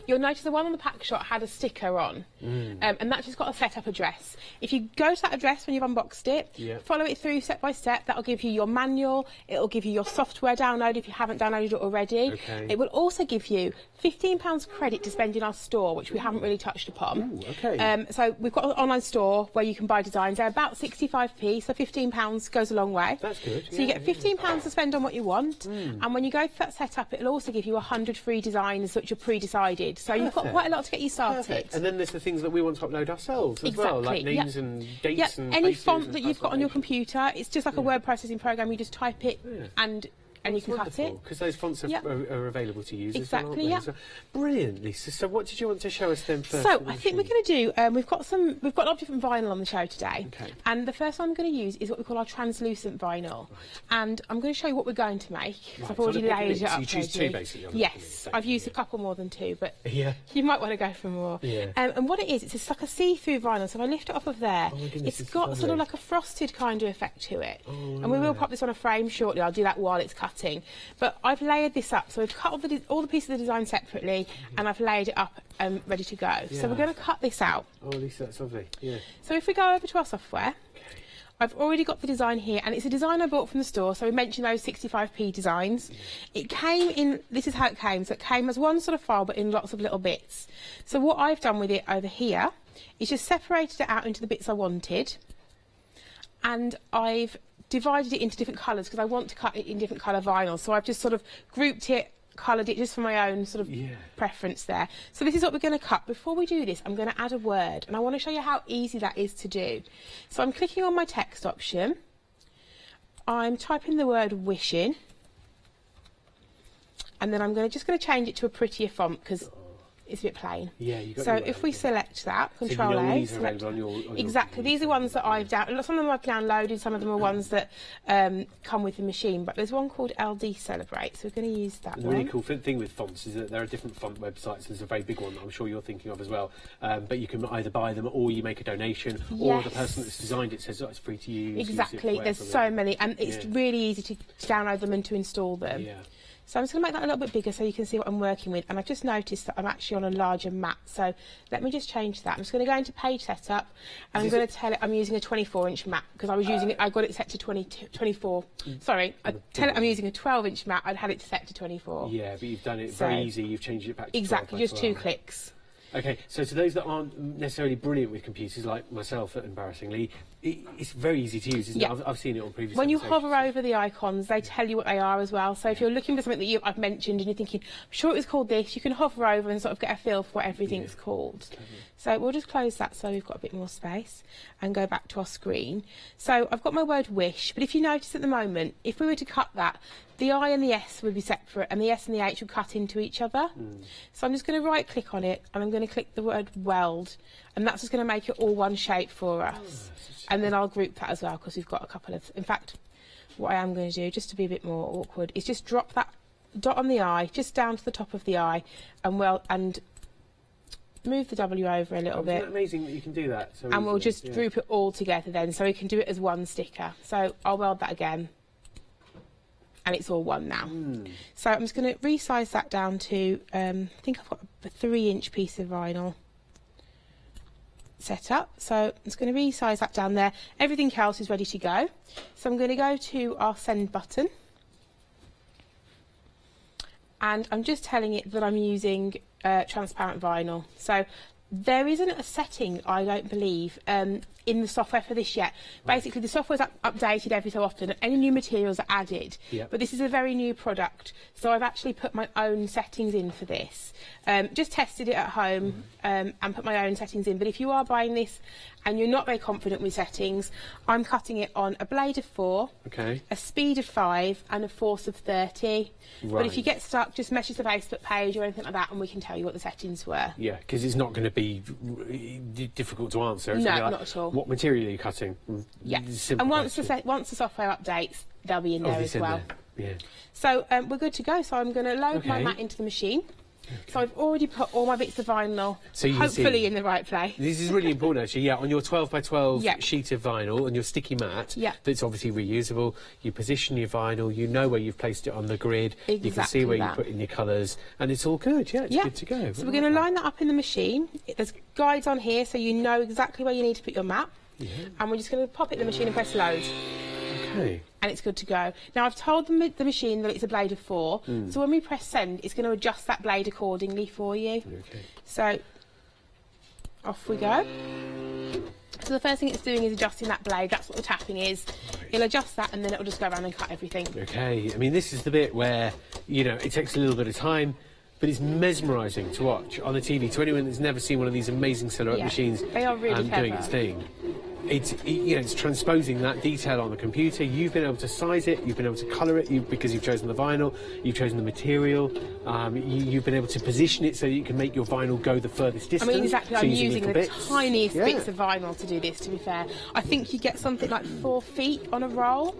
You'll notice the one on the pack shot had a sticker on, and that's just got a setup address. If you go to that address when you've unboxed it, follow it through step by step, that'll give you your manual, it'll give you your software download if you haven't downloaded it already. Okay. It will also give you £15 credit to spend in our store, which we haven't really touched upon. Ooh, okay. So we've got an online store where you can buy designs. They're about 65p, so £15 goes a long way. That's good. So you get £15 to spend on what you want, and when you go to that setup, it'll also give you 100 free designs which are pre-decided. So you've got quite a lot to get you started. Perfect. And then there's the things that we want to upload ourselves as well, like names and dates and any places font and that you've got on your computer, it's just like a word processing program. You just type it and you can cut it. Because those fonts are available to use exactly, as well, aren't they? So, brilliant, Lisa. So what did you want to show us then first? So I think we're going to do, we've got a lot of different vinyl on the show today. Okay. And the first one I'm going to use is what we call our translucent vinyl. Right. And I'm going to show you what we're going to make. Right. I've already laid it up. So you choose 2 basically? Yes, I've used a couple more than 2, but you might want to go for more. Yeah. And what it is, it's just like a see-through vinyl. So if I lift it off of there, it's got sort of like a frosted kind of effect to it. Oh, and we will pop this on a frame shortly. I'll do that while it's cutting. But I've layered this up, so we've cut all the pieces of the design separately, and I've layered it up ready to go. Yeah. So we're going to cut this out. Oh, Lisa, that's lovely. Yeah. So if we go over to our software, I've already got the design here, and it's a design I bought from the store. So we mentioned those 65p designs. It came in, this is how it came. So it came as one sort of file, but in lots of little bits. So what I've done with it over here is just separated it out into the bits I wanted, and I've divided it into different colours because I want to cut it in different colour vinyl. So I've just sort of grouped it, coloured it just for my own sort of preference there. So this is what we're going to cut. Before we do this, I'm going to add a word, and I want to show you how easy that is to do. So I'm clicking on my text option. I'm typing the word wishing, and then I'm just going to change it to a prettier font because it's a bit plain. Yeah, you got. So if we select that, Control A, select, exactly. These are ones that I've downloaded. Some of them I've downloaded. Some of them are ones that come with the machine. But there's one called LD Celebrate, so we're going to use that one. The really cool thing with fonts is that there are different font websites. There's a very big one that I'm sure you're thinking of as well. But you can either buy them or you make a donation, or the person that's designed it says, oh, it's free to use. Exactly. There's so many, and it's really easy to download them and to install them. Yeah. So I'm just going to make that a little bit bigger so you can see what I'm working with. And I've just noticed that I'm actually on a larger mat. So let me just change that. I'm just going to go into page setup and I'm going to tell it I'm using a 24-inch mat because I was using it, I got it set to 24. Sorry, I tell it I'm using a 12-inch mat. I'd had it set to 24. Yeah, but you've done it very easy. You've changed it back to exactly, 12 just 2 clicks. Okay, so to those that aren't necessarily brilliant with computers, like myself, embarrassingly, it's very easy to use, isn't it? I've seen it on previous When you episodes. hover over the icons, they tell you what they are as well. So if you're looking for something that I've mentioned and you're thinking, I'm sure it was called this, you can hover over and sort of get a feel for what everything's called. So we'll just close that so we've got a bit more space and go back to our screen. So I've got my word wish, but if you notice at the moment, if we were to cut that, the I and the S would be separate and the S and the H would cut into each other. So I'm just going to right click on it and I'm going to click the word weld, and that's just going to make it all one shape for us. And then I'll group that as well because we've got a couple of, in fact, what I am going to do, just to be a bit more awkward, is just drop that dot on the I just down to the top of the I and move the W over a little bit. Isn't that amazing that you can do that? So and we'll just group it all together then, so we can do it as one sticker. So I'll weld that again. And it's all one now. So I'm just going to resize that down to, I think I've got a 3-inch piece of vinyl set up. So I'm just going to resize that down there. Everything else is ready to go. So I'm going to go to our send button. And I'm just telling it that I'm using transparent vinyl. So there isn't a setting, I don't believe, in the software for this yet. Basically, the software's updated every so often and any new materials are added. But this is a very new product, so I've actually put my own settings in for this. Just tested it at home and put my own settings in. But if you are buying this and you're not very confident with settings, I'm cutting it on a blade of 4, a speed of 5 and a force of 30. But if you get stuck, just message the Facebook page or anything like that and we can tell you what the settings were. Yeah, because it's not going to be difficult to answer. It's No, like, not at all. What material are you cutting? Yeah, and once the software updates, they'll be in there as well. So we're good to go. So I'm going to load my mat into the machine. So I've already put all my bits of vinyl, hopefully in the right place. This is really important, actually. Yeah, on your 12 by 12 sheet of vinyl, on your sticky mat, that's obviously reusable. You position your vinyl, you know where you've placed it on the grid, you can see where you put in your colours, and it's all good. Yeah, it's good to go. So we're going to line that up in the machine. There's guides on here, so you know exactly where you need to put your mat. And we're just going to pop it in the machine and press load. And it's good to go. Now I've told the machine that it's a blade of 4, so when we press send, it's going to adjust that blade accordingly for you. So off we go. So the first thing it's doing is adjusting that blade. That's what the tapping is. It'll adjust that and then it'll just go around and cut everything. I mean, this is the bit where, you know, it takes a little bit of time, but it's mesmerising to watch on the TV. To anyone that's never seen one of these amazing silhouette machines they are really doing its thing. It's transposing that detail on the computer. You've been able to size it, you've been able to colour it because you've chosen the vinyl, you've chosen the material, you've been able to position it so that you can make your vinyl go the furthest distance. I mean, exactly, I'm using the bits. tiniest bits of vinyl to do this, to be fair. I think you get something like 4 feet on a roll.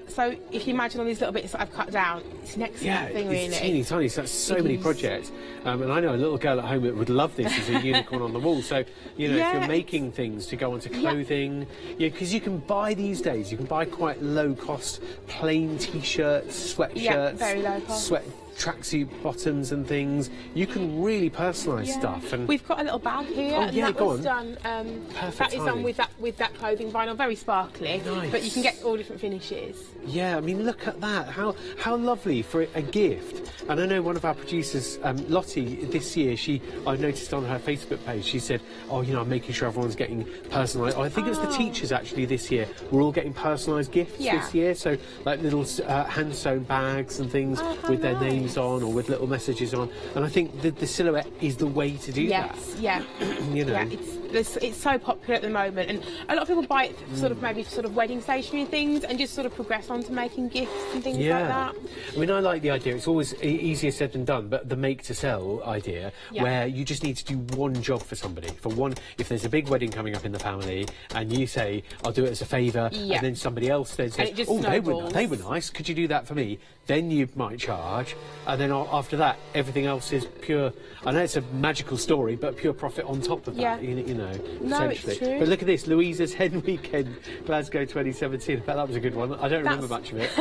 So if you imagine all these little bits that I've cut down, it's an excellent thing, really. It's teeny tiny, so that's so many projects. And I know a little girl at home that would love this as a unicorn on the wall. So, you know, if you're making things to go onto clothing, because you can buy these days, you can buy quite low-cost plain T-shirts, sweatshirts, very low cost. Tracksuit bottoms and things. You can really personalise stuff. And we've got a little bag here, and that was done. That is done with that clothing vinyl, very sparkly. But you can get all different finishes. Yeah, I mean, look at that. How lovely for a gift. And I know one of our producers, Lottie, this year, I noticed on her Facebook page, she said, "Oh, you know, I'm making sure everyone's getting personalised." I think it was the teachers actually this year. We're all getting personalised gifts this year. So like little hand sewn bags and things with their names on or with little messages on, and I think the silhouette is the way to do that. You know, it's so popular at the moment, and a lot of people buy it for maybe wedding stationery and things, and just sort of progress on to making gifts and things like that. I mean, I like the idea. It's always easier said than done, but the make to sell idea, where you just need to do one job for somebody. If there's a big wedding coming up in the family, and you say, "I'll do it as a favour," and then somebody else then says, "Oh, they were nice. Could you do that for me?" then you might charge, and then after that, everything else is pure. I know it's a magical story, but pure profit on top of that, you know, no, essentially. it's true. But look at this, Louisa's Hen Weekend, Glasgow 2017. I bet that was a good one. I don't remember much of it.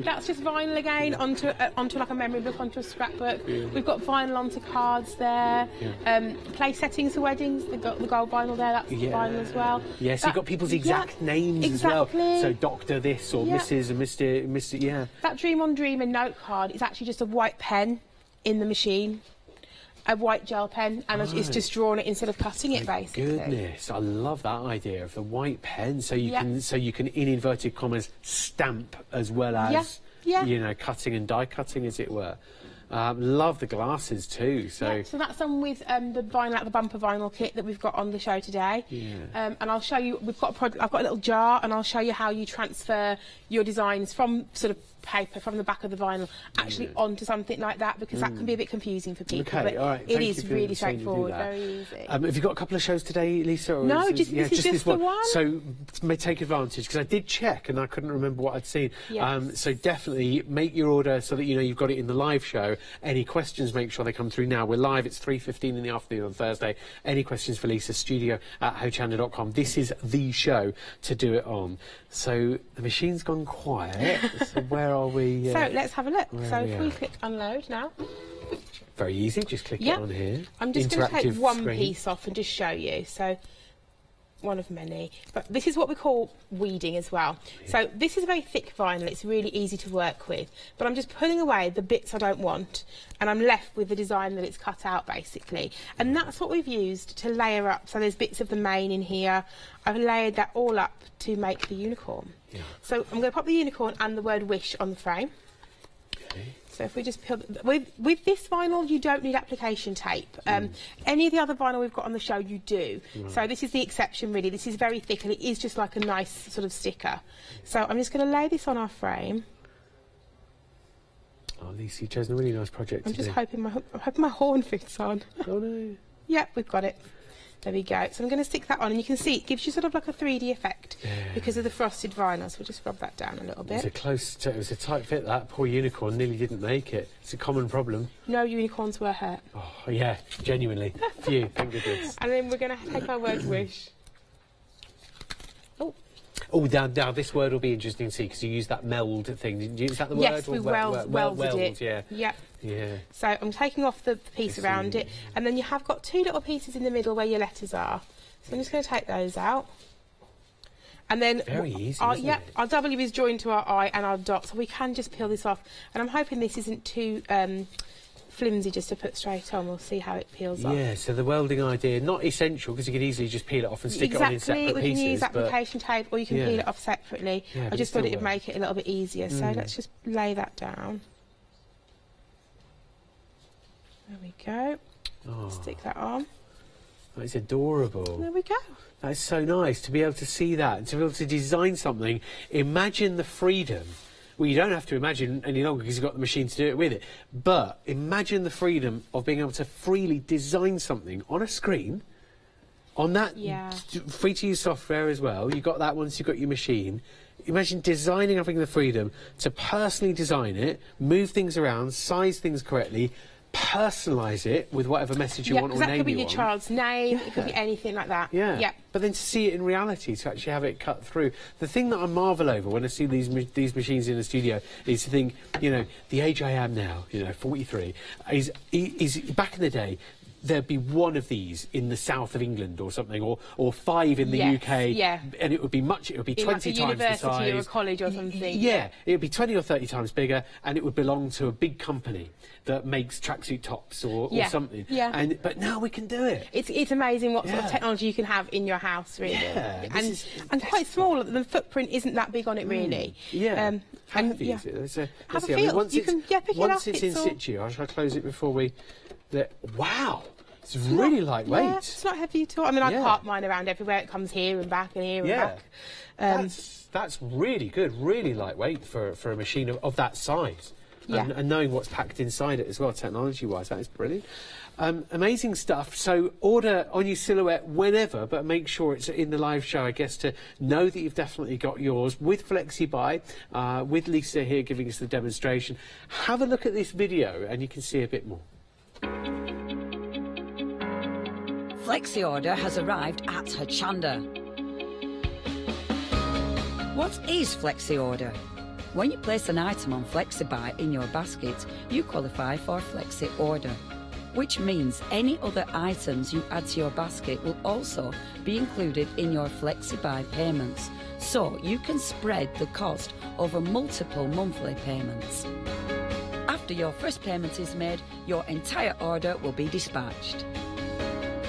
That's just vinyl again, onto like a memory book, onto a scrapbook. We've got vinyl onto cards there. Place settings for weddings, the gold vinyl there, that's vinyl as well. Yeah, so you've got people's exact names as well. So Dr. this or Mrs. and Mr. Yeah. That Dream on Dream and note card is actually just a white pen in the machine. A white gel pen, and it's just drawn it instead of cutting it, basically. Goodness, I love that idea of the white pen, so you can in inverted commas stamp as well as you know, cutting and die cutting, as it were. Love the glasses too. So that's done with the vinyl, the bumper vinyl kit that we've got on the show today. And I'll show you. I've got a little jar, and I'll show you how you transfer your designs from sort of paper, from the back of the vinyl, actually onto something like that, because that can be a bit confusing for people. Okay, but all right. it is really straightforward, very easy. Have you got a couple of shows today, Lisa? Or no, just this one. So may take advantage, because I did check and I couldn't remember what I'd seen. So definitely make your order so that you know you've got it in the live show. Any questions, make sure they come through now. We're live. It's 3:15 in the afternoon on Thursday. Any questions for Lisa? studio@hochanda.com. This is the show to do it on. So the machine's gone quiet. So where are we? So let's have a look. So if we click unload now. Very easy. Just click it on here. I'm just going to take one piece off and just show you. So one of many. But this is what we call weeding as well. So this is a very thick vinyl. It's really easy to work with. But I'm just pulling away the bits I don't want, and I'm left with the design that it's cut out, basically. And that's what we've used to layer up. So there's bits of the mane in here. I've layered that all up to make the unicorn. So I'm going to pop the unicorn and the word wish on the frame. So if we just peel, with this vinyl, you don't need application tape. Any of the other vinyl we've got on the show, you do. So this is the exception, really. This is very thick, and it is just like a nice sort of sticker. So I'm just going to lay this on our frame. Oh, Lisa, you've chosen a really nice project. I'm just hoping my horn fits on. Oh no. Yep, we've got it. There we go. So I'm going to stick that on, and you can see it gives you sort of like a 3D effect because of the frosted vinyl. So we'll just rub that down a little bit. It was a tight fit. That poor unicorn nearly didn't make it. It's a common problem. No unicorns were hurt. Oh yeah, genuinely. Few, thank goodness. And then we're going to take our word wish. Oh, now this word will be interesting to see, because you use that meld thing. Did you use that the word? Yes, we welded it. Yeah. So I'm taking off the piece around it, and then you have got two little pieces in the middle where your letters are. So I'm just going to take those out. And then very easy, our W is joined to our I and our dot, so we can just peel this off. And I'm hoping this isn't too flimsy just to put straight on. We'll see how it peels off. Yeah, so the welding idea, not essential, because you could easily just peel it off and stick it on in separate pieces. We can use application tape, or you can peel it off separately. I just thought it would make it a little bit easier. So let's just lay that down. There we go. Stick that on. That's adorable. There we go. That's so nice to be able to see that, to be able to design something. Imagine the freedom. Well, you don't have to imagine any longer because you've got the machine to do it with it. But imagine the freedom of being able to freely design something on a screen, on that free-to-use software as well. You've got that once you've got your machine. Imagine designing, having the freedom to personally design it, move things around, size things correctly, personalise it with whatever message you want or name you want. That could be your child's name, it could be anything like that. But then to see it in reality, to actually have it cut through. The thing that I marvel over when I see these machines in the studio is to think, you know, the age I am now, you know, 43, is back in the day, there'd be one of these in the south of England or something, or 5 in the UK, and it would be 20 like times the size. university or a college or something. It would be 20 or 30 times bigger, and it would belong to a big company that makes tracksuit tops or something. But now we can do it. It's amazing what sort of technology you can have in your house, really. And quite small. The footprint isn't that big on it, really. How heavy is it? Have a feel. Once you can pick it up. Once it's in situ, I shall close it before we... Wow! It's really lightweight. Yeah, it's not heavy at all. I mean, I park mine around everywhere. It comes here and back and here and back. That's really good, really lightweight for a machine of that size. and knowing what's packed inside it as well, technology-wise. That is brilliant. Amazing stuff. So order on your silhouette whenever, but make sure it's in the live show, I guess, to know that you've definitely got yours with FlexiBuy, with Lisa here giving us the demonstration. Have a look at this video and you can see a bit more. Flexi order has arrived at Hochanda. What is Flexi order? When you place an item on FlexiBuy in your basket, you qualify for Flexi order, which means any other items you add to your basket will also be included in your FlexiBuy payments, so you can spread the cost over multiple monthly payments. After your first payment is made, your entire order will be dispatched.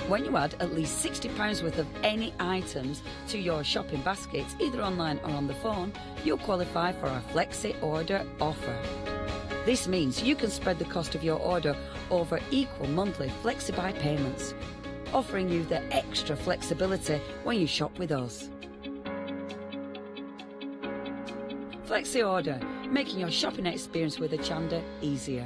When you add at least £60 worth of any items to your shopping baskets, either online or on the phone, you'll qualify for our Flexi order offer. This means you can spread the cost of your order over equal monthly FlexiBuy payments, offering you the extra flexibility when you shop with us. Flexi order, making your shopping experience with Hochanda easier.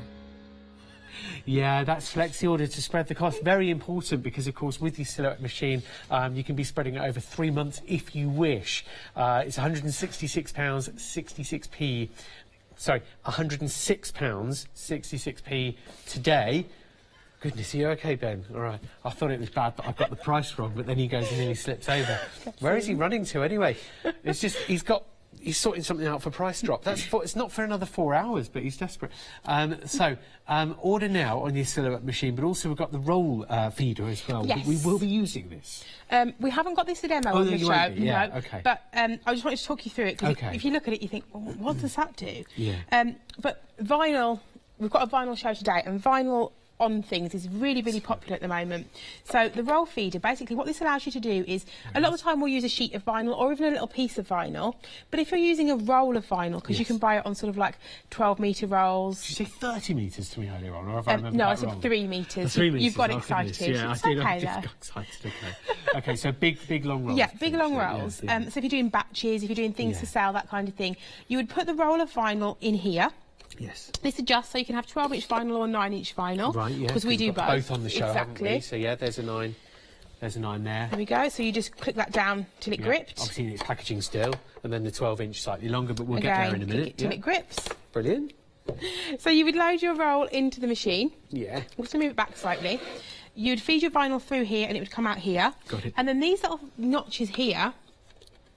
Yeah, that's Flexi order to spread the cost. Very important because, of course, with your silhouette machine, you can be spreading it over 3 months if you wish. It's £166.66p. Sorry, £106.66p today. Goodness, are you okay, Ben? All right. I thought it was bad that I got the price wrong, but then he goes and nearly slips over. Where is he running to anyway? It's just, he's sorting something out for price drop. It's not for another 4 hours, but he's desperate. Order now on your silhouette machine, but also we've got the roll feeder as well. Yes. We will be using this. We haven't got this a demo on the show. Yeah, no, okay. But I just wanted to talk you through it, because if you look at it, you think, well, what does that do? Yeah. But vinyl, we've got a vinyl show today, and vinyl on things is really, really popular at the moment. So the roll feeder, basically what this allows you to do is, a lot of the time we'll use a sheet of vinyl or even a little piece of vinyl, but if you're using a roll of vinyl, because you can buy it on sort of like 12-metre rolls. Did you say 30 metres to me earlier on, or have I remembered no, that I said wrong? 3 metres. 3 metres. You've got oh, excited. Goodness. Yeah, it's I did. okay, I just got excited. Okay, so big long rolls. Yeah, big long rolls. So if you're doing batches, if you're doing things to sell, that kind of thing, you would put the roll of vinyl in here. Yes. This adjusts so you can have 12-inch vinyl or 9-inch vinyl. Right, yeah. Because we do both. Both on the show, exactly. haven't we? So yeah, there's a 9. There's a 9 there. There we go. So you just click that down till it gripped. Obviously it's packaging still, and then the 12-inch slightly longer, but we'll get there in a minute. Click it till it grips. Brilliant. So you would load your roll into the machine. Yeah. We'll just move it back slightly. You'd feed your vinyl through here, and it would come out here. Got it. And then these little notches here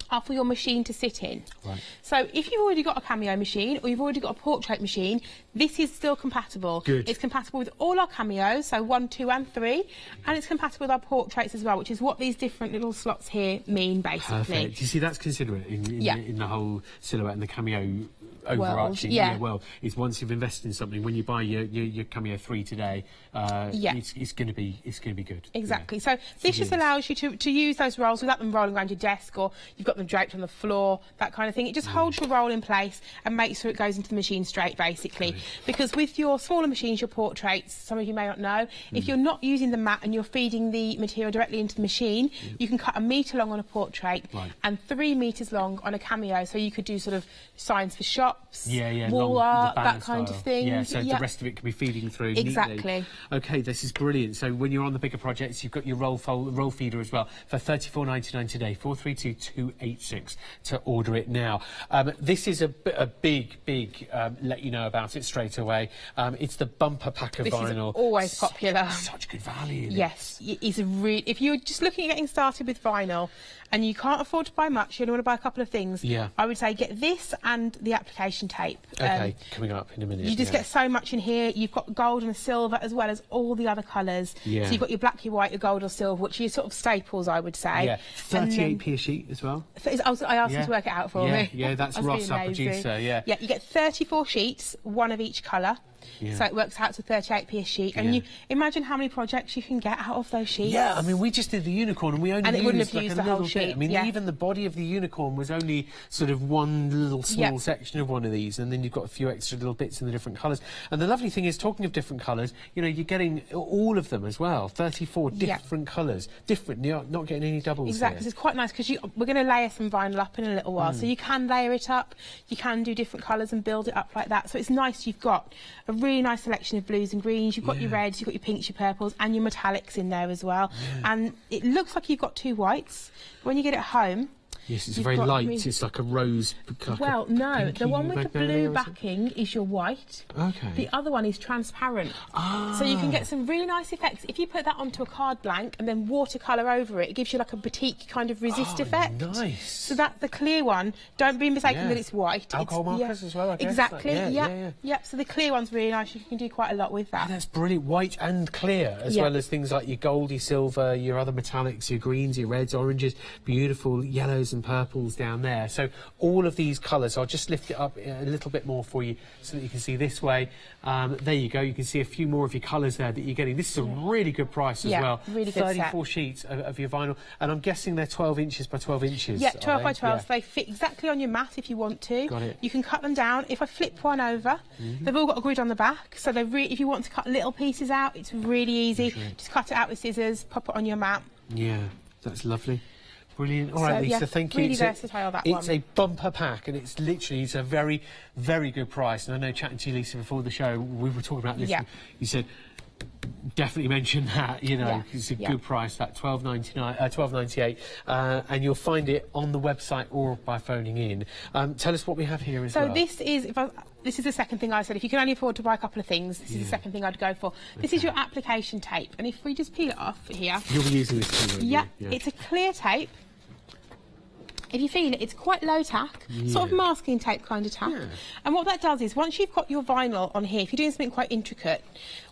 are for your machine to sit in. Right. So if you've already got a Cameo machine or you've already got a portrait machine, this is still compatible. Good. It's compatible with all our Cameos, so 1, 2 and 3, and it's compatible with our portraits as well, which is what these different little slots here mean, basically. Perfect. You see, that's considerate in the whole silhouette and the Cameo overarching world. Is once you've invested in something, when you buy your Cameo 3 today, it's going to be good. Exactly. So this just allows you to use those rolls without them rolling around your desk, or you've got them draped on the floor, that kind of thing. It just holds your roll in place and makes sure it goes into the machine straight, basically. Right. Because with your smaller machines, your portraits, some of you may not know, if you're not using the mat and you're feeding the material directly into the machine, you can cut 1 metre long on a portrait and 3 metres long on a Cameo. So you could do sort of signs for shops, wall art, that kind of thing. Yeah, so the rest of it can be feeding through exactly. neatly. Okay, this is brilliant. So when you're on the bigger projects, you've got your roll feeder as well for £34.99 today, 432286 to order it now. This is a big let you know about it straight away. It's the bumper pack of vinyl. This is always popular. Such good value. Yes, it's if you're just looking at getting started with vinyl and you can't afford to buy much, you only want to buy a couple of things, I would say get this and the application tape. Okay, coming up in a minute. You just get so much in here. You've got gold and silver as well as all the other colours. Yeah. So you've got your black, your white, your gold or silver, which are your sort of staples, I would say. Yeah, 38p a sheet as well. I asked him to work it out for me. Yeah, that's Ross, our producer. Yeah, you get 34 sheets, 1 of each colour. So it works out to 38p a sheet. And you imagine how many projects you can get out of those sheets. Yeah, I mean, we just did the unicorn and we only used like the a whole little sheet. bit. I mean, even the body of the unicorn was only sort of one little small section of one of these, and then you've got a few extra little bits in the different colours. And the lovely thing is, talking of different colours, you know, you're getting all of them as well. 34 different colours. Different, you're not getting any doubles. Exactly, here. it's quite nice because we're going to layer some vinyl up in a little while, so you can layer it up, you can do different colours and build it up like that. So it's nice, you've got a really nice selection of blues and greens, you've got your reds, you've got your pinks, your purples, and your metallics in there as well. And it looks like you've got 2 whites. When you get it home, yes, it's very light. It's like a rose. Well, no, the one with the blue backing is your white. Okay. The other one is transparent. So you can get some really nice effects. If you put that onto a card blank and then watercolour over it, it gives you like a batik kind of resist effect. Nice. So that the clear one, don't be mistaken that it's white. Alcohol markers as well, I guess. Exactly, like, yeah. So the clear one's really nice. You can do quite a lot with that. That's brilliant. White and clear, as well as things like your goldy silver, your other metallics, your greens, your reds, oranges, beautiful yellows and purples down there. So all of these colours, I'll just lift it up a little bit more for you so that you can see this way. There you go. You can see a few more of your colours there that you're getting. This is a really good price as well. Really good 34 sheets of your vinyl, and I'm guessing they're 12 inches by 12 inches. Yeah, 12 by 12. So they fit exactly on your mat if you want to. Got it. You can cut them down. If I flip one over, they've all got a grid on the back. So if you want to cut little pieces out, it's really easy. Just cut it out with scissors, pop it on your mat. Yeah, that's lovely. Brilliant. All right, Lisa, thank you. Really versatile, that one. It's a bumper pack, and it's a very, very good price. And I know, chatting to you, Lisa, before the show, we were talking about this. Yeah. You said, definitely mention that, you know, it's a good price, that $12.98, and you'll find it on the website or by phoning in. Tell us what we have here as well. So this is, this is the second thing I said. If you can only afford to buy a couple of things, this is the second thing I'd go for. This is your application tape, and if we just peel it off here... You'll be using this too, won't you? Yeah, it's a clear tape. If you feel it, it's quite low tack, sort of masking tape kind of tack. And what that does is, once you've got your vinyl on here, if you're doing something quite intricate,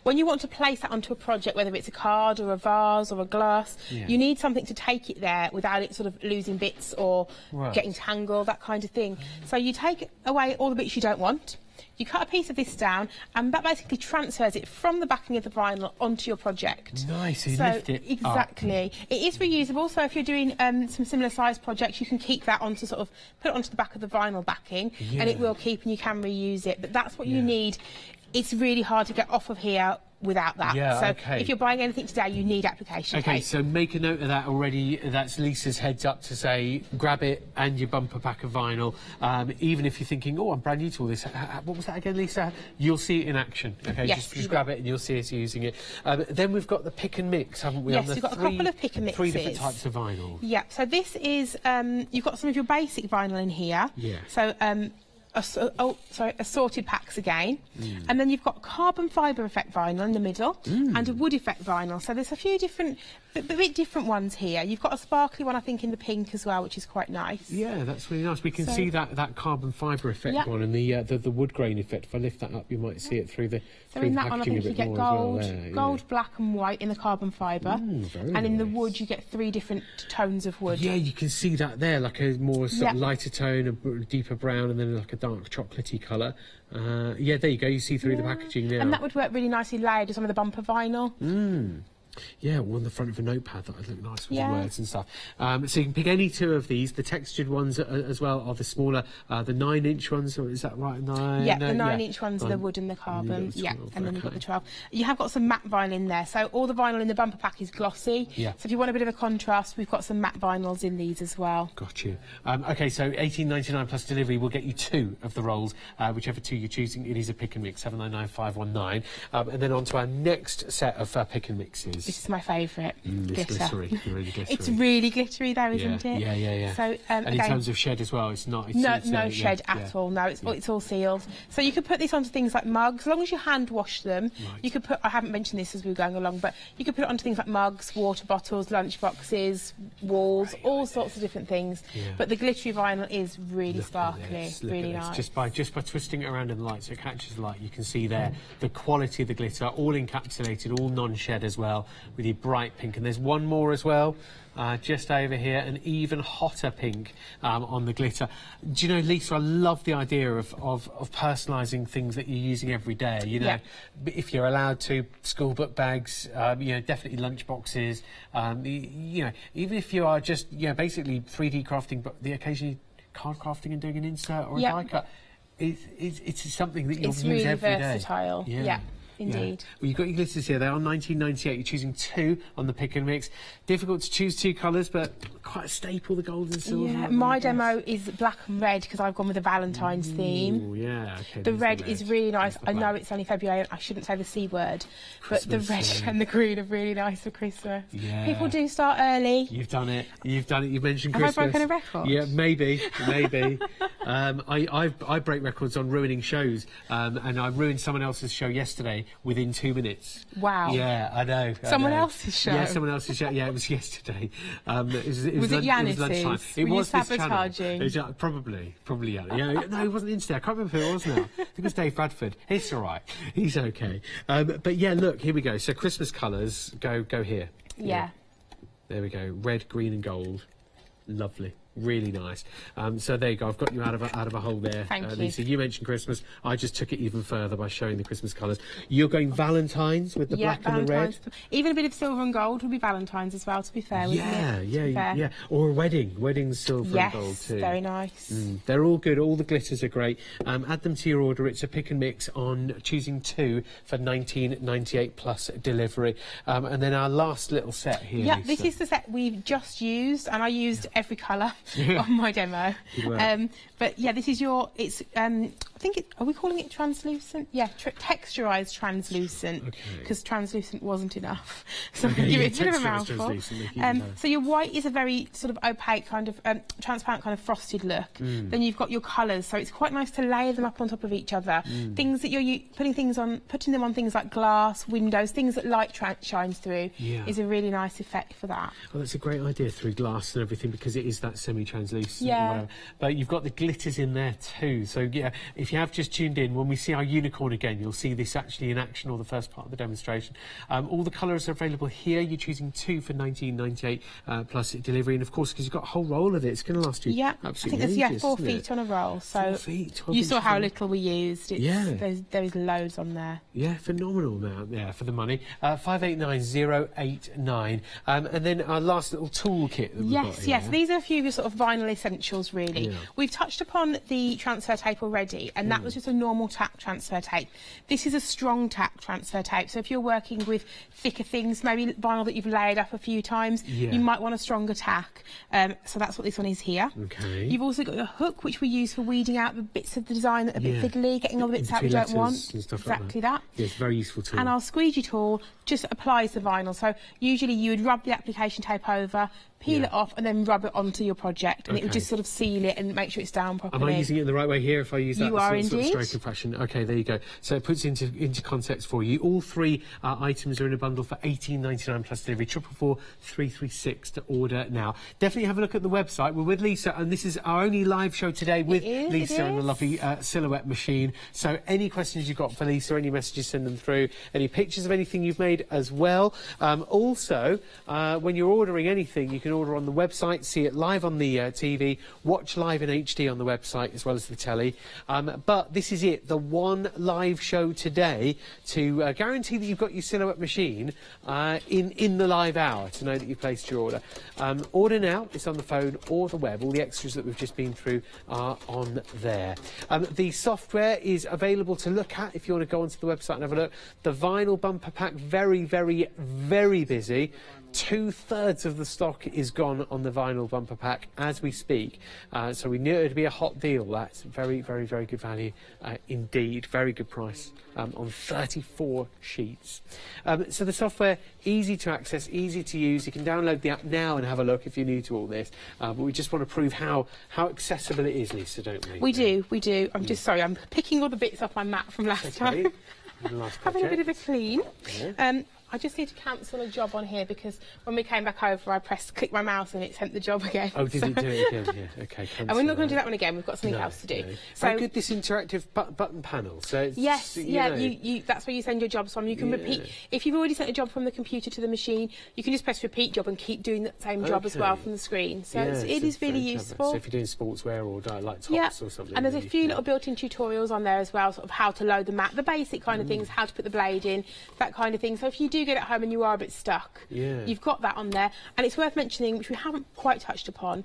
when you want to place that onto a project, whether it's a card or a vase or a glass, you need something to take it there without it sort of losing bits or getting tangled, that kind of thing. So you take away all the bits you don't want. You cut a piece of this down, and that basically transfers it from the backing of the vinyl onto your project. Nice, you lift it exactly. up. It is reusable, so if you're doing some similar size projects, you can keep that onto put it onto the back of the vinyl backing, and it will keep, and you can reuse it. But that's what you need. It's really hard to get off of here without that. So if you're buying anything today, you need application tape. Okay, so make a note of that already. That's Lisa's heads up to say, grab it and your bumper pack of vinyl. Even if you're thinking, oh, I'm brand new to all this. What was that again, Lisa? You'll see it in action. Okay, just grab it and you'll see us using it. Then we've got the pick and mix, haven't we? Yes, we've got a couple of pick and mixes. 3 different types of vinyl. Yeah, so this is, you've got some of your basic vinyl in here. Yeah. So, assorted packs again, and then you've got carbon fibre effect vinyl in the middle and a wood effect vinyl. So there's a few different, bit different ones here. You've got a sparkly one, I think, in the pink as well, which is quite nice. Yeah, that's really nice. We can see that carbon fibre effect one and the wood grain effect. If I lift that up, you might see it through the So in that one, I think you get gold, black and white in the carbon fibre, and in the wood you get 3 different tones of wood. Yeah, you can see that there, like a more sort of lighter tone, a deeper brown, and then like a dark chocolatey colour. Yeah, there you go. You see through the packaging now. And that would work really nicely layered with some of the bumper vinyl. Yeah, on the front of a notepad that would look nice with the words and stuff. So you can pick any 2 of these. The textured ones as well are the smaller, the 9-inch ones, or is that right? The 9-inch ones are the wood and the carbon. And then you've got the 12. You have got some matte vinyl in there. So all the vinyl in the bumper pack is glossy. So if you want a bit of a contrast, we've got some matte vinyls in these as well. Got you. Okay, so $18.99 plus delivery will get you 2 of the rolls, whichever 2 you're choosing. It is a pick and mix, 799-519. And then on to our next set of pick and mixes. This is my favourite. It's glittery. Really glittery. It's really glittery though, isn't it? Yeah. So, and in terms of shed as well, it's not... no shed at all. No, it's all sealed. So you could put this onto things like mugs, as long as you hand wash them. You could put, I haven't mentioned this as we were going along, but you could put it onto things like mugs, water bottles, lunch boxes, walls, all sorts of different things. But the glittery vinyl is really sparkly, really nice. Just by twisting it around in the light so it catches the light, you can see there the quality of the glitter, all encapsulated, all non-shed as well. with your bright pink. And there's one more as well. Just over here, an even hotter pink on the glitter. Do you know, Lisa, I love the idea of personalising things that you're using every day. You know, if you're allowed to, school book bags, you know, definitely lunch boxes. You know, even if you are just, you know, basically 3D crafting, but the occasionally card crafting and doing an insert or a die cut. It's something that you'll use really every day. It's really versatile. Yeah. Indeed. Yeah. Well, you've got your glitters here. They are 1998. You're choosing 2 on the pick and mix. Difficult to choose 2 colours, but quite a staple, the gold and silver. Yeah, my demo is black and red because I've gone with the Valentine's theme. Oh, yeah. Okay, the red is really nice. I know it's only February. I shouldn't say the C word, but the red and the green are really nice for Christmas. Yeah. People do start early. You've done it. You've done it. You've mentioned Have Christmas. I broken a record? Yeah, maybe. I break records on ruining shows, and I ruined someone else's show yesterday within 2 minutes. Wow. Yeah, I know. Someone else's show? Yeah, someone else's show. Yeah, it was yesterday. Was it Yanis's? Lunchtime. It Were was you this sabotaging? channel. Probably Yanis. Yeah, no, it wasn't Insta. I can't remember who it was now. I think it was Dave Bradford. It's all right. He's okay. But yeah, look, here we go. So Christmas colours go here. Yeah. There we go. Red, green and gold. Lovely. Really nice. So there you go. I've got you out of a hole there, Lisa. You mentioned Christmas. I just took it even further by showing the Christmas colours. You're going Valentine's with the black and the red. Even a bit of silver and gold would be Valentine's as well. To be fair, yeah. Or a wedding. Wedding's silver and gold too. Yes, very nice. They're all good. All the glitters are great. Add them to your order. It's a pick and mix on choosing 2 for $19.98 plus delivery. And then our last little set here. Yeah, Lisa. this is the set we've just used, and I used every colour. On my demo. But yeah, this is your, it's, I think, are we calling it translucent? Yeah, texturised translucent, because translucent wasn't enough. So I'm going to give it a bit of a mouthful. So your white is a very sort of opaque kind of, transparent kind of frosted look. Then you've got your colours, so it's quite nice to layer them up on top of each other. Things that you're putting them on things like glass, windows, things that light shines through is a really nice effect for that. Well, that's a great idea through glass and everything, because it is that semi-translucent. Yeah. But you've got the glitters in there too. So yeah, if you have just tuned in, when we see our unicorn again, you'll see this actually in action, or the first part of the demonstration. All the colours are available here. You're choosing 2 for $19.98 plus delivery, and of course, because you've got a whole roll of it, it's going to last you absolutely I think there's 4 isn't feet it? on a roll. So 4 feet. you saw how little we used. There is loads on there. Yeah, phenomenal amount there for the money. 589089. And then our last little toolkit that we've got here. Yes, these are a few of your sort of vinyl essentials, really. We've touched upon the transfer tape already, and that was just a normal tack transfer tape. This is a strong tack transfer tape, so if you're working with thicker things, maybe vinyl that you've layered up a few times, you might want a stronger tack. So that's what this one is here. Okay. You've also got a hook, which we use for weeding out the bits of the design that are a bit fiddly, getting all the bits out we don't want. Exactly that. Yes, very useful tool. And our squeegee tool just applies the vinyl. So usually you would rub the application tape over, peel it off, and then rub it onto your project, and it would just sort of seal it and make sure it's down properly. Am I using it in the right way here if I use that you are sort of indeed. stroke fashion? Okay, there you go. So it puts it into context for you. All 3 items are in a bundle for $18.99 plus delivery. 444-336 to order now. Definitely have a look at the website. We're with Lisa, and this is our only live show today with Lisa and the lovely silhouette machine. So any questions you've got for Lisa, any messages, send them through. Any pictures of anything you've made as well. Also, when you're ordering anything, you can order on the website, see it live on the TV, watch live in HD on the website as well as the telly. But this is it, the one live show today to guarantee that you've got your silhouette machine in the live hour, to know that you placed your order. Order now, it's on the phone or the web. All the extras that we've just been through are on there. The software is available to look at if you want to go onto the website and have a look. The vinyl bumper pack, very, very, very busy. 2/3 of the stock is gone on the vinyl bumper pack as we speak. So we knew it would be a hot deal. That's very, very, very good value indeed. Very good price on 34 sheets. So the software, easy to access, easy to use. You can download the app now and have a look if you're new to all this. But we just want to prove how accessible it is, Lisa, don't we? We do. I'm just sorry, I'm picking all the bits off my mat from last time. Last having a bit of a clean. I just need to cancel a job on here because when we came back over, I clicked my mouse and it sent the job again. Oh, did it do it again? Yeah, okay. And we're not going to do that one again. We've got something else to do. No. So How good this interactive button panel. So it's, yes, you yeah, know. that's where you send your jobs from. You can repeat. If you've already sent a job from the computer to the machine, you can just press repeat job and keep doing that same job as well from the screen. So it is really useful. So if you're doing sportswear or like tops or something. And there's a few little built-in tutorials on there as well, sort of how to load the mat, the basic kind of things, how to put the blade in, that kind of thing. So if you do get at home and you are a bit stuck, you've got that on there. And it's worth mentioning, which we haven't quite touched upon,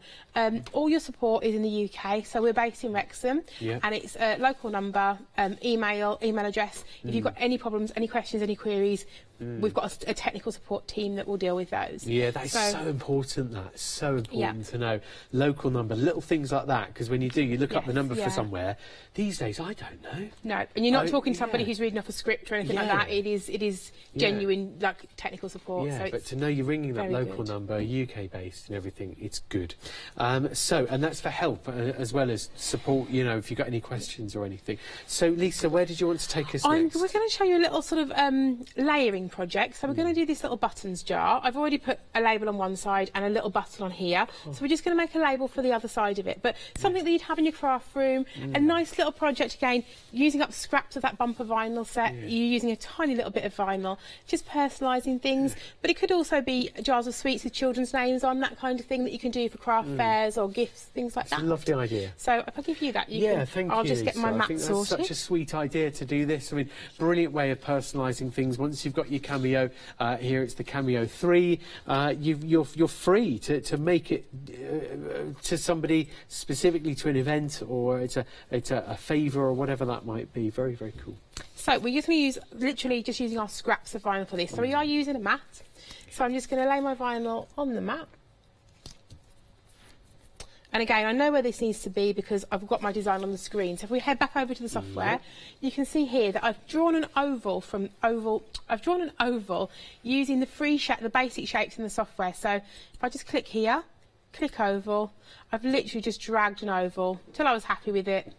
all your support is in the UK. So we're based in Wrexham, and it's a local number, email address. If you've got any problems, any questions, any queries, we've got a technical support team that will deal with those. Yeah, that is so important. That's so important to know. Local number, little things like that, because when you do, you look up the number for somewhere. These days, I don't know. No, and you're not talking to somebody who's reading off a script or anything like that. It is genuine, like technical support. Yeah, so but to know you're ringing that local number, UK based and everything, it's good. And that's for help as well as support. You know, if you've got any questions or anything. So, Lisa, where did you want to take us next? We're going to show you a little sort of layering project. So we're going to do this little buttons jar. I've already put a label on one side and a little button on here. So we're just going to make a label for the other side of it. But something that you'd have in your craft room, a nice little project again, using up scraps of that bumper vinyl set. You're using a tiny little bit of vinyl, just personalising things. But it could also be jars of sweets with children's names on, that kind of thing that you can do for craft fairs or gifts, things like that. It's a lovely idea. So if I give you that, thank you. I'll just get my mat sorted. sorted. That's such a sweet idea to do this. I mean, brilliant way of personalising things. Once you've got your Cameo, here it's the Cameo 3, you're free to make it to somebody, specifically to an event, or it's a favour or whatever that might be. Very, very cool. So we're just going to use, literally just using our scraps of vinyl for this. So we are using a mat. So I'm just going to lay my vinyl on the mat. And again, I know where this needs to be because I've got my design on the screen. So if we head back over to the software, you can see here that I've drawn an oval I've drawn an oval using the basic shapes in the software. So if I just click here, click oval, I've literally just dragged an oval till I was happy with it.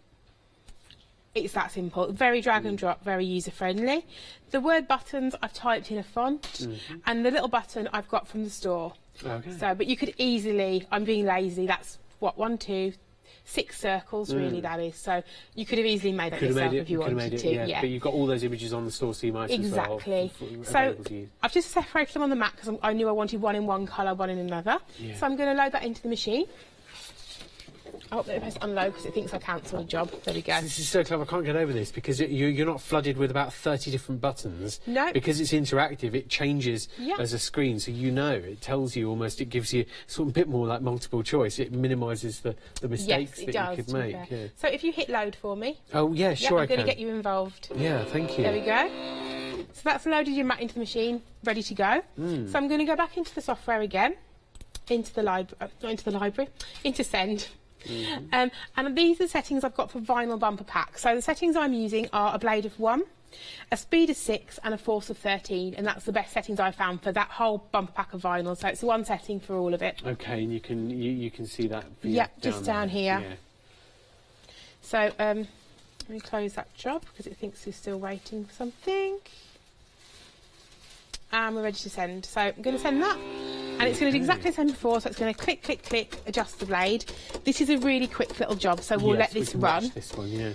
It's that simple. Very drag and drop, very user friendly. The word buttons I've typed in a font, and the little button I've got from the store. Okay. So, but you could easily, I'm being lazy, that's what, 1, 2, 6 circles really that is. So you could have easily made that yourself if you wanted to. Yeah. But you've got all those images on the store, so you might exactly. as well. So I've just separated them on the mat because I knew I wanted one in one colour, one in another. Yeah. So I'm going to load that into the machine. I hope that it press unload because it thinks I cancelled a job. There we go. This is so clever. I can't get over this because you're not flooded with about 30 different buttons. No. Because it's interactive, it changes as a screen, so it tells you almost, it gives you sort of a bit more like multiple choice. It minimises the mistakes that you could make. Yeah. So if you hit load for me. Oh, yeah, sure I can. I'm going to get you involved. Yeah, thank you. There we go. So that's loaded your mat into the machine, ready to go. So I'm going to go back into the software again, into send. And these are the settings I've got for vinyl bumper pack. So the settings I'm using are a blade of 1, a speed of 6 and a force of 13, and that's the best settings I've found for that whole bumper pack of vinyl. So it's the one setting for all of it. Okay, and you can see that. Just down here. Yeah. So let me close that job because it thinks we're still waiting for something. And we're ready to send. So I'm going to send that. And it's going to do exactly the same before, so it's going to click, click, click, adjust the blade. This is a really quick little job, so we'll let this run. Watch this one, yeah.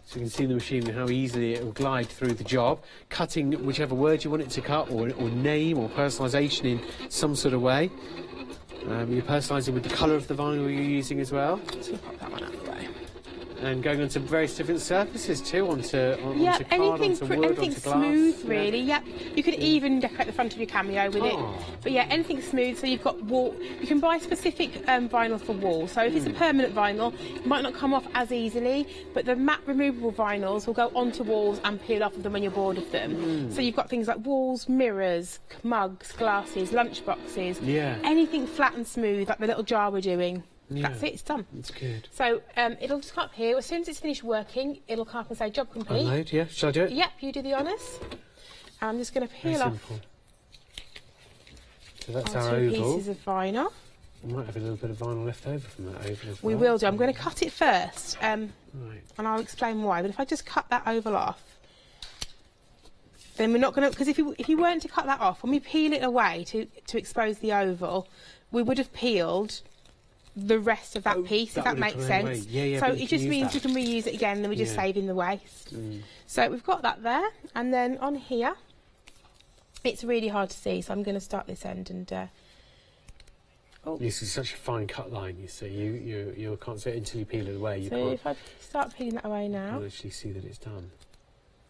So you can see in the machine how easily it will glide through the job, cutting whichever word you want it to cut, or name, or personalisation in some sort of way. You're personalising with the colour of the vinyl you're using as well. So pop that one out of the way. And going onto various different surfaces too, onto card, anything onto wood, anything onto glass. Smooth, really. Yeah, you could even decorate the front of your Cameo with it. But yeah, anything smooth. So you've got wall. You can buy specific vinyl for wall. So if it's a permanent vinyl, it might not come off as easily. But the matte removable vinyls will go onto walls and peel off of them when you're bored of them. So you've got things like walls, mirrors, mugs, glasses, lunch boxes. Yeah. Anything flat and smooth, like the little jar we're doing. Yeah. That's it, it's done. That's good. So it'll just come up here. As soon as it's finished working, it'll come up and say job complete. Unload, yeah. Shall I do it? Yep, you do the honours. I'm just going to peel off so that's our our two oval. pieces of vinyl. We might have a little bit of vinyl left over from that oval as well. We will do. I'm going to cut it first, and I'll explain why. But if I just cut that oval off, then we're not going to, because if you weren't to cut that off, when we peel it away to expose the oval, we would have peeled the rest of that piece, if that makes sense. Yeah, so it just means we can reuse it again, and then we're just saving the waste. So we've got that there, and then on here, it's really hard to see, so I'm going to start this end and... This is such a fine cut line, you see. You can't see it until you peel it away. So if I start peeling that away now... You'll actually see that it's done.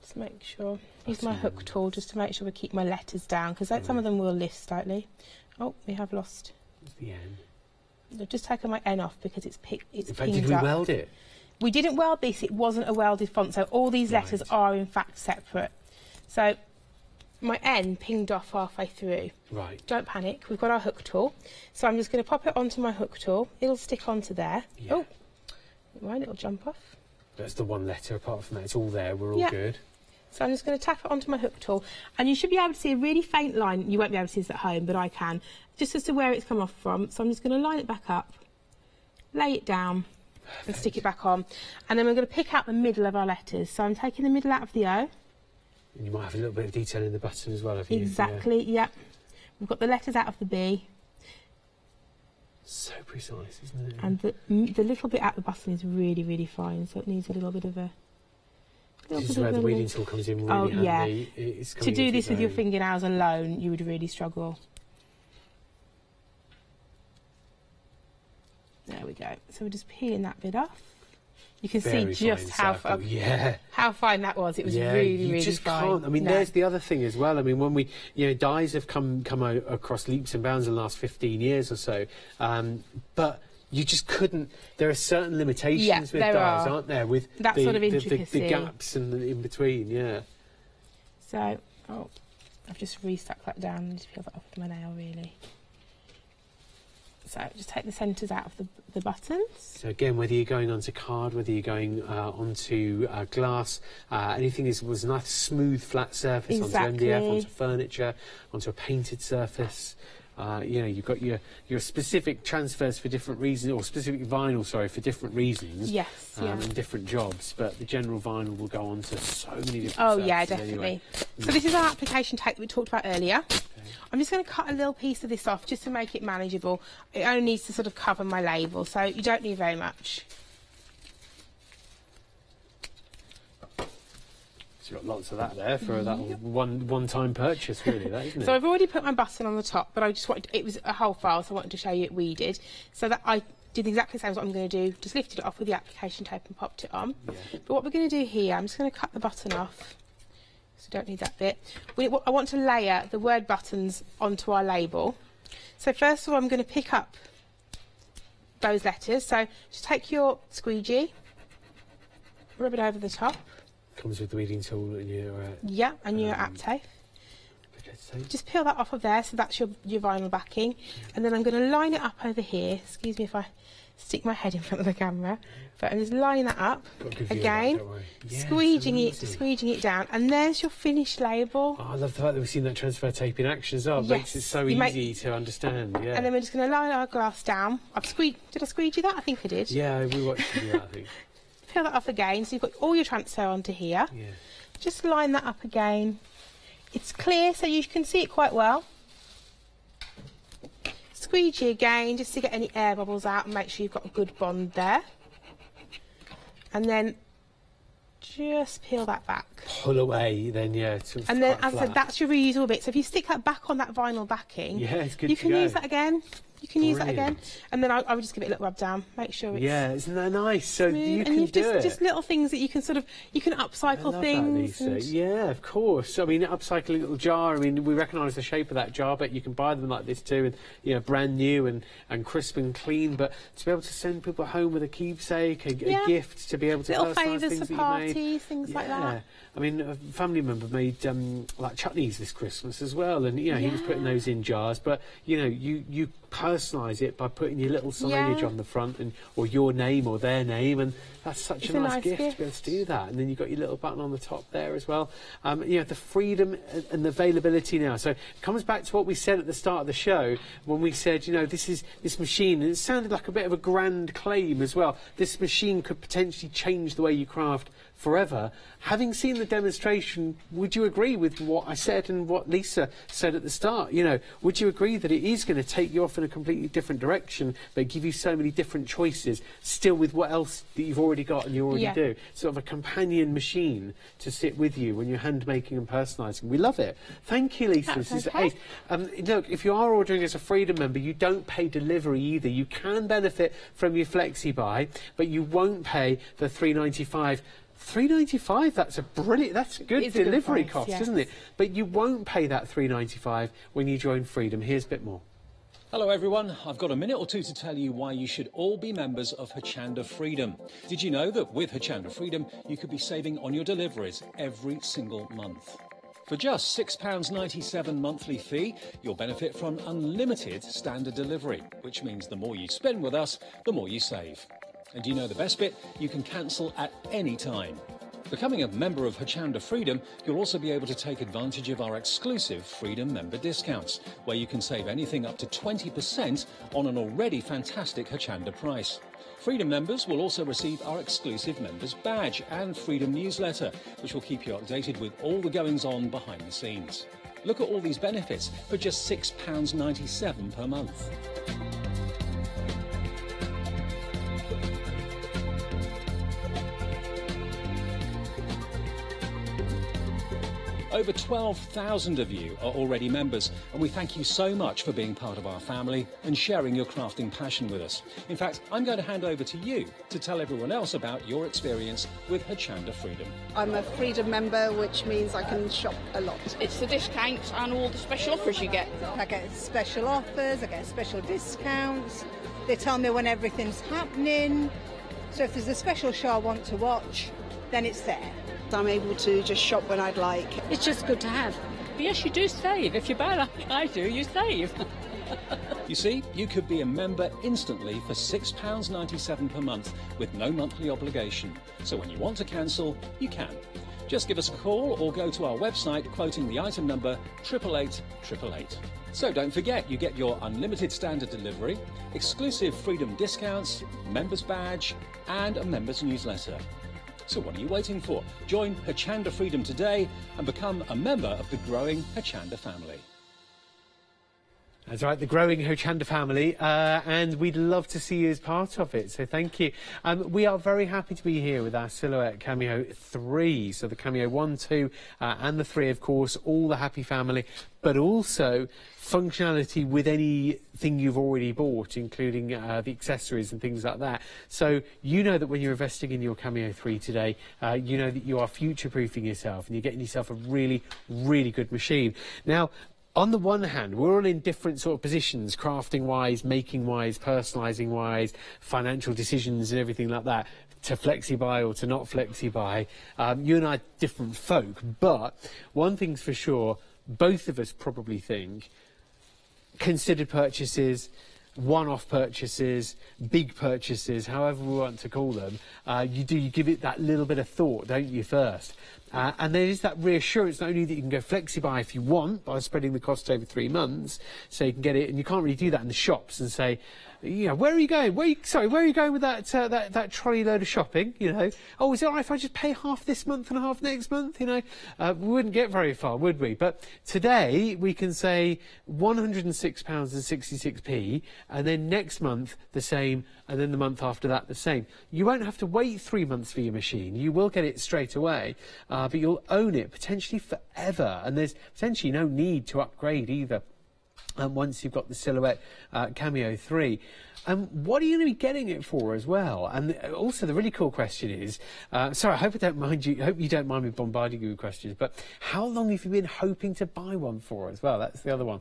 Just make sure. Use my hook tool just to make sure we keep my letters down, because some of them will lift slightly. Oh, we have lost. It's the N. I've just taken my N off because it's pinged up. In fact, did we weld it? We didn't weld this. It wasn't a welded font, so all these letters are in fact separate. So my N pinged off halfway through. Right. Don't panic. We've got our hook tool, so I'm just going to pop it onto my hook tool. It'll stick onto there. Yeah. Oh, right, it'll jump off. That's the one letter. Apart from that, it's all there. We're all good. So I'm just going to tap it onto my hook tool, and you should be able to see a really faint line. You won't be able to see this at home, but I can, just as to where it's come off from. So I'm just going to line it back up, lay it down, and stick it back on. And then we're going to pick out the middle of our letters. So I'm taking the middle out of the O. And you might have a little bit of detail in the button as well, have you? Exactly, yeah. We've got the letters out of the B. So precise, isn't it? And the little bit at the button is really, really fine, so it needs a little bit of a... This is where the weeding tool comes in really handy. It's to do this with your fingernails alone, you would really struggle. There we go. So we're just peeling that bit off. You can see just how fine that was. It was really, really fine. Can't. I mean, there's the other thing as well. I mean, when we, dyes have come across leaps and bounds in the last 15 years or so, but you just couldn't. There are certain limitations with dyes, aren't there? With that sort of intricacy, the gaps and in between. Yeah. So, I've just restuck that down and just peel that off with my nail, really. So just take the centres out of the buttons. So again, whether you're going onto card, whether you're going onto glass, anything was a nice smooth flat surface, onto MDF, onto furniture, onto a painted surface. You've got your specific transfers for different reasons, or specific vinyl, sorry, for different reasons. Yes, and different jobs, but the general vinyl will go on to so many different surfaces. Yeah, definitely. Anyway. So this is our application tape that we talked about earlier. I'm just going to cut a little piece of this off just to make it manageable. It only needs to sort of cover my label, so you don't need very much. So you've got lots of that there for that one-time purchase, really, that, isn't it? So I've already put my button on the top, but I just wanted, it was a whole file, so I wanted to show you it weeded. So that I did exactly the same as what I'm going to do, just lifted it off with the application tape and popped it on. Yeah. But what we're going to do here, I'm just going to cut the button off. So don't need that bit. I want to layer the word buttons onto our label. So first of all, I'm going to pick up those letters. So just take your squeegee, rub it over the top. Comes with the weeding tool and your... and your app tape. Just peel that off of there, so that's your vinyl backing. And then I'm going to line it up over here. Excuse me if I stick my head in front of the camera. But I'm just lining that up again, squeeging it down, and there's your finished label. Oh, I love the fact that we've seen that transfer tape in action as well. It makes it so easy to understand. Yeah. And then we're just going to line our glass down. Did I squeegee that? I think I did. Yeah, we watched you do that, I think. Peel that off again, so you've got all your transfer onto here. Yeah. Just line that up again. It's clear, so you can see it quite well. Squeegee again, just to get any air bubbles out and make sure you've got a good bond there. And then just peel that back. Pull away, then, yeah. And then, as I said, that's your reusable bit. So if you stick that back on that vinyl backing, it's good you can use that again. You can use that again, and then I would just give it a little rub down, make sure it's isn't that nice? So smooth. You can do it. Just little things that you can upcycle things. Yeah, of course. I mean, upcycle a little jar. I mean, we recognise the shape of that jar, but you can buy them like this too, and brand new and crisp and clean. But to be able to send people home with a keepsake, a gift, to be able to little personalise favours things for that parties, you made. things like that. I mean, a family member made like chutneys this Christmas as well, and he was putting those in jars. But you personalise it by putting your little signage on the front, or your name or their name, and that's such a nice gift to be able to do that. And then you've got your little button on the top there as well. The freedom and the availability now. So it comes back to what we said at the start of the show when we said, this machine, and it sounded like a bit of a grand claim as well. This machine could potentially change the way you craft forever. Having seen the demonstration, would you agree with what I said and what Lisa said at the start? You know, would you agree that it is going to take you off in a completely different direction, but give you so many different choices, still with what else that you've already got and you already do? Sort of a companion machine to sit with you when you're hand making and personalising. We love it. Thank you, Lisa. That's this okay. is ace. Look, if you are ordering as a Freedom member, you don't pay delivery either. You can benefit from your flexi buy, but you won't pay the £3.95. £3.95, that's a brilliant, that's a good delivery price, cost, yes. isn't it? But you won't pay that £3.95 when you join Freedom. Here's a bit more. Hello everyone, I've got a minute or two to tell you why you should all be members of Hochanda Freedom. Did you know that with Hochanda Freedom you could be saving on your deliveries every single month? For just £6.97 monthly fee, you'll benefit from unlimited standard delivery, which means the more you spend with us, the more you save. And do you know the best bit? You can cancel at any time. Becoming a member of Hochanda Freedom, you'll also be able to take advantage of our exclusive Freedom member discounts, where you can save anything up to 20% on an already fantastic Hochanda price. Freedom members will also receive our exclusive members badge and Freedom newsletter, which will keep you updated with all the goings-on behind the scenes. Look at all these benefits for just £6.97 per month. Over 12,000 of you are already members, and we thank you so much for being part of our family and sharing your crafting passion with us. In fact, I'm going to hand over to you to tell everyone else about your experience with Hochanda Freedom. I'm a Freedom member, which means I can shop a lot. It's the discounts and all the special offers you get. I get special offers, I get special discounts. They tell me when everything's happening. So if there's a special show I want to watch, then it's there. I'm able to just shop when I'd like. It's just good to have. But yes, you do save. If you buy like I do, you save. You see, you could be a member instantly for £6.97 per month with no monthly obligation. So when you want to cancel, you can. Just give us a call or go to our website quoting the item number 88888. So don't forget, you get your unlimited standard delivery, exclusive Freedom discounts, members badge and a members newsletter. So what are you waiting for? Join Hochanda Freedom today and become a member of the growing Hochanda family. That's right, the growing Hochanda family, and we'd love to see you as part of it, so thank you. We are very happy to be here with our Silhouette Cameo 3, so the Cameo 1, 2 and the 3, of course, all the happy family, but also functionality with anything you've already bought, including the accessories and things like that. So you know that when you're investing in your Cameo 3 today, you know that you are future-proofing yourself and you're getting yourself a really, really good machine. Now, on the one hand, we're all in different sort of positions, crafting-wise, making-wise, personalising-wise, financial decisions and everything like that, to flexi-buy or to not flexi-buy. You and I are different folk, but one thing's for sure, both of us probably think considered purchases, one-off purchases, big purchases, however we want to call them, you give it that little bit of thought, don't you, first? And there is that reassurance not only that you can go flexi-buy if you want by spreading the cost over 3 months, so you can get it, and you can't really do that in the shops and say, you know, where are you going? Where are you going with that trolley load of shopping? You know, oh, is it all right if I just pay half this month and half next month? You know, we wouldn't get very far, would we? But today we can say £106.66, and then next month the same, and then the month after that the same. You won't have to wait 3 months for your machine. You will get it straight away, but you'll own it potentially forever, and there's potentially no need to upgrade either. Once you've got the Silhouette Cameo 3. What are you going to be getting it for as well? And also the really cool question is, sorry, I hope you don't mind me bombarding you with questions, but how long have you been hoping to buy one for as well? That's the other one.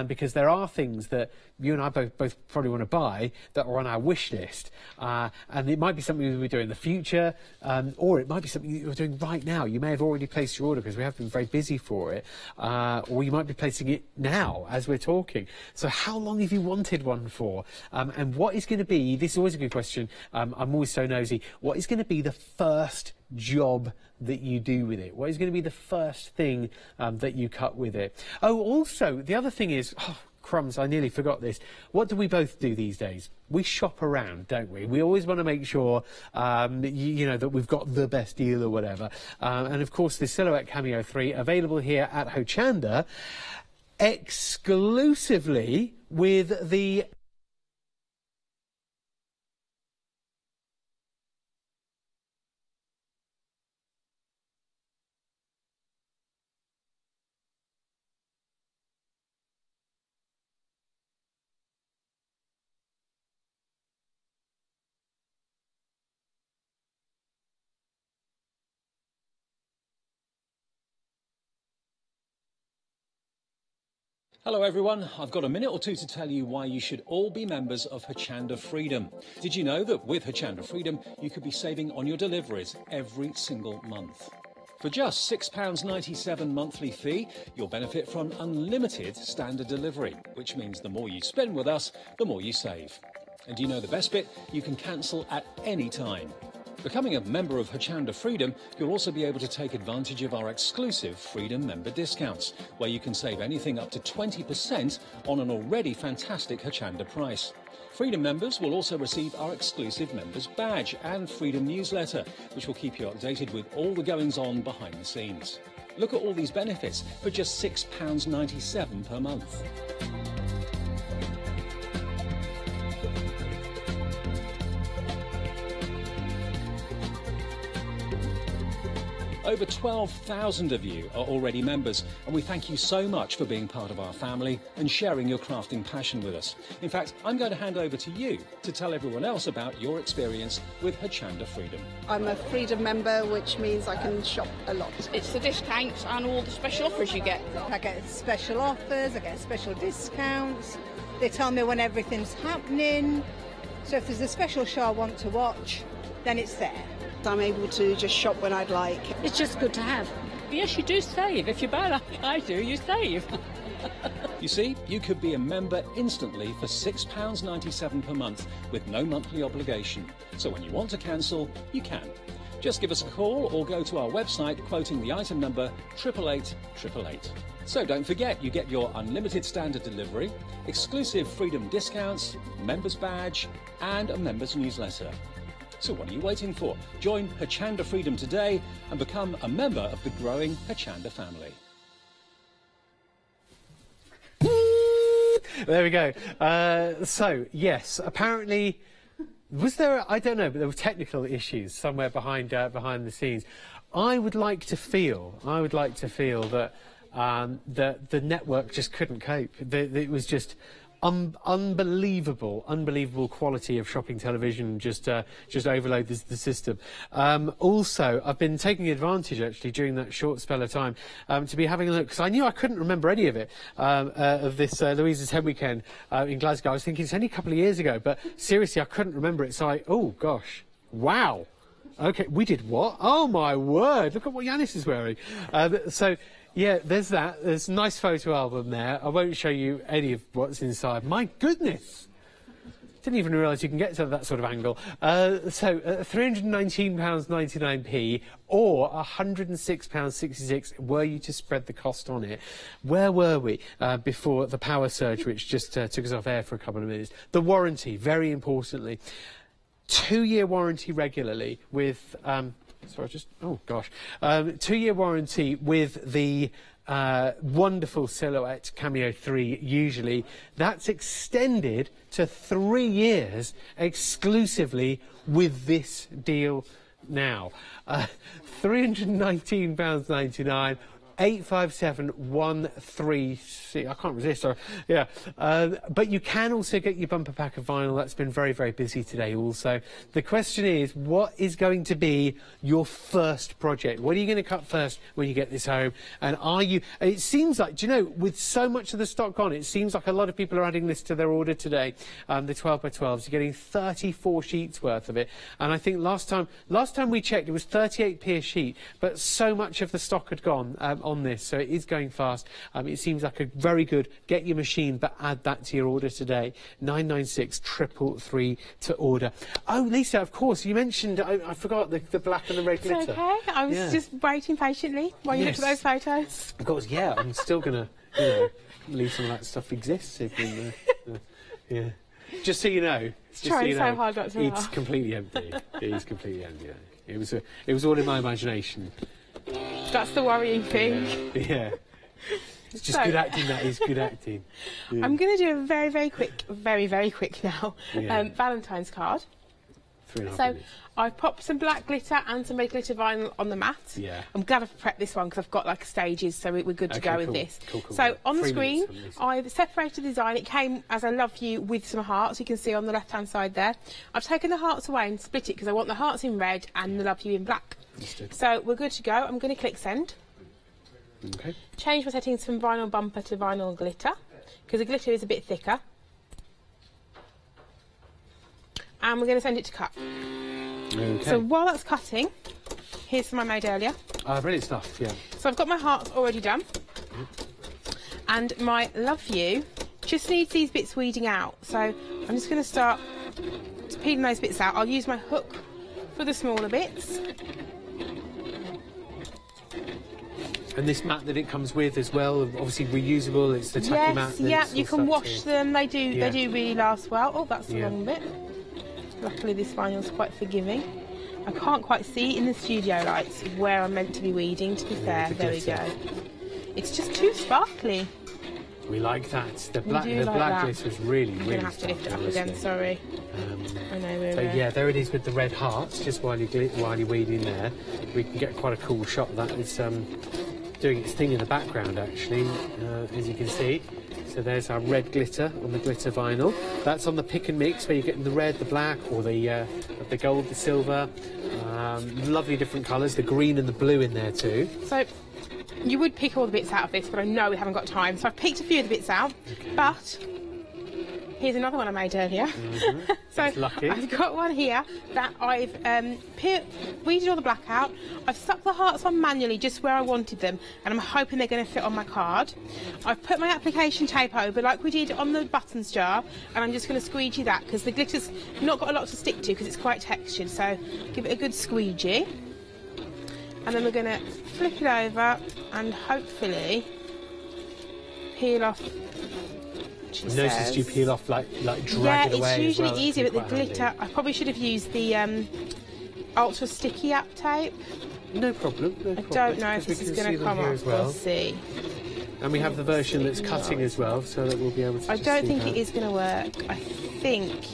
Because there are things that you and I both probably want to buy that are on our wish list. And it might be something we'll do in the future, or it might be something that you're doing right now. You may have already placed your order because we have been very busy for it, or you might be placing it now as we're talking. So how long have you wanted one for? And what is going to be, this is always a good question, I'm always so nosy, what is going to be the first job that you do with it? What is going to be the first thing that you cut with it? Oh, also, the other thing is, crumbs, I nearly forgot this. What do we both do these days? We shop around, don't we? We always want to make sure, you know, that we've got the best deal or whatever. And of course, the Silhouette Cameo 3 available here at Hochanda, exclusively with the... Hello everyone, I've got a minute or two to tell you why you should all be members of Hochanda Freedom. Did you know that with Hochanda Freedom you could be saving on your deliveries every single month? For just £6.97 monthly fee, you'll benefit from unlimited standard delivery, which means the more you spend with us, the more you save. And do you know the best bit? You can cancel at any time. Becoming a member of Hochanda Freedom, you'll also be able to take advantage of our exclusive Freedom member discounts, where you can save anything up to 20% on an already fantastic Hochanda price. Freedom members will also receive our exclusive members badge and Freedom newsletter, which will keep you updated with all the goings-on behind the scenes. Look at all these benefits for just £6.97 per month. Over 12,000 of you are already members, and we thank you so much for being part of our family and sharing your crafting passion with us. In fact, I'm going to hand over to you to tell everyone else about your experience with Hochanda Freedom. I'm a Freedom member, which means I can shop a lot. It's the discounts and all the special offers you get. I get special offers, I get special discounts. They tell me when everything's happening. So if there's a special show I want to watch, then it's there. I'm able to just shop when I'd like. It's just good to have. Yes, you do save. If you buy like I do, you save. You see, you could be a member instantly for £6.97 per month with no monthly obligation. So when you want to cancel, you can. Just give us a call or go to our website quoting the item number 88888. So don't forget, you get your unlimited standard delivery, exclusive Freedom discounts, members badge and a members newsletter. So what are you waiting for? Join Hochanda Freedom today and become a member of the growing Hochanda family. There we go. So, yes, apparently, was there, I don't know, but there were technical issues somewhere behind the scenes. I would like to feel that the network just couldn't cope. It was just unbelievable quality of shopping television just overload the system. Also, I've been taking advantage actually during that short spell of time to be having a look, because I knew I couldn't remember any of it, of this Louisa's Head Weekend in Glasgow. I was thinking it's only a couple of years ago, but seriously I couldn't remember it, so oh gosh, wow. Okay, we did what? Oh my word, look at what Yanis is wearing. So yeah, there's that. There's a nice photo album there. I won't show you any of what's inside. My goodness! Didn't even realise you can get to that sort of angle. So £319.99p or £106.66 were you to spread the cost on it. Where were we before the power surge, which just took us off air for a couple of minutes? The warranty, very importantly. 2-year warranty regularly with... sorry, just, oh gosh. 2-year warranty with the wonderful Silhouette Cameo 3 usually. That's extended to 3 years exclusively with this deal now. £319.99. 857136. I can't resist. Yeah, but you can also get your bumper pack of vinyl. That's been very, very busy today. Also, the question is, what is going to be your first project? What are you going to cut first when you get this home? And are you? It seems like, do you know, with so much of the stock on, it seems like a lot of people are adding this to their order today. The 12x12s, you're getting 34 sheets worth of it. And I think last time we checked, it was 38p a sheet, but so much of the stock had gone on this, so it is going fast. It seems like a very good get your machine, but add that to your order today. 996 333 to order. Oh, Lisa, of course, you mentioned, I forgot the black and the red glitter. It's okay. I was just waiting patiently while you looked at those photos. Of course, yeah, I'm still going to You know, I can't believe some of that stuff exists. Yeah. Just so you know, trying so hard not to it's laugh. Completely empty. It is completely empty. It was all in my imagination. That's the worrying thing. Yeah. It's just good acting. That is good acting. Yeah. I'm going to do a very, very quick now Valentine's card. 3.5 So minutes. I've popped some black glitter and some red glitter vinyl on the mat. Yeah. I'm glad I've prepped this one because I've got like stages, so we're good to go with this. Cool. So on the 3 screen, minutes, I've separated the design. It came as I love you with some hearts. You can see on the left-hand side there. I've taken the hearts away and split it because I want the hearts in red and the love you in black. Understood. So we're good to go. I'm going to click send. Okay. Change my settings from vinyl bumper to vinyl glitter because the glitter is a bit thicker. And we're going to send it to cut. Okay. So while that's cutting, here's some I made earlier. Brilliant stuff, yeah. So I've got my hearts already done. And my love you just needs these bits weeding out. So I'm just going to start peeling those bits out. I'll use my hook for the smaller bits. And this mat that it comes with as well, obviously reusable. It's the tacky mat. Yeah, you can wash them. They do really last well. Oh, that's the wrong bit. Luckily, this vinyl's quite forgiving. I can't quite see in the studio lights where I'm meant to be weeding. To be fair, there we go. It's just too sparkly. We like that. The black glitter is really, really. I'm gonna have to lift it up again. Sorry. I know we're. But yeah, there it is with the red hearts. Just while you're weeding there, we can get quite a cool shot of that. It's doing its thing in the background actually, as you can see. So there's our red glitter on the glitter vinyl. That's on the pick and mix where you're getting the red, the black, or the gold, the silver. Lovely different colours, the green and the blue in there too. So you would pick all the bits out of this, but I know we haven't got time. So I've picked a few of the bits out, but here's another one I made earlier. So lucky. I've got one here that I've weeded all the black out. I've stuck the hearts on manually just where I wanted them, and I'm hoping they're going to fit on my card. I've put my application tape over like we did on the buttons jar, and I'm just going to squeegee that because the glitter's not got a lot to stick to because it's quite textured, so give it a good squeegee. And then we're going to flip it over and hopefully peel off. I noticed you peel off like drag it away. Yeah, it's usually as well. easier with the glitter. I probably should have used the ultra sticky app tape. No problem. I don't know if this is going to come up. We'll see. And we have the version that's cutting as well, so that we'll be able to. I don't think it is going to work. I think.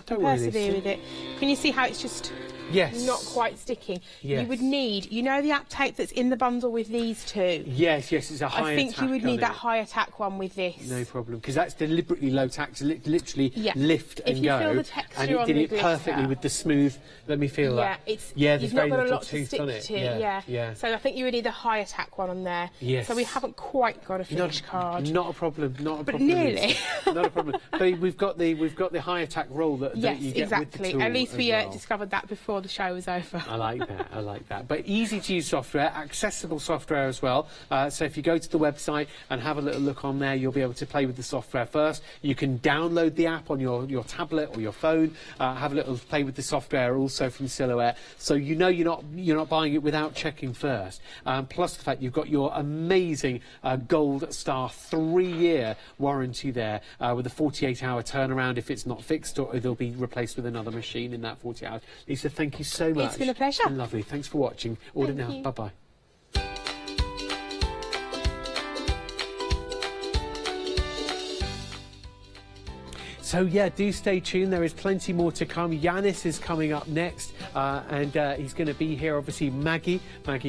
Persevere with it. Can you see how it's just not quite sticking? Yes. You would need, you know, the app tape that's in the bundle with these two. Yes, it's a high. I think you would need that high attack one with this. No problem, because that's deliberately low tack, to literally lift and go. If you feel the texture and it on did the it perfectly with the smooth. Let me feel that. Yeah, there's you've not very got a little lot to tooth stick on it. to. Yeah. So I think you would need the high attack one on there. Yes. So we haven't quite got a finished card. Not a problem. Not a but problem. Nearly. Not a problem. But we've got the high attack roll that you get with the tool. At least we well. discovered that before the show was over. I like that. But easy to use software, accessible software as well. So if you go to the website and have a little look on there, you'll be able to play with the software first. You can download the app on your tablet or your phone. Have a little play with the software also from Silhouette. So you know you're not buying it without checking first. Plus the fact you've got your amazing Gold Star 3-year warranty there with a 48-hour turnaround if it's not fixed, or it'll be replaced with another machine in that 40 hours. Lisa, thank you so much. It's been a pleasure. It's been lovely. Thanks for watching. Order now. Bye-bye. So yeah, do stay tuned. There is plenty more to come. Yanis is coming up next, and he's going to be here. Obviously, Maggie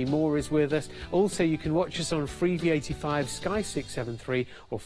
Moore is with us. Also, you can watch us on Freeview85, Sky 673, or.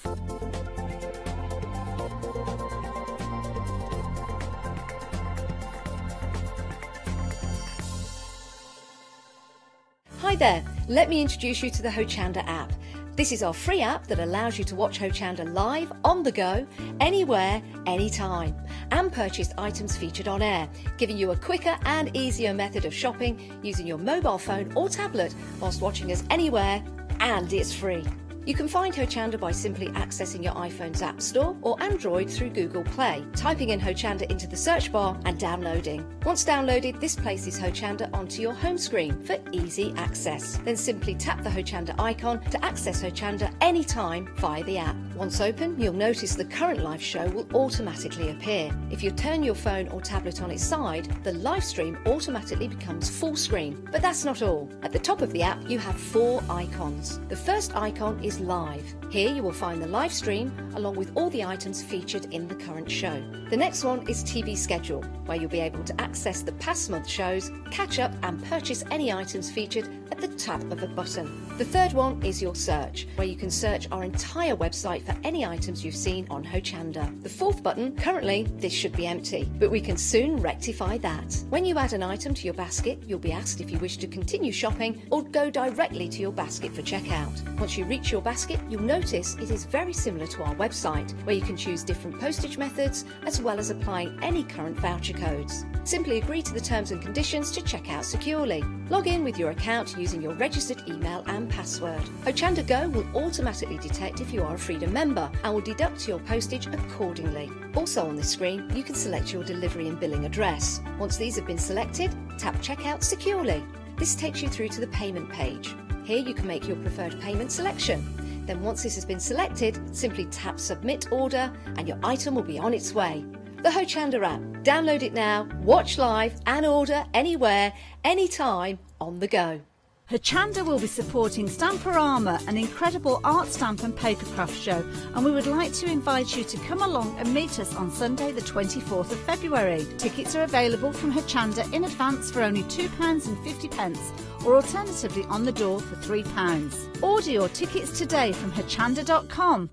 Hi there, let me introduce you to the Hochanda app. This is our free app that allows you to watch Hochanda live, on the go, anywhere, anytime, and purchase items featured on air, giving you a quicker and easier method of shopping using your mobile phone or tablet whilst watching us anywhere, and it's free. You can find Hochanda by simply accessing your iPhone's App Store or Android through Google Play, typing in Hochanda into the search bar and downloading. Once downloaded, this places Hochanda onto your home screen for easy access. Then simply tap the Hochanda icon to access Hochanda anytime via the app. Once open, you'll notice the current live show will automatically appear. If you turn your phone or tablet on its side, the live stream automatically becomes full screen. But that's not all. At the top of the app, you have 4 icons. The first icon is Live. Here you will find the live stream along with all the items featured in the current show. The next one is TV Schedule, where you'll be able to access the past month shows, catch up and purchase any items featured at the tap of a button. The third one is your Search, where you can search our entire website for any items you've seen on Hochanda. The fourth button, currently this should be empty, but we can soon rectify that. When you add an item to your basket, you'll be asked if you wish to continue shopping or go directly to your basket for checkout. Once you reach your basket, you'll notice it is very similar to our website, where you can choose different postage methods as well as applying any current voucher codes. Simply agree to the terms and conditions to check out securely. Log in with your account using your registered email and password. Hochanda Go will automatically detect if you are a Freedom member and will deduct your postage accordingly. Also on the screen, you can select your delivery and billing address. Once these have been selected, tap Checkout securely. This takes you through to the payment page. Here you can make your preferred payment selection. Then once this has been selected, simply tap Submit Order and your item will be on its way. The Hochanda app. Download it now, watch live and order anywhere, anytime, on the go. Hochanda will be supporting Stamperama, an incredible art stamp and papercraft show, and we would like to invite you to come along and meet us on Sunday the 24th of February. Tickets are available from Hochanda in advance for only £2.50 or alternatively on the door for £3. Order your tickets today from hochanda.com.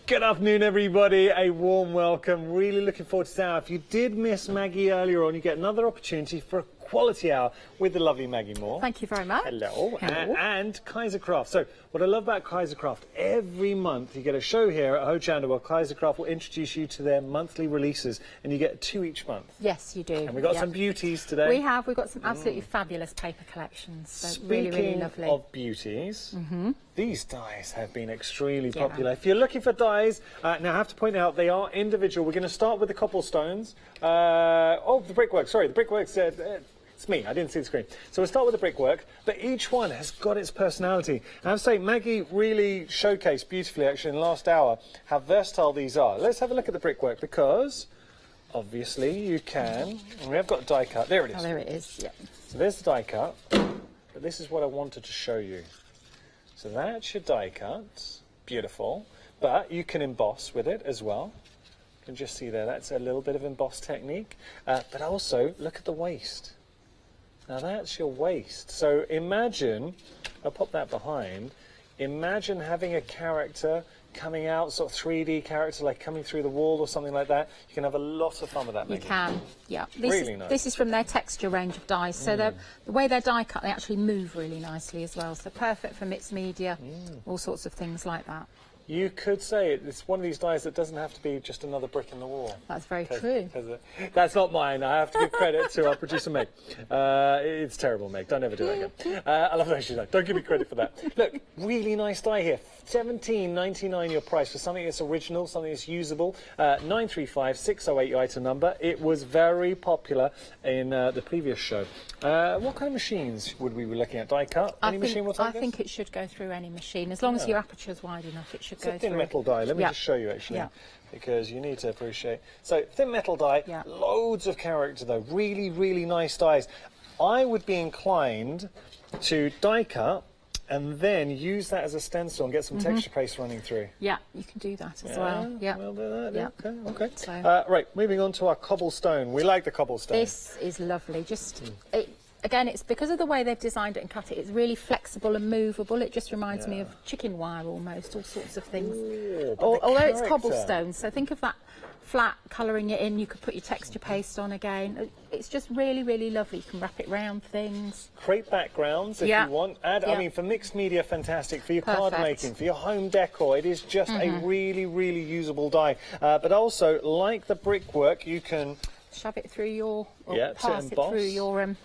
Good afternoon, everybody. A warm welcome. Really looking forward to this hour. If you did miss Maggie earlier on, you get another opportunity for a quality hour with the lovely Maggie Moore. Thank you very much. Hello. Hello. And Kaiser Craft. So what I love about Kaiser Craft, every month you get a show here at Hochanda where Kaiser Craft will introduce you to their monthly releases, and you get 2 each month. Yes, you do. And we've got some beauties today. We've got some absolutely fabulous paper collections. So Speaking really, really lovely. of beauties, these dies have been extremely popular. If you're looking for dies, now I have to point out they are individual. We're going to start with the cobblestones. The brickwork. Sorry, the brickwork said... It's me, I didn't see the screen. So we'll start with the brickwork, but each one has got its personality. And I have to say, Maggie really showcased beautifully, actually, in the last hour, how versatile these are. Let's have a look at the brickwork, because, obviously, you can... And we have got die cut. There it is. Oh, there it is, yeah. So there's the die cut, but this is what I wanted to show you. So that's your die cut. Beautiful. But you can emboss with it as well. You can just see there, that's a little bit of emboss technique. But also, look at the waist. Now that's your waist. So imagine, I'll pop that behind, imagine having a character coming out, sort of 3D character, like coming through the wall or something like that. You can have a lot of fun with that. You can, yeah. Nice. This is from their texture range of dies. So the way they're die cut, they actually move really nicely as well. So perfect for mixed media, all sorts of things like that. You could say it's one of these dies that doesn't have to be just another brick in the wall. That's very true. That's not mine. I have to give credit to our producer, Meg. It's terrible, Meg. Don't ever do that again. I love that she's like, don't give me credit for that. Look, really nice die here. £17.99 your price for something that's original, something that's usable. 935-608 your item number. It was very popular in the previous show. What kind of machines would we be looking at? Die cut? Any machine will take I think it should go through any machine. As long as your aperture's wide enough, it should go through. It's a thin metal die. Let me just show you, actually, because you need to appreciate. So, thin metal die, loads of character, though. Really, really nice dies. I would be inclined to die cut and then use that as a stencil and get some texture paste running through. Yeah, you can do that as well. Yeah, we'll do that. Yeah. Okay. So. Right, moving on to our cobblestone. We like the cobblestone. This is lovely. Again, it's because of the way they've designed it and cut it. It's really flexible and movable. It just reminds me of chicken wire almost, all sorts of things. Although it's cobblestone, so think of that flat, colouring it in. You could put your texture paste on again. It's just really, really lovely. You can wrap it round things. Create backgrounds if you want. I mean, for mixed media, fantastic. For your card making, for your home decor, it is just a really, really usable die. But also, like the brickwork, you can shove it through your, or pass it through your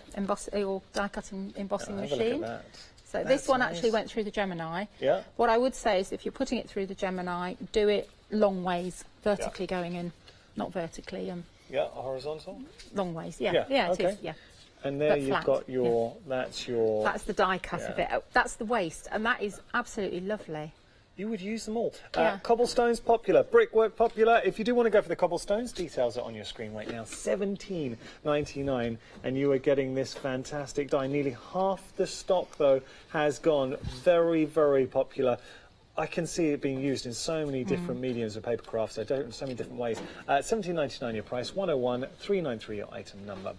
die cutting embossing machine. Look at that. So this one actually went through the Gemini. Yeah. What I would say is, if you're putting it through the Gemini, do it long ways, vertically going in, not vertically. Yeah, horizontal. Long ways. Yeah, it is. Yeah. And there you've got your. That's the die cut of it. That's the waste, and that is absolutely lovely. You would use them all. Cobblestones popular, brickwork popular. If you do want to go for the cobblestones, details are on your screen right now. $17.99, and you are getting this fantastic die. Nearly half the stock, though, has gone. Very, very popular. I can see it being used in so many different mediums of papercraft, so many different ways. $17.99 your price, 101-393 your item number.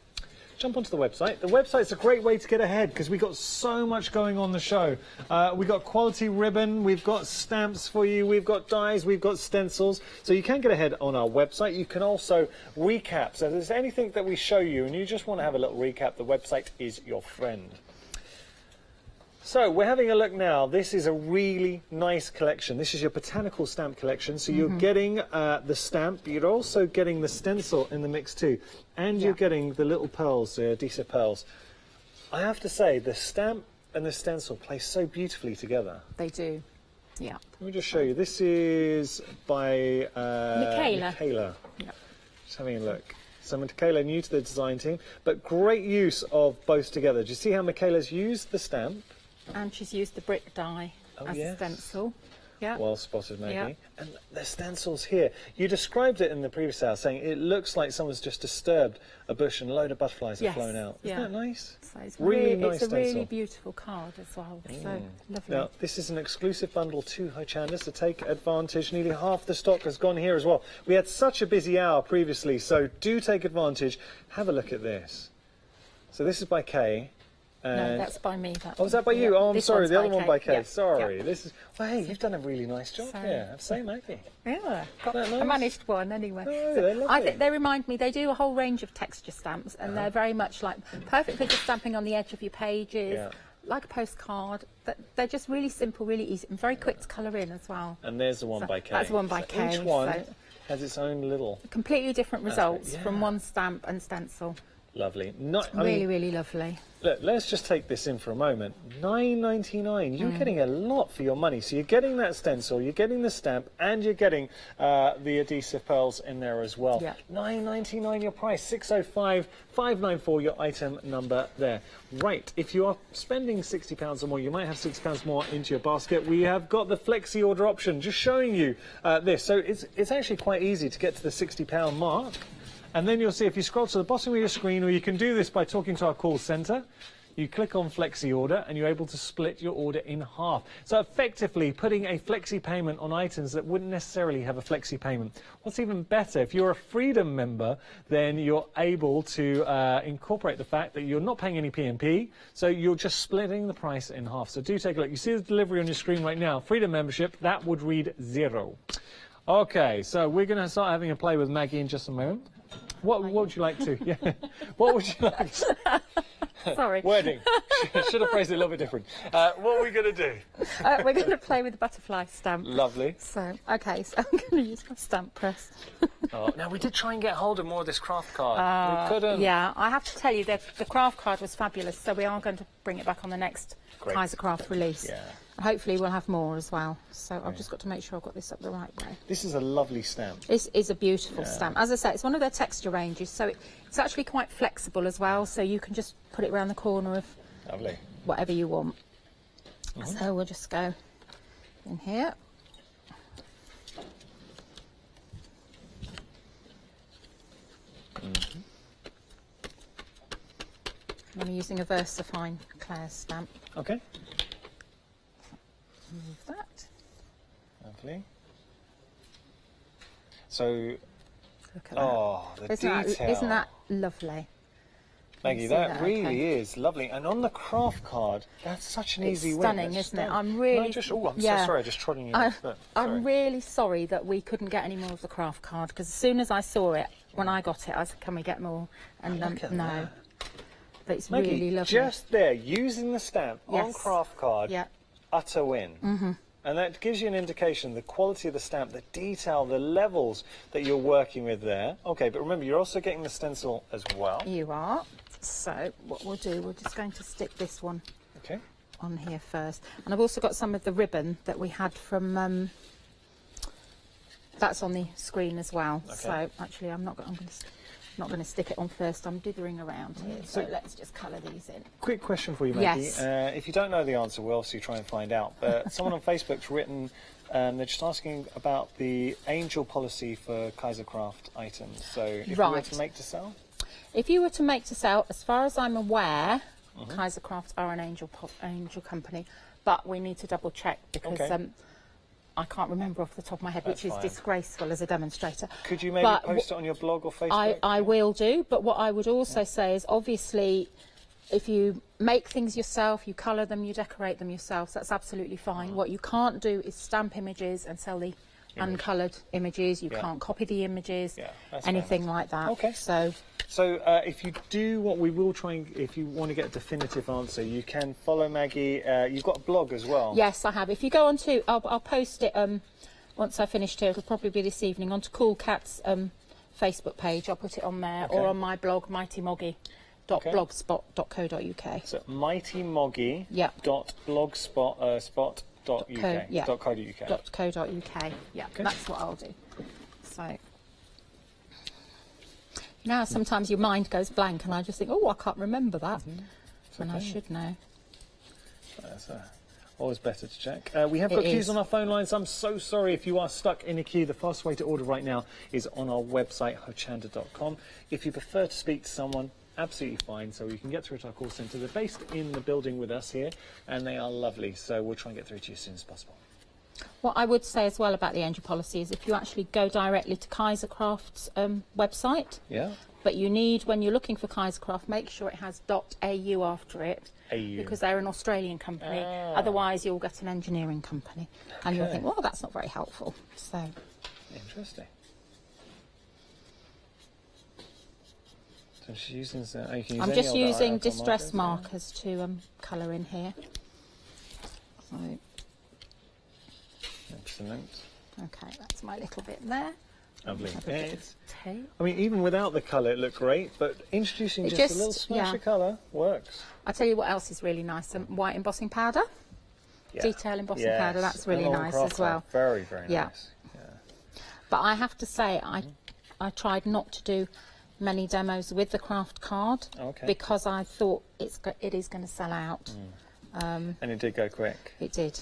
Jump onto the website. The website's a great way to get ahead because we've got so much going on the show. We've got quality ribbon, we've got stamps for you, we've got dies, we've got stencils. So you can get ahead on our website. You can also recap. So if there's anything that we show you and you just want to have a little recap, the website is your friend. So we're having a look now. This is a really nice collection. This is your botanical stamp collection. So you're getting the stamp, you're also getting the stencil in the mix too. And you're getting the little pearls, the adhesive pearls. I have to say, the stamp and the stencil play so beautifully together. They do, yeah. Let me just show you. This is by Michaela. Yeah. Just having a look. So Michaela, new to the design team, but great use of both together. Do you see how Michaela's used the stamp? And she's used the brick die as a stencil. Yeah. Well spotted, Maggie. Yeah. And the stencils here. You described it in the previous hour, saying it looks like someone's just disturbed a bush and a load of butterflies have flown out. Isn't that nice? So it's really nice It's a stencil. really beautiful card as well. So lovely. Now, this is an exclusive bundle to Hochanda, so take advantage. Nearly half the stock has gone here as well. We had such a busy hour previously, so do take advantage. Have a look at this. So this is by Kay. No, that's by me. Oh, is that by you? Oh, I'm sorry, the other one by Kay. Yeah. Sorry. This is. Well, hey, you've done a really nice job here. I'd say, Maggie. Yeah, nice? I managed one anyway. Oh, they're lovely. They remind me. They do a whole range of texture stamps, and they're very much like perfect for just stamping on the edge of your pages, like a postcard. But they're just really simple, really easy, and very quick to colour in as well. And there's the one by Kay. That's the one by Kay. Each one has its own little. Completely different results from one stamp and stencil. Lovely. Really lovely. Look, let's just take this in for a moment. $9.99. You're getting a lot for your money. So you're getting that stencil, you're getting the stamp, and you're getting the adhesive pearls in there as well. Yeah. $9.99 your price. 605-594 your item number there. Right. If you are spending £60 or more, you might have £60 more into your basket. We have got the flexi order option. Just showing you this. So it's actually quite easy to get to the £60 mark. And then you'll see, if you scroll to the bottom of your screen, or you can do this by talking to our call centre, you click on Flexi Order and you're able to split your order in half. So effectively putting a Flexi payment on items that wouldn't necessarily have a Flexi payment. What's even better, if you're a Freedom member, then you're able to incorporate the fact that you're not paying any P&P, so you're just splitting the price in half. So do take a look. You see the delivery on your screen right now. Freedom membership, that would read 0. Okay, so we're going to start having a play with Maggie in just a moment. What would you like to? Yeah. What would you like to? Sorry. Wording. Should have phrased it a little bit different. What are we going to do? We're going to play with the butterfly stamp. Lovely. So, okay, so I'm going to use my stamp press. Now, we did try and get hold of more of this craft card. We couldn't. Yeah, I have to tell you that the craft card was fabulous, so we are going to bring it back on the next Kaiser Craft release. Yeah. Hopefully we'll have more as well. So I've just got to make sure I've got this up the right way. This is a lovely stamp. This is a beautiful stamp. As I say, it's one of their texture ranges, so it's actually quite flexible as well, so you can just put it around the corner of whatever you want. So we'll just go in here. I'm using a VersaFine Claire's stamp. Okay. Move that. Lovely. So, look at that. The detail. Isn't that lovely? Maggie, that really is lovely. And on the craft card, that's such an easy win. Stunning, isn't it? I'm really... I'm so sorry, just trotting you off. I'm really sorry that we couldn't get any more of the craft card, because as soon as I saw it, when I got it, I said, can we get more? And no. But it's Maggie, really lovely. just there, using the stamp on craft card, utter win. And that gives you an indication of the quality of the stamp, the detail, the levels that you're working with there. Okay, but remember, you're also getting the stencil as well. You are. So what we'll do, we're just going to stick this one on here first. And I've also got some of the ribbon that we had from... that's on the screen as well. Okay. So actually, I'm not going to stick it on first. I'm dithering around here. So let's just colour these in. Quick question for you, Maggie. Yes. If you don't know the answer, we'll obviously try and find out. But someone on Facebook's written, they're just asking about the angel policy for Kaiser Craft items. So if you were to make to sell? If you were to make to sell, as far as I'm aware, Kaiser Crafts are an angel company, but we need to double check because I can't remember off the top of my head, which is disgraceful as a demonstrator. Could you maybe post it on your blog or Facebook? I will do, but what I would also say is, obviously, if you make things yourself, you colour them, you decorate them yourself, that's absolutely fine. What you can't do is stamp images and sell the uncoloured images. You can't copy the images, anything like that. Okay. So if you do what we will try and, if you want to get a definitive answer, you can follow Maggie. You've got a blog as well. Yes, I have. If you go on to, I'll post it once I finished here. It'll probably be this evening onto Cool Cat's Facebook page. I'll put it on there, or on my blog, mightymoggy.blogspot.co.uk. So mightymoggy.blogspot.uk. Yeah, that's what I'll do. So. Now sometimes your mind goes blank and I just think, oh, I can't remember that. And I should know. That's always better to check. We have got queues on our phone lines. I'm so sorry if you are stuck in a queue. The fastest way to order right now is on our website, hochanda.com. If you prefer to speak to someone, absolutely fine. So you can get through to our call centre. They're based in the building with us here, and they are lovely. So we'll try and get through to you as soon as possible. What I would say as well about the angel policy is if you actually go directly to Kaiser Craft's website, but you need, when you're looking for Kaiser Craft, make sure it has .au after it, because they're an Australian company. Otherwise, you'll get an engineering company, and you'll think, well, that's not very helpful. So interesting. So she's using I'm just using distress markers to colour in here. So. Excellent. Okay, that's my little bit there. Lovely. I mean, even without the colour, it looked great, but introducing just a little splash of colour works. I'll tell you what else is really nice, white embossing powder. Detail embossing powder, that's really nice as well. Very, very nice. But I have to say, I tried not to do many demos with the craft card because I thought it is going to sell out. And it did go quick. It did.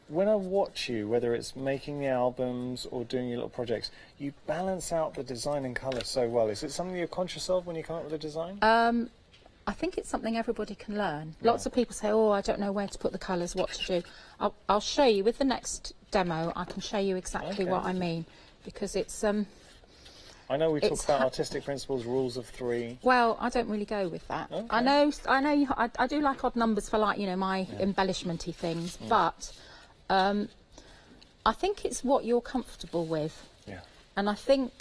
When I watch you, whether it's making the albums or doing your little projects, you balance out the design and colour so well. Is it something you're conscious of when you come up with a design? I think it's something everybody can learn. Lots of people say, oh, I don't know where to put the colours, what to do. I'll show you, with the next demo, I can show you exactly what I mean, because it's... I know we talk about artistic principles, rules of 3. Well, I don't really go with that. I know. I do like odd numbers for, like, you know, my embellishment-y things, but... I think it's what you're comfortable with. And I think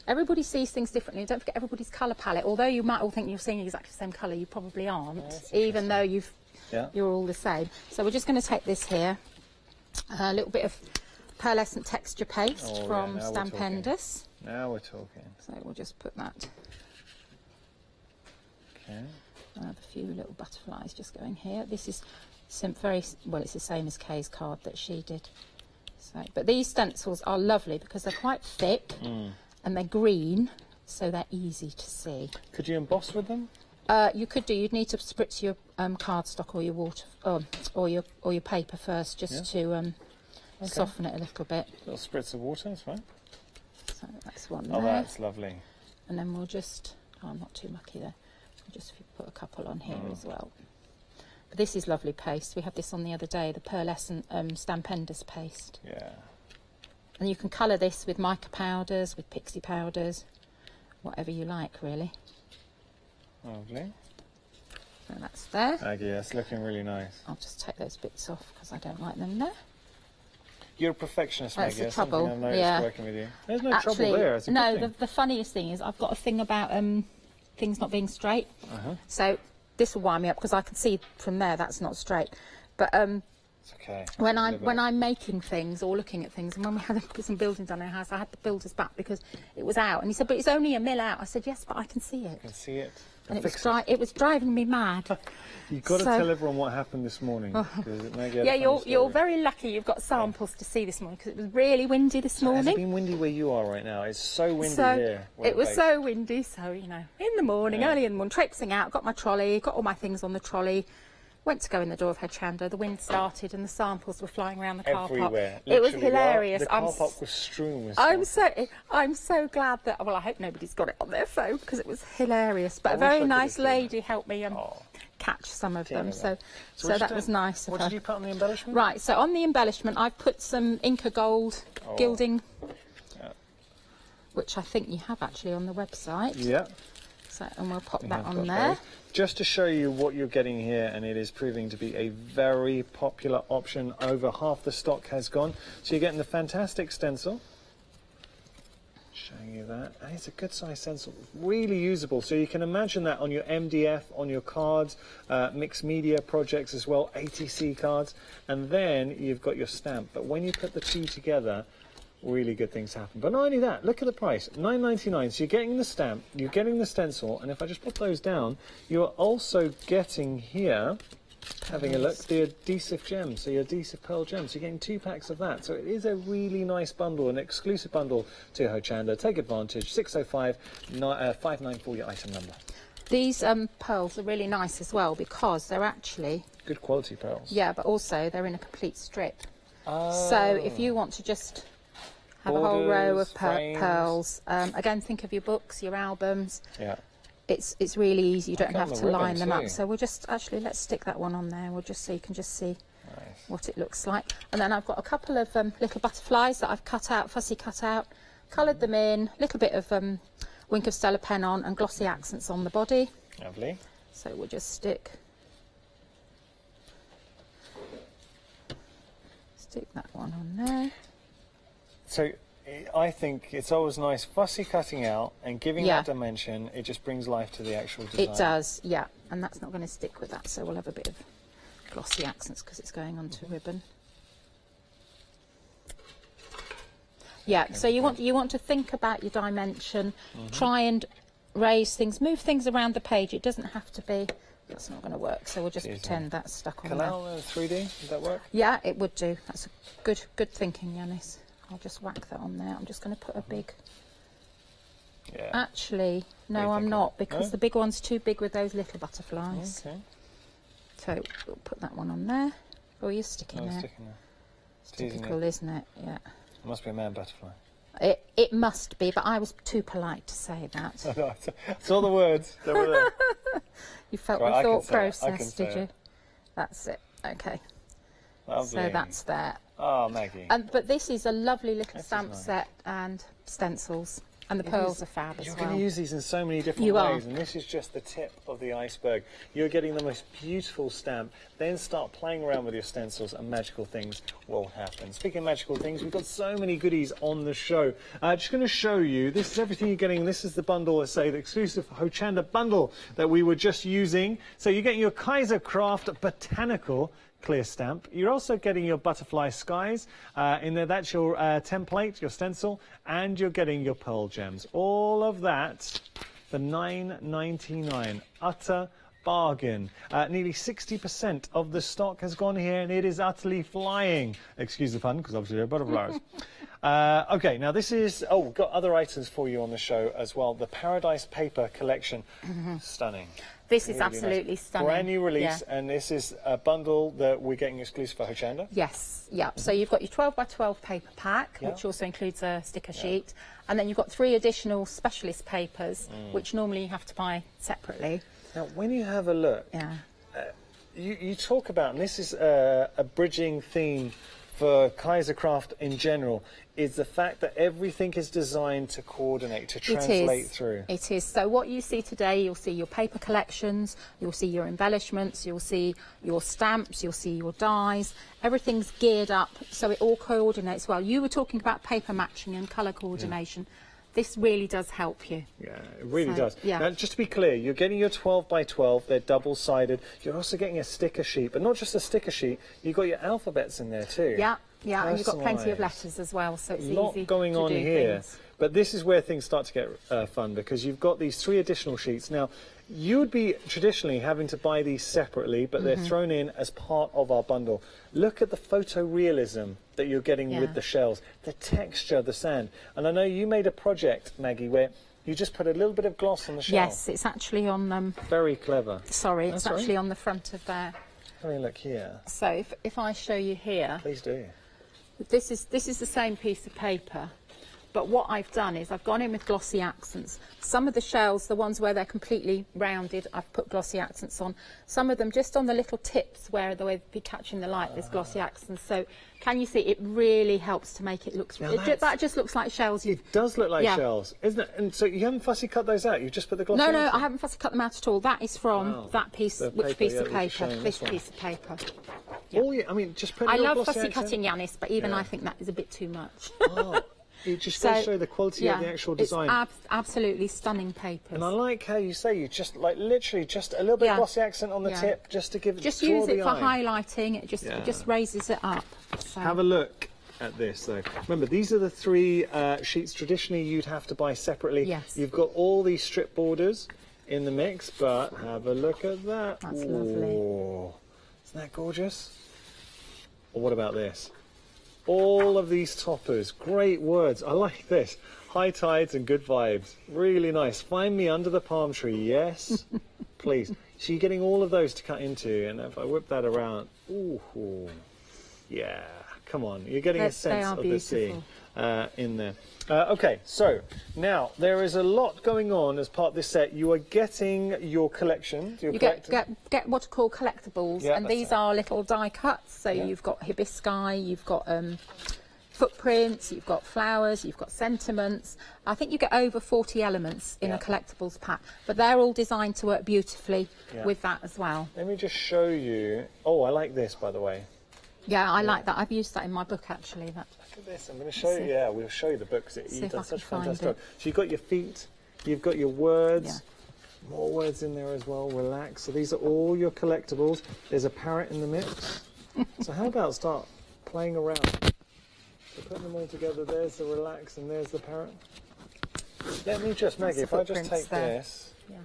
everybody sees things differently. Don't forget everybody's colour palette. Although you might all think you're seeing exactly the same colour, you probably aren't, even though you're all the same. So we're just going to take this here, a little bit of pearlescent texture paste from Stampendous. Now we're talking. So we'll just put that. Okay. I have a few little butterflies just going here. This is very well. It's the same as Kay's card that she did. So, but these stencils are lovely because they're quite thick and they're green, so they're easy to see. Could you emboss with them? You could do. You'd need to spritz your cardstock or your water or your paper first, just to soften it a little bit. A little spritz of water, that's fine. So that's one there. Oh, that's lovely. And then we'll just. Oh, I'm not too mucky there. We'll just put a couple on here as well. But this is lovely paste. We had this on the other day, the pearlescent Stampendous paste. And you can colour this with mica powders, with pixie powders, whatever you like, really. Lovely. So that's there. Maggie, that's looking really nice. I'll just take those bits off because I don't like them there. You're a perfectionist, That's Maggie. the trouble. I've noticed working with you. There's no trouble there. It's a no, good thing. the funniest thing is I've got a thing about things not being straight. So this will wind me up because I can see from there that's not straight. But it's okay. When I'm making things or looking at things, and when we had to put some buildings on our house, I had the builders back because it was out, and he said, "But it's only a mil out." I said, "Yes, but I can see it." I can see it. And it was driving me mad. You've got to tell everyone what happened this morning. Yeah, you're very lucky you've got samples to see this morning because it was really windy this morning. Has it been windy where you are right now? It's so windy here. It was so windy, so, you know, in the morning, early in the morning, traipsing out, got my trolley, got all my things on the trolley, went to go in the door of Hochanda, the wind started and the samples were flying around the car park. Everywhere. It was hilarious. The car park was strewn with I'm so glad that, well, I hope nobody's got it on their phone because it was hilarious. But a very nice lady helped me catch some of them, so that was nice of her. What did you put on the embellishment? Right, so on the embellishment I've put some Inca Gold gilding, which I think you have actually on the website. Yeah. So, and we'll pop that on there. Just to show you what you're getting here, and it is proving to be a very popular option. Over half the stock has gone. So you're getting the fantastic stencil. Showing you that. And it's a good size stencil, really usable. So you can imagine that on your MDF, on your cards, mixed media projects as well, ATC cards. And then you've got your stamp. But when you put the two together, really good things happen. But not only that, look at the price, $9.99. So you're getting the stamp, you're getting the stencil, and if I just put those down, you're also getting here, having a look, the adhesive gems, so your adhesive pearl gems. So you're getting 2 packs of that. So it is a really nice bundle, an exclusive bundle to Hochanda. Take advantage. 605-594 your item number. These pearls are really nice as well because they're actually good quality pearls. Yeah, but also they're in a complete strip. So if you want to just have a whole row of pearls. Again, think of your books, your albums. Yeah. It's really easy. You don't have to line them up. So we'll just let's stick that one on there. We'll just so you can just see what it looks like. And then I've got a couple of little butterflies that I've cut out, fussy cut out, coloured them in, a little bit of Wink of Stella pen on, and glossy accents on the body. Lovely. So we'll just stick that one on there. So I think it's always nice fussy cutting out and giving that dimension. It just brings life to the actual design. It does, yeah. And that's not going to stick with that, so we'll have a bit of glossy accents because it's going onto ribbon. Yeah, okay, so you want to think about your dimension, try and raise things, move things around the page. It doesn't have to be. That's not going to work, so we'll just pretend that's stuck on there. Canal 3D, would that work? Yeah, it would do. That's a good thinking, Yanis. I'll just whack that on there. I'm just going to put a big... Yeah. Actually, no, I'm not, because the big one's too big with those little butterflies. Okay. So we'll put that one on there. Oh, you're sticking there. It's typical, isn't it? Yeah. It must be a man butterfly. It must be, but I was too polite to say that. I saw the words. They were there. You felt the thought process, did you? That's it. Okay. Lovely. So that's there. Oh, Maggie. But this is a lovely little stamp set and stencils. And the pearls are fab as well. You're going to use these in so many different ways, and this is just the tip of the iceberg. You're getting the most beautiful stamp, then start playing around with your stencils and magical things will happen. Speaking of magical things, we've got so many goodies on the show. Just going to show you, this is everything you're getting. This is the bundle, let's say, the exclusive Hochanda bundle that we were just using. So you're getting your Kaiser Craft Botanical clear stamp. You're also getting your butterfly skies in there. That's your template, your stencil, and you're getting your pearl gems. All of that for $9.99. Utter bargain. Nearly 60% of the stock has gone here, and it is utterly flying. Excuse the pun, because obviously they're butterflies. Okay, now this is... Oh, we've got other items for you on the show as well. The Paradise Paper Collection. Stunning. This is absolutely stunning. Brand new release, and this is a bundle that we're getting exclusive for Hochanda. Yes, yeah. So you've got your 12x12 paper pack, which also includes a sticker sheet, and then you've got 3 additional specialist papers, which normally you have to buy separately. Now, when you have a look, you talk about, and this is a bridging theme for Kaiser Craft in general is the fact that everything is designed to coordinate, to translate through. It is. So what you see today, you'll see your paper collections, you'll see your embellishments, you'll see your stamps, you'll see your dies. Everything's geared up so it all coordinates well. You were talking about paper matching and colour coordination. Yeah. This really does help you. Yeah, it really does. Yeah. Now, just to be clear, you're getting your 12 by 12, they're double-sided. You're also getting a sticker sheet, but not just a sticker sheet, you've got your alphabets in there too. Yeah, yeah, and you've got plenty of letters as well, so it's easy to do things. A lot going on here. But this is where things start to get fun, because you've got these 3 additional sheets. Now, you would be traditionally having to buy these separately, but they're thrown in as part of our bundle. Look at the photorealism that you're getting with the shells, the texture of the sand. And I know you made a project, Maggie, where you just put a little bit of gloss on the shell. Yes, it's actually on... very clever. Sorry, it's actually on the front of there. Have a look here. So if I show you here... Please do. This is the same piece of paper. But what I've done is I've gone in with glossy accents. Some of the shells, the ones where they're completely rounded, I've put glossy accents on. Some of them just on the little tips where they'd be catching the light, there's glossy accents. So can you see, it really helps to make it look... that just looks like shells. It does look like shells, isn't it? And so you haven't fussy cut those out, you've just put the glossy No, I haven't fussy cut them out at all. That is from that piece, which piece of paper? This piece of paper. Yeah. Oh, yeah, I mean, just put I love fussy cutting, Yanis, but even I think that is a bit too much. It just goes to show the quality of the actual design. It's absolutely stunning papers. And I like how you say you just literally just a little bit of glossy accent on the tip just to give just use it for highlighting. It just raises it up. So. Have a look at this though. Remember, these are the 3 sheets traditionally you'd have to buy separately. Yes. You've got all these strip borders in the mix, but have a look at that. That's lovely. Isn't that gorgeous? Or what about this? All of these toppers, great words. I like this. High tides and good vibes. Really nice. Find me under the palm tree. Yes, please. So you're getting all of those to cut into, and if I whip that around, ooh, yeah. Come on, you're getting a sense of the sea in there. Okay, so now there is a lot going on as part of this set. You are getting your collection. You get what are called collectibles, and these are little die cuts. So you've got hibiscus, you've got footprints, you've got flowers, you've got sentiments. I think you get over 40 elements in a collectibles pack, but they're all designed to work beautifully with that as well. Let me just show you. Oh, I like this, by the way. Yeah, I like that. I've used that in my book, actually. Look at this. I'm going to show you. Yeah, we'll show you the book because it does such fantastic work. So you've got your feet, you've got your words, more words in there as well. Relax. So these are all your collectibles. There's a parrot in the mix. So how about start playing around? So putting them all together. There's the relax and there's the parrot. Let me just, Maggie, if I just take this. Yeah.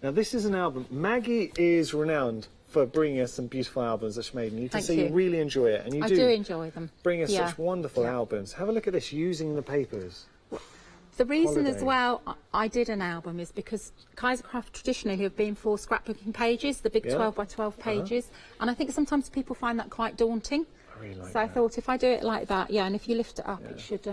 Now this is an album. Maggie is renowned for bringing us some beautiful albums that she made, and you can see you really enjoy it, and you do enjoy them. Bring us such wonderful albums. Have a look at this, using the papers. The reason as well I did an album is because Kaiser Craft traditionally have been for scrapbooking pages, the big 12 by 12 pages, and I think sometimes people find that quite daunting. I really like I thought if I do it like that, and if you lift it up, it should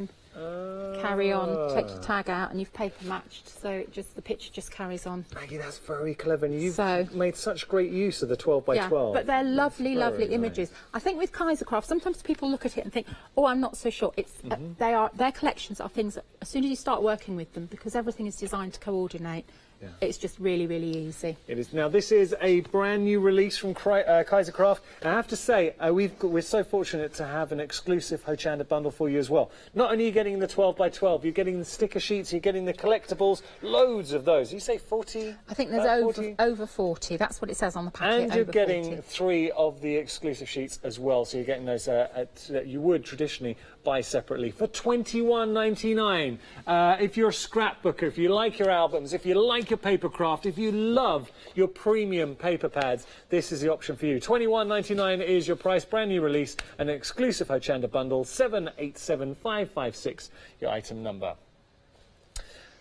carry on. Take your tag out, and you've paper matched, so the picture just carries on. Maggie, that's very clever, and you've made such great use of the 12 by 12. But they're lovely, lovely images. I think with Kaiser Craft, sometimes people look at it and think, "Oh, I'm not so sure." It's their collections are things that, as soon as you start working with them, because everything is designed to coordinate. Yeah. It's just really, really easy. It is. Now, this is a brand new release from Kaiser Craft. And I have to say, we're so fortunate to have an exclusive Hochanda bundle for you as well. Not only are you getting the 12 by 12, you're getting the sticker sheets, you're getting the collectibles, loads of those. You say 40? I think there's over 40. That's what it says on the packet. And you're getting 3 of the exclusive sheets as well. So you're getting those that you would traditionally buy separately for $21.99. If you're a scrapbooker, if you like your albums, if you like your papercraft, if you love your premium paper pads, this is the option for you. $21.99 is your price, brand new release, an exclusive Hochanda bundle, 787556, your item number.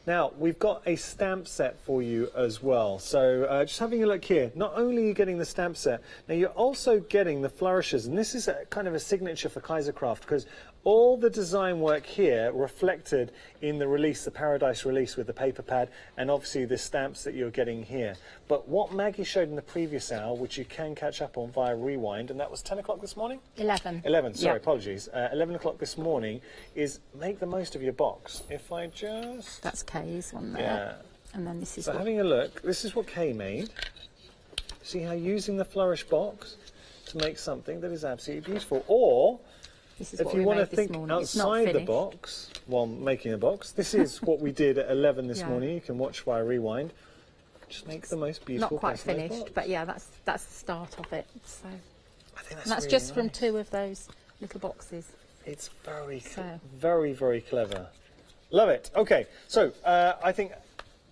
Now, we've got a stamp set for you as well. So just having a look here, not only are you getting the stamp set, now you're also getting the flourishes, and this is kind of a signature for Kaiser Craft, because all the design work here reflected in the release, the Paradise release with the paper pad, and obviously the stamps that you're getting here. But what Maggie showed in the previous hour, which you can catch up on via Rewind, and that was 10 o'clock this morning? 11. 11, sorry, Yep. apologies. 11 o'clock this morning is make the most of your box. If I just... That's Kay's one there. Yeah. And then this is So what... having a look, this is what Kay made. See how using the flourish box to make something that is absolutely beautiful. Or, this is if what you we want to made this think morning. It's not outside the finished. box while making a box, this is what we did at 11 this Yeah. morning. You can watch via Rewind. Just make the most beautiful Not quite customized finished, box. but yeah, that's the start of it. So, I think and that's really just from nice. 2 of those little boxes. It's very, So. very, very clever. Love it. Okay, so I think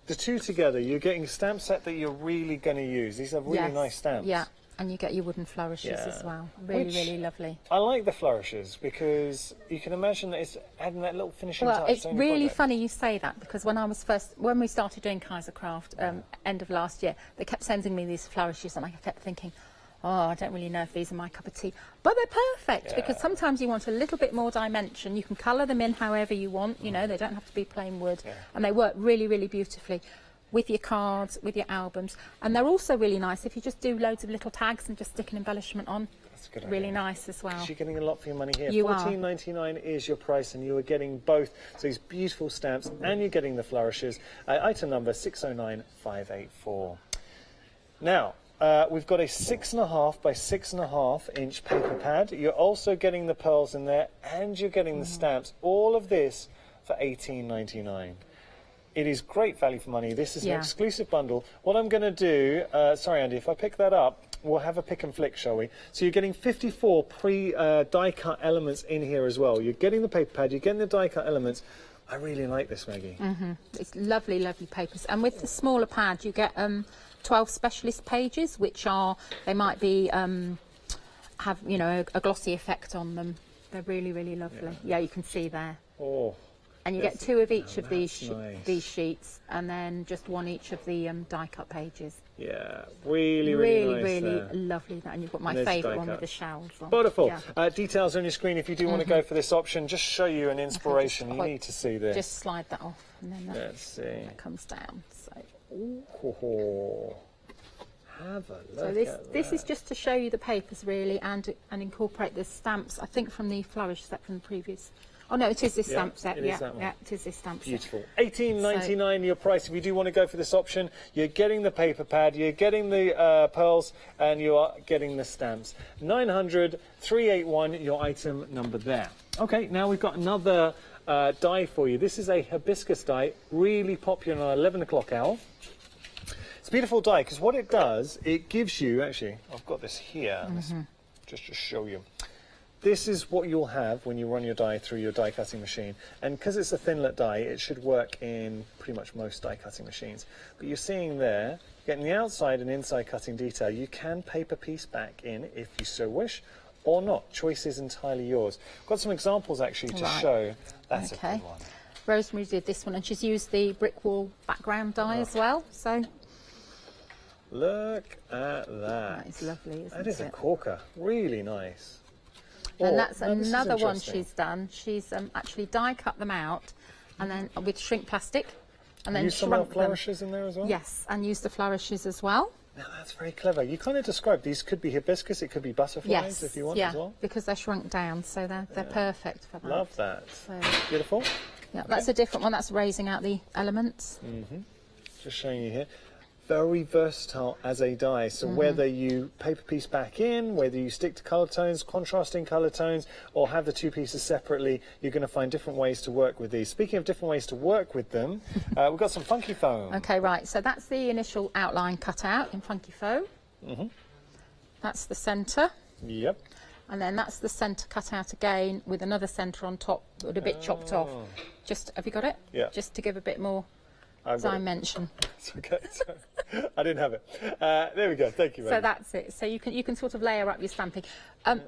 the two together, you're getting a stamp set that you're really going to use. These are really Yes. nice stamps. Yeah, and you get your wooden flourishes Yeah. as well. Really, Which- really lovely. I like the flourishes because you can imagine that it's adding that little finishing Well, touch. it's to any really project. funny you say that, because when we started doing Kaiser Craft, end of last year, they kept sending me these flourishes, and I kept thinking, oh, I don't really know if these are my cup of tea. But they're perfect, because sometimes you want a little bit more dimension. You can colour them in however you want, you know, they don't have to be plain wood, and they work really, really beautifully with your cards, with your albums. And they're also really nice if you just do loads of little tags and just stick an embellishment on. That's a good Really idea. nice as well. You're getting a lot for your money here. You are. $14.99 is your price, and you are getting both these beautiful stamps, and you're getting the flourishes. Item number 609584. Now, we've got a 6.5 by 6.5 inch paper pad. You're also getting the pearls in there, and you're getting the stamps. All of this for $18.99. It is great value for money. This is an exclusive bundle. What I'm going to do, sorry Andy, if I pick that up, we'll have a pick and flick, shall we? So you're getting 54 die cut elements in here as well. You're getting the paper pad, you're getting the die cut elements. I really like this, Maggie. It's lovely, lovely papers. And with the smaller pad, you get 12 specialist pages, which are, they might be, have, you know, a glossy effect on them. They're really, really lovely. Yeah, you can see there. Oh. And you get 2 of each of that's these nice. these sheets, and then just 1 each of the die-cut pages. Yeah, really, really nice really there. lovely. And you've got my And there's favourite die one with the cuts. shells on. Beautiful. Yeah. Details on your screen if you do want to go for this option. Just show you an inspiration. You need to see this. Just slide that off, and then Let's see. that comes down. So, have a look so this is just to show you the papers really, and incorporate the stamps. I think from the flourish set from the previous. Oh no, it is this stamp set. it is that one. Yeah, it is this stamp Beautiful. set. $18.99 your price. If you do want to go for this option, you're getting the paper pad, you're getting the pearls, and you are getting the stamps. 900 381 your item number there. Okay, now we've got another die for you. This is a hibiscus die, really popular on 11 o'clock hour. It's a beautiful die because what it does, it gives you, actually, I've got this here, just to show you. This is what you'll have when you run your die through your die cutting machine, and because it's a thinlet die, it should work in pretty much most die cutting machines. But you're seeing there, getting the outside and inside cutting detail. You can paper piece back in if you so wish, or not. Choice is entirely yours. I've got some examples actually to show. That's a good one. Rosemary did this one, and she's used the brick wall background die as well. So look at that. That is lovely, isn't it? That is a corker. Really nice. And that's this is another one interesting. she's done. She's actually die cut them out, and then with shrink plastic, and then Use some shrunk them. flourishes in there as well? Yes, and use the flourishes as well. Now that's very clever. You kind of described these could be hibiscus, it could be butterflies Yes, if you want yeah, as well. because they're shrunk down, so they're perfect for that. Love that. So, Beautiful. yeah, that's a different one. That's raising out the elements. Just showing you here. Very versatile as a die. So whether you paper piece back in, whether you stick to colour tones, contrasting colour tones, or have the two pieces separately, you're going to find different ways to work with these. Speaking of different ways to work with them, we've got some funky foam. Okay, right. So that's the initial outline cut out in funky foam. That's the centre. Yep. And then that's the centre cut out again with another centre on top, with a bit chopped off. Just, have you got it? Yeah. Just to give a bit more dimension. It's okay. I didn't have it. There we go. Thank you. So that's it. So you can sort of layer up your stamping.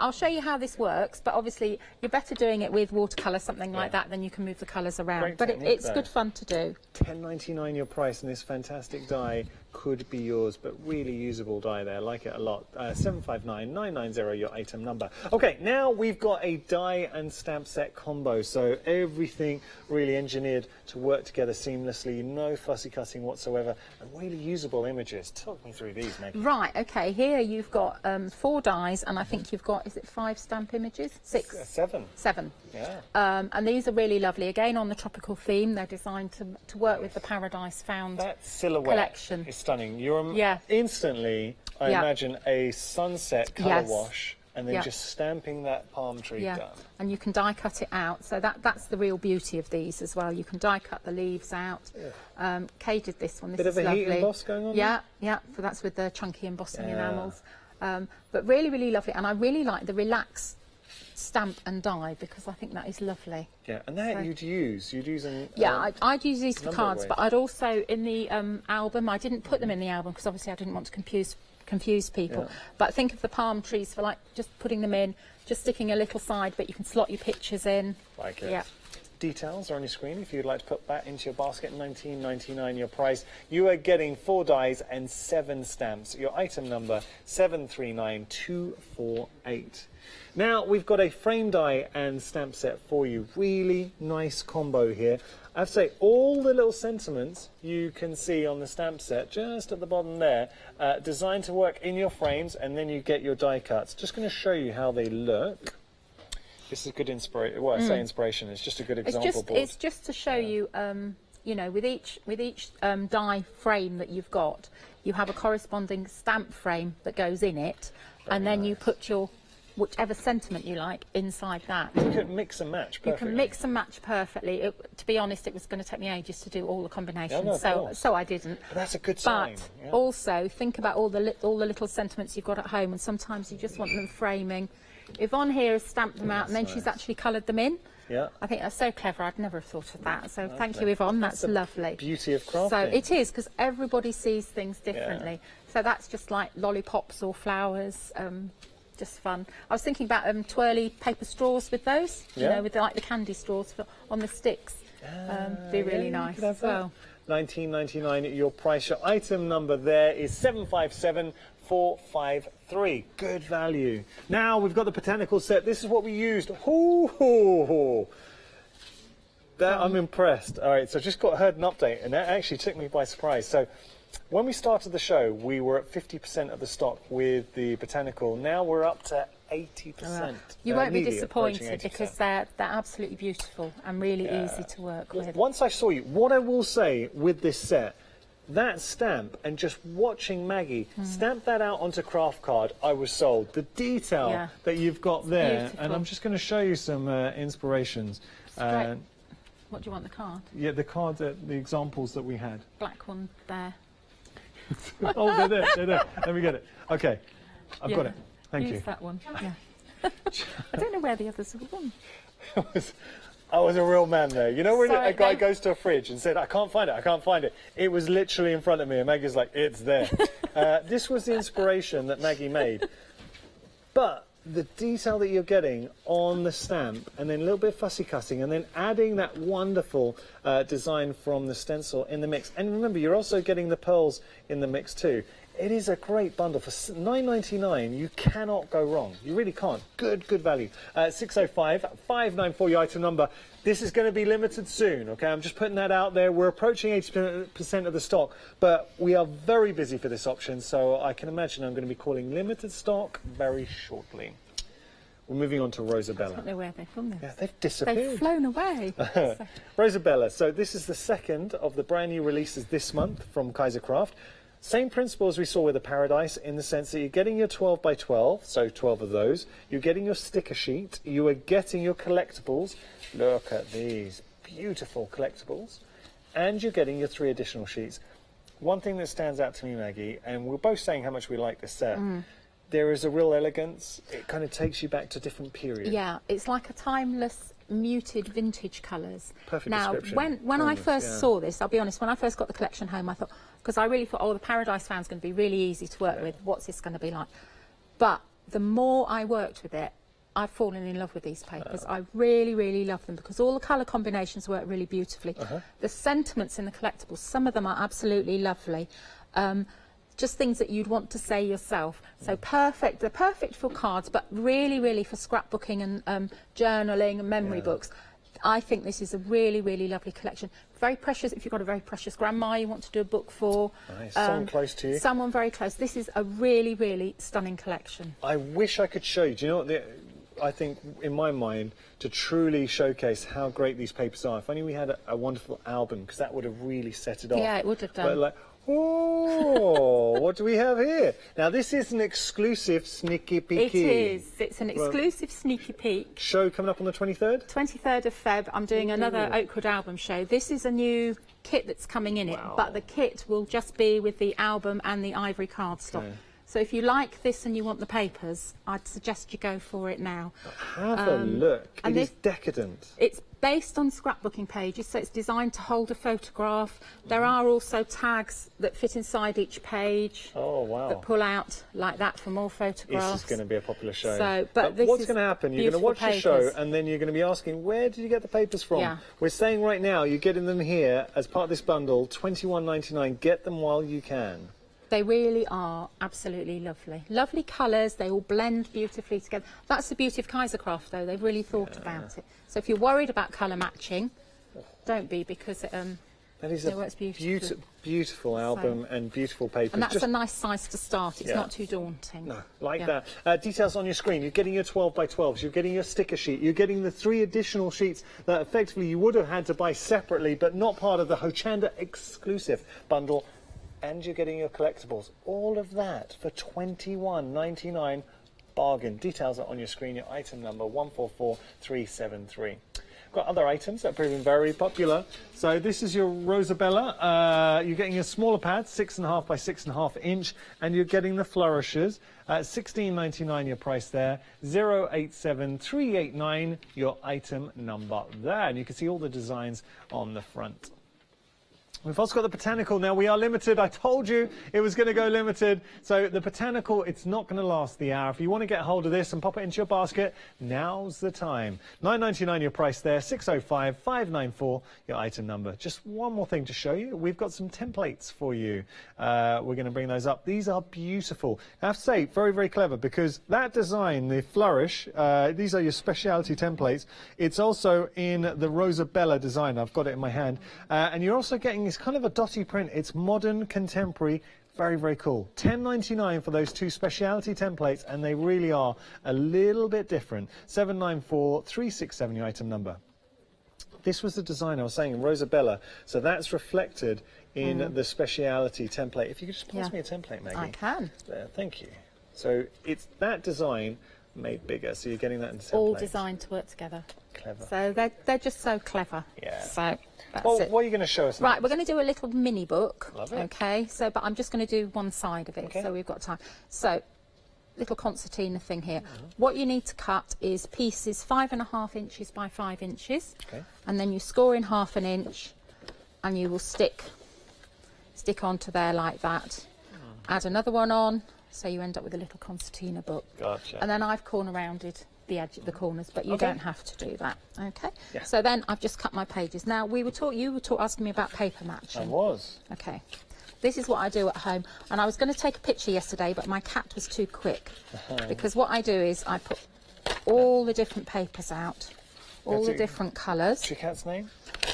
I'll show you how this works, but obviously you're better doing it with watercolour, something like that, then you can move the colours around. Great but technique, it's good fun to do. £10.99 your price, and this fantastic die could be yours, but really usable die there. I like it a lot. 759990 your item number. Okay, now we've got a die and stamp set combo, so everything really engineered to work together seamlessly, no fussy cutting whatsoever, and really usable images. Talk me through these, Maggie. Right, okay, here you've got 4 dies, and I think you've got, is it 5 stamp images? 6? 7. 7. Yeah. And these are really lovely. Again, on the tropical theme, they're designed to work with the Paradise Found that silhouette collection. Is stunning. You're instantly, I imagine, a sunset colour wash, and then just stamping that palm tree down. And you can die cut it out, so that's the real beauty of these as well. You can die cut the leaves out. Kay did this one. This Bit is of a lovely. heat emboss going on. Yeah, so that's with the chunky embossing enamels. But really, really lovely, and I really like the relax stamp and die because I think that is lovely. Yeah, and that you'd use them. Yeah, I'd use these for cards, but I'd also in the album. I didn't put them in the album because obviously I didn't want to confuse people. Yeah. But think of the palm trees for like just putting them in, just sticking a little side, but you can slot your pictures in. Like it. Yeah. Details are on your screen if you'd like to put that into your basket. £19.99 your price. You are getting 4 dies and 7 stamps. Your item number 739248. Now we've got a frame die and stamp set for you. Really nice combo here. I have to say, all the little sentiments you can see on the stamp set just at the bottom there, designed to work in your frames, and then you get your die cuts. Just going to show you how they look. This is good inspiration. Well, I say inspiration. It's just a good example board. It's just to show you, you know, with each die frame that you've got, you have a corresponding stamp frame that goes in it, and then you put your whichever sentiment you like inside that. You can mix and match perfectly. You can mix and match perfectly. To be honest, it was going to take me ages to do all the combinations, so I didn't. But that's a good sign. But also think about all the little sentiments you've got at home, and sometimes you just want them framing. Yvonne here has stamped them out, and then she's actually coloured them in. Yeah. I think that's so clever. I'd never have thought of that. So thank you, Yvonne. That's lovely. Beauty of crafting. So it is, because everybody sees things differently. So that's just like lollipops or flowers. Just fun. I was thinking about twirly paper straws with those. You know, with like the candy straws on the sticks. Be really nice as well. £19.99 your price. Your item number there is 757453. Good value. Now we've got the botanical set. This is what we used. That I'm impressed. All right, so I just heard an update, and that actually took me by surprise. So when we started the show, we were at 50% of the stock with the botanical. Now we're up to 80%. You won't be disappointed because they're absolutely beautiful and really easy to work with. Once I saw you, what I will say with this set, that stamp and just watching Maggie stamp that out onto craft card, I was sold. The detail that you've got there, beautiful. And I'm just going to show you some inspirations. What do you want, the card? Yeah, the card, the examples that we had. Black one there. Oh, they're there, they're there. Let me get it. Okay, I've got it. Thank you. Use that one, yeah. I don't know where the others have gone. I was a real man there. You know when a guy goes to a fridge and said, I can't find it, I can't find it. It was literally in front of me, and Maggie's like, it's there. This was the inspiration that Maggie made. But the detail that you're getting on the stamp, and then a little bit of fussy cutting, and then adding that wonderful design from the stencil in the mix. And remember, you're also getting the pearls in the mix too. It is a great bundle. For £9.99, you cannot go wrong. You really can't. Good value. 605-594, your item number. This is going to be limited soon, okay? I'm just putting that out there. We're approaching 80% of the stock, but we are very busy for this option, so I can imagine I'm going to be calling limited stock very shortly. We're moving on to Rosabella. I don't know where they've gone then. Yeah, they've disappeared. They've flown away. Rosabella. So this is the second of the brand new releases this month from Kaiser Craft. Same principle as we saw with the Paradise, in the sense that you're getting your 12 by 12, so 12 of those. You're getting your sticker sheet. You are getting your collectibles. Look at these beautiful collectibles. And you're getting your 3 additional sheets. One thing that stands out to me, Maggie, and we're both saying how much we like this set, there is a real elegance. It kind of takes you back to different periods. Yeah, it's like a timeless, muted vintage colours. Perfect now, description. when I first saw this, I'll be honest, when I first got the collection home, I thought, because I really thought, oh, the Paradise Found's going to be really easy to work with. What's this going to be like? But the more I worked with it, I've fallen in love with these papers. I really, really love them because all the colour combinations work really beautifully. The sentiments in the collectibles, some of them are absolutely lovely. Just things that you'd want to say yourself. So perfect, they're perfect for cards, but really, really for scrapbooking and journaling and memory books. I think this is a really, really lovely collection. Very precious if you've got a very precious grandma you want to do a book for. Nice. Someone close to you. Someone very close. This is a really, really stunning collection. I wish I could show you. Do you know what I think, in my mind, to truly showcase how great these papers are, if only we had a wonderful album, because that would have really set it off. Yeah, it would have done. But like, oh, what do we have here? Now, this is an exclusive sneaky peeky. It is. It's an exclusive sneaky peek. Show coming up on the 23rd? 23rd of Feb. I'm doing another Oakwood album show. This is a new kit that's coming in it, but the kit will just be with the album and the ivory cardstock. Okay. So if you like this and you want the papers, I'd suggest you go for it now. Have a look. It is decadent. It's based on scrapbooking pages, so it's designed to hold a photograph. There are also tags that fit inside each page. Oh, wow. That pull out like that for more photographs. This is going to be a popular show. So, but what's going to happen? You're going to watch the show and then you're going to be asking, where did you get the papers from? Yeah. We're saying right now, you're getting them here as part of this bundle, $21.99. Get them while you can. They really are absolutely lovely. Lovely colours, they all blend beautifully together. That's the beauty of Kaiser Craft, though. They've really thought about it. So if you're worried about colour matching, don't be, because it works beautifully. Beautiful album and beautiful papers. And that's a nice size to start. It's not too daunting. No, that. Details on your screen. You're getting your 12 by 12s. You're getting your sticker sheet. You're getting the 3 additional sheets that effectively you would have had to buy separately, but not part of the Hochanda exclusive bundle. And you're getting your collectibles. All of that for $21.99. Bargain. Details are on your screen. Your item number 144373. Got other items that are proving very popular. So this is your Rosabella. You're getting a smaller pad, 6.5 by 6.5 inch, and you're getting the flourishes. $16.99 your price there. 087389 your item number there, and you can see all the designs on the front. We've also got the Botanical. Now, we are limited. I told you it was going to go limited. So the Botanical, it's not going to last the hour. If you want to get hold of this and pop it into your basket, now's the time. $9.99 your price there. 605594 your item number. Just one more thing to show you. We've got some templates for you. We're going to bring those up. These are beautiful. I have to say, very, very clever, because that design, the flourish, these are your specialty templates. It's also in the Rosabella design. I've got it in my hand. And you're also getting it's kind of a dotty print. It's modern, contemporary, very, very cool. $10.99 for those 2 specialty templates, and they really are a little bit different. 794367 your item number. This was the design I was saying in Rosabella, so that's reflected in the specialty template. If you could just pass me a template, Maggie. I can. Thank you. So it's that design made bigger, so you're getting that in template. All designed to work together. Clever. So they're just so clever. Yeah. So that's it. What are you going to show us now? Right, we're going to do a little mini book. Love it. Okay, so but I'm just going to do one side of it, so we've got time. So, little concertina thing here. What you need to cut is pieces 5.5 inches by 5 inches, and then you score in 1/2 inch, and you will stick onto there like that. Add another one on, so you end up with a little concertina book. Gotcha. And then I've corner rounded the edge of the corners, but you don't have to do that. Okay. Yeah. So then I've just cut my pages. Now you were asking me about paper matching. I was. Okay. This is what I do at home, and I was going to take a picture yesterday, but my cat was too quick. Because what I do is I put all the different papers out, all the different colours. What's your cat's name?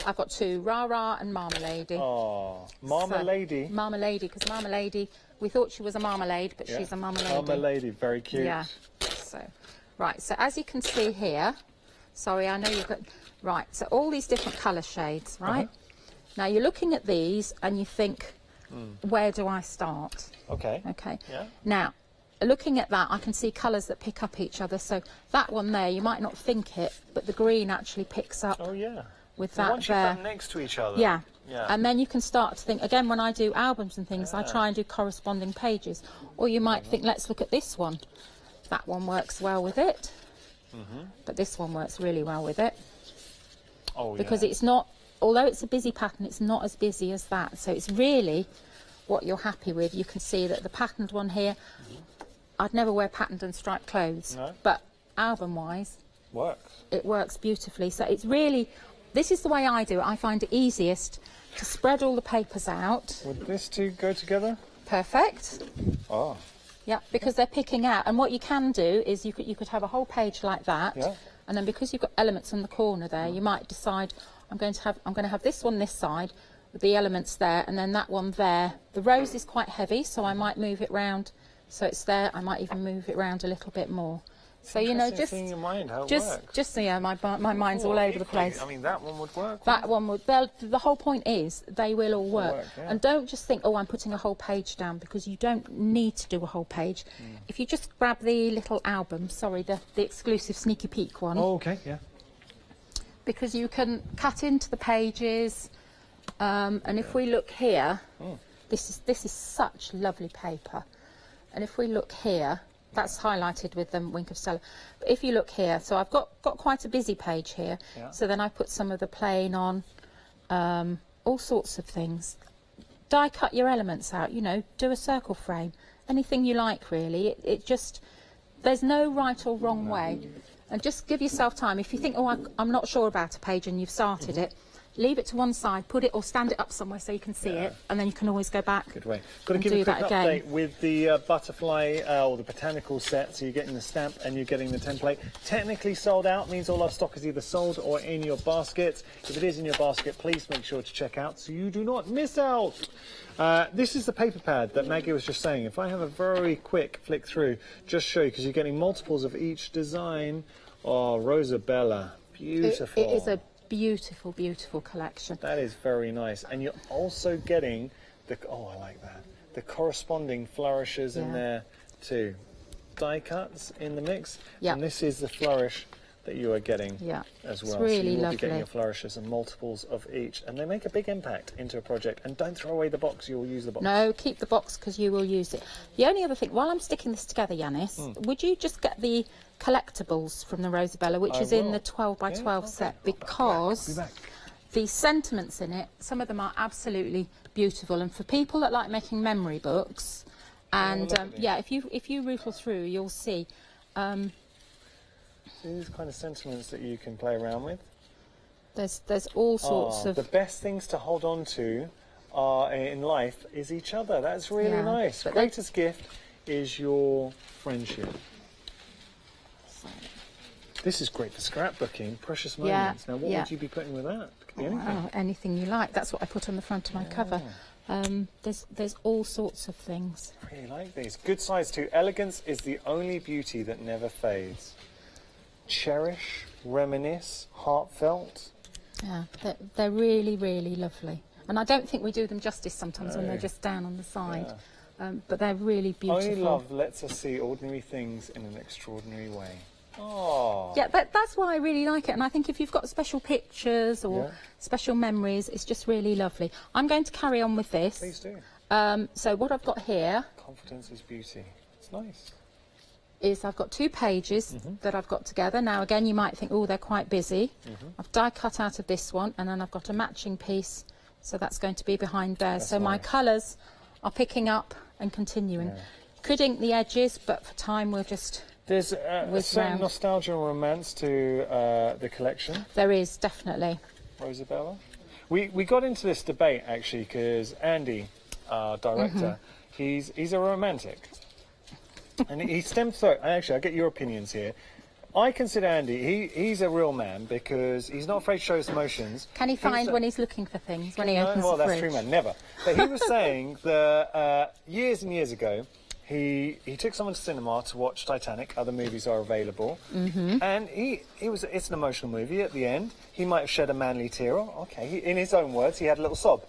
I've got 2, Rara and Marmalady. Oh, Marmalady. So, Marmalady, because Marmalady, we thought she was a marmalade, but she's a Marmalady. Marmalady, very cute. Yeah. So. Right, so as you can see here, sorry, I know you've got, right, so all these different colour shades, right? Now you're looking at these and you think, where do I start? Okay. Okay. Yeah. Now, looking at that, I can see colours that pick up each other. So that one there, you might not think it, but the green actually picks up. Oh, yeah. With so that once you there. put them next to each other. Yeah. Yeah. And then you can start to think, again, when I do albums and things, I try and do corresponding pages. Or you might think, let's look at this one. That one works well with it. But this one works really well with it. Oh, because it's not, although it's a busy pattern, it's not as busy as that. So it's really what you're happy with. You can see that the patterned one here, I'd never wear patterned and striped clothes, no. but album-wise, works. It works beautifully. So it's really, this is the way I do it. I find it easiest to spread all the papers out. Would this two go together? Perfect. Oh. Yeah, because they're picking out. And what you can do is you could have a whole page like that. Yeah. And then because you've got elements on the corner there, you might decide I'm going to have this one this side with the elements there, and then that one there. The rose is quite heavy, so I might move it round so it's there. I might even move it round a little bit more. So you know, just seeing your mind how it just works. so yeah, my mind's all over the place. I mean, that one would work. That one would. The whole point is they will all work. Yeah. And don't just think, oh, I'm putting a whole page down, because you don't need to do a whole page. If you just grab the little album, sorry, the exclusive sneaky peek one. Oh, okay, yeah. Because you can cut into the pages, and if we look here, this is such lovely paper. And if we look here, that's highlighted with the Wink of Stella. But if you look here, so I've got quite a busy page here. Yeah. So then I put some of the plain on, all sorts of things. Die cut your elements out, you know, do a circle frame, anything you like really. It just, there's no right or wrong way. And just give yourself time. If you think, oh, I'm not sure about a page and you've started it, leave it to one side, put it or stand it up somewhere so you can see it, and then you can always go back. Good way. Got to give a quick update with the butterfly or the botanical set. So you're getting the stamp and you're getting the template. Technically sold out means all our stock is either sold or in your basket. If it is in your basket, please make sure to check out so you do not miss out. This is the paper pad that Maggie was just saying. If I have a very quick flick through, just show you, because you're getting multiples of each design. Oh, Rosabella, beautiful. It is a beautiful, beautiful collection. That is very nice. And you're also getting the, oh, I like that, the corresponding flourishes in there too. Die cuts in the mix. And this is the flourish that you are getting as well. It's really so you will lovely. be getting your flourishes and multiples of each, and they make a big impact into a project. And don't throw away the box, you will use the box. No, keep the box because you will use it. The only other thing, while I'm sticking this together, Yanis, would you just get the collectibles from the Rosabella, which is in the 12 by 12 set, because the sentiments in it, some of them are absolutely beautiful, and for people that like making memory books, and yeah, if you rootle through, you'll see. These kind of sentiments that you can play around with. There's all sorts of. The best things to hold on to in life is each other. That's really nice. The greatest gift is your friendship. This is great for scrapbooking, precious moments. Now, what would you be putting with that? It could be anything. Oh, anything you like. That's what I put on the front of my cover. There's all sorts of things. I really like these. Good size too. Elegance is the only beauty that never fades. Cherish, reminisce, heartfelt. Yeah, they're really, really lovely. And I don't think we do them justice sometimes when they're just down on the side. But they're really beautiful. Only love lets us see ordinary things in an extraordinary way. Oh. Yeah, but that's why I really like it. And I think if you've got special pictures or special memories, it's just really lovely. I'm going to carry on with this. Please do. So what I've got here... Confidence is beauty. It's nice. Is I've got two pages that I've got together. Now, again, you might think, oh, they're quite busy. I've die cut out of this one, and then I've got a matching piece. So that's going to be behind there. So my colours are picking up and continuing. Could ink the edges, but for time we'll just... There's a certain nostalgia and romance to the collection. There is, definitely. Rosabella. We got into this debate, actually, because Andy, our director, he's a romantic. And he stems through... Actually, I'll get your opinions here. I consider Andy, he's a real man because he's not afraid to show his emotions. Can he find when he's looking for things, when he opens the fridge? Well, that's true, man, never. But he was saying that years and years ago, he took someone to cinema to watch Titanic. Other movies are available. And it's an emotional movie at the end. He might have shed a manly tear. Okay, in his own words, he had a little sob.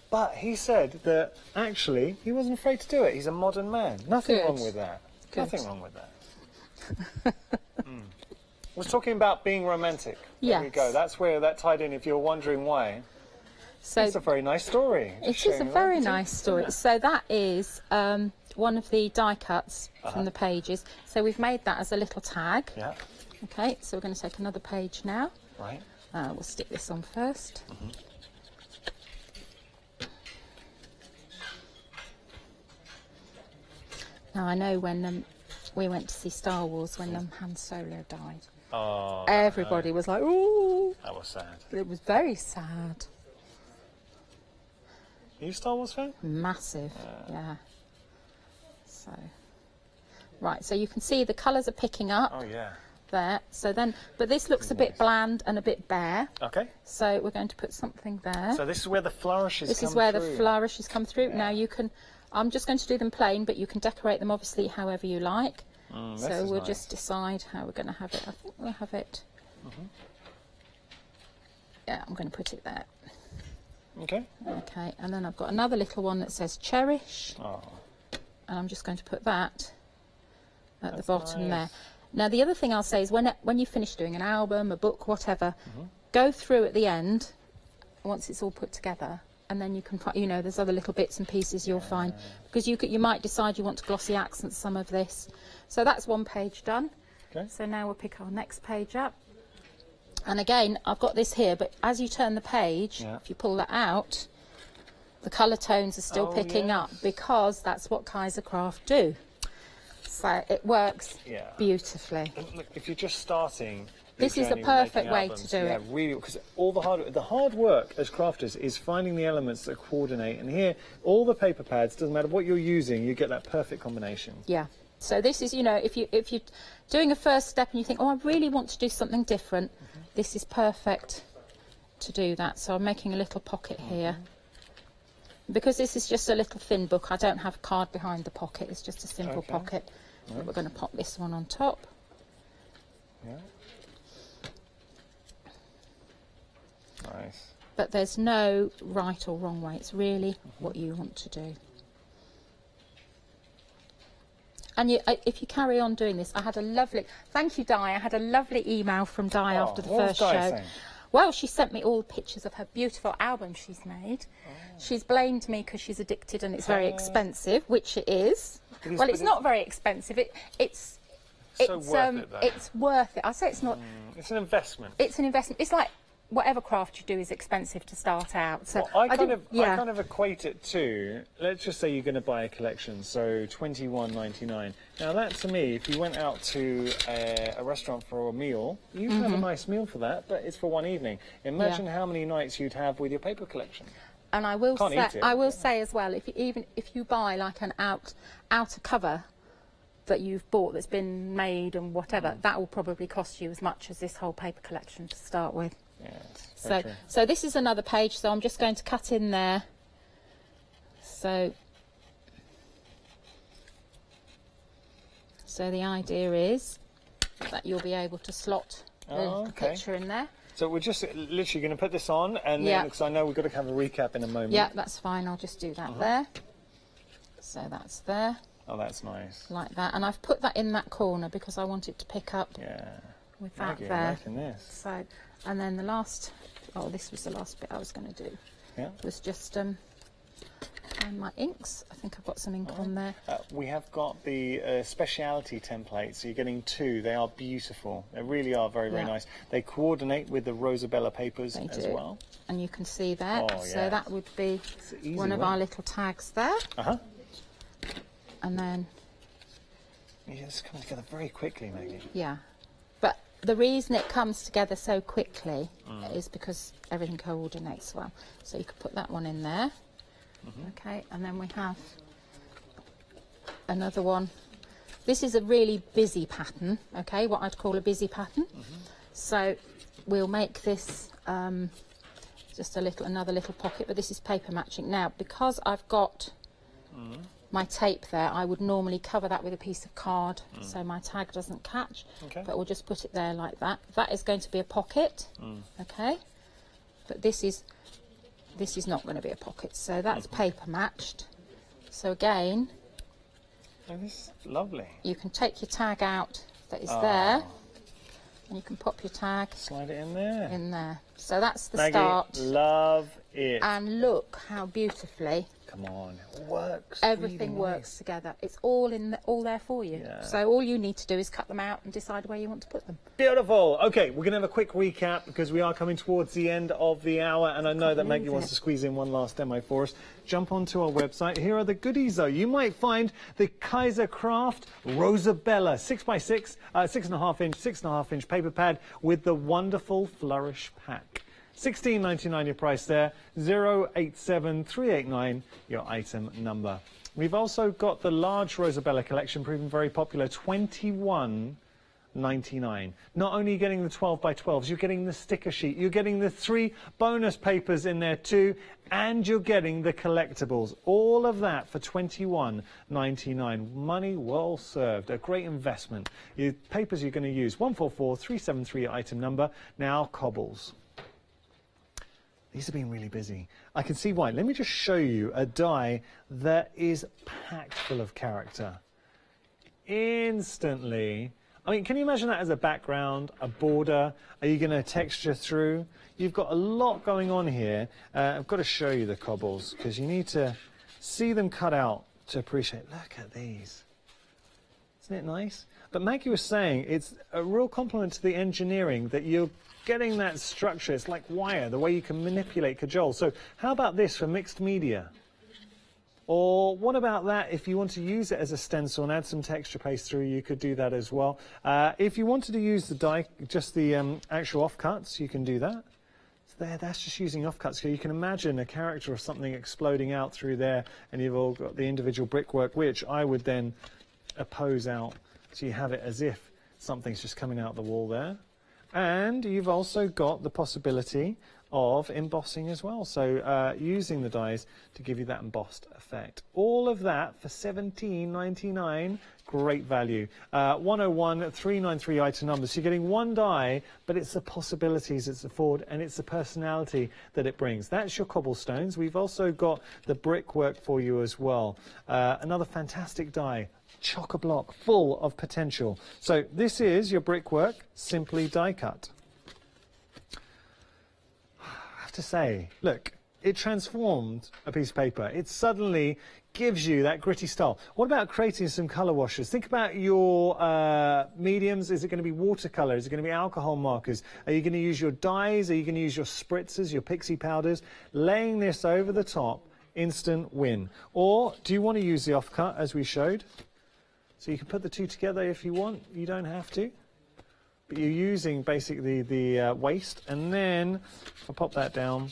But he said that, actually, he wasn't afraid to do it. He's a modern man. Nothing wrong with that. Nothing wrong with that. We're talking about being romantic. There we go. That's where that tied in, if you're wondering why. So it's a very nice story. It is a very nice story. So that is one of the die cuts from the pages. So we've made that as a little tag. Yeah. Okay, so we're going to take another page now. Right. We'll stick this on first. Now I know when we went to see Star Wars when Han Solo died. Oh, everybody was like, "Ooh!" That was sad. It was very sad. Are you a Star Wars fan? Massive, yeah. So, right, so you can see the colours are picking up. Oh yeah. There. So then, but this looks a bit bland and a bit bare. Okay. So we're going to put something there. So this is where the flourishes come through. This is where the flourishes come through. Yeah. Now you can, I'm just going to do them plain, but you can decorate them obviously however you like. So we'll just decide how we're going to have it. I think we'll have it. Yeah, I'm going to put it there. Okay. Okay, and then I've got another little one that says cherish. Oh. And I'm just going to put that at the bottom there. Now the other thing I'll say is when you finish doing an album, a book, whatever, go through at the end once it's all put together, and then you can, you know, there's other little bits and pieces you'll find, because you might decide you want to glossy accent some of this. So that's one page done. Okay. So now we'll pick our next page up. And again, I've got this here, but as you turn the page, if you pull that out, the colour tones are still picking up, because that's what Kaiser Craft do. So it works beautifully. And look, if you're just starting, this is the perfect way to do it. Yeah, really, because all the hard work as crafters is finding the elements that coordinate. And here, all the paper pads, doesn't matter what you're using, you get that perfect combination. Yeah. So this is, you know, if you're doing a first step and you think, oh, I really want to do something different, this is perfect to do that. So I'm making a little pocket here. Because this is just a little thin book, I don't have card behind the pocket, it's just a simple pocket. But we're going to pop this one on top. Yeah. Nice. But there's no right or wrong way, it's really what you want to do. And if you carry on doing this, I had a lovely, thank you Di, I had a lovely email from Di after the first show. Saying? Well, she sent me all the pictures of her beautiful album she's made. She's blamed me because she's addicted and it's very expensive, which it is. Well, it's not very expensive. It's worth it, though. It's worth it. I say it's not. It's an investment. It's an investment. It's like whatever craft you do is expensive to start out. So well, I kind of equate it to, let's just say you're going to buy a collection, so $21.99. Now that to me, if you went out to a restaurant for a meal, you can have a nice meal for that, but it's for one evening. Imagine how many nights you'd have with your paper collection. And I will say as well, if you buy like an outer cover that you've bought that's been made and whatever, that will probably cost you as much as this whole paper collection to start with. Yes, so this is another page, so I'm just going to cut in there. So the idea is that you'll be able to slot the picture in there. So we're just literally going to put this on, and then, because I know we've got to have a recap in a moment. Yeah, that's fine. I'll just do that there. So that's there. Oh, that's nice. Like that. And I've put that in that corner because I want it to pick up with that there. This. So, and then the last, this was the last bit I was going to do. Yeah. Was just my inks. I think I've got some ink on there. We have got the speciality templates, so you're getting two. They are beautiful. They really are very, very nice. They coordinate with the Rosabella papers as well. And you can see that. So that would be one of our little tags there. And then... Yeah, it's coming together very quickly, Maggie. Yeah. But the reason it comes together so quickly is because everything coordinates well. So you could put that one in there. Okay, and then we have another one. This is a really busy pattern, okay, what I'd call a busy pattern. So we'll make this just another little pocket, but this is paper matching. Now, because I've got my tape there, I would normally cover that with a piece of card so my tag doesn't catch, but we'll just put it there like that. That is going to be a pocket, okay, but this is not going to be a pocket, so that's paper matched. So again, this is lovely. You can take your tag out that is there, and you can pop your tag. Slide it in there. So that's the Maggie, start. Love it. And look how beautifully. Come on, it works. Everything works together. It's all there for you. Yeah. So all you need to do is cut them out and decide where you want to put them. Beautiful. Okay, we're going to have a quick recap because we are coming towards the end of the hour, and I know that Maggie wants to squeeze in one last demo for us. Jump onto our website. Here are the goodies, though. You might find the Kaiser Craft Rosabella 6x6, 6.5 inch paper pad with the wonderful Flourish pack. $16.99 your price there, 087389 your item number. We've also got the large Rosabella collection, proving very popular, $21.99. Not only are you getting the 12x12s, you're getting the sticker sheet, you're getting the 3 bonus papers in there too, and you're getting the collectibles. All of that for $21.99. Money well served, a great investment. Your papers you're going to use, 144373 item number. Now cobbles. These have been really busy. I can see why. Let me just show you a die that is packed full of character. Instantly. I mean, can you imagine that as a background, a border? Are you going to texture through? You've got a lot going on here. I've got to show you the cobbles because you need to see them cut out to appreciate. Look at these. Isn't it nice? But Maggie was saying it's a real compliment to the engineering that you're getting that structure. It's like wire, the way you can manipulate cajole. So how about this for mixed media? Or what about that if you want to use it as a stencil and add some texture paste through, you could do that as well. If you wanted to use the die, just the actual offcuts, you can do that. So there, that's just using offcuts. So you can imagine a character or something exploding out through there, and you've all got the individual brickwork, which I would then oppose out. So you have it as if something's just coming out the wall there. And you've also got the possibility of embossing as well. So using the dies to give you that embossed effect. All of that for $17.99. Great value. 101393 item number. So you're getting one die, but it's the possibilities it's afford and it's the personality that it brings. That's your cobblestones. We've also got the brickwork for you as well. Another fantastic die. Chock-a-block, full of potential. So this is your brickwork, simply die cut. I have to say, look, it transformed a piece of paper. It suddenly gives you that gritty style. What about creating some colour washes? Think about your mediums. Is it going to be watercolour? Is it going to be alcohol markers? Are you going to use your dyes? Are you going to use your spritzers, your pixie powders? Laying this over the top, instant win. Or do you want to use the offcut as we showed? So you can put the two together if you want. You don't have to. But you're using basically the waste. And then, if I pop that down,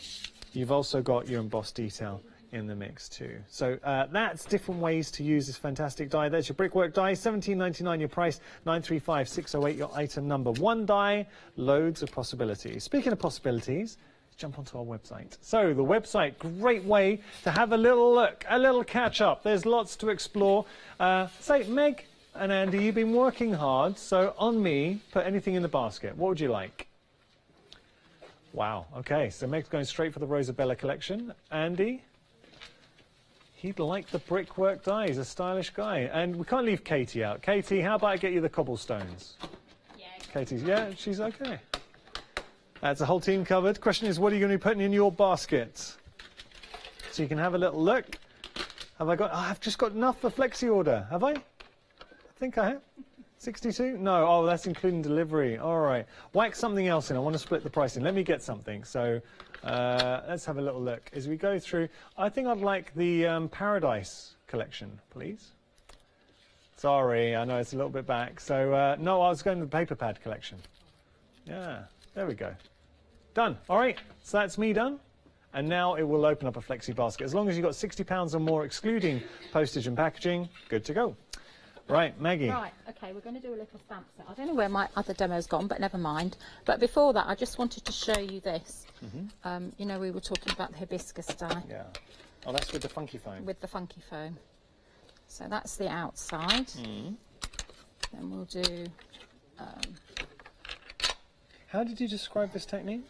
you've also got your embossed detail in the mix too. So that's different ways to use this fantastic die. There's your brickwork die, $17.99 your price, 935608 your item number. One die, loads of possibilities. Speaking of possibilities, jump onto our website. So the website, great way to have a little look, a little catch up. There's lots to explore. Say, Meg and Andy, you've been working hard, so on me, put anything in the basket. What would you like? Wow, okay, so Meg's going straight for the Rosabella collection. Andy? He'd like the brickwork die. He's a stylish guy. And we can't leave Katie out. Katie, how about I get you the cobblestones? Yeah. Katie's, yeah, she's okay. That's a whole team covered. Question is, what are you going to be putting in your basket? So you can have a little look. Have I got, I've just got enough for flexi order, have I? I think I have. 62? No, oh, that's including delivery. All right. Whack something else in. I want to split the price in. Let me get something. So let's have a little look. As we go through, I think I'd like the Paradise collection, please. Sorry, I know it's a little bit back. So, no, I was going to the paper pad collection. Yeah, there we go. Done. All right, so that's me done. And now it will open up a flexi basket. As long as you've got £60 or more, excluding postage and packaging, good to go. Right, Maggie. Right, okay, we're going to do a little stamp set. I don't know where my other demo's gone, but never mind. But before that, I just wanted to show you this. Mm-hmm. You know, we were talking about the hibiscus die. Yeah. Oh, that's with the funky foam. With the funky foam. So that's the outside. Mm. Then we'll do... How did you describe this technique?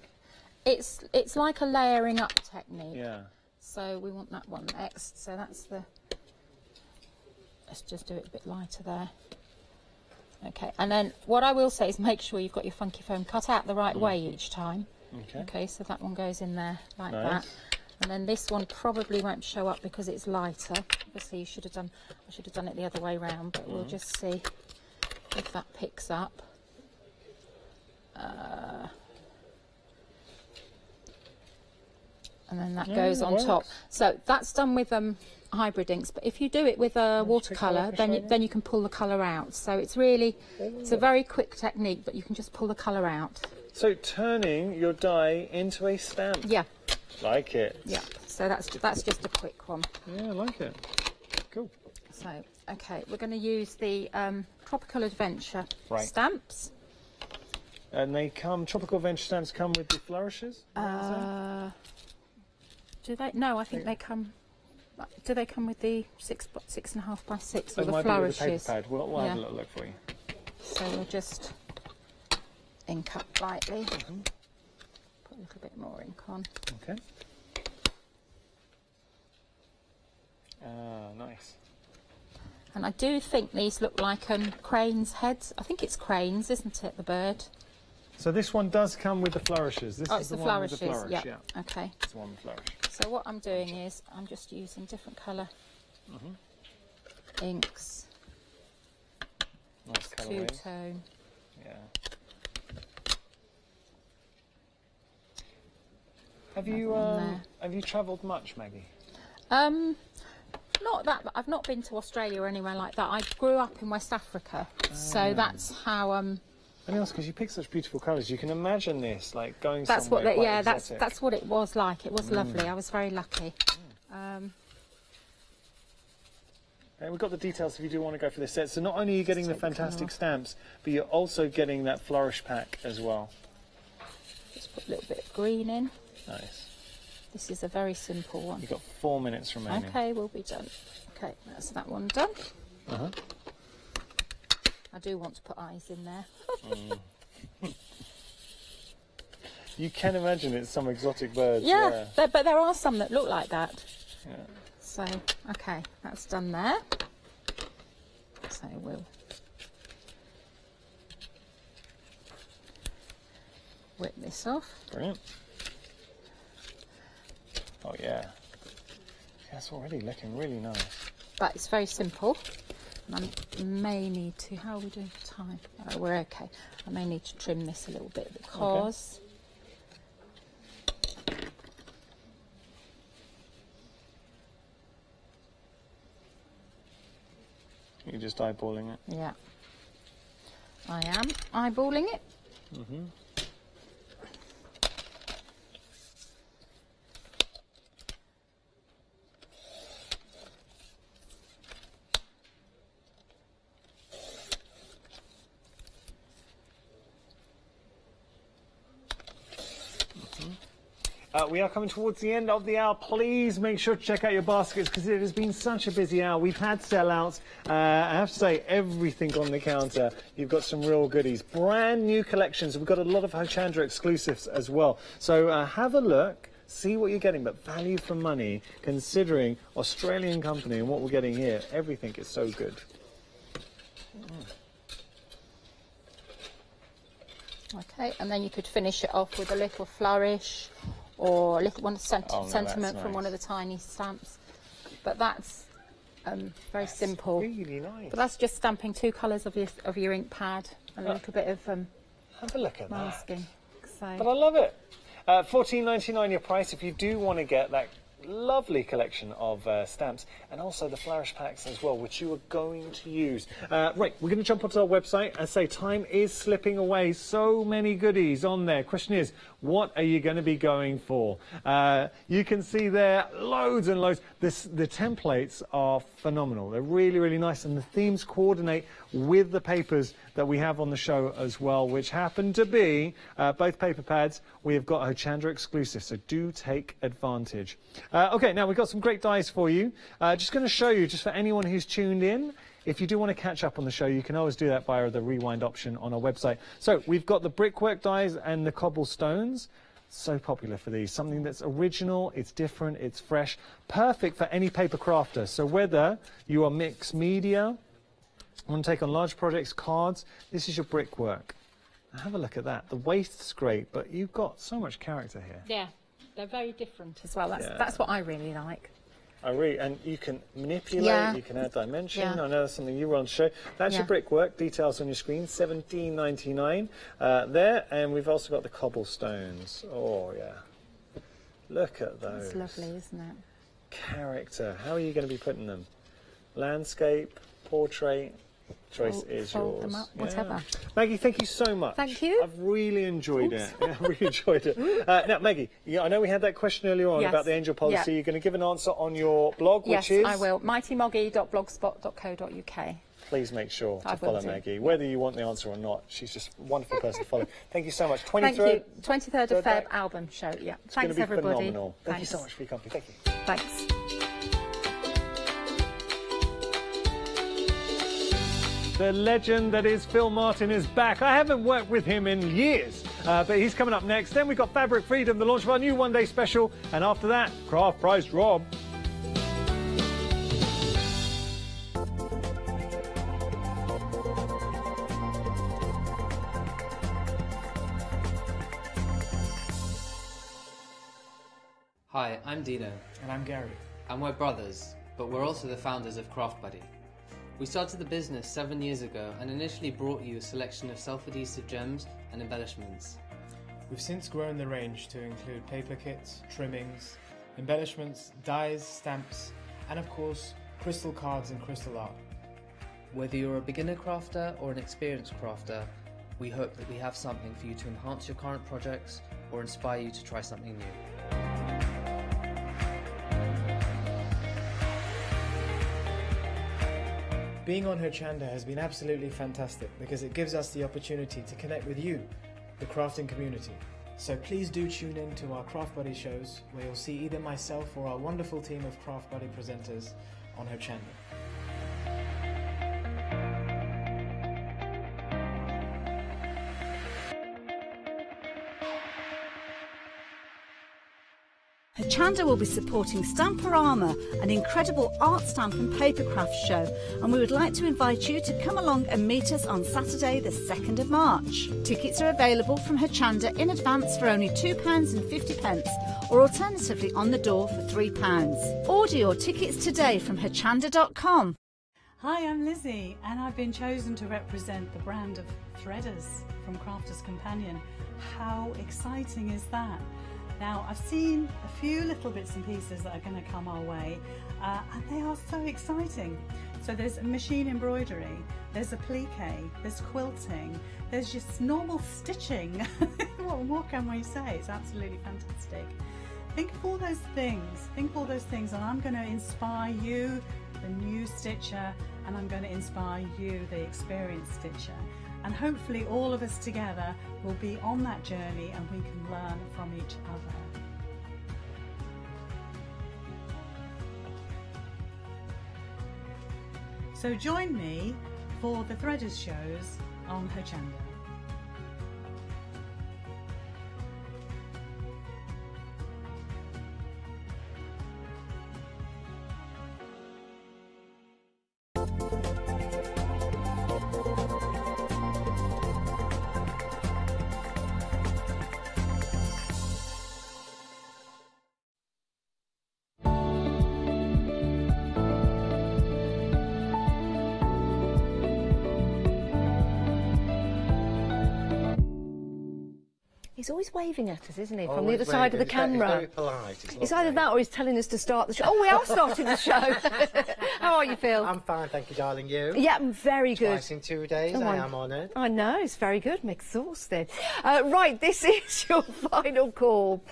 It's like a layering up technique. Yeah. So we want that one next. So that's the... Let's just do it a bit lighter there. Okay, and then what I will say is make sure you've got your funky foam cut out the right way each time. Okay, so that one goes in there like that. And then this one probably won't show up because it's lighter. Obviously, I should have done it the other way round, but we'll just see if that picks up. And then that goes on top. So that's done with hybrid inks, but if you do it with a watercolour, then you can pull the colour out. So it's a very quick technique, but you can just pull the colour out. So turning your die into a stamp. Yeah. Like it. Yeah. So that's just a quick one. Yeah, I like it. Cool. So okay, we're going to use the Tropical Adventure stamps. And Tropical Adventure stamps come with the flourishes? Do they? No, I think they come. Do they come with the 6.5 by 6 or It the might flourishes? Be with the paper pad. We'll have a little look for you. So we'll just ink up lightly. Put a little bit more ink on. Okay. Nice. And I do think these look like cranes' heads. I think it's cranes, isn't it? The bird. So this one does come with the flourishes. This is the one flourishes. with the flourish, yeah. Okay. It's the one with flourish. So what I'm doing is I'm just using different colour inks. Nice colourways. Two-tone. Yeah. Have you travelled much, Maggie? Not that, but I've not been to Australia or anywhere like that. I grew up in West Africa, so that's how. And also, because you pick such beautiful colours, you can imagine this like going that's somewhere what. quite Yeah, exotic. that's what it was like. It was lovely. I was very lucky. And we've got the details if you do want to go for this set. So not only are you getting the fantastic stamps, but you're also getting that flourish pack as well. Just put a little bit of green in. Nice. This is a very simple one. You've got 4 minutes remaining. Okay, we'll be done. Okay, that's that one done. I do want to put eyes in there. You can imagine it's some exotic birds. Yeah, but there are some that look like that. Yeah. So, okay, that's done there. So we'll whip this off. Brilliant. Oh yeah. That's already looking really nice. But it's very simple. And I may need to, how are we doing for time? Oh, we're okay. I may need to trim this a little bit because... You're just eyeballing it? Yeah. I am eyeballing it. We are coming towards the end of the hour. Please make sure to check out your baskets because it has been such a busy hour. We've had sellouts. I have to say, everything on the counter. You've got some real goodies. Brand new collections. We've got a lot of Hochanda exclusives as well. So have a look. See what you're getting, but value for money, considering Australian company and what we're getting here. Everything is so good. Okay, and then you could finish it off with a little flourish or a little sentiment from one of the tiny stamps. But that's very simple. Really nice. But that's just stamping 2 colours of your ink pad and a little bit of have a look at masking. So. But I love it. $14.99 your price if you do want to get that lovely collection of stamps and also the flourish packs as well, which you are going to use. Right, we're going to jump onto our website. As I say, time is slipping away. So many goodies on there. Question is, what are you going to be going for? You can see there loads and loads. The templates are phenomenal. They're really, really nice, and the themes coordinate with the papers that we have on the show as well, which happen to be both paper pads. We have got Hochanda exclusive, so do take advantage. Okay, now we've got some great dies for you. Just going to show you, just for anyone who's tuned in, if you do want to catch up on the show, you can always do that via the rewind option on our website. So we've got the brickwork dies and the cobblestones. So popular for these. Something that's original, it's different, it's fresh. Perfect for any paper crafter. So whether you are mixed media, want to take on large projects, cards, this is your brickwork. Have a look at that. The waist's great, but you've got so much character here. Yeah, they're very different as well. That's what I really like. And you can manipulate, you can add dimension. I know that's something you want to show. That's your brickwork, details on your screen, $17.99 there. And we've also got the cobblestones. Oh, yeah. Look at those. It's lovely, isn't it? Character. How are you going to be putting them? Landscape, portrait. Choice is yours. Them up, whatever. Maggie, thank you so much. Thank you. I've really enjoyed it. Yeah, I really enjoyed it. Now, Maggie, I know we had that question earlier on about the angel policy. You're going to give an answer on your blog, which is? Yes, I will. mightymoggy.blogspot.co.uk. Please make sure to follow Maggie, whether you want the answer or not. She's just a wonderful person to follow. Thank you so much. 23rd, 23rd of Feb album show. Yeah. Thanks, everybody. Phenomenal. Thank you so much for your company. Thank you. Thanks. The legend that is Phil Martin is back. I haven't worked with him in years, but he's coming up next. Then we've got Fabric Freedom, the launch of our new one-day special, and after that, Craft Price Drop. Hi, I'm Dino. And I'm Gary. And we're brothers, but we're also the founders of Craft Buddy. We started the business 7 years ago and initially brought you a selection of self-adhesive gems and embellishments. We've since grown the range to include paper kits, trimmings, embellishments, dies, stamps, and of course, crystal cards and crystal art. Whether you're a beginner crafter or an experienced crafter, we hope that we have something for you to enhance your current projects or inspire you to try something new. Being on Hochanda has been absolutely fantastic because it gives us the opportunity to connect with you, the crafting community. So please do tune in to our Craft Buddy shows where you'll see either myself or our wonderful team of Craft Buddy presenters on Hochanda. Hochanda will be supporting Stamporama, an incredible art stamp and papercraft show, and we would like to invite you to come along and meet us on Saturday the 2nd of March. Tickets are available from Hochanda in advance for only £2.50 or alternatively on the door for £3. Order your tickets today from hochanda.com. Hi, I'm Lizzie and I've been chosen to represent the brand of threaders from Crafters Companion. How exciting is that? Now, I've seen a few little bits and pieces that are going to come our way, and they are so exciting. So there's machine embroidery, there's applique, there's quilting, there's just normal stitching. What more can we say? It's absolutely fantastic. Think of all those things, and I'm going to inspire you, the new stitcher, and I'm going to inspire you, the experienced stitcher. And hopefully all of us together will be on that journey and we can learn from each other. So join me for the Threaders shows on Hochanda. He's always waving at us, isn't he, from the other side of the camera. He's very polite. It's either that or he's telling us to start the show. Oh, we are starting the show. How are you, Phil? I'm fine, thank you, darling. You? Yeah, I'm very good. Twice in 2 days, I am honoured. I know, it's very good. I'm exhausted. Right, this is your final call.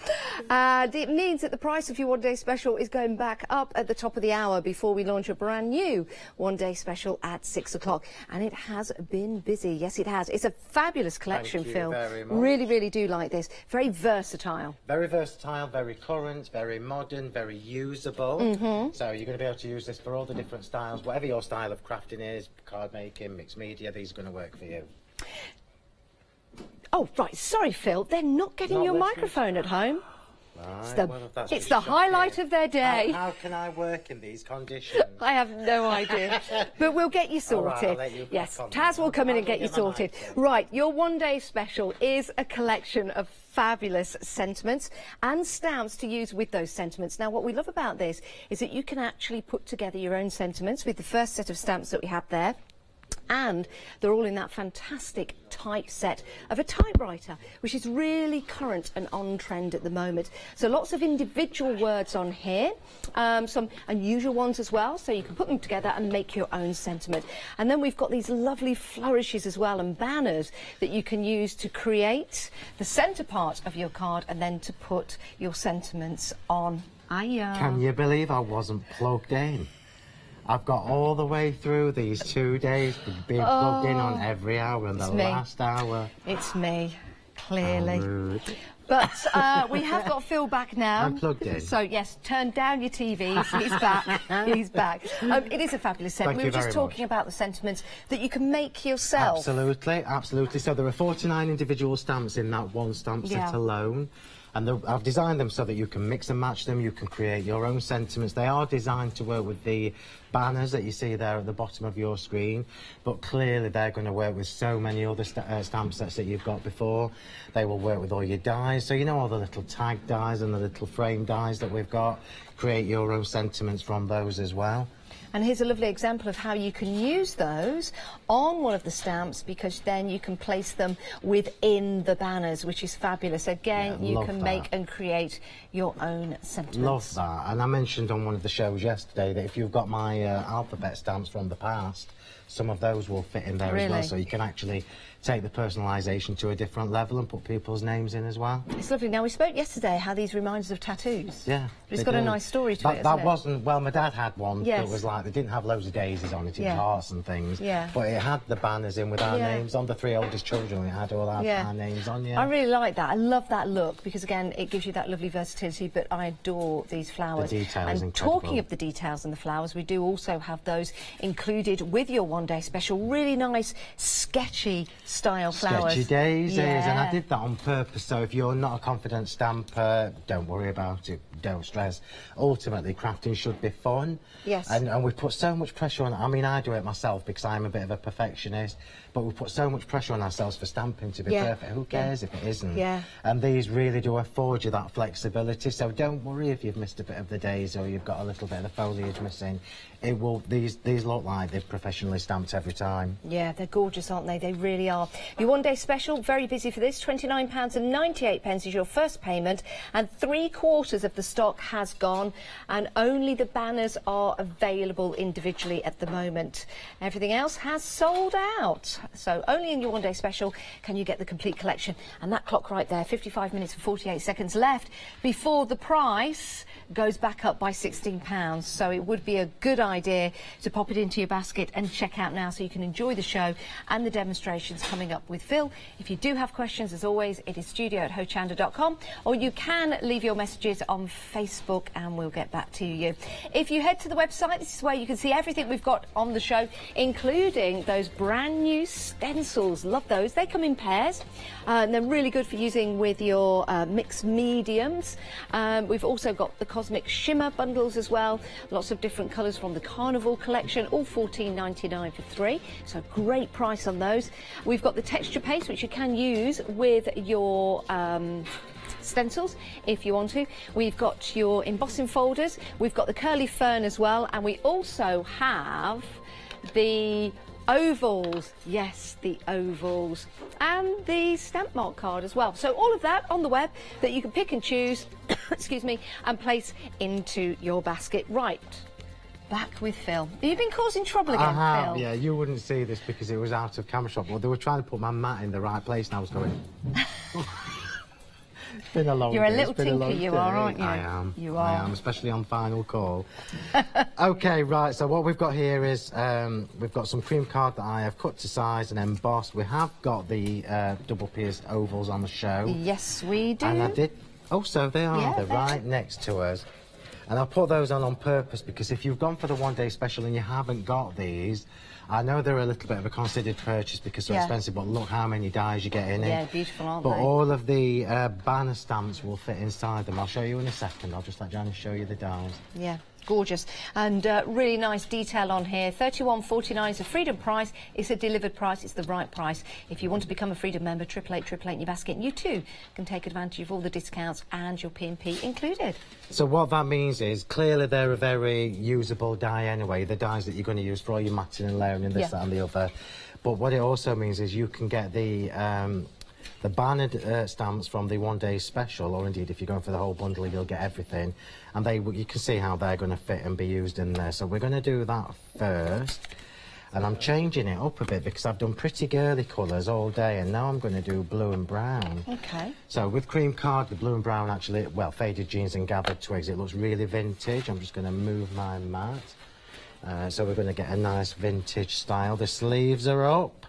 And it means that the price of your one-day special is going back up at the top of the hour before we launch a brand new one-day special at 6 o'clock. And it has been busy. Yes, it has. It's a fabulous collection, Phil. Thank you very much. Really, really do like this. Very versatile. Very versatile, very current, very modern, very usable. So you're going to be able to use this for all the different styles. Whatever your style of crafting is, card making, mixed media, these are going to work for you. Oh, right. Sorry, Phil. They're not getting your microphone at home. Right, it's the highlight of their day. How can I work in these conditions? I have no idea. But we'll get you sorted. All right, I'll let you yes, Taz will come in and get you sorted. Right, your one-day special is a collection of fabulous sentiments and stamps to use with those sentiments. Now, what we love about this is that you can actually put together your own sentiments with the first set of stamps that we have there. And they're all in that fantastic typeset of a typewriter, which is really current and on trend at the moment. So lots of individual words on here, some unusual ones as well, so you can put them together and make your own sentiment. And then we've got these lovely flourishes as well and banners that you can use to create the centre part of your card and then to put your sentiments on. Can you believe I wasn't plugged in? I've got all the way through these 2 days being plugged in on every hour in the last hour. It's me, clearly. But we have got Phil back now. I'm plugged in. So, yes, turn down your TVs. He's back. He's back. It is a fabulous set. We were just talking about the sentiments that you can make yourself. Absolutely, absolutely. So there are 49 individual stamps in that one stamp set alone. And I've designed them so that you can mix and match them, you can create your own sentiments. They are designed to work with the banners that you see there at the bottom of your screen, but clearly they're going to work with so many other stamp sets that you've got before. They will work with all your dies, so you know all the little tag dies and the little frame dies that we've got. Create your own sentiments from those as well. And here's a lovely example of how you can use those on one of the stamps, because then you can place them within the banners, which is fabulous. Again, you can make and create your own sentiments. Love that. And I mentioned on one of the shows yesterday that if you've got my alphabet stamps from the past, some of those will fit in there as well, so you can actually take the personalisation to a different level and put people's names in as well. It's lovely. Now, we spoke yesterday how these remind us of tattoos. Yeah. But it's got a nice story to it, that wasn't... Well, my dad had one that was like... They didn't have loads of daisies on it, it was hearts and things. Yeah. But it had the banners in with our names on. The 3 oldest children, it had all our names on, I really like that. I love that look, because, again, it gives you that lovely versatility, but I adore these flowers. The detail is incredible. And talking of the details and the flowers, we do also have those included with your one-day special. Really nice, sketchy style flowers. Sketchy daisies, and I did that on purpose, so if you're not a confident stamper, don't worry about it, don't stress. Ultimately, crafting should be fun. Yes. And we put so much pressure on, I mean, I do it myself because I'm a bit of a perfectionist, but we put so much pressure on ourselves for stamping to be perfect. Who cares if it isn't? Yeah. And these really do afford you that flexibility, so don't worry if you've missed a bit of the daisy or you've got a little bit of the foliage missing. It will, these look like they're professionally stamped every time. Yeah, they're gorgeous, aren't they? They really are. Your one-day special, very busy for this. £29.98 is your first payment, and 3/4 of the stock has gone, and only the banners are available individually at the moment. Everything else has sold out. So only in your one-day special can you get the complete collection. And that clock right there, 55 minutes and 48 seconds left before the price goes back up by £16. So it would be a good idea to pop it into your basket and check out now, so you can enjoy the show and the demonstrations coming up with Phil. If you do have questions, as always, it is studio@hochanda.com, or you can leave your messages on Facebook and we'll get back to you. If you head to the website, this is where you can see everything we've got on the show, including those brand new stencils. Love those. They come in pairs and they're really good for using with your mixed mediums. We've also got the Cosmic Shimmer bundles as well, lots of different colours from the Carnival collection, all $14.99 for 3, so great price on those. We've got the texture paste, which you can use with your stencils if you want to. We've got your embossing folders, we've got the curly fern as well, and we also have the ovals, yes, the ovals, and the stamp mark card as well. So all of that on the web that you can pick and choose, excuse me, and place into your basket. Right, back with Phil. You've been causing trouble again, Phil. Yeah, you wouldn't see this because it was out of camera shot, but they were trying to put my mat in the right place and I was going... It's been a long day. You're a little tinker, you are, aren't you? I am. You are. I am, especially on final call. OK, right, so what we've got here is we've got some cream card that I have cut to size and embossed. We have got the double-pierced ovals on the show. Yes, we do. And I did... Oh, so they are. Yeah, they're right next to us. And I put those on purpose because if you've gone for the one-day special and you haven't got these, I know they're a little bit of a considered purchase because they're expensive, but look how many dies you get in it. Yeah, beautiful, aren't but they? all of the banner stamps will fit inside them. I'll show you in a second. I'll just let Janice show you the dies. Yeah. Gorgeous. And really nice detail on here. £31.49 is a Freedom price. It's a delivered price. It's the right price. If you want to become a Freedom member, 888 in your basket. And you too can take advantage of all the discounts and your P&P included. So what that means is, clearly they're a very usable die anyway. The dies that you're going to use for all your matting and layering and this, that and the other. But what it also means is you can get the bannered stamps from the one-day special, or indeed if you're going for the whole bundle you'll get everything, and you can see how they're going to fit and be used in there. So we're going to do that first, and I'm changing it up a bit because I've done pretty girly colours all day, and now I'm going to do blue and brown. Okay. So with cream card, the blue and brown actually, well, faded jeans and gathered twigs, it looks really vintage. I'm just going to move my mat. So we're going to get a nice vintage style. The sleeves are up.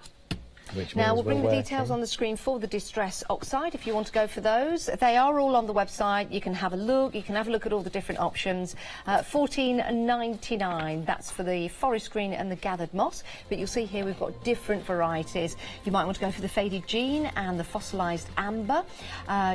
Now we'll bring the details on the screen for the Distress Oxide if you want to go for those. They are all on the website. You can have a look. You can have a look at all the different options. $14.99. That's for the forest green and the gathered moss. But you'll see here we've got different varieties. You might want to go for the faded jean and the fossilised amber.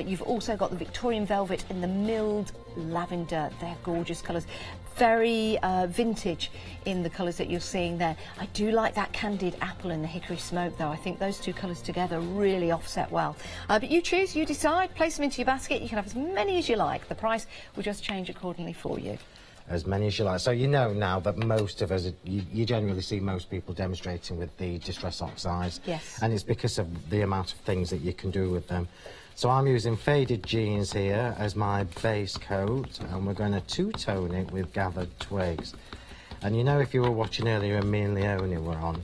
You've also got the Victorian velvet and the milled lavender. They're gorgeous colours. Very vintage in the colours that you're seeing there. I do like that candied apple and the hickory smoke though. I think those two colours together really offset well. But you choose, you decide, place them into your basket. You can have as many as you like. The price will just change accordingly for you. As many as you like. So you know now that most of us, you generally see most people demonstrating with the Distress Oxides. Yes. And it's because of the amount of things that you can do with them. So I'm using faded jeans here as my base coat, and we're going to two-tone it with gathered twigs. And you know, if you were watching earlier and me and Leonie were on,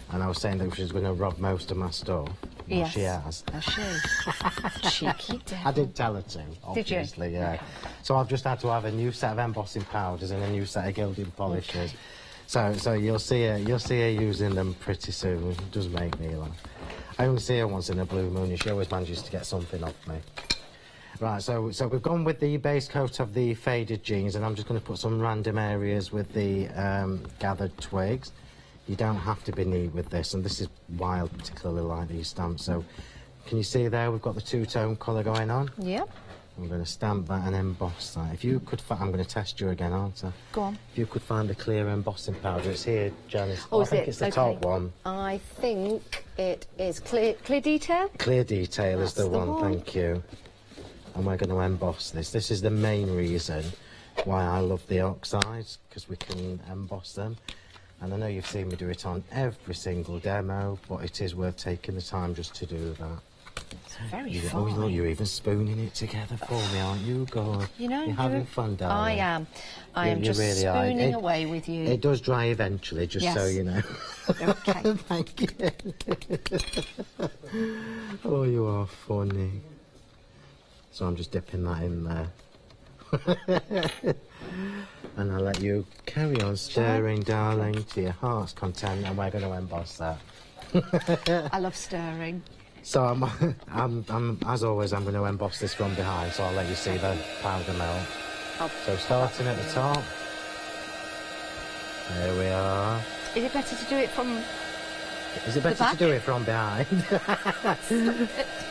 and I was saying that she was going to rob most of my stuff. Well, yes. she has. Has she? Cheeky devil. I did tell her to, obviously. Did you? Yeah. Okay. So I've just had to have a new set of embossing powders and a new set of gilding polishes. Okay. So you'll see her using them pretty soon. It does make me laugh. I only see her once in a blue moon, and she always manages to get something off me. Right, so we've gone with the base coat of the faded jeans, and I'm just going to put some random areas with the gathered twigs. You don't have to be neat with this, and this is why I particularly like these stamps. So can you see there we've got the two-tone colour going on? Yep. I'm going to stamp that and emboss that. If you could I'm going to test you again, aren't I? Go on. If you could find the clear embossing powder. It's here, Janice. Oh, I think it's the top one. I think it is clear detail. Clear detail is the one, one. thank you. And we're going to emboss this. This is the main reason why I love the oxides, because we can emboss them. And I know you've seen me do it on every single demo, but it is worth taking the time just to do that. It's very fun. fun. Oh, look, you're even spooning it together for me, aren't you? God. You know, you're having fun, darling. I am. I am just really spooning away with you. It does dry eventually, just so you know. Okay. Thank you. Oh, you are funny. So I'm just dipping that in there. And I'll let you carry on stirring, darling, to your heart's content, and we're going to emboss that. I love stirring. So I'm as always, I'm going to emboss this from behind, so I'll let you see the powder melt. So starting at the top. There we are. Is it better to do it from Is it better to do it from behind?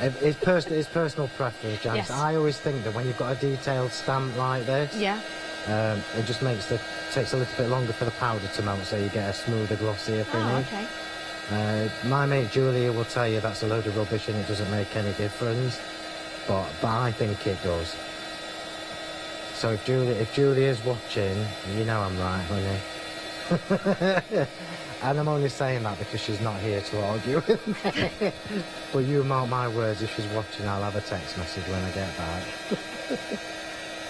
It's personal preference, Janice. Yes. I always think that when you've got a detailed stamp like this, it just takes a little bit longer for the powder to melt, so you get a smoother, glossier finish. Oh, okay. My mate Julia will tell you that's a load of rubbish and it doesn't make any difference, but I think it does. So if Julia's watching, you know I'm right, honey. And I'm only saying that because she's not here to argue with me. But you mark my words, if she's watching, I'll have a text message when I get back.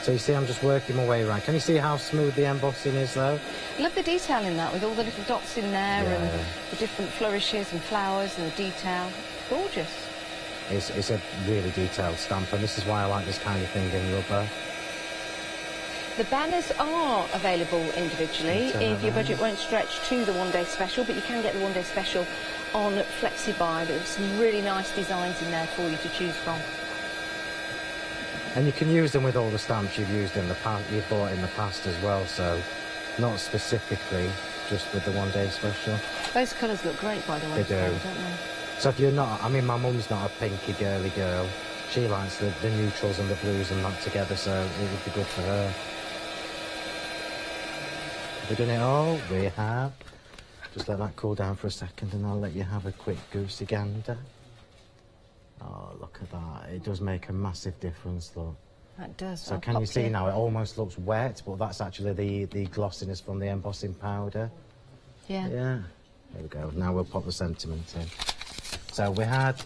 So you see, I'm just working my way around. Can you see how smooth the embossing is, though? Love the detail in that, with all the little dots in there and the different flourishes and flowers and the detail. Gorgeous. It's a really detailed stamp, and this is why I like this kind of thing in rubber. The banners are available individually if your budget won't stretch to the one-day special, but you can get the one-day special on FlexiBuy. There's some really nice designs in there for you to choose from. And you can use them with all the stamps you've used in the past, you've bought in the past as well, so not specifically just with the one-day special. Those colours look great, by the way. They do. Don't they? So if you're not, I mean, my mum's not a pinky girly girl. She likes the neutrals and the blues and that together, so it would be good for her. Have we done it all? We have. Just let that cool down for a second and I'll let you have a quick goosey gander. Oh, look at that. It does make a massive difference, look. That does. So can you see now, it almost looks wet, but that's actually the glossiness from the embossing powder. Yeah. Yeah. There we go. Now we'll pop the sentiment in. So we had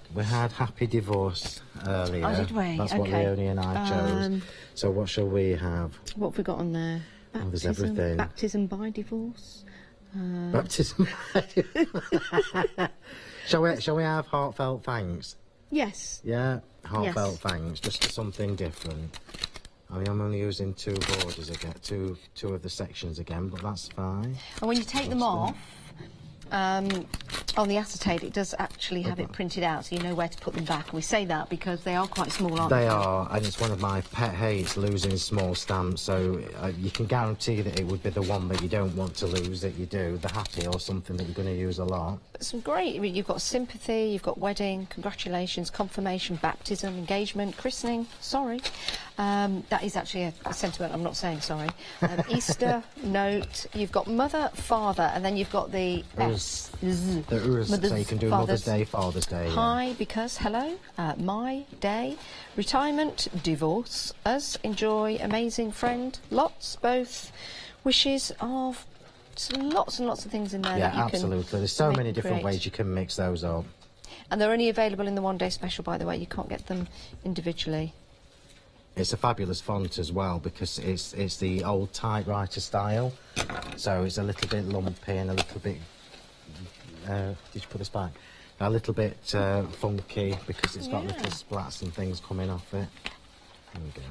Happy Divorce earlier. Oh, did we? That's what Leonie and I chose. So what shall we have? What have we got on there? Baptism, there's everything. Baptism by divorce. Baptism by divorce. Shall we have heartfelt thanks? Yes. Yeah, heartfelt thanks, just something different. I mean, I'm only using 2 borders again, two of the sections again, but that's fine. And when you take them off, on the acetate, it does actually have it printed out, so you know where to put them back. And we say that because they are quite small, aren't they? They are, and it's one of my pet hates, losing small stamps, so you can guarantee that it would be the one that you don't want to lose that you do, the happy or something that you're going to use a lot. Some great, I mean, you've got sympathy, you've got wedding, congratulations, confirmation, baptism, engagement, christening, sorry. That is actually a sentiment, I'm not saying sorry. Easter, note, you've got mother, father, and then you've got the S. The Urs, so you can do Mother's Day, Father's Day. Hi, yeah. Because, hello, my day, retirement, divorce, us, enjoy, amazing friend, lots, both, wishes of lots and lots of things in there. Yeah, that you absolutely. Can There's so many different ways you can mix those up. And they're only available in the one-day special, by the way. You can't get them individually. It's a fabulous font as well because it's the old typewriter style, so it's a little bit lumpy and a little bit. Did you put this back? A little bit funky because it's got little splats and things coming off it. There we go.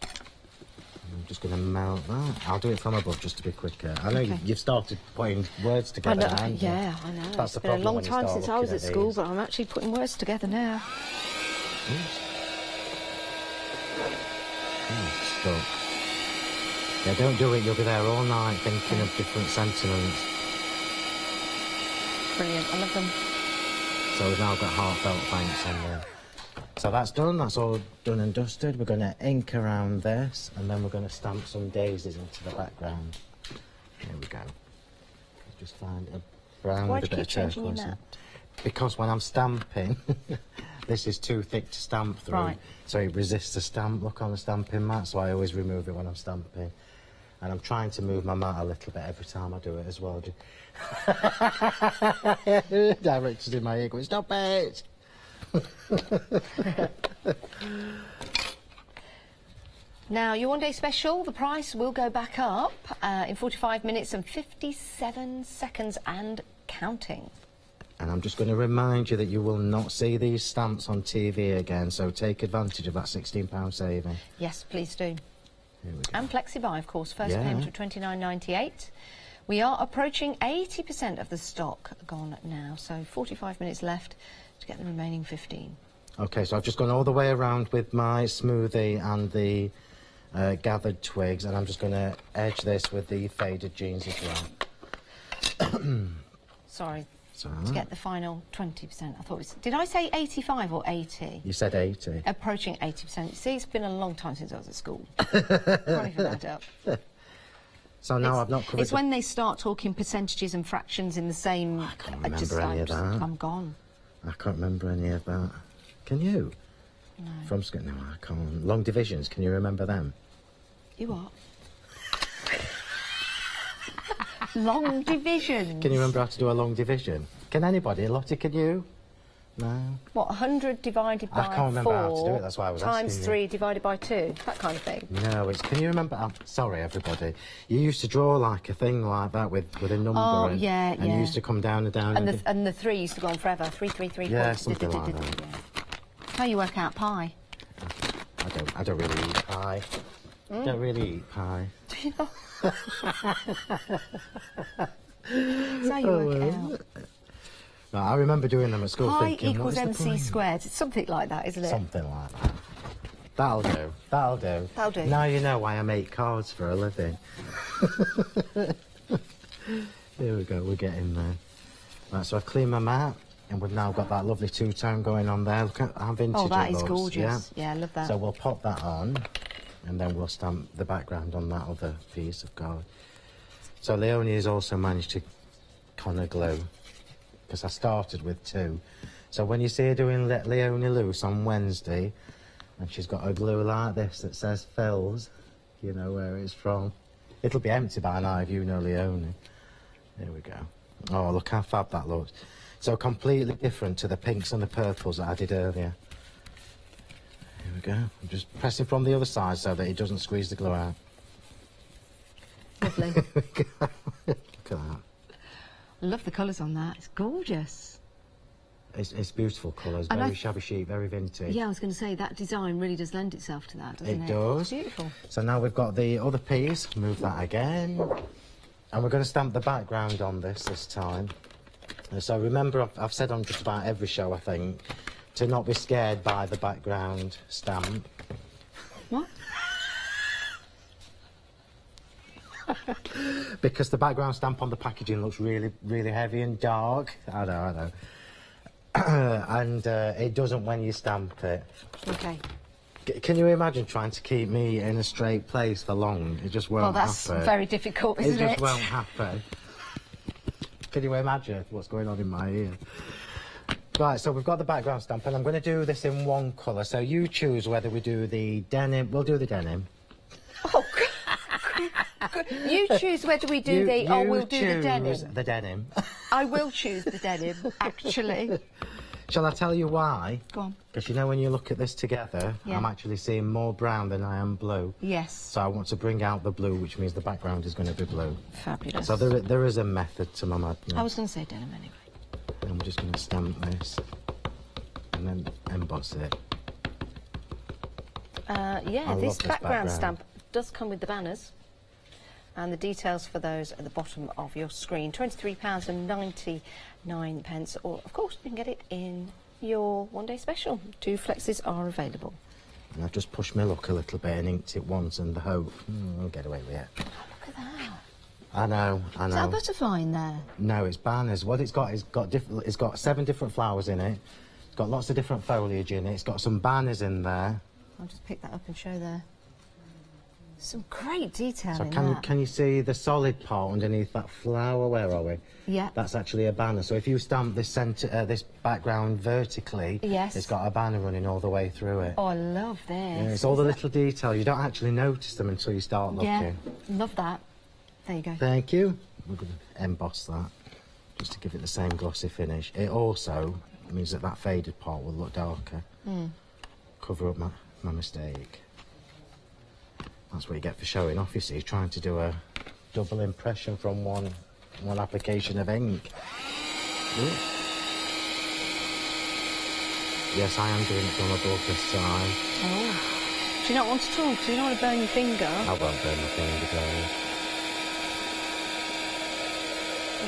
I'm just going to melt that. I'll do it from above just to be quicker. I know you've started putting words together. I know, yeah, I know. That's it's been a long time since I was at school, but I'm actually putting words together now. Stuck. Yeah, don't do it. You'll be there all night thinking of different sentiments. Brilliant. I love them. So we've now got heartfelt thanks on there. So that's done. That's all done and dusted. We're going to ink around this, and then we're going to stamp some daisies into the background. Here we go. Just find a brown with a bit of turquoise. Because when I'm stamping, this is too thick to stamp through, so it resists the stamp. Look on the stamping mat, so I always remove it when I'm stamping. And I'm trying to move my mat a little bit every time I do it as well. Directors in my ear going, stop it! Now, your one-day special, the price will go back up in 45 minutes and 57 seconds and counting. And I'm just going to remind you that you will not see these stamps on TV again, so take advantage of that £16 saving. Yes, please do. Here we go. And FlexiBuy, of course, first payment of £29.98. We are approaching 80% of the stock gone now, so 45 minutes left to get the remaining 15. OK, so I've just gone all the way around with my smoothie and the gathered twigs, and I'm just going to edge this with the faded jeans as well. Sorry. To get the final 20%. I thought it was... Did I say 85 or 80? You said 80. Approaching 80%. See, it's been a long time since I was at school. Can't even add up. So now I've not covered... It's when they start talking percentages and fractions in the same... I can't remember any of that. I'm gone. I can't remember any of that. Can you? No. No, I can't. Long divisions, can you remember them? You what? Long division. Can you remember how to do a long division? Can anybody? Lottie, can you? No. What, 100 divided by 4? I can't remember how to do it, that's why I was asking times 3 divided by 2, that kind of thing. No, it's... Can you remember... sorry, everybody. You used to draw like a thing like that with a number. Oh, and you used to come down and down. And the 3 used to go on forever. 3, 3, 3, 4. Yeah, something like that. Yeah. How you work out pi? I don't really eat pie. Don't really eat pie. Do you not? That's how you work it out. No, I remember doing them at school. Pi thinking, equals MC squared. It's something like that, isn't it? Something like that. That'll do. That'll do. That'll do. Now you know why I make cards for a living. Here we go, we're getting there. Right, so I've cleaned my mat, and we've now got that lovely two-tone going on there. Look at how vintage it looks. Oh, that is gorgeous. Yeah, I love that. So we'll pop that on, and then we'll stamp the background on that other piece of card. So Leonie has also managed to Connor glue, because I started with 2. So when you see her doing Let Leonie Loose on Wednesday, and she's got a glue like this that says Phil's, you know where it's from. It'll be empty by now if you know Leonie. There we go. Oh, look how fab that looks. So completely different to the pinks and the purples that I did earlier. Here we go. I'm just pressing from the other side so that it doesn't squeeze the glue out. Lovely. Look at that. I love the colours on that. It's gorgeous. It's beautiful colours, very shabby chic, very vintage. Yeah, I was going to say, that design really does lend itself to that, doesn't it? It does. Beautiful. So now we've got the other piece. Move that again. And we're going to stamp the background on this time. So remember, I've said on just about every show, I think, to not be scared by the background stamp. What? Because the background stamp on the packaging looks really, really heavy and dark. I know. And it doesn't when you stamp it. Okay. Can you imagine trying to keep me in a straight place for long? It just won't happen. Well, that's very difficult, isn't it? It just won't happen. Can you imagine what's going on in my ear? Right, so we've got the background stamp, and I'm going to do this in one colour. So you choose whether we do the denim. We'll do the denim. Oh, God. You choose whether we do we'll do the denim. The denim. I will choose the denim, actually. Shall I tell you why? Go on. Because you know when you look at this together, yeah. I'm actually seeing more brown than I am blue. Yes. So I want to bring out the blue, which means the background is going to be blue. Fabulous. So there is a method to my madness. I was going to say denim anyway. And I'm just going to stamp this and then emboss it. Yeah, this background stamp does come with the banners. And the details for those at the bottom of your screen. £23.99, or of course you can get it in your one-day special. 2 flexes are available. And I've just pushed my luck a little bit and inked it once in the hope I'll get away with it. Oh, look at that. I know. Is that a butterfly in there? No, it's banners. What it's got 7 different flowers in it. It's got lots of different foliage in it. It's got some banners in there. I'll just pick that up and show there. Some great detail so in that. Can you see the solid part underneath that flower? Where are we? Yeah. That's actually a banner. So if you stamp this this background vertically, yes, it's got a banner running all the way through it. Oh, I love this. Yeah, it's all the little detail. You don't actually notice them until you start looking. Yeah, love that. There you go. Thank you. We're going to emboss that just to give it the same glossy finish. It also means that faded part will look darker. Cover up my mistake. That's what you get for showing off, you see, trying to do a double impression from one application of ink. Ooh. Yes, I am doing it from above this side. Oh. Do you not want to talk? Do you not want to burn your finger? I won't burn my finger, darling.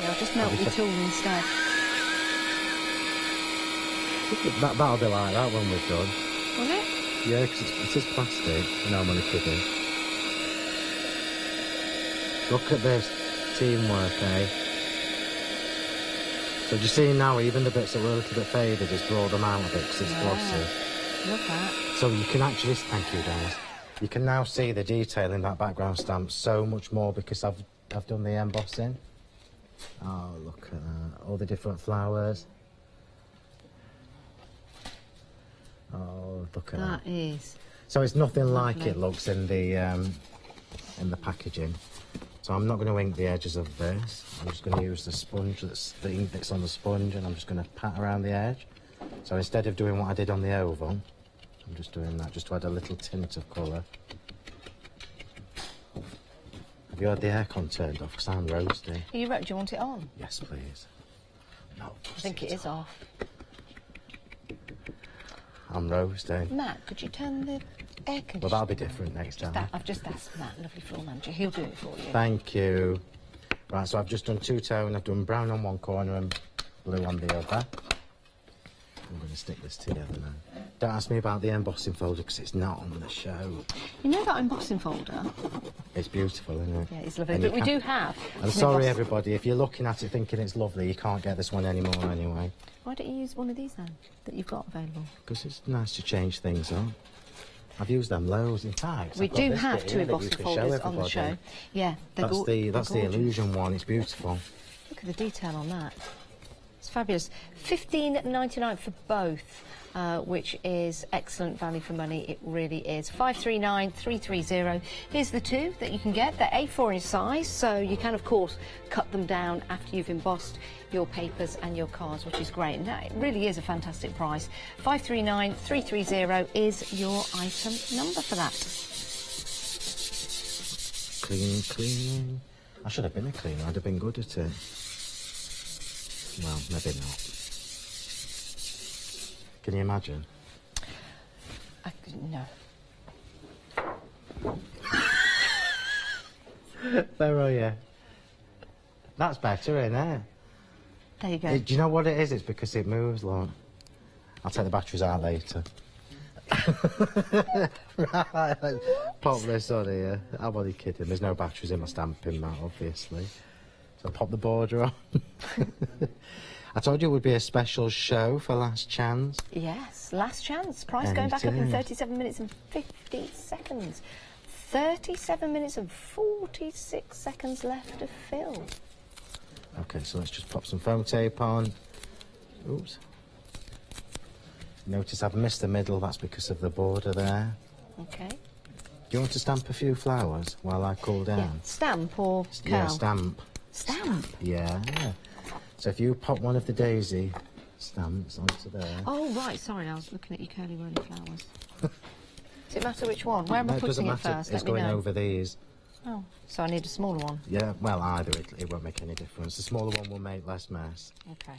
Yeah, I'll just melt your tool instead. That'll be like that when we're done. Will it? Yeah, because it is plastic. No, I'm only kidding. Look at this teamwork, eh? So do you see now, even the bits that were a little bit faded, just draw them out a bit because it's glossy. Look at that. So you can actually, thank you guys, you can now see the detail in that background stamp so much more because I've done the embossing. Oh, look at that. All the different flowers. Oh, look at that. That is. So it's nothing like it looks in the packaging. So I'm not going to ink the edges of this. I'm just going to use the sponge, the ink that's on the sponge, and I'm just going to pat around the edge. So instead of doing what I did on the oval, I'm just doing that just to add a little tint of colour. Have you had the aircon turned off? Because I'm roasting. Do you want it on? Yes, please. No, I think it is off. I'm roasting. Matt, could you turn the air conditioner? Well, that'll be different next time. I've just asked Matt, lovely floor manager. He'll do it for you. Thank you. Right, so I've just done two-tone. I've done brown on one corner and blue on the other. I'm going to stick this together now. Don't ask me about the embossing folder because it's not on the show. You know that embossing folder? It's beautiful, isn't it? Yeah, it's lovely. But we do have... I'm sorry, everybody, if you're looking at it thinking it's lovely, you can't get this one anymore anyway. Why don't you use one of these then, that you've got available? Because it's nice to change things up. I've used them loads. In fact, we do have two embossing folders on the show. Yeah, that's the illusion one. It's beautiful. Look at the detail on that. It's fabulous. $15.99 for both, which is excellent value for money. It really is. 539330. Here's the two that you can get. They're A4 in size, so you can, of course, cut them down after you've embossed your papers and your cards, which is great. And it really is a fantastic price. 539330 is your item number for that. Clean. I should have been a cleaner. I'd have been good at it. Well, maybe not. Can you imagine? No. Where are you? That's better, isn't it? There you go. Do you know what it is? It's because it moves, look. I'll take the batteries out later. Right, pop this on here. I'm only kidding. There's no batteries in my stamping mat, obviously. So I'll pop the border on. I told you it would be a special show for Last Chance. Yes, Last Chance. Price going back up in 37 minutes and 50 seconds. 37 minutes and 46 seconds left to fill. Okay, so let's just pop some foam tape on. Oops. Notice I've missed the middle. That's because of the border there. Okay. Do you want to stamp a few flowers while I cool down? Yeah. Stamp or curl? Yeah, stamp. Stamp? Yeah. So if you pop one of the daisy stamps onto there... Oh, right, sorry, I was looking at your curly-whirly flowers. Does it matter which one? Where am I putting it first? It's going over these. Oh, so I need a smaller one? Yeah, well, either. It won't make any difference. The smaller one will make less mess. Okay.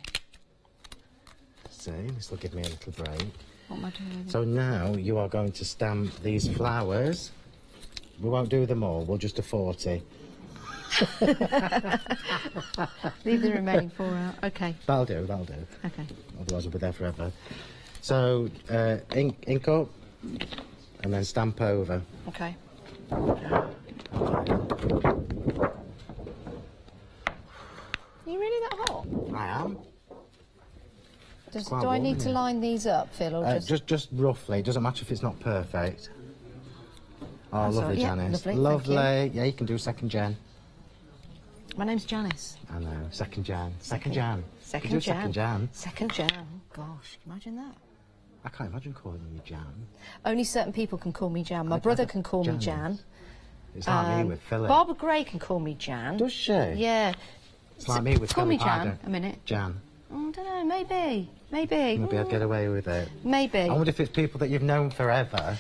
See, this will give me a little break. What am I doing with it? So now you are going to stamp these flowers. We won't do them all, we'll just do 40. Leave the remaining 4 out. Okay. That'll do. Okay. Otherwise we'll be there forever. So, ink up, and then stamp over. Okay. Okay. Are you really that hot? I am. Do I need to line these up, Phil, or just roughly. It doesn't matter if it's not perfect. Oh, lovely, Janice. Lovely. Yeah, you can do second gen. My name's Janice. I know. Second Jan. Second Jan. Second Jan. Gosh, imagine that. I can't imagine calling you Jan. Only certain people can call me Jan. My brother can call me Jan. It's like me with Philip. Barbara Gray can call me Jan. Does she? Yeah. It's like me with Call Philip. me Jan. A minute. Jan. I don't know. Maybe. Maybe I'd get away with it. Maybe. I wonder if it's people that you've known forever.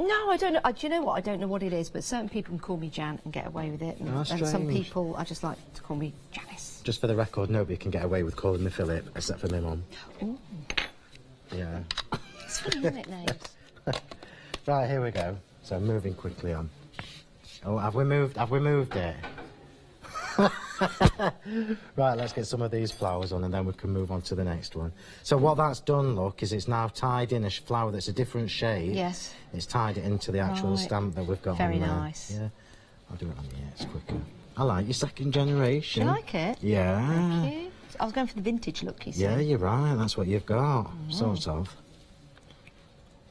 No, I don't know. Do you know what? I don't know what it is, but certain people can call me Jan and get away with it. And some people, I just like to call me Janice. Just for the record, nobody can get away with calling me Philip, except for my mum. Ooh. Yeah. It's funny, isn't it, names? Right, here we go. So moving quickly on. Oh, have we moved it? Right, let's get some of these flowers on and then we can move on to the next one. So what that's done, look, is it's now tied in a flower that's a different shade. Yes. It's tied it into the actual stamp that we've got Very on there. nice. Yeah. I'll do it on here, it's quicker. I like your second generation. Do you like it? Yeah. Thank you. I was going for the vintage look, you see. Yeah, you're right, that's what you've got, sort of.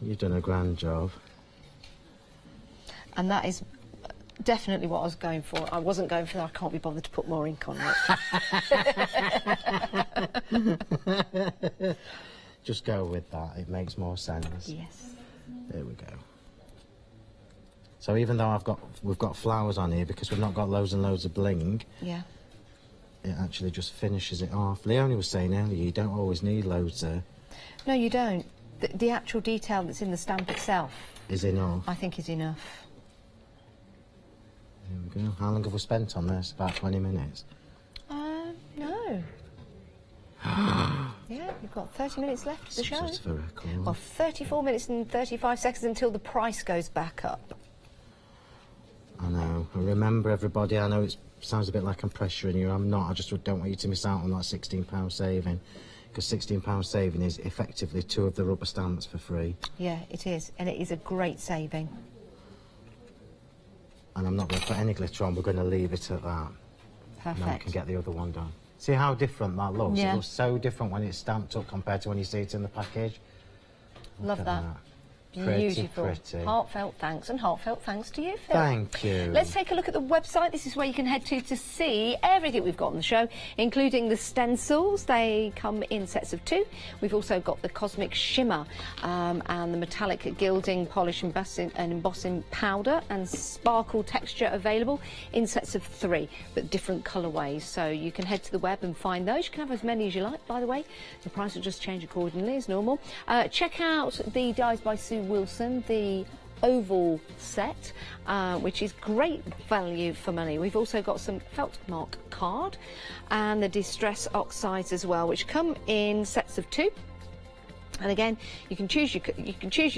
You've done a grand job. And that is definitely what I was going for. I wasn't going for that. I can't be bothered to put more ink on it. Just go with that. It makes more sense. Yes. There we go. So even though we've got flowers on here because we've not got loads and loads of bling. Yeah. It actually just finishes it off. Leonie was saying earlier, you don't always need loads there. No, you don't. The actual detail that's in the stamp itself is enough. I think is enough. There we go. How long have we spent on this? About 20 minutes? No. Yeah, you've got 30 minutes left of the show. Just for record. Well, 34 minutes and 35 seconds until the price goes back up. I know. And remember, everybody, I know it sounds a bit like I'm pressuring you. I'm not. I just don't want you to miss out on that £16 saving. because £16 saving is effectively 2 of the rubber stamps for free. Yeah, it is, and it is a great saving. And I'm not going to put any glitter on, we're going to leave it at that. Perfect. And then we can get the other one done. See how different that looks? Yeah. It looks so different when it's stamped up compared to when you see it in the package. Love that. Beautiful. Pretty. Heartfelt thanks, and heartfelt thanks to you, Phil. Thank you. Let's take a look at the website. This is where you can head to see everything we've got on the show, including the stencils. They come in sets of 2. We've also got the Cosmic Shimmer and the metallic gilding, polish, and embossing powder and sparkle texture available in sets of 3, but different colourways. So you can head to the web and find those. You can have as many as you like, by the way. The price will just change accordingly as normal. Check out the Dyes by Sue Wilson, the oval set, which is great value for money. We've also got some felt mark card and the distress oxides as well, which come in sets of 2. And again, you can choose your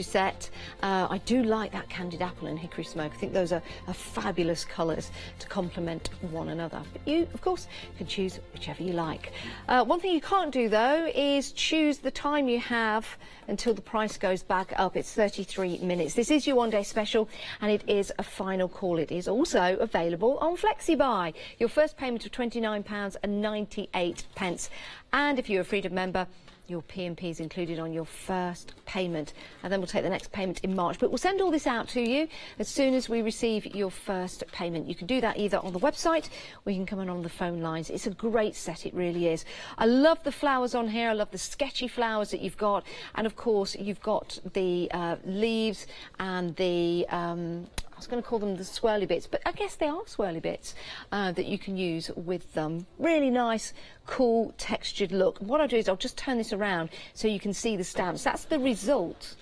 set. I do like that candied apple and hickory smoke. I think those are fabulous colours to complement one another. But you, of course, can choose whichever you like. One thing you can't do, though, is choose the time you have until the price goes back up. It's 33 minutes. This is your one-day special, and it is a final call. It is also available on FlexiBuy. Your first payment of £29.98. And if you're a Freedom member, your P&P is included on your first payment, and then we'll take the next payment in March. But we'll send all this out to you as soon as we receive your first payment. You can do that either on the website or you can come in on the phone lines. It's a great set, it really is. I love the flowers on here. I love the sketchy flowers that you've got, and of course you've got the leaves and the I was going to call them the swirly bits, but I guess they are swirly bits that you can use with them. Really nice, cool, textured look. What I'll do is I'll just turn this around so you can see the stamps. That's the result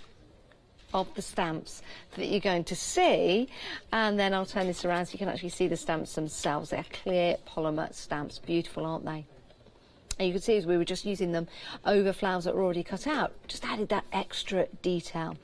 of the stamps that you're going to see, and then I'll turn this around so you can actually see the stamps themselves. They're clear polymer stamps. Beautiful, aren't they? And you can see as we were just using them over flowers that were already cut out, just added that extra detail.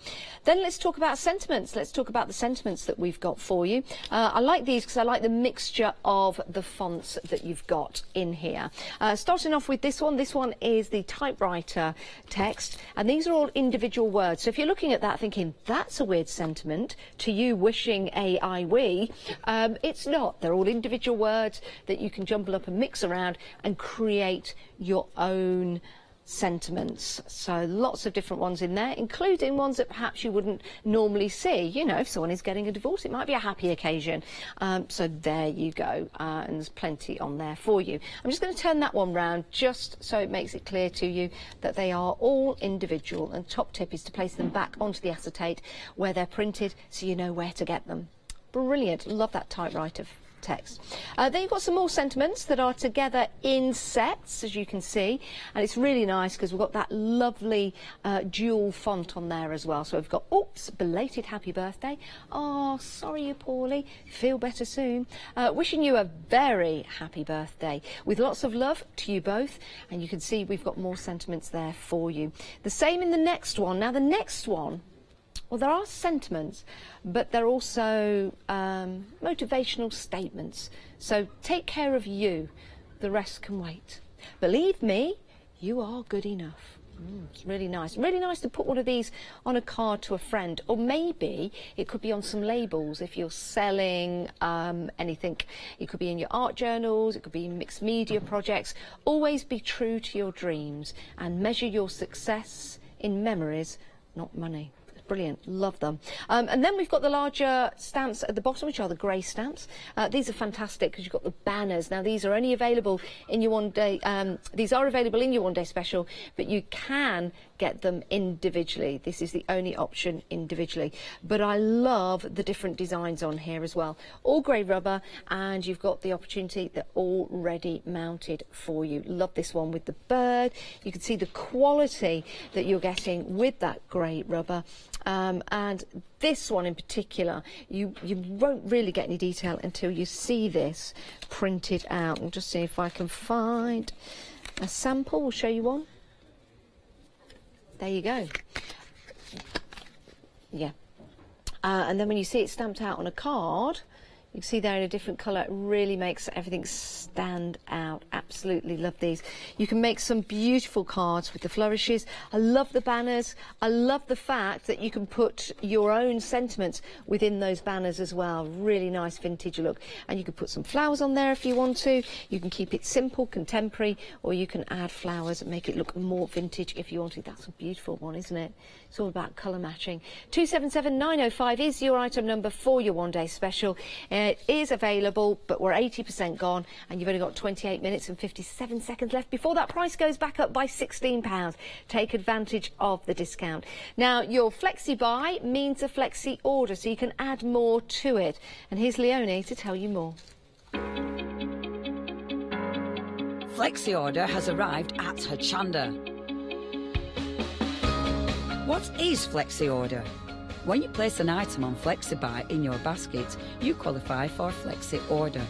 Then let's talk about sentiments. Let's talk about the sentiments that we've got for you. I like these because I like the mixture of the fonts that you've got in here. Starting off with this one is the typewriter text, and these are all individual words. So if you're looking at that thinking, that's a weird sentiment, to you wishing a I we, it's not. They're all individual words that you can jumble up and mix around and create your own sentiments. So lots of different ones in there, including ones that perhaps you wouldn't normally see. You know, if someone is getting a divorce, it might be a happy occasion. So there you go, and there's plenty on there for you. I'm just going to turn that one round just so it makes it clear to you that they are all individual, and top tip is to place them back onto the acetate where they're printed so you know where to get them. Brilliant. Love that typewriter text. Then you've got some more sentiments that are together in sets, as you can see, and it's really nice because we've got that lovely dual font on there as well. So we've got, oops, belated happy birthday. Oh, sorry you poorly, feel better soon. Wishing you a very happy birthday with lots of love to you both, and you can see we've got more sentiments there for you. The same in the next one. Now the next one, well, there are sentiments, but they're also motivational statements. So take care of you, the rest can wait. Believe me, you are good enough. It's really nice. Really nice to put one of these on a card to a friend, or maybe it could be on some labels if you're selling anything. It could be in your art journals, it could be in mixed media projects. Always be true to your dreams and measure your success in memories, not money. Brilliant, love them. And then we've got the larger stamps at the bottom, which are the grey stamps. These are fantastic because you've got the banners. Now these are only available in your one day, these are available in your one day special, but you can get them individually. This is the only option individually. But I love the different designs on here as well. All grey rubber, and you've got the opportunity, they're already mounted for you. Love this one with the bird. You can see the quality that you're getting with that grey rubber. And this one in particular, you won't really get any detail until you see this printed out. I'll just see if I can find a sample. We'll show you one. There you go. Yeah. And then when you see it stamped out on a card, you can see there in a different colour. It really makes everything stand stand out. Absolutely love these. You can make some beautiful cards with the flourishes. I love the banners. I love the fact that you can put your own sentiments within those banners as well. Really nice vintage look. And you can put some flowers on there if you want to. You can keep it simple, contemporary, or you can add flowers and make it look more vintage if you want to. That's a beautiful one, isn't it? It's all about colour matching. 277905 is your item number for your one-day special. It is available, but we're 80% gone, and you've only got 28 minutes and 57 seconds left before that price goes back up by £16. Take advantage of the discount. Now, your flexi buy means a flexi order, so you can add more to it. And here's Leonie to tell you more. Flexi order has arrived at Hochanda. What is Flexi Order? When you place an item on FlexiBuy in your basket, you qualify for Flexi Order,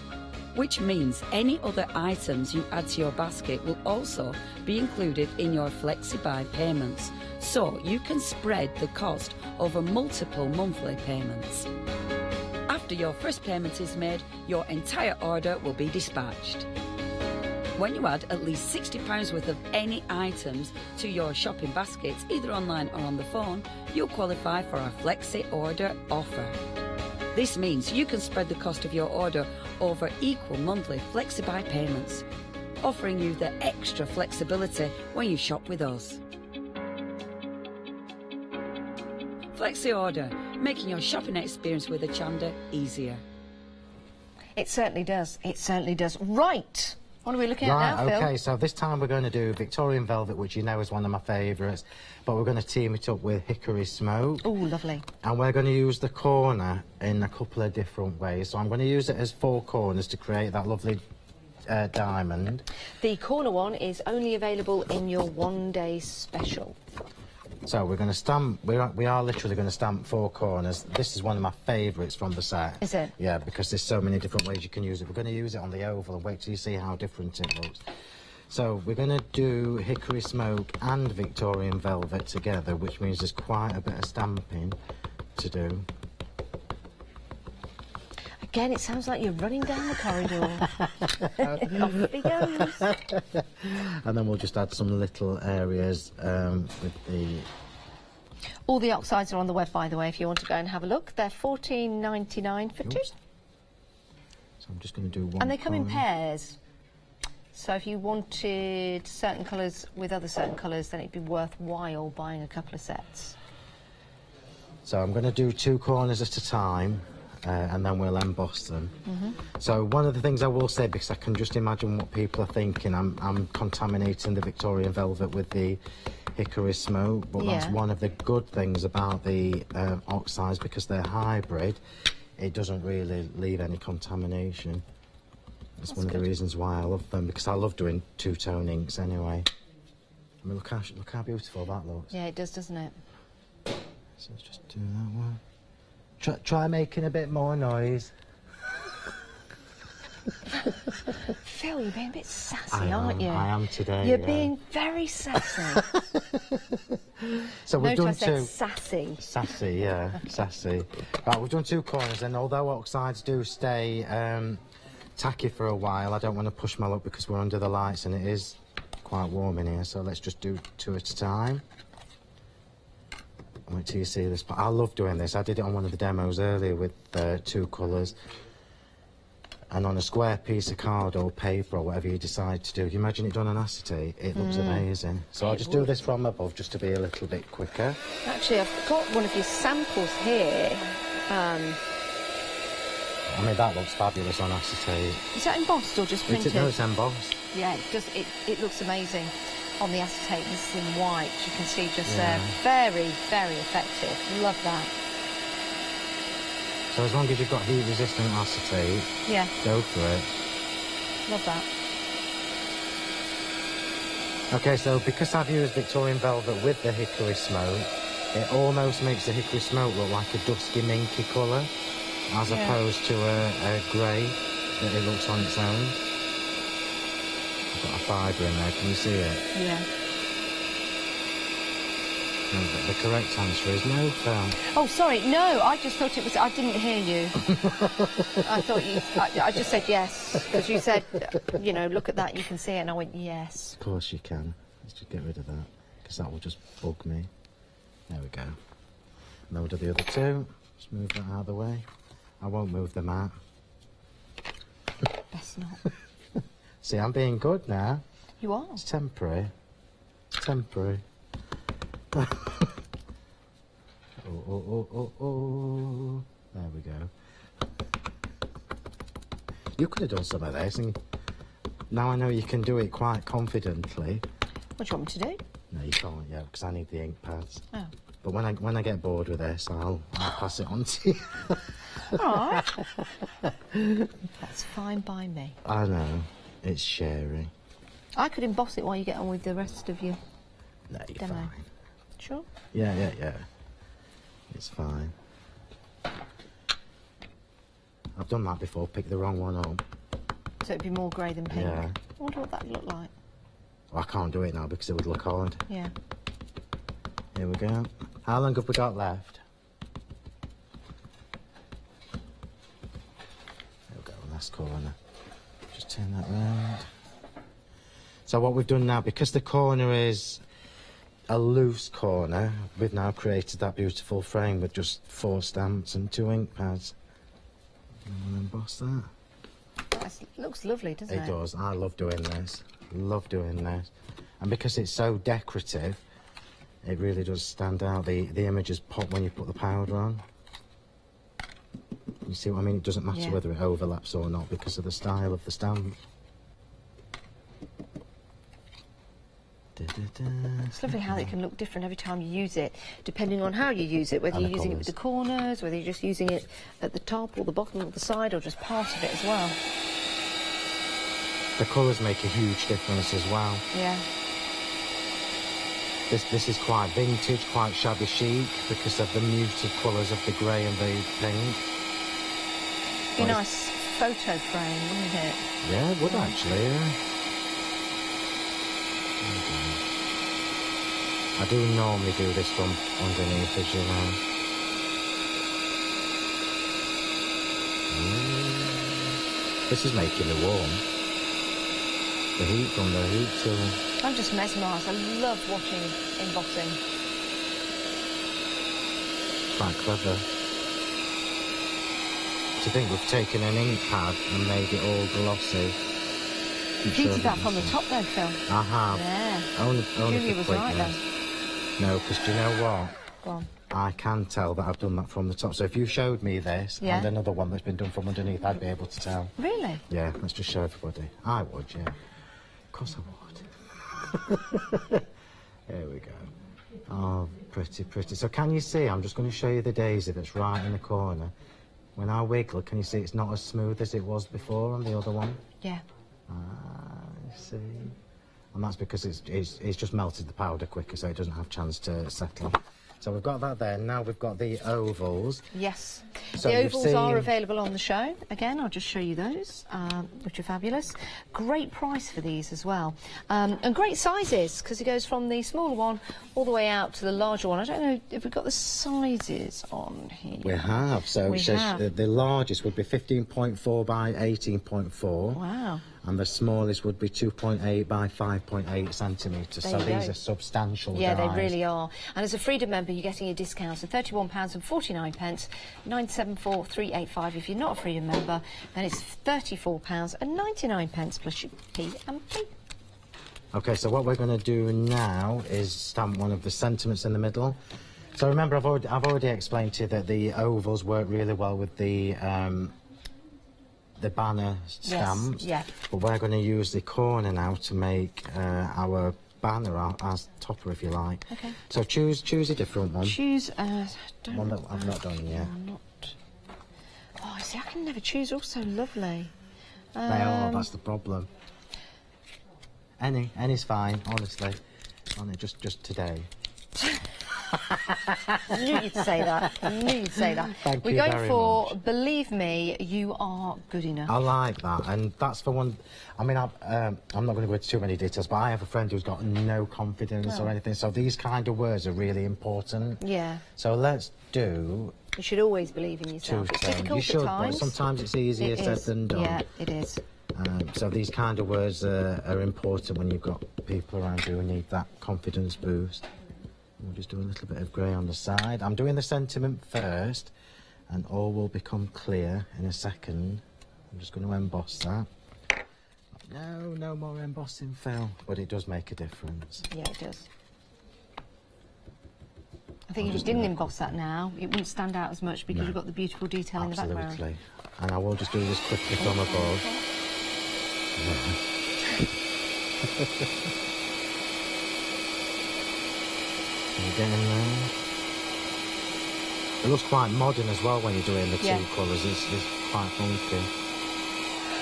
which means any other items you add to your basket will also be included in your FlexiBuy payments, so you can spread the cost over multiple monthly payments. After your first payment is made, your entire order will be dispatched. When you add at least £60 worth of any items to your shopping baskets, either online or on the phone, you'll qualify for our Flexi Order offer. This means you can spread the cost of your order over equal monthly FlexiBuy payments, offering you the extra flexibility when you shop with us. Flexi Order, making your shopping experience with Hochanda easier. It certainly does. It certainly does. Right. What are we looking at now, Phil? Okay, so this time we're going to do Victorian Velvet, which you know is one of my favourites, but we're going to team it up with Hickory Smoke. Oh, lovely. And we're going to use the corner in a couple of different ways. So I'm going to use it as 4 corners to create that lovely diamond. The corner one is only available in your one-day special. So we're going to stamp, we are literally going to stamp 4 corners. This is one of my favourites from the set. Is it? Yeah, because there's so many different ways you can use it. We're going to use it on the oval and wait till you see how different it looks. So we're going to do Hickory Smoke and Victorian Velvet together, which means there's quite a bit of stamping to do. Again, it sounds like you're running down the corridor. Off he goes. And then we'll just add some little areas with the... All the oxides are on the web, by the way, if you want to go and have a look. They're $14.99 for 2. So I'm just going to do one. And they come in pairs. So if you wanted certain colours with other certain colours, then it'd be worthwhile buying a couple of sets. So I'm going to do 2 corners at a time. And then we'll emboss them. So one of the things I will say, because I can just imagine what people are thinking, I'm contaminating the Victorian Velvet with the Hickory Smoke, but that's one of the good things about the oxides, because they're hybrid. It doesn't really leave any contamination. That's one of the reasons why I love them, because I love doing 2-tone inks anyway. I mean, look how beautiful that looks. Yeah, it does, doesn't it? So let's just do that one. Try making a bit more noise. Phil, you're being a bit sassy, aren't you? I am today. You're being very sassy. So we've done 2. Sassy. Sassy, yeah, sassy. Right, we've done 2 corners, and although oxides do stay tacky for a while, I don't want to push my luck because we're under the lights and it is quite warm in here. So let's just do 2 at a time. Wait till you see this. But I love doing this. I did it on one of the demos earlier with 2 colours. And on a square piece of card or paper or whatever you decide to do. If you imagine it done on acetate, it looks amazing. So I'll just do this from above just to be a little bit quicker. Actually, I've got one of your samples here. I mean, that looks fabulous on acetate. Is that embossed or just printed? No, it's embossed. Yeah, it looks amazing. On the acetate, this is in white, you can see just there. Very, very effective. Love that. So as long as you've got heat-resistant acetate, go for it. Love that. Okay, so because I've used Victorian Velvet with the Hickory Smoke, it almost makes the Hickory Smoke look like a dusky minky colour, as opposed to a grey that it looks on its own. Got a fibre in there, can you see it? Yeah. No, but the correct answer is no, Phil. Oh, sorry, no, I just thought it was... I didn't hear you. I thought you... I just said yes, because you said, you know, look at that, you can see it, and I went, yes. Of course you can. Let's just get rid of that, because that will just bug me. There we go. Now we'll do the other two. Just move that out of the way. I won't move the mat. Best not. See, I'm being good now. You are. It's temporary. It's temporary. Oh, oh, oh, oh, oh. There we go. You could have done some of this, and now I know you can do it quite confidently. What do you want me to do? No, you can't yet, because I need the ink pads. Oh. But when I get bored with this, I'll pass it on to you. All right. That's fine by me. I know. It's sharing. I could emboss it while you get on with the rest of your No, you're demo. fine. Sure? Yeah. It's fine. I've done that before, picked the wrong one up. So it'd be more grey than pink. Yeah. I wonder what that'd look like. Well, I can't do it now because it would look hard. Yeah. Here we go. How long have we got left? There we go, last corner. Just turn that round. So what we've done now, because the corner is a loose corner, we've now created that beautiful frame with just 4 stamps and 2 ink pads. And emboss that. It looks lovely, doesn't it? It does. I love doing this. Love doing this. And because it's so decorative, it really does stand out. The images pop when you put the powder on. You see what I mean? It doesn't matter whether it overlaps or not because of the style of the stamp. It's lovely how it can look different every time you use it, depending on how you use it, whether you're using it with the corners, whether you're just using it at the top or the bottom or the side, or just part of it as well. The colours make a huge difference as well. Yeah. This is quite vintage, quite shabby chic because of the muted colours of the grey and the pink. Be a nice photo frame, wouldn't it? Yeah, it would actually, yeah. I do normally do this from underneath, as you know. This is making me warm. The heat from the heat tool. I'm just mesmerised. I love watching embossing. Quite clever. To think we've taken an ink pad and made it all glossy. You heated that from the top though, Phil. I have. Yeah. Only Julia for was quickness. right then. No, because do you know what? Go on. I can tell that I've done that from the top. So if you showed me this and another one that's been done from underneath, I'd be able to tell. Really? Yeah, let's just show everybody. I would, yeah. Of course I would. There we go. Oh, pretty, pretty. So can you see? I'm just going to show you the daisy that's right in the corner. When I wiggle, can you see it's not as smooth as it was before on the other one? Yeah. I see. And that's because it's just melted the powder quicker, so it doesn't have a chance to settle. So we've got that there. Now we've got the ovals. Yes. So the ovals are available on the show. Again, I'll just show you those, which are fabulous. Great price for these as well. And great sizes, because it goes from the smaller one all the way out to the larger one. I don't know if we've got the sizes on here. We have. So it says the largest would be 15.4 by 18.4. Wow. And the smallest would be 2.8 by 5.8 centimetres. So these are substantial dies. Yeah, they really are. And as a Freedom member, you're getting a discount of £31.49, 974,385. If you're not a Freedom member, then it's £34.99 plus your P&P. OK, so what we're going to do now is stamp one of the sentiments in the middle. So remember, I've already explained to you that the ovals work really well with the banner stamps. Yes, yeah. But we're going to use the corner now to make our banner as topper, if you like. Okay. So choose a different one. Choose one that I've not done yet. Oh, see, I can never choose. All so lovely. They are. That's the problem. Any's fine, honestly. Only just today. I knew you'd say that. I knew you'd say that. Thank We're you going very for, much. believe me, you are good enough. I like that, and that's for one. I mean, I'm not going to go into too many details, but I have a friend who's got no confidence or anything, so these kind of words are really important. Yeah. So let's do... You should always believe in yourself. It's difficult you should, at times. but sometimes it's easier said than done. Yeah, it is. So these kind of words are important when you've got people around you who need that confidence boost. We'll just do a little bit of grey on the side. I'm doing the sentiment first, and all will become clear in a second. I'm just going to emboss that. No more embossing, Phil, but it does make a difference. Yeah, it does. I think if you didn't emboss that now, it wouldn't stand out as much because you've got the beautiful detail in the background. Absolutely. And I will just do this quickly from above. We're getting there. It looks quite modern as well when you're doing the two colours. It's quite funky.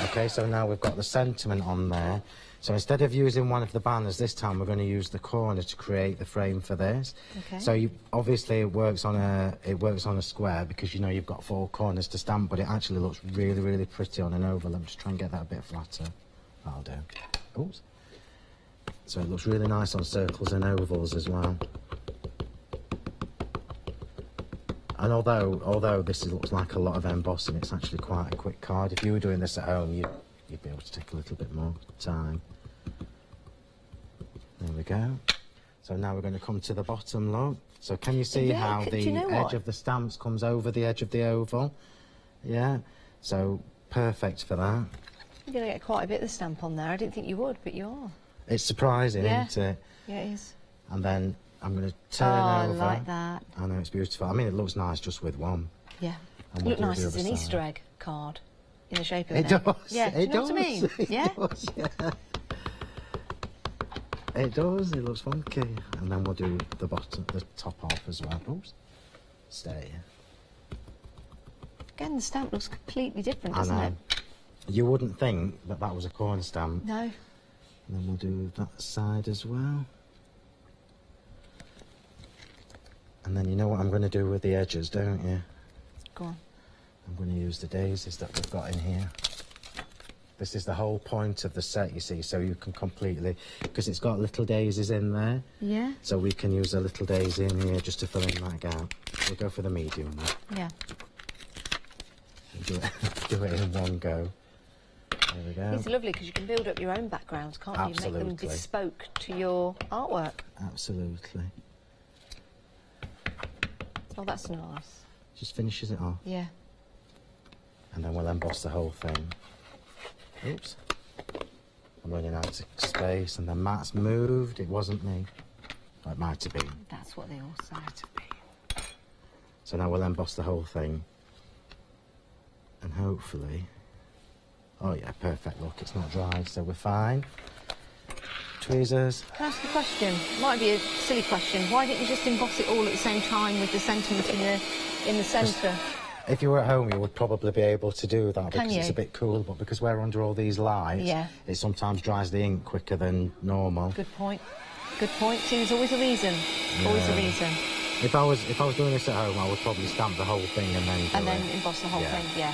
Okay, so now we've got the sentiment on there. So instead of using one of the banners this time, we're going to use the corner to create the frame for this. Okay. So obviously it works on a square because you know you've got 4 corners to stamp, but it actually looks really, really pretty on an oval. Let me just try and get that a bit flatter. That'll do. Oops. So it looks really nice on circles and ovals as well. And although this looks like a lot of embossing, it's actually quite a quick card. If you were doing this at home, you'd be able to take a little bit more time. There we go. So now we're going to come to the bottom, look. So can you see how the edge of the stamps comes over the edge of the oval? Yeah. So perfect for that. You're going to get quite a bit of the stamp on there. I didn't think you would, but you are. It's surprising, isn't it? Yeah, it is. And then I'm going to turn over. I like that. I know, it's beautiful. I mean, it looks nice just with one. Yeah. And It we'll looks do nice the as other an side. Easter egg card in the shape of It does. Yeah, It do you know does. what I mean? Yeah. It does, yeah. It does. It looks funky. And then we'll do the top off as well. Oops. Stay. Again, the stamp looks completely different, doesn't it? You wouldn't think that that was a corner stamp. No. And then we'll do that side as well. And then you know what I'm going to do with the edges, don't you? Go on. I'm going to use the daisies that we've got in here. This is the whole point of the set, you see, so you can completely... Because it's got little daisies in there. Yeah. So we can use a little daisy in here just to fill in that gap. We'll go for the medium one. Yeah. Do it in one go. There we go. It's lovely because you can build up your own backgrounds, can't you? Absolutely. Make them bespoke to your artwork. Absolutely. Oh, that's nice. Just finishes it off. Yeah. And then we'll emboss the whole thing. Oops. I'm running out of space, and then Matt's moved. It wasn't me. Well, it might have been. That's what they all say. So now we'll emboss the whole thing. And hopefully... Oh yeah, perfect, look, it's not dry, so we're fine. Tweezers. Can I ask a question? Might be a silly question. Why didn't you just emboss it all at the same time with the sentiment in the centre? If you were at home, you would probably be able to do that Can because you? it's a bit cool, but because we're under all these lights, it sometimes dries the ink quicker than normal. Good point. Good point. See, there's always a reason. Always a reason. If I was doing this at home, I would probably stamp the whole thing and then do it. Emboss the whole thing, yeah.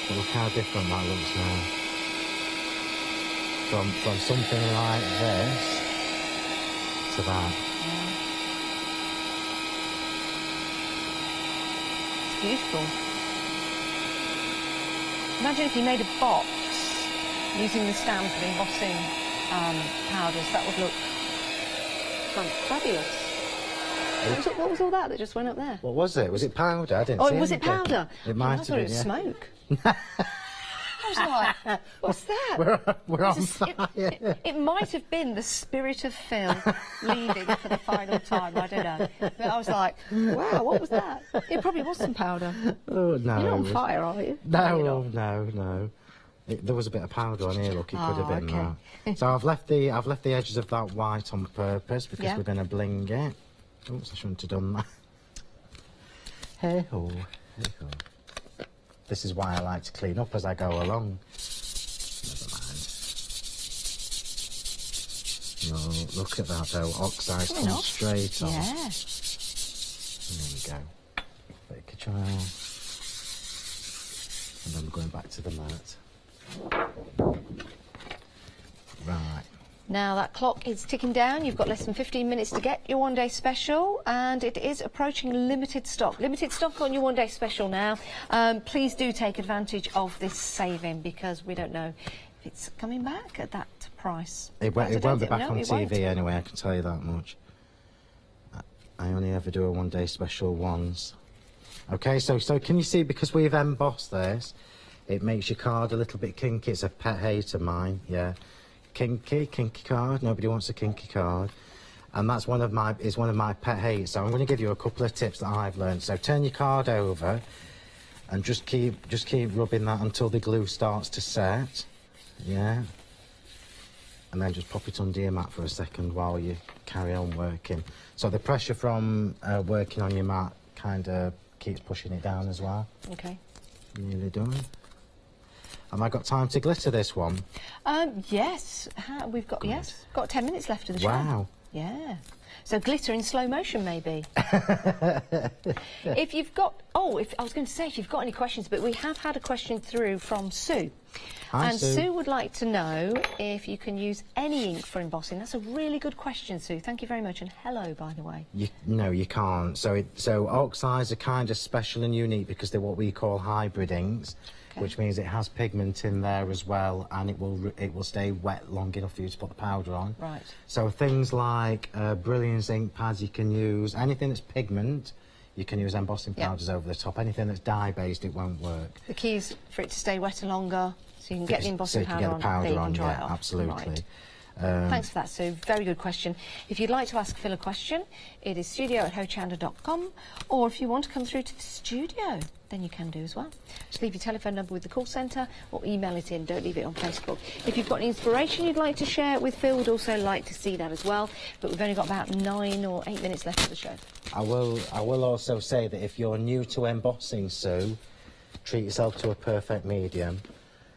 But look how different that looks now. From something like this to that. It's beautiful. Imagine if you made a box using the stamp and embossing powders. That would look fabulous. What was all that just went up there? What was it? Was it powder? I didn't see was it anything. powder? It might have been, it was smoke. I was like, what's that? We're on fire. It might have been the spirit of Phil leaving for the final time, I don't know. But I was like, wow, what was that? It probably was some powder. Oh, no. You're not on fire, are you? No. There was a bit of powder on here, look, it could have been that. So I've left the edges of that white on purpose because we're going to bling it. Oops, I shouldn't have done that. Hey-ho, hey-ho. This is why I like to clean up as I go along. Oh, look at that though, oxide comes straight on. Yeah. There you go. Bit of control. And then we're going back to the mat. Right. Now that clock is ticking down. You've got less than 15 minutes to get your one-day special, and it is approaching limited stock. Limited stock on your one-day special now. Please do take advantage of this saving, because we don't know if it's coming back at that price. It won't be back on TV anyway, I can tell you that much. I only ever do a one-day special once. Okay, so can you see, because we've embossed this, it makes your card a little bit kinky. It's a pet hate of mine, yeah. Kinky card. Nobody wants a kinky card, and that's one of my pet hates. So I'm going to give you a couple of tips that I've learned. So turn your card over, and just keep rubbing that until the glue starts to set, yeah. And then just pop it under your mat for a second while you carry on working. So the pressure from working on your mat kind of keeps pushing it down as well. Okay. Nearly done. Have I got time to glitter this one? Yes. We've got, yes, got 10 minutes left of the show. Wow. Yeah. So glitter in slow motion, maybe. If you've got, I was going to say if you've got any questions, but we have had a question through from Sue. Hi, and Sue would like to know if you can use any ink for embossing. That's a really good question, Sue. Thank you very much, and hello, by the way. No, you can't. So oxides are kind of special and unique because they're what we call hybrid inks. Okay. Which means it has pigment in there as well, and it will stay wet long enough for you to put the powder on. Right. So things like Brilliance ink pads you can use. Anything that's pigment, you can use embossing powders over the top. Anything that's dye-based, it won't work. The key is for it to stay wetter longer, so you can get the embossing powder on. Then you can dry it off. Absolutely. Right. Thanks for that, Sue. Very good question. If you'd like to ask Phil a question, it is studio@hochanda.com, or if you want to come through to the studio, then you can do as well. Just leave your telephone number with the call centre or email it in. Don't leave it on Facebook. If you've got any inspiration you'd like to share with Phil, we'd also like to see that as well. But we've only got about 9 or 8 minutes left of the show. I will also say that if you're new to embossing, Sue, treat yourself to a perfect medium.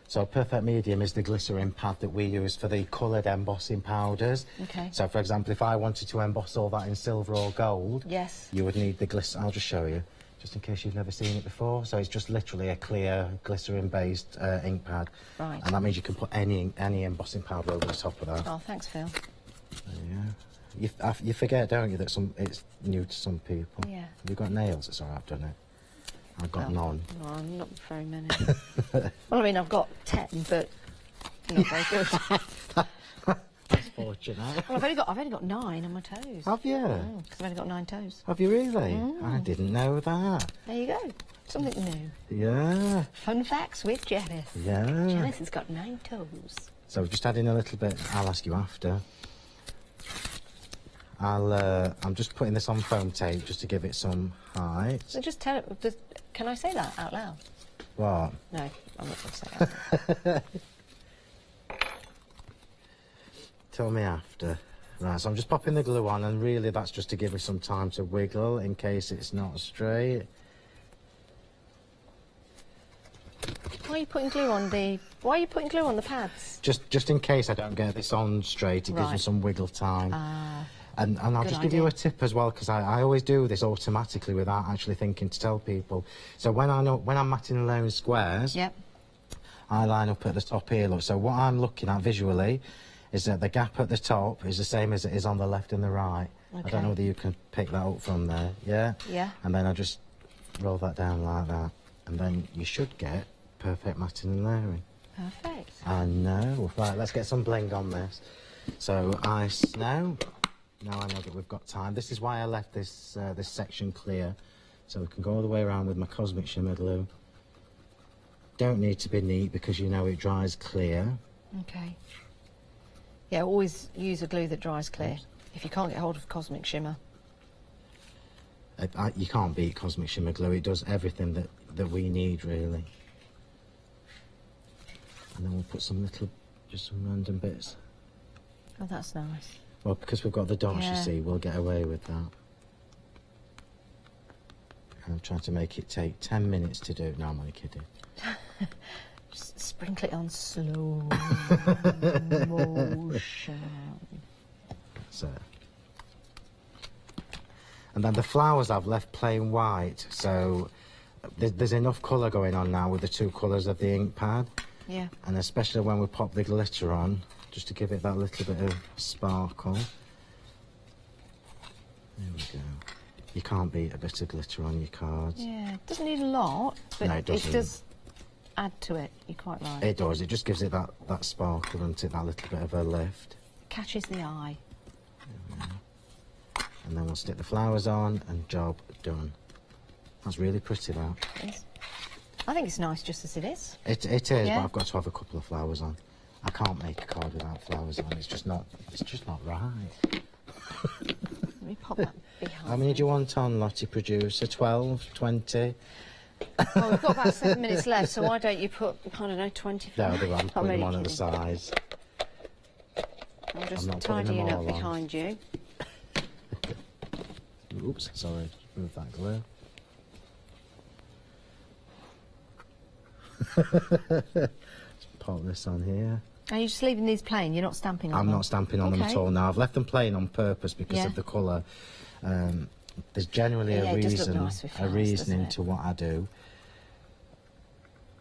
So a perfect medium is the glycerin pad that we use for the coloured embossing powders. Okay. So, for example, if I wanted to emboss all that in silver or gold, yes, you would need the glycerin. I'll just show you, just in case you've never seen it before. So it's just literally a clear glycerin-based ink pad. Right. And that means you can put any embossing powder over the top of that. Oh, thanks, Phil. Yeah. You forget, don't you, that it's new to some people. Yeah. You've got nails. It's all right, I've done it. I've got none. No, not very many. Well, I mean, I've got 10, but not very good. That's fortunate. Well, I've only got 9 on my toes. Have you? Because I've only got 9 toes. Have you really? I didn't know that. There you go. Something new. Yeah. Fun facts with Janice. Yeah. Janice has got 9 toes. So just adding a little bit. I'll ask you after. I'm just putting this on foam tape just to give it some height. So just tell it. Can I say that out loud? What? No, I'm not going to say it out loud. Tell me after. Right, so I'm just popping the glue on, and really that's just to give me some time to wiggle in case it's not straight. Why are you putting glue on the pads? Just in case I don't get this on straight, it gives me some wiggle time. And I'll just give you a tip as well, because I always do this automatically without actually thinking to tell people. So when I'm matting and layering squares, I line up at the top here, look. So what I'm looking at visually is that the gap at the top is the same as it is on the left and the right. Okay. I don't know whether you can pick that up from there, yeah? Yeah. And then I just roll that down like that. And then you should get perfect matting and layering. Perfect. I know. Right, let's get some bling on this. So ice now. Now I know that we've got time. This is why I left this this section clear, so we can go all the way around with my Cosmic Shimmer glue. Don't need to be neat because you know it dries clear. Okay. Yeah, always use a glue that dries clear if you can't get hold of Cosmic Shimmer. You can't beat Cosmic Shimmer glue. It does everything that we need, really. And then we'll put just some random bits. Oh, that's nice. Well, because we've got the dots, you see, we'll get away with that. And I'm trying to make it take 10 minutes to do. No, I'm only kidding. Just sprinkle it on slow motion. So, and then the flowers I've left plain white, so there's enough colour going on now with the two colours of the ink pad. Yeah. And especially when we pop the glitter on, just to give it that little bit of sparkle. There we go. You can't beat a bit of glitter on your cards. Yeah, it doesn't need a lot, but no, it does add to it. You're quite right. It does. It just gives it that sparkle, doesn't it? That little bit of a lift. Catches the eye. And then we'll stick the flowers on and job done. That's really pretty, that. It is. I think it's nice just as it is. It is, yeah. But I've got to have a couple of flowers on. I can't make a card without flowers on. It's just not right. Let me pop that behind. How many do you want on, Lottie Producer? 12, 20? Well, we've got about 7 minutes left, so why don't you put, I don't know, 25? No, I'm putting them on at the sides. I'm just tidying up behind you. Oops, sorry, move that glue. Let's pop this on here. Are you just leaving these plain? You're not stamping on them? I'm not stamping on them at all now. I've left them plain on purpose because of the colour. There's generally a reasoning to what I do.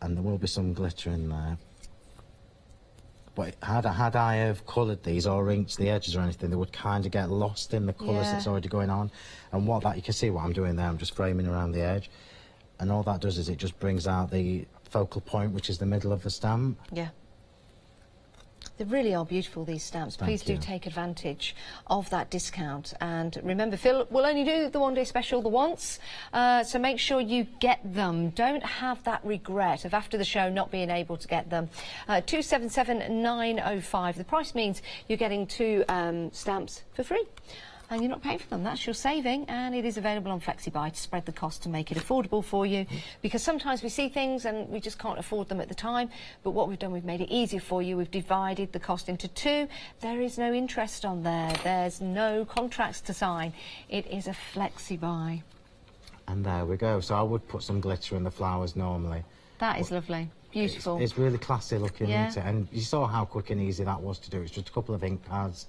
And there will be some glitter in there. But had I have coloured these or inked the edges or anything, they would kind of get lost in the colours that's already going on. And you can see what I'm doing there. I'm just framing around the edge. And all that does is it just brings out the focal point, which is the middle of the stamp. Yeah. They really are beautiful, these stamps. Please do take advantage of that discount. And remember, Phil will only do the one-day special the once, so make sure you get them. Don't have that regret of after the show not being able to get them. 277905. The price means you're getting 2 stamps for free. And you're not paying for them. That's your saving, and it is available on FlexiBuy to spread the cost to make it affordable for you, because sometimes we see things and we just can't afford them at the time. But what we've done, we've made it easier for you. We've divided the cost into 2. There is no interest on there. There's no contracts to sign. It is a FlexiBuy. And there we go. So I would put some glitter in the flowers normally. That is lovely. Beautiful. It's really classy looking, isn't it? And you saw how quick and easy that was to do. It's just a couple of ink pads,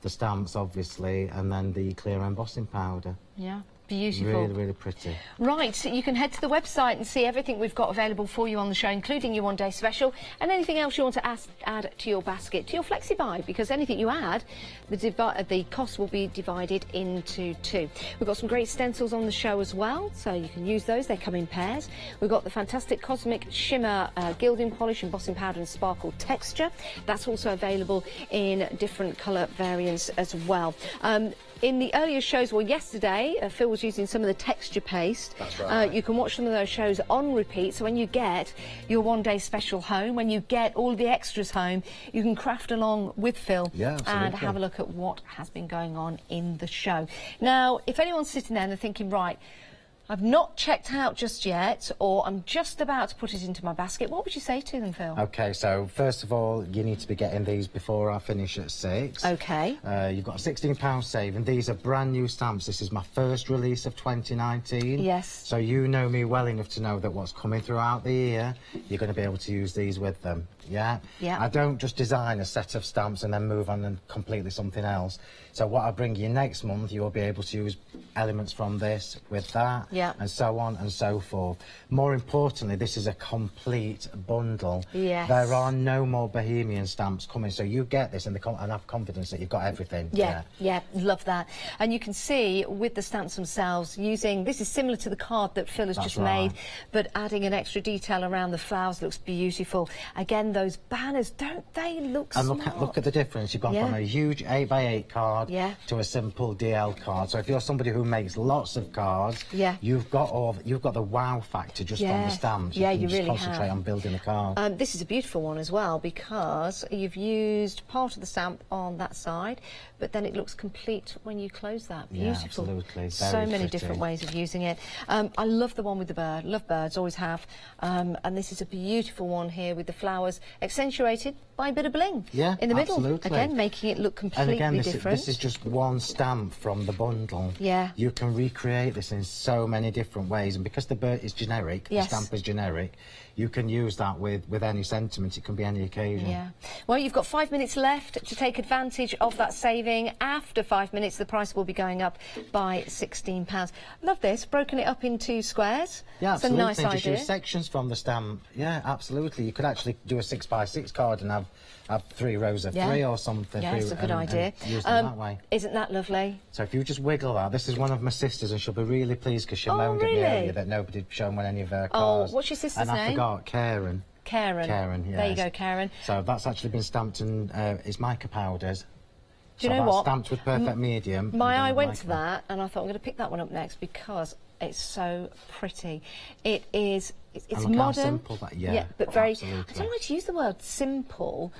the stamps obviously, and then the clear embossing powder. Yeah, beautiful. Really, really pretty. Right, so you can head to the website and see everything we've got available for you on the show, including your one-day special, and anything else you want to add to your basket, to your FlexiBuy, because anything you add, the cost will be divided into 2. We've got some great stencils on the show as well, so you can use those. They come in pairs. We've got the fantastic Cosmic Shimmer gilding polish, embossing powder and sparkle texture. That's also available in different colour variants as well. In the earlier shows, well, yesterday, Phil was using some of the texture paste. That's right. You can watch some of those shows on repeat, so when you get your one-day special home, when you get all the extras home, you can craft along with Phil and have a look at what has been going on in the show. Now, if anyone's sitting there and they're thinking, right, I've not checked out just yet, or I'm just about to put it into my basket, what would you say to them, Phil? OK, so first of all, you need to be getting these before I finish at 6. OK. You've got a £16 saving. These are brand new stamps. This is my first release of 2019. Yes. So you know me well enough to know that what's coming throughout the year, you're going to be able to use these with them. Yeah? Yeah. I don't just design a set of stamps and then move on and completely something else. So what I bring you next month, you'll be able to use elements from this with that, and so on and so forth. More importantly, this is a complete bundle. Yes. There are no more Bohemian stamps coming, so you get this and have confidence that you've got everything. Yeah, love that. And you can see with the stamps themselves, using, this is similar to the card that Phil has just made, but adding an extra detail around the flowers looks beautiful. Again, those banners, don't they look smart? And look at the difference. You've gone from a huge 8x8 card to a simple DL card. So if you're somebody who makes lots of cards, you've got the wow factor just on the stamps. Yeah, you really just concentrate on building a card. This is a beautiful one as well, because you've used part of the stamp on that side, but then it looks complete when you close that. Beautiful. Yeah, absolutely. So many different ways of using it. I love the one with the bird. Love birds, always have. And this is a beautiful one here with the flowers accentuated by a bit of bling in the middle. Again, making it look completely different. This is just one stamp from the bundle. Yeah. You can recreate this in so many different ways, and because the bird is generic, the stamp is generic, you can use that with any sentiment. It can be any occasion. Yeah. Well, you've got 5 minutes left to take advantage of that saving. After 5 minutes, the price will be going up by £16. Love this, broken it up into squares. Yeah, it's absolutely. a nice idea. Just use sections from the stamp. Yeah, absolutely. You could actually do a 6x6 card and have 3 rows of 3 or something. Yeah, it's a good idea. And use them that way. Isn't that lovely? So if you just wiggle that, this is one of my sisters, and she'll be really pleased because she moaned at me earlier that nobody had shown any of her cars. Oh, what's your sister's name? And I forgot, Karen. Karen, yes. There you go, Karen. So that's actually been stamped in, it's mica powders. Do you know what? Stamped with perfect medium. My eye went to that, and I thought I'm going to pick that one up next because it's so pretty. It is. It's modern. How simple that, yeah, but very. Absolutely. I don't know how to use the word simple.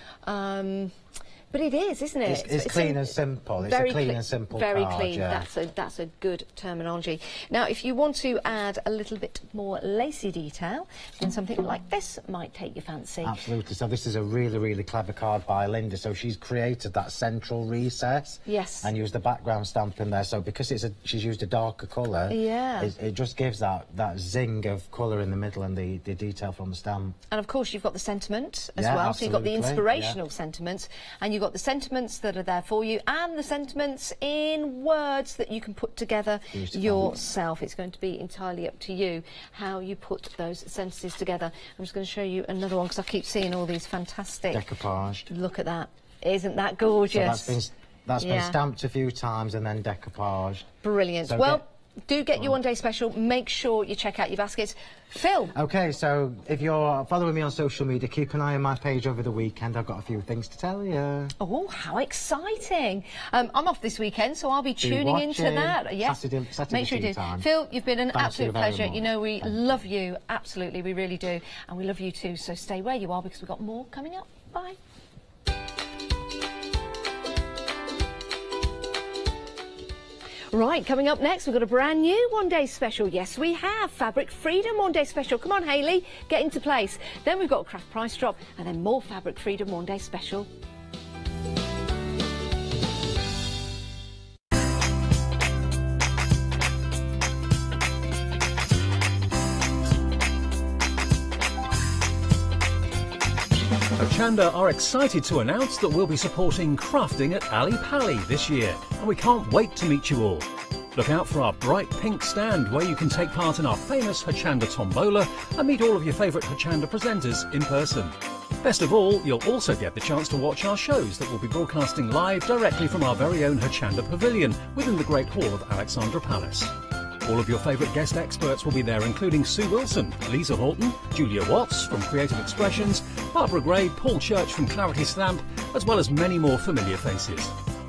But it is, isn't it? It's clean and simple. It's a clean and simple very card, clean. yeah. That's a good terminology. Now, if you want to add a little bit more lacy detail, then something like this might take your fancy. Absolutely. So this is a really, really clever card by Linda. So she's created that central recess. Yes. And used the background stamp in there. So because she's used a darker colour, it just gives that zing of colour in the middle and the detail from the stamp. And of course, you've got the sentiment as well. So you've got the inspirational sentiments, and you've got the sentiments that are there for you, and the sentiments in words that you can put together yourself. It's going to be entirely up to you how you put those sentences together. I'm just going to show you another one because I keep seeing all these fantastic decoupaged. Look at that! Isn't that gorgeous? So that's been stamped a few times and then decoupaged. Brilliant. So well, do get your one-day special. Make sure you check out your baskets. Phil. OK, so if you're following me on social media, keep an eye on my page over the weekend. I've got a few things to tell you. Oh, how exciting. I'm off this weekend, so I'll be tuning into that. Yes, Saturday make sure you do. Time. Phil, you've been an absolute pleasure. You know, we love you. Absolutely, we really do. And we love you too, so stay where you are because we've got more coming up. Bye. Right, coming up next, we've got a brand new one-day special. Yes, we have. Fabric Freedom one-day special. Come on, Hayley, get into place. Then we've got a craft price drop and then more Fabric Freedom one-day special. Hochanda are excited to announce that we'll be supporting crafting at Ali Pali this year, and we can't wait to meet you all. Look out for our bright pink stand where you can take part in our famous Hochanda tombola and meet all of your favourite Hochanda presenters in person. Best of all, you'll also get the chance to watch our shows that will be broadcasting live directly from our very own Hochanda Pavilion within the Great Hall of Alexandra Palace. All of your favourite guest experts will be there, including Sue Wilson, Lisa Horton, Julia Watts from Creative Expressions, Barbara Gray, Paul Church from Clarity Stamp, as well as many more familiar faces.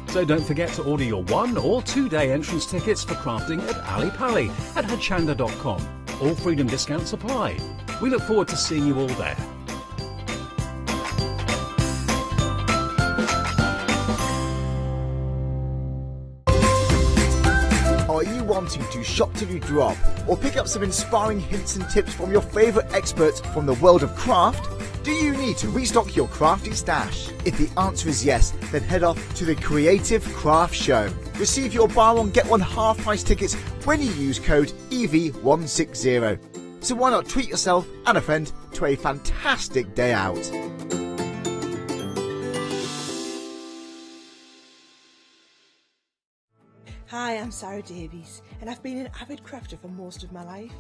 So don't forget to order your 1- or 2-day entrance tickets for crafting at Ali Pali at Hochanda.com. All freedom discounts apply. We look forward to seeing you all there. Are you wanting to shop till you drop or pick up some inspiring hints and tips from your favourite experts from the world of craft? Do you need to restock your crafty stash? If the answer is yes, then head off to the Creative Craft Show. Receive your buy one get one half price tickets when you use code EV160. So why not treat yourself and a friend to a fantastic day out? Hi, I'm Sarah Davies, and I've been an avid crafter for most of my life.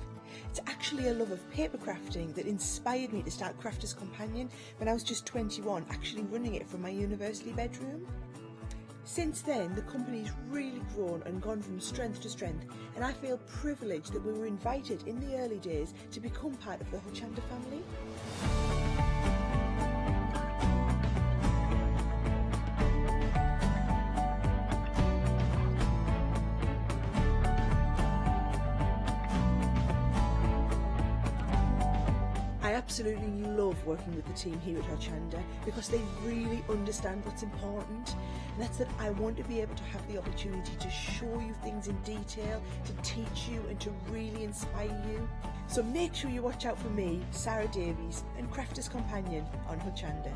It's actually a love of paper crafting that inspired me to start Crafters Companion when I was just 21, actually running it from my university bedroom. Since then, the company's really grown and gone from strength to strength, and I feel privileged that we were invited in the early days to become part of the Hochanda family. I absolutely love working with the team here at Hochanda because they really understand what's important, and that's that I want to be able to have the opportunity to show you things in detail, to teach you and to really inspire you. So make sure you watch out for me, Sarah Davies, and Crafters Companion on Hochanda.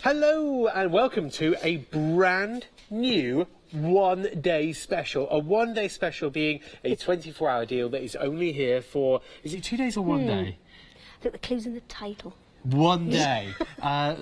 Hello and welcome to a brand new one-day special. A one-day special being a 24-hour deal that is only here for, is it 2 days or 1 day? I think the clue's in the title. 1 day.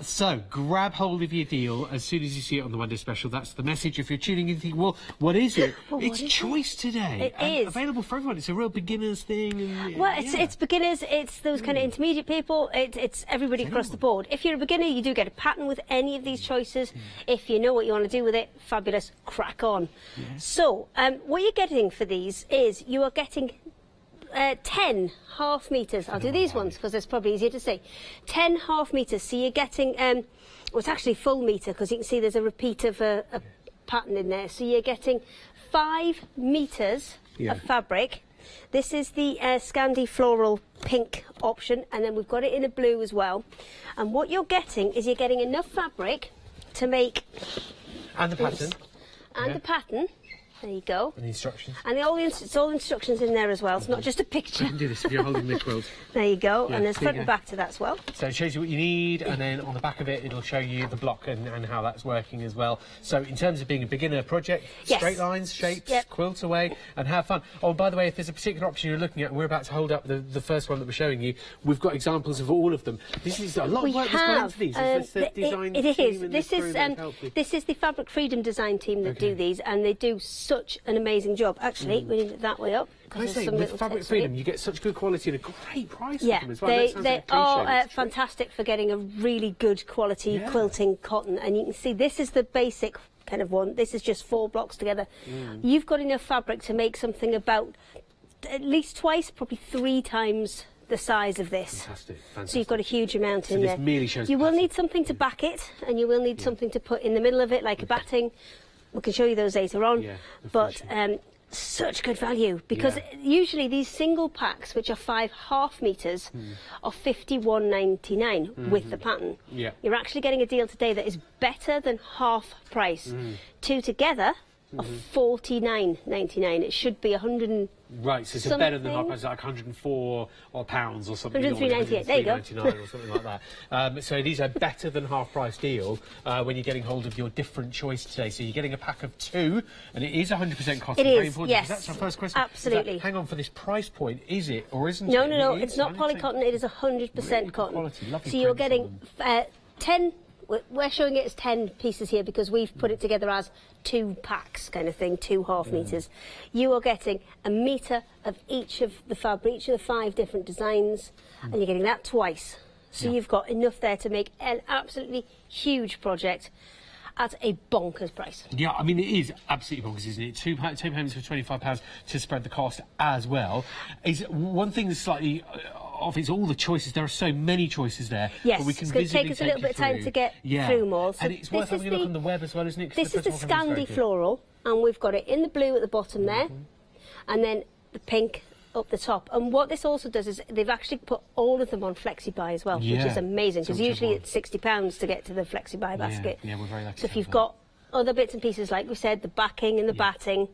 So grab hold of your deal as soon as you see it on the one-day special. That's the message. If you're tuning in thinking, well, what is it? Well, it's choice today. It is. Available for everyone. It's a real beginner's thing. And, well, it's beginners, it's those kind of intermediate people, it's everybody across the board. If you're a beginner, you do get a pattern with any of these choices. If you know what you want to do with it, fabulous, crack on. So, what you're getting for these is you are getting 10 half metres. I'll do these ones because it's probably easier to see. 10 half metres. So you're getting, well, it's actually full metre because you can see there's a repeat of a pattern in there. So you're getting 5 metres of fabric. This is the Scandi floral pink option, and then we've got it in a blue as well. And what you're getting is you're getting enough fabric to make... And the pattern. And the pattern. There you go. And the instructions. And it's all instructions in there as well. It's not just a picture. You can do this if you're holding the quilt. There you go. Yeah, and there's front and back to that as well. So it shows you what you need, and then on the back of it, it'll show you the block and how that's working as well. So in terms of being a beginner project, straight lines, shapes, quilt away, and have fun. Oh, by the way, if there's a particular option you're looking at, and we're about to hold up the first one that we're showing you, we've got examples of all of them. This is a lot of work that's gone into these. Is this the design it team is. and This is the Fabric Freedom design team that do these, and they do such an amazing job. Actually, we need it that way up. Can I say, with Fabric Freedom, you get such good quality and a great price for them as well. They are fantastic for getting a really good quality quilting cotton. And you can see this is the basic kind of one. This is just 4 blocks together. You've got enough fabric to make something about at least twice, probably 3 times the size of this. Fantastic. So you've got a huge amount in there. Merely shows you will need something to back it, and you will need something to put in the middle of it, like a batting. We can show you those later on. But such good value, because usually these single packs, which are 5 half metres, are £51.99 with the pattern. You're actually getting a deal today that is better than half price. 2 together are £49.99. It should be 100. Right, so it's better than half price, like 104 or pounds or something. 103.98. There you go. or something like that. So these are better than half price deal when you're getting hold of your different choice today. So you're getting a pack of 2, and it is 100% cotton. It Very is, important, yes. That's our first question. Absolutely. Hang on, for this price point, is it or isn't it? No, it's not polycotton. It is 100% cotton. Quality, lovely so you're getting 10. We're showing it as 10 pieces here because we've put it together as 2 packs kind of thing, 2 half metres. You are getting a metre of each of the fabric, each of the 5 different designs, and you're getting that twice. So you've got enough there to make an absolutely huge project at a bonkers price. Yeah, I mean, it is absolutely bonkers, isn't it? Two payments for £25 to spread the cost as well. Is one thing that's slightly off is all the choices. There are so many choices there. Yes, but we can it's going to take us a little bit of time to get through them all. So and it's worth having a look on the web as well, isn't it? This is the Scandi floral, and we've got it in the blue at the bottom there, and then the pink up the top. And what this also does is they've actually put all of them on FlexiBuy as well, which is amazing, because usually it's £60 to get to the FlexiBuy basket. Yeah, we're very lucky. So if you've got other bits and pieces, like we said, the backing and the batting,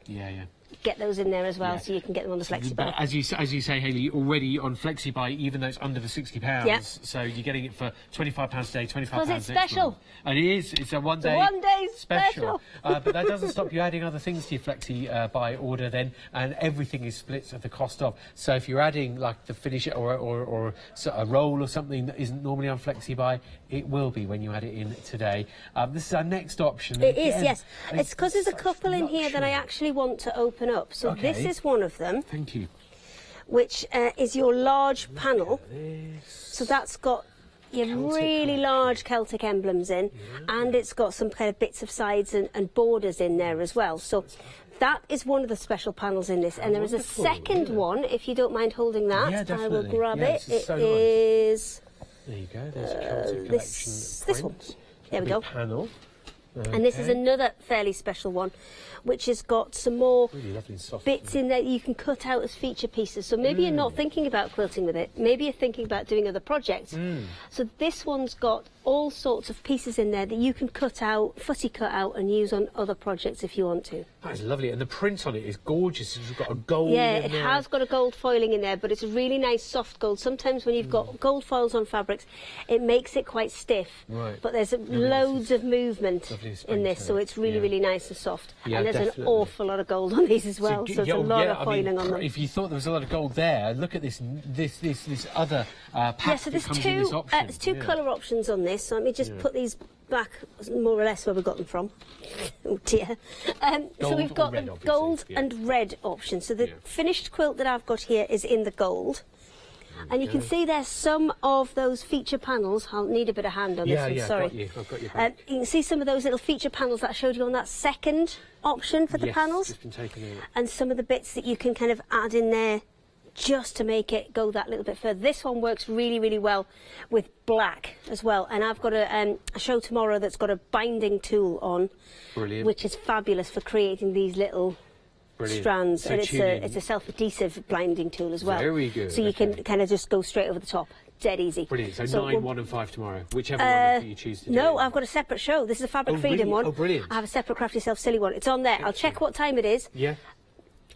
get those in there as well, so you can get them on the FlexiBuy. But as you say, Hayley, already on FlexiBuy, even though it's under the £60, so you're getting it for £25 today, £25 because it's special. And it is. It's a one-day special. But that doesn't stop you adding other things to your FlexiBuy order then, and everything is split at the cost of. So if you're adding like the finish or a roll or something that isn't normally on FlexiBuy, it will be when you add it in today. This is our next option. It is, yes. It's because there's a couple in here that I actually want to open up. So this is one of them. Thank you. Which is your large panel. So that's got your really large Celtic emblems in, and it's got some kind of bits of sides and borders in there as well. So that is one of the special panels in this. And there is a second one, if you don't mind holding that. Yeah, definitely. I will grab it. It is... There you go. There's Celtic Collection this one. There we go. Panel. And this is another fairly special one, which has got some more bits in there you can cut out as feature pieces. So maybe you're not thinking about quilting with it. Maybe you're thinking about doing other projects. So this one's got all sorts of pieces in there that you can cut out, footy cut out, and use on other projects if you want to. That is lovely, and the print on it is gorgeous. You've got a gold Yeah, in it there. has got a gold foiling in there, but it's a really nice soft gold. Sometimes when you've got gold foils on fabrics, it makes it quite stiff. Right. But there's loads of movement in this, so it's really, really nice and soft. Yeah, and there's definitely. an awful lot of gold on these as well, so there's a lot of foiling on them. If you thought there was a lot of gold there, look at this other pack so that comes in this option. There's two colour options on this, so let me just put these back more or less where we got them from. Oh dear. So we've got the gold and red option. So the finished quilt that I've got here is in the gold. And you can see there's some of those feature panels. I'll need a bit of hand on this one, sorry. I've got you back. You can see some of those little feature panels that I showed you on that second option for the panels. Just been taken out. And some of the bits that you can kind of add in there just to make it go that little bit further. This one works really, really well with black as well. And I've got a show tomorrow that's got a binding tool on, which is fabulous for creating these little strands. So and it's a self-adhesive binding tool as well. Very good. So you can kind of just go straight over the top. Dead easy. Brilliant. So 9, 1 and 5 tomorrow. Whichever one you choose to do. No, I've got a separate show. This is a Fabric Freedom one. Oh, brilliant. I have a separate Craft Yourself Silly one. It's on there. I'll check what time it is. Yeah.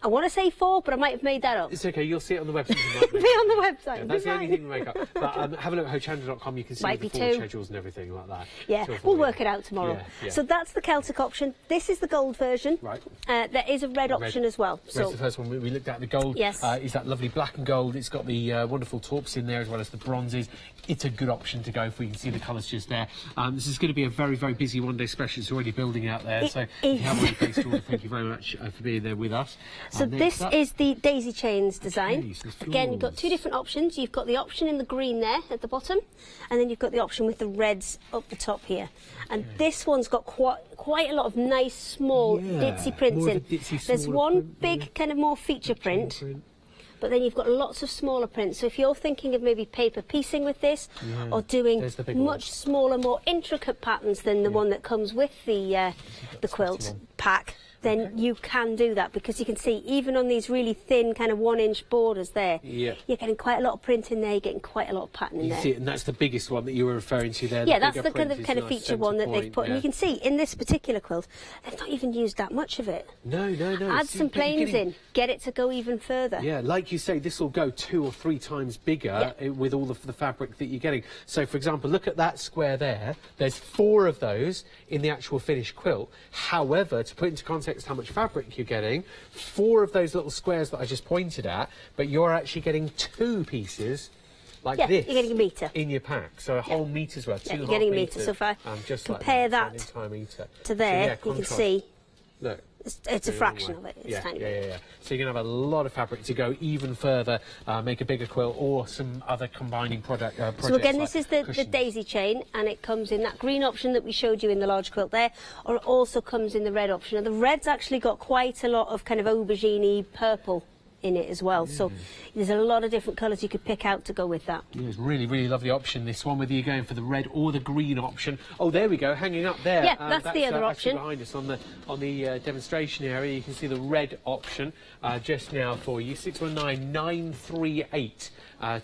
I want to say 4, but I might have made that up. It's okay, you'll see it on the website. Be on the website. Yeah, that's the only thing we make up. But have a look at Hochanda.com, you can see the full schedules and everything like that. Yeah, we'll work it out tomorrow. Yeah. So that's the Celtic option. This is the gold version. Right. There is a red option as well. So the first one we looked at, the gold, is that lovely black and gold. It's got the wonderful taups in there as well as the bronzes. It's a good option to go for. You can see the colours just there. This is going to be a very, very busy one-day special. It's already building out there. So if you have already placed order, thank you very much for being there with us. So this is the daisy chains design. Again, you've got two different options. You've got the option in the green there at the bottom, and then you've got the option with the reds up the top here. And this one's got quite a lot of nice, small, ditzy prints in. There's one big kind of more feature print. But then you've got lots of smaller prints. So if you're thinking of maybe paper piecing with this, or doing much smaller, more intricate patterns than the one that comes with the quilt pack, then you can do that, because you can see even on these really thin kind of 1-inch borders there, you're getting quite a lot of print in there, you're getting quite a lot of pattern in there. See it, and that's the biggest one that you were referring to there. Yeah, that's the kind of feature one that they've put. And you can see in this particular quilt, they've not even used that much of it. No. Add some planes in, get it to go even further. Yeah, like you say, this will go 2 or 3 times bigger with all of the fabric that you're getting. So, for example, look at that square there. There's 4 of those in the actual finished quilt. However, to put into context how much fabric you're getting, 4 of those little squares that I just pointed at, but you're actually getting 2 pieces like this. You're getting a metre in your pack, so a whole metre's worth. You're getting a metre. So if I compare that to there, you can see. Look. It's a fraction of it. It's tiny. Yeah. So you're going to have a lot of fabric to go even further, make a bigger quilt or some other combining projects. So again, this is the daisy chain, and it comes in that green option that we showed you in the large quilt there, or it also comes in the red option. And the red's actually got quite a lot of kind of aubergine-y purple in it as well, so there's a lot of different colours you could pick out to go with that. Yeah, it's really, really lovely option, this one, whether you're going for the red or the green option. Oh, there we go, hanging up there. Yeah, that's the other option. Behind us on the demonstration area, you can see the red option just now for you, 619938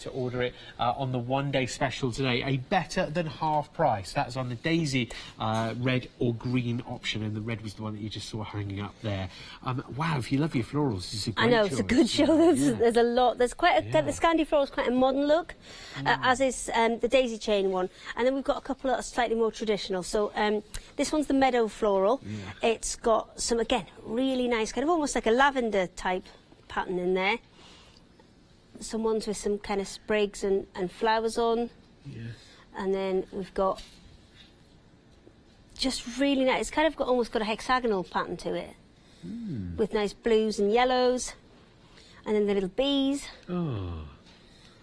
to order it on the one-day special today. A better than half price. That's on the daisy red or green option, and the red was the one that you just saw hanging up there. Wow, if you love your florals, this is a great choice. It's a good show. There's a lot. There's quite a the Scandi floral is quite a modern look, as is the daisy chain one, and then we've got a couple that are slightly more traditional. So this one's the meadow floral. It's got some, again, really nice kind of almost like a lavender type pattern in there. Some ones with some kind of sprigs and flowers on. And then we've got just really nice. It's kind of almost got a hexagonal pattern to it, with nice blues and yellows. And then the little bees,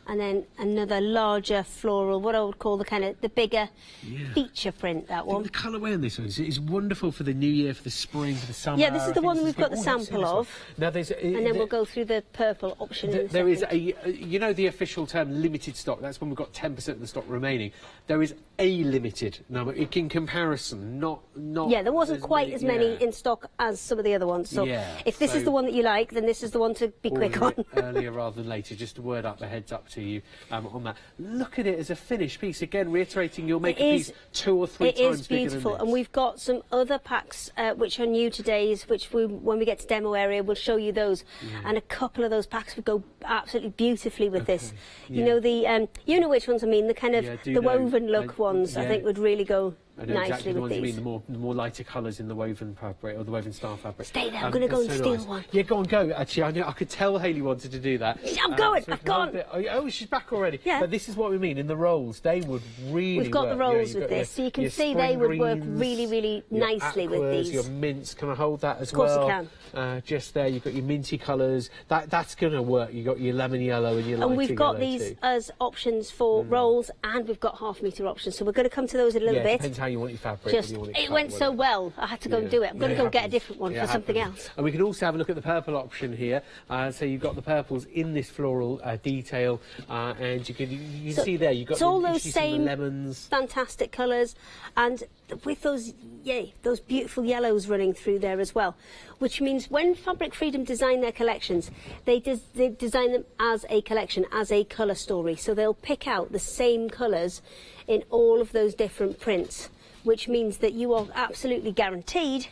and then another larger floral, what I would call the kind of the bigger feature print. That one. The colourway on this one is wonderful for the new year, for the spring, for the summer. Yeah, this is the one we've got the sample of. Now there's, and then we'll go through the purple option. There is a, you know, the official term limited stock. That's when we've got 10% of the stock remaining. There is a limited number in comparison, not. Yeah, there wasn't quite as many in stock as some of the other ones. So if this is the one that you like, then this is the one to be quick on. Earlier rather than later. Just a word up, a heads up to you on that. Look at it as a finished piece. Again, reiterating, you'll make a piece 2 or 3 times bigger than this. It is beautiful, and we've got some other packs which are new to days, which when we get to demo area, we'll show you those. And a couple of those packs would go absolutely beautifully with this. You know you know which ones I mean, the kind of the woven look ones. I think would really go I know nicely exactly the with ones these. you mean, the more lighter colours in the woven fabric, or the woven style fabric. Stay there, I'm going to go and steal one. Yeah, go on, go. Actually, I could tell Hayley wanted to do that. I'm going, I've gone. Oh, she's back already. Yeah. But this is what we mean, in the rolls, they would really We've got work. the rolls with this, so you can see they would work really, really nicely with these. Your mints, can I hold that as well? Of course you can. Just there, you've got your minty colours. That's going to work. You've got your lemon yellow and your lighter yellow. And we've got these as options for rolls, and we've got half-metre options, so we're going to come to those in a little bit. Depends how you want your fabric. It went so well, I had to go and do it. I'm going to go get a different one for something else. And we can also have a look at the purple option here. So you've got the purples in this floral detail, and you can see there, you've got all those same lemons. Fantastic colours, and with those beautiful yellows running through there as well, which means when Fabric Freedom design their collections, they design them as a collection, as a colour story. So they'll pick out the same colours in all of those different prints, which means that you are absolutely guaranteed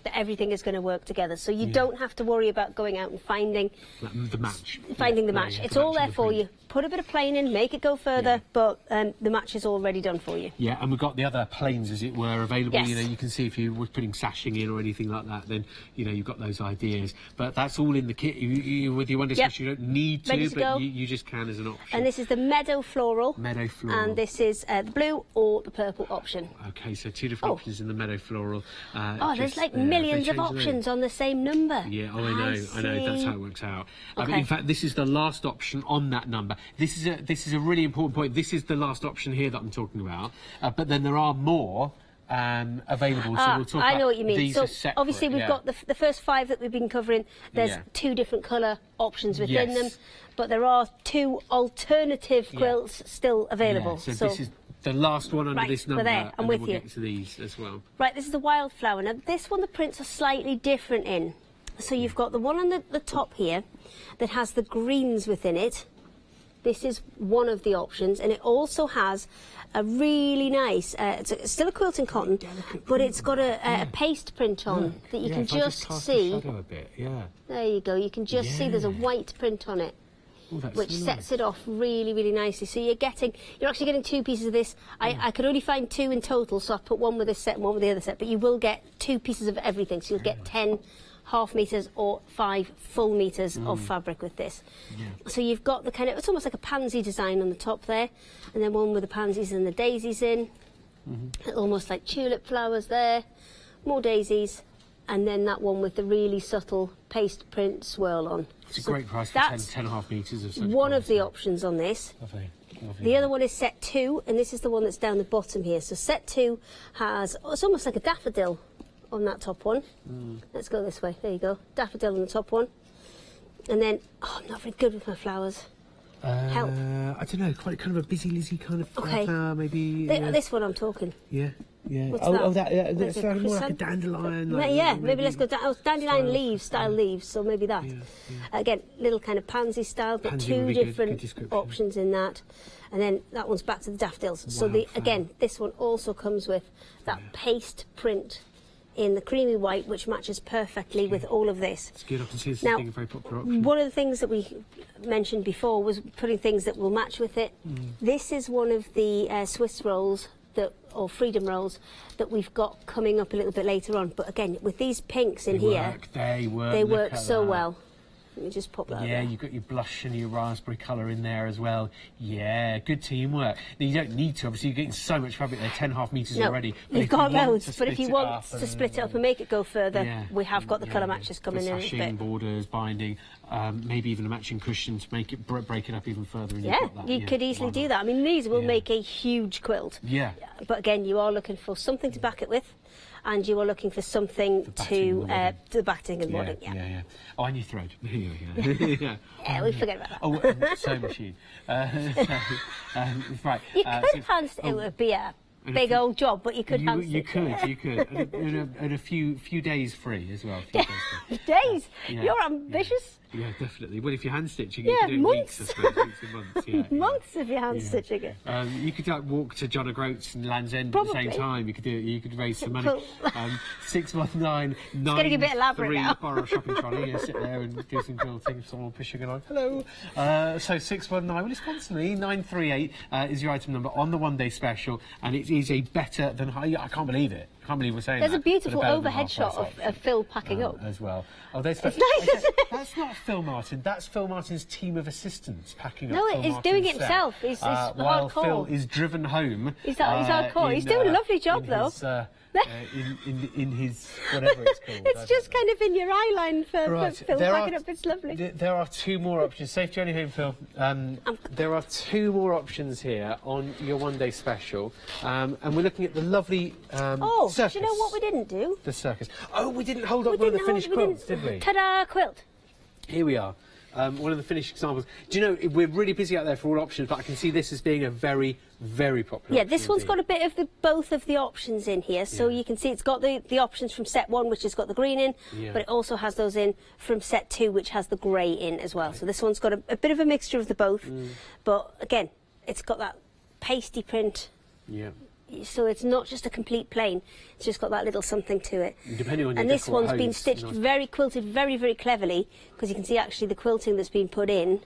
that everything is going to work together. So you don't have to worry about going out and finding the match. Finding the match. It's all there for you. Put a bit of plain in, make it go further, but the match is already done for you. Yeah, and we've got the other planes, as it were, available. Yes. You know, you can see if you were putting sashing in or anything like that, then, you know, you've got those ideas. But that's all in the kit. With your one sash, you don't need to, but you just can as an option. And this is the Meadow Floral. Meadow Floral. And this is the blue or the purple option. Okay, so 2 different options in the Meadow Floral. There's like millions of options on the same number. Yeah, I know. That's how it works out. In fact, this is the last option on that number. This is a really important point. This is the last option here that I'm talking about. But then there are more available. So we'll talk I know what you mean. These are separate, obviously we've got the first 5 that we've been covering. There's 2 different colour options within them, but there are 2 alternative quilts still available. So this is the last one under this number. We're there. I'm with you. We'll get to these as well. Right, this is the Wildflower. Now this one the prints are slightly different in. So you've got the one on the top here that has the greens within it. This is one of the options, and it also has a really nice, it's still a quilting cotton, but it's got a paste print on that you can just see. The shadow a bit, there you go, you can just see there's a white print on it, which sets it off really, really nicely. So you're actually getting 2 pieces of this. I could only find 2 in total, so I put one with this set and one with the other set, but you will get 2 pieces of everything, so you'll get 10 half meters or 5 full meters of fabric with this. So you've got the kind of, it's almost like a pansy design on the top there, and then one with the pansies and the daisies in, almost like tulip flowers there, more daisies, and then that one with the really subtle paste print swirl on. It's a great price for 10.5 meters of such one of the options on this. Lovely. The other one is set 2, and this is the one that's down the bottom here. So set 2 has, it's almost like a daffodil on that top one. Let's go this way. There you go. Daffodil on the top one. And then, I'm not very good with my flowers. Help. I don't know, quite kind of a busy Lizzie kind of flower, maybe. This one I'm talking. Yeah. What's that? That's more like a dandelion. Maybe let's go dandelion leaves, style leaves, so maybe that. Again, little kind of pansy style, but 2 different options in that. And then that one's back to the daffodils. So again, this one also comes with that paste print in the creamy white, which matches perfectly with all of this. It's good. I can see this being a very popular option. One of the things that we mentioned before was putting things that will match with it. This is one of the Swiss rolls or Freedom rolls that we've got coming up a little bit later on. But again, with these pinks in here, they work so well. Let me just pop that Yeah, you've got your blush and your raspberry colour in there as well. Yeah, good teamwork. Now, you don't need to, obviously, you're getting so much fabric there, 10.5 metres already. You've got loads, but if you want to split it up and make it go further, we have got the colour matches coming in a bit. Borders, binding, maybe even a matching cushion to make it break it up even further. And You could easily do that. I mean, these will make a huge quilt. Yeah. But again, you are looking for something to back it with, and you are looking for something to the batting and wadding. Yeah. Oh, and your thread. We forget about that. Oh, sewing machine. Right. You could have it would be a big old job, but you could hand stitch You could. And a few days free as well. Days? Yeah. You're ambitious. Yeah, definitely. Well, if you're hand stitching, yeah, you can do it months. Weeks, I suppose, weeks and months. Yeah, months if you're hand stitching it. You could walk to John O'Groats and Land's End Probably. at the same time. You could do it. You could raise some money. 619 It's getting a bit elaborate now. Borrow a shopping trolley. Sit there and do some cool things. Someone pushing along. Hello. So 619. Well, it's constantly 938 is your item number on the one-day special, and it is a better than. I can't believe it. I can't believe we're saying There's that. a beautiful overhead shot of Phil packing up as well. Oh, there's it's nice, isn't it? That's not Phil Martin. That's Phil Martin's team of assistants packing up. No, Phil he's Martin's doing it set, himself. He's while hardcore. Phil is driven home. He's hardcore. He's doing a lovely job, though. In his whatever it's called. It's just kind of in your eye line for Phil packing up. It's lovely. There are two more options. Safe journey home, Phil. There are two more options here on your one-day special, and we're looking at the lovely circus. Do you know what we didn't do? The circus. Oh, we didn't hold up one of the finished quilts, did we? Ta-da, quilt. Here we are. One of the finished examples. Do you know, we're really busy out there for all options, but I can see this as being a very, very popular option. This one's got a bit of both of the options in here. So you can see it's got the options from set 1, which has got the green in, but it also has those in from set 2, which has the grey in as well. So this one's got a bit of a mixture of the both. But again, it's got that pasty print. Yeah. So it's not just a complete plain, it's just got that little something to it. Depending on your and this one's hose, been stitched quilted very, very cleverly, because you can see actually the quilting that's been put in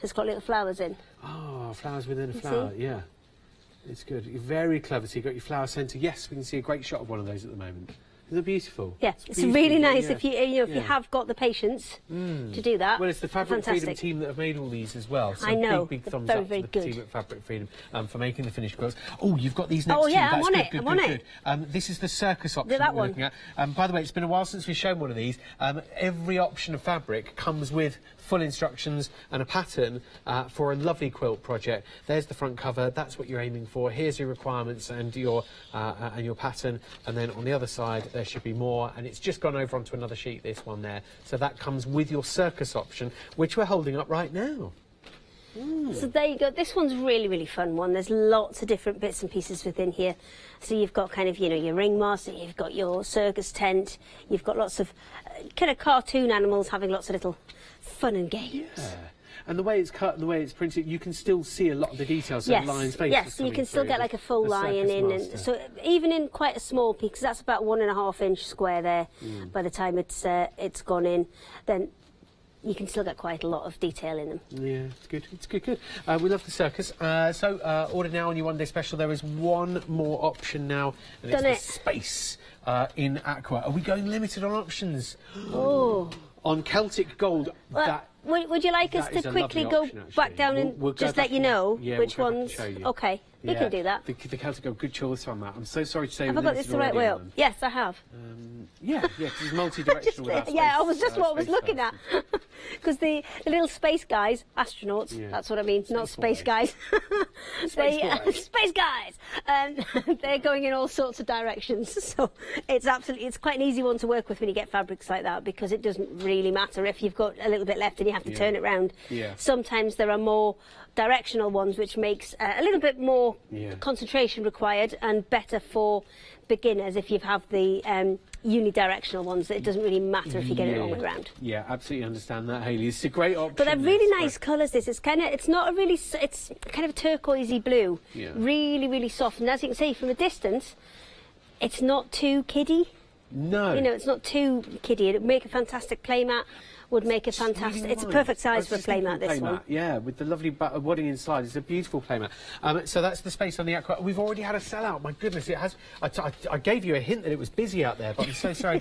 has got little flowers in. Oh, flowers within a flower, yeah. It's good. You're very clever. So you've got your flower centre. Yes, we can see a great shot of one of those at the moment. Isn't it beautiful? Yeah, it's really nice if you if you have got the patience to do that. Well, it's the Fabric Freedom team that have made all these as well. So I know. Big thumbs up to the team at Fabric Freedom for making the finished quilts. Oh, you've got these next two. I'm on it. I'm on it. This is the circus option that we're looking at. By the way, it's been a while since we've shown one of these. Every option of fabric comes with full instructions and a pattern for a lovely quilt project. There's the front cover. That's what you're aiming for. Here's your requirements and your pattern. And then on the other side, there should be more. And it's just gone over onto another sheet, this one there. So that comes with your circus option, which we're holding up right now. So there you go. This one's really, really fun one. There's lots of different bits and pieces within here. So you've got kind of, your ringmaster, you've got your circus tent, you've got lots of kind of cartoon animals having lots of little fun and games. Yeah. And the way it's cut and the way it's printed, you can still see a lot of the details. So lions, faces. Yes, so you can still get like a full lion in, and so even in quite a small piece, because that's about 1.5 inch square there. By the time it's gone in, then you can still get quite a lot of detail in them. Yeah, it's good. It's good. We love the circus. Order now on your one-day special. There is one more option now, and it's the space in Aqua. Are we going limited on options? Oh. On Celtic Gold, would you like us to quickly go back down and just let you know which ones? Okay, we can do that. The Celtic Gold, good choice on that. I'm so sorry to say. Have I got this the right way up? Yes, I have. Yeah, because it's multi-directional. I was just what I was looking at. Because the little space guys, astronauts, that's what I mean, not space guys. Space guys! They're going in all sorts of directions. So it's quite an easy one to work with when you get fabrics like that, because it doesn't really matter if you've got a little bit left and you have to turn it round. Sometimes there are more directional ones, which makes a little bit more concentration required and better for beginners if you have the unidirectional ones. It doesn't really matter if you get it all the way round. Yeah, absolutely understand that, Hayley. It's a great option. But they're really nice colours. It's kind of it's kind of turquoisey blue. Really, really soft. And as you can see from a distance, it's not too kiddie. No. It's not too kiddie. It'd make a fantastic playmat. Would make a fantastic. It's a perfect size for a playmat. This one. Yeah, with the lovely wadding inside. It's a beautiful playmat. So that's the space on the Aqua. We've already had a sellout. My goodness, it has. I gave you a hint that it was busy out there, but I'm so sorry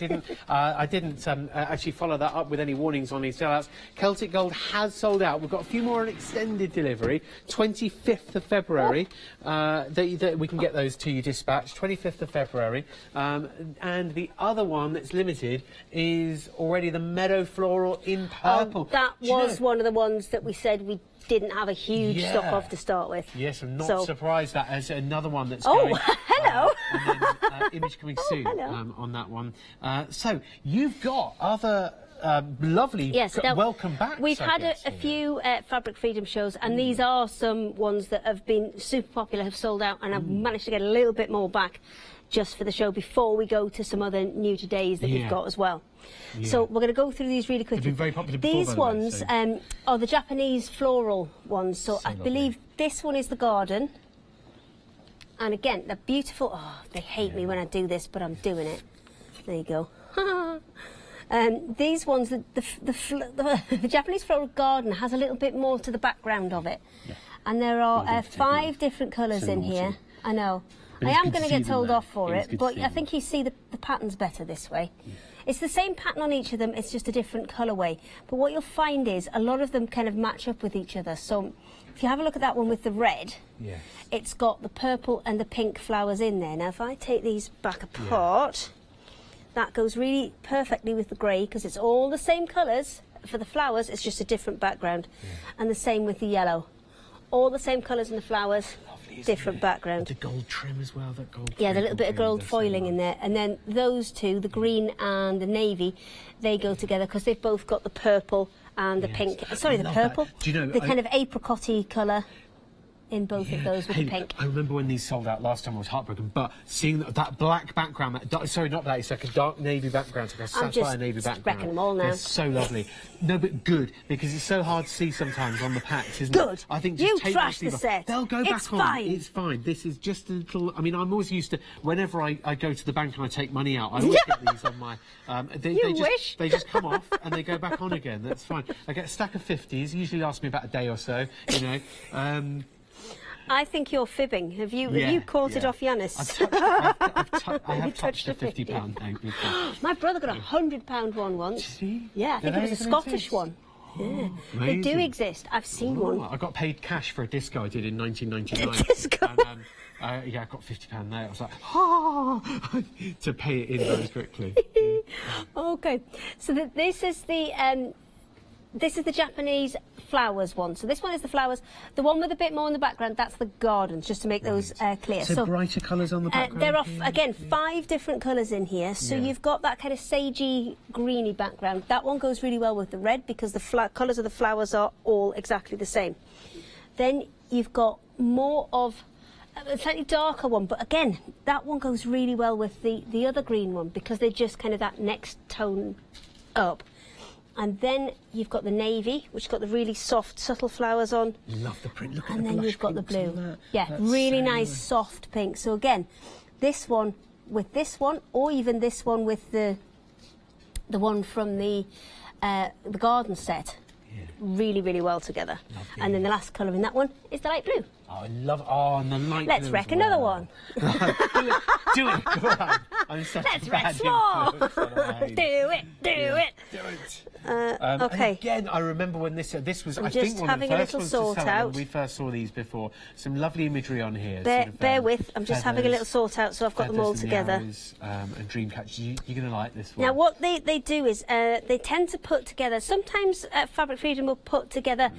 I didn't actually follow that up with any warnings on these sellouts. Celtic Gold has sold out. We've got a few more on extended delivery. 25th of February. We can get those to you dispatched. 25th of February. And the other one that's limited is already the Meadow Floral in purple. That was one of the ones that we said we didn't have a huge stock of to start with. Yes, I'm not surprised that as another one that's going. Hello! And then, image coming soon on that one. So you've got other lovely. Yes, now, welcome back. We've had a few Fabric Freedom shows, and these are some ones that have been super popular, have sold out, and I've managed to get a little bit more back just for the show before we go to some other new todays that we've got as well. So we're going to go through these really quickly. They've been very popular before, these ones are the Japanese floral ones. So I believe this one is the garden. And again, they're beautiful. Oh, they hate me when I do this, but I'm doing it. There you go. These ones, the Japanese floral garden has a little bit more to the background of it. And there are 5 different colours in here. I know. I am going to get told off for it, but I think you see the pattern's better this way. It's the same pattern on each of them, it's just a different colourway. But what you'll find is a lot of them kind of match up with each other. So if you have a look at that one with the red, it's got the purple and the pink flowers in there. Now if I take these back apart, that goes really perfectly with the grey because it's all the same colours. For the flowers, it's just a different background. And the same with the yellow. All the same colours in the flowers. Different background. The gold trim as well, that gold. Yeah, the little bit of gold foiling in there, and then those two, the green and the navy, they go together because they've both got the purple and the pink. Sorry, the purple. Do you know the kind of apricot-y colour in both of those with the pink. I remember when these sold out last time, I was heartbroken, but seeing that black background, sorry, not black, it's like a dark navy background, it's like a sapphire navy background. Wrecking them all now. They're so lovely. No, but good, because it's so hard to see sometimes on the packs, isn't it? Good. I think just you take trash the set. They'll go it's back on. Fine. It's fine. This is just a little, I mean, I'm always used to, whenever I go to the bank and I take money out, I always get these on my, they just come off and they go back on again. That's fine. I get a stack of 50s, usually lasts me about a day or so, you know. I think you're fibbing. Have you caught it off Yanis? I have touched a £50 note before. My brother got a £100 one once. See? Yeah, I think it was a Scottish one. Yeah, they do exist. I've seen one. I got paid cash for a disco I did in 1999. A disco? And, yeah, I got £50 there. I was like, to pay it in very quickly. Okay, so this is the Japanese flowers one. So this one is the flowers. The one with a bit more in the background, that's the gardens, just to make those clear. So brighter colours on the background? There are, again, 5 different colours in here. So you've got that kind of sagey, greeny background. That one goes really well with the red because the colours of the flowers are all exactly the same. Then you've got more of a slightly darker one, but again, that one goes really well with the other green one because they're just kind of that next tone up. And then you've got the navy, which has got the really soft, subtle flowers on. Love the print. Look at and the then you've got the blue. Yeah, that's really nice, soft pink. So again, this one with this one, or even this one with the one from the garden set, really, really well together. Lovely. And then the last colour in that one is the light blue. Oh, I love. Oh, and the light blue. Let's wreck another one. Do it. Come on. I'm such Let's a wreck bad small. influence. Do it. Do it. Okay. And again, I remember when this was. I think one of the first ones to sell when we first saw these before. Some lovely imagery on here. Bear with. I'm just having a little sort out, so I've got them all together. And dream catchers. You're going to like this one. Now, what they do is they tend to put together. Sometimes Fabric Freedom will put together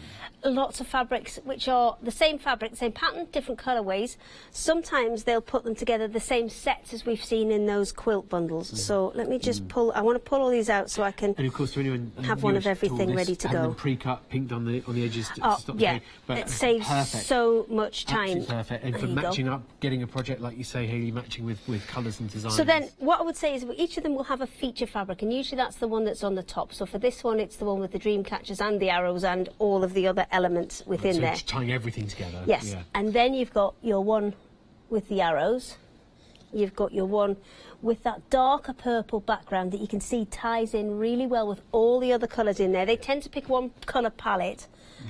lots of fabrics which are the same fabric, same pattern, different colourways. Sometimes they'll put them together the same sets as we've seen in those quilt bundles. So let me just pull. I want to pull all these out so I can. And of course, to anyone have one of everything ready to go. Pre-cut, pinked on the edges. Oh, to stop yeah, the pain, but it saves so much time. Absolutely perfect. And for matching up, getting a project like you say, Hayley, matching with colours and designs. So then, what I would say is each of them will have a feature fabric, and usually that's the one that's on the top. So for this one, it's the one with the dream catchers and the arrows and all of the other elements within there. So tying everything together. Yes, and then you've got your one with the arrows. You've got your one with that darker purple background that you can see ties in really well with all the other colours in there. They tend to pick one colour palette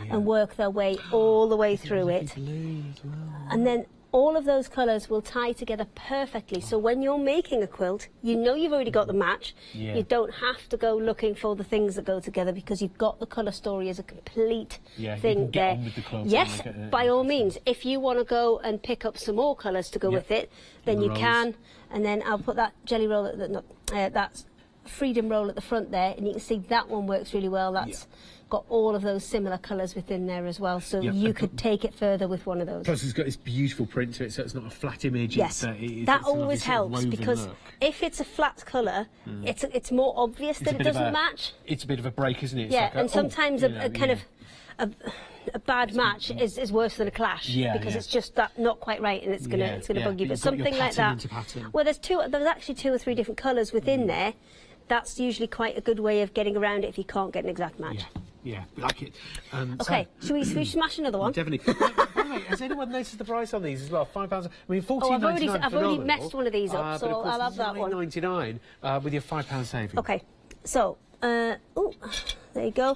and work their way all the way through it. Blue as well. And then all of those colours will tie together perfectly. So when you're making a quilt, you know you've already got the match. You don't have to go looking for the things that go together because you've got the colour story as a complete thing you can get on with the quilt. Yes, by all means. If you want to go and pick up some more colours to go with it, then you can. And then I'll put that jelly roll, that freedom roll at the front there, and you can see that one works really well. That's got all of those similar colours within there as well, so you could take it further with one of those. Plus it's got this beautiful print to it, so it's not a flat image. Yes, that always helps, because if it's a flat colour, it's more obvious that it doesn't match. It's a bit of a break, isn't it? It's like and sometimes a kind of a bad match is worse than a clash, because it's just that not quite right, and it's gonna bug you. But something like that, well, there's actually 2 or 3 different colours within there. That's usually quite a good way of getting around it if you can't get an exact match. Yeah, like it. Okay, should we smash another one? Definitely. By the way, has anyone noticed the price on these as well? £5. I mean, $14.99. I've already messed one of these up, so I'll have that one. $9.99 with your £5 saving. Okay, so there you go.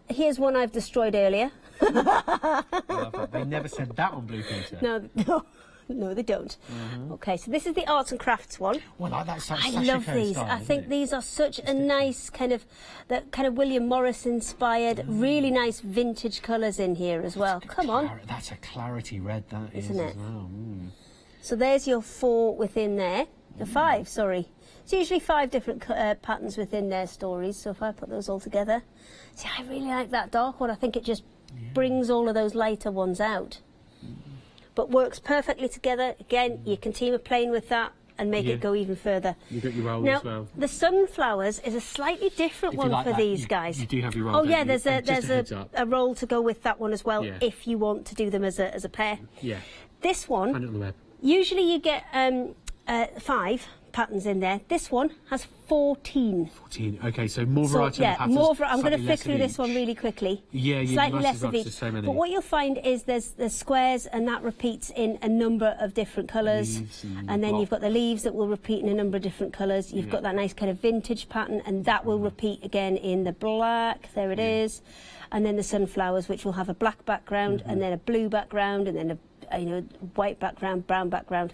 Here's one I've destroyed earlier. I love that. They never said that on Blue Peter. No, they don't. Okay, so this is the arts and crafts one. Well, I like that. I love these. Style, I think these are such a nice kind of William Morris inspired, really nice vintage colours in here as well. Come on. That's a clarity red, that isn't it? As well. So there's your 4 within there. The 5, sorry. It's usually 5 different patterns within their stories, so if I put those all together. See, I really like that dark one. I think it just brings all of those lighter ones out. But works perfectly together. Again, you can team a plane with that and make it go even further. You've got your roll now, as well. The sunflowers is a slightly different one for these guys. You do have your roll. Oh yeah, there's a roll to go with that one as well, if you want to do them as a pair. Yeah. This one, find it on the web. Usually you get 5 patterns in there. This one has 14. 14. Okay, so more variety of patterns. I'm going to flick through this one really quickly. Slightly less of each. So but what you'll find is there's squares, and that repeats in a number of different colours. And then you've got the leaves that will repeat in a number of different colours. You've got that nice kind of vintage pattern, and that will repeat again in the black. There it is. And then the sunflowers, which will have a black background, and then a blue background, and then a white background, brown background.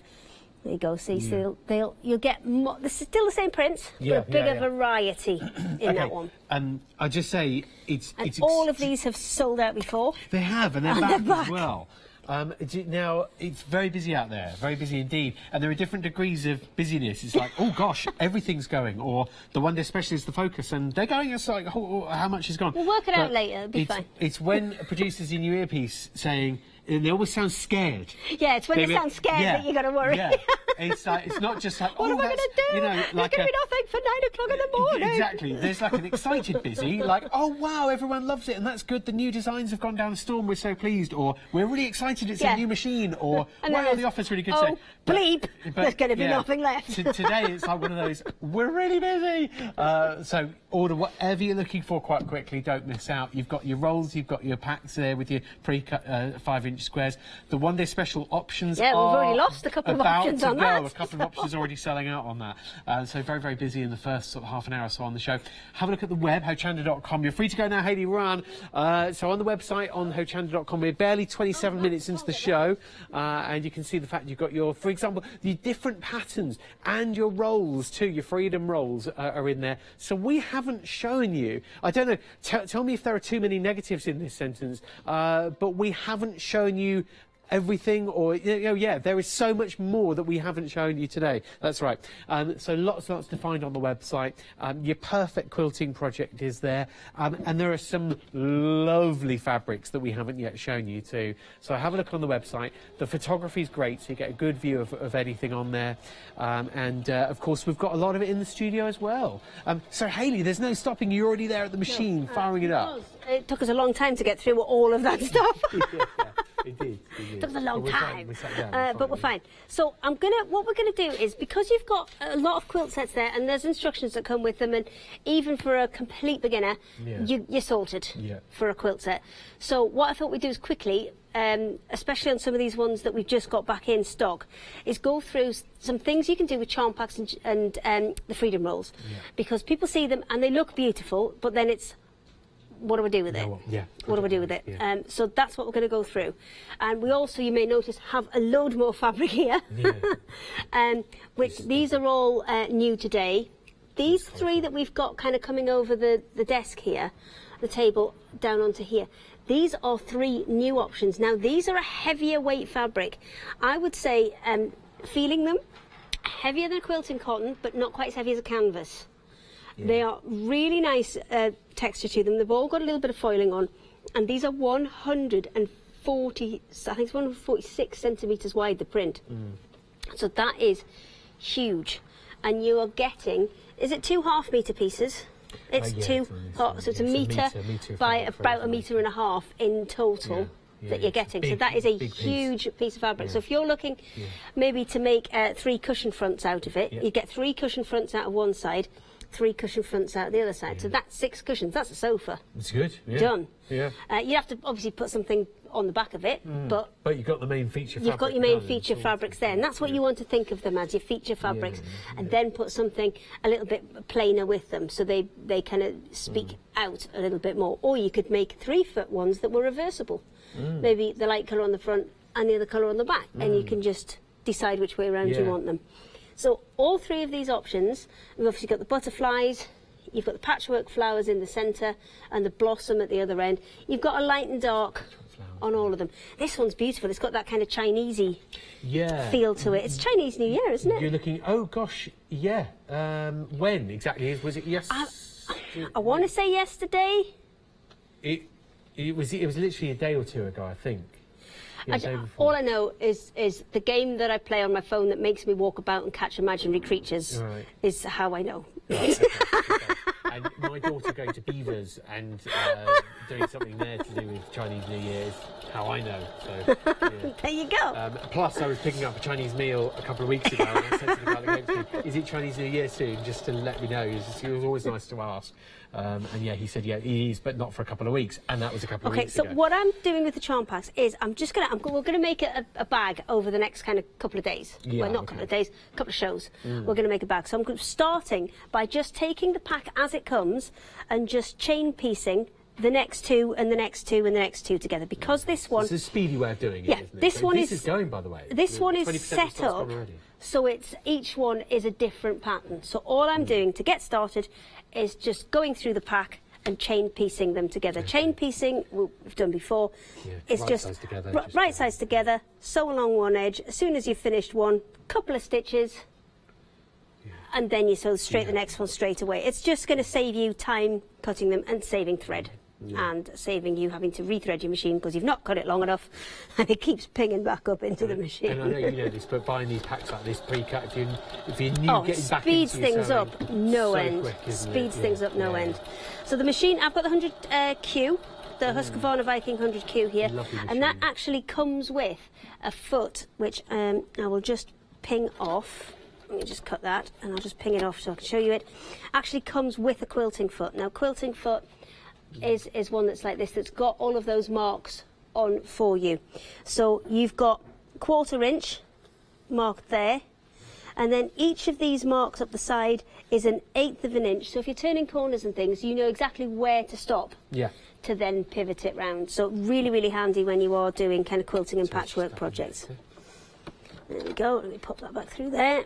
There you go. See, so you'll get more. This is still the same prints, but a bigger variety in that one. And I just say it's all of these have sold out before. They have, and they're back as well. Now, it's very busy out there, very busy indeed, and there are different degrees of busyness. It's like, oh gosh, everything's going, or the one day special is the focus, and they're going, it's like, oh, how much is gone? We'll work it out later, it'll be fine. It's when producers in your earpiece saying, and they always sound scared. Yeah, it's when they sound scared that you got to worry. Yeah, it's not just like, what am I going to do? You know, There's going to be nothing for 9 o'clock in the morning. Exactly. There's like an excited busy, like, oh wow, everyone loves it, and that's good. The new designs have gone down the storm. We're so pleased, or we're really excited. It's a new machine, or wow, the offer's really good. Oh, bleep! There's going to be nothing left. Today it's like one of those. We're really busy. So order whatever you're looking for quite quickly. Don't miss out. You've got your rolls. You've got your packs there with your pre-cut 5-inch squares. The one-day special options we've already lost a couple of options on that. A couple of options already selling out on that. So very, very busy in the first sort of half an hour or so on the show. Have a look at the web, hochanda.com. You're free to go now, Hayley, run. So on the website, on hochanda.com, we're barely 27 minutes into the show, and you can see the fact you've got your, for example, the different patterns and your rolls too, your freedom rolls are in there. So we haven't shown you, I don't know, tell me if there are too many negatives in this sentence, but we haven't shown you everything, or there is so much more that we haven't shown you today. That's right. So lots to find on the website. Your perfect quilting project is there, and there are some lovely fabrics that we haven't yet shown you too. So have a look on the website. The photography is great, so you get a good view of anything on there, and of course we've got a lot of it in the studio as well. So Hayley, there's no stopping. You're already there at the machine, firing it up. It took us a long time to get through all of that stuff. It did. It took us a long time, but we're fine. So what we're gonna do is, because you've got a lot of quilt sets there, and there's instructions that come with them, and even for a complete beginner, you're sorted for a quilt set. So what I thought we'd do is quickly, especially on some of these ones that we've just got back in stock, is go through some things you can do with charm packs and the freedom rolls, because people see them and they look beautiful, but then it's, what do we do with it? What do we do with it? So that's what we're going to go through. And we also, you may notice, have a load more fabric here, which these are all new today. These 3 that we've got kind of coming over the desk here, the table down onto here, these are 3 new options. Now, these are a heavier weight fabric. I would say, feeling them, heavier than quilting cotton, but not quite as heavy as a canvas. They are really nice texture to them. They've all got a little bit of foiling on, and these are 140, I think it's 146 centimetres wide, the print. So that is huge. And you are getting, is it 2 half-metre pieces? It's so it's a metre by about 1.5 metres in total that you're getting. So that is a huge piece of fabric. So if you're looking maybe to make 3 cushion fronts out of it, you get 3 cushion fronts out of one side, 3 cushion fronts out the other side. So that's 6 cushions. That's a sofa. It's good. Done. Yeah. You have to obviously put something on the back of it, but you've got the main feature fabric. You've got your main feature fabrics there, and that's what you want to think of them as, your feature fabrics, and then put something a little bit plainer with them, so they kind of speak out a little bit more. Or you could make 3-foot ones that were reversible. Maybe the light colour on the front and the other colour on the back, and you can just decide which way around you want them. So all 3 of these options, we've obviously got the butterflies, you've got the patchwork flowers in the centre, and the blossom at the other end. You've got a light and dark on all of them. This one's beautiful. It's got that kind of Chinesey feel to it. It's Chinese New Year, isn't it? You're looking, oh gosh, yeah. When exactly? Was it yesterday? I want to say yesterday. It was literally a day or 2 ago, I think. All I know is the game that I play on my phone that makes me walk about and catch imaginary creatures is how I know. Right, okay. And my daughter going to Beavers and doing something there to do with Chinese New Year is how I know. So, there you go. Plus, I was picking up a Chinese meal a couple of weeks ago, and I said to the guy that came to me, "Is it Chinese New Year soon?" Just to let me know. It was always nice to ask. And yeah, he said, yeah, he is, but not for a couple of weeks, and that was a couple of weeks ago. Okay, so what I'm doing with the charm packs is we're gonna make a bag over the next kind of couple of days. Yeah, well, not a couple of days, a couple of shows. We're gonna make a bag. So I'm starting by just taking the pack as it comes and just chain piecing the next 2 and the next 2 and the next 2 together, because this one... It's a speedy way of doing it, isn't it? This one is going, by the way. This one is set up, so each one is a different pattern. So all I'm doing to get started is just going through the pack and chain piecing them together. Chain piecing, we've done before, it's just right sides together, sew along one edge. As soon as you've finished one, couple of stitches, and then you sew the next one straight away. It's just going to save you time cutting them and saving thread. And saving you having to rethread your machine because you've not cut it long enough and it keeps pinging back up into the machine. And I know you know this, but buying these packs like this pre-cut, if you're new getting back into speeds things up no end. Speeds things up no end. So the machine, I've got the 100Q, the Husqvarna Viking 100Q here, and that actually comes with a foot, which I will just ping off. Let me just cut that and I'll just ping it off so I can show you it. Actually comes with a quilting foot. Now quilting foot is one that's like this, that's got all of those marks on for you. So you've got 1/4 inch marked there, and then each of these marks up the side is 1/8 of an inch. So if you're turning corners and things, you know exactly where to stop to then pivot it round. So really, really handy when you are doing kind of quilting and patchwork projects. There we go. Let me pop that back through there,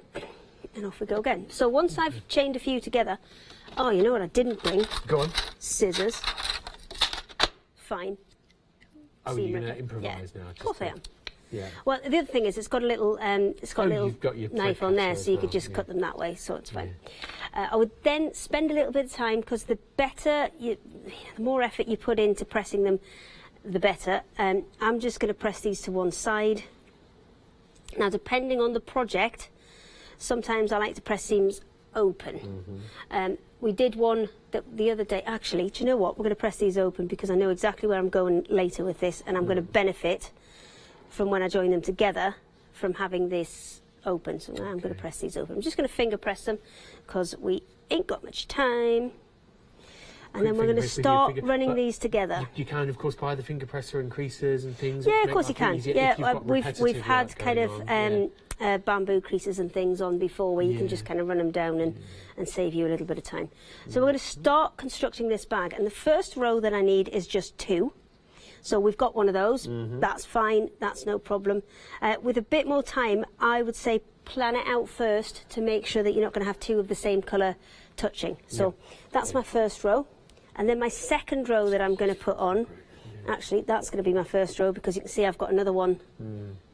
and off we go again. So once I've chained a few together, oh, you know what I didn't bring? Go on. Scissors. Fine. Oh, you're going to improvise now? Of course I am. Yeah. Well, the other thing is it's got a little, you've got your knife on there, so you could just cut them that way, so it's fine. I would then spend a little bit of time, because the more effort you put into pressing them, the better. I'm just going to press these to one side. Now, depending on the project, sometimes I like to press seams open. We did one the other day. Actually, do you know what? We're going to press these open because I know exactly where I'm going later with this, and I'm going to benefit from when I join them together from having this open. So now I'm going to press these open. I'm just going to finger press them because we ain't got much time. And then we're going to start running these together. You can, of course, buy the finger presser and creases and things. Yeah, of course you can. Yeah, we've had kind of bamboo creases and things on before where you can just kind of run them down and save you a little bit of time. So we're going to start constructing this bag. And the first row that I need is just 2. So we've got one of those. That's fine. That's no problem. With a bit more time, I would say plan it out first to make sure that you're not going to have 2 of the same colour touching. So that's my first row. And then my second row that I'm going to put on, actually, that's going to be my first row because you can see I've got another one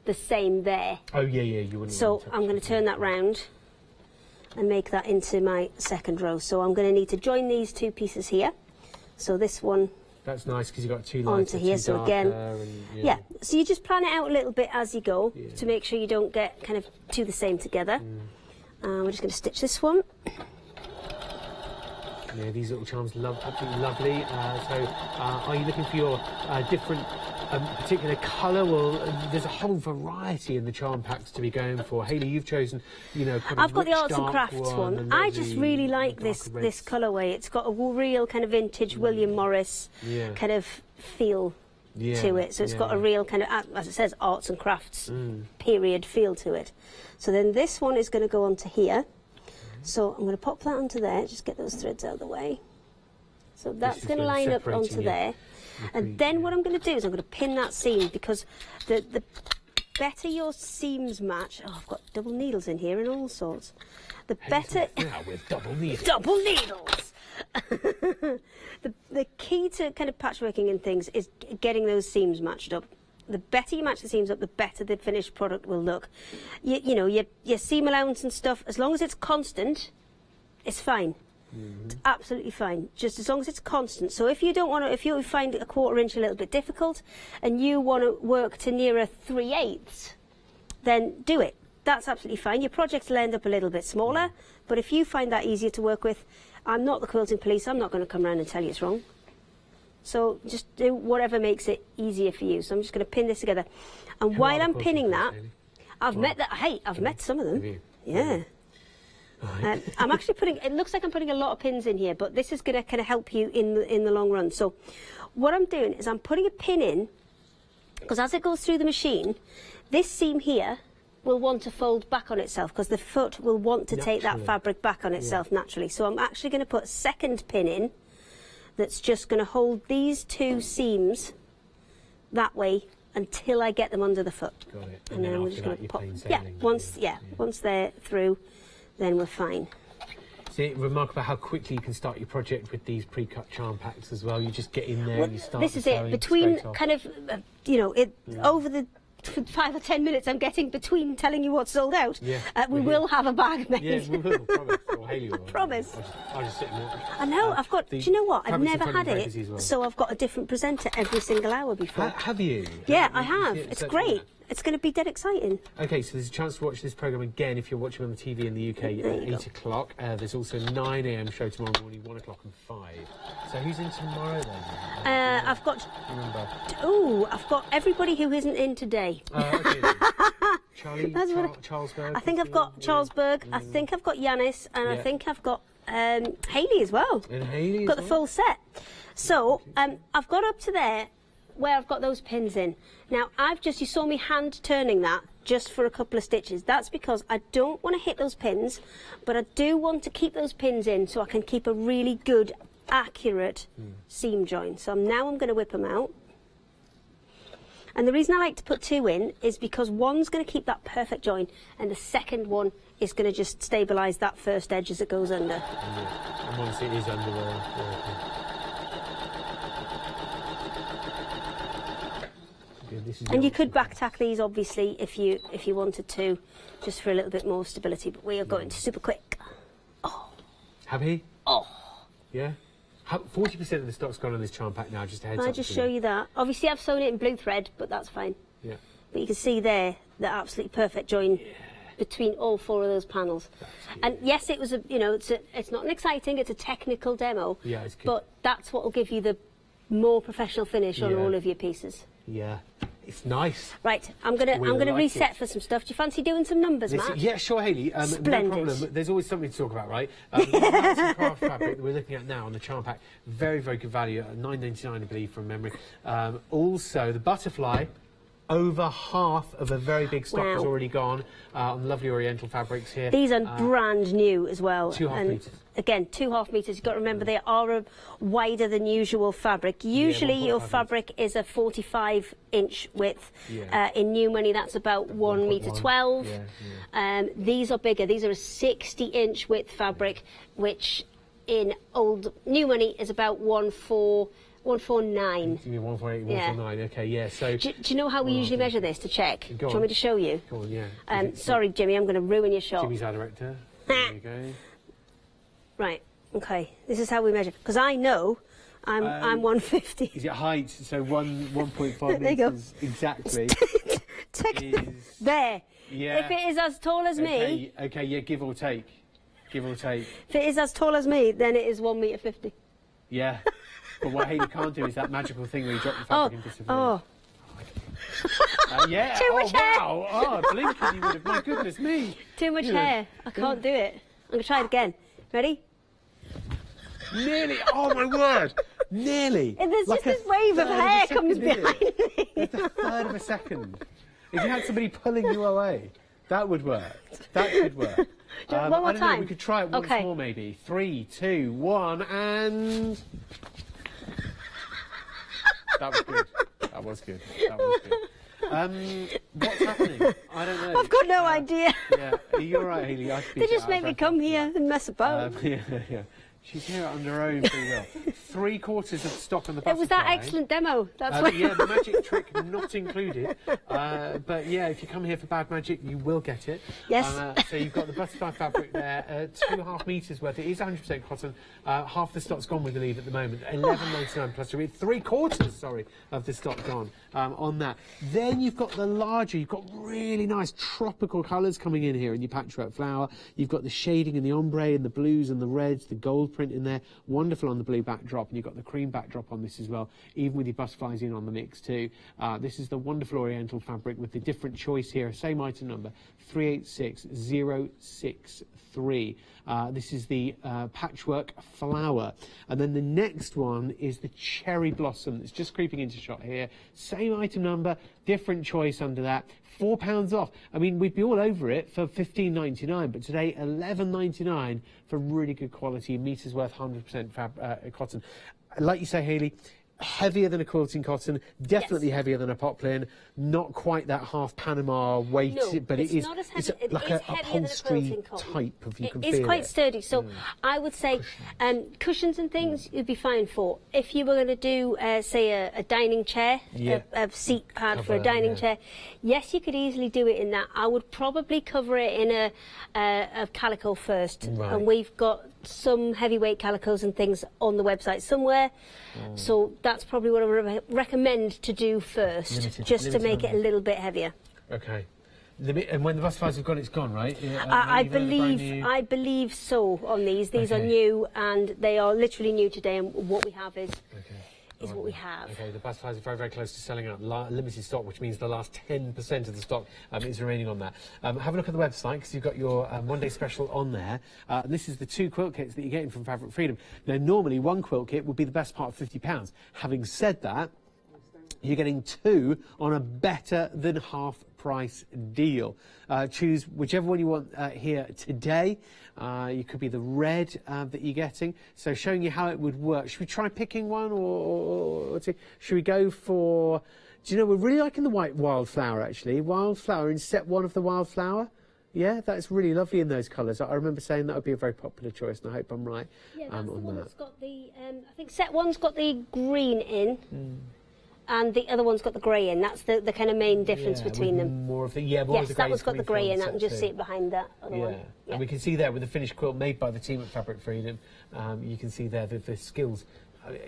the same there. Oh, yeah, you wouldn't. So I'm going to turn that round and make that into my second row. So I'm going to need to join these two pieces here. So this one. That's nice because you've got two lights onto here. So again, yeah. So you just plan it out a little bit as you go to make sure you don't get kind of two the same together. We're just going to stitch this one. Yeah, these little charms, absolutely lovely. Are you looking for your different particular colour? Well, there's a whole variety in the charm packs to be going for. Hayley, you've chosen, you know, I've got the arts and crafts one. I just really like this colourway. It's got a real kind of vintage William Morris kind of feel to it. So it's got a real kind of, as it says, arts and crafts period feel to it. So then this one is going to go onto here. So I'm going to pop that onto there, just get those threads out of the way. So that's going to line up onto there. And then what I'm going to do is I'm going to pin that seam, because the better your seams match... Oh, I've got double needles in here and all sorts. The better... Now with double needles. Double needles! the key to kind of patchworking and things is getting those seams matched up. The better you match the seams up, the better the finished product will look. You know, your seam allowance and stuff, as long as it's constant, it's fine. It's absolutely fine, just as long as it's constant. So if you don't want to, if you find a 1/4 inch a little bit difficult, and you want to work to nearer 3/8, then do it. That's absolutely fine. Your projects will end up a little bit smaller, but if you find that easier to work with, I'm not the quilting police. I'm not going to come around and tell you it's wrong. So just do whatever makes it easier for you. So I'm just going to pin this together. And while I'm pinning that, I've met that. Hey, I've met some of them. Yeah. I'm actually putting, it looks like I'm putting a lot of pins in here, but this is going to kind of help you in the long run. So what I'm doing is I'm putting a pin in, because as it goes through the machine, this seam here will want to fold back on itself, because the foot will want to take that fabric back on itself naturally. So I'm actually going to put a second pin in, that's just going to hold these two seams that way until I get them under the foot. Got it. And then we're just going to pop. Once they're through, then we're fine. See, remarkable how quickly you can start your project with these pre-cut charm packs as well. You just get in there and you start. This is it. Between kind of, you know, over the 5 or 10 minutes I'm getting between telling you what's sold out, we will have a bag made. Yeah, we will, promise. Or Hayley will. Promise. I'll just sit and watch. I know, I've got, do you know what? I've never had it, so I've got a different presenter every single hour before. Have you? Yeah, I have. It's great. It's going to be dead exciting. OK, so there's a chance to watch this programme again if you're watching on the TV in the UK at 8 o'clock. There's also a 9 AM show tomorrow morning, 1 o'clock and 5. So who's in tomorrow then? I've got... Ooh, I've got everybody who isn't in today. Charles Berg? I think I've got Charles Berg, I think I've got Yanis, and I think I've got Hayley as well. And Hayley got the full set. So I've got up to there where I've got those pins in. Now, you saw me hand turning that just for a couple of stitches. That's because I don't want to hit those pins, but I do want to keep those pins in so I can keep a really good, accurate seam join. So now I'm going to whip them out. And the reason I like to put 2 in is because one's going to keep that perfect join, and the second one is going to just stabilise that first edge as it goes under. And once it is under and you could back tack these obviously if you wanted to, just for a little bit more stability, but we are going super quick. Happy? Oh. Yeah? 40% of the stock's gone on this charm pack now, just a heads up. I'll just show you that. Obviously I've sewn it in blue thread, but that's fine. Yeah. But you can see there the absolutely perfect join between all 4 of those panels. And yes, it was it's not an exciting, it's a technical demo. Yeah, it's good. But that's what will give you the more professional finish on all of your pieces. Yeah. It's nice. Right, I'm gonna reset for some stuff. Do you fancy doing some numbers, Matt? Yeah, sure, Hayley. Splendid. No problem. There's always something to talk about, right? The craft fabric that we're looking at now on the charm pack, very, very good value, £9.99, I believe, from memory. Also, the butterfly, over half of a very big stock has already gone on the lovely Oriental fabrics here. These are brand new as well. 2.5 metres. Again, 2.5 metres. You've got to remember they are a wider than usual fabric. Usually your fabric is a 45-inch width. In new money, that's about 1 metre 12. These are bigger. These are a 60-inch width fabric, which in new money is about 149. 148, 149, okay, yeah. So do you know how we usually measure this to check? Do you want me to show you? Go on, yeah. Sorry, Jimmy, I'm going to ruin your shot. Jimmy's our director. There you go. Right, okay. This is how we measure. Because I know I'm 150. Is it height? So 1.5 There you go. metres exactly. There. Yeah. If it is as tall as me... Okay, yeah, give or take. Give or take. If it is as tall as me, then it is 1.50 metre. Yeah. But what Hayley can't do is that magical thing where you drop the fabric and disappear. Oh. Yeah. Too much hair. Wow. Oh, blinking you would have. My goodness me. Too much hair. I can't do it. I'm going to try it again. Ready? Nearly. Oh, my word. Nearly. And there's just this wave of hair comes behind me. It's a third of a second. If you had somebody pulling you away, that would work. That could work. One more I don't time. know, we could try it once more maybe. 3, 2, 1, and... That was good. That was good. That was good. What's happening? I don't know. I've got no idea. Yeah, you're right, Hayley. They just make me come here and mess about. Yeah. She's here under her own free will. 3/4 of stock on the butterfly. It was that excellent demo. That's what. Yeah, the magic trick not included. But yeah, if you come here for bad magic, you will get it. Yes. So you've got the butterfly fabric there, 2.5 metres worth. It is 100% cotton. Half the stock's gone, we believe, at the moment. 11.99 plus 3/4, sorry, of the stock gone on that. Then you've got the larger. You've got really nice tropical colours coming in here in your patchwork flower. You've got the shading and the ombre and the blues and the reds, the gold print in there, wonderful on the blue backdrop, and you've got the cream backdrop on this as well, even with your butterflies in on the mix too. This is the wonderful oriental fabric with the different choice here, same item number, 386063. This is the patchwork flower, and then the next one is the cherry blossom that's just creeping into shot here, same item number, different choice under that. £4 off. I mean, we'd be all over it for $15.99, but today $11.99 for really good quality, metres worth, 100% cotton. Like you say, Hayley, heavier than a quilting cotton, definitely heavier than a poplin, not quite that half Panama weight, but it is, not as heavy. it's like an upholstery type of, you can feel it. It's quite sturdy, so I would say cushions and things you'd be fine for. If you were going to do, say, a dining chair, a seat pad for a dining chair, yes, you could easily do it in that. I would probably cover it in a calico first, and we've got some heavyweight calicos and things on the website somewhere, so that's probably what I would recommend to do first, just to make it a little bit heavier. Okay. And when the butterflies have gone, it's gone, right? I believe so on these. These are new, and they are literally new today, and what we have is what we have. Okay, the butterflies are very, very close to selling out. Limited stock, which means the last 10% of the stock is remaining on that. Have a look at the website, because you've got your one-day special on there. This is the 2 quilt kits that you're getting from Fabric Freedom. Now, normally, 1 quilt kit would be the best part of £50. Having said that, you're getting 2 on a better than half price deal. Choose whichever one you want here today. You could be the red that you're getting. So showing you how it would work. Should we try picking one, or should we go for... Do you know, we're really liking the white wildflower, actually. Wildflower in set 1 of the wildflower. Yeah, that's really lovely in those colours. I remember saying that would be a very popular choice, and I hope I'm right that's the on one that. that's got the... I think set 1's got the green in. And the other one's got the grey in. That's the kind of main difference between them. More of the, that one's got the grey in. I can just see it behind that other one. And we can see there with the finished quilt made by the team at Fabric Freedom. You can see there the skills.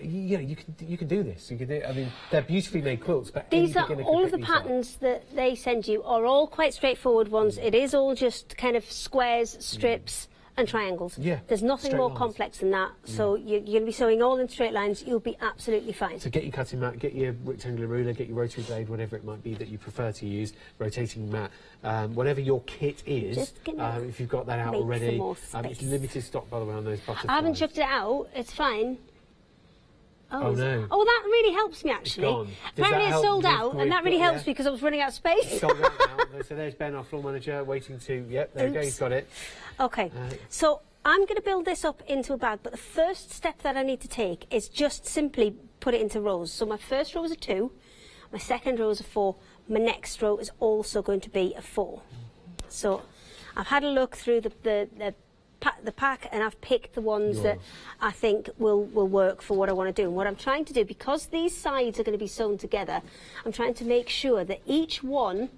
You can do this. You can do. I mean, they're beautifully made quilts, but these are all of the patterns that they send you are all quite straightforward ones. It is all just kind of squares, strips. And triangles. Yeah. There's nothing more complex than that. So you're going to be sewing all in straight lines. You'll be absolutely fine. So get your cutting mat, get your rectangular ruler, get your rotary blade, whatever it might be that you prefer to use, rotating mat, whatever your kit is. If you've got that out already, it's limited stock, by the way, on those butterflies. I haven't chucked it out. It's fine. Oh no! Oh, that really helps me actually. It's gone. Apparently it's sold out, and that really helps me because I was running out of space. It's sold out now. So there's Ben, our floor manager, waiting to. Yep, there you go. He's got it. Okay. So I'm going to build this up into a bag, but the first step that I need to take is just simply put it into rows. So my first row is a 2, my second row is a 4, my next row is also going to be a 4. So I've had a look through the pack, and I've picked the ones that I think will work for what I want to do. And what I'm trying to do, because these sides are going to be sewn together, I'm trying to make sure that each one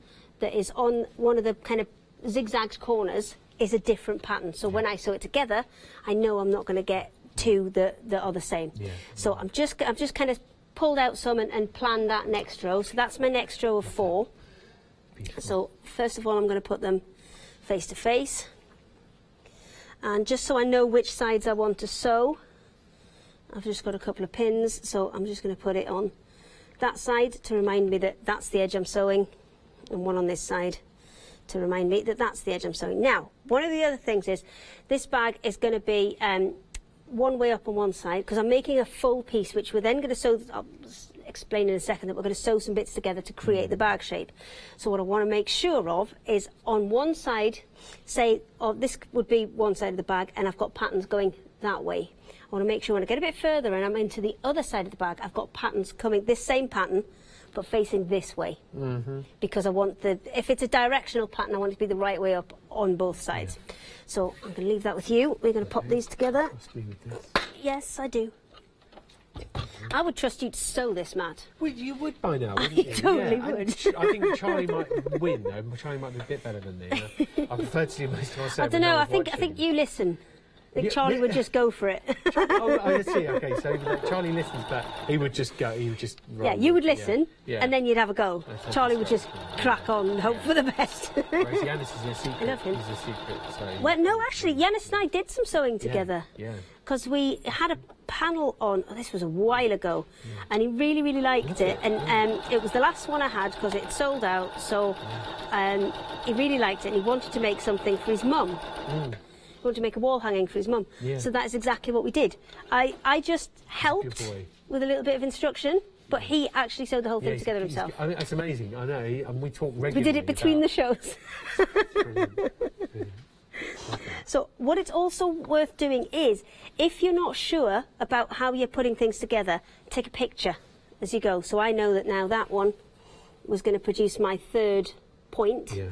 that is on one of the kind of zigzagged corners is a different pattern. So when I sew it together, I know I'm not going to get two that are the same. Yeah. So I've just kind of pulled out some and planned that next row. So that's my next row of 4. Beautiful. So first of all, I'm going to put them face to face. And just so I know which sides I want to sew, I've just got a couple of pins. So I'm just going to put it on that side to remind me that that's the edge I'm sewing, and one on this side to remind me that that's the edge I'm sewing. Now, one of the other things is this bag is going to be one way up on one side, because I'm making a full piece, which we're then going to sew. I'll explain in a second that we're going to sew some bits together to create the bag shape. So what I want to make sure of is on one side, say, this would be one side of the bag, and I've got patterns going that way. I want to make sure when I get a bit further and I'm into the other side of the bag, I've got patterns coming, this same pattern, but facing this way. Because I want if it's a directional pattern, I want it to be the right way up on both sides. Yeah. So I'm going to leave that with you. We're going to pop these together. Yes, I do. I would trust you to sew this, Matt. Well, you would by now, wouldn't you? Totally would. I think Charlie might win, though. Charlie might be a bit better than me. I prefer to do most of my sewing. I don't know. I think you listen. I think Charlie would just go for it. I see. Okay, so Charlie listens, but he would just go. He would just. Yeah, you would listen, and then you'd have a go. Charlie would just crack on and hope for the best. Whereas Yanis is a secret. I love him. He's a secret. So well, no, actually, Yanis and I did some sewing together. Yeah. Because we had a panel on. Oh, this was a while ago, and he really, really liked it. And it was the last one I had because it had sold out. So he really liked it, and he wanted to make something for his mum. To make a wall hanging for his mum. So that is exactly what we did. I just helped with a little bit of instruction, but he actually sewed the whole thing together himself. I mean, that's amazing. I know, and we talk regularly. We did it between the shows. Brilliant. So what it's also worth doing is, if you're not sure about how you're putting things together, take a picture as you go. So I know that now that one was going to produce my 3rd point. Yeah.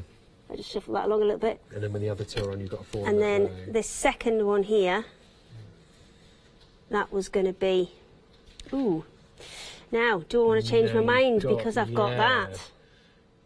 I just shuffle that along a little bit. And then when the other 2 are on, you've got a 4. And then this second one here, that was going to be... Ooh. Now, do I want to change my mind because I've got that?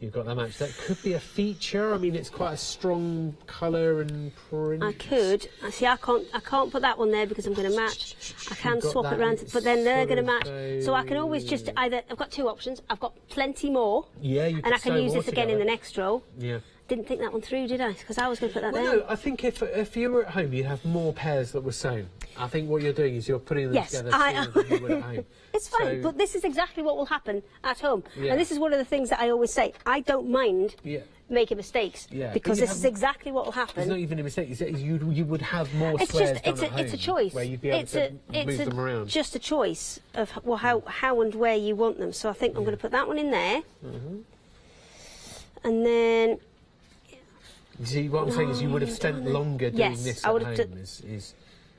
You've got that match. That could be a feature. I mean, it's quite a strong colour and print. I could. See, I can't put that one there because I'm going to match. I can swap it around, but then they're going to match. So I can always just either... I've got 2 options. I've got plenty more. Yeah, you can. And I can use this again in the next row. Yeah. Didn't think that one through, did I? Because I was going to put that there. No, I think if you were at home, you'd have more pairs that were sewn. I think what you're doing is you're putting them together sooner than you would at home. It's fine, but this is exactly what will happen at home. Yeah. And this is one of the things that I always say. I don't mind making mistakes because this is exactly what will happen. It's not even a mistake. You would have more squares done at home. It's a choice. Where you'd be able to move them around. It's just a choice of how and where you want them. So I think I'm going to put that one in there. And then... See, what I'm saying is you would have spent longer doing this at home.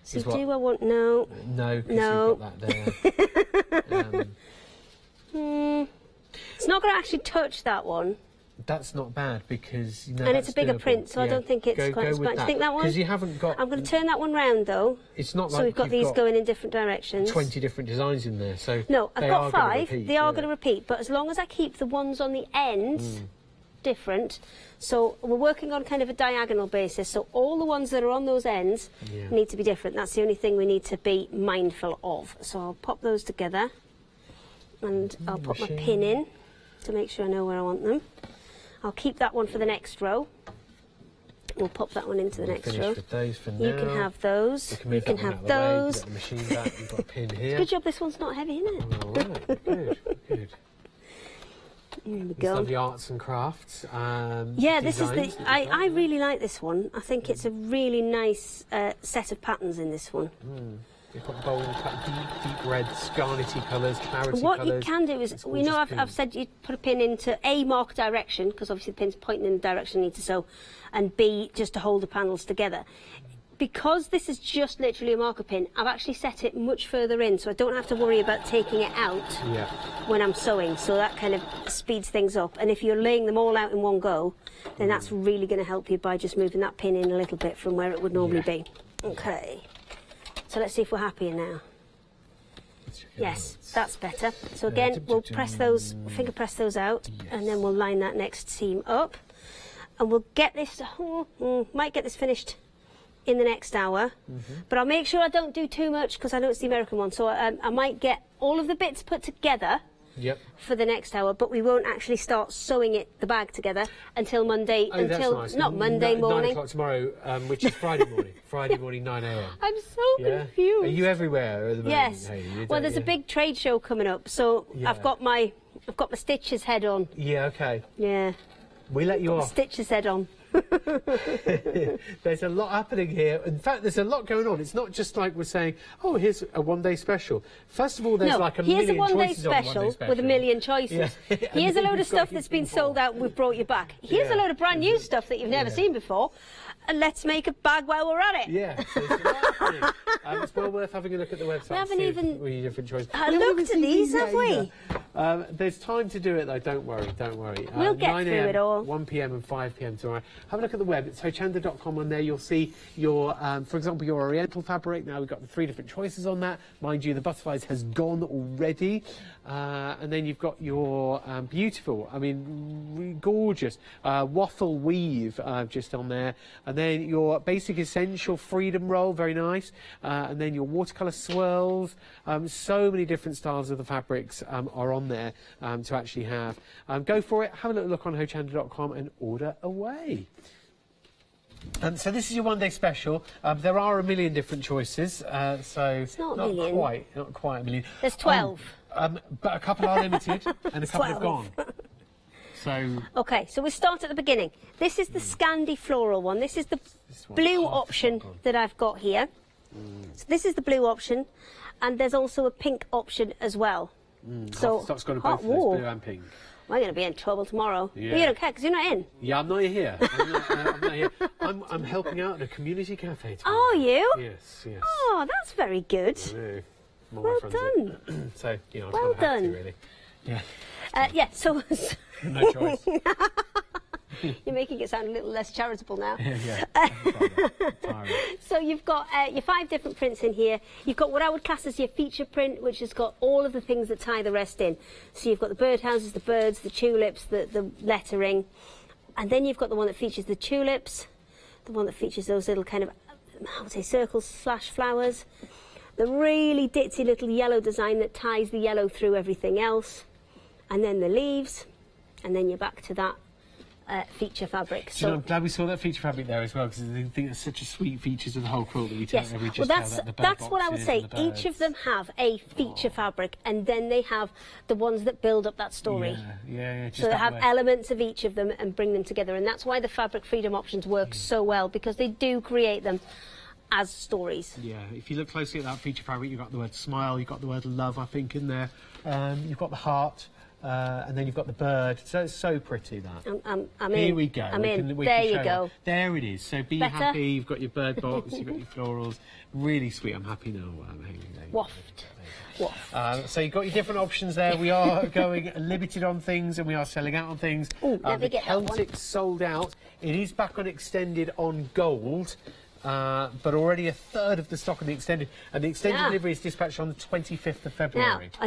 So do I want... No. No, because you've got that there. It's not going to actually touch that one. That's not bad because... You know, and it's a bigger print, so I don't think it's quite as bad. Do you think that one? Because you haven't got... I'm going to turn that one round, though. It's not like so we've got these going in different directions. 20 different designs in there, so... No, I've got 5. They are going to repeat, but as long as I keep the ones on the ends different... So we're working on kind of a diagonal basis, so all the ones that are on those ends need to be different. That's the only thing we need to be mindful of. So I'll pop those together, and I'll put my pin in to make sure I know where I want them. I'll keep that one for the next row. We'll pop that one into the next row. With those for you can have those. You can have those. You've got the machine back. You've got a pin here. Good job this one's not heavy, isn't it? All right, good, good. Here we go. The arts and crafts. Yeah, this is the. I really like this one. I think it's a really nice set of patterns in this one. You've got bold, deep reds, garnety colours, clarity what colours. You can do is, you know, I've said you put a pin into A, mark direction, because obviously the pin's pointing in the direction you need to sew, and B, just to hold the panels together. Because this is just literally a marker pin, I've actually set it much further in, so I don't have to worry about taking it out when I'm sewing, so that kind of speeds things up. And if you're laying them all out in one go, then that's really going to help you by just moving that pin in a little bit from where it would normally be. Okay, so let's see if we're happier now. Yes, that's better. So again, we'll press those, finger press those out, and then we'll line that next seam up. and we'll get this, might get this finished in the next hour, but I'll make sure I don't do too much because I know it's the American one, so I might get all of the bits put together for the next hour, but we won't actually start sewing the bag together until Monday, Nice. Not Monday morning. 9 o'clock tomorrow, which is Friday morning. Friday morning, 9 a.m. I'm so confused. Are you everywhere at the moment? Yes. Well, there's a big trade show coming up, so I've got my Stitches head on. Yeah, okay. Yeah. We let you off. Stitches head on. There's a lot happening here. In fact, there's a lot going on. It's not just like we're saying, oh, here's a one-day special. First of all, there's like a million choices on one-day special with a million choices. Yeah. Here's a load of stuff that's been sold out and we've brought you back. Here's a load of brand new stuff that you've never seen before. And let's make a bag while we're at it. Yeah, so it's a lot happening. It's well worth having a look at the website. We haven't even different choices. Looked at these, have we? There's time to do it, though. Don't worry, don't worry. We'll get 9 through it all. 1 p.m. and 5 p.m. tomorrow. Have a look at the web. It's hochanda.com. On there, you'll see your, for example, your Oriental fabric. Now we've got the 3 different choices on that. Mind you, the butterflies has gone already. And then you've got your beautiful, I mean, gorgeous waffle weave just on there. And then your basic essential freedom roll, very nice. And then your watercolour swirls. So many different styles of the fabrics are on there to actually have. Go for it. Have a little look on hochanda.com and order away. So this is your one-day special. There are a million different choices, so it's not quite a million. There's 12. But a couple are limited, and a couple have gone. So okay, so we start at the beginning. This is the Scandi floral one. This is the blue option that I've got here. So this is the blue option, and there's also a pink option as well. So Stock's got both of those, blue and pink. I'm going to be in trouble tomorrow. Yeah. But you don't care because you're not in. Yeah, I'm not here. I'm not here. I'm helping out at a community cafe tomorrow. Are you? Yes, yes. Oh, that's very good. Well done. So, you know, well done. To, really. Yeah. Yeah, so... No choice. You're making it sound a little less charitable now. Yeah. So you've got your 5 different prints in here. You've got what I would class as your feature print, which has got all of the things that tie the rest in. So you've got the birdhouses, the birds, the tulips, the lettering. And then you've got the one that features the tulips, the one that features those little kind of, I would say, circles/flowers. The really ditzy little yellow design that ties the yellow through everything else. And then the leaves. And then you're back to that feature fabric. So, you know, I'm glad we saw that feature fabric there as well, because I think it's such a sweet feature to the whole quilt that we tell every just that's what I would say. Each of them have a feature fabric, and then they have the ones that build up that story. Yeah. So they have elements of each of them and bring them together, and that's why the fabric freedom options work so well, because they do create them as stories. Yeah, if you look closely at that feature fabric, you've got the word smile, you've got the word love, I think, in there. You've got the heart. And then you've got the bird, so it's so pretty that. Here we go. There you go. There it is. So be happy. You've got your bird box. You've got your florals. Really sweet. I'm happy now. Waft. So you've got your different options there. We are going limited on things, and we are selling out on things. Let me get Celtic sold out. It is back on extended on gold. But already a third of the stock on the extended, and the extended delivery is dispatched on the 25th of February. Now,